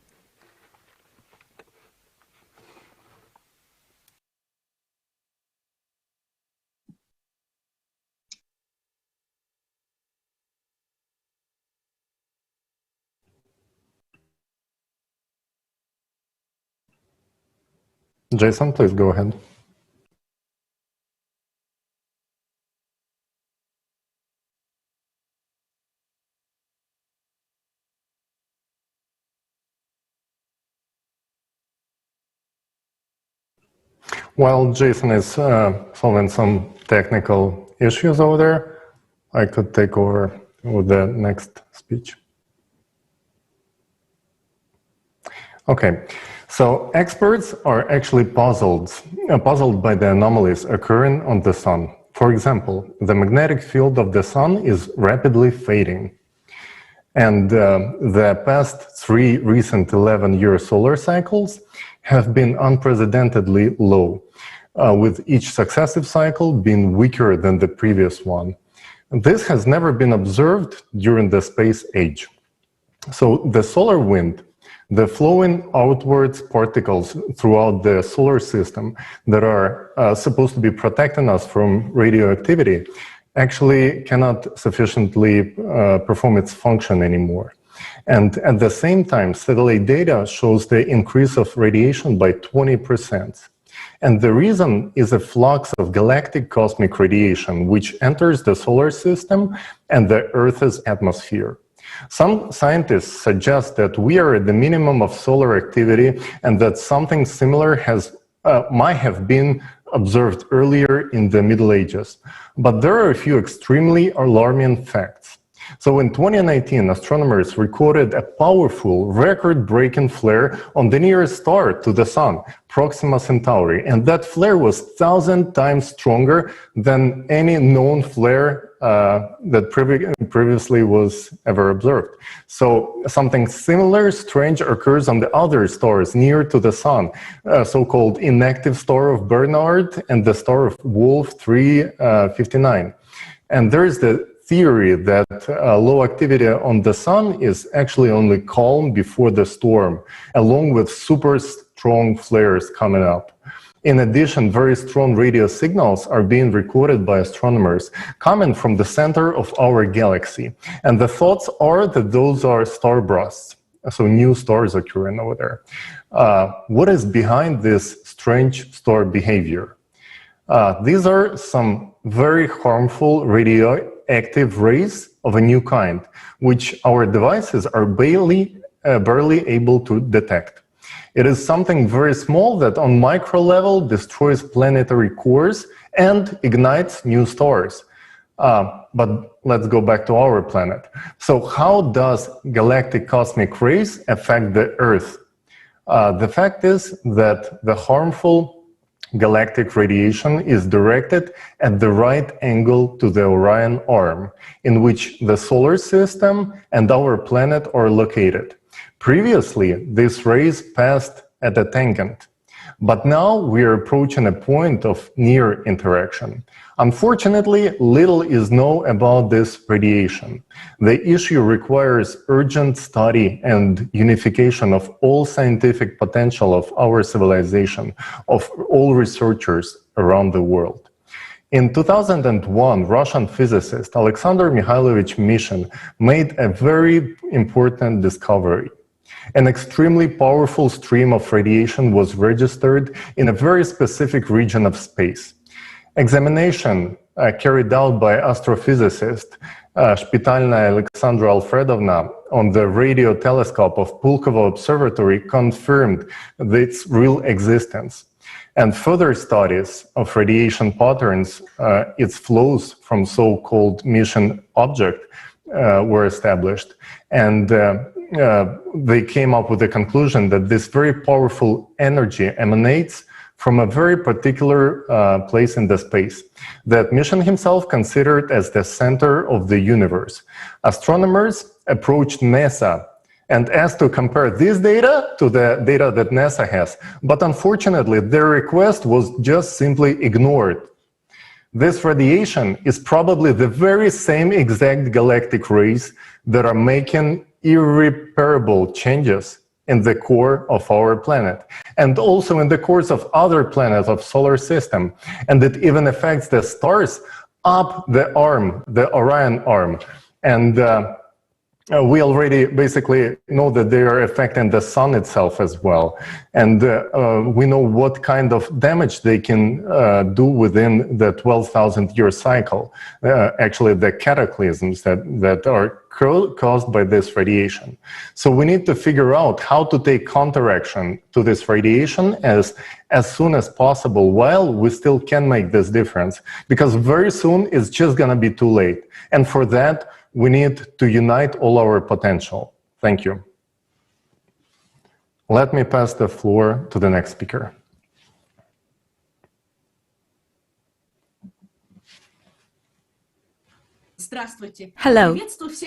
Jason, please go ahead. While Jason is solving some technical issues over there, I could take over with the next speech. Okay. So experts are actually puzzled by the anomalies occurring on the sun. For example, the magnetic field of the sun is rapidly fading. And the past 3 recent 11-year solar cycles have been unprecedentedly low, with each successive cycle being weaker than the previous one. This has never been observed during the space age. So the solar wind, the flowing outwards particles throughout the solar system that are supposed to be protecting us from radioactivity actually cannot sufficiently perform its function anymore. And at the same time, satellite data shows the increase of radiation by 20%. And the reason is a flux of galactic cosmic radiation, which enters the solar system and the Earth's atmosphere. Some scientists suggest that we are at the minimum of solar activity and that something similar might have been observed earlier in the Middle Ages. But there are a few extremely alarming facts. So in 2019, astronomers recorded a powerful, record-breaking flare on the nearest star to the Sun, Proxima Centauri, and that flare was 1,000 times stronger than any known flare that previously was ever observed. So something similar, strange, occurs on the other stars near to the Sun, so-called inactive star of Barnard and the star of Wolf 359. And there is the theory that low activity on the Sun is actually only calm before the storm, along with super strong flares coming up. In addition, very strong radio signals are being recorded by astronomers coming from the center of our galaxy. And the thoughts are that those are starbursts, so new stars occurring over there. What is behind this strange star behavior? These are some very harmful radioactive rays of a new kind, which our devices are barely able to detect. It is something very small that on micro level destroys planetary cores and ignites new stars. But let's go back to our planet. So how does galactic cosmic rays affect the Earth? The fact is that the harmful galactic radiation is directed at the right angle to the Orion Arm, in which the solar system and our planet are located. Previously, these rays passed at a tangent, but now we are approaching a point of near interaction. Unfortunately, little is known about this radiation. The issue requires urgent study and unification of all scientific potential of our civilization, of all researchers around the world. In 2001, Russian physicist Alexander Mikhailovich Mishin made a very important discovery. An extremely powerful stream of radiation was registered in a very specific region of space. Examination carried out by astrophysicist Shpitalnaya Alexandra Alfredovna on the radio telescope of Pulkovo Observatory confirmed its real existence. And further studies of radiation patterns, its flows from so-called Mission object were established. And they came up with the conclusion that this very powerful energy emanates from a very particular place in the space that Mission himself considered as the center of the universe. Astronomers approached NASA and asked to compare this data to the data that NASA has. But unfortunately, their request was just simply ignored. This radiation is probably the very same exact galactic rays that are making irreparable changes in the core of our planet, and also in the cores of other planets of solar system, and it even affects the stars up the arm, the Orion Arm. And we already basically know that they are affecting the Sun itself as well. And we know what kind of damage they can do within the 12,000-year cycle, actually the cataclysms that are caused by this radiation. So we need to figure out how to take counteraction to this radiation as soon as possible while we still can make this difference, because very soon it's just going to be too late. And for that, we need to unite all our potential. Thank you. Let me pass the floor to the next speaker. Hello.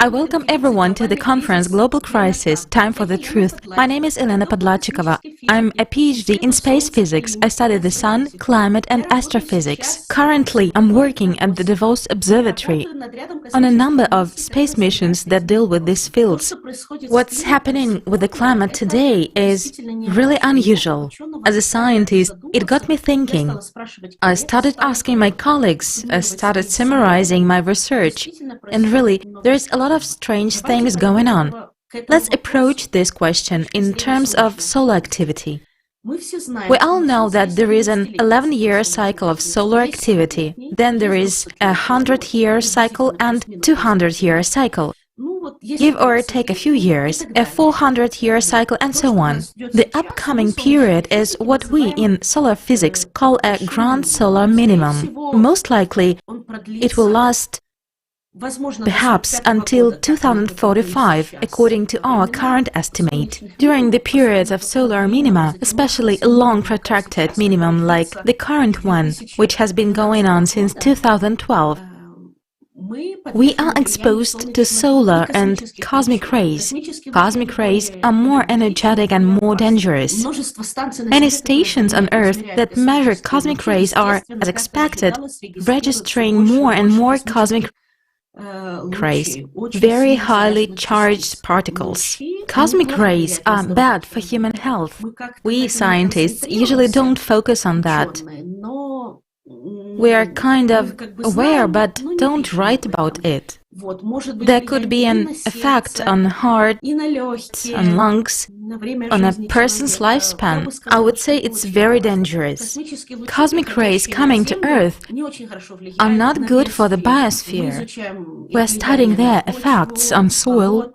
I welcome everyone to the conference Global Crisis, Time for the Truth. My name is Elena Podladchikova. I'm a PhD in space physics. I study the sun, climate and astrophysics. Currently, I'm working at the Davos Observatory on a number of space missions that deal with these fields. What's happening with the climate today is really unusual. As a scientist, it got me thinking. I started asking my colleagues, I started summarizing my research. And really, there's a lot of strange things going on. Let's approach this question in terms of solar activity. We all know that there is an 11-year cycle of solar activity, then there is a 100-year cycle and 200-year cycle. Give or take a few years, a 400-year cycle and so on. The upcoming period is what we in solar physics call a grand solar minimum. Most likely, it will last perhaps until 2045, according to our current estimate. During the periods of solar minima, especially a long protracted minimum like the current one, which has been going on since 2012, we are exposed to solar and cosmic rays. Cosmic rays are more energetic and more dangerous. Many stations on Earth that measure cosmic rays are, as expected, registering more and more cosmic rays, very highly charged particles. Cosmic rays are bad for human health. We scientists usually don't focus on that. We are kind of aware but don't write about it. There could be an effect on heart, on lungs, on a person's lifespan. I would say it's very dangerous. Cosmic rays coming to Earth are not good for the biosphere. We're studying their effects on soil,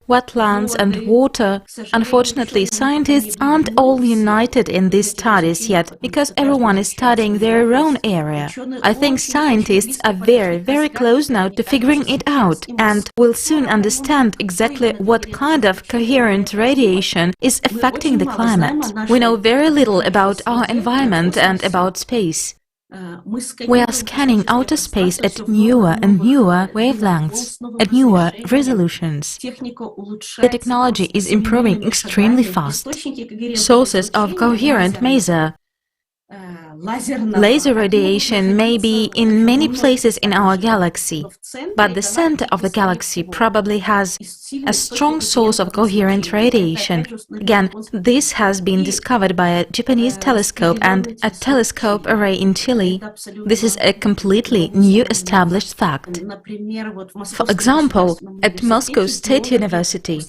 wetlands and water. Unfortunately, scientists aren't all united in these studies yet because everyone is studying their own area. I think scientists are very, very close now to figuring it out and will soon understand exactly what kind of coherent radiation is affecting the climate. We know very little about our environment and about space. We are scanning outer space at newer and newer wavelengths, at newer resolutions. The technology is improving extremely fast. Sources of coherent maser, laser radiation may be in many places in our galaxy, but the center of the galaxy probably has a strong source of coherent radiation. Again, this has been discovered by a Japanese telescope and a telescope array in Chile. This is a completely new established fact. For example, at Moscow State University,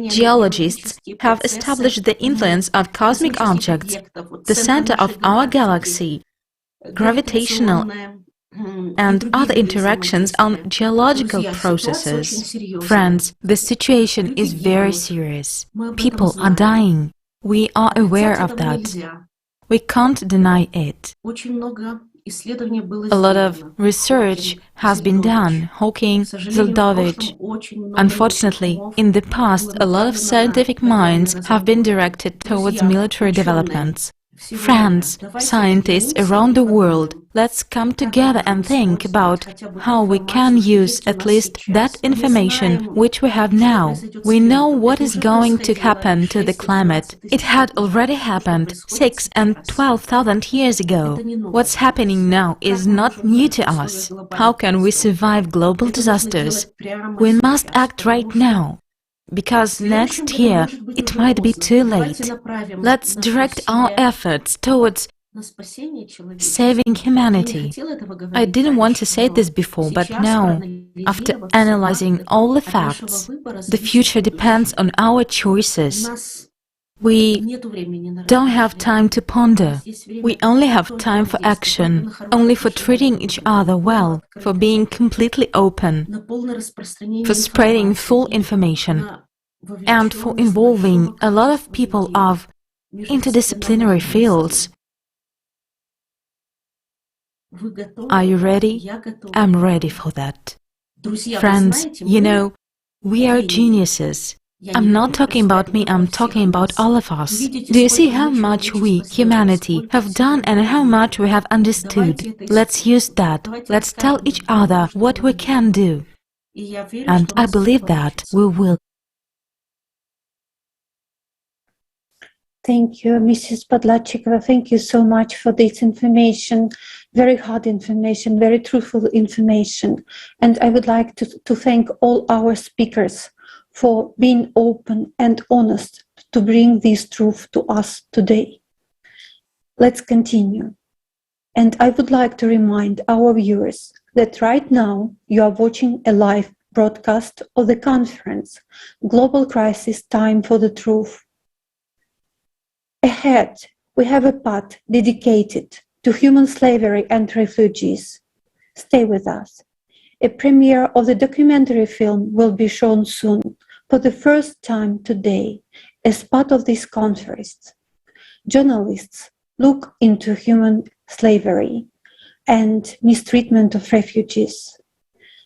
geologists have established the influence of cosmic objects, the center of our galaxy, gravitational and other interactions on geological processes. Friends, the situation is very serious. People are dying. We are aware of that. We can't deny it. A lot of research has been done. Hawking, Zeldovich. Unfortunately, in the past, a lot of scientific minds have been directed towards military developments. Friends, scientists around the world, let's come together and think about how we can use at least that information which we have now. We know what is going to happen to the climate. It had already happened 6,000 and 12,000 years ago. What's happening now is not new to us. How can we survive global disasters? We must act right now, because next year it might be too late. Let's direct our efforts towards saving humanity. I didn't want to say this before, but now, after analyzing all the facts, the future depends on our choices. We don't have time to ponder. We only have time for action, only for treating each other well, for being completely open, for spreading full information, and for involving a lot of people of interdisciplinary fields. Are you ready? I'm ready for that. Friends, you know, we are geniuses. I'm not talking about me, I'm talking about all of us. Do you see how much we, humanity, have done and how much we have understood? Let's use that. Let's tell each other what we can do. And I believe that we will. Thank you, Mrs. Podlachikova. Thank you so much for this information. Very hard information, very truthful information. And I would like to thank all our speakers for being open and honest to bring this truth to us today. Let's continue. And I would like to remind our viewers that right now you are watching a live broadcast of the conference, Global Crisis: Time for the Truth. Ahead, we have a part dedicated to human slavery and refugees. Stay with us. A premiere of the documentary film will be shown soon, for the first time today, as part of this conference. Journalists look into human slavery and mistreatment of refugees.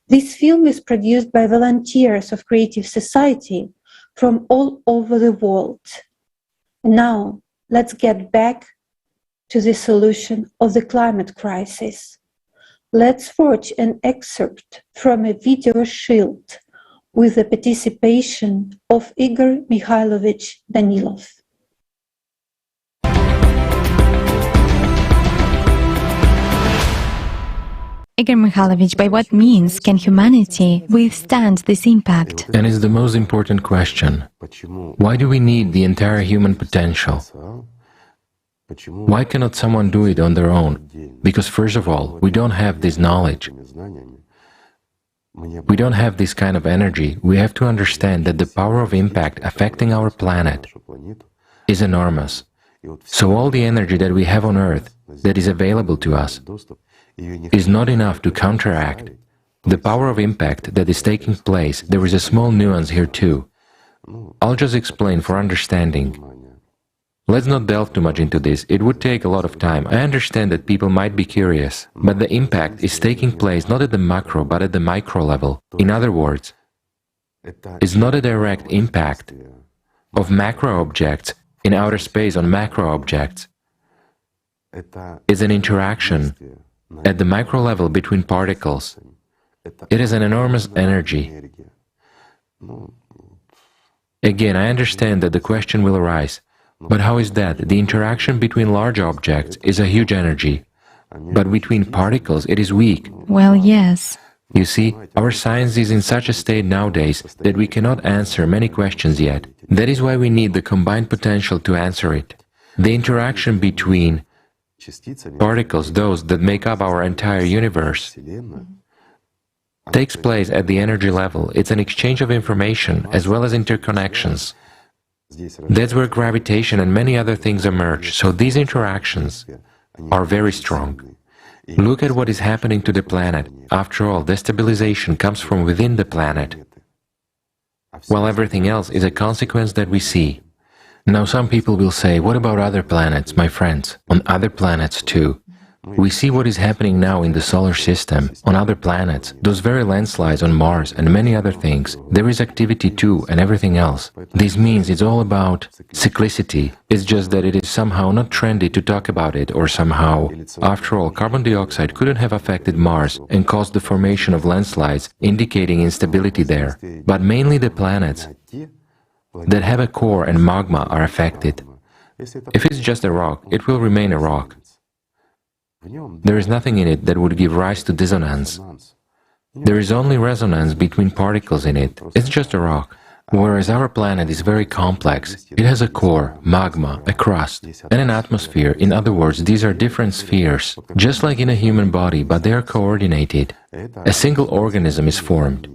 This film is produced by volunteers of Creative Society from all over the world. Now, let's get back to the solution of the climate crisis. Let's watch an excerpt from a video shield with the participation of Igor Mikhailovich Danilov. Igor Mikhailovich, by what means can humanity withstand this impact? And it's the most important question. Why do we need the entire human potential? Why cannot someone do it on their own? Because first of all, we don't have this knowledge. We don't have this kind of energy. We have to understand that the power of impact affecting our planet is enormous. So all the energy that we have on Earth that is available to us is not enough to counteract the power of impact that is taking place. There is a small nuance here too. I'll just explain for understanding. Let's not delve too much into this, it would take a lot of time. I understand that people might be curious, but the impact is taking place not at the macro but at the micro level. In other words, it's not a direct impact of macro objects in outer space on macro objects. It's an interaction at the micro level between particles. It is an enormous energy. Again, I understand that the question will arise, but how is that? The interaction between large objects is a huge energy, but between particles it is weak. Well, yes. You see, our science is in such a state nowadays that we cannot answer many questions yet. That is why we need the combined potential to answer it. The interaction between particles, those that make up our entire universe, takes place at the energy level. It's an exchange of information as well as interconnections. That's where gravitation and many other things emerge, so these interactions are very strong. Look at what is happening to the planet. After all, destabilization comes from within the planet, while everything else is a consequence that we see. Now some people will say, what about other planets, my friends? On other planets too. We see what is happening now in the solar system, on other planets, those very landslides on Mars and many other things. There is activity too and everything else. This means it's all about cyclicity. It's just that it is somehow not trendy to talk about it, or somehow. After all, carbon dioxide couldn't have affected Mars and caused the formation of landslides, indicating instability there. But mainly the planets that have a core and magma are affected. If it's just a rock, it will remain a rock. There is nothing in it that would give rise to dissonance. There is only resonance between particles in it. It's just a rock. Whereas our planet is very complex. It has a core, magma, a crust, and an atmosphere. In other words, these are different spheres, just like in a human body, but they are coordinated. A single organism is formed.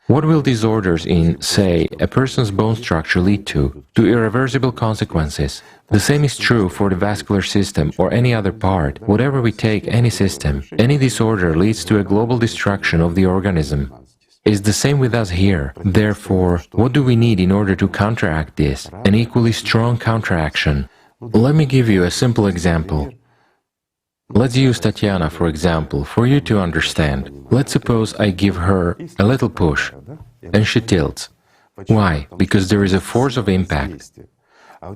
What will disorders in, say, a person's bone structure lead to? To irreversible consequences. The same is true for the vascular system or any other part. Whatever we take, any system, any disorder leads to a global destruction of the organism. It's the same with us here. Therefore, what do we need in order to counteract this? An equally strong counteraction. Let me give you a simple example. Let's use Tatiana, for example, for you to understand. Let's suppose I give her a little push, and she tilts. Why? Because there is a force of impact.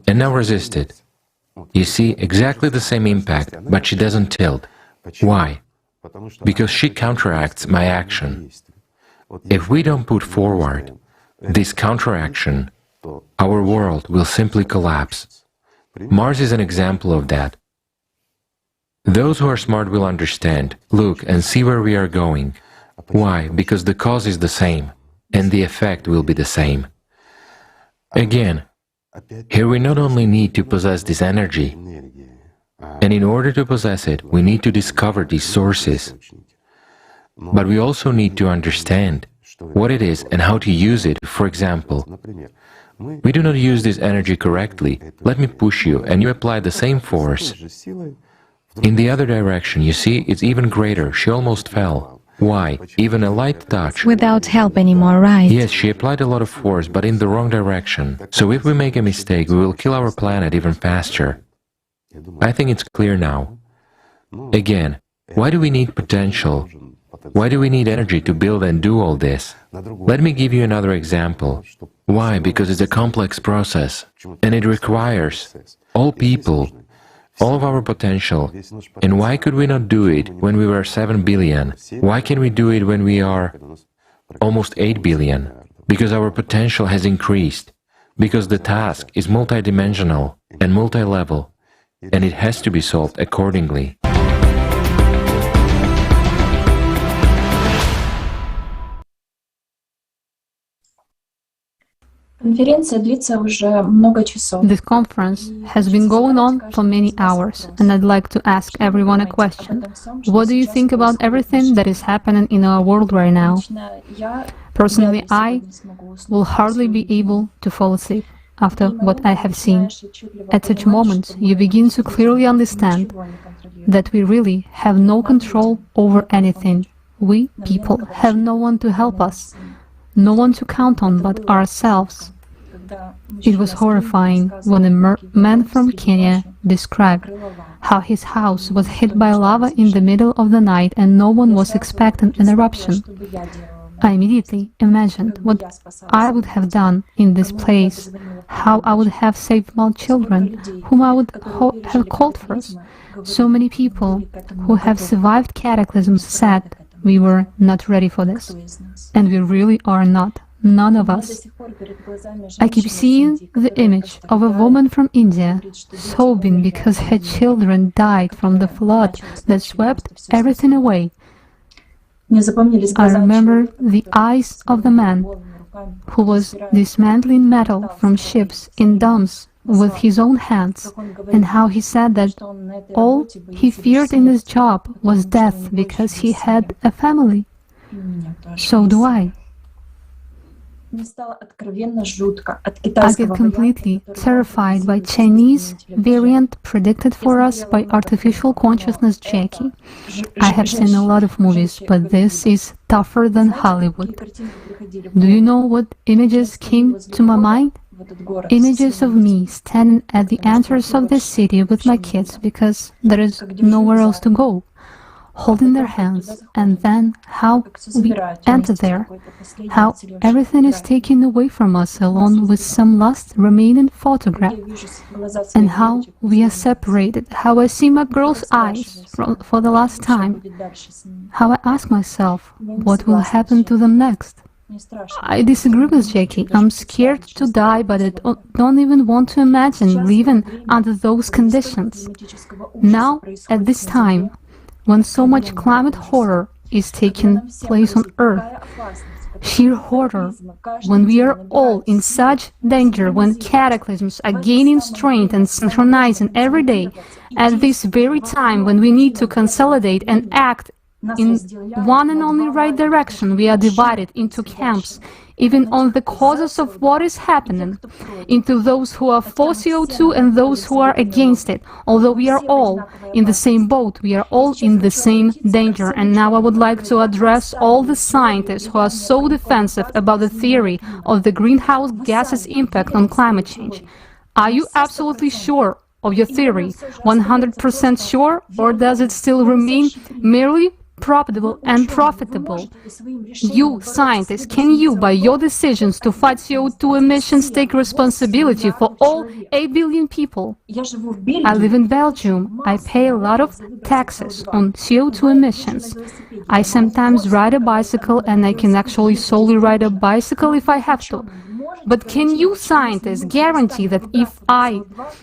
And now resist it. You see, exactly the same impact, but she doesn't tilt. Why? Because she counteracts my action. If we don't put forward this counteraction, our world will simply collapse. Mars is an example of that. Those who are smart will understand, look and see where we are going. Why? Because the cause is the same, and the effect will be the same. Again, here we not only need to possess this energy, and in order to possess it, we need to discover these sources. But we also need to understand what it is and how to use it. For example, we do not use this energy correctly. Let me push you, and you apply the same force. In the other direction, you see, it's even greater. She almost fell. Why? Even a light touch. Without help anymore, right? Yes, she applied a lot of force, but in the wrong direction. So if we make a mistake, we will kill our planet even faster. I think it's clear now. Again, why do we need potential? Why do we need energy to build and do all this? Let me give you another example. Why? Because it's a complex process, and it requires all people, all of our potential. And why could we not do it when we were 7 billion? Why can we do it when we are almost 8 billion? Because our potential has increased. Because the task is multidimensional and multi-level, and it has to be solved accordingly. This conference has been going on for many hours, and I'd like to ask everyone a question. What do you think about everything that is happening in our world right now? Personally, I will hardly be able to fall asleep after what I have seen. At such moments, you begin to clearly understand that we really have no control over anything. We, people, have no one to help us, no one to count on but ourselves. It was horrifying when a man from Kenya described how his house was hit by lava in the middle of the night and no one was expecting an eruption. I immediately imagined what I would have done in this place, how I would have saved my children, whom I would have called first. So many people who have survived cataclysms said we were not ready for this, and we really are not. None of us. I keep seeing the image of a woman from India sobbing because her children died from the flood that swept everything away. I remember the eyes of the man who was dismantling metal from ships in dumps with his own hands, and how he said that all he feared in his job was death because he had a family. So do I. I get completely terrified by Chinese variant predicted for us by artificial consciousness Jackie. I have seen a lot of movies, but this is tougher than Hollywood. Do you know what images came to my mind? Images of me standing at the entrance of the city with my kids because there is nowhere else to go, holding their hands, and then how we enter there, how everything is taken away from us along with some last remaining photograph, and how we are separated, how I see my girl's eyes for the last time, how I ask myself what will happen to them next. I disagree with Jackie. I'm scared to die, but I don't even want to imagine living under those conditions. Now, at this time, when so much climate horror is taking place on Earth, sheer horror, when we are all in such danger, when cataclysms are gaining strength and synchronizing every day, at this very time when we need to consolidate and act in one and only right direction, we are divided into camps, even on the causes of what is happening, into those who are for CO2 and those who are against it. Although we are all in the same boat, we are all in the same danger. And now I would like to address all the scientists who are so defensive about the theory of the greenhouse gases impact on climate change. Are you absolutely sure of your theory, 100% sure, or does it still remain merely profitable and profitable? You, scientists, can you, by your decisions to fight CO2 emissions, take responsibility for all 8 billion people? I live in Belgium. I pay a lot of taxes on CO2 emissions. I sometimes ride a bicycle, and I can actually solely ride a bicycle if I have to. But can you, scientists, guarantee that if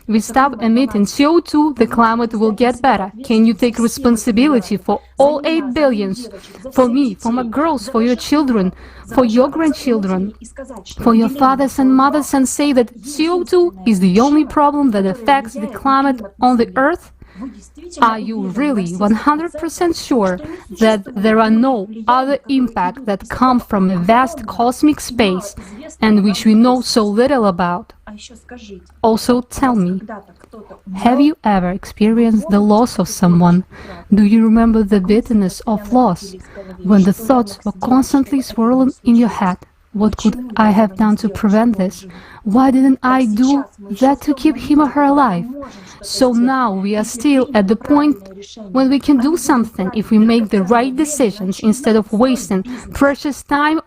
we stop emitting CO2, the climate will get better? Can you take responsibility for all 8 billions? For me, for my girls, for your children, for your grandchildren, for your fathers and mothers, and say that CO2 is the only problem that affects the climate on the Earth? Are you really 100% sure that there are no other impacts that come from a vast cosmic space and which we know so little about? Also, tell me, have you ever experienced the loss of someone? Do you remember the bitterness of loss? when the thoughts were constantly swirling in your head. What could I have done to prevent this? Why didn't I do that to keep him or her alive? So now we are still at the point when we can do something if we make the right decisions instead of wasting precious time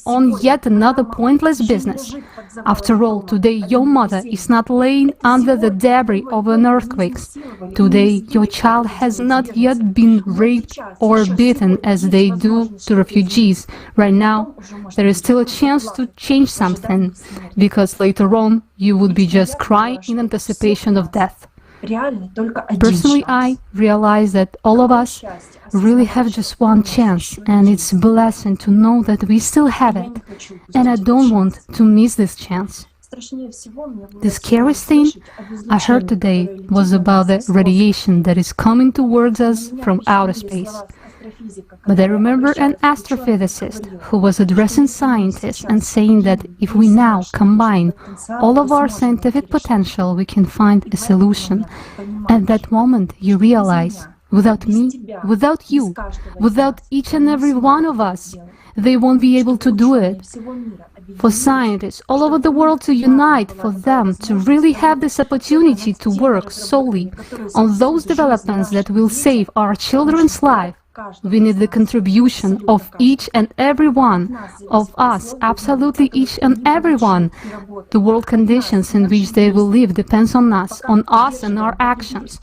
on yet another pointless business. After all, today your mother is not laying under the debris of an earthquake. Today your child has not yet been raped or beaten as they do to refugees. Right now, there is still a chance to change something, because later on you would be just crying in anticipation of death. Personally, I realize that all of us really have just one chance, and it's a blessing to know that we still have it, and I don't want to miss this chance. The scariest thing I heard today was about the radiation that is coming towards us from outer space. But I remember an astrophysicist who was addressing scientists and saying that if we now combine all of our scientific potential, we can find a solution. At that moment, you realize, without me, without you, without each and every one of us, they won't be able to do it. For scientists all over the world to unite, for them to really have this opportunity to work solely on those developments that will save our children's life, we need the contribution of each and every one of us, absolutely each and every one. The world conditions in which they will live depends on us and our actions.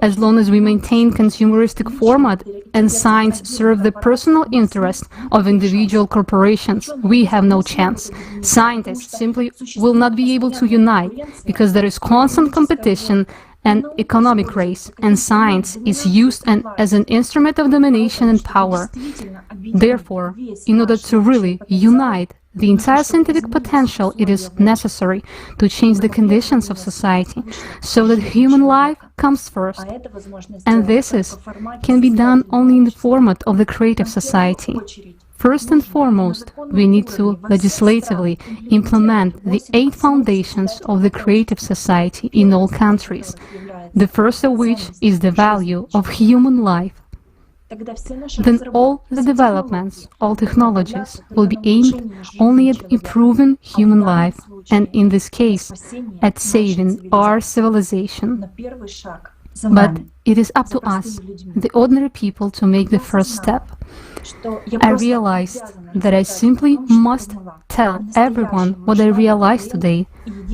As long as we maintain consumeristic format and science serve the personal interest of individual corporations, we have no chance. Scientists simply will not be able to unite because there is constant competition and economic race, and science is used as an instrument of domination and power. Therefore, in order to really unite the entire scientific potential, it is necessary to change the conditions of society so that human life comes first. And this can be done only in the format of the creative society. First and foremost, we need to legislatively implement the 8 foundations of the creative society in all countries, the first of which is the value of human life. Then all the developments, all technologies will be aimed only at improving human life, and in this case, at saving our civilization. But it is up to us, the ordinary people, to make the first step. I realized that I simply must tell everyone what I realized today,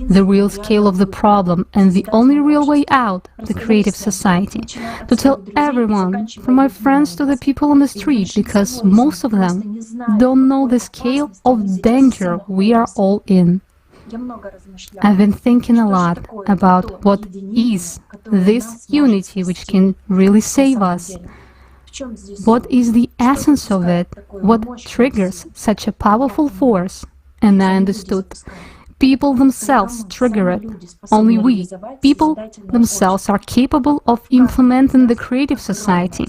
the real scale of the problem and the only real way out, the creative society. To tell everyone, from my friends to the people on the street, because most of them don't know the scale of danger we are all in. I've been thinking a lot about what is this unity which can really save us. What is the essence of it? What triggers such a powerful force? And I understood. People themselves trigger it. Only we, people themselves, are capable of implementing the creative society.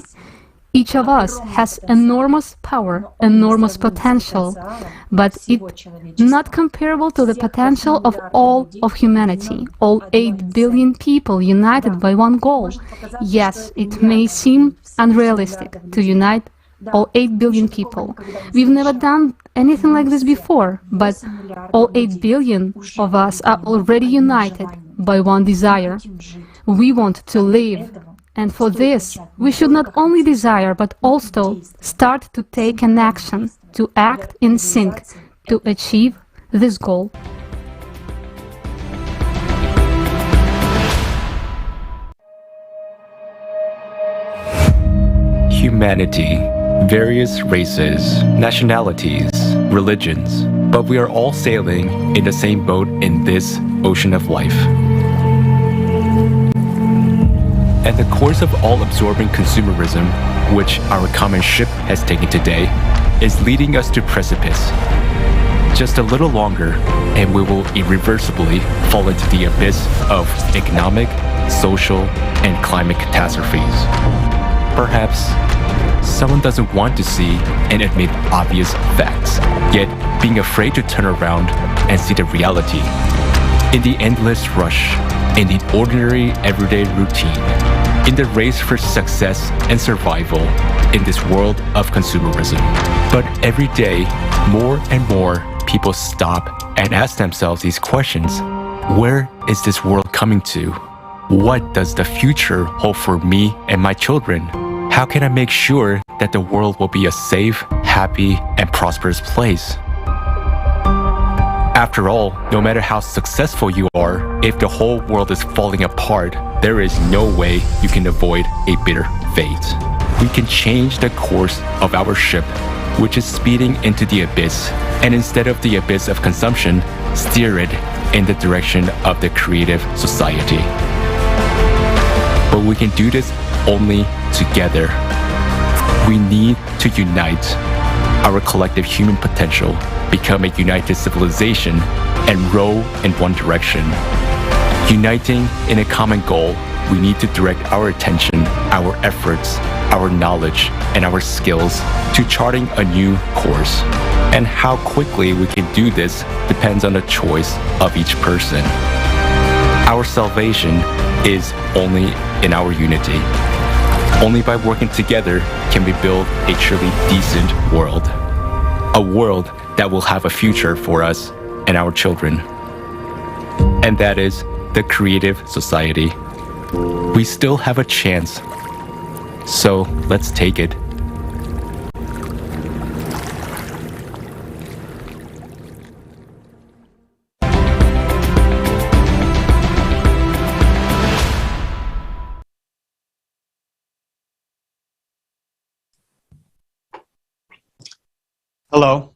Each of us has enormous power, enormous potential, but it's not comparable to the potential of all of humanity, all 8 billion people united by one goal. Yes, it may seem unrealistic to unite all 8 billion people. We've never done anything like this before, but all 8 billion of us are already united by one desire. We want to live. And for this, we should not only desire, but also start to take an action, to act in sync, to achieve this goal. Humanity, various races, nationalities, religions, but we are all sailing in the same boat in this ocean of life. And the course of all-absorbing consumerism, which our common ship has taken today, is leading us to precipice. Just a little longer, and we will irreversibly fall into the abyss of economic, social, and climate catastrophes. Perhaps someone doesn't want to see and admit obvious facts, yet being afraid to turn around and see the reality. In the endless rush, in the ordinary everyday routine, in the race for success and survival, in this world of consumerism. But every day, more and more people stop and ask themselves these questions. Where is this world coming to? What does the future hold for me and my children? How can I make sure that the world will be a safe, happy, and prosperous place? After all, no matter how successful you are, if the whole world is falling apart, there is no way you can avoid a bitter fate. We can change the course of our ship, which is speeding into the abyss, and instead of the abyss of consumption, steer it in the direction of the creative society. But we can do this only together. We need to unite our collective human potential, become a united civilization, and row in one direction. Uniting in a common goal, we need to direct our attention, our efforts, our knowledge, and our skills to charting a new course. And how quickly we can do this depends on the choice of each person. Our salvation is only in our unity. Only by working together can we build a truly decent world. A world that will have a future for us and our children. And that is the creative society. We still have a chance. So let's take it. Hello.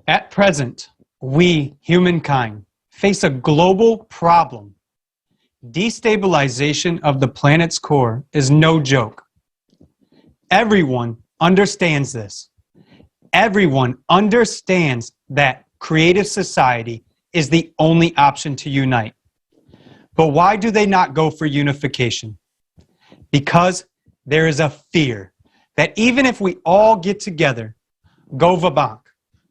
At present, we, humankind, face a global problem. Destabilization of the planet's core is no joke. Everyone understands this. Everyone understands that creative society is the only option to unite. But why do they not go for unification? Because there is a fear that even if we all get together, go va-bank,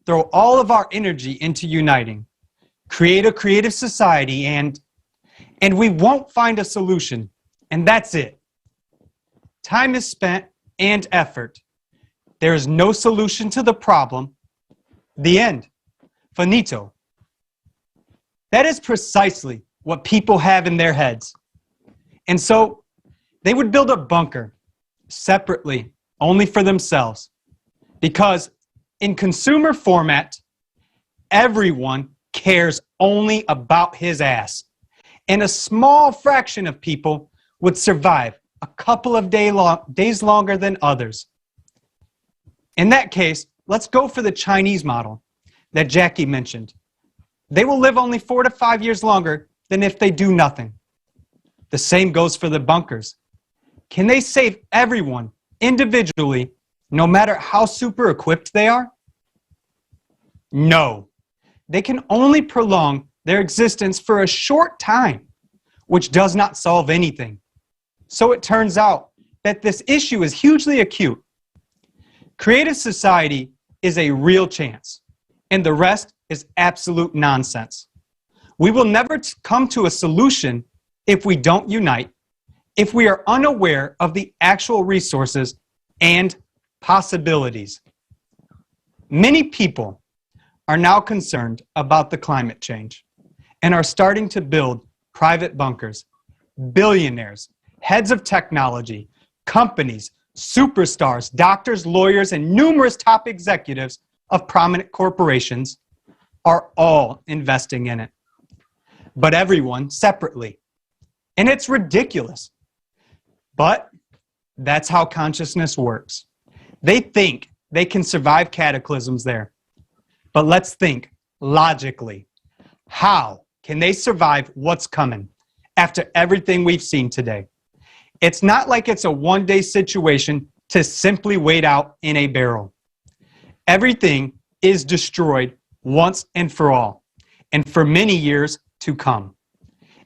throw all of our energy into uniting, create a creative society, and we won't find a solution, and that's it. Time is spent and effort. There is no solution to the problem. The end. Finito. That is precisely what people have in their heads. And so they would build a bunker separately, only for themselves, because in consumer format, everyone cares only about his ass. And a small fraction of people would survive a couple of days longer than others. In that case, let's go for the Chinese model that Jackie mentioned. They will live only 4 to 5 years longer than if they do nothing. The same goes for the bunkers. Can they save everyone individually, no matter how super equipped they are? No. They can only prolong their existence for a short time, which does not solve anything. So it turns out that this issue is hugely acute. Creative society is a real chance, and the rest is absolute nonsense. We will never come to a solution if we don't unite, if we are unaware of the actual resources and possibilities. Many people are now concerned about the climate change and are starting to build private bunkers. Billionaires, heads of technology, companies, superstars, doctors, lawyers, and numerous top executives of prominent corporations are all investing in it. But everyone separately. And it's ridiculous. But that's how consciousness works. They think they can survive cataclysms there. But let's think logically. How can they survive what's coming after everything we've seen today? It's not like it's a one-day situation to simply wait out in a barrel. Everything is destroyed once and for all, and for many years to come.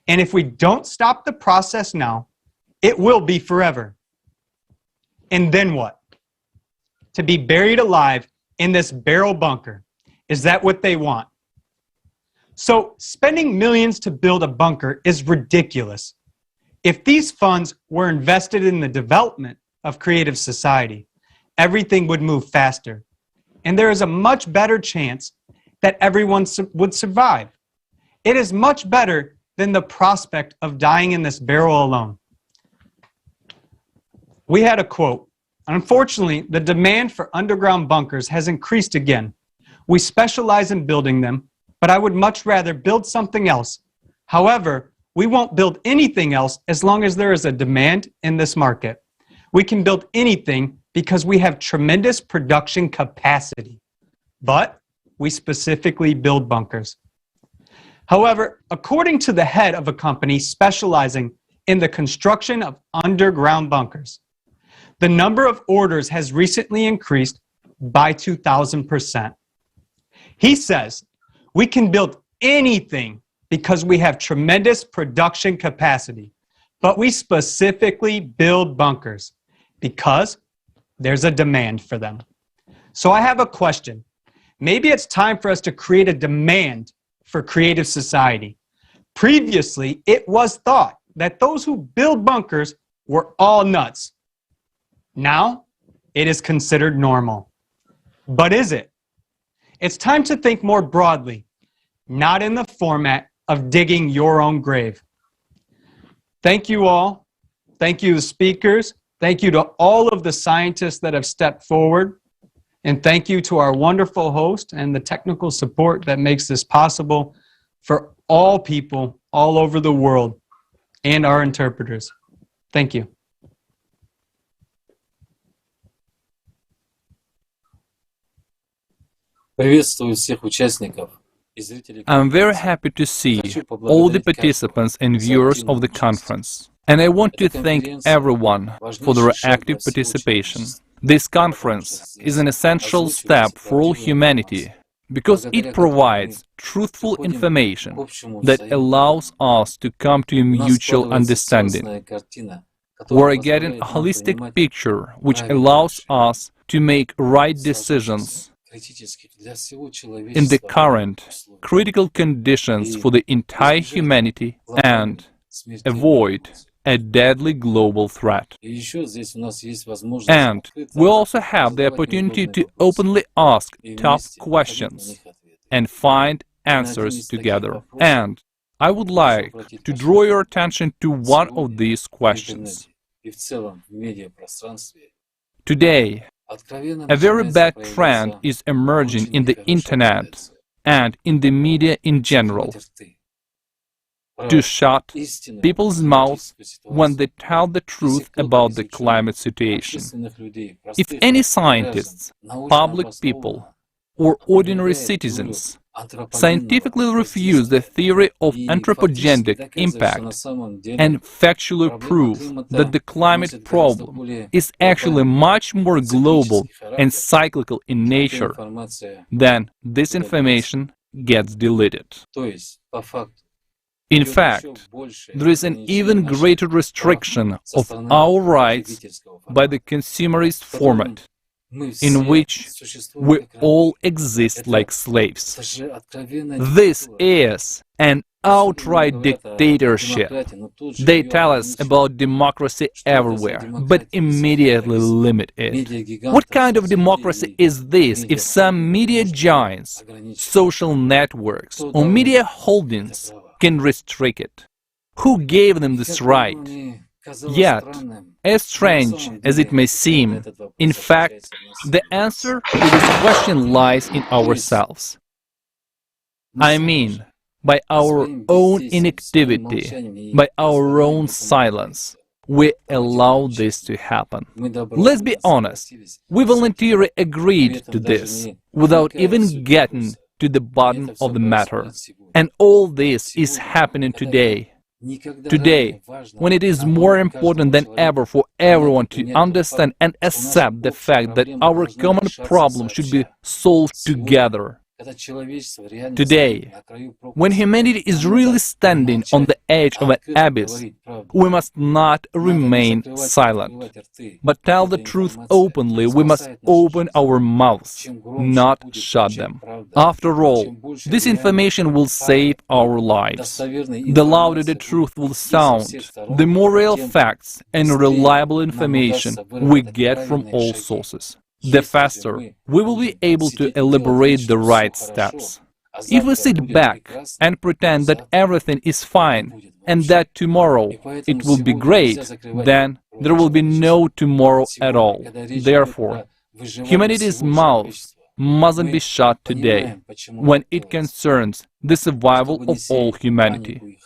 And if we don't stop the process now, it will be forever. And then what? To be buried alive in this barrel bunker. Is that what they want? So spending millions to build a bunker is ridiculous. If these funds were invested in the development of creative society, everything would move faster. And there is a much better chance that everyone would survive. It is much better than the prospect of dying in this barrel alone. We had a quote. Unfortunately, the demand for underground bunkers has increased again. We specialize in building them, but I would much rather build something else. However, we won't build anything else as long as there is a demand in this market. We can build anything because we have tremendous production capacity, but we specifically build bunkers. However, according to the head of a company specializing in the construction of underground bunkers, the number of orders has recently increased by 2,000%. He says, we can build anything because we have tremendous production capacity, but we specifically build bunkers because there's a demand for them. So I have a question. Maybe it's time for us to create a demand for creative society. Previously, it was thought that those who build bunkers were all nuts. Now, it is considered normal. But is it? It's time to think more broadly, not in the format of digging your own grave. Thank you all. Thank you, the speakers. Thank you to all of the scientists that have stepped forward. And thank you to our wonderful host and the technical support that makes this possible for all people all over the world and our interpreters. Thank you. I'm very happy to see all the participants and viewers of the conference, and I want to thank everyone for their active participation. This conference is an essential step for all humanity because it provides truthful information that allows us to come to a mutual understanding. We're getting a holistic picture which allows us to make right decisions in the current critical conditions for the entire humanity and avoid a deadly global threat. And we also have the opportunity to openly ask tough questions and find answers together. And I would like to draw your attention to one of these questions. Today, a very bad trend is emerging in the internet and in the media in general, to shut people's mouths when they tell the truth about the climate situation. If any scientists, public people, or ordinary citizens scientifically refuse the theory of anthropogenic impact and factually prove that the climate problem is actually much more global and cyclical in nature, then this information gets deleted. In fact, there is an even greater restriction of our rights by the consumerist format, in which we all exist like slaves. This is an outright dictatorship. They tell us about democracy everywhere, but immediately limit it. What kind of democracy is this if some media giants, social networks, or media holdings can restrict it? Who gave them this right? Yet, as strange as it may seem, in fact, the answer to this question lies in ourselves. I mean, by our own inactivity, by our own silence, we allow this to happen. Let's be honest, we voluntarily agreed to this, without even getting to the bottom of the matter. And all this is happening today. Today, when it is more important than ever for everyone to understand and accept the fact that our common problem should be solved together. Today, when humanity is really standing on the edge of an abyss, we must not remain silent, but tell the truth openly. We must open our mouths, not shut them. After all, this information will save our lives. The louder the truth will sound, the more real facts and reliable information we get from all sources, the faster we will be able to elaborate the right steps. If we sit back and pretend that everything is fine and that tomorrow it will be great, then there will be no tomorrow at all. Therefore, humanity's mouth mustn't be shut today when it concerns the survival of all humanity.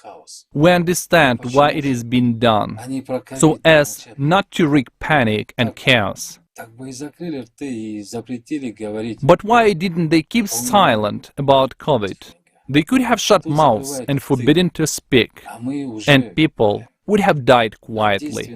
We understand why it is being done, so as not to wreak panic and chaos. But why didn't they keep silent about COVID? They could have shut mouths and forbidden to speak, and people would have died quietly.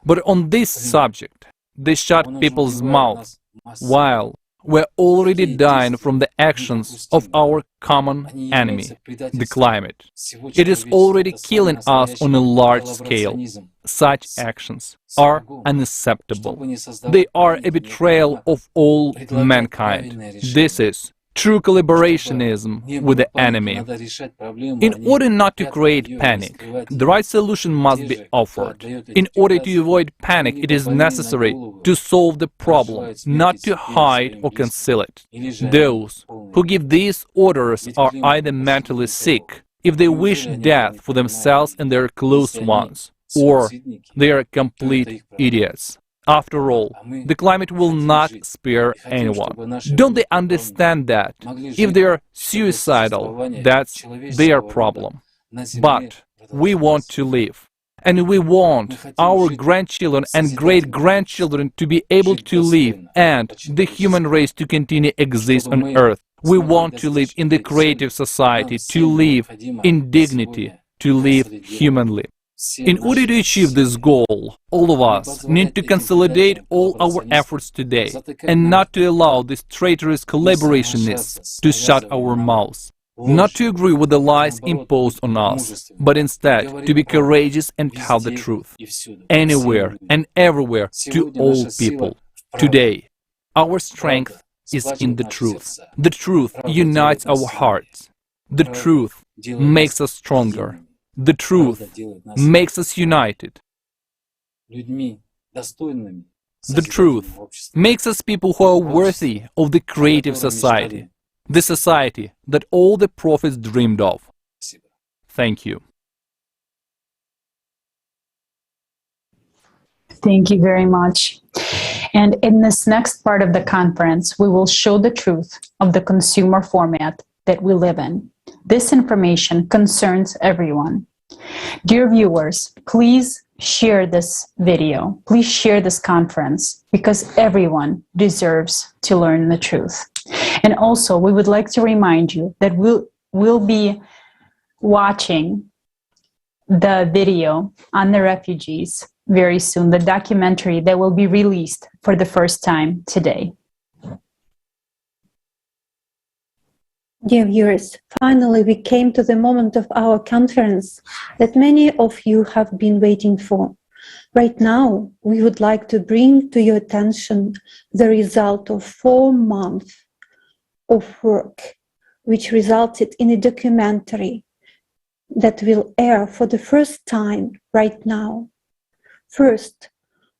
But on this subject, they shut people's mouths while we're already dying from the actions of our common enemy, the climate. It is already killing us on a large scale. Such actions are unacceptable. They are a betrayal of all mankind. This is true collaborationism with the enemy. In order not to create panic, the right solution must be offered. In order to avoid panic, it is necessary to solve the problem, not to hide or conceal it. Those who give these orders are either mentally sick, if they wish death for themselves and their close ones, or they are complete idiots. After all, the climate will not spare anyone. Don't they understand that? If they are suicidal, that's their problem. But we want to live. And we want our grandchildren and great-grandchildren to be able to live and the human race to continue to exist on Earth. We want to live in the creative society, to live in dignity, to live humanly. In order to achieve this goal, all of us need to consolidate all our efforts today and not to allow these traitorous collaborationists to shut our mouths, not to agree with the lies imposed on us, but instead to be courageous and tell the truth, anywhere and everywhere to all people. Today, our strength is in the truth. The truth unites our hearts. The truth makes us stronger. The truth makes us united. The truth makes us people who are worthy of the creative society, the society that all the prophets dreamed of. Thank you. Thank you very much. And in this next part of the conference, we will show the truth of the consumer format that we live in. This information concerns everyone. Dear viewers, please share this video. Please share this conference because everyone deserves to learn the truth. And also, we would like to remind you that we'll be watching the video on the refugees very soon, the documentary that will be released for the first time today. Dear viewers, finally we came to the moment of our conference that many of you have been waiting for. Right now, we would like to bring to your attention the result of 4 months of work, which resulted in a documentary that will air for the first time right now. First,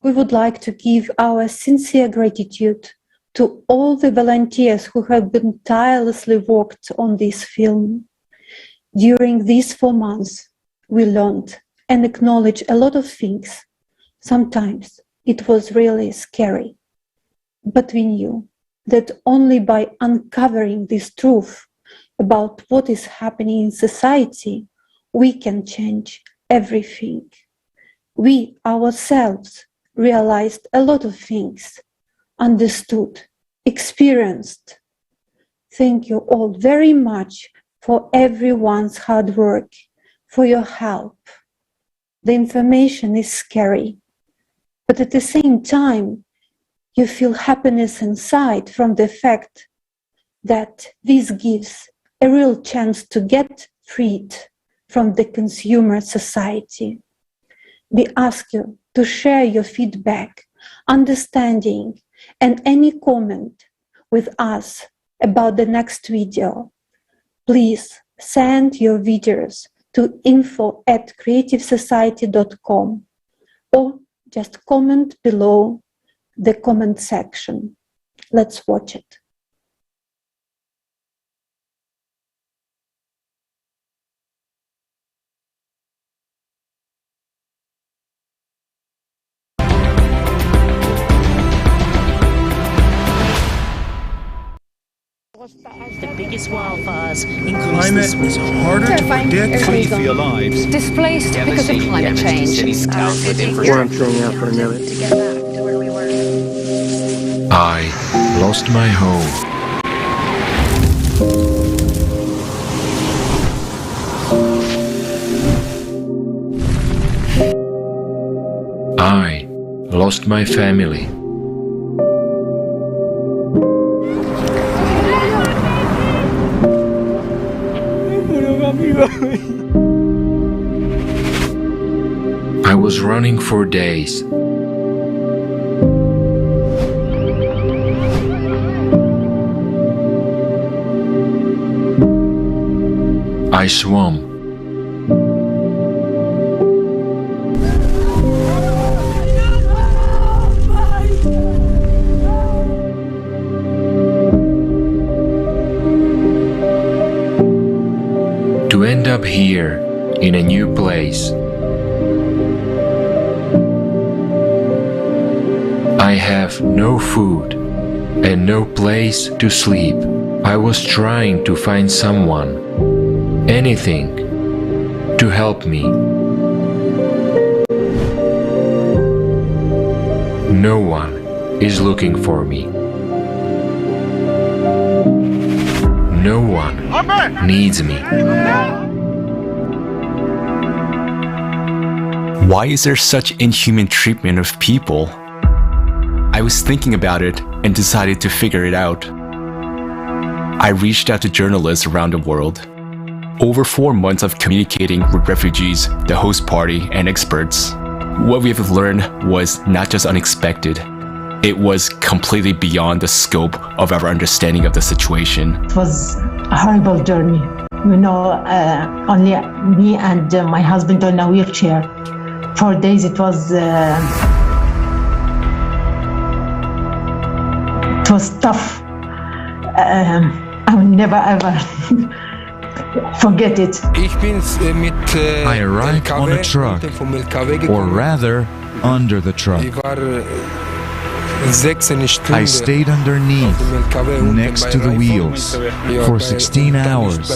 we would like to give our sincere gratitude to all the volunteers who have been tirelessly worked on this film. During these 4 months, we learned and acknowledged a lot of things. Sometimes it was really scary, but we knew that only by uncovering this truth about what is happening in society, we can change everything. We ourselves realized a lot of things, understood, experienced. Thank you all very much for everyone's hard work, for your help. The information is scary, but at the same time, you feel happiness inside from the fact that this gives a real chance to get freed from the consumer society. We ask you to share your feedback, understanding, and any comment with us about the next video. Please send your videos to info@creativesociety.com or just comment below the comment section. Let's watch it. The biggest wildfires Climate is harder to predict. 24 lives displaced because of climate change. I lost my home. I lost my family. I was running for days. I swam. To end up here, in a new place. I have no food and no place to sleep. I was trying to find someone, anything, to help me. No one is looking for me. No one needs me. Why is there such inhuman treatment of people? I was thinking about it and decided to figure it out. I reached out to journalists around the world. Over 4 months of communicating with refugees, the host party, and experts. What we have learned was not just unexpected, it was completely beyond the scope of our understanding of the situation. It was a horrible journey. You know, only me and my husband on a wheelchair. 4 days it was tough. I will never ever forget it. I arrived on a truck, or rather, under the truck. I stayed underneath, next to the wheels, for 16 hours.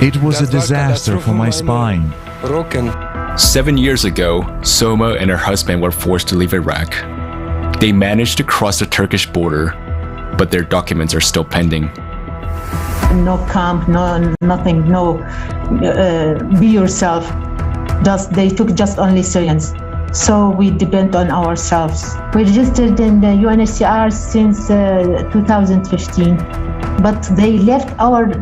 It was a disaster for my spine. 7 years ago, Soma and her husband were forced to leave Iraq. They managed to cross the Turkish border, but their documents are still pending. No camp, no nothing, no be yourself. They took just only Syrians. So we depend on ourselves. We registered in the UNHCR since 2015, but they left our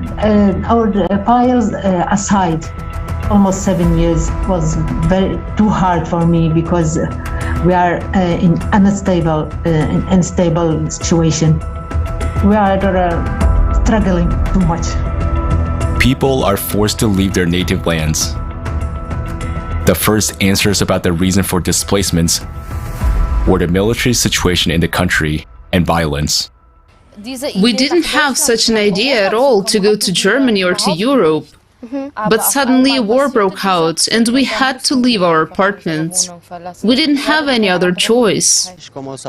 files aside. Almost 7 years was too hard for me because we are in unstable situation. We are struggling too much. People are forced to leave their native lands. The first answers about the reason for displacements were the military situation in the country and violence. We didn't have such an idea at all to go to Germany or to Europe. But suddenly a war broke out and we had to leave our apartments. We didn't have any other choice.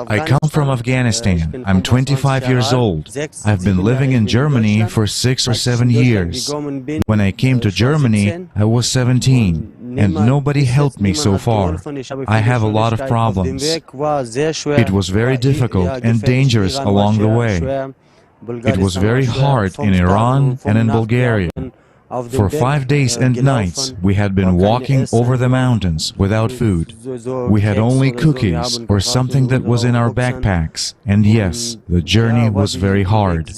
I come from Afghanistan. I'm 25 years old. I've been living in Germany for 6 or 7 years. When I came to Germany, I was 17, and nobody helped me so far. I have a lot of problems. It was very difficult and dangerous along the way. It was very hard in Iran and in Bulgaria. For 5 days and nights, we had been walking over the mountains without food. We had only cookies or something that was in our backpacks. And yes, the journey was very hard.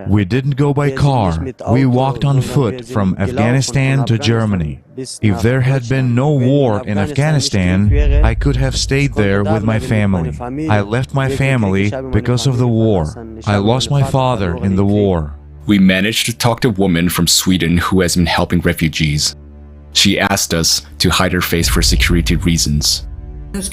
We didn't go by car. We walked on foot from Afghanistan to Germany. If there had been no war in Afghanistan, I could have stayed there with my family. I left my family because of the war. I lost my father in the war. We managed to talk to a woman from Sweden who has been helping refugees. She asked us to hide her face for security reasons.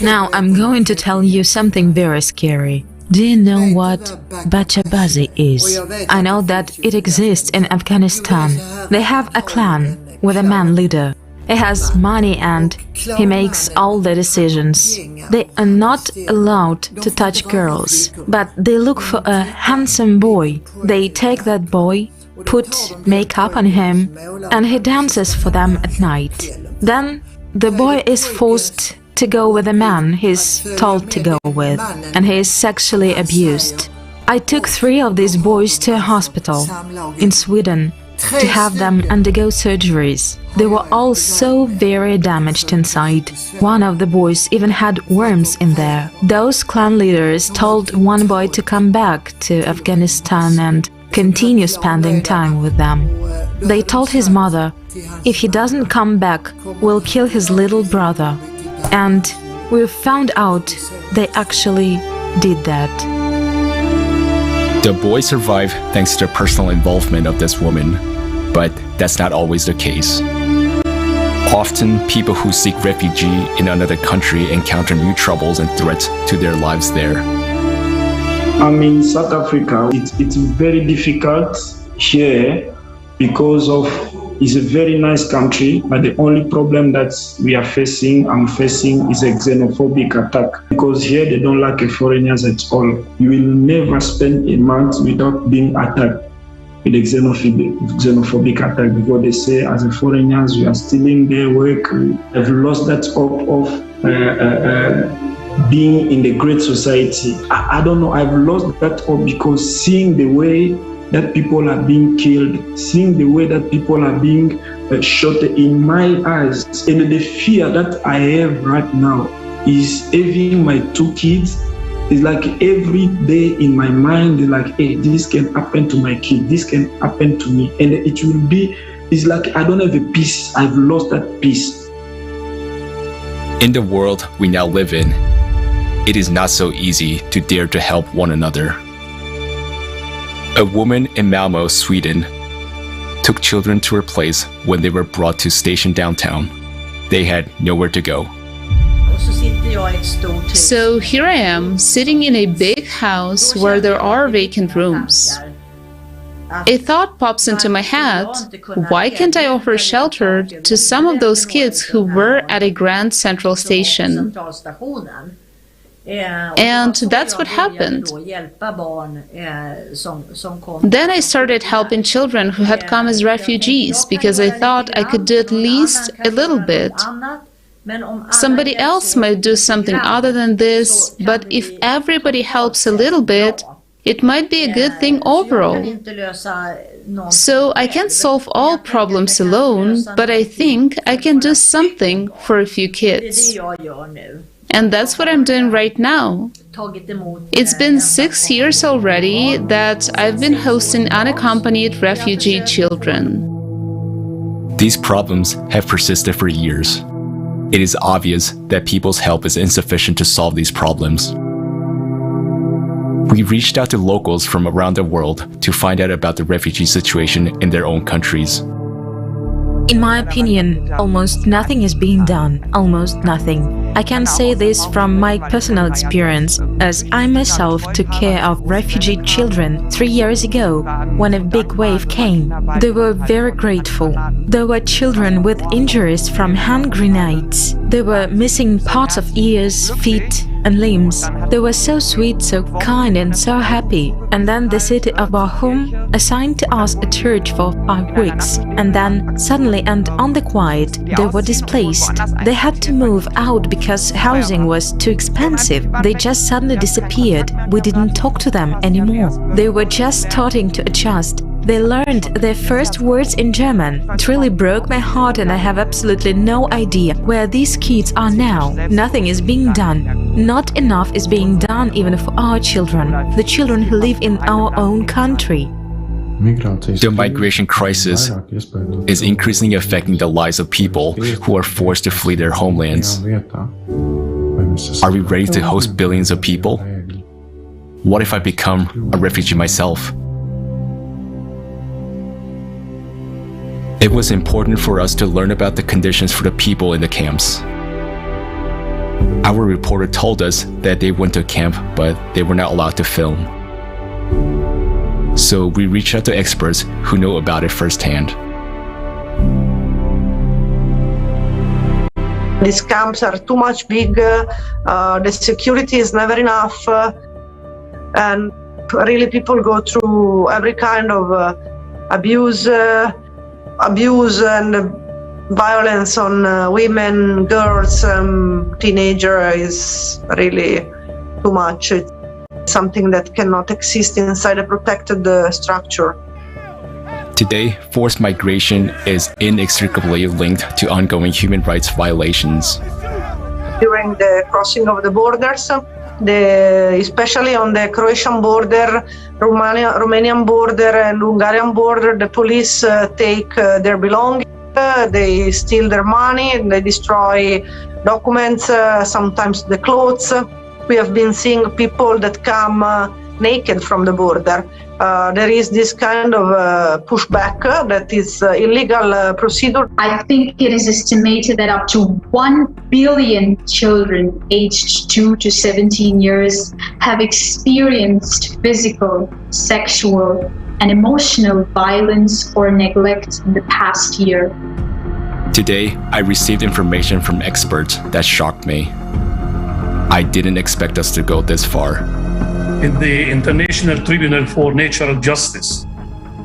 Now I'm going to tell you something very scary. Do you know what Bachabazi is? I know that it exists in Afghanistan. They have a clan with a man leader. He has money and he makes all the decisions. They are not allowed to touch girls, but they look for a handsome boy. They take that boy, put makeup on him, and he dances for them at night. Then the boy is forced to go with a man he's told to go with, and he is sexually abused. I took 3 of these boys to a hospital in Sweden to have them undergo surgeries. They were all so very damaged inside. One of the boys even had worms in there. Those clan leaders told one boy to come back to Afghanistan and continue spending time with them. They told his mother, if he doesn't come back, we'll kill his little brother. And we found out they actually did that. The boy survived thanks to the personal involvement of this woman, but that's not always the case. Often, people who seek refuge in another country encounter new troubles and threats to their lives there. I'm in South Africa. It's very difficult here because it's a very nice country, but the only problem that I'm facing is a xenophobic attack, because here they don't like foreigners at all. You will never spend a month without being attacked with a xenophobic attack, because they say as a foreigners you are stealing their work. I've lost that hope of being in the great society. I don't know, I've lost that hope because seeing the way that people are being killed, seeing the way that people are being shot in my eyes, and the fear that I have right now is having my 2 kids. It's like every day in my mind, it's like, hey, this can happen to my kid, this can happen to me. And it's like I don't have a peace. I've lost that peace. In the world we now live in, it is not so easy to dare to help one another. A woman in Malmö, Sweden, took children to her place when they were brought to station downtown. They had nowhere to go. So here I am, sitting in a big house where there are vacant rooms. A thought pops into my head, why can't I offer shelter to some of those kids who were at a Grand Central Station? And that's what happened. Then I started helping children who had come as refugees because I thought I could do at least a little bit. Somebody else might do something other than this, but if everybody helps a little bit, it might be a good thing overall. So I can't solve all problems alone, but I think I can do something for a few kids. And that's what I'm doing right now. It's been 6 years already that I've been hosting unaccompanied refugee children. These problems have persisted for years. It is obvious that people's help is insufficient to solve these problems. We reached out to locals from around the world to find out about the refugee situation in their own countries. In my opinion, almost nothing is being done, almost nothing. I can say this from my personal experience, as I myself took care of refugee children 3 years ago when a big wave came. They were very grateful. There were children with injuries from hand grenades. They were missing parts of ears, feet, and limbs. They were so sweet, so kind, and so happy. And then the city of Bahum assigned to us a church for 5 weeks. And then, suddenly and on the quiet, they were displaced. They had to move out because housing was too expensive. They just suddenly disappeared. We didn't talk to them anymore. They were just starting to adjust. They learned their first words in German. It really broke my heart, and I have absolutely no idea where these kids are now. Nothing is being done. Not enough is being done even for our children, the children who live in our own country. The migration crisis is increasingly affecting the lives of people who are forced to flee their homelands. Are we ready to host billions of people? What if I become a refugee myself? It was important for us to learn about the conditions for the people in the camps. Our reporter told us that they went to a camp, but they were not allowed to film. So we reached out to experts who know about it firsthand. These camps are too much big, the security is never enough, and really people go through every kind of abuse and violence on women, girls, teenagers is really too much. It's something that cannot exist inside a protected structure. Today, forced migration is inextricably linked to ongoing human rights violations. During the crossing of the borders, especially on the Croatian border, Romanian border and Hungarian border, the police take their belongings, they steal their money, and they destroy documents, sometimes the clothes. We have been seeing people that come naked from the border. There is this kind of pushback that is illegal procedure. I think it is estimated that up to 1 billion children aged 2 to 17 years have experienced physical, sexual, and emotional violence or neglect in the past year. Today, I received information from experts that shocked me. I didn't expect us to go this far. In the International Tribunal for Natural Justice,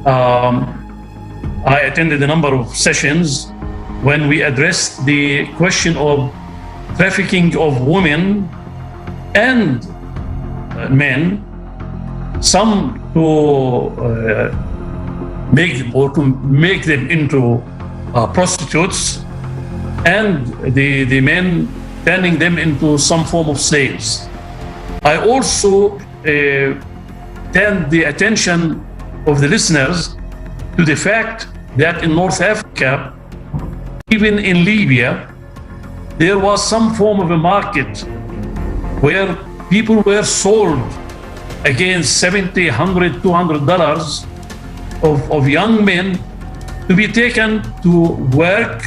I attended a number of sessions when we addressed the question of trafficking of women and men, some to make them into prostitutes, and the men turning them into some form of slaves. I also turned the attention of the listeners to the fact that in North Africa, even in Libya, there was some form of a market where people were sold against $70, $100, $200 of young men to be taken to work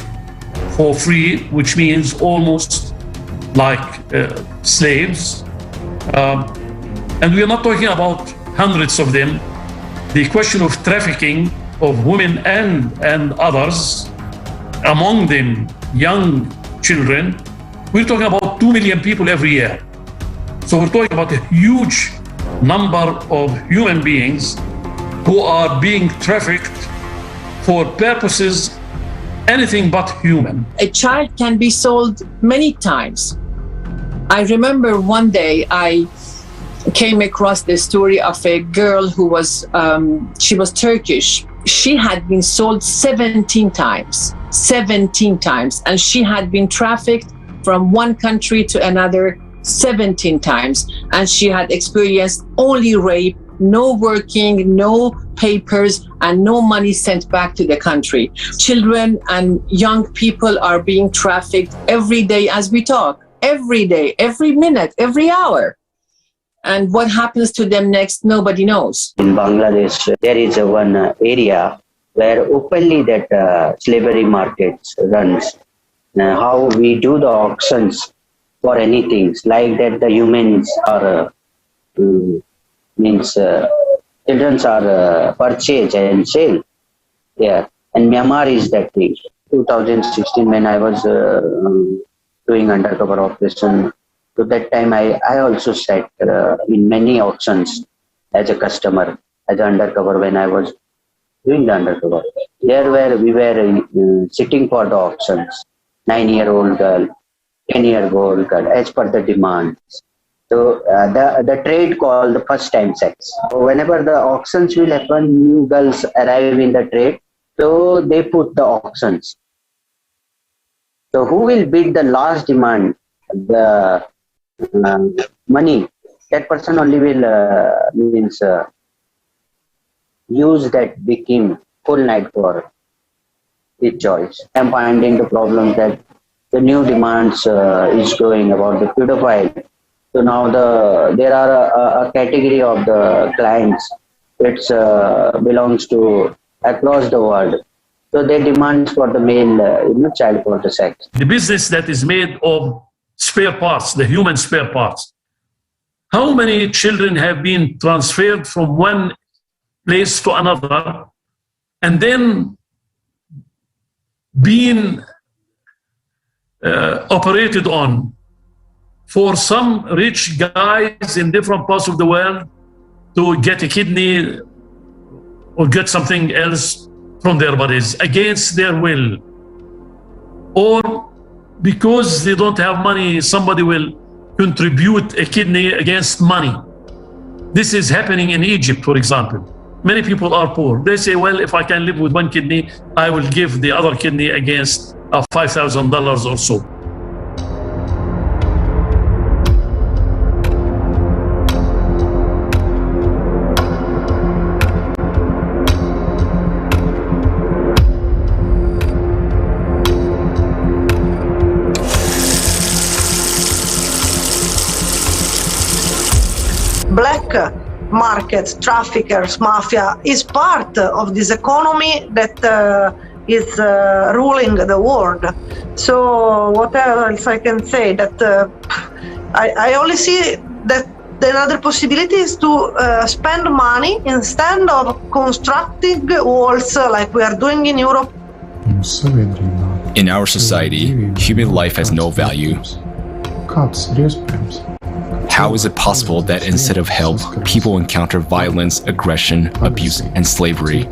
for free, which means almost like slaves. And we are not talking about hundreds of them. The question of trafficking of women and others, among them young children, we're talking about 2 million people every year. So we're talking about a huge number of human beings who are being trafficked for purposes anything but human. A child can be sold many times. I remember one day I came across the story of a girl who was, she was Turkish. She had been sold 17 times, and she had been trafficked from one country to another 17 times. And she had experienced only rape, no working, no papers, and no money sent back to the country. Children and young people are being trafficked every day as we talk, every day, every minute, every hour. And what happens to them next, nobody knows. In Bangladesh, there is one area where openly that slavery market runs. How we do the auctions for anything, like that the humans are, children are purchased and sold. Yeah, and Myanmar is that thing. 2016, when I was doing undercover operation, to that time I also sat in many auctions as a customer, as an undercover when I was doing the undercover. There where we were sitting for the auctions, 9-year-old girl, 10-year-old girl, as per the demands. So the trade called the first time sex. So whenever the auctions will happen, new girls arrive in the trade. So they put the auctions. So who will bid the last demand, the money? That person only will use that victim full night for his choice. I'm finding the problem that the new demands is going about the pedophile. So now there are a category of the clients which belongs to across the world. So they demand for the male child for the sex. The business that is made of spare parts, the human spare parts. How many children have been transferred from one place to another and then being operated on for some rich guys in different parts of the world to get a kidney or get something else from their bodies against their will, or because they don't have money, somebody will contribute a kidney against money. This is happening in Egypt, for example. Many people are poor. They say, well, if I can live with one kidney, I will give the other kidney against $5,000 or so. Black markets, traffickers, mafia is part of this economy that is ruling the world. So what else I can say? That I only see that another possibility is to spend money instead of constructing walls like we are doing in Europe. In our society, human life has no value. How is it possible that instead of help, people encounter violence, aggression, abuse, and slavery?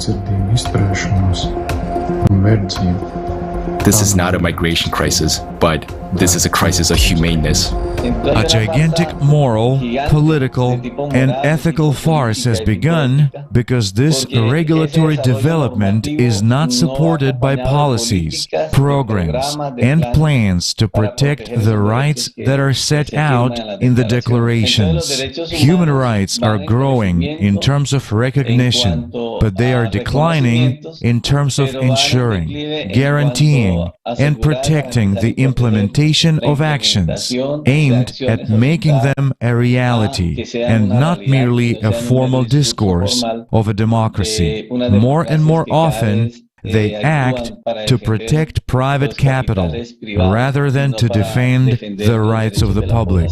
This is not a migration crisis, but this is a crisis of humaneness. A gigantic moral, political, and ethical farce has begun because this regulatory development is not supported by policies, programs, and plans to protect the rights that are set out in the declarations. Human rights are growing in terms of recognition, but they are declining in terms of ensuring, guaranteeing, and protecting the implementation of actions aimed at making them a reality and not merely a formal discourse of a democracy. More and more often, they act to protect private capital rather than to defend the rights of the public.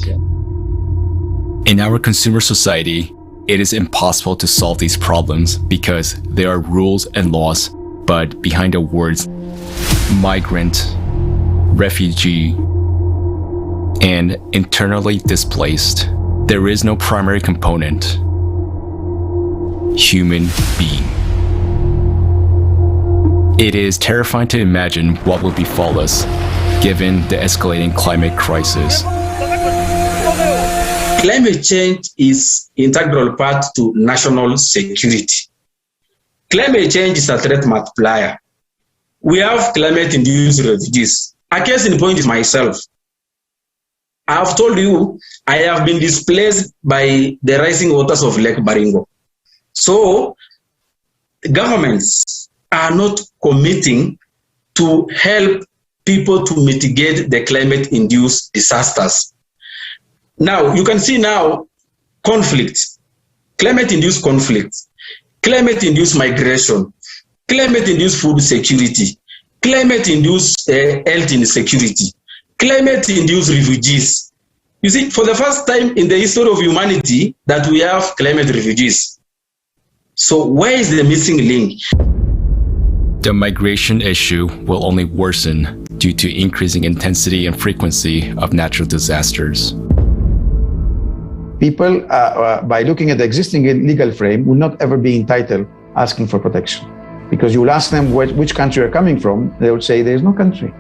In our consumer society, it is impossible to solve these problems because there are rules and laws, but behind the words migrant, refugee, and internally displaced, there is no primary component: human being. It is terrifying to imagine what will befall us given the escalating climate crisis. Climate change is an integral part to national security. Climate change is a threat multiplier. We have climate-induced refugees. A case in point is myself. I have told you I have been displaced by the rising waters of Lake Baringo. So governments are not committing to help people to mitigate the climate-induced disasters. Now, you can see now conflict, climate-induced conflict, climate-induced migration, climate-induced food security, climate-induced health insecurity, climate-induced refugees. You see, for the first time in the history of humanity that we have climate refugees. So where is the missing link? The migration issue will only worsen due to increasing intensity and frequency of natural disasters. People, by looking at the existing legal frame, will not ever be entitled asking for protection. Because you will ask them which country you're coming from, they will say there is no country.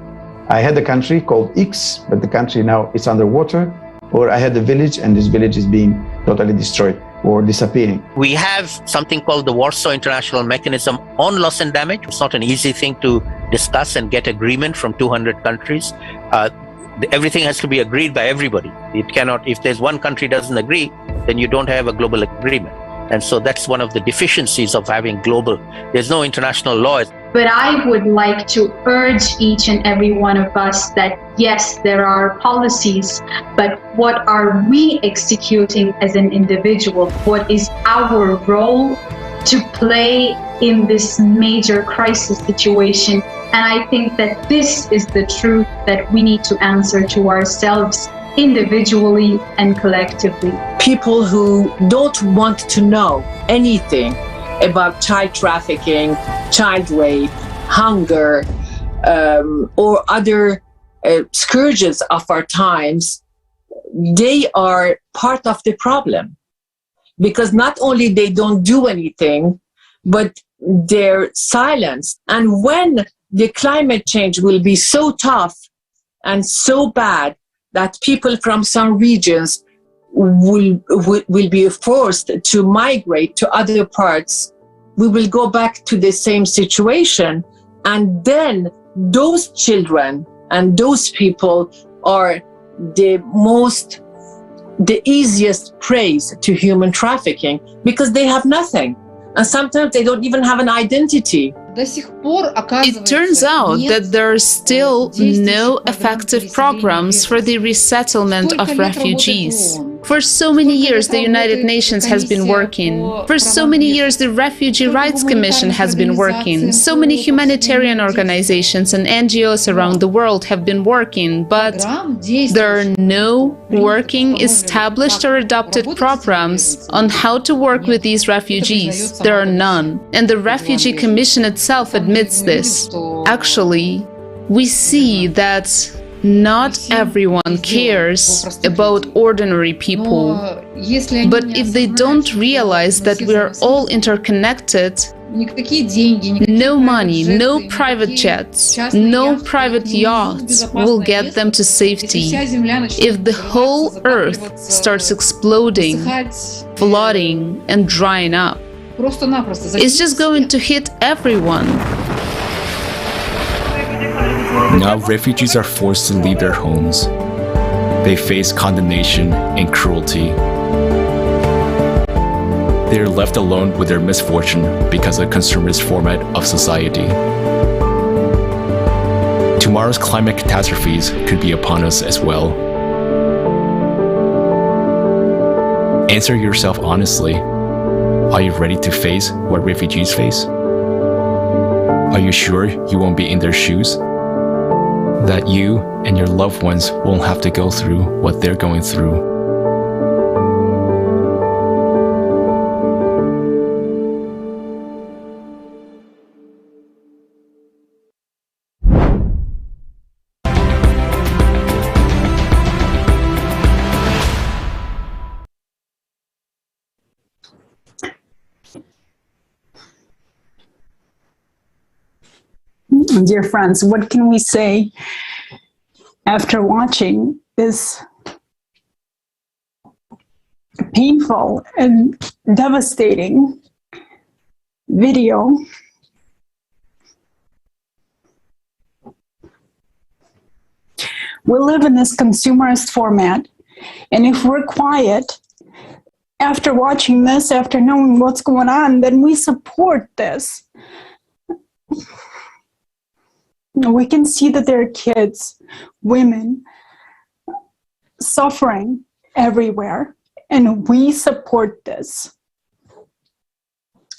I had a country called X, but the country now is underwater. or I had a village and this village is being totally destroyed or disappearing. We have something called the Warsaw International Mechanism on Loss and Damage. It's not an easy thing to discuss and get agreement from 200 countries. Everything has to be agreed by everybody. It cannot, if there's one country doesn't agree, then you don't have a global agreement. And so that's one of the deficiencies of having global. There's no international law. But I would like to urge each and every one of us that yes, there are policies, but what are we executing as an individual? What is our role to play in this major crisis situation? And I think that this is the truth that we need to answer to ourselves individually and collectively. People who don't want to know anything about child trafficking, child rape, hunger, or other scourges of our times, they are part of the problem. Because not only they don't do anything, but they're silenced. And when the climate change will be so tough and so bad that people from some regions will be forced to migrate to other parts, we will go back to the same situation. And then those children and those people are the easiest prey to human trafficking because they have nothing. And sometimes they don't even have an identity. It turns out that there are still no effective programs for the resettlement of refugees. For so many years, the United Nations has been working. For so many years, the Refugee Rights Commission has been working. So many humanitarian organizations and NGOs around the world have been working, but there are no working, established or adopted programs on how to work with these refugees. There are none. And the Refugee Commission itself admits this. Actually, we see that not everyone cares about ordinary people. But if they don't realize that we are all interconnected, no money, no private jets, no private yachts will get them to safety. If the whole earth starts exploding, flooding, and drying up, it's just going to hit everyone. Now refugees are forced to leave their homes. They face condemnation and cruelty. They are left alone with their misfortune because of the consumerist format of society. Tomorrow's climate catastrophes could be upon us as well. Answer yourself honestly. Are you ready to face what refugees face? Are you sure you won't be in their shoes? That you and your loved ones won't have to go through what they're going through. Dear friends, what can we say after watching this painful and devastating video? We live in this consumerist format, and if we're quiet after watching this, after knowing what's going on, then we support this. We can see that there are kids, women, suffering everywhere, and we support this.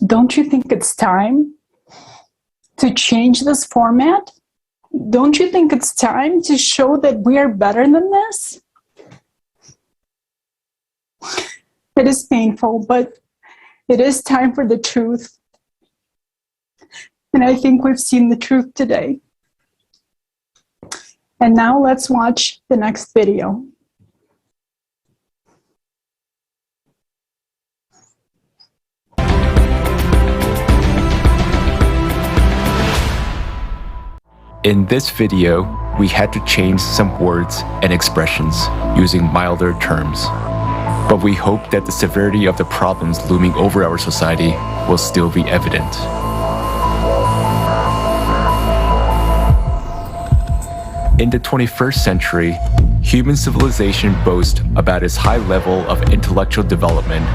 Don't you think it's time to change this format? Don't you think it's time to show that we are better than this? It is painful, but it is time for the truth. And I think we've seen the truth today. And now let's watch the next video. In this video, we had to change some words and expressions using milder terms. But we hope that the severity of the problems looming over our society will still be evident. In the 21st century, human civilization boasts about its high level of intellectual development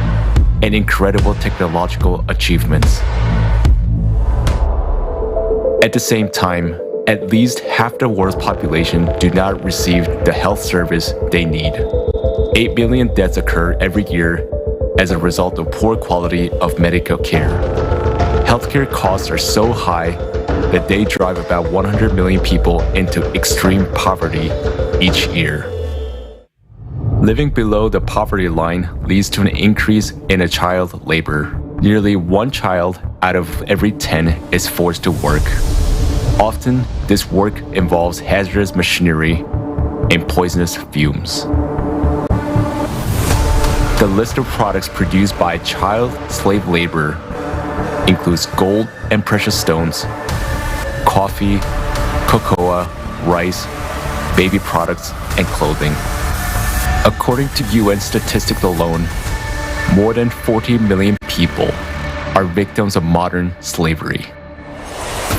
and incredible technological achievements. At the same time, at least half the world's population do not receive the health service they need. 8 million deaths occur every year as a result of poor quality of medical care. Healthcare costs are so high that they drive about 100 million people into extreme poverty each year. Living below the poverty line leads to an increase in child labor. Nearly 1 child out of every 10 is forced to work. Often, this work involves hazardous machinery and poisonous fumes. The list of products produced by child slave labor includes gold and precious stones, coffee, cocoa, rice, baby products, and clothing. According to UN statistics alone, more than 40 million people are victims of modern slavery.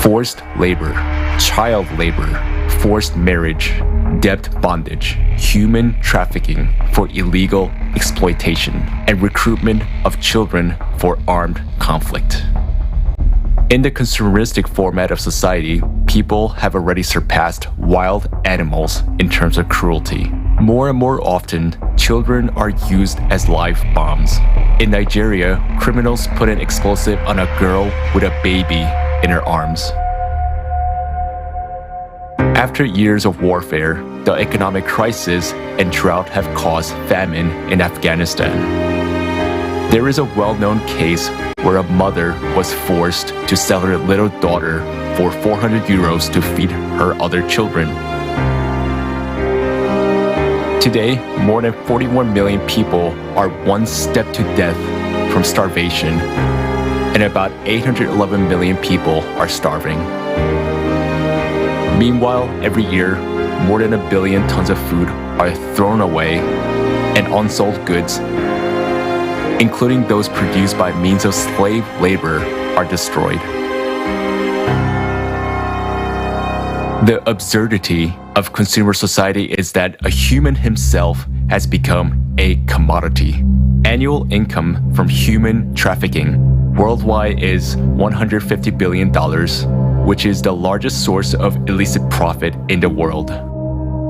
Forced labor, child labor, forced marriage, debt bondage, human trafficking for illegal exploitation, and recruitment of children for armed conflict. In the consumeristic format of society, people have already surpassed wild animals in terms of cruelty. More and more often, children are used as live bombs. In Nigeria, criminals put an explosive on a girl with a baby in her arms. After years of warfare, the economic crisis and drought have caused famine in Afghanistan. There is a well-known case where a mother was forced to sell her little daughter for 400 euros to feed her other children. Today, more than 41 million people are one step to death from starvation, and about 811 million people are starving. Meanwhile, every year, more than 1 billion tons of food are thrown away, and unsold goods, including those produced by means of slave labor, are destroyed. The absurdity of consumer society is that a human himself has become a commodity. Annual income from human trafficking worldwide is $150 billion, which is the largest source of illicit profit in the world.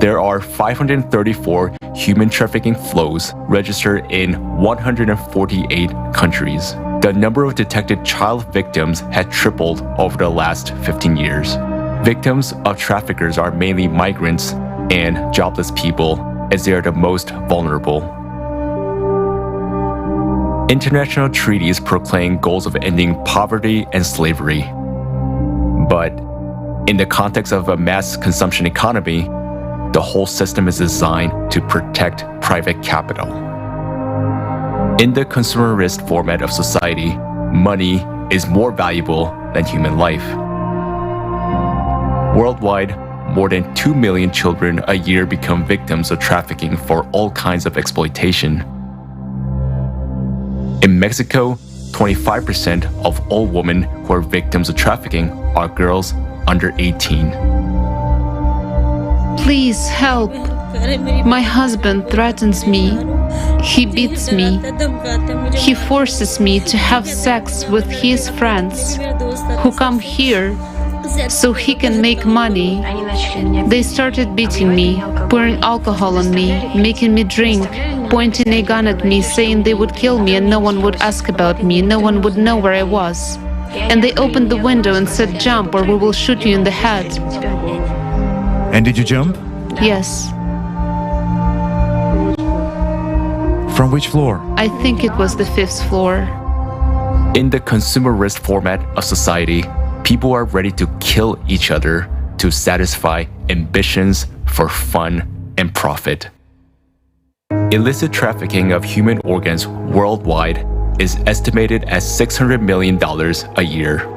There are 534 human trafficking flows registered in 148 countries. The number of detected child victims has tripled over the last 15 years. Victims of traffickers are mainly migrants and jobless people, as they are the most vulnerable. International treaties proclaim goals of ending poverty and slavery. But in the context of a mass consumption economy, the whole system is designed to protect private capital. In the consumerist format of society, money is more valuable than human life. Worldwide, more than 2 million children a year become victims of trafficking for all kinds of exploitation. In Mexico, 25% of all women who are victims of trafficking are girls under 18. Please help. My husband threatens me. He beats me. He forces me to have sex with his friends who come here so he can make money. They started beating me, pouring alcohol on me, making me drink, pointing a gun at me, saying they would kill me and no one would ask about me, no one would know where I was. And they opened the window and said, "Jump or we will shoot you in the head." And did you jump? Yes. From which floor? I think it was the 5th floor. In the consumerist format of society, people are ready to kill each other to satisfy ambitions for fun and profit. Illicit trafficking of human organs worldwide is estimated at $600 million a year.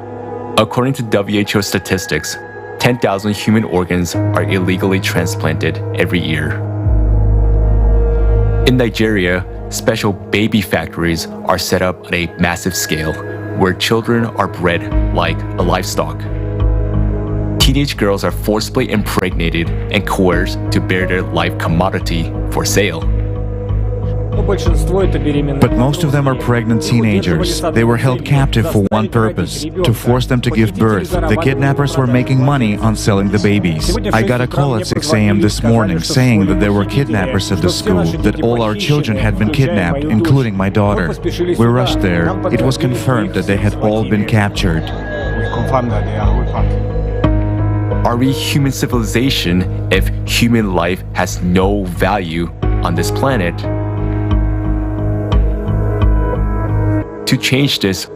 According to WHO statistics, 10,000 human organs are illegally transplanted every year. In Nigeria, special baby factories are set up on a massive scale where children are bred like a livestock. Teenage girls are forcibly impregnated and coerced to bear their life commodity for sale. But most of them are pregnant teenagers. They were held captive for one purpose, to force them to give birth. The kidnappers were making money on selling the babies. I got a call at 6 a.m. this morning saying that there were kidnappers at the school, that all our children had been kidnapped, including my daughter. We rushed there. It was confirmed that they had all been captured. Are we human civilization if human life has no value on this planet? To change this,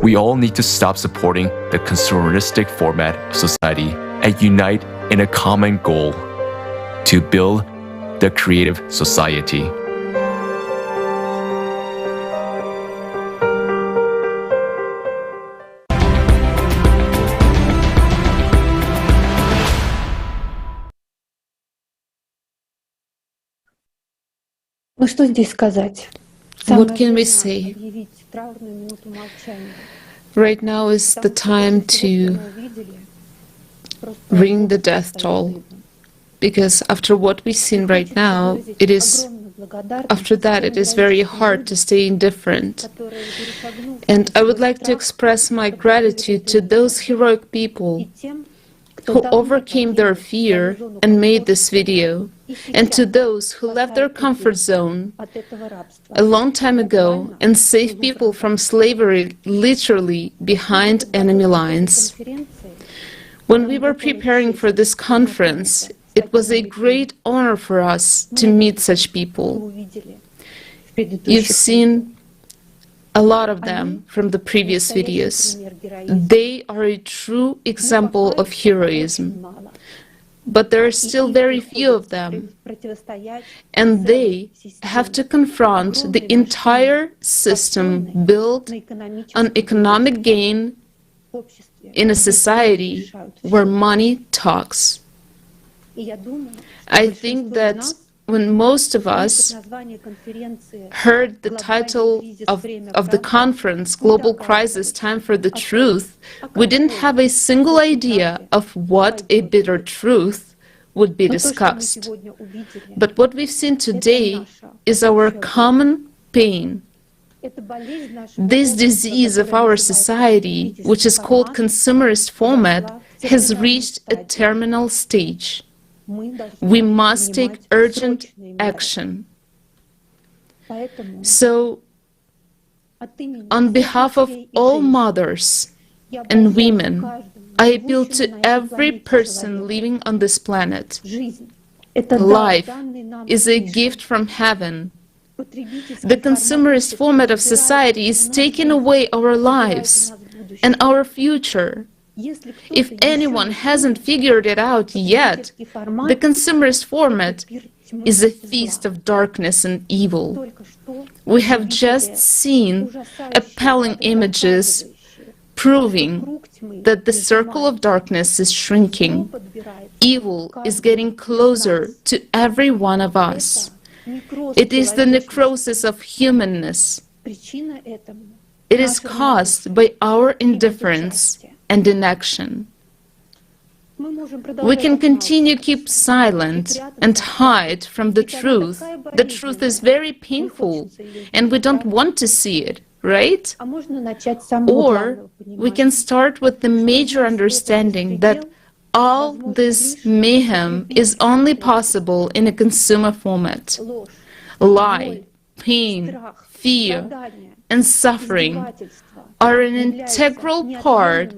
we all need to stop supporting the consumeristic format of society and unite in a common goal to build the creative society. Ну что здесь сказать? What can we say? Right now is the time to ring the death toll, because after what we've seen right now, after that it is very hard to stay indifferent. And I would like to express my gratitude to those heroic people who overcame their fear and made this video, and to those who left their comfort zone a long time ago and saved people from slavery literally behind enemy lines. When we were preparing for this conference, it was a great honor for us to meet such people. You've seen a lot of them from the previous videos. They are a true example of heroism. But there are still very few of them, and they have to confront the entire system built on economic gain in a society where money talks. I think that when most of us heard the title of the conference, Global Crisis, Time for the Truth, we didn't have a single idea of what a bitter truth would be discussed. But what we've seen today is our common pain. This disease of our society, which is called consumerist format, has reached a terminal stage. We must take urgent action. So, on behalf of all mothers and women, I appeal to every person living on this planet. Life is a gift from heaven. The consumerist format of society is taking away our lives and our future. If anyone hasn't figured it out yet, the consumerist format is a feast of darkness and evil. We have just seen appalling images proving that the circle of darkness is shrinking. Evil is getting closer to every one of us. It is the necrosis of humanness. It is caused by our indifference and inaction. We can continue to keep silent and hide from the truth. The truth is very painful, and we don't want to see it, right? Or we can start with the major understanding that all this mayhem is only possible in a consumer format. Lie, pain, fear, and suffering are an integral part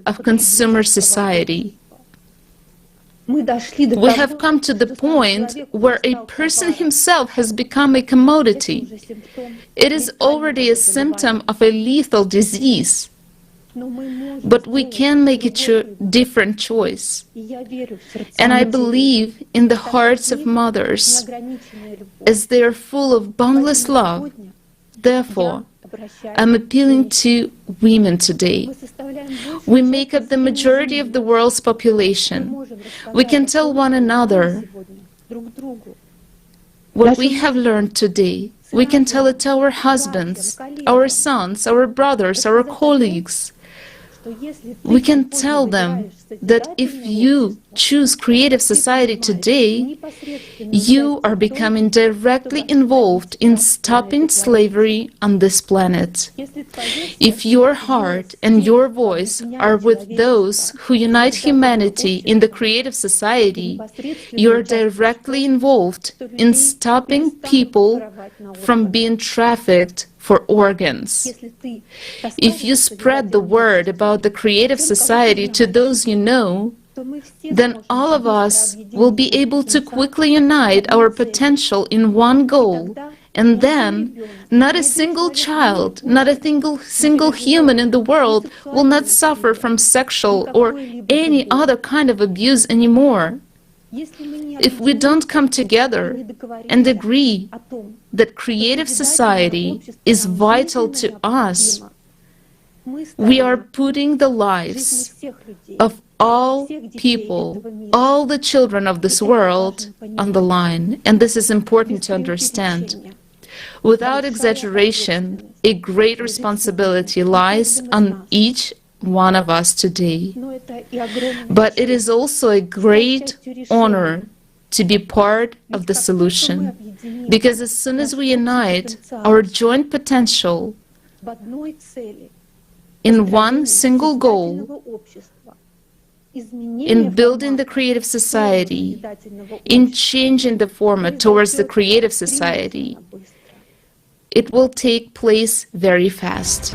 of consumer society. We have come to the point where a person himself has become a commodity. It is already a symptom of a lethal disease. But we can make a different choice. And I believe in the hearts of mothers, as they are full of boundless love. Therefore, I'm appealing to women today. We make up the majority of the world's population. We can tell one another what we have learned today. We can tell it to our husbands, our sons, our brothers, our colleagues. We can tell them that if you choose creative society today, you are becoming directly involved in stopping slavery on this planet. If your heart and your voice are with those who unite humanity in the creative society, you are directly involved in stopping people from being trafficked for organs. If you spread the word about the creative society to those you know, then all of us will be able to quickly unite our potential in one goal, and then not a single child, not a single human in the world will not suffer from sexual or any other kind of abuse anymore. If we don't come together and agree that creative society is vital to us, we are putting the lives of all people, all the children of this world on the line, and this is important to understand. Without exaggeration, a great responsibility lies on each one of us today. But it is also a great honor to be part of the solution, because as soon as we unite our joint potential in one single goal, in building the creative society, in changing the format towards the creative society, it will take place very fast.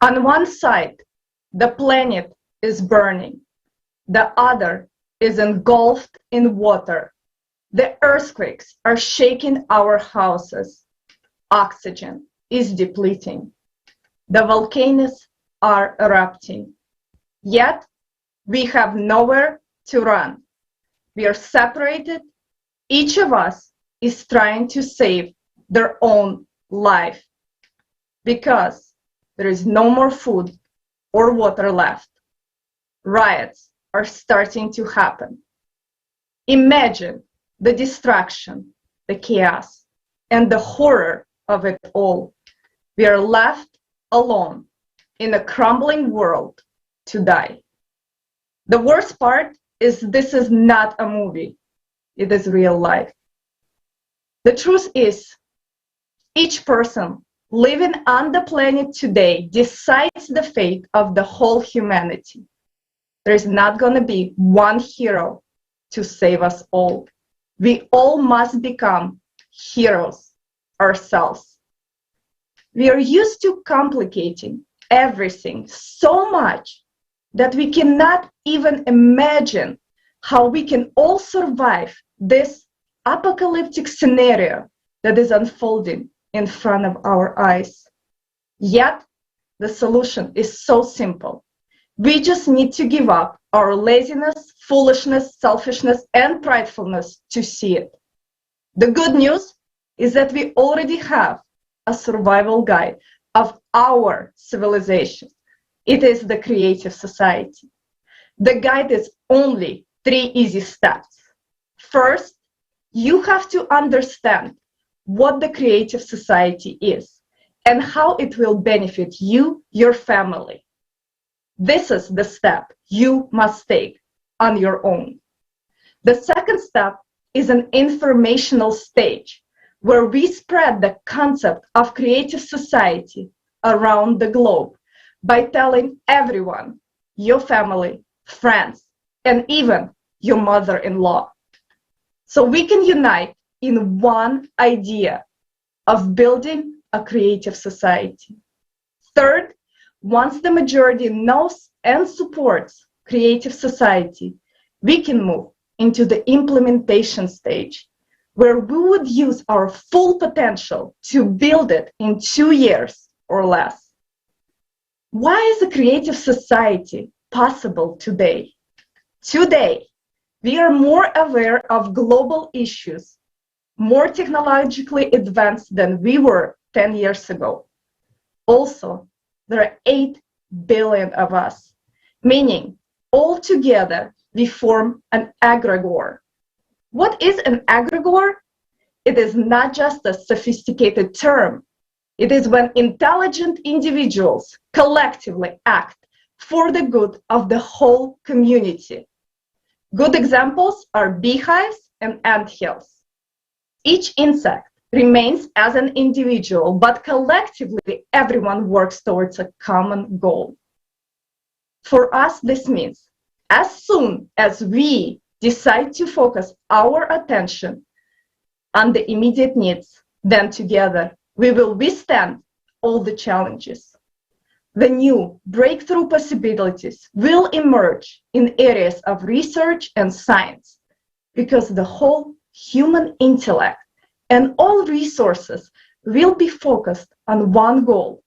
On one side, the planet is burning. The other is engulfed in water. The earthquakes are shaking our houses. Oxygen is depleting. The volcanoes are erupting. Yet, we have nowhere to run. We are separated. Each of us is trying to save their own life, because there is no more food or water left. Riots are starting to happen. Imagine the destruction, the chaos, and the horror of it all. We are left alone in a crumbling world to die. The worst part is this is not a movie. It is real life. The truth is, each person living on the planet today decides the fate of the whole humanity. There is not going to be one hero to save us all. We all must become heroes ourselves. We are used to complicating everything so much that we cannot even imagine how we can all survive this apocalyptic scenario that is unfolding in front of our eyes. Yet, the solution is so simple. We just need to give up our laziness, foolishness, selfishness, and pridefulness to see it. The good news is that we already have a survival guide of our civilization. It is the creative society. The guide is only 3 easy steps. First, you have to understand what the creative society is and how it will benefit you, your family. This is the step you must take on your own. The second step is an informational stage where we spread the concept of creative society around the globe by telling everyone, your family, friends, and even your mother-in-law. So we can unite in one idea of building a creative society. Third, once the majority knows and supports creative society, we can move into the implementation stage, where we would use our full potential to build it in 2 years or less. Why is a creative society possible today? Today, we are more aware of global issues, more technologically advanced than we were 10 years ago. Also, there are 8 billion of us, meaning altogether we form an egregore. What is an egregore? It is not just a sophisticated term. It is when intelligent individuals collectively act for the good of the whole community. Good examples are beehives and anthills. Each insect remains as an individual, but collectively everyone works towards a common goal. For us, this means as soon as we decide to focus our attention on the immediate needs, then together we will withstand all the challenges. The new breakthrough possibilities will emerge in areas of research and science because the whole human intellect and all resources will be focused on one goal: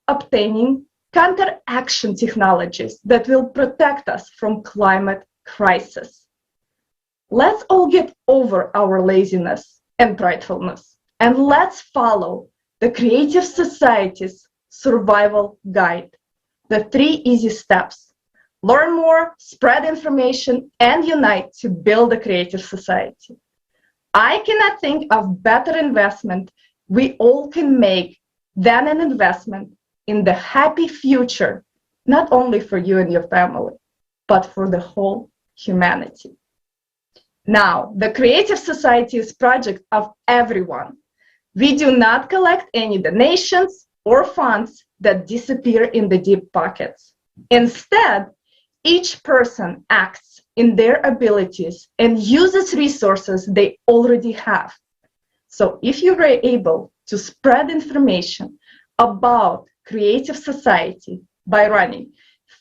obtaining counteraction technologies that will protect us from climate crisis. Let's all get over our laziness and pridefulness, and let's follow the Creative Society's survival guide, the 3 easy steps. Learn more, spread information, and unite to build a creative society. I cannot think of better investment we all can make than an investment in the happy future, not only for you and your family, but for the whole humanity. Now, the Creative Society is a project of everyone. We do not collect any donations or funds that disappear in the deep pockets. Instead, each person acts in their abilities and uses resources they already have. So if you were able to spread information about Creative Society by running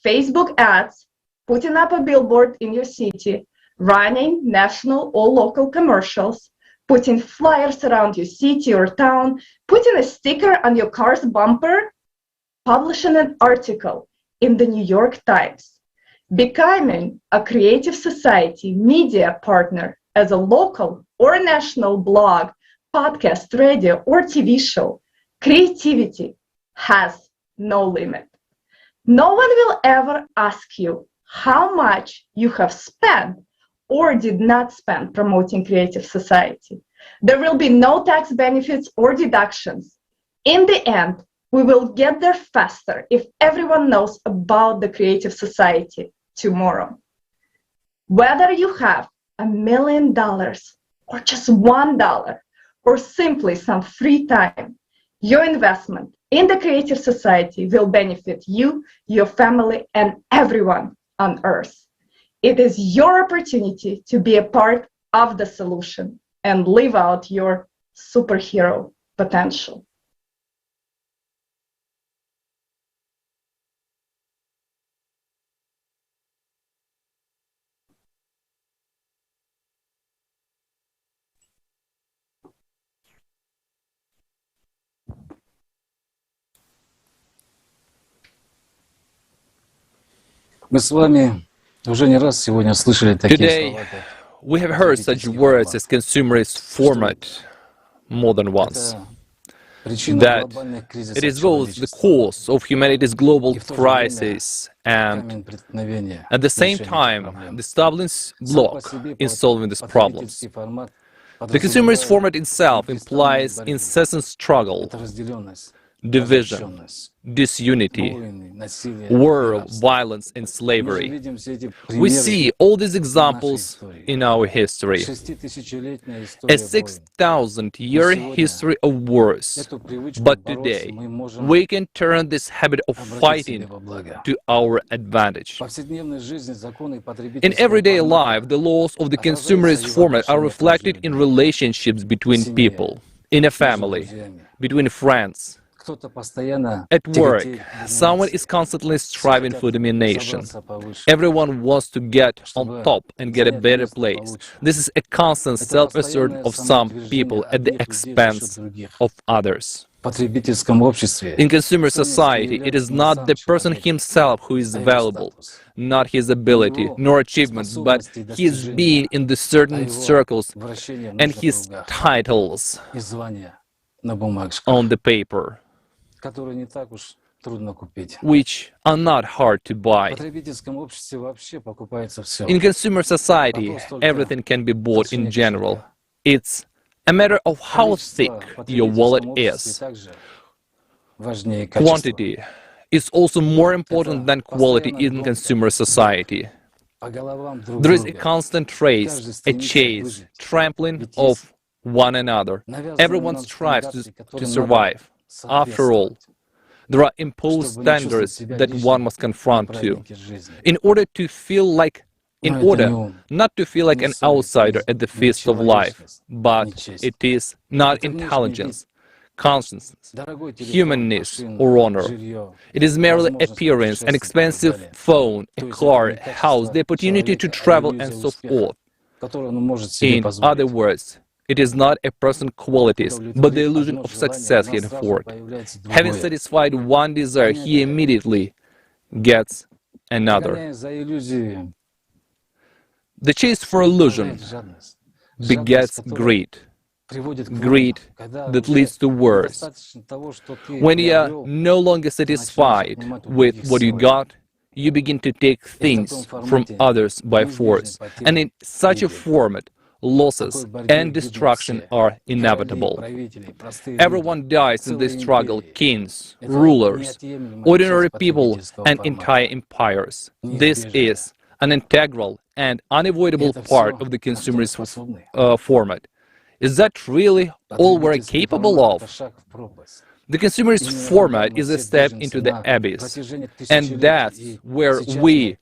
Facebook ads, putting up a billboard in your city, running national or local commercials, putting flyers around your city or town, putting a sticker on your car's bumper, publishing an article in the New York Times, becoming a Creative Society media partner as a local or national blog, podcast, radio, or TV show, creativity has no limit. No one will ever ask you how much you have spent or did not spend promoting Creative Society. There will be no tax benefits or deductions. In the end, we will get there faster if everyone knows about the Creative Society tomorrow. Whether you have $1 million or just $1 or simply some free time, your investment in the Creative Society will benefit you, your family, and everyone on Earth. It is your opportunity to be a part of the solution and live out your superhero potential. Мы с вами уже не раз сегодня слышали такие Today, слова. we have heard such words as consumerist format more than once. That it is both the cause of humanity's global crisis and, at the same time, the stumbling block in solving these problems. The consumerist format itself implies incessant struggle, division, disunity, war, violence, and slavery. We see all these examples in our history. A 6,000-year history of wars. But today, we can turn this habit of fighting to our advantage. In everyday life, the laws of the consumerist format are reflected in relationships between people, in a family, between friends, At work, someone is constantly striving for domination. Everyone wants to get on top and get a better place. This is a constant self-assertion of some people at the expense of others. In consumer society, it is not the person himself who is valuable, not his ability nor achievements, but his being in the certain circles and his titles on the paper, which are not hard to buy. In consumer society, everything can be bought in general. It's a matter of how thick your wallet is. Quantity is also more important than quality in consumer society. There is a constant race, a chase, trampling of one another. Everyone strives to survive. After all, there are imposed standards that one must confront to. In order not to feel like an outsider at the feast of life, but it is not intelligence, consciousness, humanness, or honor. It is merely appearance, an expensive phone, a car, a house, the opportunity to travel, and so forth. In other words, it is not a person's qualities, but the illusion of success he can afford. Having satisfied one desire, he immediately gets another. The chase for illusion begets greed. Greed that leads to worse. When you are no longer satisfied with what you got, you begin to take things from others by force. And in such a format, losses and destruction are inevitable. Everyone dies in this struggle: kings, rulers, ordinary people, and entire empires. This is an integral and unavoidable part of the consumerist format. Is that really all we're capable of? The consumerist format is a step into the abyss, and that's where we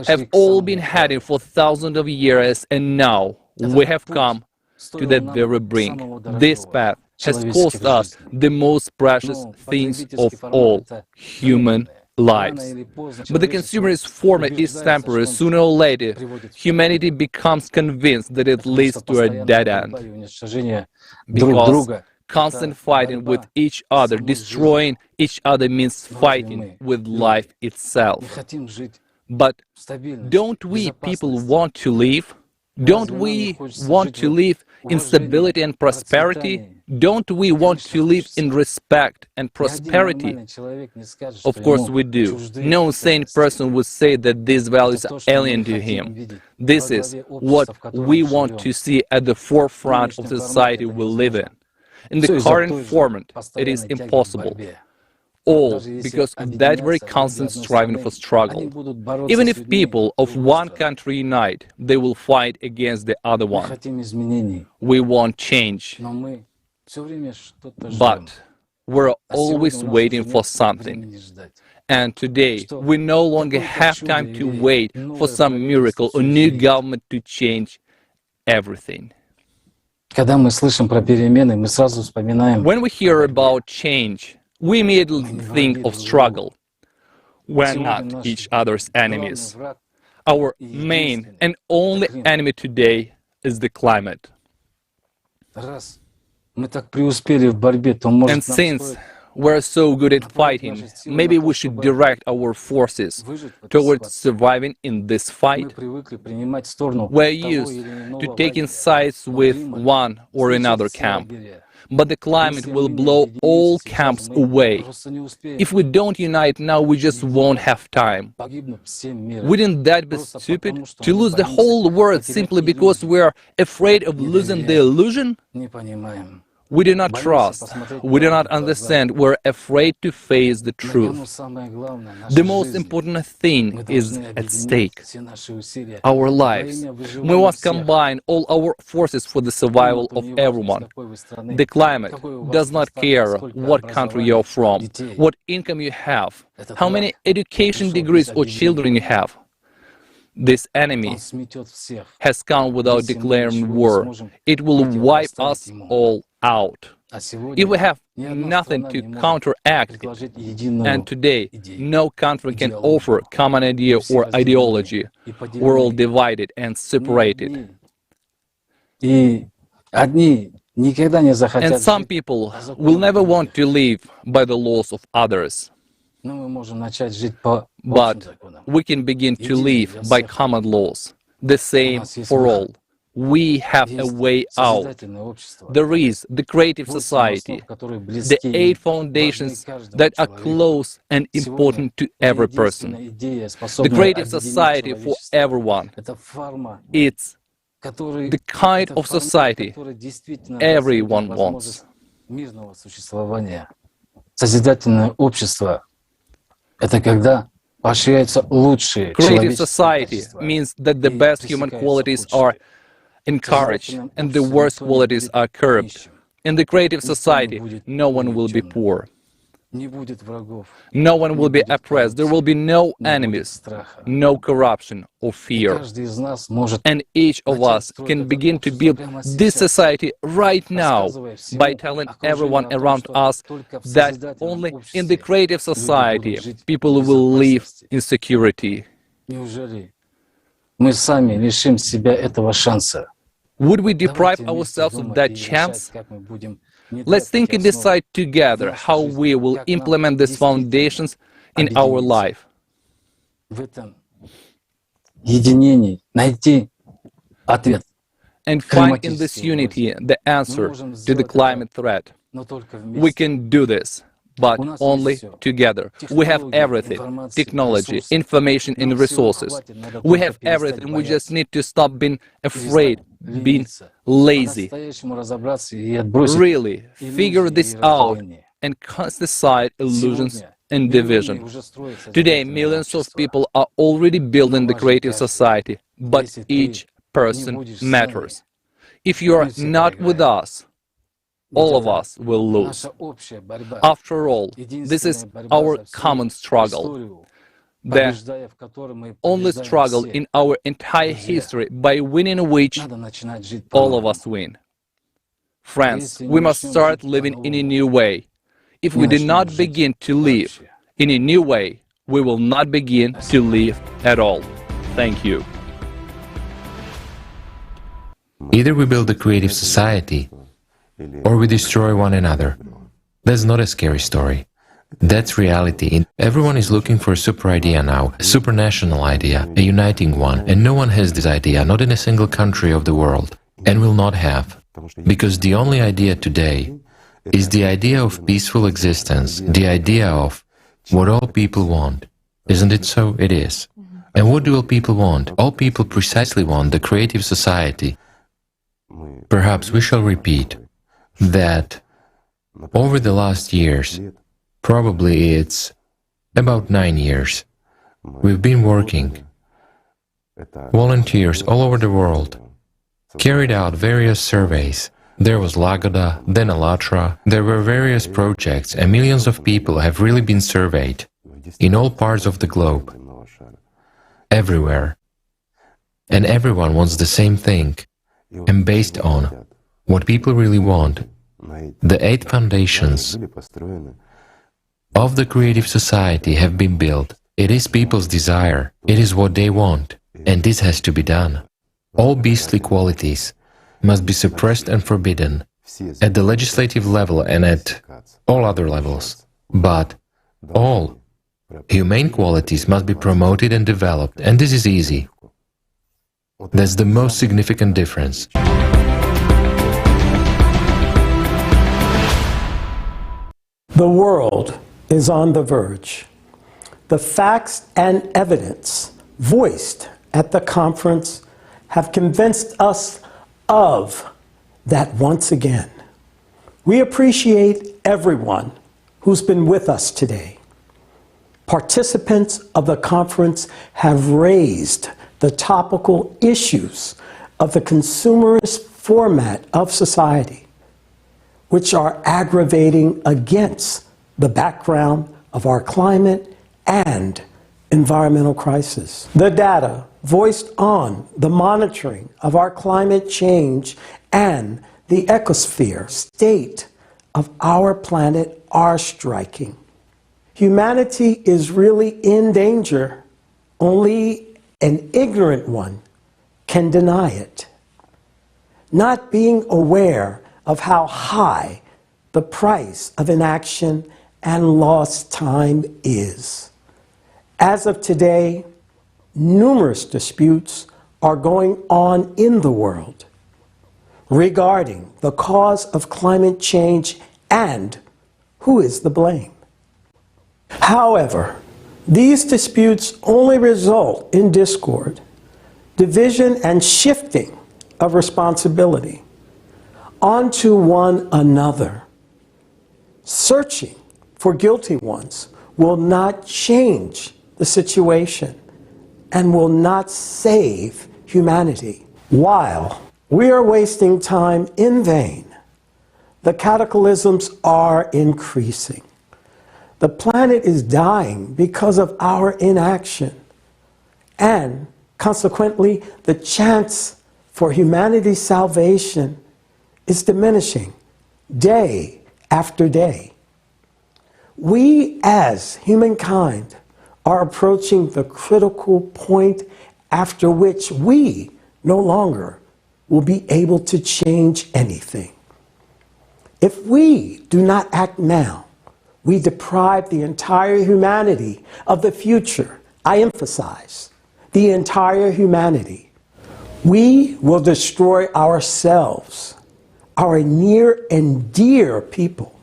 have all been heading for thousands of years, and now we have come to that very brink. This path has cost us the most precious things of all, human lives. But the consumerist format is temporary. Sooner or later, humanity becomes convinced that it leads to a dead end. Because constant fighting with each other, destroying each other, means fighting with life itself. But don't we people want to live? Don't we want to live in stability and prosperity? Don't we want to live in respect and prosperity? Of course we do. No sane person would say that these values are alien to him. This is what we want to see at the forefront of the society we live in. In the current format, it is impossible. All because of that very constant striving for struggle. Even if people of one country unite, they will fight against the other one. We want change. But we're always waiting for something. And today, we no longer have time to wait for some miracle or new government to change everything. When we hear about change, we immediately think of struggle. We're not each other's enemies. Our main and only enemy today is the climate. And since we're so good at fighting, maybe we should direct our forces towards surviving in this fight. We're used to taking sides with one or another camp. But the climate will blow all camps away. If we don't unite now, we just won't have time. Wouldn't that be stupid? To lose the whole world simply because we're afraid of losing the illusion? We do not trust, we do not understand, we're afraid to face the truth. The most important thing is at stake, our lives. We must combine all our forces for the survival of everyone. The climate does not care what country you're from, what income you have, how many education degrees or children you have. This enemy has come without declaring war. It will wipe us all out. If we have nothing to counteract it, and today no country can offer common idea or ideology, we're all divided and separated. And some people will never want to live by the laws of others. But we can begin to live by common laws, the same for all. We have a way out. There is the creative society, the 8 foundations that are close and important to every person. The creative society for everyone. It's the kind of society everyone wants. Creative society means that the best human qualities are encouraged and the worst qualities are curbed. In the creative society, no one will be poor. No one will be oppressed. There will be no enemies, no corruption or fear. And each of us can begin to build this society right now by telling everyone around us that only in the creative society people will live in security. Would we deprive ourselves of that chance? Let's think and decide together how we will implement these foundations in our life. And find in this unity the answer to the climate threat. We can do this, but only together. We have everything: technology, information and resources. We have everything. We just need to stop being afraid, being lazy. Really figure this out and cast aside illusions and division. Today, millions of people are already building the creative society, but each person matters. If you are not with us, all of us will lose. After all, this is our common struggle. The only struggle in our entire history by winning which all of us win. Friends, we must start living in a new way. If we do not begin to live in a new way, we will not begin to live at all. Thank you. Either we build a creative society, or we destroy one another. That's not a scary story. That's reality. Everyone is looking for a super idea now, a supranational idea, a uniting one, and no one has this idea, not in a single country of the world, and will not have. Because the only idea today is the idea of peaceful existence, the idea of what all people want. Isn't it so? It is. And what do all people want? All people precisely want the creative society. Perhaps we shall repeat that over the last years, probably it's about 9 years, we've been working. Volunteers all over the world carried out various surveys. There was Lagoda, then Alatra, there were various projects, and millions of people have really been surveyed in all parts of the globe, everywhere. And everyone wants the same thing, and based on what people really want, the 8 foundations of the creative society have been built. It is people's desire, it is what they want, and this has to be done. All beastly qualities must be suppressed and forbidden at the legislative level and at all other levels. But all humane qualities must be promoted and developed, and this is easy. That's the most significant difference. The world is on the verge. The facts and evidence voiced at the conference have convinced us of that once again. We appreciate everyone who's been with us today. Participants of the conference have raised the topical issues of the consumerist format of society, which are aggravating against the background of our climate and environmental crisis. The data voiced on the monitoring of our climate change and the ecosphere state of our planet are striking. Humanity is really in danger. Only an ignorant one can deny it. Not being aware of how high the price of inaction and lost time is. As of today, numerous disputes are going on in the world regarding the cause of climate change and who is the blame. However, these disputes only result in discord, division, and shifting of responsibility onto one another. Searching for guilty ones will not change the situation and will not save humanity. While we are wasting time in vain, the cataclysms are increasing. The planet is dying because of our inaction, and consequently, the chance for humanity's salvation is diminishing day after day. We as humankind are approaching the critical point after which we no longer will be able to change anything. If we do not act now, we deprive the entire humanity of the future. I emphasize, the entire humanity. We will destroy ourselves, our near and dear people,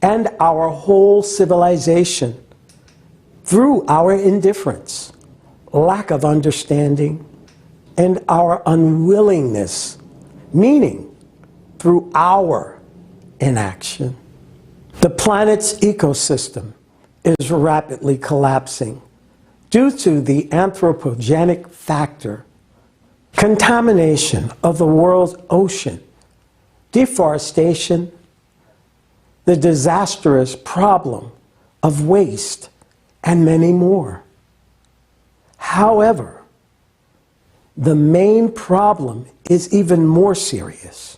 and our whole civilization through our indifference, lack of understanding, and our unwillingness, meaning through our inaction. The planet's ecosystem is rapidly collapsing due to the anthropogenic factor, contamination of the world's ocean, deforestation, the disastrous problem of waste, and many more. However, the main problem is even more serious.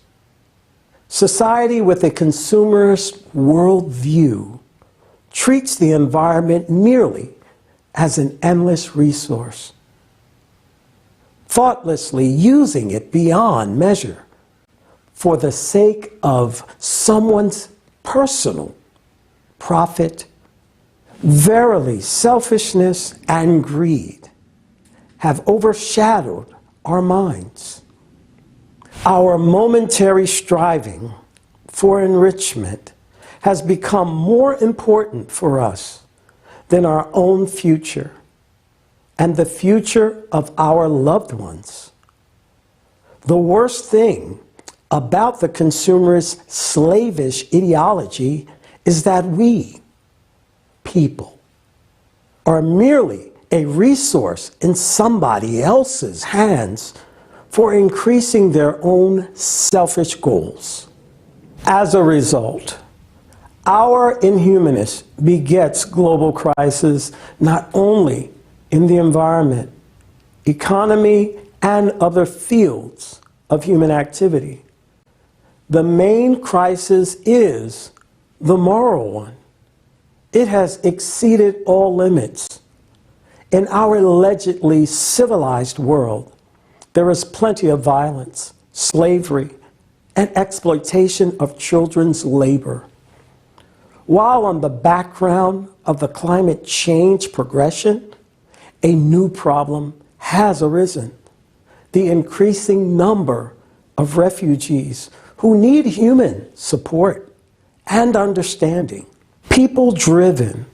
Society with a consumerist worldview treats the environment merely as an endless resource, thoughtlessly using it beyond measure for the sake of someone's personal profit. Verily, selfishness and greed have overshadowed our minds. Our momentary striving for enrichment has become more important for us than our own future and the future of our loved ones. The worst thing about the consumerist slavish ideology is that we, people, are merely a resource in somebody else's hands for increasing their own selfish goals. As a result, our inhumanness begets global crises not only in the environment, economy, and other fields of human activity. The main crisis is the moral one. It has exceeded all limits. In our allegedly civilized world, there is plenty of violence, slavery, and exploitation of children's labor. While on the background of the climate change progression, a new problem has arisen: the increasing number of refugees who need human support and understanding. People driven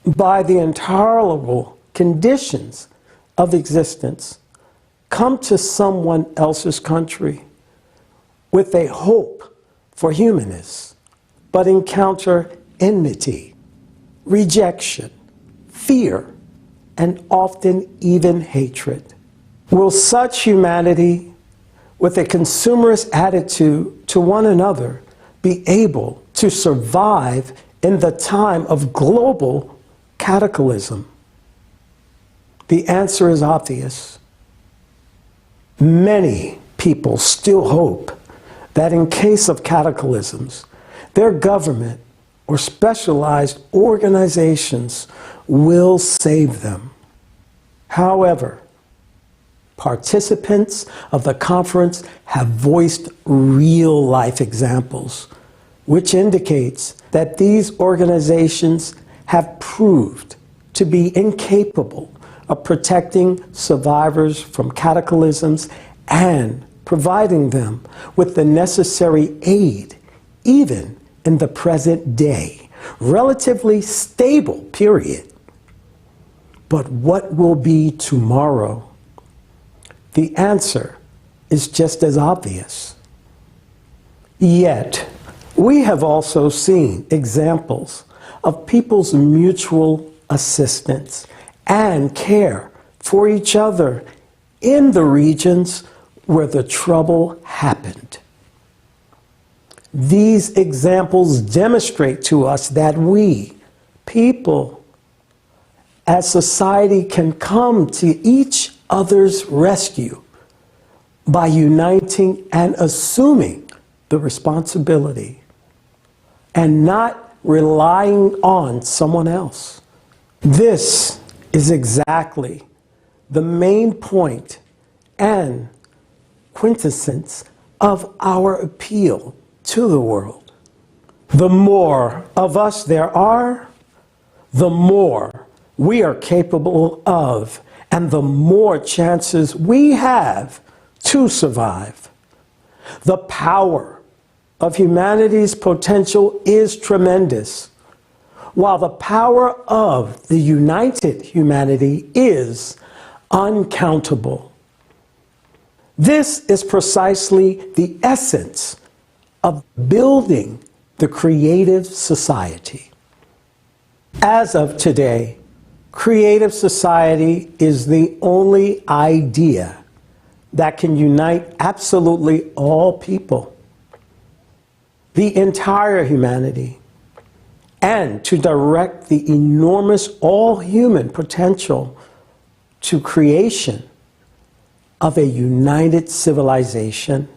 by the intolerable conditions of existence come to someone else's country with a hope for humanness, but encounter enmity, rejection, fear, and often even hatred. Will such humanity with a consumerist attitude to one another be able to survive in the time of global cataclysm? The answer is obvious. Many people still hope that in case of cataclysms, their government or specialized organizations will save them. However, participants of the conference have voiced real-life examples, which indicates that these organizations have proved to be incapable of protecting survivors from cataclysms and providing them with the necessary aid, even in the present day, relatively stable period. But what will be tomorrow? The answer is just as obvious. Yet, we have also seen examples of people's mutual assistance and care for each other in the regions where the trouble happened. These examples demonstrate to us that we, people, as society, can come to each other's rescue by uniting and assuming the responsibility and not relying on someone else. This is exactly the main point and quintessence of our appeal to the world. The more of us there are, the more we are capable of, and the more chances we have to survive. The power of humanity's potential is tremendous, while the power of the united humanity is uncountable. This is precisely the essence of building the creative society. As of today, creative society is the only idea that can unite absolutely all people, the entire humanity, and to direct the enormous all-human potential to creation of a united civilization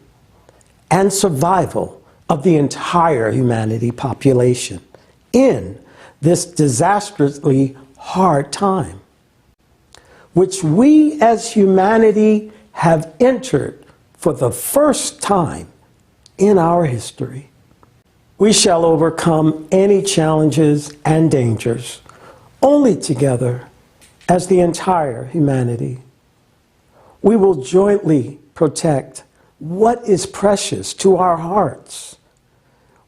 and survival of the entire humanity population in this disastrously hard time, which we as humanity have entered for the first time in our history. We shall overcome any challenges and dangers only together as the entire humanity. We will jointly protect what is precious to our hearts.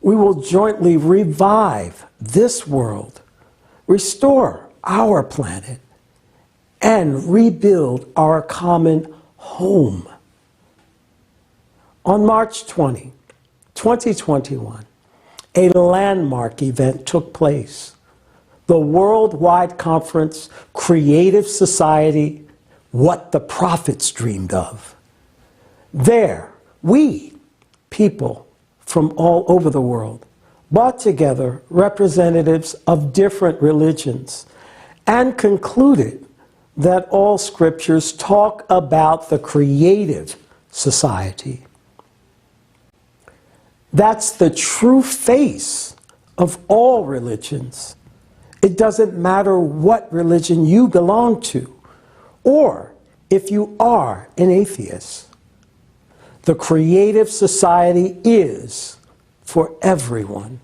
We will jointly revive this world, restore our planet, and rebuild our common home. On March 20, 2021, a landmark event took place. The worldwide conference, Creative Society, What the Prophets Dreamed of. There, we, people from all over the world, brought together representatives of different religions and concluded that all scriptures talk about the creative society. That's the true face of all religions. It doesn't matter what religion you belong to, or if you are an atheist. The creative society is for everyone.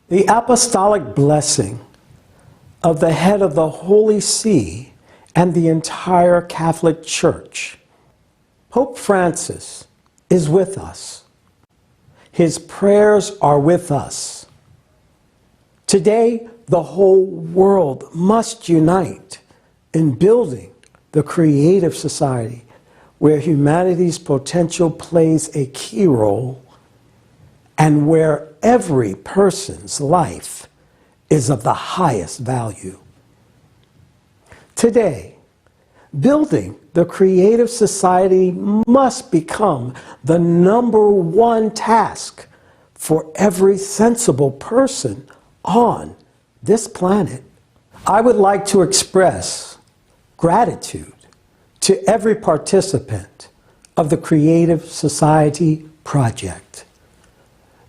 The apostolic blessing of the head of the Holy See and the entire Catholic Church, Pope Francis, is with us. His prayers are with us. Today, the whole world must unite in building the creative society where humanity's potential plays a key role and where every person's life is of the highest value. Today, building the creative society must become the #1 task for every sensible person on this planet. I would like to express gratitude to every participant of the Creative Society Project.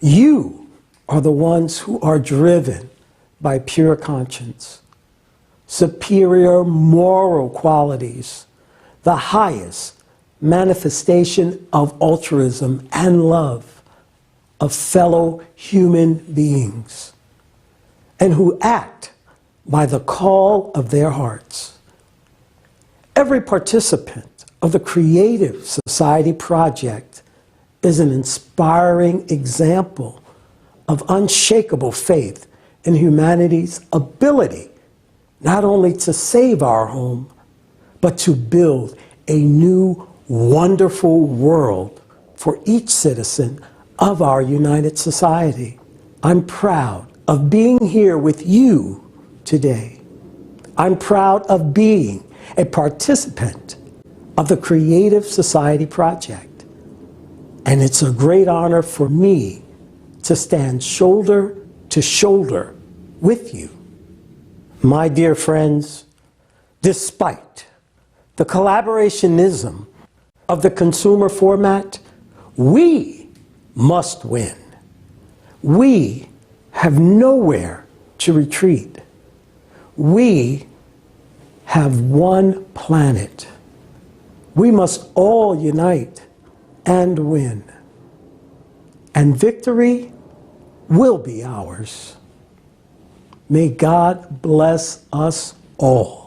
You are the ones who are driven by pure conscience, superior moral qualities, the highest manifestation of altruism and love of fellow human beings, and who act by the call of their hearts. Every participant of the Creative Society Project is an inspiring example of unshakable faith in humanity's ability not only to save our home, but to build a new, wonderful world for each citizen of our united society. I'm proud of being here with you today. I'm proud of being a participant of the Creative Society Project. And it's a great honor for me to stand shoulder to shoulder with you. My dear friends, despite the collaborationism of the consumer format, we must win. We have nowhere to retreat. We have one planet. We must all unite and win. And victory will be ours. May God bless us all.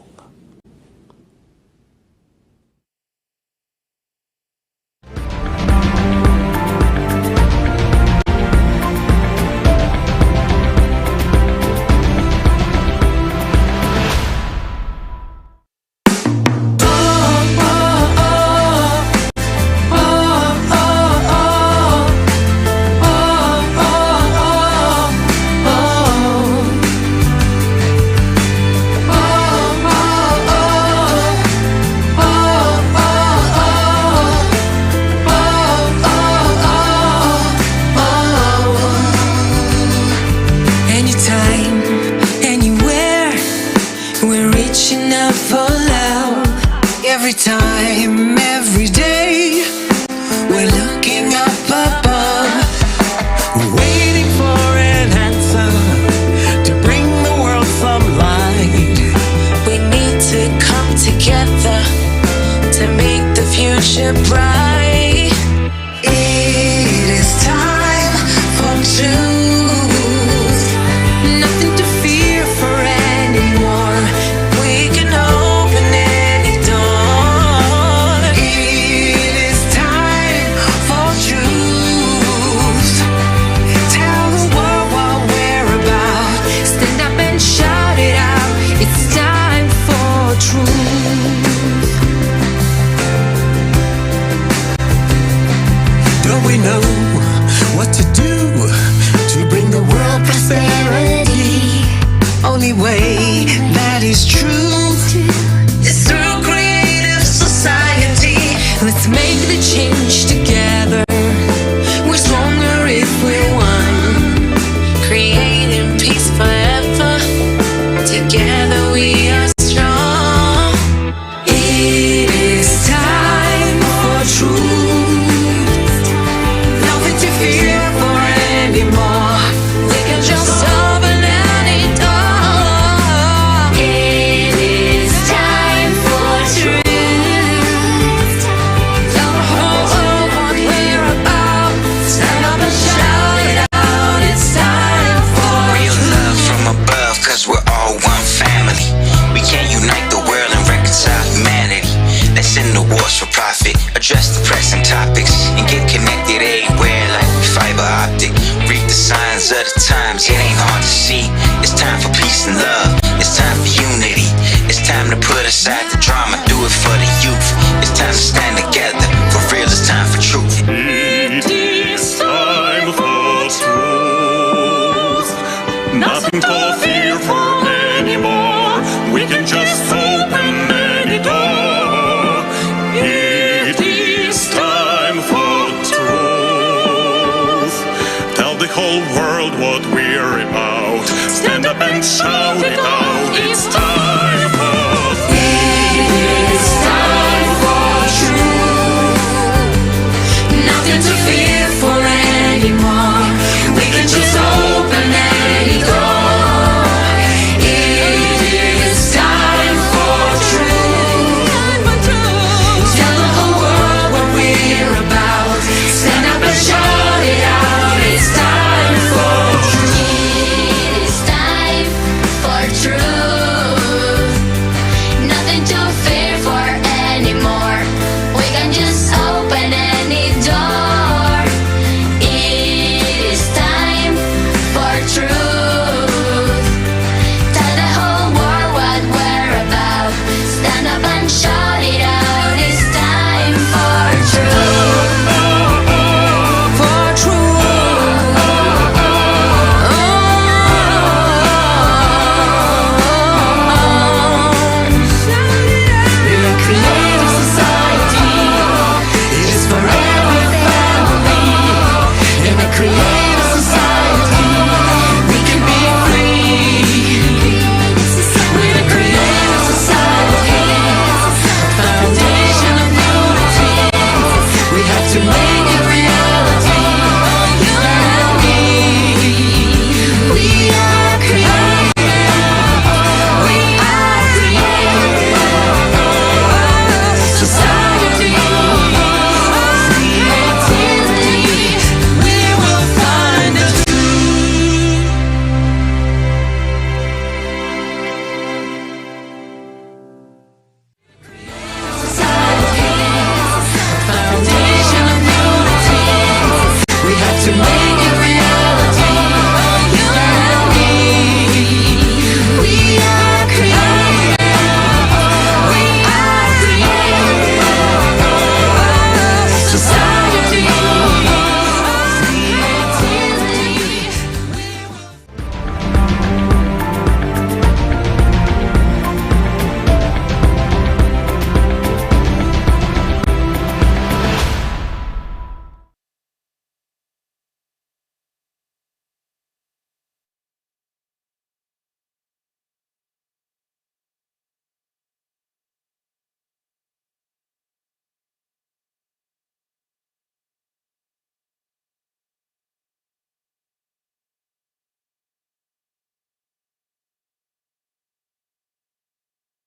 Every time, every day, we're looking up above, waiting for an answer to bring the world some light. We need to come together to make the future bright. It is time for truth, nothing to fear for anymore. We can open any door. It is time for truth. Tell the world what we're about. Stand up and shout it out. It's time for truth. Don't we know what to do to bring the world prosperity? Only way that is true is through creative society. Let's make the change together. We're stronger if we're one. Creating peace forever. Together we are strong. It is time for truth. Nothing to fear for anymore. We can just open any door. It is time for truth. Tell the whole world what we're about. Stand up and shout it out. It's time for real love from above, cause we're all one family. We can unite the world and reconcile humanity. Let's end the wars for profit, address the pressing topics, and get connected everywhere like fiber optic. Read the signs of the times, it ain't hard to see. It's time for peace and love, it's time for unity. It's time to put aside the drama, do it for the youth. It's time to stand together, for real, it's time for truth. It is time for truth. Nothing to fear for anymore. We can just open any door. It is time for truth. Tell the whole world what we're about. Stand up and shout it out. It's time for